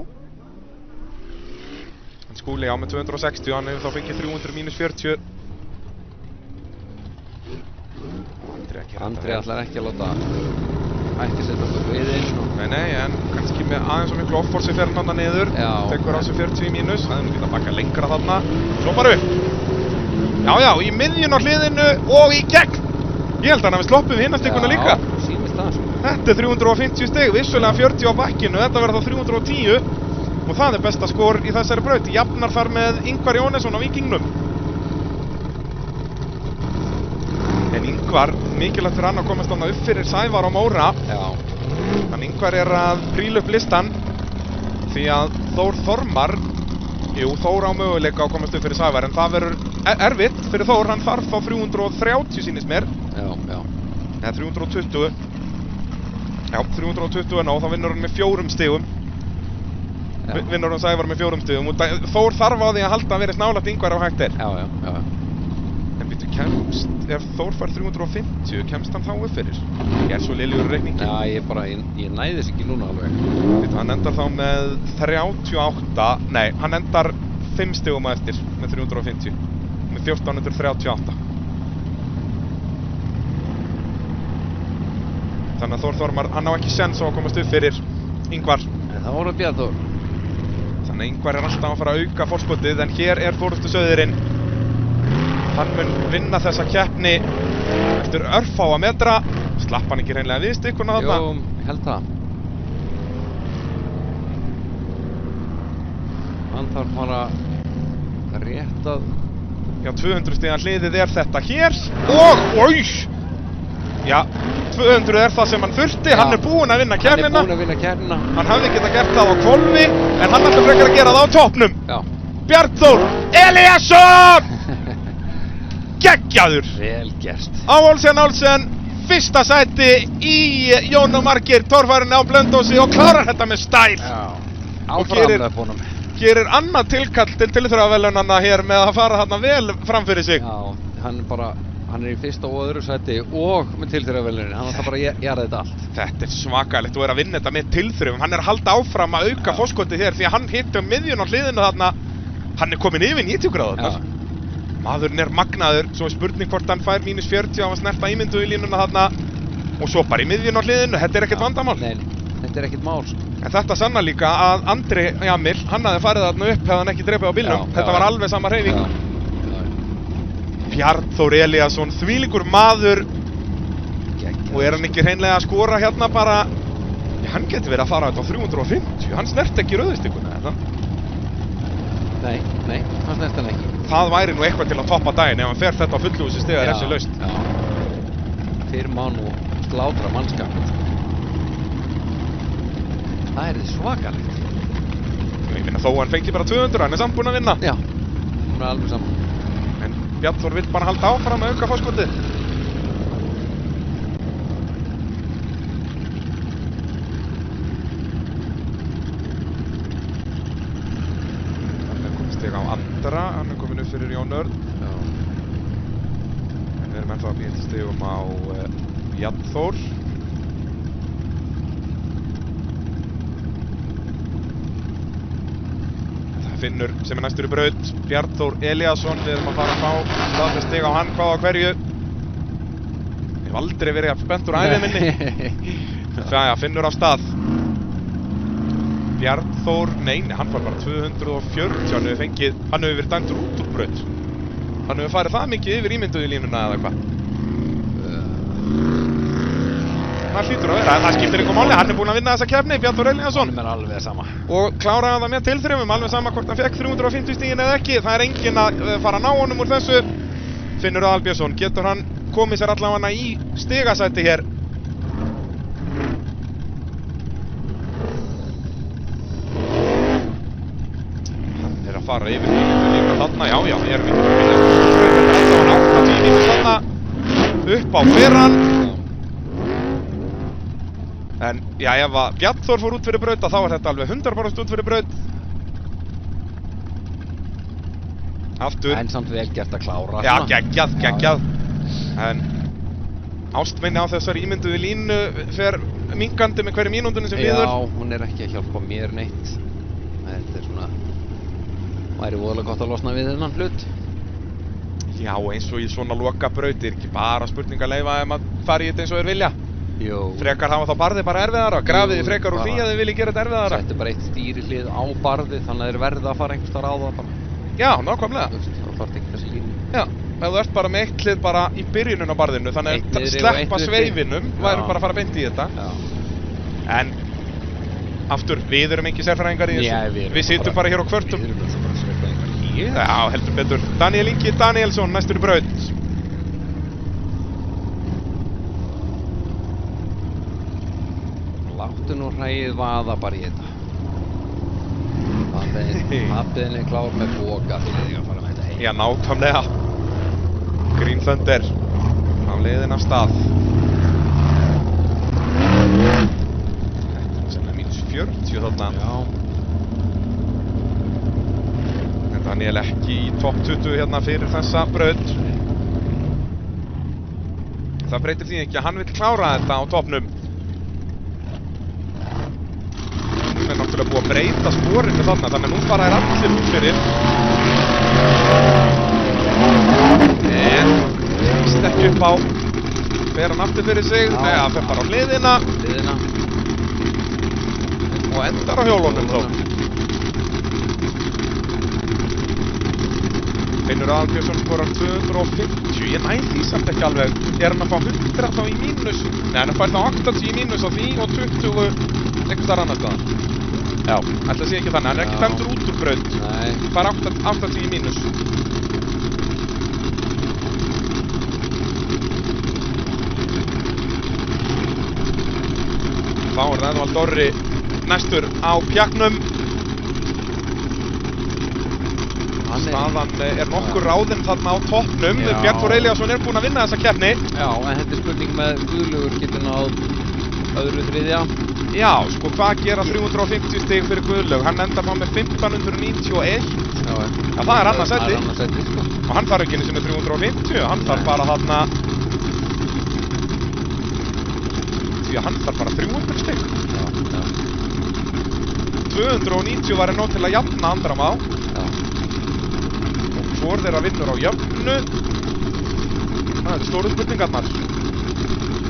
Skúli á með 260, hann hefur þá fengið 300 mínus 40. Andri ætlar ekki að láta setja okkur við inn. Nei, en kannski með aðeins og miklu off-force fer hann þarna niður. Tekur á sig 40 mínus, það er nú getað bakka lengra þarna. Svo bara upp. Já, í miðjun á hliðinu og í gegn. Ég held að hann hafi sloppið við hinnastikuna líka. Já, sýnist það. Þetta er 350 stig, vissulega 40 á bakkinu, þetta verður þá 310. Og það er besta skor í þessari braut. Jafnar þar með Ingvar Jónesson á Víkingnum. En Ingvar, mikilvægt fyrir hann að komast þarna upp fyrir Sævar og Móra. Já. Þannig Ingvar er að príla upp listan. Því að Þór Þormar, Þór á möguleika að komast upp fyrir Sævar. En það verður erfitt fyrir Þór, hann þarf þá 330 sýnist mér. Já. Eða 320. Já, 320 en þá vinnur hann með 4 stigum. Vinnur hann Sævar með 4 stigum. Þór þarf á því að halda að verið nálægt Ingvar ef hægt er. Já. En býttu, ef Þór fær 350, kemst hann þá upp fyrir? Ég er svo lélegur reikningin. Já, ég næði þess ekki núna alveg. Býttu, hann endar þá með 38, nei, hann endar 5 stigum á eftir með 350. Með 1438. Þannig að Þór Þormar, hann á ekki séns á að komast upp fyrir Ingvar. En það voru Bjarnþór. Þannig að Ingvar er alltaf að fara að auka forskotið, en hér er forustu söðurinn. Hann mun vinna þessa keppni eftir örfáa metra. Slapp hann ekki hreinlega við stikkuna þarna? Jú, ég held það. Hann þarf bara rétt að... Já, 200 stiga hliðið er þetta hér. Og, Já, 200 er það sem hann þurfti. Hann er búinn að vinna keppnina. Hann hafði getað gert það á hvolfi, en hann ætlar frekar að gera það á toppnum. Já. Bjarnþór Elíasson! geggjaður Vel gert. á Olsen, fyrsta sæti í Jón og Margeir torfærunni á Blönduósi og klárar þetta með stæl. Já. Og Áfram með honum. gerir annað tilkall til tilþrifavellunanna hér með að fara þarna vel fram fyrir sig. Já, hann er í fyrsta og öðru sæti og með tilþrifavellunni. Hann ætla bara að gera þetta allt. Þetta er svakalegt og er að vinna þetta með tilþrifum. Hann er að halda áfram að auka fórskotið hér því að hann hitti miðjun á hliðinu þarna. Hann er komin yfir 90 gráður. Maðurinn er magnaður, svo er spurning hvort hann fær mínus 40 á að snerta ímyndu í línuna þarna og svo bara í miðjun á hliðinu. Þetta er ekkert vandamál. Nei, þetta er ekkert mál. En þetta sanna líka að Andri Jamil, hann hafði farið þarna upp hefði hann ekki drepið á bílnum. Þetta var alveg sama hreyfing. Bjarnþór Elíasson, þvílíkur maður og er hann ekki hreinlega að skora hérna bara, já, hann getur verið að fara þetta á 350, hann snert ekki rauðistikuna þetta. Nei, hann snert hann ekki. Það væri nú eitthvað til að toppa daginn ef hann fer þetta á fullhúsi stiga þessi laust. Já, fyrir má nú slátra mannskap. Það er svakalegt. Ég finna þó hann fengi bara 200, hann er samt búinn að vinna. Já, hann er alveg saman. En Bjarnþór vill bara halda áfram að auka fórskotið. Hann er komið stig á Andra, hann er komin upp fyrir Jón Örn. Já. En við erum ennþá að býta stigum á Bjarnþór. Finnur sem er næstur í braut, Bjarnþór Elíasson, við erum að fara að fá staðfest stig á hann, hvað á hverju. Ég hef aldrei verið að spenntur ævi minni. Jæja, Finnur af stað. Bjarnþór, nei, hann var bara 240, hann hefur verið dæmdur út úr braut. Hann hefur farið það mikið yfir ímynduði línuna eða eitthvað. Það hlýtur að vera, það skiptir einhver máli, hann er búinn að vinna þessa keppni, Bjarnþór Elíasson. Hann er alveg sama. Og kláraði það með tilþrifum, alveg sama hvort hann fekk 350 stigin eða ekki. Það er enginn að fara að ná honum úr þessu. Finnur Aðalbjörnsson, getur hann komið sér allavega í stigasæti hér? Hann er að fara yfir línu líka þarna, já, ég er allavega 80 línu þarna upp á fyrran. En já, ef að Bjarnþór fór út fyrir braut, þá var þetta alveg 100% út fyrir braut. Aftur. En samt vel gert að klára. Já, geggjað. En ástminni á þessari ímynduðu línu fer minkandi með hverju mínúndunni sem líður. Já, hún er ekki að hjálpa mér neitt. Þetta er svona, væri voðalega gott að losna við þennan hlut. Já, eins og í svona loka brautir, ekki bara spurning að leyfa ef maður fari í þetta eins og þeir vilja. Jú. Frekar hafa þá barðið bara erfiðara, grafið þið frekar úr því að þið vilji gera þetta erfiðara. Settu bara eitt stýrihlið á barðið, þannig að þeir verða að fara einhvers staðar á það bara. Já, nákvæmlega. Það þarf ekki þessi línu. Já, ef þú ert bara með eitt hlið bara í byrjunum á barðinu, þannig að sleppa sveifinum, værum bara að fara beint í þetta. Já. En aftur, við erum ekki sérfræðingar í þessu. Já, við sitjum bara hér á kvörtum. Við erum bara sérfræðingar. Já, heldur betur. Daniel Ingi Danielsson, næstur í braut. Láttu nú hræið vaða bara í þetta. Hafðinni klár með boka fyrir þig að fara með þetta heim. Já, nákvæmlega. Green Thunder á leiðin af stað. Þetta er sem er mínus 40 þarna. Já. En Daniel ekki í topp 20 hérna fyrir þessa braut. Það breytir því ekki að hann vill klára þetta á toppnum. Nú er náttúrulega búið að breyta sporinu þarna, þannig að nú bara allir út fyrir. En víst ekki upp á. Fer hann aftur fyrir sig, nei, það fer bara á hliðina. Og endar á hjólunum þó. Finnur Aðalbjörnsson skorar 250, ég næ því samt ekki alveg. Er hann að fá 100 þá í mínus? Nei, hann fær þá 80 í mínus á því og 20 einhvers þar annar staðar. Já, ætla sé ekki þannig, hann er ekki dæmdur út úr braut. Nei. Fær 80 í mínus. Þá er það Edvald Orri næstur á pjaknum. Staðan er nokkur ráðinn þarna á toppnum. Já. Björn Þór Elíasson er búinn að vinna þessa keppni. Já, en þetta er spurning með Guðlaugur getur náð öðru þriðja. Já, sko hvað gera 350 stig fyrir Guðlaug? Hann endar þá með 1591. Já, það er annað sæti. Það er annað sæti, sko. Og hann þarf ekki einu sinni 350, hann þarf bara þarna... Því að hann þarf bara 300 stig. Já. 290 var nóg til að jafna Andra Má. Já. Og hvor þeirra vinnur á jöfnu. Það er stóru spurningarnar.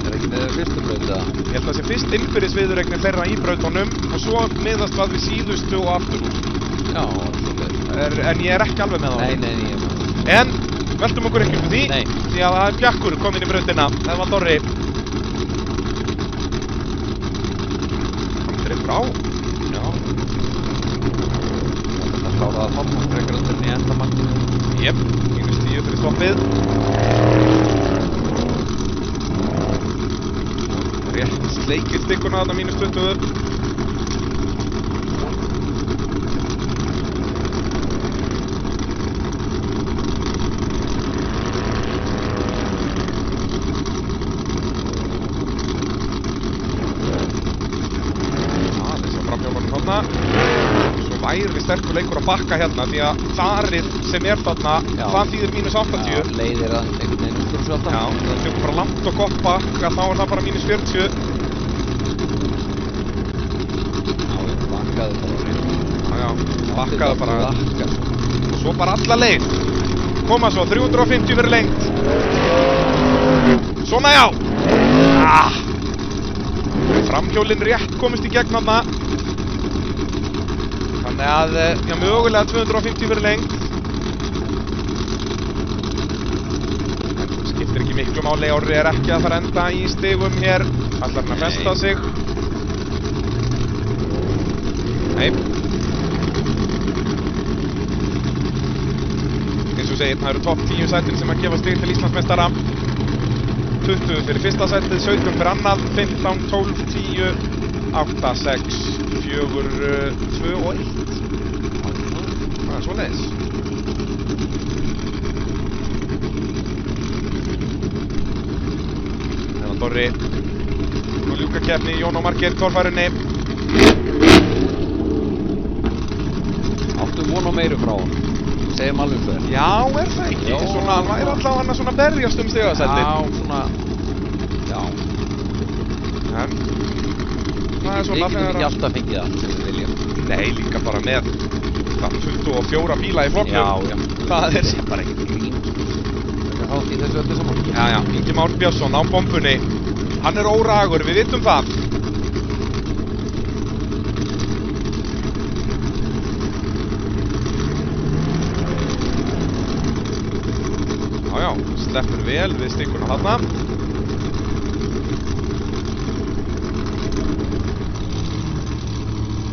Er ekki með fyrstu braut eða? Ég held að það sé fyrst innbyrðis viðureignin þeirra í brautunum og svo miðast við síðustu og aftur úr. Já, svolítið. En ég er ekki alveg með það. Nei, ég er með það. En veltum okkur ekki upp því. Nei. Því að það er Bjarkur kominn í brautina. Það var Dorri. Hann dreifur á. Já. Það kláraði að toppa frekar undir í endamarkinu. Jep, -10 fyrir stoppið. Rétt sleikir stikkuna þarna -20. Svo væri sterkur leikur að bakka hérna því að þarið sem er þarna, það þýðir -80. Já, leiðir það einhvern veginn út úr þessu alltaf. Já, það tekur bara langt og gott bakka, þá er það bara -40. Já, bakkaðu bara. Já, bakkaðu bara. Bakkar. Og svo bara alla leið. Koma svo, 350 verið lengt. Svona já! Framhjólinn rétt komist í gegn þarna. Þannig að, já, mögulega 250 verið lengt. En skiptir ekki miklu máli, Orri er ekki að fara enda í stigum hér. Ætlar hann að festa sig. Nei. Eins og segir, það eru topp 10 sætin sem að gefa stig til Íslandsmeistara. 20 fyrir fyrsta sætið, 17 fyrir annað, 15, 12, 10, 8, 6, 4, 2 og 1. Það er svoleiðis. Það var Dorri. Nú ljúka keppni, Jón og Margeir torfærunni. Áttu von á meiru frá hann. Segjum alveg hver. Já, er það ekki? Já. Svona, hann væri alltaf hann að svona berjast stigasætin. Já, svona. Já. En það er svona Við getum ekki alltaf fengið það sem við viljum. Nei, líka bara með 24 bíla í flokknum. Já. Það er bara ekki grín. Það er hátt í þessu öllu saman. Já, Ingi Már Björnsson á bombunni. Hann er óragur, við vitum það. Já, sleppur vel við stikkuna þarna.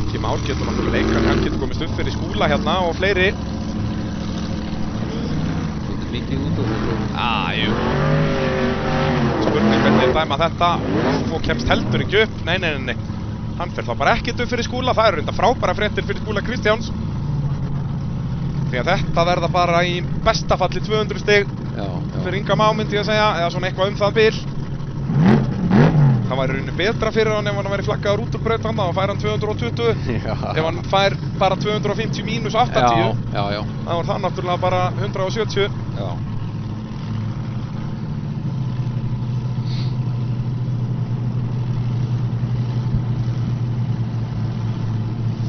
Ingi Már getur náttúrulega leikar, hann getur komist upp fyrir Skúla hérna og fleiri. Þetta er mikið út úr þessu. Jú. Spurning hvernig dæma þetta og kemst heldur ekki upp. Nei. Hann fer þá bara ekkert upp fyrir Skúla. Það eru reynda frábæra fréttir fyrir Skúla Kristjáns. Því að þetta verða bara í besta falli 200 stig fyrir Inga Má, myndi ég að segja, eða svona eitthvað það bil. Það væri rauninni betra fyrir hann ef hann væri flaggaður út úr braut hann, þá fær hann 220. Ef hann fær bara 250 mínus 80, þá er það náttúrulega bara 170. Já.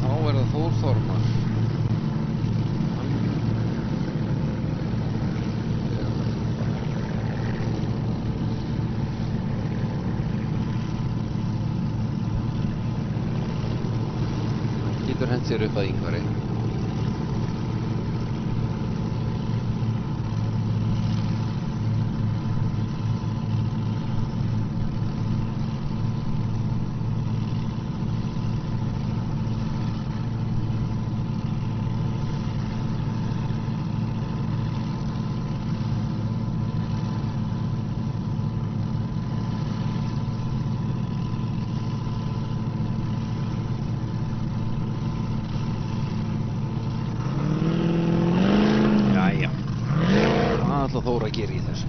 Þá er það Þór Þormar. Getur hent sér upp að Ingvari. Þór að gera í þessu.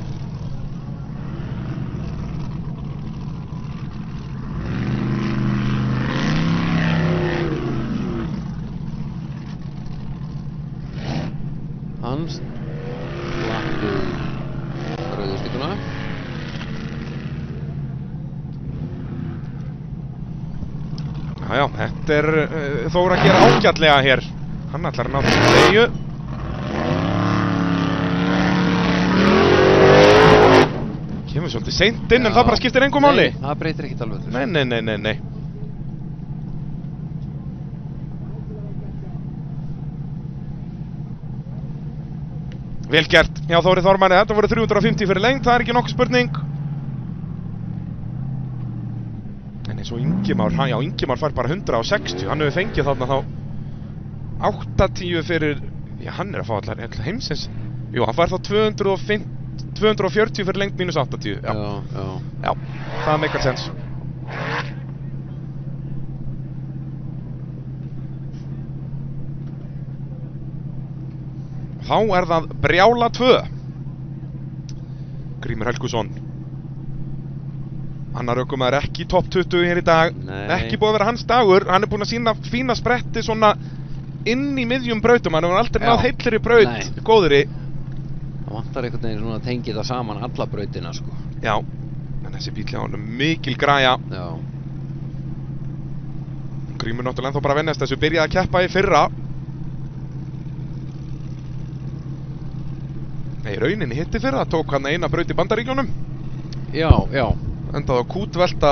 Hann slapp rauðu stykkuna. Já, þetta er Þór að gera ágætlega hér. Hann ætlar að ná þessu beygju. Kemur svolítið seint inn, en það bara skiptir engu máli. Nei, það breytir ekkert alveg þessu. Nei. Vel gert hjá Þóri Þormanni, þetta voru 350 fyrir lengd, það er ekki nokkuð spurning. En eins og Ingimar, já Ingimar fær bara 160, hann hefur fengið þarna þá 80 fyrir, já hann er að fá allar heimsins. Jú, hann fær þá 240 fyrir lengd mínus 80, já, það meikar sens. Þá er það Brjála 2. Grímur Helgusson. Annar ökumaður ekki í topp 20 hér í dag. Nei. Ekki búið að vera hans dagur. Hann er búinn að sýna fína spretti svona inn í miðjum brautum. Hann hefur aldrei náð heillir í braut, góðri. Það vantar einhvern veginn svona að tengja það saman alla brautina, sko. Já, en þessi bíl hjá honum mikil græja. Já. Grímur náttúrulega ennþá bara að venjast þessu, byrjaði að keppa í fyrra. Nei, rauninni hitti fyrra, tók hann eina braut í Bandaríkjunum. Já. Endaði á kútvelta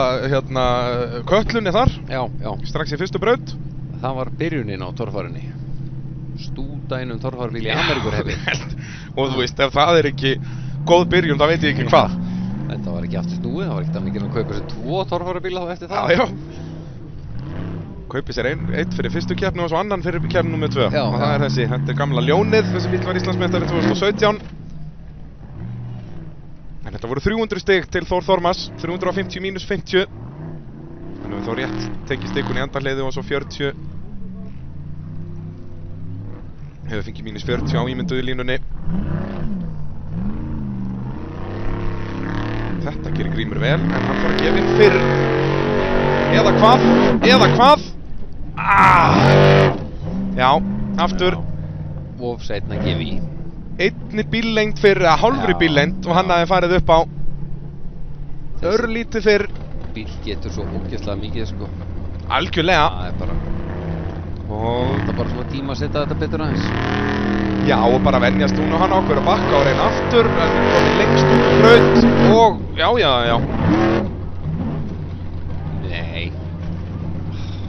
köllunni þar. Já. Strax í fyrstu braut. Það var byrjunin á torfærinni. Stúta einum torfærbíl í Ameríkur hefði. Og þú veist, ef það er ekki góð byrjun, þá veit ég ekki hvað. Þetta var ekki aftur snúið, það var ekkert að mikið að kaupa sér 2 torfærabíla þá eftir það. Já. Kaupið sér einn fyrir fyrstu keppni og svo annan fyrir keppni nr. 2. Og það er þessi, þetta er gamla Ljónið, þessi bíl var Íslandsmeistari 2017. En þetta voru 300 stig til Þór Þormars, 350 mínus 50. Þannig að þá rétt tekið stikun í endarleiði og svo 40. Hefur fengið mínus 40 á ímynduðu línunni. Þetta gerir Grímur vel, en hann fór að gefa inn fyrr. Eða hvað? Já, aftur. Of seinna að gefa í. Einni bíllengd fyrir, að hálfri bíllengd, og hann hafði farið upp á örlítið fyrr. Bíl getur svo ógeðslega mikið, sko. Algjörlega. Það er bara, Og það er bara svona tíma að setja þetta betur aðeins. já, og bara venjast hún og hann ákveður að bakka og reyna aftur, en komið lengst út úr braut, og já. Nei.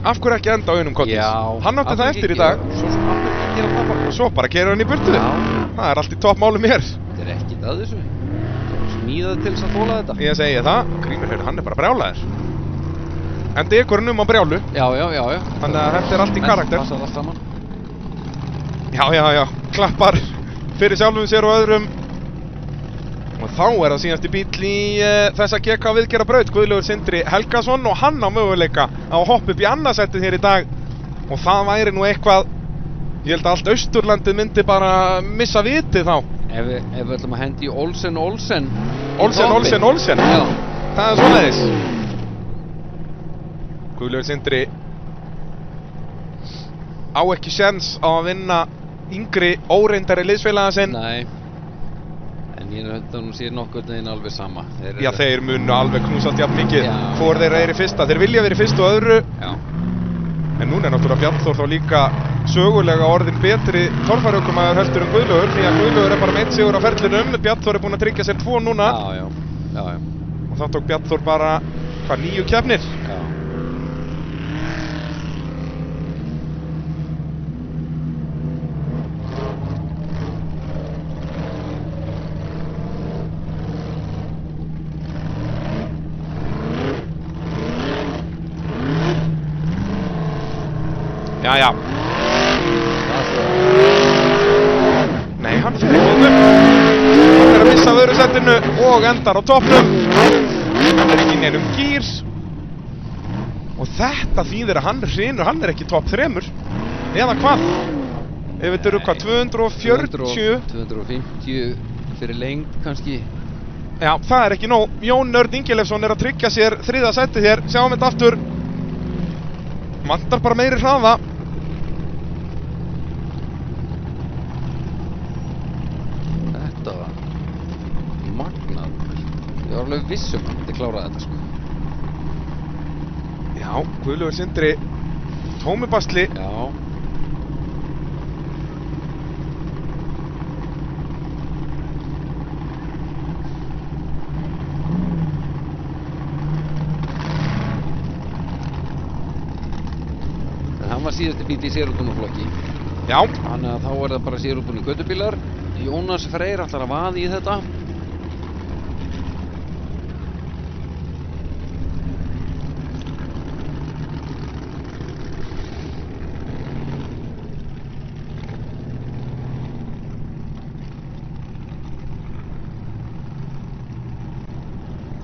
Af hverju ekki enda á einum kollins? Já. Hann átti það eftir í dag. Svo af hverju ekki gera það bara? Og svo bara keyrir hann í burtu. Já. Það er allt í toppmálum hér. Þetta er ekkert að þessu. Það er smíðað til þess að þola þetta. Ég segi það, Grímur, hann er bara brjálaður. En dekorinn á brjálu, Já. þannig að þetta er allt í karakter. Passar allt saman. Já, klappar fyrir sjálfum sér og öðrum. Og þá er það síðasti bíll í þessa GK viðgerða braut, Guðlaugur Sindri Helgason, og hann á möguleika á að hoppa upp í annarsættið hér í dag. Og það væri nú eitthvað, ég held að allt Austurlandið myndi bara missa vitið þá. Ef við ætlum að hendi í Olsen. Olsen. Já. Það er svoleiðis. Guðlaugur Sindri á ekki séns á að vinna yngri, óreyndari liðsfélaga sinn. Nei. En ég held að hún sér nokkuð neginn alveg sama. Þeir munu alveg knúsast jafn mikið. Já. Hvor þeirra er í fyrsta. Þeir vilja vera í fyrstu og öðru. Já. En núna er náttúrulega Bjarnþór þá líka sögulega orðin betri torfærökumaður heldur en Guðlaugur, því að Guðlaugur er bara með 1 sigur á ferlinum. Bjarnþór er búinn að tryggja sér 2 núna. Já. Og þá tók Bjarnþór bara, 9 keppnir? Já. Já. Nei, hann fyrir góðum. Hann er að missa af öðru settinu og endar á toppnum. Hann er ekki í neinum gír. Og þetta þýðir að hann hrynur, hann er ekki topp 3. Eða hvað? Ef þetta eru hvað, 240? 250 fyrir lengd kannski. Já, það er ekki nóg. Jón Örn Ingileifsson að tryggja sér 3. sætið hér. Sjáum þetta aftur. Vantar bara meiri hraða. Þetta var magnað. Ég var alveg viss að þetta kláraði þetta sko. Já, Guðlaugur Sindri tómubasli. Já. Hann var síðasti bíl í sérútbúnarflokki. Já. Þannig að þá er það bara sérútbúnir götubílar. Jónas Freyr ætlar að vaða í þetta.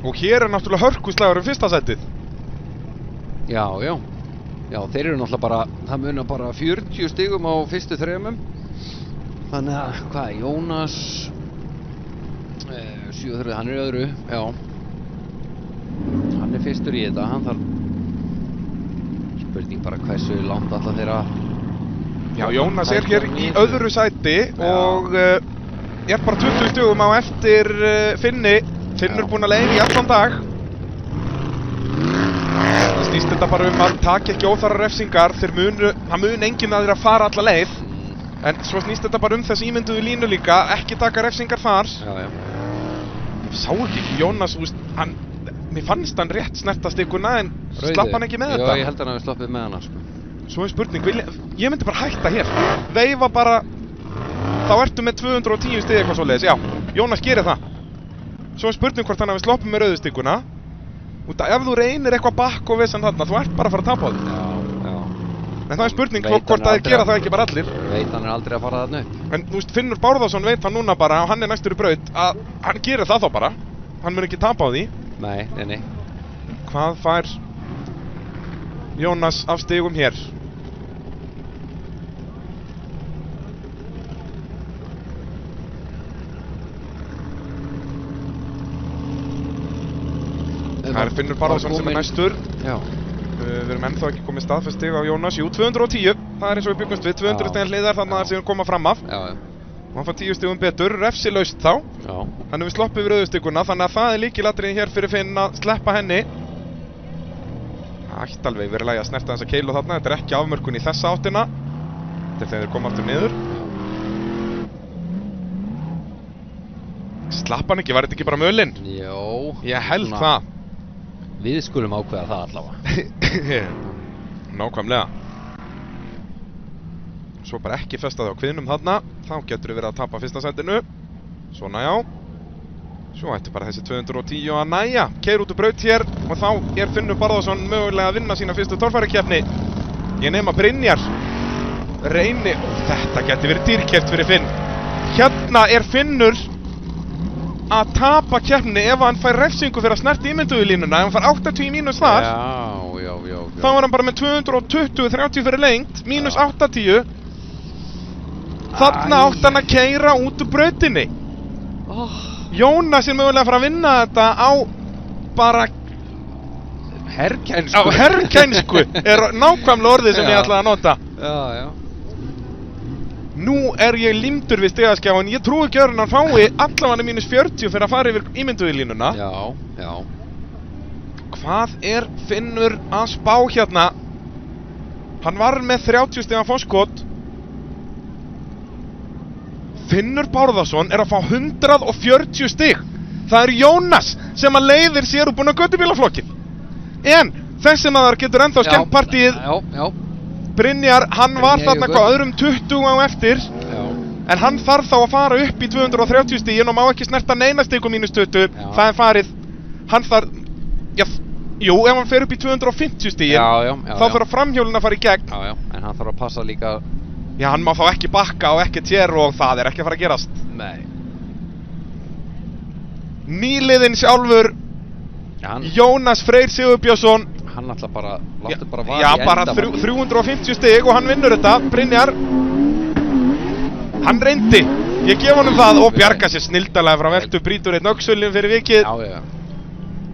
Og hér er náttúrulega hörkuslagur 1. sætið. Já, já. Já, þeir eru náttúrulega bara, það munar bara 40 stigum á fyrstu 3. Þannig að, hvað, Jónas 7, hann er öðru, já. Hann er fyrstur í þetta, hann þarf spurning bara hversu langt alltaf þeirra. Já, Jónas er hér í öðru sæti og er bara 20 stigum á eftir Finni. Finnur búinn að leiða í allan dag. Það snýst þetta bara að taka ekki óþarfa refsingar. Það mun enginn að þeirra fara alla leið. En svo snýst þetta bara þessi ímynduðu línu líka. Ekki taka refsingar þar. Já, já. Ég sá ekki Jónas, mér fannst hann rétt snerta stikkuna en slapp hann ekki með þetta. Já, ég held að hann hafi sloppið með hana sko. Svo er spurning, ég myndi bara hætta hér. Veifa bara, þá ertu með 210 stig eitthvað svoleiðis. Já, Jónas gerir það. Svo er spurning hvort hann hafi sloppið með rauðustikkuna. Út að ef þú reynir eitthvað bakk og vissan þarna, þú ert bara að fara að tapa á því. Já, já. En það er spurning hvort að þeir gera það ekki bara allir. Veit hann er aldrei að fara þarna upp. En þú veist, Finnur Bárðarsson veit það núna bara, og hann er næstur í braut, að hann gerir það þá bara. Hann mun ekki tapa á því. Nei, nei, nei. Hvað fær Jónas af stigum hér? Það er Finnur Bárðarsson sem er næstur. Já. Við erum ennþá ekki komið staðfest stig á Jónas. Jú, 210. Það er eins og við byggumst við. 200 stig hliðar þannig að það séum koma fram af. Já, já. Og hann fann 10 stigum betur, refsilaust þá. Já. Þannig við sloppum við rauðustikkuna, þannig að það er líkilatriðin hér fyrir Finn að sleppa henni. Það ætti alveg verið lagi að snerta þessa keilu þarna. Þetta er ekki afmörkun í þessa áttina. Þetta er þegar þeir koma aftur niður. Slapp hann ekki, var þetta ekki bara mölin? Jó. Ég held það. Við skulum ákveða það allavega. Nákvæmlega. Svo bara ekki festa þau á kviðnum þarna. Þá getur við verið að tapa 1. sætinu. Svona já. Svo ætti bara þessi 210 að næja. Keyra út úr braut hér. Og þá er Finnur Bárðarsson mögulega að vinna sína fyrstu torfærukeppni. Ég nema Brynjar reyni. Þetta getur verið dýrkeypt fyrir Finn. Hérna er Finnur að tapa keppni ef hann fær refsingu fyrir að snerta ímynduðu línuna. Ef hann fær 80 mínus þar, Já. þá var hann bara með 220-30 fyrir lengt, mínus 80. Þarna átti hann að keyra út úr brautinni. Jónas er mögulega að fara að vinna þetta á bara herkænsku. Á herkænsku er nákvæmlega orðið sem ég ætlaði að nota. Já. Nú er ég límdur við stigaskjáin. Ég trúi ekki öðru en hann fái allavega mínus 40 fyrir að fara yfir ímynduðu línuna. Já. Hvað er Finnur að spá hérna? Hann var með 30 stiga forskot. Finnur Bárðarsson er að fá 140 stig. Það er Jónas sem að leiðir sér úr búin að göttubílaflokkin. En þessi maður getur ennþá skemmt partíið. Já. Brynjar, hann var þarna hvað öðrum 20 á eftir. Já. En hann þarf þá að fara upp í 230 stigin og má ekki snerta neina stigum mínus 20. Já. Það er farið. Hann þarf, jú, ef hann fer upp í 250 stigin, þá þarf framhjólinn að fara í gegn. Já. En hann þarf að passa líka. Já, hann má þá ekki bakka og ekki tér og það er ekki að fara að gerast. Nei. Nýliðinn sjálfur, Jónas Freyr Sigurbjörnsson. Hann ætla bara, láttu bara vaða í enda. Já, bara 350 stig og hann vinnur þetta. Brynjar, hann reyndi. Ég gef honum það og bjarga sér snildalega frá veltu, brýtur einn öxulinn fyrir vikið. Já.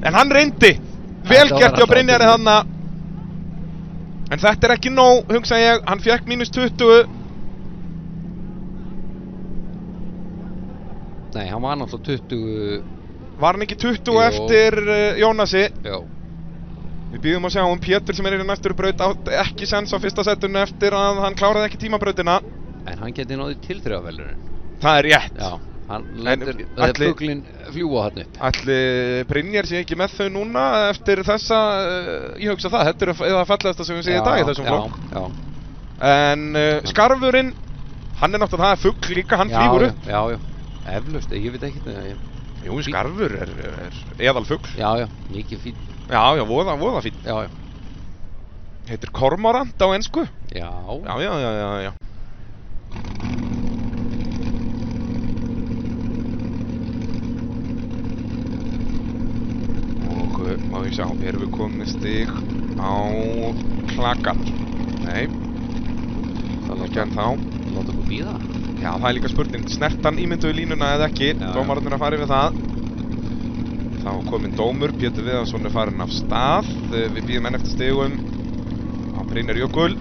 En hann reyndi. Vel Þetta gert var hjá alltaf Brynjari þarna. En þetta ekki nóg, hugsa ég. Hann fékk -20. Nei, hann var náttúrulega 20. Var hann ekki 20 Jú. eftir Jónasi? Já. Við býðum að sjá Pétur sem í næsturi braut átt ekki sens á fyrsta setinu eftir að hann kláraði ekki tímabrautina. En hann geti náði tilþrifavelurinn. Það rétt. Já, hann lendur, ætli- fuglinn fljúa hann upp. Ætli Brynjar sé ekki með þau núna eftir þessa, ég hugsa það, þetta er eða fallegasta sem við séum í dag í þessum flokk. Já. En skarfurinn, hann er náttúrulega, það er fugl líka, hann flýgur upp. Já. Eflaust, ég veit ekki það. Jú, skarfur er eðal fugl. Já, mikið fín. Já, voða fín. Já. Heitir kormorant á ensku. Já. Já. Og má ég sjá, erum við komið stig á klakan? Nei, það er ekki ennþá. Láta okkur bíða. Já, það er líka spurning, snertan ímynduðu línuna eða ekki, dómararnir að fara yfir það. Þá kominn dómur, Pétur Viðarsson er farin af stað, við býðum enn eftir stigum á Brynjar Jökul.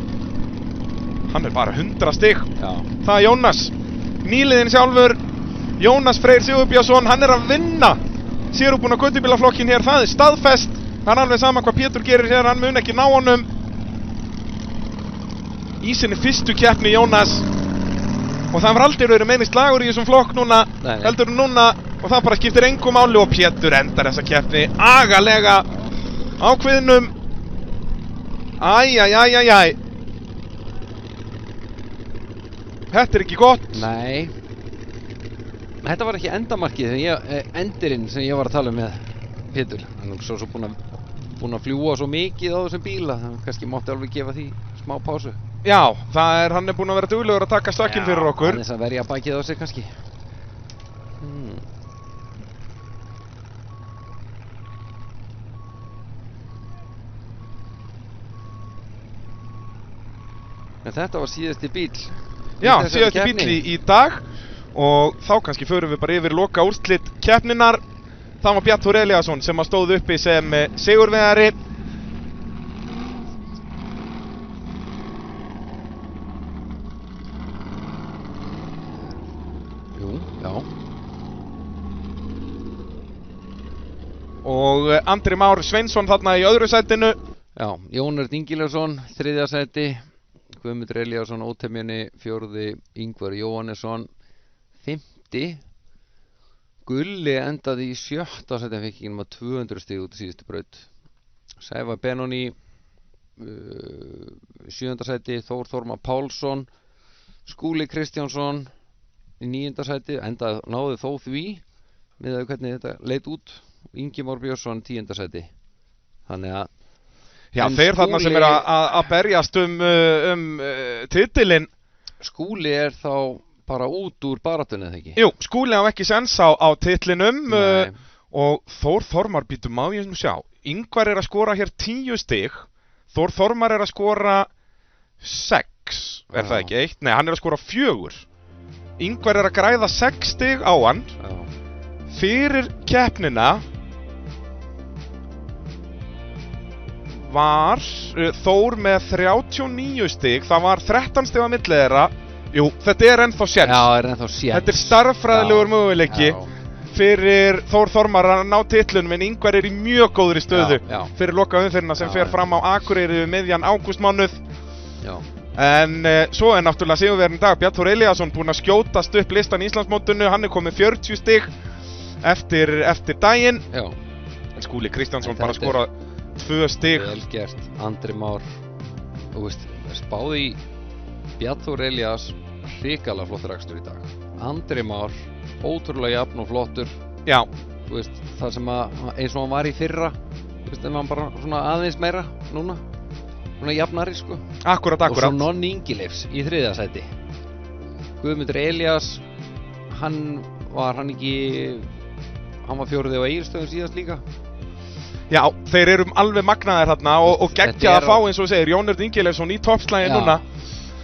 Hann er bara 100 stig, það er Jónas, nýliðinn sjálfur, Jónas Freyr Sigurbjörnsson, hann er að vinna sérúbúna göttubílaflokkin hér, það er staðfest, hann er alveg sama hvað Pétur gerir hér, hann mun ekki ná honum. Í sinni fyrstu keppni Jónas. Og það var aldrei verið meinist lagur í þessum flokk núna, heldur núna, og það bara skiptir engu máli og Pétur endar þessa keppni agalega ákveðnum. Æ. Þetta er ekki gott. Nei. Þetta var ekki endamarkið, endirinn sem ég var að tala með Pétur. Hann er svo búinn að fljúa svo mikið á þessum bíla, þannig kannski mátti alveg gefa því smá pásu. Já, hann er búinn að vera duglegur að taka stökkinn fyrir okkur. Já, hann er að verja bakið á sig kannski. En þetta var síðasti bíl. Já, síðasti bíl í dag. Og þá kannski förum við bara yfir loka úrslit keppninnar. Það var Bjartur Elíasson sem að stóð uppi sem sigurvegari. Já. Og Andri Már Sveinsson þarna í öðru sætinu. Já, Jón Örn Ingileifsson, 3. sæti. Guðmundur Elíasson, ótemjunni, 4. Ingvar Jóhannesson, 5. Gulli endaði í 7. sæti, hann fikk ekki með 200 stig út í síðustu braut. Sævar Benóni, 7. sæti, Þór Þormar Pálsson, Skúli Kristjánsson í 9. sæti, náði þó því með hvernig þetta leit út. Ingi Már Björnsson, 10. sæti. Þannig að já, þeir þarna sem er að berjast titilinn. Skúli er þá bara út úr baráttunni, eða ekki? Jú, Skúli á ekki sens á titlinum. Og Þór Þormar, býtum á ég nú sjá. Ingvar er að skora hér 10 stig. Þór Þormar er að skora 6. Er það ekki 1? Nei, hann er að skora 4. Ingvar er að græða 6 stig á hann. Fyrir keppnina var Þór með 39 stig, það var 13 stig á milli þeirra. Jú, þetta er ennþá séns. Já, er ennþá séns. Þetta er starffræðilegur möguleiki fyrir Þór Þormar að ná titlunum, en Ingvar er í mjög góðri stöðu fyrir lokaumferðina sem fer fram á Akureyri miðjan ágústmánuð. En svo er náttúrulega sigurvegarinn í dag Bjartur Elíasson búinn að skjótast upp listan í Íslandsmótinu, hann er komið 40 stig eftir daginn. En Skúli Kristjánsson bara skora 2 stig. Vel gert, Andri Már. Þú veist, spáði í Bjartur Elías hrikalega flottur akstur í dag. Andri Már, ótrúlega jafn og flottur. Já. Þú veist, það sem eins og hann var í fyrra, þú veist, en hann bara svona aðeins meira núna. Svona jafnari, sko. Akkurat. Og svo Nonni Ingileifs í 3. sæti. Guðmundur Elías, hann var 4. á Egilsstöðum síðast líka. Já, þeir eru alveg magnaðir þarna og geggjað að fá, eins og segir, Jón Örn Ingileifsson í toppslaginn núna.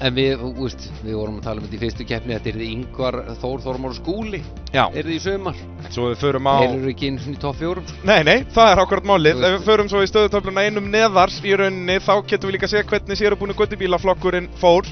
En við vorum að tala um þetta í fyrstu keppni, þetta er Ingvar, Þór, Þormar og Skúli. Já. Er þið í sumar? Svo við förum á... Þeir eru ekki einu svona í topp 4. Nei, það er akkurat málið. Ef við förum svo í stöðutöfluna einum neðar í rauninni, þá getum við líka að segja hvernig sérubúni göttubílaflokkurinn fór.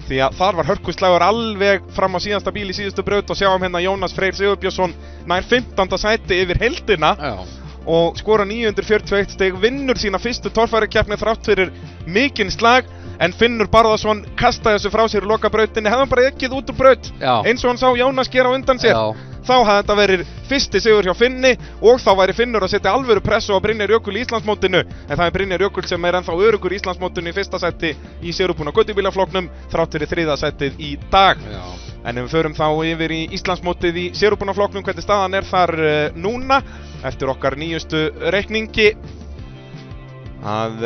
Því að þar var hörkuslagur alveg fram á síðasta bíl í síðustu braut og sjáum hérna Jónas Freyr Sigurbjörnsson nær 15. sæti yfir heildina. Já. Og skora 941 stig, vinnur sína fyrstu torfærukeppni þrátt fyrir mikinn slag, en Finnur Barðarsson kastaði þessu frá sér í lokabrautinni, hefði hann bara ekkið út úr braut, eins og hann sá Jónas gera á undan sér. Þá hafði þetta verið fyrsti sigur hjá Finni og þá væri Finnur að setja alvöru pressu á Brynjar Jökul í Íslandsmótinu, en það er Brynjar Jökul sem er ennþá öruggur í Íslandsmótinu í fyrsta sæti í sérubúna göttubílaflokknum þrátt fyrir 3. sætið í dag. Já. En ef við förum þá yfir í Íslandsmótið í sérubúna flokknum, hvernig staðan er þar núna eftir okkar nýjustu reikningi, að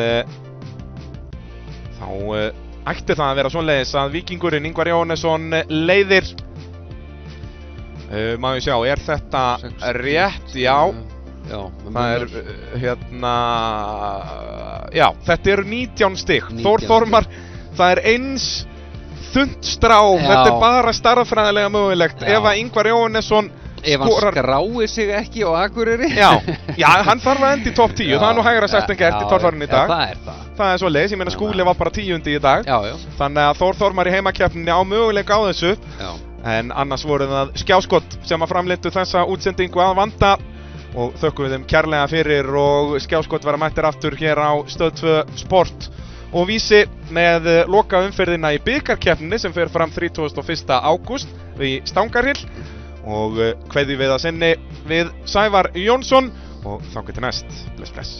þá ætti það að vera svoleiðis að Víkingurinn Ingvar Jóhannesson leiðir. Maður sjá, er þetta rétt? Já, það er hérna, já, þetta eru 19 stig. Þór Þormar, það er eins þunnt strá, þetta er bara stærðfræðilega mögulegt. Ef að Ingvar Jóhannesson ef hann skráir sig ekki á Akureyri. Já, hann þarf að enda í topp 10, það er nú hægra sagt en gert í torfærinu í dag. Það er svoleiðis, ég meina Skúli var bara 10. í dag. Þannig að Þór Þormar í heimakeppninni á möguleika á þessu. En annars voru það Skjáskot sem að framleiddu þessa útsendingu að vanda og þökkum við þeim kærlega fyrir, og Skjáskot vera mættir aftur hér á Stöð 2 Sport og Vísi með loka umferðina í bikarkeppninni sem fer fram 31. ágúst í Stangarhyl, og kveðjum við að sinni við Sævar Jónsson og þangað til næst. Bless.